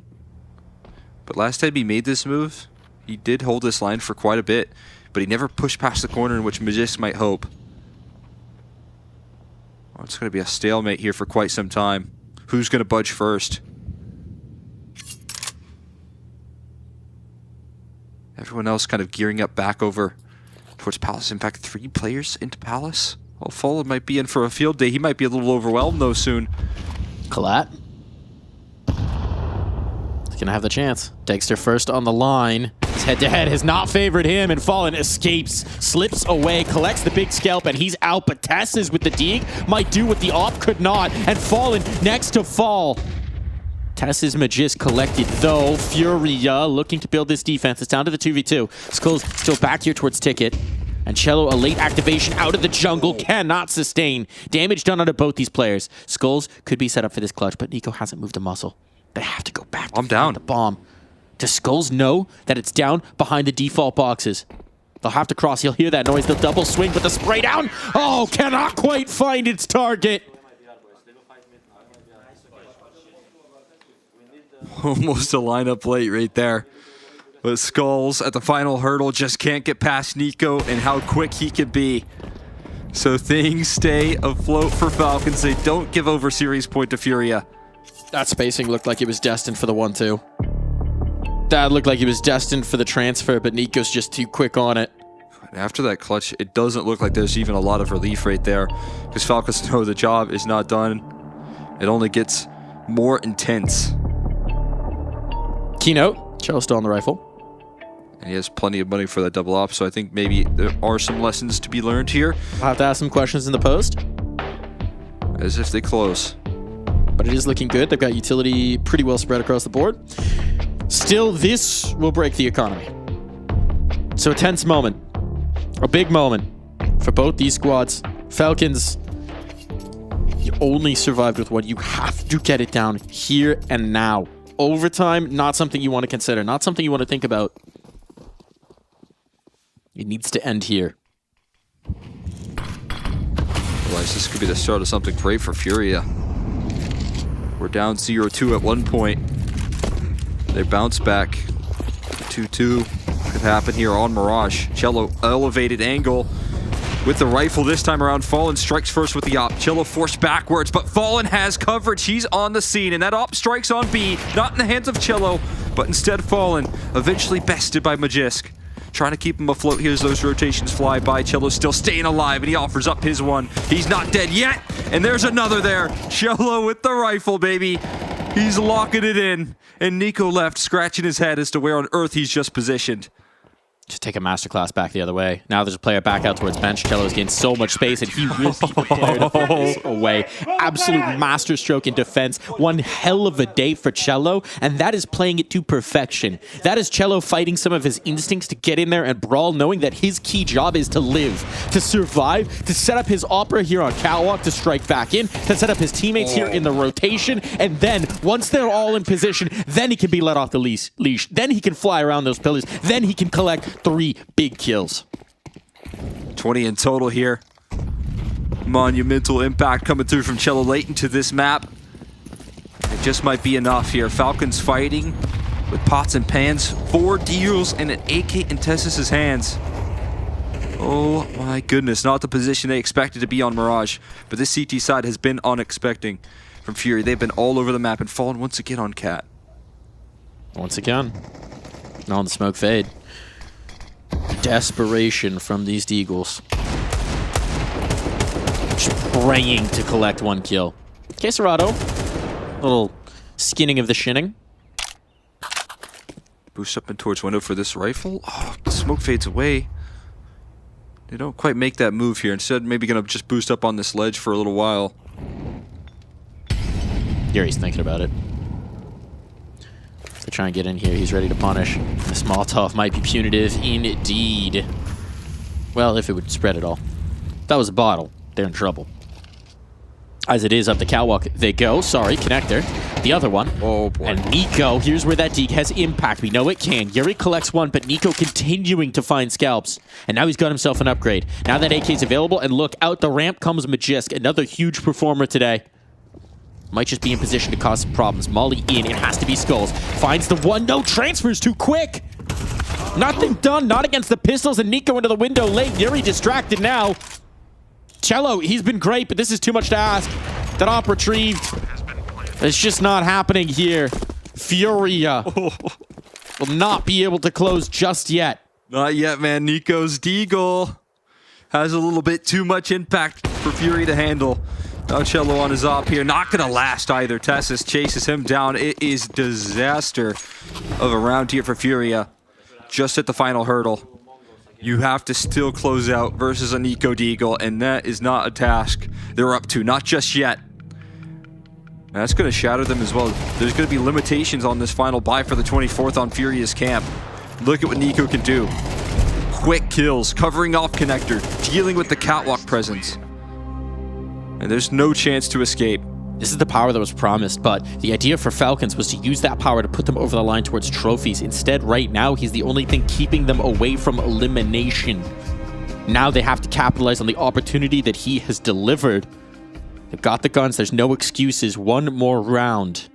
But last time he made this move, he did hold this line for quite a bit, but he never pushed past the corner in which Magist might hope. Oh, it's going to be a stalemate here for quite some time. Who's going to budge first? Everyone else kind of gearing up back over towards Palace. In fact, 3 players into Palace. Well, Fallen might be in for a field day. He might be a little overwhelmed, though, soon. Collat. He's going to have the chance. Dexter first on the line. His head-to-head has not favored him, and Fallen escapes, slips away, collects the big scalp, and he's out. But Testes with the dig might do what the op could not, and Fallen next to fall. Testes Magist collected, though. Furia looking to build this defense. It's down to the 2v2. Skulls still back here towards Ticket. And Cello, a late activation out of the jungle, cannot sustain. Damage done onto both these players. Skulls could be set up for this clutch, but Nico hasn't moved a muscle. They have to go back to down. The bomb. Does Skulls know that it's down behind the default boxes? They'll have to cross. He'll hear that noise. They'll double swing, but the spray down, oh, cannot quite find its target. Almost a lineup late right there. But Skulls at the final hurdle just can't get past Nico and how quick he can be. So things stay afloat for Falcons. They don't give over series point to Furia. That spacing looked like it was destined for the 1-2. That looked like he was destined for the transfer, but Nico's just too quick on it. After that clutch, it doesn't look like there's even a lot of relief right there, because Falcons know the job is not done. It only gets more intense. Keynote, Cello still on the rifle. And he has plenty of money for that double op, so I think maybe there are some lessons to be learned here. I'll have to ask some questions in the post. As if they close. But it is looking good. They've got utility pretty well spread across the board. Still, this will break the economy. So a tense moment. A big moment for both these squads. Falcons, you only survived with one. You have to get it down here and now. Overtime, not something you want to consider. Not something you want to think about. It needs to end here. Otherwise, this could be the start of something great for Furia. We're down 0-2 at one point. They bounce back. 2-2 could happen here on Mirage. Cello, elevated angle. with the rifle this time around. Fallen strikes first with the op. Cello forced backwards, but Fallen has coverage. He's on the scene, and that op strikes on B. Not in the hands of Cello, but instead Fallen, eventually bested by Magisk. Trying to keep him afloat here as those rotations fly by. Cello's still staying alive, and he offers up his one. He's not dead yet, and there's another there. Cello with the rifle, baby. He's locking it in, and Nico left scratching his head as to where on earth he's just positioned. Just take a masterclass back the other way. Now there's a player back out towards bench. Cello's gained so much space, and he will be prepared to put this away. Absolute masterstroke in defense. One hell of a day for Cello, and that is playing it to perfection. That is Cello fighting some of his instincts to get in there and brawl, knowing that his key job is to live, to survive, to set up his opera here on Catwalk, to strike back in, to set up his teammates here in the rotation, and then, once they're all in position, then he can be let off the leash. Then he can fly around those pillars. Then he can collect 3 big kills. 20 in total here. Monumental impact coming through from Cello late into this map. It just might be enough here. Falcons fighting with pots and pans. 4 deals and an AK in Tessus' hands. Oh my goodness, not the position they expected to be on Mirage. But this CT side has been unexpected from Fury. They've been all over the map and fallen once again on Cat. Once again. Now on the smoke fade. Desperation from these Deagles. Just praying to collect 1 kill. Queserado. Little skinning of the shinning. Boost up and towards window for this rifle. Oh, the smoke fades away. They don't quite make that move here. Instead, maybe gonna just boost up on this ledge for a little while. Gary's thinking about it. To try and get in here, he's ready to punish. This Molotov might be punitive indeed. Well, if it would spread at all. That was a bottle. They're in trouble. As it is, up the catwalk they go. Sorry, connector. The other one. Oh, boy. And Nico, here's where that Deeg has impact. We know it can. Yuri collects 1, but Nico continuing to find scalps. And now he's got himself an upgrade. Now that AK's available, and look, out the ramp comes Magisk, another huge performer today. Might just be in position to cause some problems. Molly in. It has to be Skulls. Finds the one. No, transfers too quick. Nothing done. Not against the pistols. And Nico into the window late. Yuri distracted now. Cello, he's been great, but this is too much to ask. That op retrieved. It's just not happening here. Furia will not be able to close just yet. Not yet, man. Nico's Deagle has a little bit too much impact for Fury to handle. Now Cello on his op here. Not going to last either. Tessus chases him down. It is disaster of a round here for Furia. Just at the final hurdle. You have to still close out versus a Nico Deagle, and that is not a task they're up to. Not just yet. And that's going to shatter them as well. There's going to be limitations on this final buy for the 24th on Furia's camp. Look at what Nico can do. Quick kills, covering off connector, dealing with the catwalk presence. And there's no chance to escape. This is the power that was promised, but the idea for Falcons was to use that power to put them over the line towards trophies. Instead, right now, he's the only thing keeping them away from elimination. Now they have to capitalize on the opportunity that he has delivered. They've got the guns. There's no excuses. 1 more round,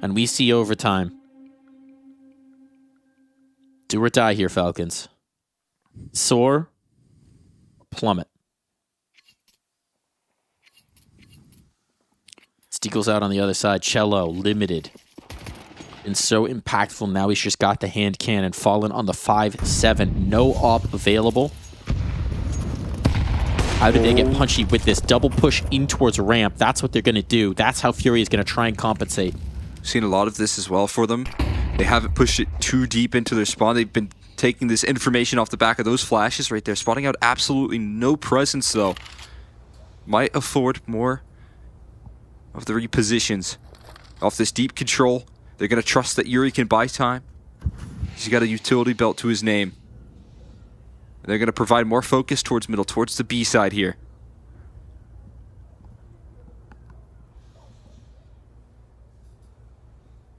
and we see overtime. Do or die here, Falcons. Soar, plummet. Deagle's out on the other side. Cello, limited. And so impactful. Now he's just got the hand cannon. Fallen on the 5-7. No op available. How did they get punchy with this? Double push in towards ramp. That's what they're going to do. That's how Fury is going to try and compensate. Seen a lot of this as well for them. They haven't pushed it too deep into their spawn. They've been taking this information off the back of those flashes right there. Spotting out absolutely no presence, though. Might afford more of the repositions off this deep control. They're going to trust that Yuri can buy time. He's got a utility belt to his name. They're going to provide more focus towards middle, towards the B side here.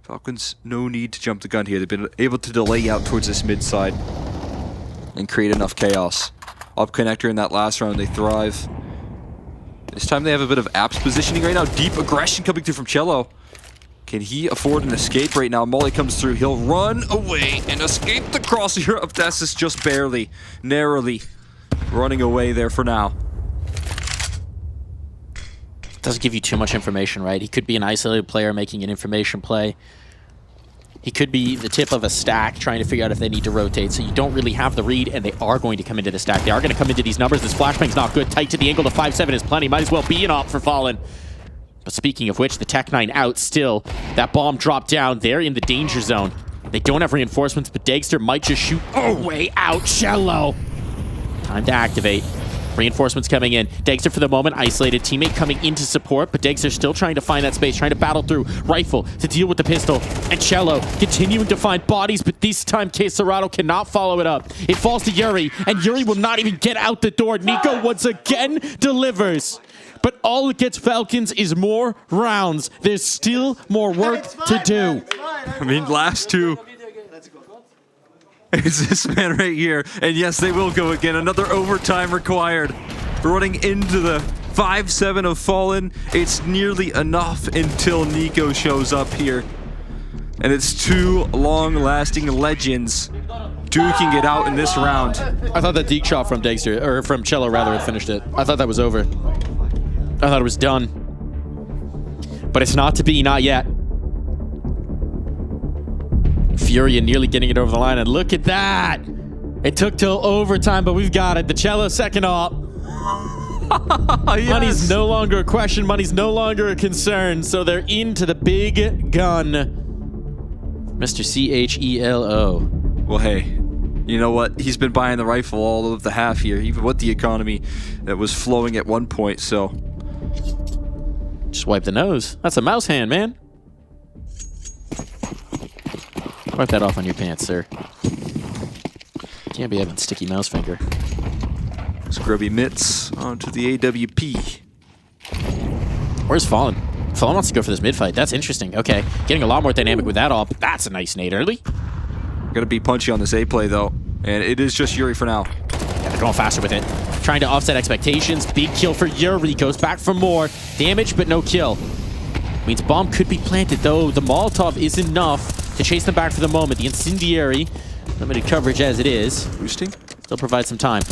Falcons, no need to jump the gun here. They've been able to delay out towards this mid side and create enough chaos. Up connector in that last round, they thrive. This time they have a bit of apps positioning right now. Deep aggression coming through from Cello. Can he afford an escape right now? Molly comes through. He'll run away and escape the crosshair of Tessus just barely, narrowly. running away there for now. Doesn't give you too much information, right? He could be an isolated player making an information play. He could be the tip of a stack trying to figure out if they need to rotate, so you don't really have the read, and they are going to come into the stack. They are going to come into these numbers. This flashbang's not good. Tight to the angle. The 5-7 is plenty. Might as well be an op for Fallen. But speaking of which, the Tech-9 out still. That bomb dropped down. They're in the danger zone. They don't have reinforcements, but Dagster might just shoot way out. Cello. Time to activate. Reinforcements coming in. Dagster for the moment isolated. Teammate coming in to support, but Dagster still trying to find that space, trying to battle through. Rifle to deal with the pistol. And Cello continuing to find bodies, but this time Quesarado cannot follow it up. It falls to Yuri, and Yuri will not even get out the door. Nico once again delivers. But all it gets Falcons is more rounds. There's still more work to do. I mean, last two. It's this man right here. And yes, they will go again. Another overtime required. Running into the 5-7 of Fallen. It's nearly enough until Nico shows up here. And it's two long-lasting legends duking it out in this round. I thought that deke shot from Dagster, or from Cello rather, had finished it. I thought that was over. I thought it was done. But it's not to be, not yet. Furia nearly getting it over the line, and look at that! It took till overtime, but we've got it. The Cello second op. Yes. Money's no longer a question. Money's no longer a concern. So they're into the big gun. Mr. CHELO. Well, hey, you know what? He's been buying the rifle all of the half here, even with the economy that was flowing at one point, so. Just wipe the nose. That's a mouse hand, man. Wipe that off on your pants, sir. Can't be having sticky mouse finger. Scrubby mitts onto the AWP. Where's Fallen? Fallen wants to go for this mid fight. That's interesting. Okay, getting a lot more dynamic with that op. That's a nice nade early. Gonna be punchy on this A play though, and it is just Yuri for now. Yeah, they're going faster with it. Trying to offset expectations. Big kill for Yuri. Goes back for more damage, but no kill. Means bomb could be planted though. The Molotov is enough to chase them back for the moment. The incendiary, limited coverage as it is. Boosting. Still provides some time.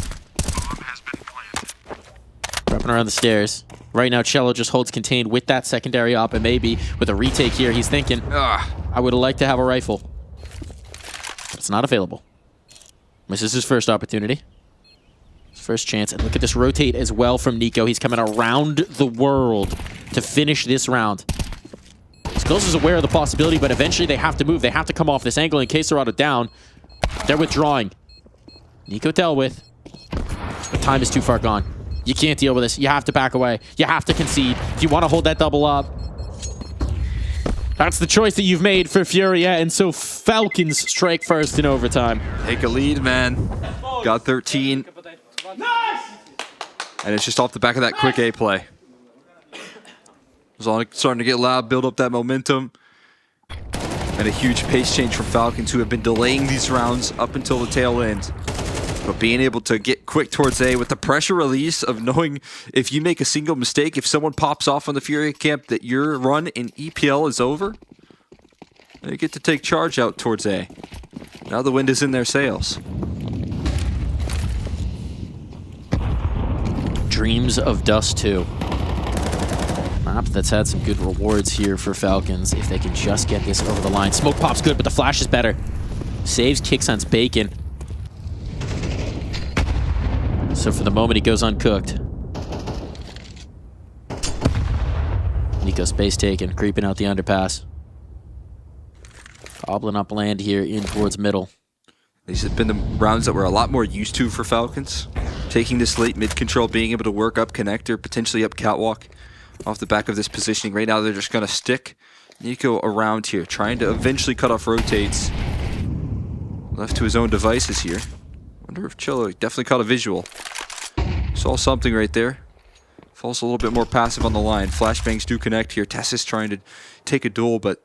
Wrapping around the stairs. Right now, Cello just holds contained with that secondary op, and maybe with a retake here, he's thinking, I would have liked to have a rifle. But it's not available. This is his first opportunity. His first chance. And look at this rotate as well from Nico. He's coming around the world to finish this round. Skills is aware of the possibility, but eventually they have to move. They have to come off this angle, and Quesarado down. They're withdrawing. Nico dealt with. But time is too far gone. You can't deal with this. You have to back away. You have to concede. If you want to hold that double up. That's the choice that you've made for Furia, and so Falcons strike first in overtime. Take a lead, man. Got 13. And it's just off the back of that quick A play. Starting to get loud, build up that momentum. And a huge pace change from Falcons, who have been delaying these rounds up until the tail end. But being able to get quick towards A with the pressure release of knowing if you make a single mistake, if someone pops off on the Fury camp, that your run in EPL is over. They get to take charge out towards A. Now the wind is in their sails. Dreams of Dust 2. Map that's had some good rewards here for Falcons if they can just get this over the line. Smoke pop's good, but the flash is better. Saves Kickson's bacon. So for the moment, he goes uncooked. Nico space taken, creeping out the underpass. Gobbling up land here in towards middle. These have been the rounds that we're a lot more used to for Falcons. Taking this late mid control, being able to work up connector, potentially up catwalk. Off the back of this positioning. Right now, they're just going to stick Nico around here, trying to eventually cut off rotates. Left to his own devices here. Wonder if Cello definitely caught a visual. Saw something right there. Falls a little bit more passive on the line. Flashbangs do connect here. Tessis trying to take a duel, but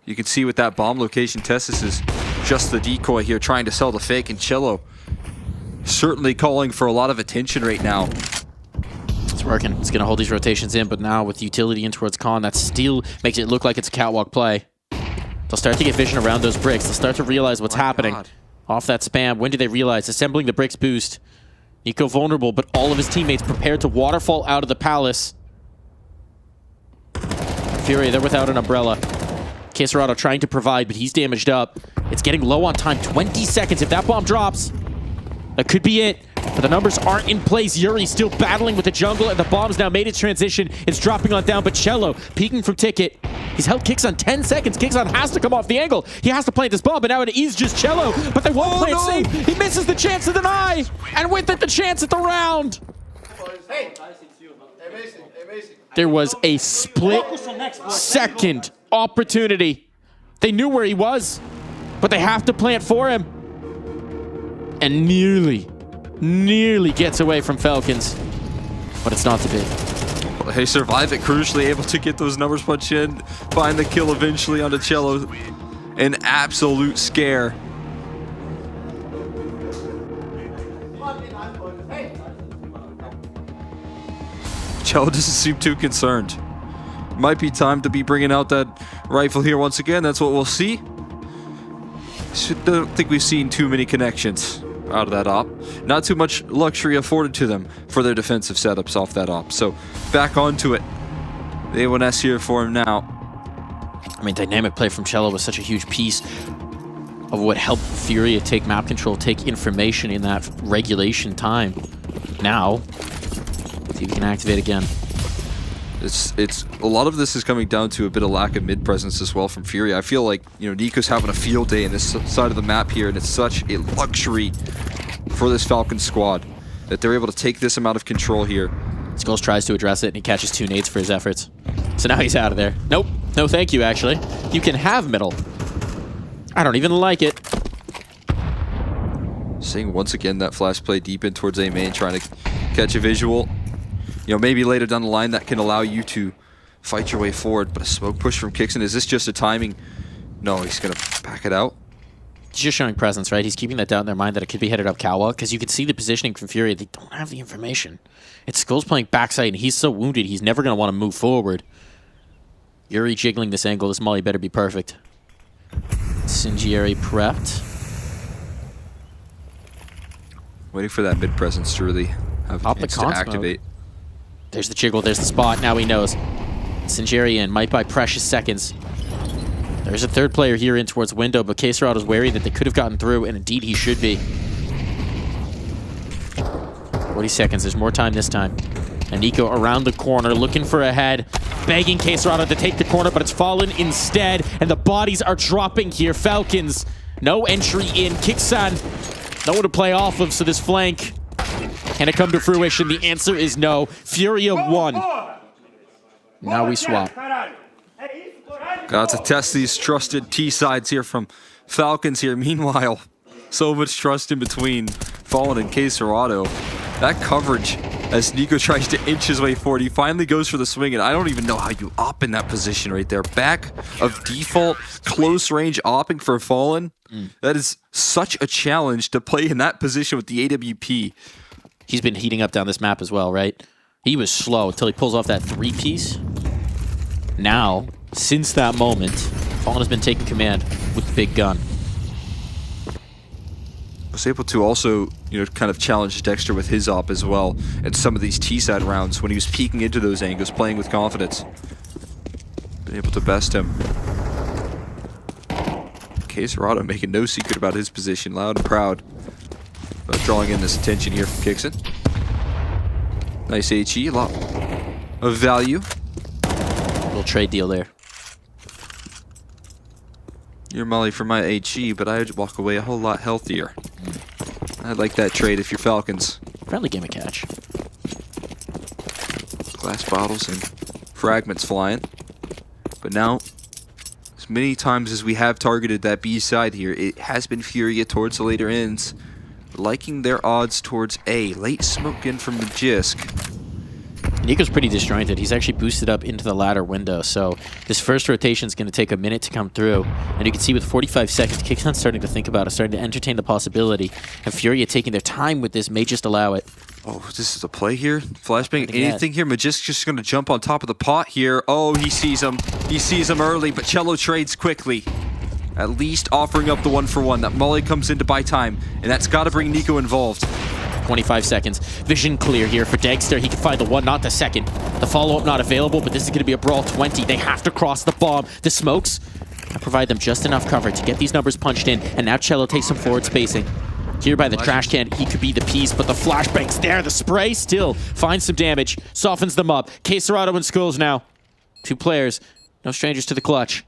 you can see with that bomb location, Tessis is just the decoy here, trying to sell the fake, and Cello certainly calling for a lot of attention right now. It's working. It's going to hold these rotations in, but now with utility in towards Con, that still makes it look like it's a catwalk play. They'll start to get vision around those bricks. They'll start to realize what's happening. Off that spam. When do they realize? Assembling the bricks boost. Nico vulnerable, but all of his teammates prepared to waterfall out of the palace. Fury, they're without an umbrella. Caserado trying to provide, but he's damaged up. It's getting low on time. 20 seconds. If that bomb drops, that could be it. But the numbers aren't in place. Yuri still battling with the jungle, and the bomb's now made its transition. It's dropping on down, but Cello peeking from Ticket. He's held Kixon 10 seconds. Kixon has to come off the angle. He has to plant this bomb, but now it is just Cello. But they won't play it safe. He misses the chance of the eye, and with it, the chance at the round. There was a split-second opportunity. They knew where he was, but they have to plant for him. And nearly gets away from Falcons, but it's not to be. Well, they survive it, crucially able to get those numbers punched in, find the kill eventually onto Cello. An absolute scare. Cello doesn't seem too concerned. Might be time to be bringing out that rifle here once again. That's what we'll see. Don't think we've seen too many connections out of that op. Not too much luxury afforded to them for their defensive setups off that op. So back onto it. The A1S here for him now. I mean, dynamic play from Cello was such a huge piece of what helped Furia take map control, take information in that regulation time. Now, see if he can activate again. It's a lot of this is coming down to a bit of lack of mid presence as well from Fury. I feel like, you know, Nico's having a field day in this side of the map here, and it's such a luxury for this Falcon squad that they're able to take this amount of control here. Skulls tries to address it, and he catches 2 nades for his efforts. So now he's out of there. Nope, no thank you actually. You can have middle. I don't even like it. Seeing once again that flash play deep in towards A main, trying to catch a visual. You know, maybe later down the line that can allow you to fight your way forward, but a smoke push from Kixon, is this just a timing? No, he's gonna back it out. He's just showing presence, right? He's keeping that doubt in their mind that it could be headed up Kawa, because you can see the positioning from Fury. They don't have the information. It's Skulls playing backside, and he's so wounded, he's never gonna want to move forward. Yuri jiggling this angle. This molly better be perfect. Singieri prepped. Waiting for that mid presence to really have a chance to activate. There's the jiggle, there's the spot, now he knows. Singieri in, might buy precious seconds. There's a third player here in towards window, but Caserado's wary that they could have gotten through, and indeed he should be. 40 seconds, there's more time this time. And Nico around the corner, looking for a head, begging Caserado to take the corner, but it's fallen instead, and the bodies are dropping here. Falcons, no entry in. Kixan, no one to play off of, so this flank, can it come to fruition? The answer is no. Furia won. Now we swap. Got to test these trusted T-sides here from Falcons here. Meanwhile, so much trust in between Fallen and Caserado. That coverage as Nico tries to inch his way forward. He finally goes for the swing, and I don't even know how you op in that position right there. Back of default, close range opping for Fallen. That is such a challenge to play in that position with the AWP. He's been heating up down this map as well, right? He was slow until he pulls off that 3-piece. Now, since that moment, Fallen has been taking command with the big gun. Was able to also, you know, kind of challenge Dexter with his op as well at some of these T-side rounds when he was peeking into those angles, playing with confidence. Been able to best him. Caserado making no secret about his position, loud and proud. But drawing in this attention here from Kixon. Nice HE, a lot of value. Little trade deal there. You're Molly for my HE, but I'd walk away a whole lot healthier. I'd like that trade if you're Falcons. Friendly game of catch. Glass bottles and fragments flying. But now, as many times as we have targeted that B side here, it has been Furia towards the later ends. Liking their odds towards A. Late smoke in from Magisk. Nico's pretty disjointed. He's actually boosted up into the ladder window, so this first rotation is going to take a minute to come through. And you can see with 45 seconds, Kixon's starting to think about it, starting to entertain the possibility. And Furia taking their time with this may just allow it. Oh, this is a play here? Flashbang, anything here? Magisk's just going to jump on top of the pot here. Oh, he sees him. He sees him early, but Cello trades quickly. At least offering up the 1-for-1. That Molly comes in to buy time, and that's got to bring Nico involved. 25 seconds. Vision clear here for Dagster. He can find the one, not the second. The follow-up not available, but this is going to be a brawl 20. They have to cross the bomb. The smokes provide them just enough cover to get these numbers punched in, and now Cello takes some forward spacing. Here by the trash can, he could be the piece, but the flashbang's there. The spray still finds some damage, softens them up. Queserado and Skulls now. 2 players, no strangers to the clutch.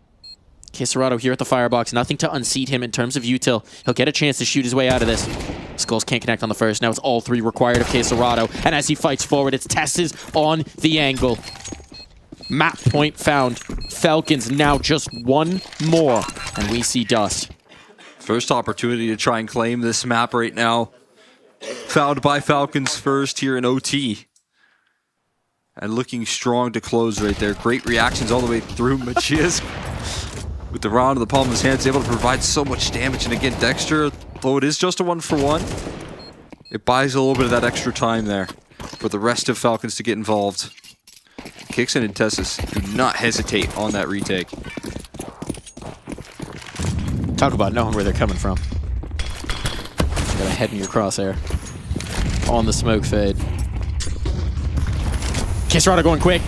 Queserado here at the firebox, nothing to unseat him in terms of util. He'll get a chance to shoot his way out of this. Skulls can't connect on the first. Now it's all 3 required of Queserado, and as he fights forward, it's Tesses on the angle. Map point found. Falcons now just 1 more, and we see dust. First opportunity to try and claim this map right now. Found by Falcons first here in OT. And looking strong to close right there. Great reactions all the way through. Machias with the round of the palm of his hands, able to provide so much damage. And again, Dexter, though it is just a 1-for-1, it buys a little bit of that extra time there for the rest of Falcons to get involved. Kixon and Tessus do not hesitate on that retake. Talk about knowing where they're coming from. You got a head in your crosshair. On the smoke fade. Queserado going quick.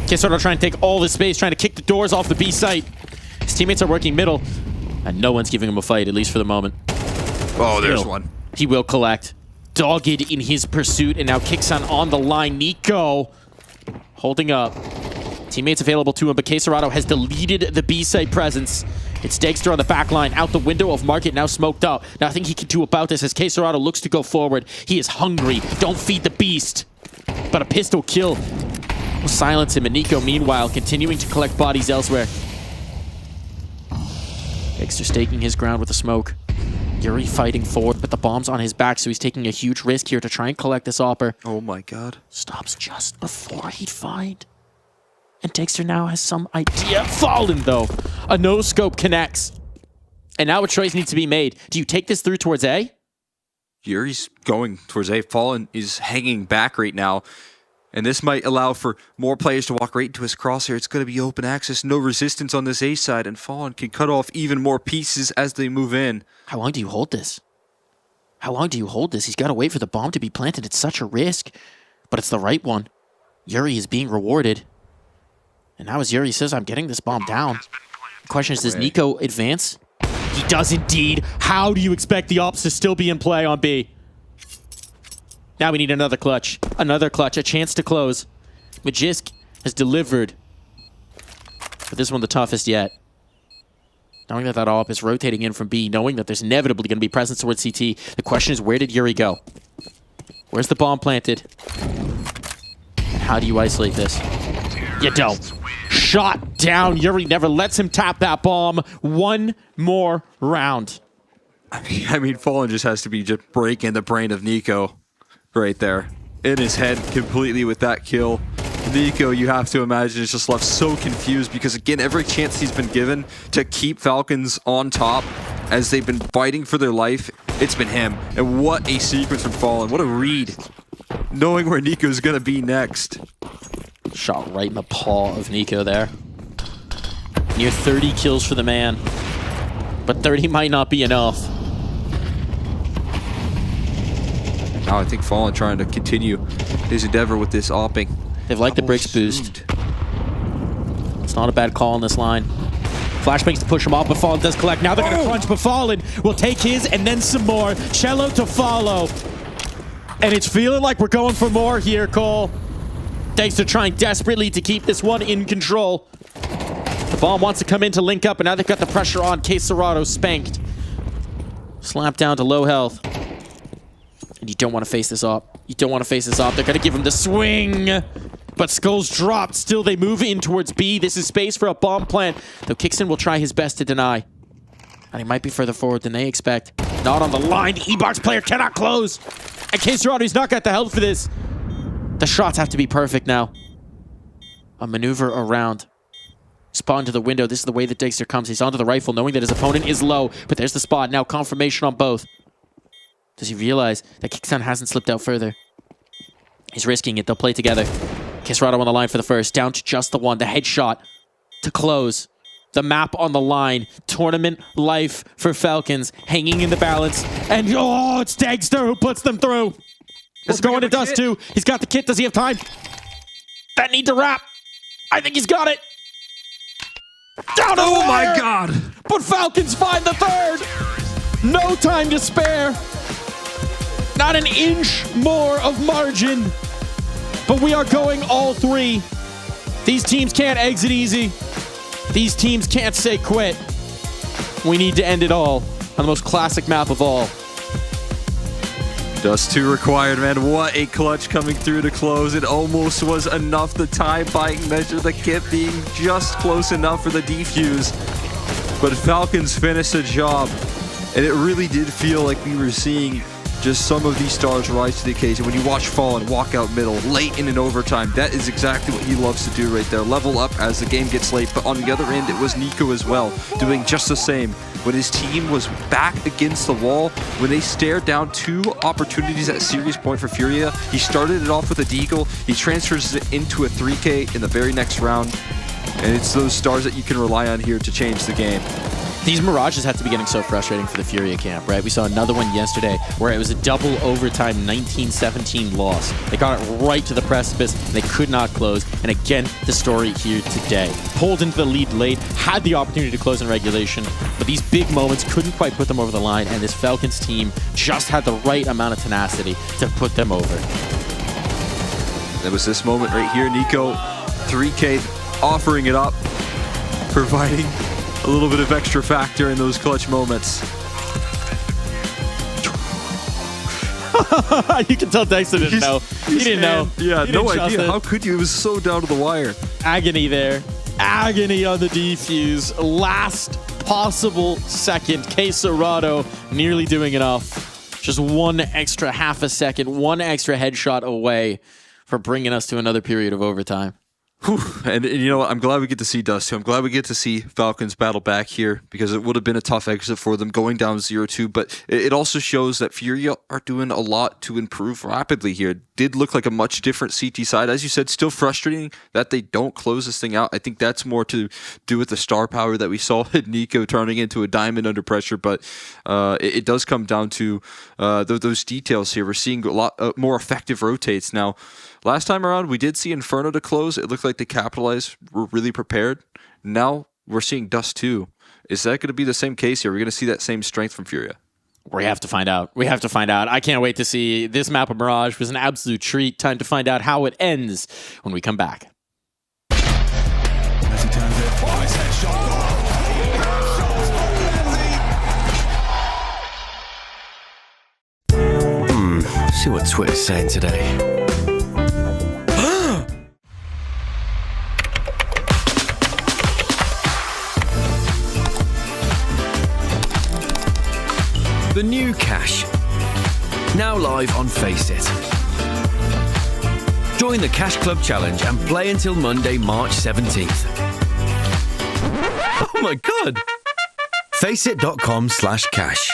Queserado trying to take all this space, trying to kick the doors off the B site. His teammates are working middle, and no one's giving him a fight, at least for the moment. Oh, there's one. He will collect. Dogged in his pursuit, and now Kixon on the line. Nico holding up. Teammates available to him, but Queserado has deleted the B site presence. It's Dagster on the back line, out the window of Market, now smoked out. Nothing he can do about this as Queserado looks to go forward. He is hungry. Don't feed the beast. But a pistol kill will silence him, and Nico, meanwhile, continuing to collect bodies elsewhere. Dagster staking his ground with the smoke. Yuri fighting forward, but the bomb's on his back, so he's taking a huge risk here to try and collect this opper. Oh my god. Stops just before he'd find. And Dagster now has some idea. Fallen, though. A no-scope connects. And now a choice needs to be made. Do you take this through towards A? Yuri's going towards A. Fallen is hanging back right now. And this might allow for more players to walk right into his crosshair. It's going to be open access, no resistance on this A side, and Fallen can cut off even more pieces as they move in. How long do you hold this? How long do you hold this? He's got to wait for the bomb to be planted. It's such a risk, but it's the right one. Yuri is being rewarded. And now as Yuri says, I'm getting this bomb down. The question is, does Nico advance? He does indeed. How do you expect the ops to still be in play on B? Now we need another clutch. Another clutch, a chance to close. Magisk has delivered. But this one the toughest yet. Knowing that op is rotating in from B, knowing that there's inevitably going to be presence towards CT, the question is, where did Yuri go? Where's the bomb planted? And how do you isolate this? You don't. Shot down. Yuri never lets him tap that bomb. 1 more round. I mean, Fallen just has to be just breaking the brain of Nico right there. In his head completely with that kill. Nico, you have to imagine, is just left so confused because, again, every chance he's been given to keep Falcons on top as they've been fighting for their life, it's been him. And what a sequence from Fallen. What a read. Knowing where Nico's going to be next. Shot right in the paw of Nico there. Near 30 kills for the man. But 30 might not be enough. Now I think Fallen trying to continue his endeavor with this opping. They've liked the bricks boost. It's not a bad call on this line. Flashbangs to push him off, but Fallen does collect. Now they're going to crunch, but Fallen will take his and then some more. Cello to follow. And it's feeling like we're going for more here, Cole. Dagster trying desperately to keep this one in control. The bomb wants to come in to link up, and now they've got the pressure on. Queserado spanked. Slapped down to low health. And you don't want to face this up. You don't want to face this up. They're going to give him the swing. But Skulls dropped. Still, they move in towards B. This is space for a bomb plant. Though Kixon will try his best to deny. And he might be further forward than they expect. Not on the line. The E-Bar's player cannot close. And Queserado's not got the health for this. The shots have to be perfect now. A maneuver around. Spawn to the window. This is the way that Dagster comes. He's onto the rifle, knowing that his opponent is low. But there's the spot. Now confirmation on both. Does he realize that Kixon hasn't slipped out further? He's risking it. They'll play together. Queserado on the line for the first. Down to just the one. The headshot to close. The map on the line. Tournament life for Falcons. Hanging in the balance. And oh, it's Dagster who puts them through. It's going to Dust too. He's got the kit. Does he have time? That needs a wrap. I think he's got it. Down to the wire. My God. But Falcons find the third. No time to spare. Not an inch more of margin. But we are going all three. These teams can't exit easy. These teams can't say quit. We need to end it all on the most classic map of all. Dust 2 required, man. What a clutch coming through to close. It almost was enough. The tie-binding measure, the kit being just close enough for the defuse. But Falcons finished the job. And it really did feel like we were seeing just some of these stars rise to the occasion. When you watch Fallen walk out middle late in an overtime, that is exactly what he loves to do right there. Level up as the game gets late. But on the other end, it was Nico as well, doing just the same. When his team was back against the wall, when they stared down 2 opportunities at serious point for Furia, he started it off with a deagle. He transfers it into a 3K in the very next round. And it's those stars that you can rely on here to change the game. These Mirages have to be getting so frustrating for the Furia camp, right? We saw another one yesterday where it was a double overtime 19-17 loss. They got it right to the precipice and they could not close. And again, the story here today. Pulled into the lead late, had the opportunity to close in regulation, but these big moments couldn't quite put them over the line, and this Falcons team just had the right amount of tenacity to put them over. There was this moment right here, Nico, 3K offering it up, providing a little bit of extra factor in those clutch moments. You can tell Dexter didn't know. He didn't know. Yeah, He no didn't trust idea. it. How could you? It was so down to the wire. Agony there. Agony on the defuse. Last possible second. Quesorado nearly doing enough. Just one extra half a second, one extra headshot away for bringing us to another period of overtime. Whew. And you know what? I'm glad we get to see Dust 2. I'm glad we get to see Falcons battle back here because it would have been a tough exit for them going down 0-2. But it also shows that Furia are doing a lot to improve rapidly here. It did look like a much different CT side. As you said, still frustrating that they don't close this thing out. I think that's more to do with the star power that we saw in Nico turning into a diamond under pressure. But it does come down to those details here. We're seeing a lot more effective rotates now. Last time around, we did see Inferno to close. It looked like they capitalized, were really prepared. Now we're seeing Dust 2. Is that going to be the same case here? We're going to see that same strength from Furia. We have to find out. We have to find out. I can't wait to see. This map of Mirage was an absolute treat. Time to find out how it ends when we come back. See what Twitter's saying today. The new Cash. Now live on Faceit. Join the Cash Club Challenge and play until Monday, March 17th. Oh my God! Faceit.com/cash.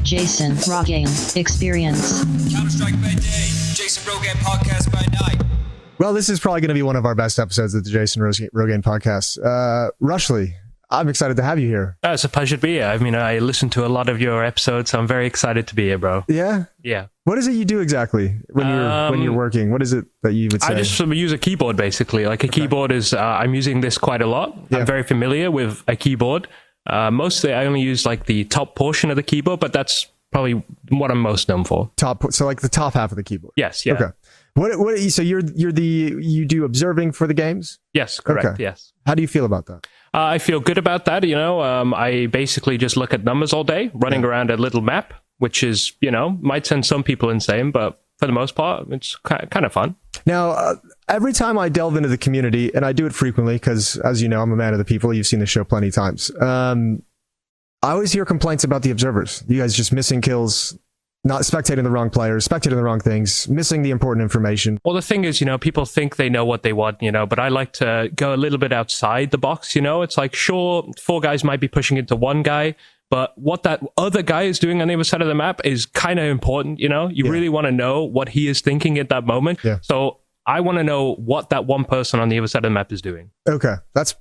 Jason Rogaine Experience. Counter-Strike by day, Jason Rogaine Podcast by night. Well, this is probably going to be one of our best episodes of the Jason Rogaine Podcast. Rushley, I'm excited to have you here. It's a pleasure to be here. I mean, I listened to a lot of your episodes, so I'm very excited to be here, bro. Yeah? Yeah. What is it you do exactly when you're working? What is it that you would say? I just use a keyboard, basically. Like a keyboard is, I'm using this quite a lot. Yeah. I'm very familiar with a keyboard. Mostly I only use like the top portion of the keyboard, but that's probably what I'm most known for. So like the top half of the keyboard. Yes, yeah. Okay. So you do observing for the games? Yes, correct. Okay. Yes. How do you feel about that? I feel good about that. I basically just look at numbers all day, running around a little map, which is, might send some people insane, but for the most part, it's kind of fun. Now, every time I delve into the community, and I do it frequently because, as you know, I'm a man of the people. You've seen the show plenty of times. I always hear complaints about the observers. You guys just missing kills, not spectating the wrong players, spectating the wrong things, missing the important information. Well, the thing is, people think they know what they want, but I like to go a little bit outside the box, It's like, sure, 4 guys might be pushing into 1 guy, but what that other guy is doing on the other side of the map is kind of important, You really want to know what he is thinking at that moment. Yeah. So I want to know what that one person on the other side of the map is doing. Okay, that's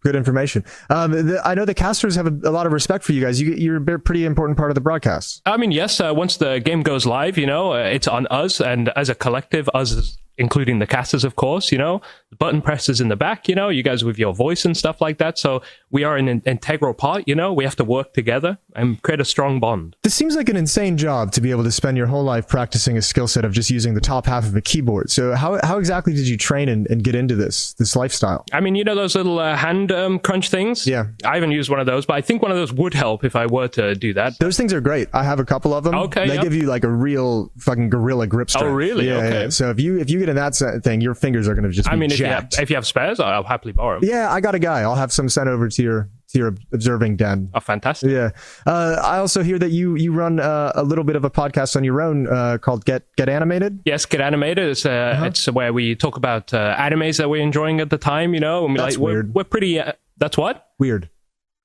good information. I know the casters have a lot of respect for you guys. You're a pretty important part of the broadcast. I mean, yes. Once the game goes live, it's on us, and as a collective, us including the casters, of course. The button presses in the back. You guys with your voice and stuff like that. So we are an integral part. We have to work together and create a strong bond. This seems like an insane job to be able to spend your whole life practicing a skill set of just using the top half of a keyboard. So how exactly did you train and get into this lifestyle? I mean, those little hand crunch things? Yeah. I haven't used one of those, but I think one of those would help if I were to do that. Those things are great. I have a couple of them. Okay. They give you like a real fucking gorilla grip strength. Oh, really? Yeah, Okay. Yeah. So if you get in that thing, your fingers are going to just be jacked. if you have spares, I'll happily borrow them. Yeah, I got a guy. I'll have some sent over to your observing den. Oh, fantastic. Yeah. I also hear that you run a little bit of a podcast on your own called Get Animated. Yes, Get Animated. It's where we talk about animes that we're enjoying at the time, And That's weird. We're pretty... that's what? Weird.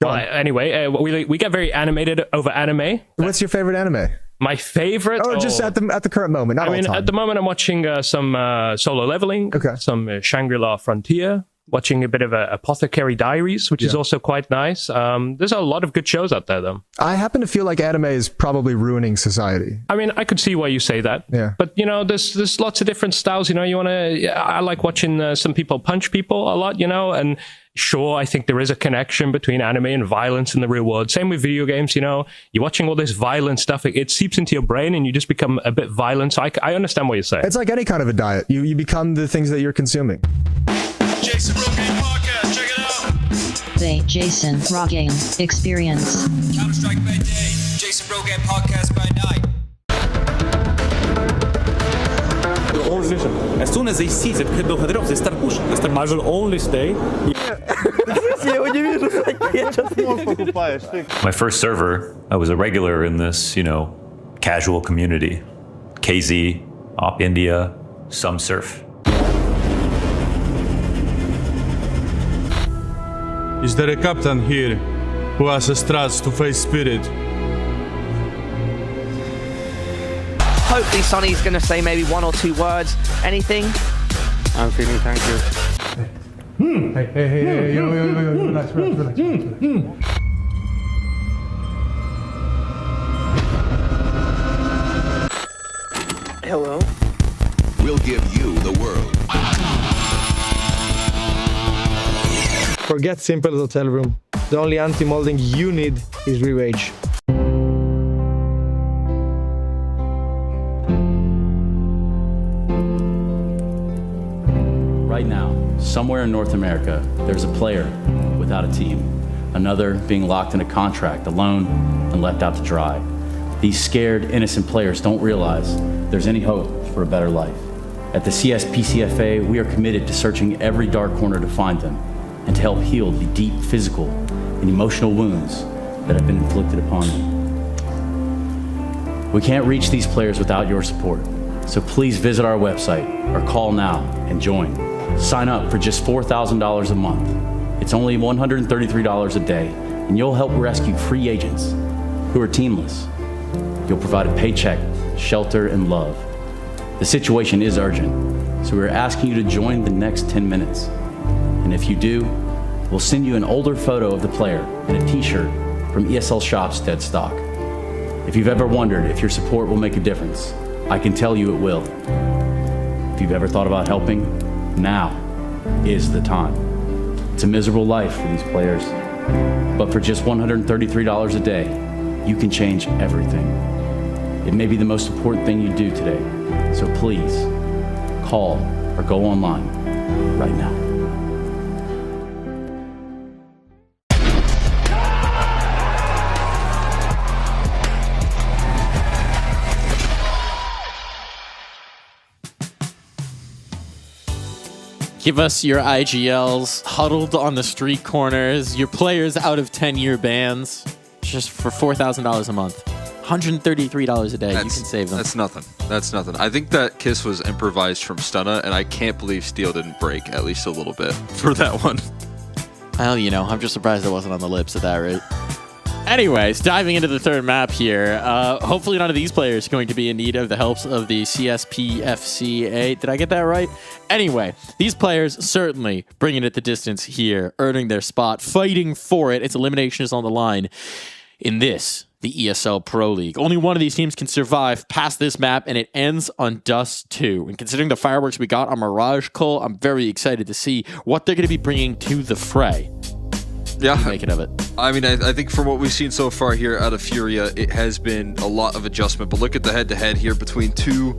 Well, anyway, we get very animated over anime. What's your favorite anime? My favorite? Oh, just at the current moment, not all time. At the moment, I'm watching some Solo Leveling, some Shangri-La Frontier, watching a bit of Apothecary Diaries, which is also quite nice. There's a lot of good shows out there, though. I happen to feel like anime is probably ruining society. I mean, I could see why you say that. Yeah. But, there's lots of different styles, I like watching some people punch people a lot, and sure, I think there is a connection between anime and violence in the real world. Same with video games, You're watching all this violent stuff. It seeps into your brain and you just become a bit violent. So I understand what you're saying. It's like any kind of a diet. You become the things that you're consuming. Jason Rogan Podcast, check it out. The Jason Rogan Experience. Counter-Strike by day, Jason Rogan Podcast by night. Listen, as soon as they see that carbohydrates, they start pushing. I will only stay. My first server, I was a regular in this, casual community. KZ, Op India, some surf. Is there a captain here who has a strats to face spirit? Hopefully Sonny's going to say maybe 1 or 2 words. Anything? I'm feeling thank you. Hey, yo, relax. Hello? We'll give you the world. Forget simple hotel room. The only anti-molding you need is Re-Rage. Right now, somewhere in North America, there's a player without a team, another being locked in a contract, alone and left out to dry. These scared, innocent players don't realize there's any hope for a better life. At the CSPCFA, we are committed to searching every dark corner to find them and to help heal the deep physical and emotional wounds that have been inflicted upon them. We can't reach these players without your support, so please visit our website or call now and join. Sign up for just $4,000 a month. It's only $133 a day, and you'll help rescue free agents who are teamless. You'll provide a paycheck, shelter, and love. The situation is urgent, so we're asking you to join the next 10 minutes. And if you do, we'll send you an older photo of the player and a t-shirt from ESL Shop's Dead Stock. If you've ever wondered if your support will make a difference, I can tell you it will. If you've ever thought about helping, now is the time. It's a miserable life for these players, but for just $133 a day, you can change everything. It may be the most important thing you do today, so please call or go online right now. Give us your IGLs huddled on the street corners, your players out of 10-year bans. just for $4,000 a month. $133 a day. You can save them. That's nothing. That's nothing. I think that kiss was improvised from Stunna, and I can't believe Steel didn't break at least a little bit for that one. Well, you know, I'm just surprised it wasn't on the lips at that rate. Anyways, diving into the third map here. Hopefully none of these players are going to be in need of the helps of the CSPFCA. Did I get that right? Anyway, these players certainly bringing it the distance here, earning their spot, fighting for it. Its elimination is on the line in this, the ESL Pro League. Only one of these teams can survive past this map, and it ends on Dust 2. And considering the fireworks we got on Mirage Cole, I'm very excited to see what they're going to be bringing to the fray. Yeah, make it of it. I mean, I think from what we've seen so far here out of Furia, it has been a lot of adjustment. But look at the head-to-head here between two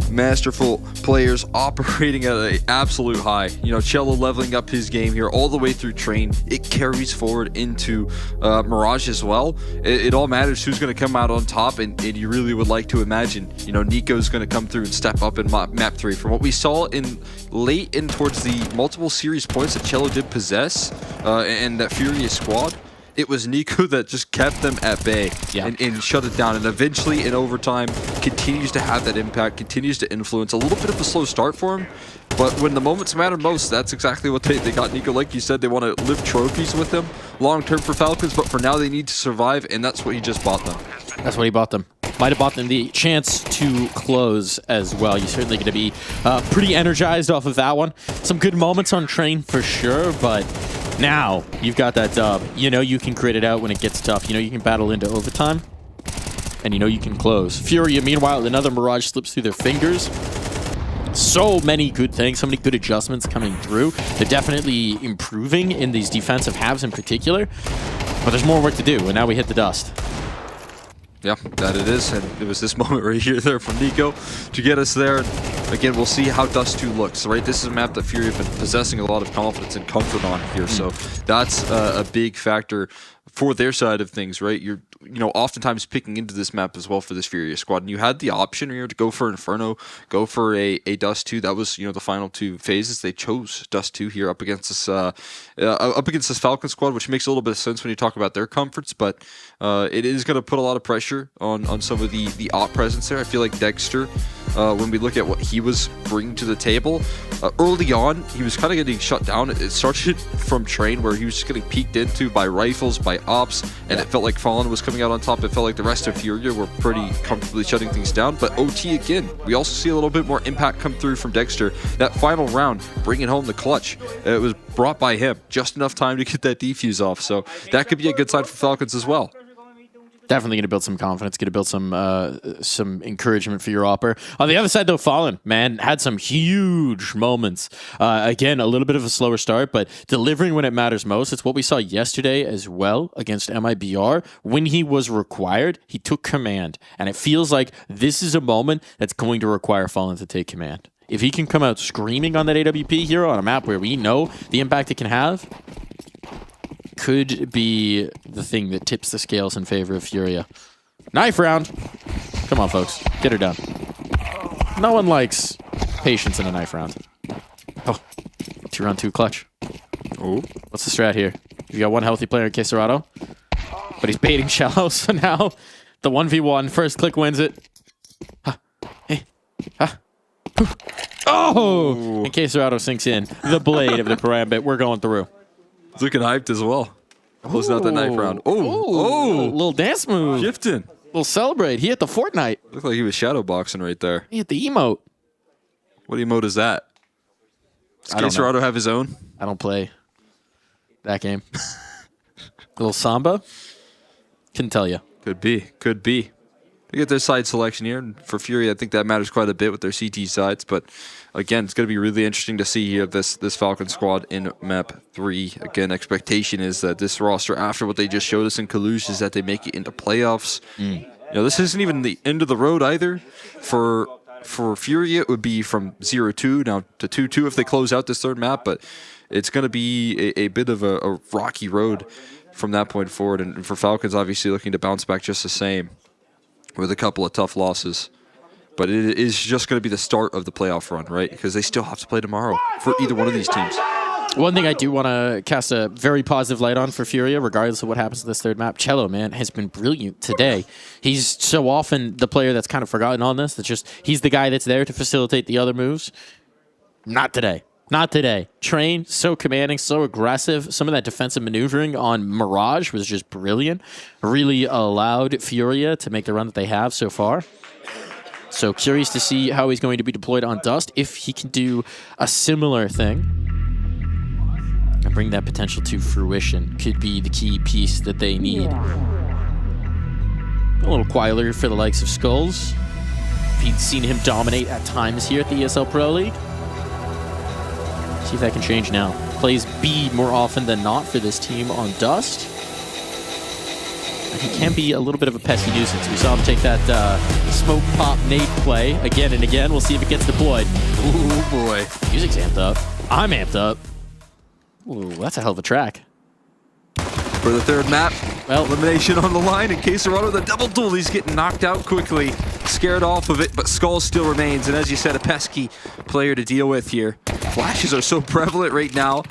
masterful players operating at an absolute high. You know, Cello leveling up his game here all the way through Train. It carries forward into Mirage as well. It all matters who's going to come out on top, and you really would like to imagine, you know, Nico's going to come through and step up in map 3. From what we saw in late in towards the multiple series points that Cello did possess, and that Furia squad, it was Nico that just kept them at bay and shut it down, and eventually in overtime continues to have that impact, continues to influence. A little bit of a slow start for him, but when the moments matter most, that's exactly what they got Nico. Like you said, they want to lift trophies with him long term for Falcons, but for now they need to survive, and that's what he just bought them. That's what he bought them. Might have bought them the chance to close as well. You're certainly going to be pretty energized off of that one. Some good moments on Train for sure, but now you've got that dub. You know you can grit it out when it gets tough. You know you can battle into overtime, and you know you can close. Furia, meanwhile, another Mirage slips through their fingers. So many good things, so many good adjustments coming through. They're definitely improving in these defensive halves in particular, but there's more work to do, and now we hit the dust. Yeah, that it is, and it was this moment right here there from Nico to get us there. Again, we'll see how Dust 2 looks, right? This is a map that Fury have been possessing a lot of confidence and comfort on here, so that's a big factor for their side of things, right? You're, you know, oftentimes picking into this map as well for this Furia squad, and you had the option here to go for Inferno, go for a Dust 2. That was, you know, the final two phases. They chose Dust 2 here up against this Falcon squad, which makes a little bit of sense when you talk about their comforts, but it is going to put a lot of pressure on some of the op presence there. I feel like Dexter, when we look at what he was bringing to the table, early on, he was kind of getting shut down. It started from Train, where he was just getting peeked into by rifles, by ops, and it felt like Fallen was coming out on top. It felt like the rest of Furia were pretty comfortably shutting things down, but OT again, we also see a little bit more impact come through from Dexter. That final round, bringing home the clutch, it was brought by him. Just enough time to get that defuse off, so that could be a good sign for Falcons as well. Definitely going to build some confidence, going to build some encouragement for your opper. On the other side, though, Fallen, man, had some huge moments. Again, a little bit of a slower start, but delivering when it matters most. It's what we saw yesterday as well against MIBR. When he was required, he took command. And it feels like this is a moment that's going to require Fallen to take command. If he can come out screaming on that AWP hero on a map where we know the impact it can have, could be the thing that tips the scales in favor of Furia. Knife round. Come on, folks. Get her done. No one likes patience in a knife round. Oh, 2-round-2 clutch. Oh, what's the strat here? You got one healthy player in Queserado, but he's baiting shallow, so now the 1v1, first click wins it. Oh! And Queserado sinks in. The blade of the Parambit. We're going through. It's looking hyped as well. Closing out that knife round. Oh! Little dance move. Shifting. Little celebrate. He hit the Fortnite. Looked like he was shadow boxing right there. He hit the emote. What emote is that? Does Queserado have his own? I don't play that game. Little Samba? Couldn't tell you. Could be. Could be. They get their side selection here, and for Fury, I think that matters quite a bit with their CT sides. But again, it's going to be really interesting to see here this Falcon squad in Map 3. Again, expectation is that this roster, after what they just showed us in Kalush, is that they make it into playoffs. You know, this isn't even the end of the road either. For Fury, it would be from 0-2 now to 2-2 if they close out this third map. But it's going to be a bit of a rocky road from that point forward. And for Falcons, obviously looking to bounce back just the same, with a couple of tough losses. But it is just going to be the start of the playoff run, right? Because they still have to play tomorrow for either one of these teams. One thing I do want to cast a very positive light on for Furia, regardless of what happens in this third map, Cello, man, has been brilliant today. He's so often the player that's kind of forgotten on this. That's just, he's the guy that's there to facilitate the other moves. Not today. Not today. Train, so commanding, so aggressive. Some of that defensive maneuvering on Mirage was just brilliant. Really allowed Furia to make the run that they have so far. So curious to see how he's going to be deployed on Dust, if he can do a similar thing. And bring that potential to fruition. Could be the key piece that they need. A little quieter for the likes of Skulls. We've seen him dominate at times here at the ESL Pro League. See if that can change now. Plays B more often than not for this team on Dust. And he can be a little bit of a pesky nuisance. We saw him take that smoke pop nade play again and again. We'll see if it gets deployed. Ooh, boy. Music's amped up. I'm amped up. Ooh, that's a hell of a track. For the third map, well, elimination on the line in case Serrano, the double duel, he's getting knocked out quickly. Scared off of it, but Skull still remains. And as you said, a pesky player to deal with here. Flashes are so prevalent right now,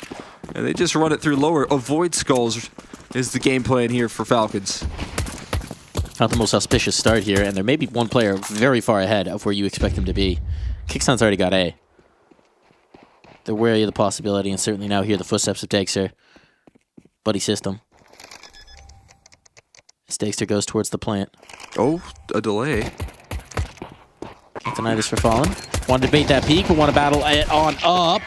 and they just run it through lower. Avoid Skulls is the game plan here for Falcons. Not the most auspicious start here, and there may be one player very far ahead of where you expect him to be. Kickstan's already got A. They're wary of the possibility, and certainly now hear the footsteps of Dexter. Buddy system. As Dexter goes towards the plant. Oh, a delay. Can't deny this for Fallen. Want to debate that peak, but want to battle it on up.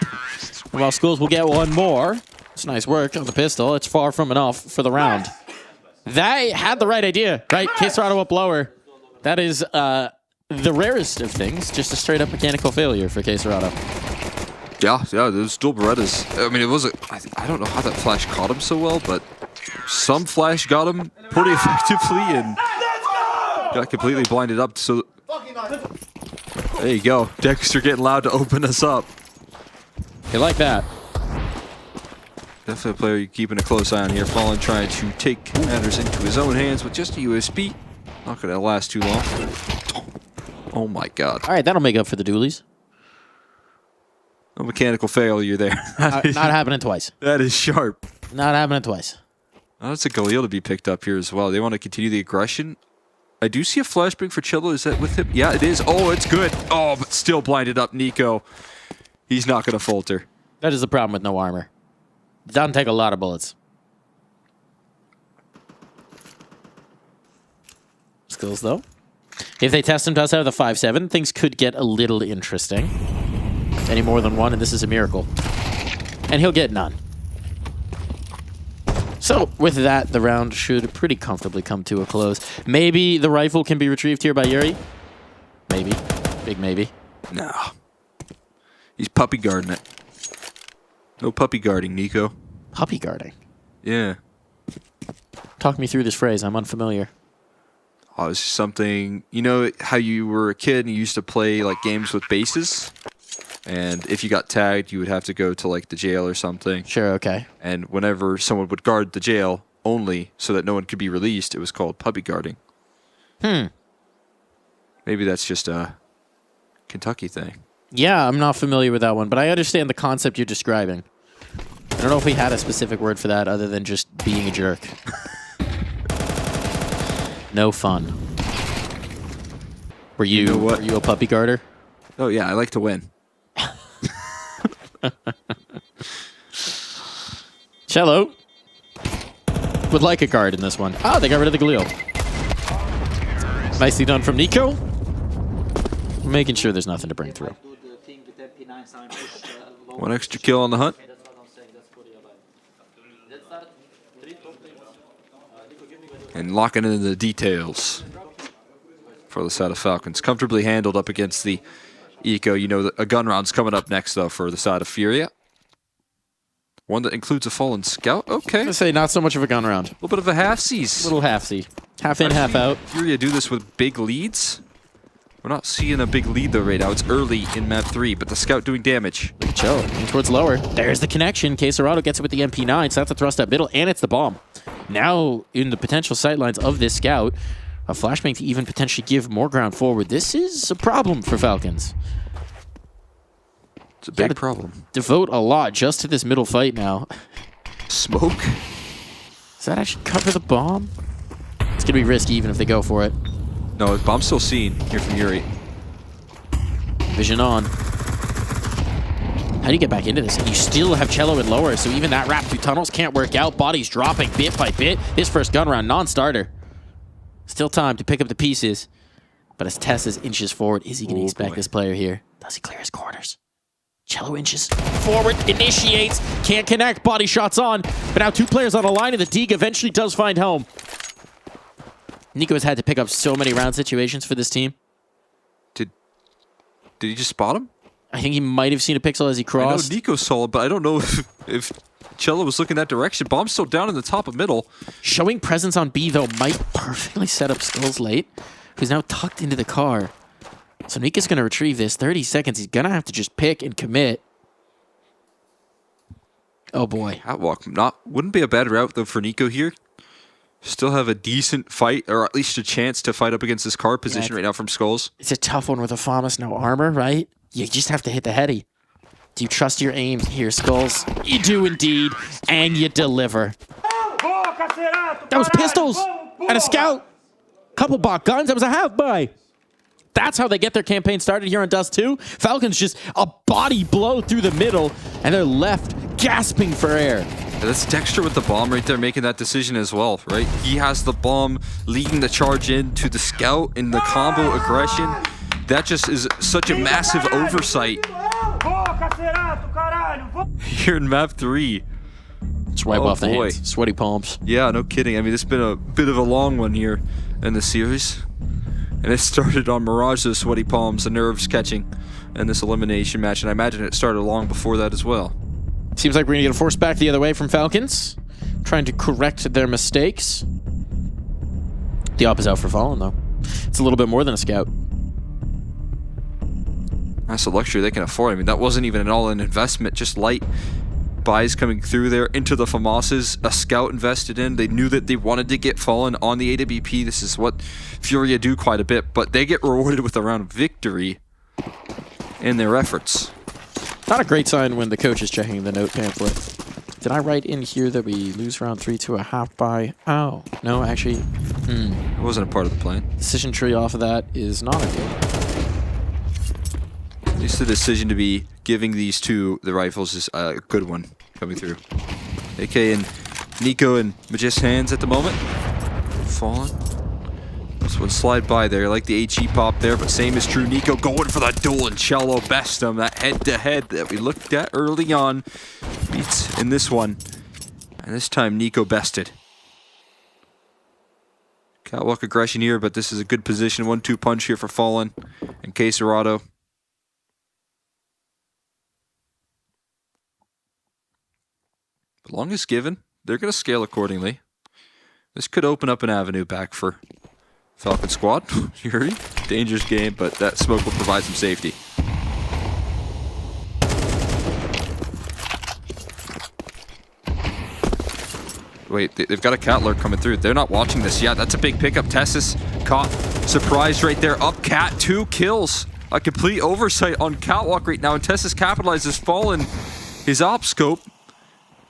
And while Schools will get one more. It's nice work on the pistol. It's far from enough for the round. They had the right idea, right? K-Serrano up lower. That is the rarest of things. Just a straight-up mechanical failure for K-Serrano. Yeah, those dual Berettas. I mean, it was I don't know how that flash caught him so well, but some flash got him pretty effectively and got completely blinded up. So there you go. Dexter getting loud to open us up. You like that. Definitely a player you're keeping a close eye on here. Fallen trying to take matters into his own hands with just a USB. Not going to last too long. Oh my god. All right, that'll make up for the dualies. No mechanical failure there. Not happening twice. That is sharp. Not happening twice. Oh, that's a Galil to be picked up here as well. They want to continue the aggression. I do see a flashbang for Cello. Is that with him? Yeah, it is. Oh, it's good. Oh, but still blinded up Nico. He's not going to falter. That is the problem with no armor. It doesn't take a lot of bullets. Skills, though. If they test him to us out of the 5-7, things could get a little interesting. Any more than one, and this is a miracle. And he'll get none. So, with that, the round should pretty comfortably come to a close. Maybe the rifle can be retrieved here by Yuri. Maybe. Big maybe. No. He's puppy guarding it. No puppy guarding, Nico. Puppy guarding? Yeah. Talk me through this phrase. I'm unfamiliar. Oh, it's something... You know how you were a kid and you used to play like games with bases? And if you got tagged, you would have to go to like the jail or something. Sure, okay. And whenever someone would guard the jail only so that no one could be released, it was called puppy guarding. Maybe that's just a Kentucky thing. Yeah, I'm not familiar with that one, but I understand the concept you're describing. I don't know if we had a specific word for that other than just being a jerk. No fun. Were you a puppy guarder? Oh yeah, I like to win. Cello would like a guard in this one. Oh, they got rid of the Galil. Nicely done from Nico. Making sure there's nothing to bring through. One extra kill on the hunt. And locking in the details for the side of Falcons. Comfortably handled up against the Eco. You know, a gun round's coming up next, though, for the side of Furia. One that includes a fallen scout. Okay. I'm gonna say not so much of a gun round. A little bit of a half-seas. Little half-see. Half in, half out. Furia do this with big leads. We're not seeing a big lead, though, right now. It's early in map 3, but the scout doing damage. Joe, towards lower. There's the connection. K-Serrano gets it with the MP9, so that's a thrust up middle, and it's the bomb. Now, in the potential sightlines of this scout, a flashbang to even potentially give more ground forward. This is a problem for Falcons. It's a big problem. Devote a lot just to this middle fight now. Smoke? Does that actually cover the bomb? It's going to be risky even if they go for it. No, bomb's still seen here from Yuri. Vision on. How do you get back into this? And you still have Cello and lower, so even that wrap through tunnels can't work out. Bodies dropping bit by bit. His first gun round, non-starter. Still time to pick up the pieces. But as Tessa's inches forward, is he going to expect this player here? Does he clear his corners? Cello inches forward, initiates, can't connect, body shots on. But now 2 players on a line, and the Deeg eventually does find home. Nico has had to pick up so many round situations for this team. Did he just spot him? I think he might have seen a pixel as he crossed. I know Nico's solid, but I don't know if Cello was looking that direction. Bomb's still down in the top of middle. Showing presence on B, though, might perfectly set up Skulls late, who's now tucked into the car. So Nico's going to retrieve this. 30 seconds. He's going to have to just pick and commit. Oh, boy. Catwalk wouldn't be a bad route, though, for Nico here. Still have a decent fight, or at least a chance to fight up against this car position right now from Skulls. It's a tough one with a FAMAS, no armor, right? You just have to hit the heady. Do you trust your aim here, Skulls? You do indeed, and you deliver. That was pistols and a scout. Couple bot guns. That was a half-buy. That's how they get their campaign started here on Dust 2. Falcons just a body blow through the middle, and they're left gasping for air. That's Dexter with the bomb right there making that decision as well, right? He has the bomb leading the charge in to the scout in the combo aggression. That just is such a massive oversight. Here in map 3. It's right off the hands. Sweaty palms. Yeah, no kidding. I mean, it's been a bit of a long one here in the series. And it started on Mirage, those sweaty palms, the nerves catching in this elimination match. And I imagine it started long before that as well. Seems like we're going to get a force back the other way from Falcons. Trying to correct their mistakes. The op is out for Fallen, though. It's a little bit more than a scout. That's a luxury they can afford. I mean, that wasn't even an all-in investment, just light buys coming through there into the FAMASes. A scout invested in. They knew that they wanted to get Fallen on the AWP. This is what Furia do quite a bit, but they get rewarded with a round of victory in their efforts. Not a great sign when the coach is checking the note pamphlet. Did I write in here that we lose round 3 to a half-buy? Oh, no, actually. It wasn't a part of the plan. Decision tree off of that is not ideal. At least the decision to be giving these two the rifles is a good one coming through. AK and Nico in Magist's hands at the moment. Fallen. This one slide by there, like the HE pop there, but same is true. Nico going for that duel and Cello best him. That head-to-head that we looked at early on beats in this one. And this time Nico bested. Catwalk aggression here, but this is a good position. 1-2 punch here for Fallen and Queserado. Long as given, they're going to scale accordingly. This could open up an avenue back for Falcon Squad. Yuri, dangerous game, but that smoke will provide some safety. Wait, they've got a cat lurk coming through. They're not watching this. Yeah, that's a big pickup. Tessus caught, surprised right there. Up cat, 2 kills. A complete oversight on Catwalk right now, and Tessus capitalizes. Fallen his op scope.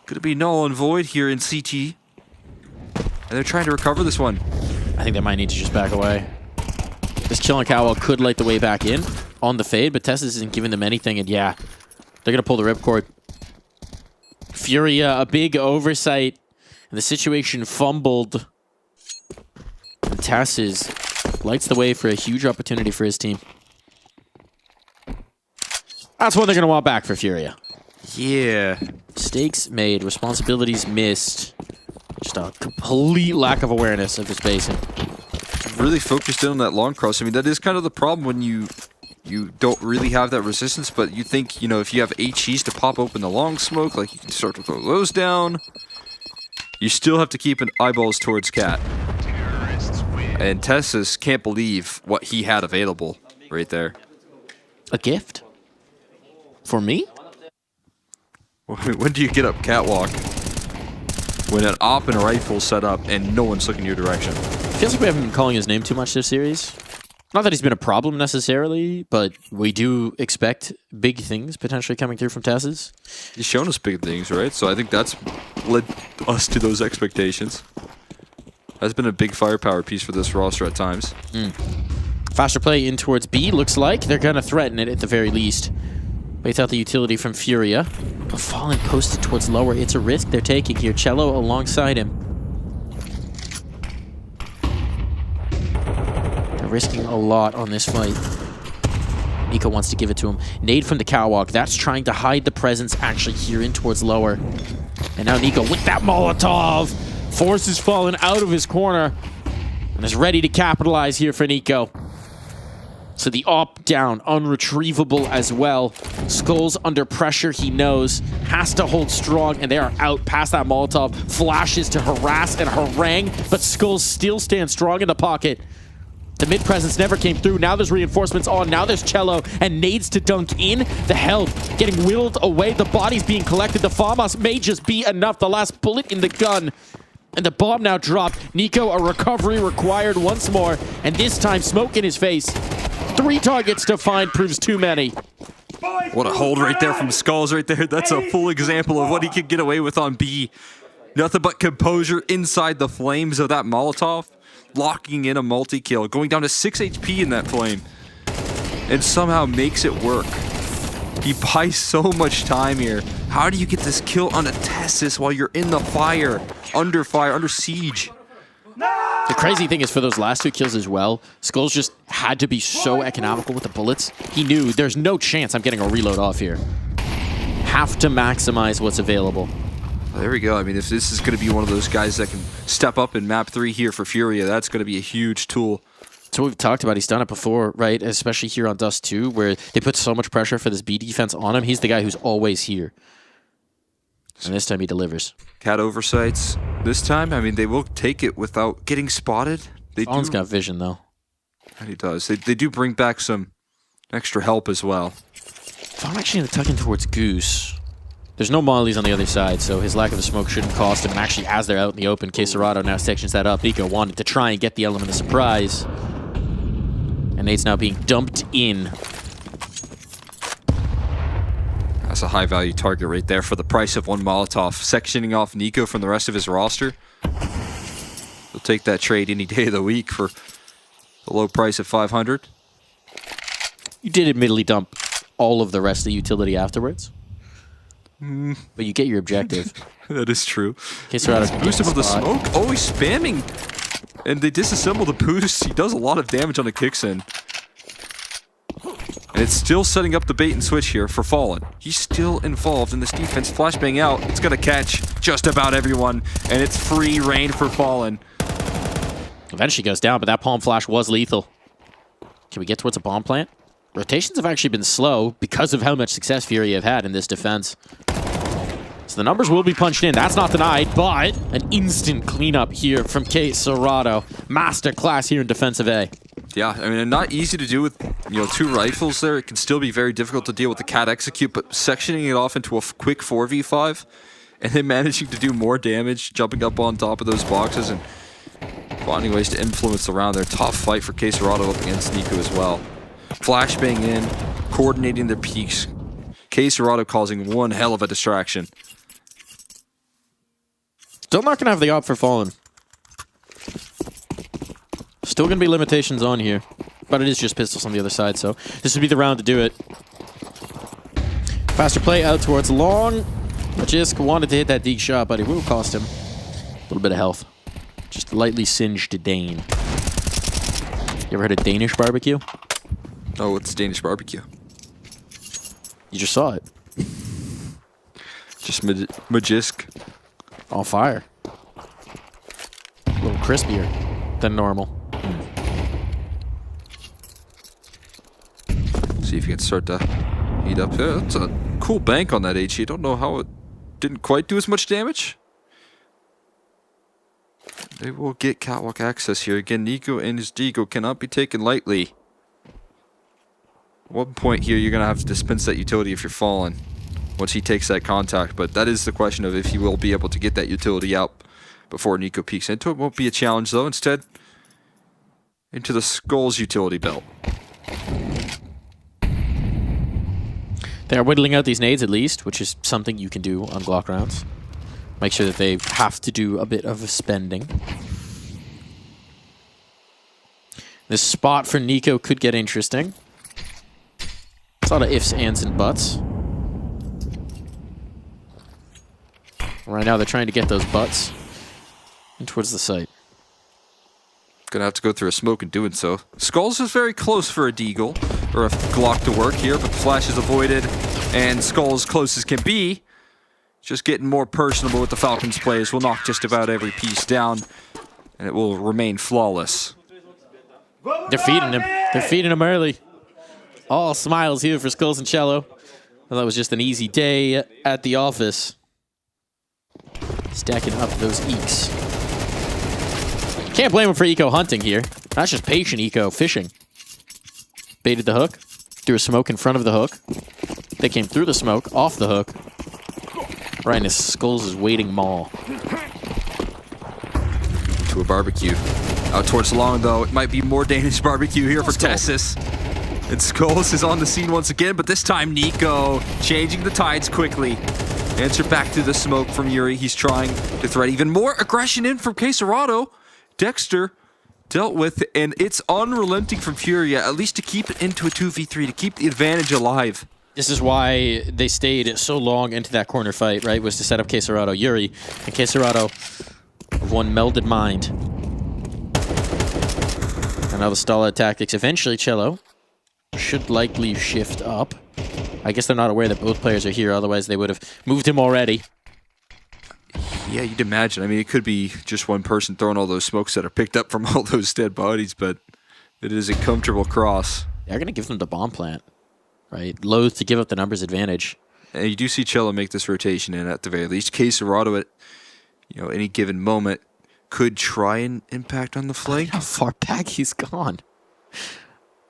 Could it be null and void here in CT? And they're trying to recover this one. I think they might need to just back away. This kill on Catwalk could light the way back in on the fade, but Tessus isn't giving them anything, and yeah, they're going to pull the ripcord. Furia, a big oversight, and the situation fumbled. And Tessus lights the way for a huge opportunity for his team. That's what they're going to want back for Furia. Yeah. Mistakes made, responsibilities missed. Just a complete lack of awareness of the spacing. Really focused in on that long cross. I mean, that is kind of the problem when you don't really have that resistance, but you think, you know, if you have HEs to pop open the long smoke, like you can start to throw those down. You still have to keep an eyeballs towards Cat. And Tessus can't believe what he had available right there. A gift? For me? When do you get up Catwalk? When an op and a rifle set up and no one's looking your direction. Feels like we haven't been calling his name too much this series. Not that he's been a problem necessarily, but we do expect big things potentially coming through from Tesses. He's shown us big things, right? So I think that's led us to those expectations. That's been a big firepower piece for this roster at times. Faster play in towards B. Looks like they're going to threaten it at the very least. Waits out the utility from Furia. But Fallen posted towards lower. It's a risk they're taking here. Cello alongside him. They're risking a lot on this fight. Nico wants to give it to him. Nade from the catwalk. That's trying to hide the presence actually here in towards lower. And now Nico with that Molotov forces Fallen out of his corner and is ready to capitalize here for Nico. So the op down, unretrievable as well. Skulls under pressure, he knows. Has to hold strong, and they are out past that Molotov. Flashes to harass and harangue, but Skulls still stand strong in the pocket. The mid presence never came through. Now there's reinforcements on. Now there's Cello and nades to dunk in. The health getting whittled away. The body's being collected. The FAMAS may just be enough. The last bullet in the gun. And the bomb now dropped. Nico, a recovery required once more. And this time, smoke in his face. 3 targets to find proves too many. What a hold right there from Skulls right there. That's a full example of what he could get away with on B. Nothing but composure inside the flames of that Molotov. Locking in a multi-kill. Going down to 6 HP in that flame. And somehow makes it work. He buys so much time here. How do you get this kill on a Tessis while you're in the fire, under siege? The crazy thing is for those last 2 kills as well, Skulls just had to be so economical with the bullets. He knew there's no chance I'm getting a reload off here. Have to maximize what's available. There we go. I mean, if this is going to be one of those guys that can step up in map 3 here for Furia, that's going to be a huge tool. So we've talked about, he's done it before, right? Especially here on Dust 2, where they put so much pressure for this B defense on him. He's the guy who's always here. And this time he delivers. Cat oversights. This time, I mean, they will take it without getting spotted. Fallen's got vision, though. And he does. They do bring back some extra help as well. I'm actually going to tuck in towards Goose. There's no mollies on the other side, so his lack of the smoke shouldn't cost him. And actually, as they're out in the open, Quesarado now sections that up. Nico wanted to try and get the element of surprise. And Nate's now being dumped in. That's a high-value target right there for the price of 1 Molotov. Sectioning off Nico from the rest of his roster. He'll take that trade any day of the week for the low price of 500. You did admittedly dump all of the rest of the utility afterwards. But you get your objective. That is true. Quesarado's boost him with the smoke. Oh, he's spamming. And they disassemble the boost. He does a lot of damage on the kicks in. And it's still setting up the bait and switch here for Fallen. He's still involved in this defense. Flashbang out. It's going to catch just about everyone. And it's free reign for Fallen. Eventually goes down, but that palm flash was lethal. Can we get towards a bomb plant? Rotations have actually been slow because of how much success Fury have had in this defense. So the numbers will be punched in. That's not denied, but an instant cleanup here from Quesarado. Masterclass here in defensive A. Yeah, I mean, not easy to do with 2 rifles there. It can still be very difficult to deal with the cat execute, but sectioning it off into a quick 4v5 and then managing to do more damage, jumping up on top of those boxes and finding ways to influence the round there. Tough fight for Quesarado up against Nico as well. Flashbang in, coordinating their peaks. Quesarado causing one hell of a distraction. Still not going to have the op for Fallen. Still going to be limitations on here. But it is just pistols on the other side, so this would be the round to do it. Faster play out towards long. Jisk wanted to hit that deep shot, but it will cost him a little bit of health. Just lightly singed Dane. You ever heard of Danish barbecue? Oh, it's Danish barbecue. You just saw it. Just Majisk. On fire. A little crispier than normal. See if you can start to heat up. Yeah, that's a cool bank on that HE. I don't know how it didn't quite do as much damage. They will get catwalk access here. Again, Nico and his Deagle cannot be taken lightly. At one point here, you're going to have to dispense that utility if you're falling once he takes that contact. But that is the question of if he will be able to get that utility out before Nico peeks into it. Won't be a challenge, though. Instead, into the Skulls utility belt. They're whittling out these nades at least, which is something you can do on Glock rounds. Make sure that they have to do a bit of spending. This spot for Nico could get interesting. It's a lot of ifs, ands, and buts. Right now they're trying to get those butts in towards the site. Gonna have to go through a smoke in doing so. Skulls is very close for a deagle, or a Glock to work here, but the flash is avoided, and Skulls close as can be. Just getting more personable with the Falcons players. Will knock just about every piece down, and it will remain flawless. They're feeding him. They're feeding him early. All smiles here for Skulls and Cello. Well, that was just an easy day at the office. Stacking up those eeks. Can't blame him for eco hunting here. That's just patient eco fishing. Baited the hook. Threw a smoke in front of the hook. They came through the smoke, off the hook. Right in his Skulls' waiting maw. To a barbecue. Out towards the long, though. It might be more Danish barbecue here for Tessus. And Skulls is on the scene once again, but this time Nico changing the tides quickly. Answer back to the smoke from Yuri. He's trying to thread even more aggression in from Quesarado. Dexter dealt with, and it's unrelenting from Furia, at least to keep it into a 2v3, to keep the advantage alive. This is why they stayed so long into that corner fight, right? Was to set up Quesarado. Yuri and Quesarado of one melded mind. And now the stall tactics. Eventually, Cello should likely shift up. I guess they're not aware that both players are here, otherwise they would have moved him already. Yeah, you'd imagine. I mean, it could be just one person throwing all those smokes that are picked up from all those dead bodies, but it is a comfortable cross. They're going to give them the bomb plant, right? Loath to give up the numbers advantage. And you do see Cello make this rotation in at the very least. Quesarado at any given moment could try and impact on the flank. How far back he's gone.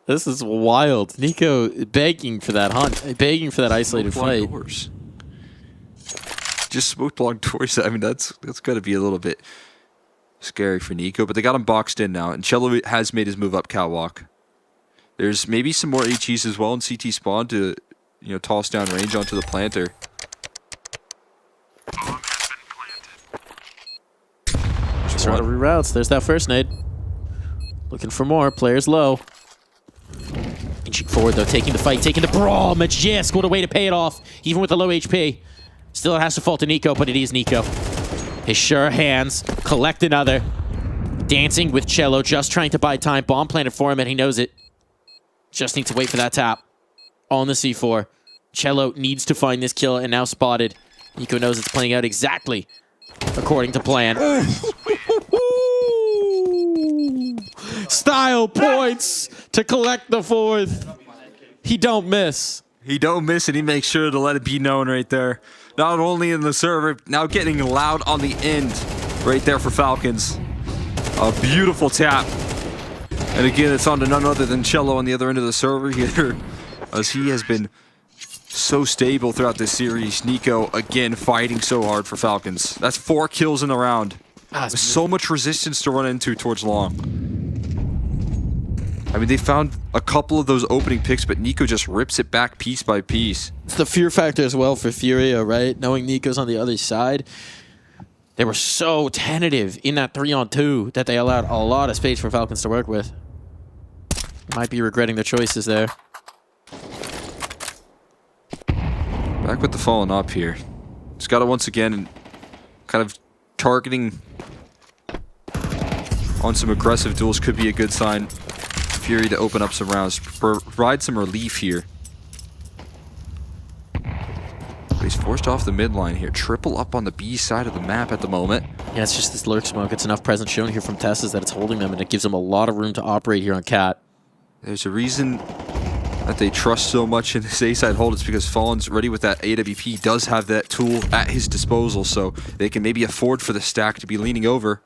This is wild. Nico begging for that hunt, begging for that isolated fight. Doors. Just smoked along doors. I mean, that's got to be a little bit scary for Nico, but they got him boxed in now, and Cello has made his move up catwalk. There's maybe some more HEs as well in CT spawn to toss down range onto the planter. Just want to reroutes. There's that first nade. Looking for more. Players low. Inching forward though, taking the fight, taking the brawl. Majisk, what a way to pay it off, even with the low HP. Still it has to fall to Nico, but it is Nico. His sure hands collect another. Dancing with Cello, just trying to buy time. Bomb planted for him, and he knows it. Just needs to wait for that tap on the C4. Cello needs to find this kill, and now spotted. Nico knows it's playing out exactly according to plan. Style points to collect the fourth. He don't miss. He don't miss, and he makes sure to let it be known right there. Not only in the server, now getting loud on the end right there for Falcons. A beautiful tap. And again, it's on to none other than Cello on the other end of the server here, as he has been so stable throughout this series. Nico, again, fighting so hard for Falcons. That's 4 kills in the round. With so much resistance to run into towards long. I mean, they found a couple of those opening picks, but Nico just rips it back piece by piece. It's the fear factor as well for Furia, right? Knowing Nico's on the other side. They were so tentative in that 3-on-2 that they allowed a lot of space for Falcons to work with. Might be regretting their choices there. Back with the fallen up here. Just got it once again and kind of targeting on some aggressive duels could be a good sign. Fury to open up some rounds, provide some relief here. But he's forced off the midline here. Triple up on the B side of the map at the moment. Yeah, it's just this lurk smoke. It's enough presence shown here from Tessus that it's holding them, and it gives them a lot of room to operate here on Cat. There's a reason that they trust so much in this A-side hold. It's because Fallen's ready with that AWP, does have that tool at his disposal, so they can maybe afford for the stack to be leaning over.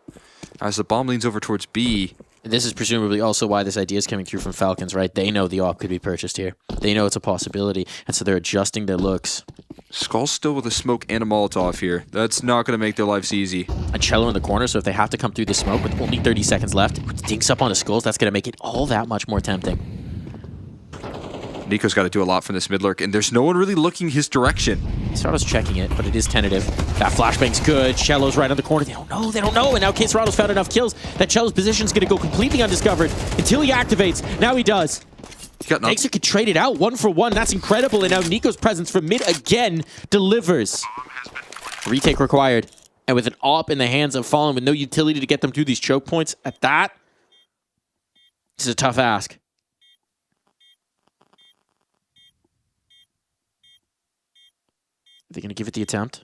As the bomb leans over towards B. This is presumably also why this idea is coming through from Falcons, right? They know the AWP could be purchased here. They know it's a possibility, and so they're adjusting their looks. Skull's still with a smoke and a Molotov here. That's not going to make their lives easy. A Cello in the corner, so if they have to come through the smoke with only 30 seconds left, dinks up on the Skulls, that's going to make it all that much more tempting. Nico's got to do a lot from this mid lurk, and there's no one really looking his direction. Serrato's checking it, but it is tentative. That flashbang's good. Cello's right on the corner. They don't know. And now Kate Serrato's found enough kills that Cello's position's going to go completely undiscovered until he activates. Now he does. Dexter could trade it out 1-for-1. That's incredible. And now Nico's presence from mid again delivers. Retake required. And with an AWP in the hands of Fallen with no utility to get them through these choke points at that, this is a tough ask. Are they going to give it the attempt?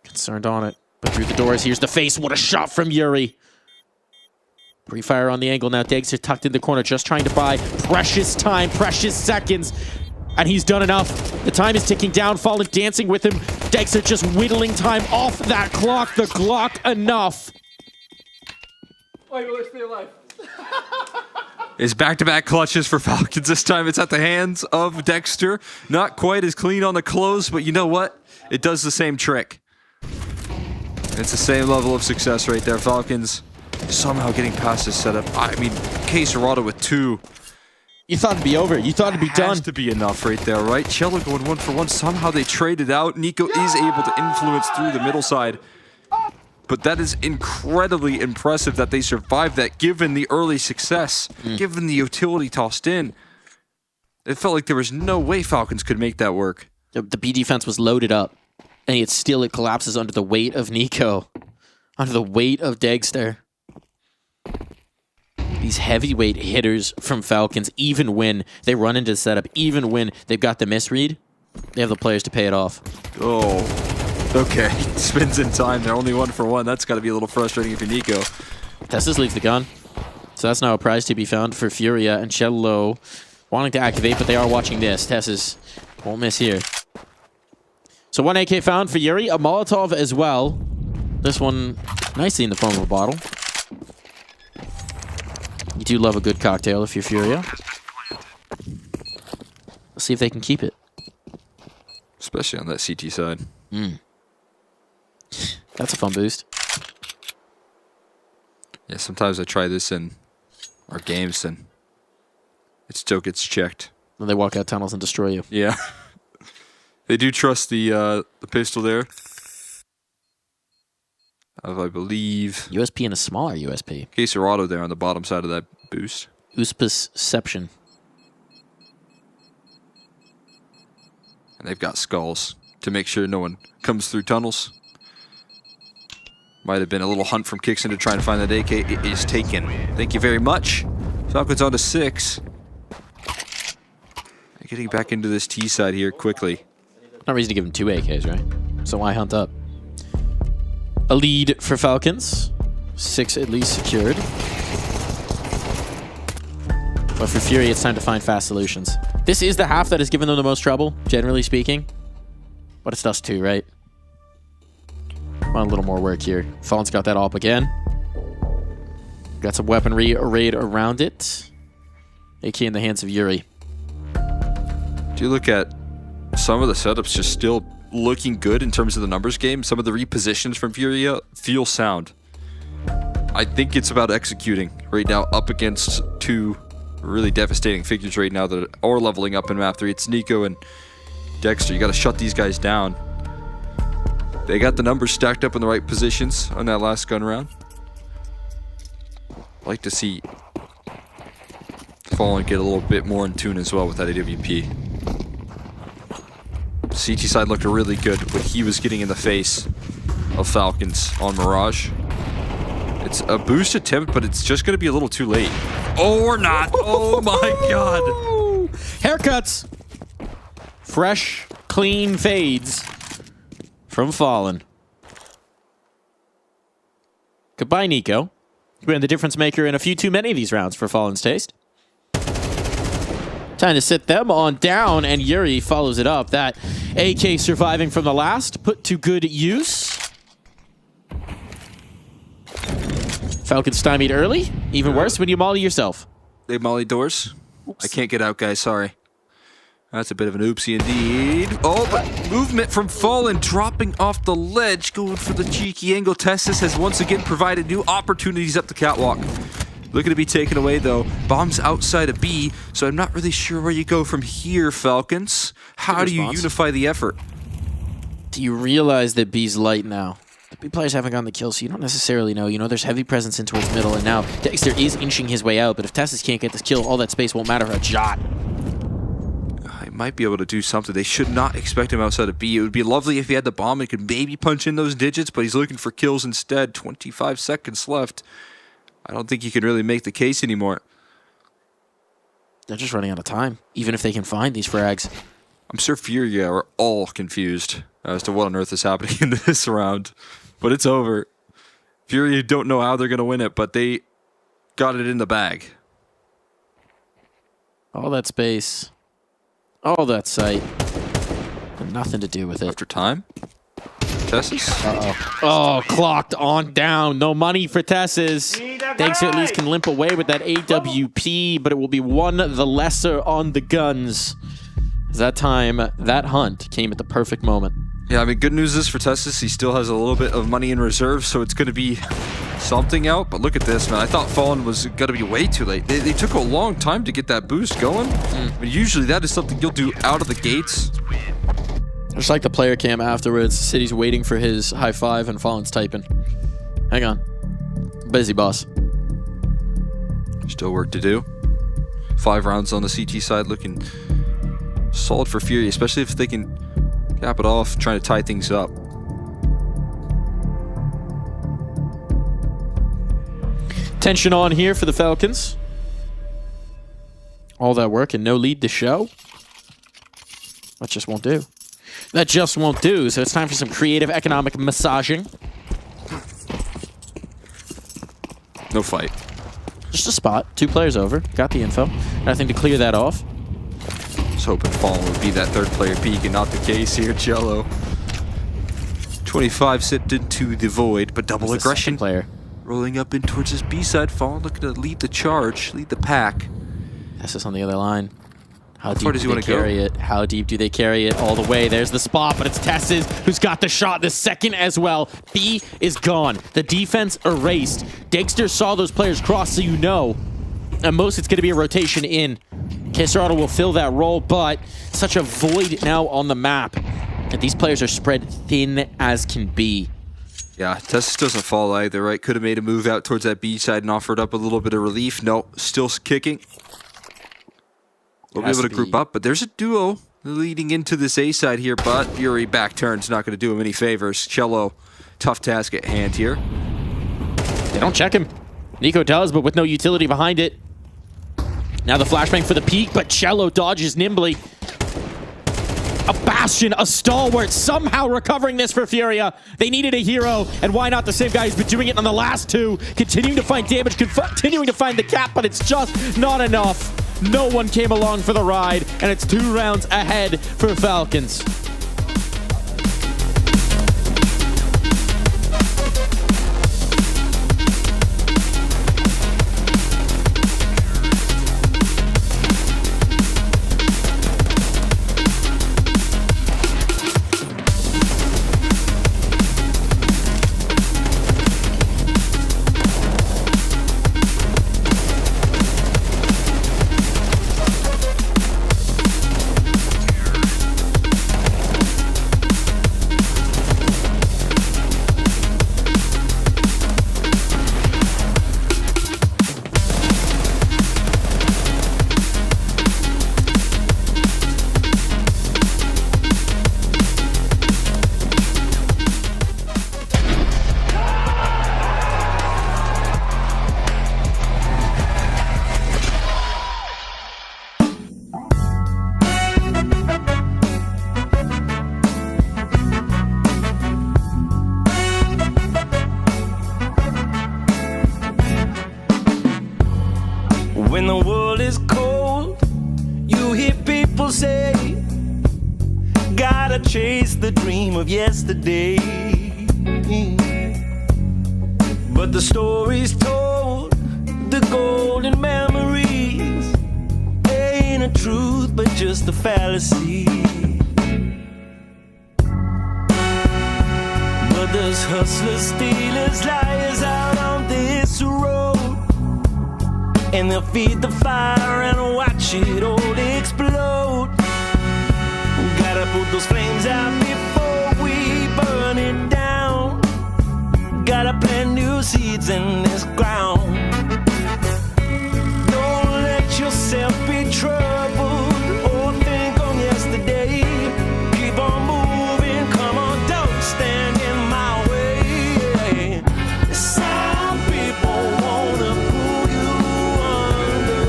Concerned on it. But through the doors, here's the face. What a shot from Yuri. Pre-fire on the angle now. Dexter tucked in the corner, just trying to buy precious time, precious seconds. And he's done enough. The time is ticking down. Fallen dancing with him. Dexter just whittling time off that clock. The Glock enough. Is back-to-back clutches for Falcons. This time it's at the hands of Dexter. Not quite as clean on the close, but you know what? It does the same trick. It's the same level of success right there. Falcons somehow getting past this setup. I mean, K Serrato with 2. You thought it'd be over. You thought it'd be done. Has to be enough right there, right? Cello going 1-for-1. Somehow they traded out. Nico is able to influence through the middle side. But that is incredibly impressive that they survived that, given the early success, given the utility tossed in. It felt like there was no way Falcons could make that work. The B defense was loaded up, and yet still it collapses under the weight of Nico, under the weight of Dexter. These heavyweight hitters from Falcons, even when they run into the setup, even when they've got the misread, they have the players to pay it off. Oh. Okay, spins in time. They're only 1-for-1. That's got to be a little frustrating if you're Nico. Tessus leaves the gun. So that's now a prize to be found for Furia and Cello wanting to activate, but they are watching this. Tessus won't miss here. So 1 AK found for Yuri. A Molotov as well. This one nicely in the form of a bottle. You do love a good cocktail if you're Furia. Let's see if they can keep it. Especially on that CT side. That's a fun boost. Yeah, sometimes I try this in our games and it still gets checked. Then they walk out tunnels and destroy you. Yeah. They do trust the pistol there. I believe. USP and a smaller USP. K Serrato there on the bottom side of that boost. Usperception. And they've got skulls to make sure no one comes through tunnels. Might have been a little hunt from Kixon to try and find that AK. It is taken. Thank you very much. Falcons on to 6. They're getting back into this T side here quickly. No reason to give him 2 AKs, right? So why hunt up? A lead for Falcons. 6 at least secured. But for Fury, it's time to find fast solutions. This is the half that has given them the most trouble, generally speaking. But it's us too, right? Want a little more work here. Fallen's got that AWP again. Got some weaponry arrayed around it. AK in the hands of Yuri. Do you look at some of the setups just still looking good in terms of the numbers game? Some of the repositions from Furia feel sound. I think it's about executing right now up against 2 really devastating figures right now that are leveling up in map 3. It's Nico and Dexter. You got to shut these guys down. They got the numbers stacked up in the right positions on that last gun round. I'd like to see Fallen get a little bit more in tune as well with that AWP. CT side looked really good when he was getting in the face of Falcons on Mirage. It's a boost attempt, but it's just going to be a little too late. Oh, or not. Oh my god. Haircuts. Fresh, clean fades from Fallen. Goodbye, Nico. You've been the difference maker in a few too many of these rounds for Fallen's taste. Time to sit them on down, and Yuri follows it up. That AK surviving from the last, put to good use. Falcons stymied early. Even worse when you molly yourself. They molly doors. I can't get out, guys. Sorry. That's a bit of an oopsie indeed. Oh, but movement from Fallen, dropping off the ledge, going for the cheeky angle. Testis has once again provided new opportunities up the catwalk. Looking to be taken away, though. Bomb's outside of B, so I'm not really sure where you go from here, Falcons. How do you unify the effort? Do you realize that B's light now? The B players haven't gotten the kill, so you don't necessarily know. You know, there's heavy presence in towards middle, and now Dexter is inching his way out, but if Testis can't get this kill, all that space won't matter for a shot. I might be able to do something. They should not expect him outside of B. It would be lovely if he had the bomb and could maybe punch in those digits, but he's looking for kills instead. 25 seconds left. I don't think you can really make the case anymore. They're just running out of time, even if they can find these frags. I'm sure Furia are all confused as to what on earth is happening in this round. But it's over. Furia don't know how they're going to win it, but they got it in the bag. All that space, all that sight, and nothing to do with it. After time? Tessis? Uh-oh. Oh, clocked on down. No money for Tessis. Dexter at least can limp away with that AWP, but it will be one the lesser on the guns. That time, that hunt came at the perfect moment. Yeah, I mean, good news is for Testis, he still has a little bit of money in reserve, so it's going to be something out. But look at this, man. I thought Fallen was going to be way too late. They took a long time to get that boost going. I mean, usually that is something you'll do out of the gates. Just like the player cam afterwards, City's waiting for his high five and Fallen's typing. Hang on. Busy, boss. Still work to do. 5 rounds on the CT side looking solid for Fury, especially if they can cap it off, trying to tie things up. Tension on here for the Falcons. All that work and no lead to show. That just won't do. That just won't do, so it's time for some creative economic massaging. No fight. Just a spot. 2 players over. Got the info. Nothing to clear that off. I was hoping Fallen would be that third player peak and not the case here, Jello. 25 sent into the void, but double aggression. Player rolling up in towards his B side. Fallen looking to lead the charge, lead the pack. Testis on the other line. How far does he want to carry it? How deep do they carry it? All the way. There's the spot, but it's Testis who's got the shot the second as well. B is gone. The defense erased. Dexter saw those players cross, so you know. At most, it's going to be a rotation in. Kisserado will fill that role, but such a void now on the map. And these players are spread thin as can be. Yeah, Testis doesn't fall either, right? Could have made a move out towards that B side and offered up a little bit of relief. No, still kicking. We'll be able to group up, but there's a duo leading into this A side here, but Fury back turn's not going to do him any favors. Cello, tough task at hand here. They don't check him. Nico does, but with no utility behind it. Now the flashbang for the peak, but Cello dodges nimbly. A bastion, a stalwart, somehow recovering this for Furia. They needed a hero, and why not the same guy who's been doing it on the last 2? Continuing to find damage, continuing to find the cap, but it's just not enough. No one came along for the ride, and it's 2 rounds ahead for Falcons. When the world is cold, you hear people say, gotta chase the dream of yesterday. But the story's told, the golden memories, truth, but just a fallacy. But there's hustlers, stealers, liars out on this road, and they'll feed the fire and watch it all explode. Gotta put those flames out before we burn it down. Gotta plant new seeds in this ground. Don't let yourself be troubled or think on yesterday. Keep on moving, come on, don't stand in my way. Some people wanna pull you under.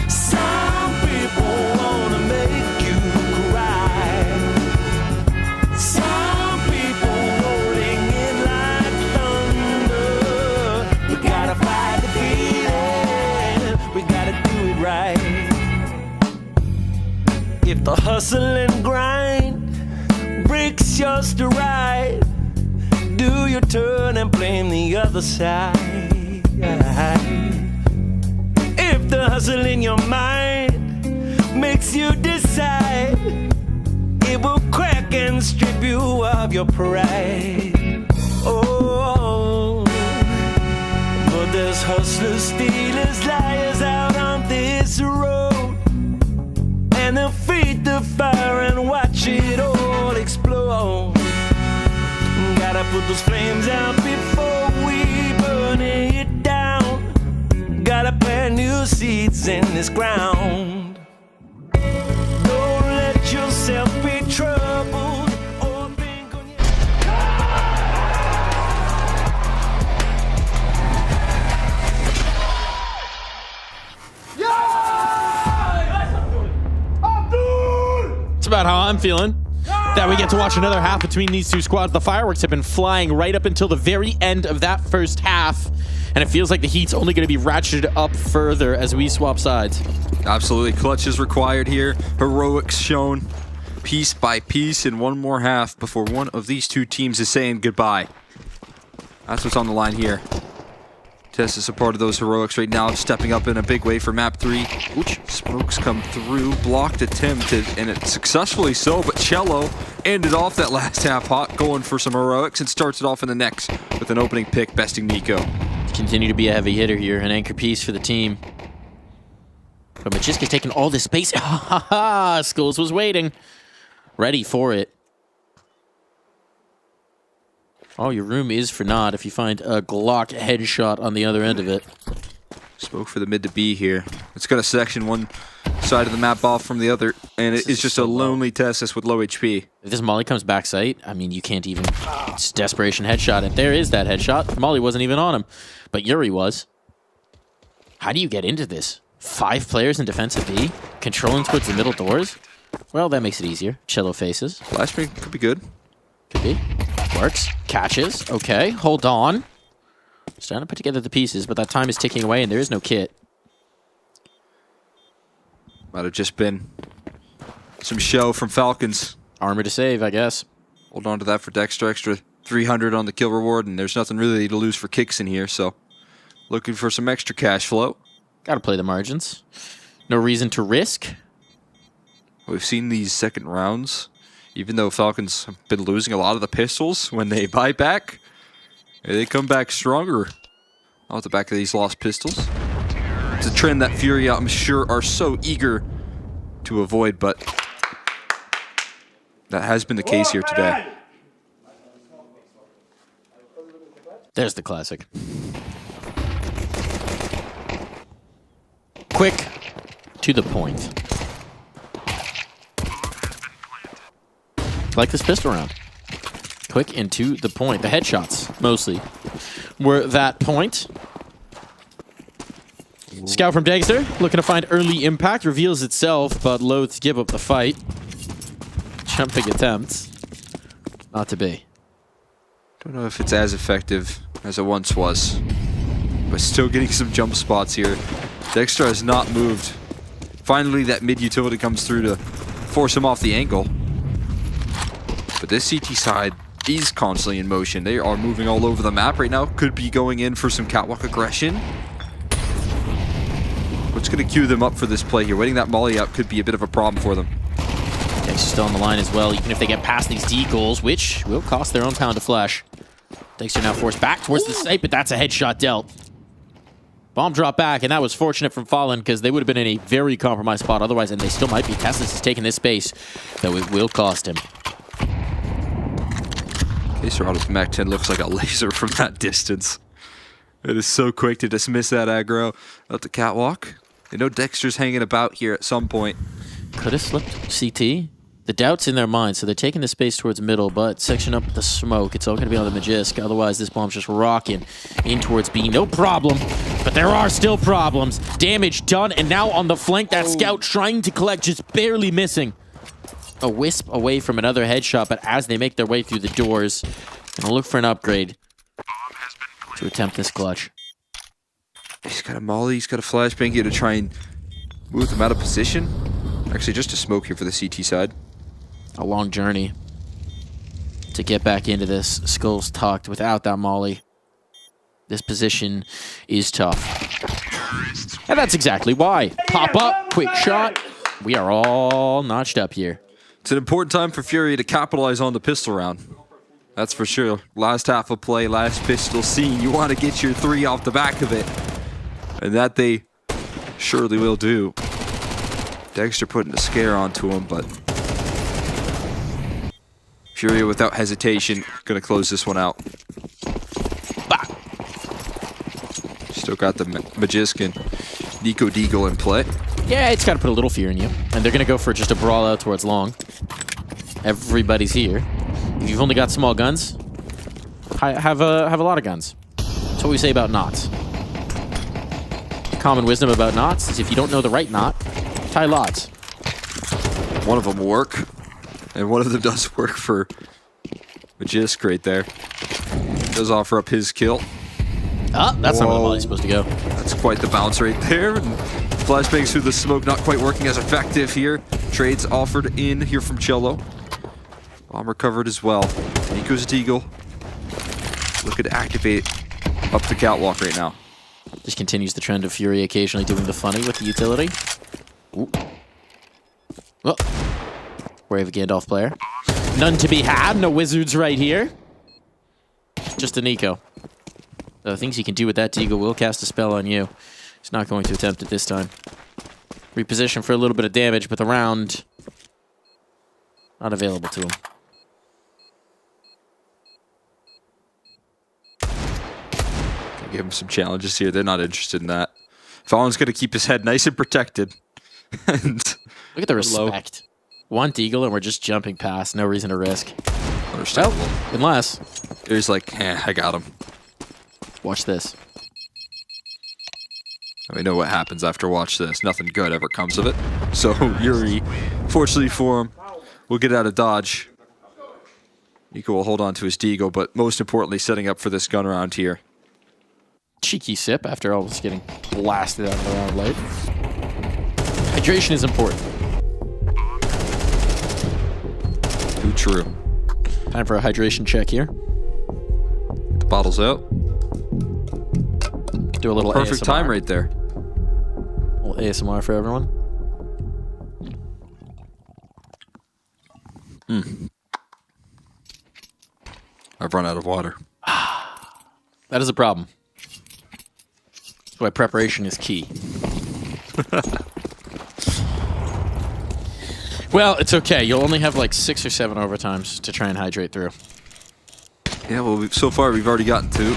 Some people wanna make you cry. Some people rolling in like thunder. We gotta fight the feeling, we gotta do it right. If the hustle and grind breaks your stride, do your turn and blame the other side. If the hustle in your mind makes you decide, it will crack and strip you of your pride. Oh, but there's hustlers, stealers, liars out on this road, and they'll feed the fire and watch it all explode. Gotta put those flames out before we burn it down. Gotta plant new seeds in this ground. Don't let yourself be troubled or think on your... It's about how I'm feeling. That we get to watch another half between these two squads. The fireworks have been flying right up until the very end of that first half, and it feels like the heat's only going to be ratcheted up further as we swap sides. Absolutely. Clutch is required here. Heroics shown piece by piece in one more half before one of these two teams is saying goodbye. That's what's on the line here. Tess is a part of those heroics right now, stepping up in a big way for map 3. Ooch, smokes come through, blocked attempted, and it successfully so, but Cello ended off that last half hot, going for some heroics, and starts it off in the next with an opening pick, besting Nico. Continue to be a heavy hitter here, an anchor piece for the team. But Majiska's taking all this space. Ha ha ha! Skulls was waiting, ready for it. Oh, your room is for naught if you find a Glock headshot on the other end of it. Smoke for the mid to B here. It's going to section one side of the map off from the other, and it is just so a lonely Tessus with low HP. If this Molly comes back sight, I mean, you can't even... It's desperation headshot, and there is that headshot. Molly wasn't even on him, but Yuri was. How do you get into this? 5 players in defensive B, controlling towards the middle doors? Well, that makes it easier. Cello faces. Flashbang could be good. Could be. Works. Catches. Okay. Hold on. Starting to put together the pieces, but that time is ticking away and there is no kit. Might have just been some show from Falcons. Armor to save, I guess. Hold on to that for Dexter. Extra 300 on the kill reward, and there's nothing really to lose for kicks in here, so looking for some extra cash flow. Gotta play the margins. No reason to risk. We've seen these second rounds. Even though Falcons have been losing a lot of the pistols, when they buy back, they come back stronger off the back of these lost pistols. It's a trend that Fury, I'm sure, are so eager to avoid, but that has been the case here today. There's the classic. Quick, to the point. Like this pistol round. Quick and to the point. The headshots, mostly, were that point. Scout from Dexter, looking to find early impact, reveals itself, but loath to give up the fight. Jumping attempts. Not to be. Don't know if it's as effective as it once was, but still getting some jump spots here. Dexter has not moved. Finally, that mid utility comes through to force him off the angle. But this CT side is constantly in motion. They are moving all over the map right now. Could be going in for some catwalk aggression. What's going to cue them up for this play here? Waiting that molly up could be a bit of a problem for them. Dexter's still on the line as well, even if they get past these deagles, which will cost their own pound of flesh. Dexter now forced back towards the site, but that's a headshot dealt. Bomb dropped back, and that was fortunate from Fallen because they would have been in a very compromised spot otherwise, and they still might be. Teslas is taking this space, though it will cost him. Caserato's Mach 10 looks like a laser from that distance. It is so quick to dismiss that aggro out the catwalk. They know Dexter's hanging about here at some point. Could have slipped CT. The doubt's in their mind, so they're taking the space towards middle, but section up with the smoke. It's all going to be on the Magisk. Otherwise, this bomb's just rocking in towards B. No problem, but there are still problems. Damage done, and now on the flank, that scout trying to collect, just barely missing. A wisp away from another headshot, but as they make their way through the doors, gonna look for an upgrade to attempt this clutch. He's got a molly, he's got a flashbang here to try and move them out of position. Actually, just a smoke here for the CT side. A long journey to get back into this. Skulls tucked without that molly. This position is tough. And that's exactly why. Pop up, quick shot. We are all notched up here. It's an important time for Fury to capitalize on the pistol round. That's for sure. Last half of play, last pistol scene. You want to get your 3 off the back of it. And that they surely will do. Dexter putting a scare onto him, but Fury without hesitation gonna close this one out. Bah. Still got the Magisk and Nico Deagle in play. Yeah, it's got to put a little fear in you. And they're going to go for just a brawl out towards long. Everybody's here. If you've only got small guns, have a lot of guns. That's what we say about knots. Common wisdom about knots is if you don't know the right knot, tie lots. One of them will work, and one of them does work for Magisk right there. Does offer up his kill. Ah, that's not where the molly's supposed to go. That's quite the bounce right there. And flashbangs through the smoke, not quite working as effective here. Trades offered in here from Cello. Bomb recovered as well. Nico's Deagle looking to activate up the catwalk right now. Just continues the trend of Fury occasionally doing the funny with the utility. Ooh. Oh. Brave Gandalf player. None to be had. No wizards right here. Just a Nico. The things he can do with that Deagle will cast a spell on you. He's not going to attempt it this time. Reposition for a little bit of damage, but the round not available to him. Give him some challenges here. They're not interested in that. Fallen's going to keep his head nice and protected. And look at the respect. One Deagle and we're just jumping past. No reason to risk. Understandable. Well, unless he's like, I got him. Watch this. We know what happens after watch this. Nothing good ever comes of it. So Yuri, fortunately for him, will get out of dodge. Nico will hold on to his Deagle, but most importantly, setting up for this gun round here. Cheeky sip after almost getting blasted out of the round late. Hydration is important. Too true. Time for a hydration check here. The bottle's out. Do a little perfect ASMR. Time right there. A little ASMR for everyone. I've run out of water. That is a problem. That's why preparation is key. Well, it's okay. You'll only have like 6 or 7 overtimes to try and hydrate through. Yeah, well, so far we've already gotten 2.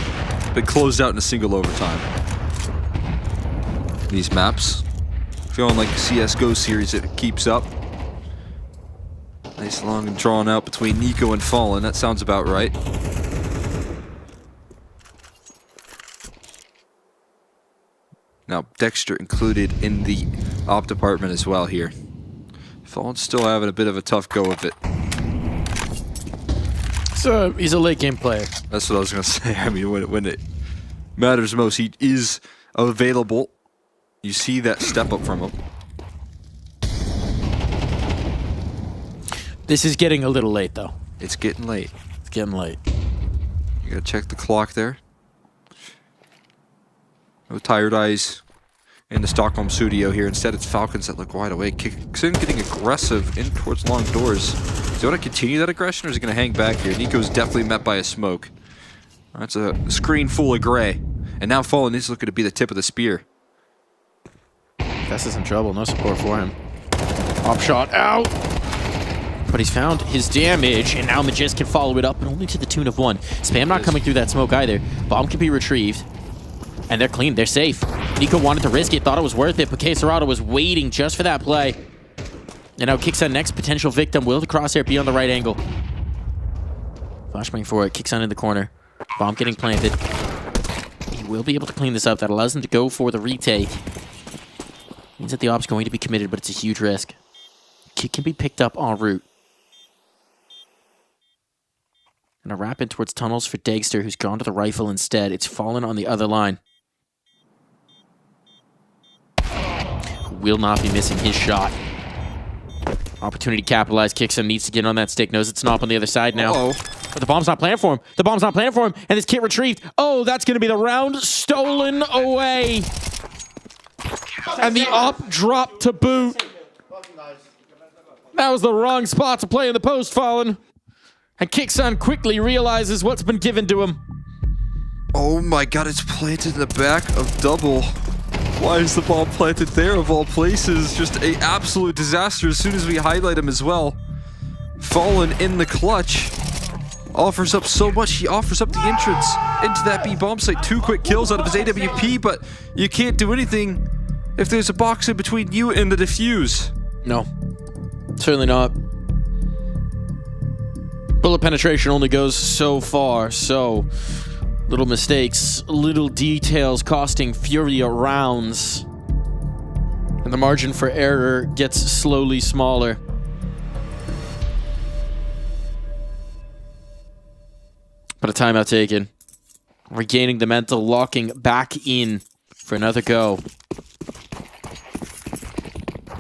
Been closed out in a single overtime. These maps. Feeling like a CSGO series that keeps up. Nice long and drawn out between Nico and Fallen. That sounds about right. Now, Dexter included in the op department as well here. Fallen's still having a bit of a tough go of it. So, he's a late game player. That's what I was going to say. I mean, when it matters most, he is available. You see that step up from him. This is getting a little late, though. It's getting late. It's getting late. You got to check the clock there. No tired eyes in the Stockholm studio here. Instead, it's Falcons that look wide awake. Kixon getting aggressive in towards long doors. Do you want to continue that aggression, or is he going to hang back here? Nico's definitely met by a smoke. That's a screen full of gray. And now Fallen is looking to be the tip of the spear. Fest is in trouble. No support for him. Pop shot out. But he's found his damage, and now Majest can follow it up, but only to the tune of 1. Spam not coming through that smoke either. Bomb can be retrieved. And they're clean. They're safe. Nico wanted to risk it, thought it was worth it, but Quesarado was waiting just for that play. And now Kixon, next potential victim. Will the crosshair be on the right angle? Flashbang for it. Kixon in the corner. Bomb getting planted. He will be able to clean this up. That allows him to go for the retake. Means that the op's going to be committed, but it's a huge risk. Kick can be picked up en route. And a wrap in towards tunnels for Dagster, who's gone to the rifle instead. It's Fallen on the other line. Will not be missing his shot. Opportunity to capitalize. Kixon needs to get on that stick. Knows it's Snop on the other side now. But the bomb's not playing for him. The bomb's not playing for him. And this kit retrieved. Oh, that's going to be the round stolen away. And the op dropped to boot. That was the wrong spot to play in the post, Fallen. And Kixon quickly realizes what's been given to him. Oh my god, it's planted in the back of double. Why is the bomb planted there of all places? Just an absolute disaster as soon as we highlight him as well. Fallen in the clutch. Offers up so much. He offers up the entrance into that B bomb site. 2 quick kills out of his AWP, but you can't do anything if there's a box in between you and the defuse. No, certainly not. Bullet penetration only goes so far, so little mistakes, little details costing Furia rounds. And the margin for error gets slowly smaller. But a timeout taken. Regaining the mental, locking back in for another go.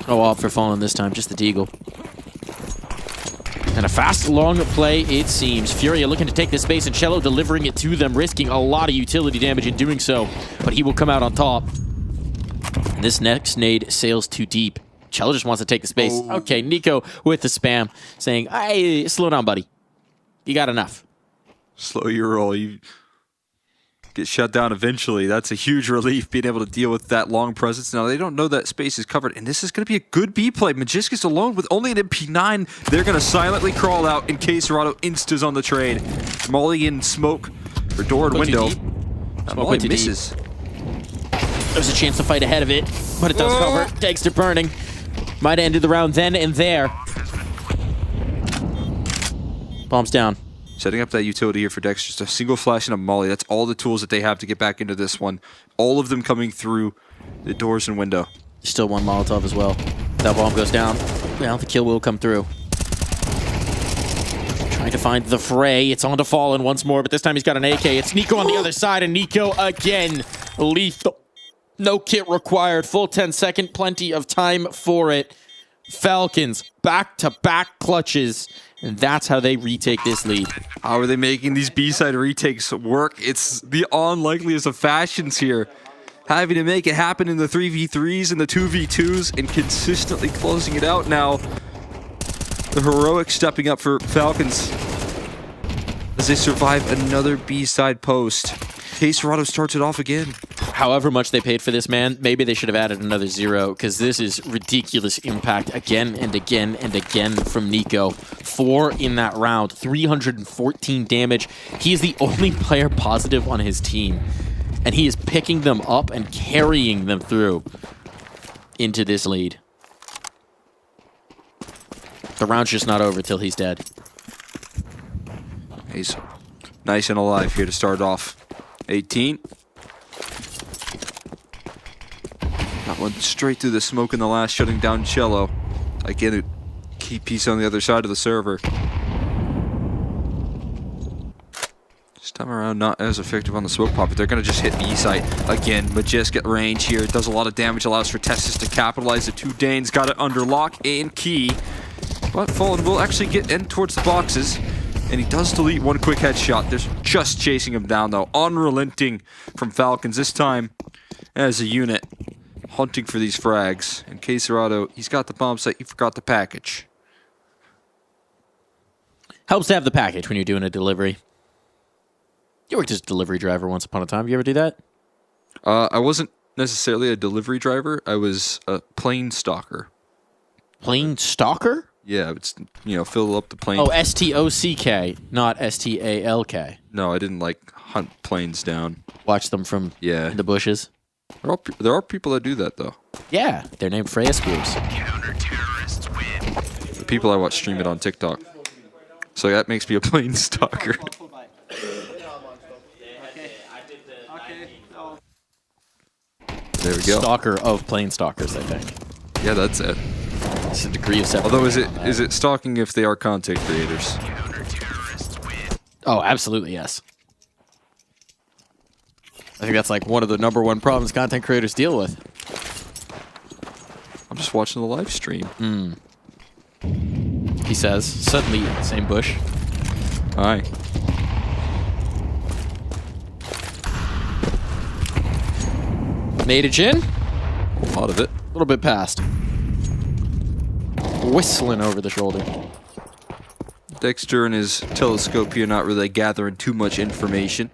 No op for Fallen this time, just the Deagle. And a fast, long play, it seems. Furia looking to take this space, and Cello delivering it to them, risking a lot of utility damage in doing so. But he will come out on top. And this next nade sails too deep. Cello just wants to take the space. Okay, Nico with the spam, saying, hey, slow down, buddy. You got enough. Slow your roll. You get shut down eventually. That's a huge relief, being able to deal with that long presence. Now, they don't know that space is covered, and this is going to be a good B play. Magiscus alone with only an MP9. They're going to silently crawl out in case Serrato instas on the trade. Molly in smoke for door and window. Molly misses. There's a chance to fight ahead of it, but it does cover. Dagster burning. Might have ended the round then and there. Bombs down. Setting up that utility here for Dex, just a single flash and a molly. That's all the tools that they have to get back into this one. All of them coming through the doors and window. Still one Molotov as well. That bomb goes down. Well, the kill will come through. Trying to find the fray. It's on to Fallen once more, but this time he's got an AK. It's Nico on the other side, and Nico again. Lethal. No kit required. Full 10-second. Plenty of time for it. Falcons, back-to-back clutches. And that's how they retake this lead. How are they making these B-side retakes work? It's the unlikeliest of fashions here. Having to make it happen in the 3v3s and the 2v2s and consistently closing it out now. The heroic stepping up for Falcons as they survive another B-side post. Serrato starts it off again. However much they paid for this, man, maybe they should have added another 0, because this is ridiculous impact again and again and again from Nico. 4 in that round, 314 damage. He is the only player positive on his team, and he is picking them up and carrying them through into this lead. The round's just not over till he's dead. He's nice and alive here to start off. 18. That one straight through the smoke in the last, shutting down Cello. Again, a key piece on the other side of the server. This time around, not as effective on the smoke pop, but they're going to just hit B site. Again, Majest at range here. It does a lot of damage, allows for Testis to capitalize. The 2 Danes got it under lock and key. But Fallen will actually get in towards the boxes. And he does delete 1 quick headshot. They're just chasing him down, though. Unrelenting from Falcons this time as a unit. hunting for these frags. And Queserado, he's got the bomb site, he forgot the package. Helps to have the package when you're doing a delivery. You worked as a delivery driver once upon a time. You ever do that? I wasn't necessarily a delivery driver. I was a plane stalker. Plane stalker? Yeah, it's, you know, fill up the plane. Oh, S-T-O-C-K, not S-T-A-L-K. No, I didn't like hunt planes down. Watch them from in the bushes. There are people that do that though. Yeah, they're named Freya Spears. The people I watch stream it on TikTok. So that makes me a plane stalker. There we go. Stalker of plane stalkers, I think. Yeah, that's it. It's a degree of separation. Although, is it stalking if they are content creators? Oh, absolutely, yes. I think that's like one of the #1 problems content creators deal with. I'm just watching the live stream. He says, suddenly, same bush. Hi. Made it in? A lot of it. A little bit past. Whistling over the shoulder. Dexter and his telescope here not really gathering too much information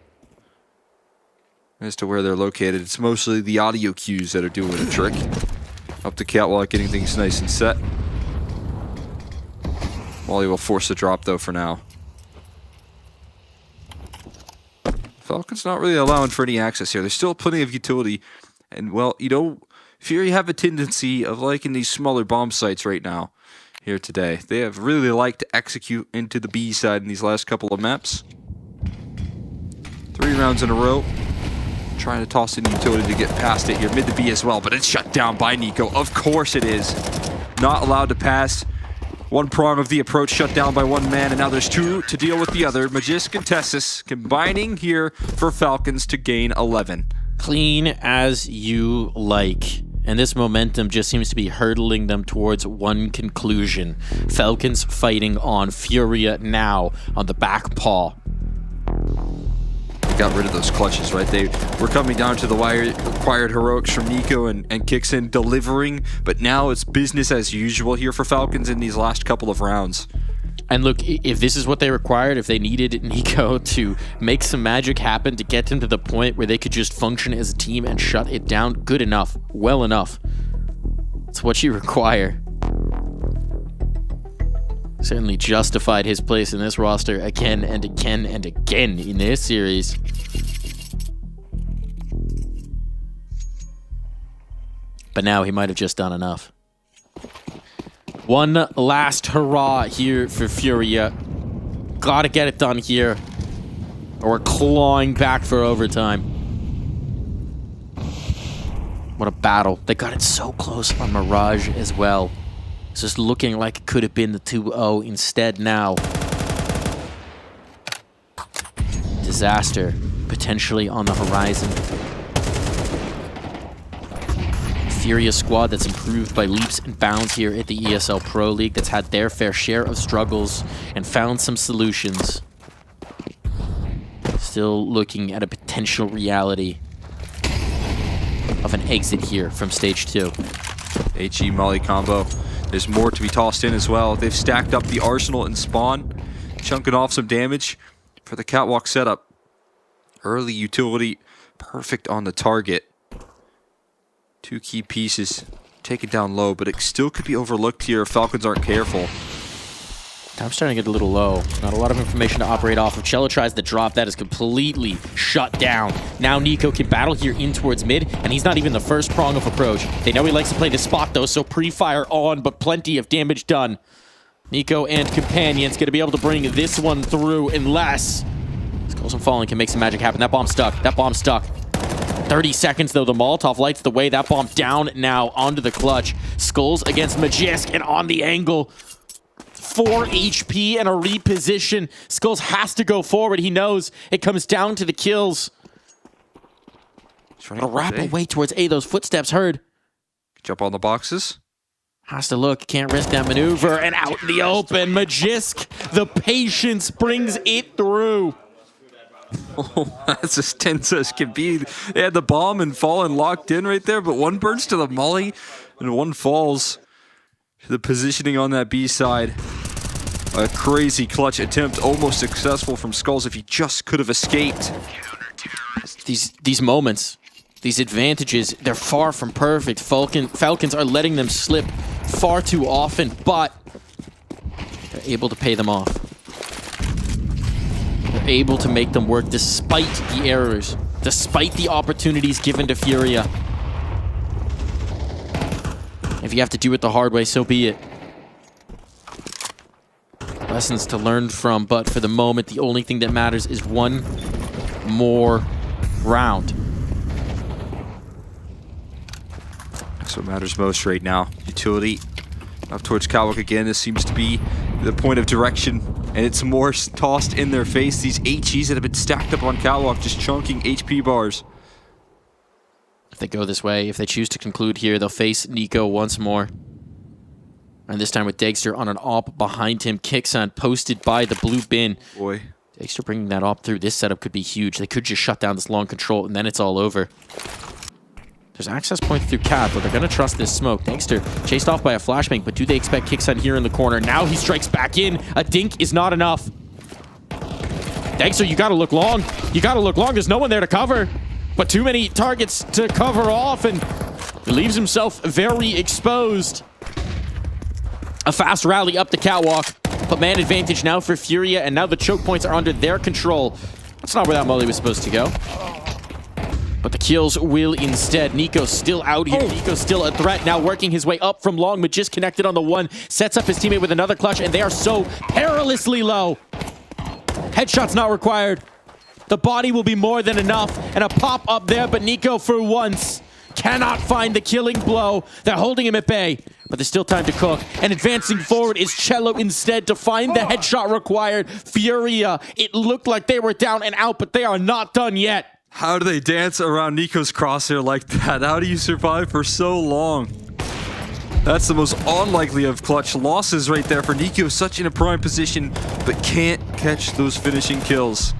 as to where they're located. It's mostly the audio cues that are doing a trick. Up the catwalk, getting things nice and set. Wally will force the drop, though, for now. Falcon's not really allowing for any access here. There's still plenty of utility. And, well, you know, Fury have a tendency of liking these smaller bomb sites right now here today. They have really liked to execute into the B side in these last couple of maps. 3 rounds in a row. Trying to toss in utility to get past it here. Mid to B as well, but it's shut down by Nico. Of course it is. Not allowed to pass. One prong of the approach shut down by one man, and now there's 2 to deal with the other. Magisk and Tessus combining here for Falcons to gain 11. Clean as you like. And this momentum just seems to be hurtling them towards one conclusion. Falcons fighting on. Furia now on the back paw. Got rid of those clutches, right? They were coming down to the required heroics from Nico and Kixen delivering, but now it's business as usual here for Falcons in these last couple of rounds. And look, if this is what they required, if they needed Nico to make some magic happen to get them to the point where they could just function as a team and shut it down, good enough, well enough. It's what you require. Certainly justified his place in this roster again and again and again in this series. But now he might have just done enough. One last hurrah here for Furia. Gotta get it done here, or we're clawing back for overtime. What a battle. They got it so close on Mirage as well. It's just looking like it could have been the 2-0 instead now. Disaster potentially on the horizon. Furia squad that's improved by leaps and bounds here at the ESL Pro League, that's had their fair share of struggles and found some solutions. Still looking at a potential reality of an exit here from stage 2. HE Molly combo. There's more to be tossed in as well. They've stacked up the arsenal and spawn, chunking off some damage for the catwalk setup. Early utility, perfect on the target. 2 key pieces taken down low, but it still could be overlooked here if Falcons aren't careful. Time's starting to get a little low. Not a lot of information to operate off of. Cello tries the drop. That is completely shut down. Now Nico can battle here in towards mid, and he's not even the first prong of approach. They know he likes to play this spot, though, so pre-fire on, but plenty of damage done. Nico and companions going to be able to bring this one through unless Skulls and Falling can make some magic happen. That bomb's stuck. That bomb's stuck. 30 seconds, though. The Molotov lights the way. That bomb down now onto the clutch. Skulls against Magisk, and on the angle. 4 HP and a reposition. Skulls has to go forward. He knows it comes down to the kills. Gonna wrap away towards A. Those footsteps heard. Jump on the boxes. Has to look. Can't risk that maneuver. And out in the open. Magisk, the patience brings it through. Oh, that's as tense as can be. They had the bomb and Fallen locked in right there, but one burns to the molly and one falls to the positioning on that B side. A crazy clutch attempt, almost successful from Skulls if he just could have escaped. These moments, these advantages, they're far from perfect. Falcons are letting them slip far too often, but they're able to pay them off. They're able to make them work despite the errors, despite the opportunities given to Furia. If you have to do it the hard way, so be it. Lessons to learn from, but for the moment, the only thing that matters is one more round. That's what matters most right now. Utility up towards Catwalk again. This seems to be the point of direction, and it's more tossed in their face. These HEs that have been stacked up on Catwalk, just chunking HP bars. If they go this way, if they choose to conclude here, they'll face Nico once more. And this time with Dagster on an op behind him. Kixan posted by the blue bin. Boy. Dagster bringing that op through. This setup could be huge. They could just shut down this long control, and then it's all over. There's access points through Cat, but they're going to trust this smoke. Dagster chased off by a flashbang, but do they expect Kixan here in the corner? Now he strikes back in. A dink is not enough. Dagster, you got to look long. You got to look long. There's no one there to cover. But too many targets to cover off, and he leaves himself very exposed. A fast rally up the Catwalk, but man advantage now for Furia, and now the choke points are under their control. That's not where that molly was supposed to go. But the kills will instead. Nico's still out here. Nico's still a threat, now working his way up from long, but just connected on the one. Sets up his teammate with another clutch, and they are so perilously low. Headshot's not required. The body will be more than enough, and a pop up there, but Nico for once cannot find the killing blow. They're holding him at bay, but there's still time to cook. And advancing forward is Cello instead to find the headshot required. Furia, it looked like they were down and out, but they are not done yet. How do they dance around Nico's crosshair like that? How do you survive for so long? That's the most unlikely of clutch losses right there for Nico. Such in a prime position, but can't catch those finishing kills.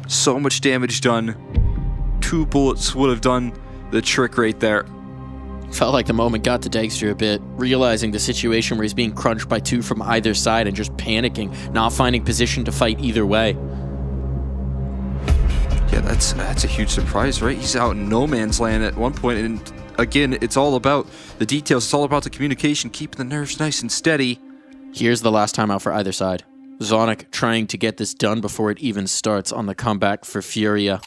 So much damage done. 2 bullets would have done the trick right there. Felt like the moment got to Dagster a bit, realizing the situation where he's being crunched by 2 from either side and just panicking, not finding position to fight either way. Yeah, that's a huge surprise, right? He's out in no man's land at one point, and again, it's all about the details. It's all about the communication, keeping the nerves nice and steady. Here's the last time out for either side. Zonic trying to get this done before it even starts on the comeback for Furia.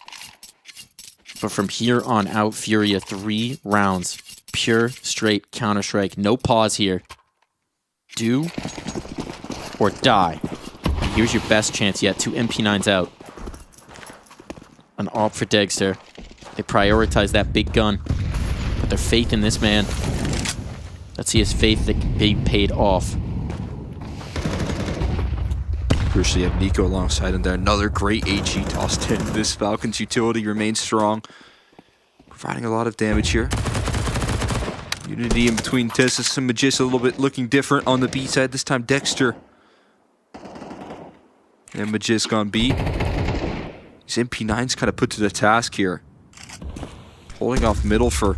But from here on out, Furia, 3 rounds. Pure, straight Counter-Strike. No pause here. Do or die. And here's your best chance yet. 2 MP9s out. An AWP for Dagster. They prioritize that big gun. But their faith in this man. Let's see his faith that can be paid off. Crucially, you have Nico alongside him there. Another great HE tossed in. This Falcons utility remains strong, providing a lot of damage here. Unity in between Tessus and Magis a little bit looking different on the B side. This time Dagster and Magis gone B. These MP9's kind of put to the task here. Holding off middle for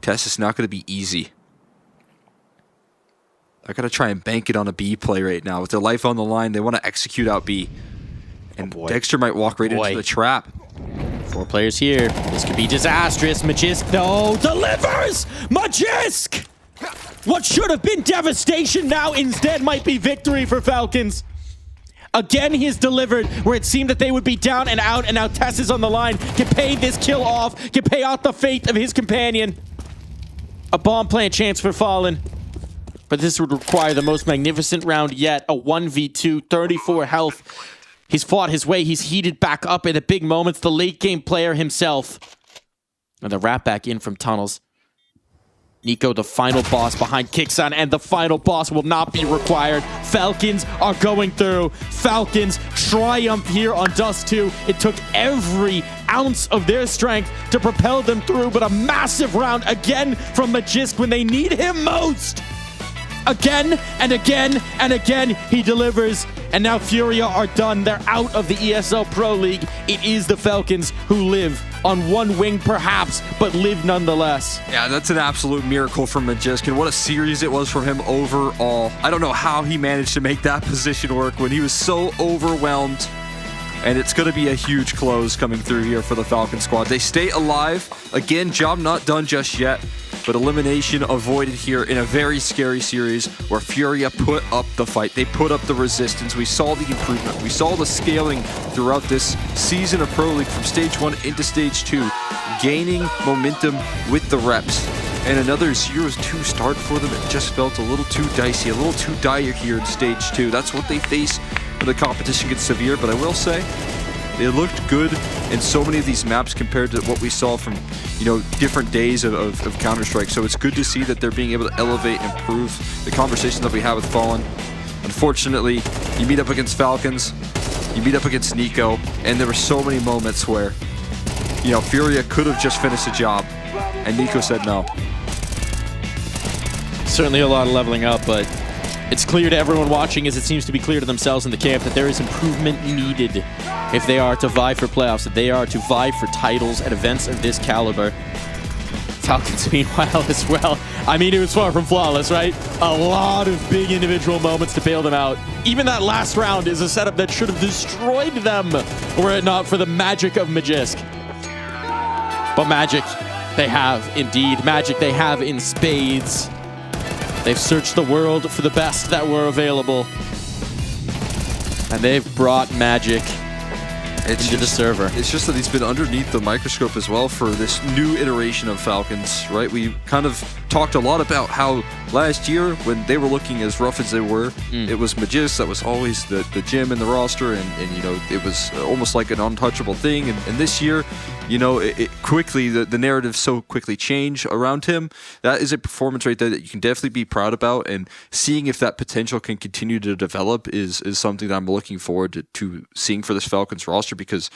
Tessus not going to be easy. I gotta try and bank it on a B play right now. With their life on the line, they want to execute out B. And Dagster might walk right into the trap. 4 players here. This could be disastrous. Magisk, though, delivers! Magisk! What should have been devastation now instead might be victory for Falcons. Again, he's delivered where it seemed that they would be down and out, and now Tess is on the line. Can pay this kill off, can pay off the fate of his companion. A bomb plant chance for Fallen. But this would require the most magnificent round yet. A 1v2, 34 health. He's fought his way. He's heated back up in the big moments. The late game player himself. And the wrap back in from tunnels. Nico, the final boss behind Kixan, and the final boss will not be required. Falcons are going through. Falcons triumph here on Dust 2. It took every ounce of their strength to propel them through, but a massive round again from Magisk when they need him most. Again and again and again, he delivers. and now Furia are done. They're out of the ESL Pro League. It is the Falcons who live on one wing perhaps, but live nonetheless. Yeah, that's an absolute miracle from Magisk, and what a series it was for him overall. I don't know how he managed to make that position work when he was so overwhelmed. And it's going to be a huge close coming through here for the Falcon squad. They stay alive. Again, job not done just yet, but elimination avoided here in a very scary series where Furia put up the fight. They put up the resistance. We saw the improvement. We saw the scaling throughout this season of Pro League from Stage 1 into Stage 2, gaining momentum with the reps. And another 0-2 start for them. It just felt a little too dicey, a little too dire here in Stage 2. That's what they face when the competition gets severe, but I will say they looked good in so many of these maps compared to what we saw from, different days of Counter-Strike. So it's good to see that they're being able to elevate and improve the conversations that we have with Fallen. Unfortunately, you meet up against Falcons, you meet up against Nico, and there were so many moments where, Furia could have just finished the job, and Nico said no. Certainly a lot of leveling up, but it's clear to everyone watching, as it seems to be clear to themselves in the camp, that there is improvement needed if they are to vie for playoffs, if they are to vie for titles at events of this caliber. Falcons, meanwhile, as well. I mean, it was far from flawless, right? A lot of big individual moments to bail them out. Even that last round is a setup that should have destroyed them were it not for the magic of Magisk. But magic they have indeed. Magic they have in spades. They've searched the world for the best that were available. And they've brought magic into the server. It's just that he's been underneath the microscope as well for this new iteration of Falcons, right? We kind of talked a lot about how last year, when they were looking as rough as they were, it was Magisk that was always the gem in the roster, and it was almost like an untouchable thing. And this year, it quickly, the narrative so quickly changed around him. That is a performance right there that you can definitely be proud about, and seeing if that potential can continue to develop is something that I'm looking forward to seeing for this Falcons roster, because,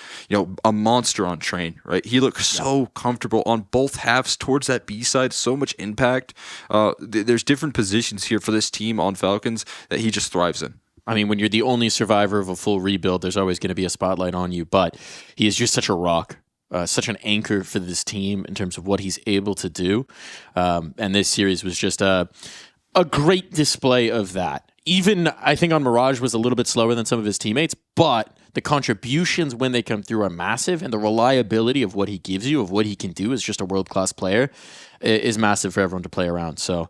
a monster on Train, right? He looks so comfortable on both halves towards that B side, so much impact. There's different positions here for this team on Falcons that he just thrives in. I mean, when you're the only survivor of a full rebuild, there's always going to be a spotlight on you, but he is just such a rock. Such an anchor for this team in terms of what he's able to do. And this series was just a great display of that. Even, I think, on Mirage was a little bit slower than some of his teammates, but the contributions when they come through are massive, and the reliability of what he gives you, of what he can do as just a world-class player, is massive for everyone to play around. So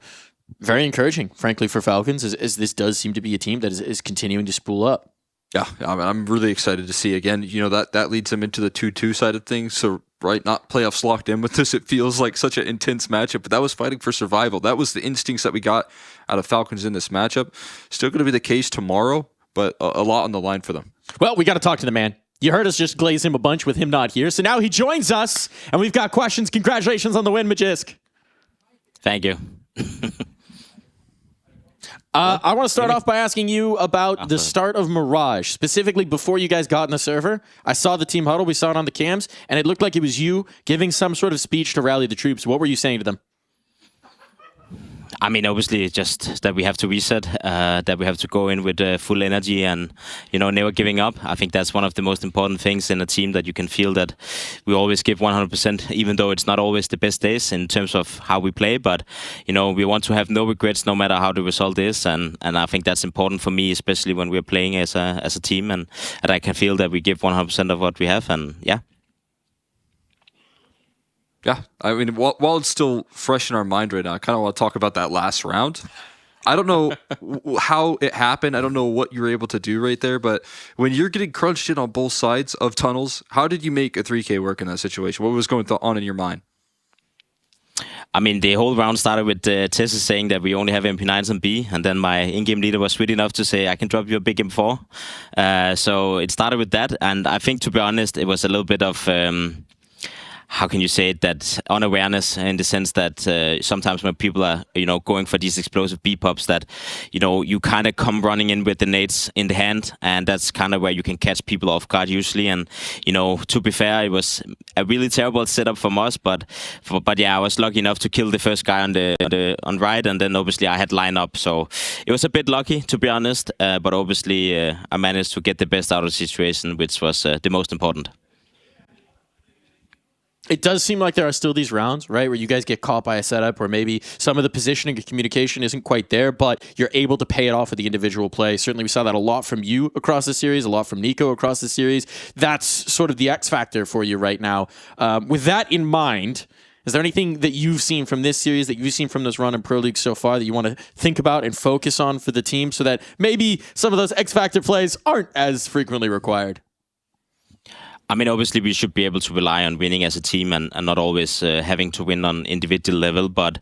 very encouraging, frankly, for Falcons, as this does seem to be a team that is continuing to spool up. Yeah, I'm really excited to see. Again, that leads them into the 2-2 side of things. So, right, not playoffs locked in with this. It feels like such an intense matchup, but that was fighting for survival. That was the instincts that we got out of Falcons in this matchup. Still going to be the case tomorrow, but a lot on the line for them. Well, we got to talk to the man. You heard us just glaze him a bunch with him not here. So now he joins us, and we've got questions. Congratulations on the win, Magisk. Thank you. I want to start off by asking you about the start of Mirage, specifically before you guys got in the server. I saw the team huddle, we saw it on the cams, and it looked like it was you giving some sort of speech to rally the troops. What were you saying to them? I mean, obviously, just that we have to reset, that we have to go in with full energy and, never giving up. I think that's one of the most important things in a team, that you can feel that we always give 100%, even though it's not always the best days in terms of how we play. But, we want to have no regrets no matter how the result is. And I think that's important for me, especially when we're playing as a team, and I can feel that we give 100% of what we have. And yeah. Yeah, I mean, while it's still fresh in our mind right now, I kind of want to talk about that last round. I don't know how it happened. I don't know what you were able to do right there, but when you're getting crunched in on both sides of tunnels, how did you make a 3K work in that situation? What was going on in your mind? I mean, the whole round started with Tessa saying that we only have MP9s on B, and then my in-game leader was sweet enough to say, I can drop you a big M4. So it started with that, and I think, to be honest, it was a little bit of... how can you say it, that unawareness, in the sense that sometimes when people are, going for these explosive B-pops, that, you kind of come running in with the nades in the hand, and that's kind of where you can catch people off guard usually. And, to be fair, it was a really terrible setup from us, but yeah, I was lucky enough to kill the first guy on right, and then obviously I had line up, so it was a bit lucky, to be honest, but obviously I managed to get the best out of the situation, which was the most important. It does seem like there are still these rounds, right, where you guys get caught by a setup where maybe some of the positioning and communication isn't quite there, but you're able to pay it off with the individual play. Certainly we saw that a lot from you across the series, a lot from Nico across the series. That's sort of the X factor for you right now. With that in mind, is there anything that you've seen from this series, that you've seen from this run in Pro League so far, that you want to think about and focus on for the team so that maybe some of those X factor plays aren't as frequently required? I mean, obviously, we should be able to rely on winning as a team and not always having to win on individual level. But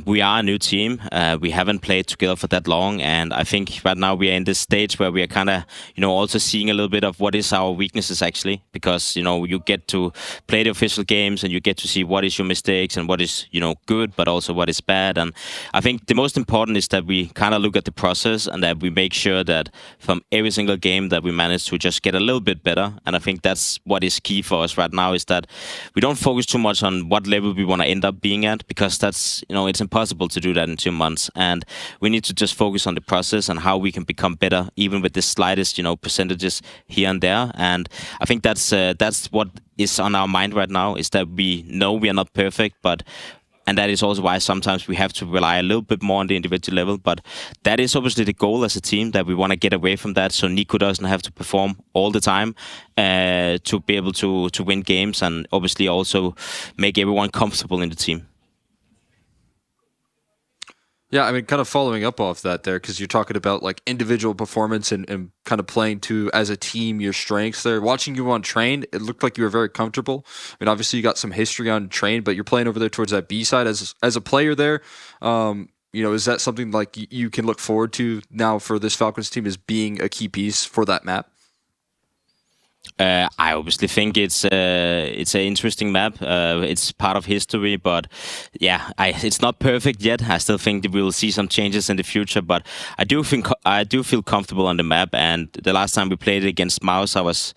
we are a new team. We haven't played together for that long. And I think right now we are in this stage where we are kind of, also seeing a little bit of what is our weaknesses, actually. Because, you get to play the official games and you get to see what is your mistakes and what is, good, but also what is bad. And I think the most important is that we kind of look at the process and that we make sure that from every single game that we manage to just get a little bit better. And I think that's what is key for us right now, is that we don't focus too much on what level we want to end up being at, because that's, it's impossible to do that in 2 months. And we need to just focus on the process and how we can become better, even with the slightest, percentages here and there. And I think that's what is on our mind right now, is that we know we are not perfect, and that is also why sometimes we have to rely a little bit more on the individual level. But that is obviously the goal as a team, that we want to get away from that, so Nico doesn't have to perform all the time to be able to win games, and obviously also make everyone comfortable in the team. Yeah, I mean, kind of following up off that there, because you're talking about like individual performance and kind of playing to, as a team, your strengths there. Watching you on Train, it looked like you were very comfortable. I mean, obviously you got some history on Train, but you're playing over there towards that B side as a player there. Is that something like you can look forward to now for this Falcons team, as being a key piece for that map? I obviously think it's an interesting map. It's part of history, but yeah, it's not perfect yet. I still think that we will see some changes in the future, but I do feel comfortable on the map. And the last time we played against Mouse, I was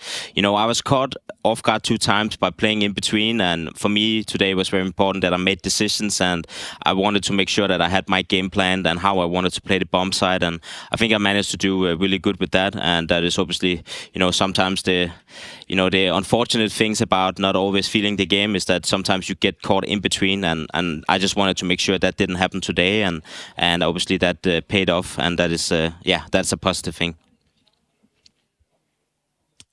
caught off guard 2 times by playing in between. And for me today, it was very important that I made decisions, and I wanted to make sure that I had my game planned and how I wanted to play the bomb side. And I think I managed to do really good with that. And that is obviously, sometimes the unfortunate things about not always feeling the game is that sometimes you get caught in between, and I just wanted to make sure that didn't happen today, and obviously that paid off, and that is that's a positive thing.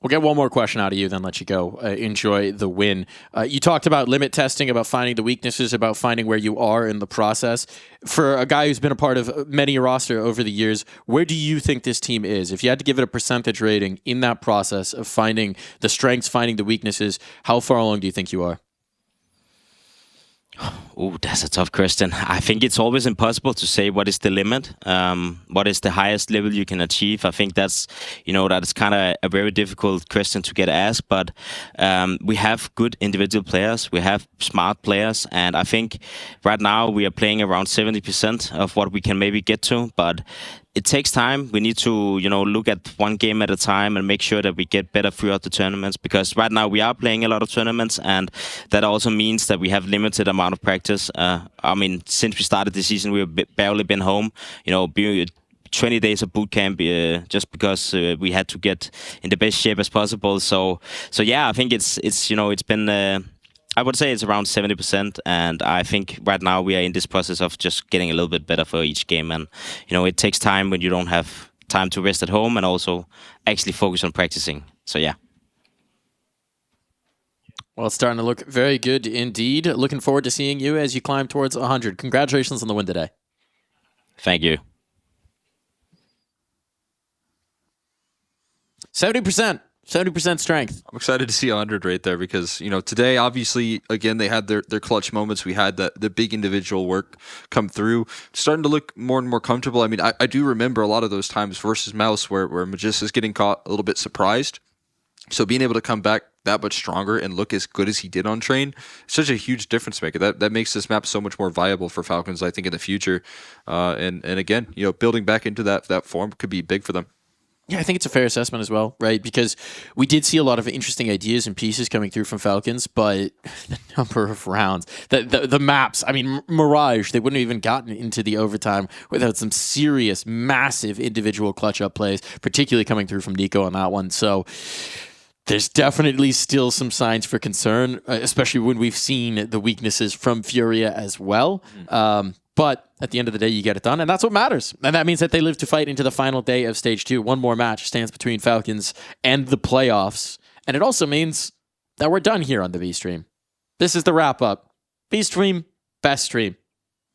We'll get one more question out of you, then let you go. Enjoy the win. You talked about limit testing, about finding the weaknesses, about finding where you are in the process. For a guy who's been a part of many a roster over the years, where do you think this team is? If you had to give it a percentage rating in that process of finding the strengths, finding the weaknesses, how far along do you think you are? Oh, that's a tough question. I think it's always impossible to say what is the limit, what is the highest level you can achieve. I think that's kind of a very difficult question to get asked, but we have good individual players, we have smart players, and I think right now we are playing around 70% of what we can maybe get to, but it takes time. We need to, look at one game at a time and make sure that we get better throughout the tournaments, because right now we are playing a lot of tournaments, and that also means that we have limited amount of practice. I mean, since we started the season, we've barely been home, 20 days of boot camp just because we had to get in the best shape as possible. So yeah, I think it's been I would say it's around 70%, and I think right now we are in this process of just getting a little bit better for each game. And it takes time when you don't have time to rest at home and also actually focus on practicing. So yeah. Well, it's starting to look very good indeed. Looking forward to seeing you as you climb towards 100. Congratulations on the win today. Thank you. 70%. 70% strength. I'm excited to see 100 right there, because, today, obviously, again, they had their clutch moments. We had the big individual work come through, starting to look more and more comfortable. I mean, I do remember a lot of those times versus Mouse where Magis is getting caught a little bit surprised. So being able to come back that much stronger and look as good as he did on train, such a huge difference maker. That makes this map so much more viable for Falcons, I think, in the future. And again, building back into that form could be big for them. Yeah, I think it's a fair assessment as well, right? Because we did see a lot of interesting ideas and pieces coming through from Falcons, but the number of rounds, the maps, I mean, Mirage, they wouldn't have even gotten into the overtime without some serious, massive individual clutch-up plays, particularly coming through from Nico on that one. So there's definitely still some signs for concern, especially when we've seen the weaknesses from Furia as well. But at the end of the day, you get it done, and that's what matters. And that means that they live to fight into the final day of Stage 2. One more match stands between Falcons and the playoffs. And it also means that we're done here on the V-Stream. This is the wrap-up. V-Stream, best stream.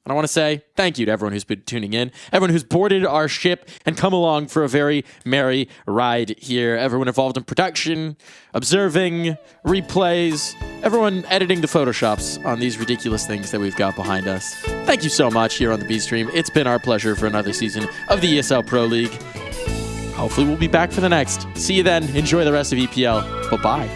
And I want to say thank you to everyone who's been tuning in, everyone who's boarded our ship and come along for a very merry ride here, everyone involved in production, observing, replays, everyone editing the Photoshops on these ridiculous things that we've got behind us. Thank you so much here on the B-Stream. It's been our pleasure for another season of the ESL Pro League. Hopefully we'll be back for the next. See you then. Enjoy the rest of EPL. Bye-bye.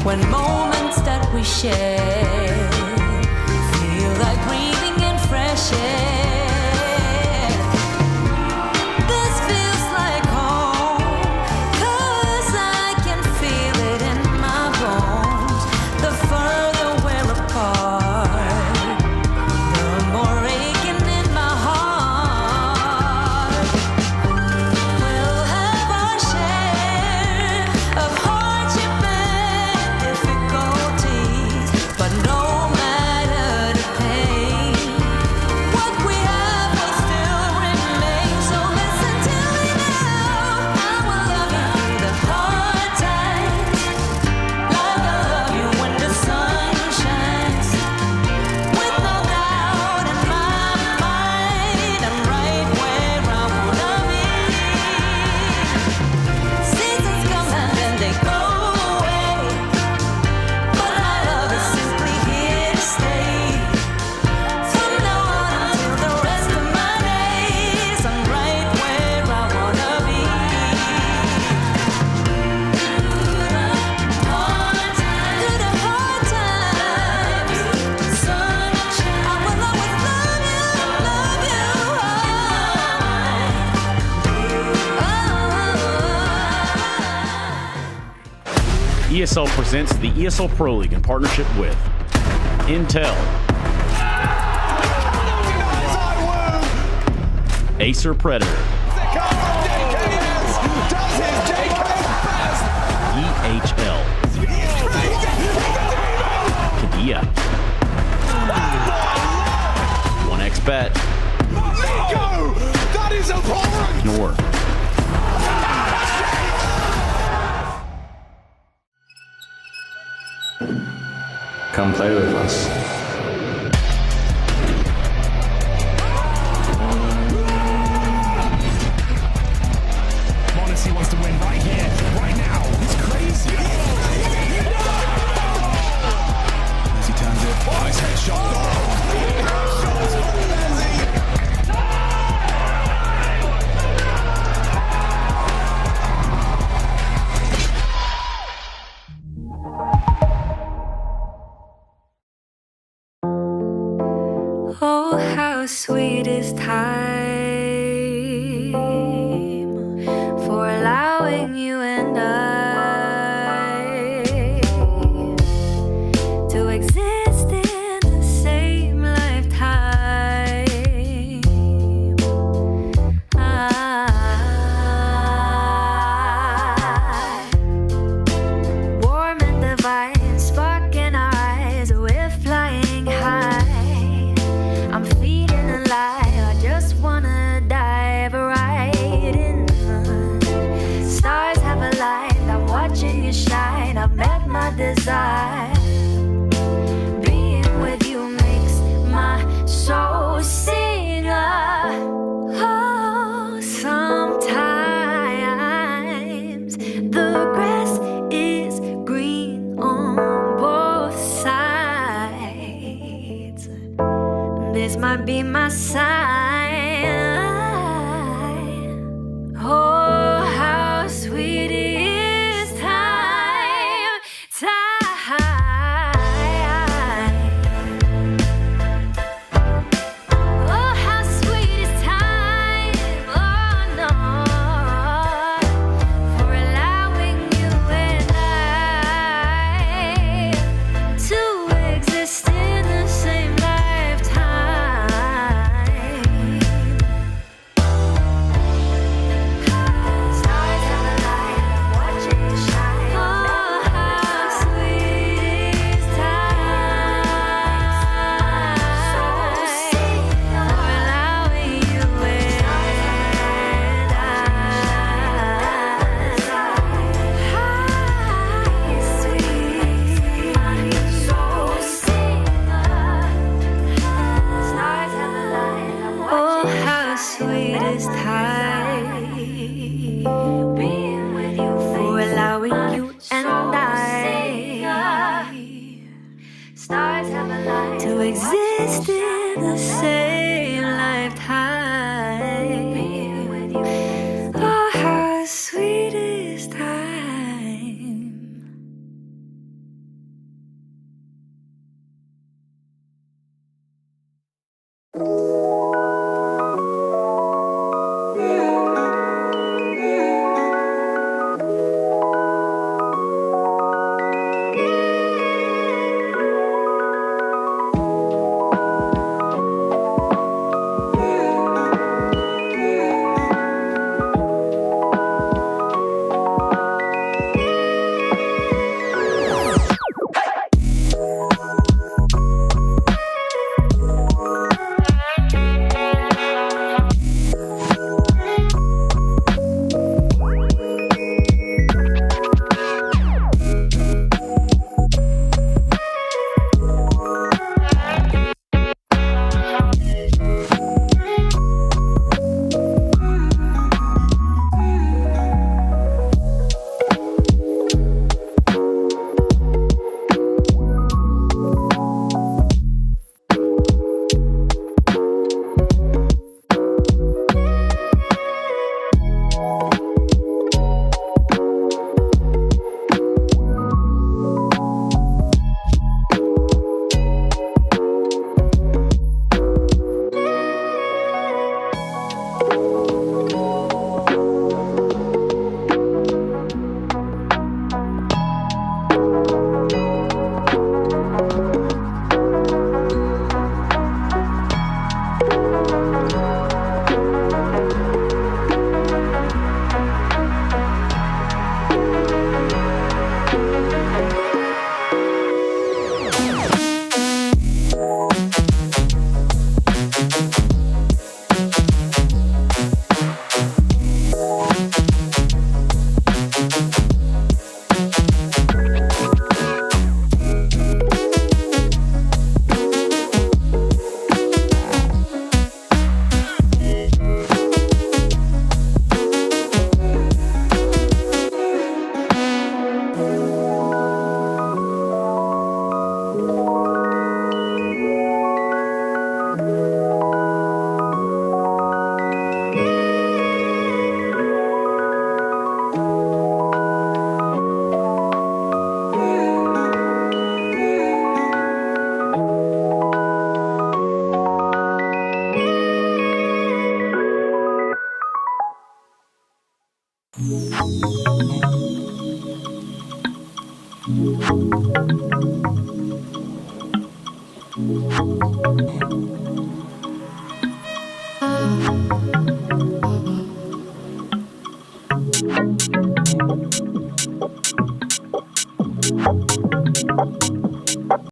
when moments that we share feel like breathing in fresh air. This feels like home, 'cause I can feel it in my bones. The further we're apart, the more aching in my heart. We'll have our share of hardship and difficulties, but no matter the pain, what we have will still remain. So listen to me now, I will love you through the hard times, like I love you when the sun shines. With no doubt in my mind, I'm right where I wanna be. Seasons come and then they go away, but my love is simply here to stay. From now on until the rest of my days, I'm right where I wanna be. Through the hard times, sunshine, I will always love you, love you. ESL presents the ESL Pro League in partnership with Intel, Acer Predator, EHL, Kadia, 1xBet, That is abhorrent! Nor. Come play with us. Monacy wants to win right here, right now. It's crazy. As he turns it. Oh, nice headshot. Oh, how sweet is time for allowing you and I to exist in the same lifetime. Warm and divine, spark in our eyes, we're flying high. I'm feeling alive, I just wanna dive right in. Stars have aligned, I'm watching you shine, I've met my desire. Being with you makes my soul sing. Oh, sometimes the grass is green on both sides. This might be my sign. Oh, how sweet is time, time. Oh, how sweet is time. Oh, no, for allowing you and I to exist in the same lifetime. Stars have aligned, I'm watching you shine. Oh, how sweet is time. So sweet for allowing you and I. Oh, how sweet is time being with you for allowing you and I to exist in the same lifetime. Oh, how sweet is time.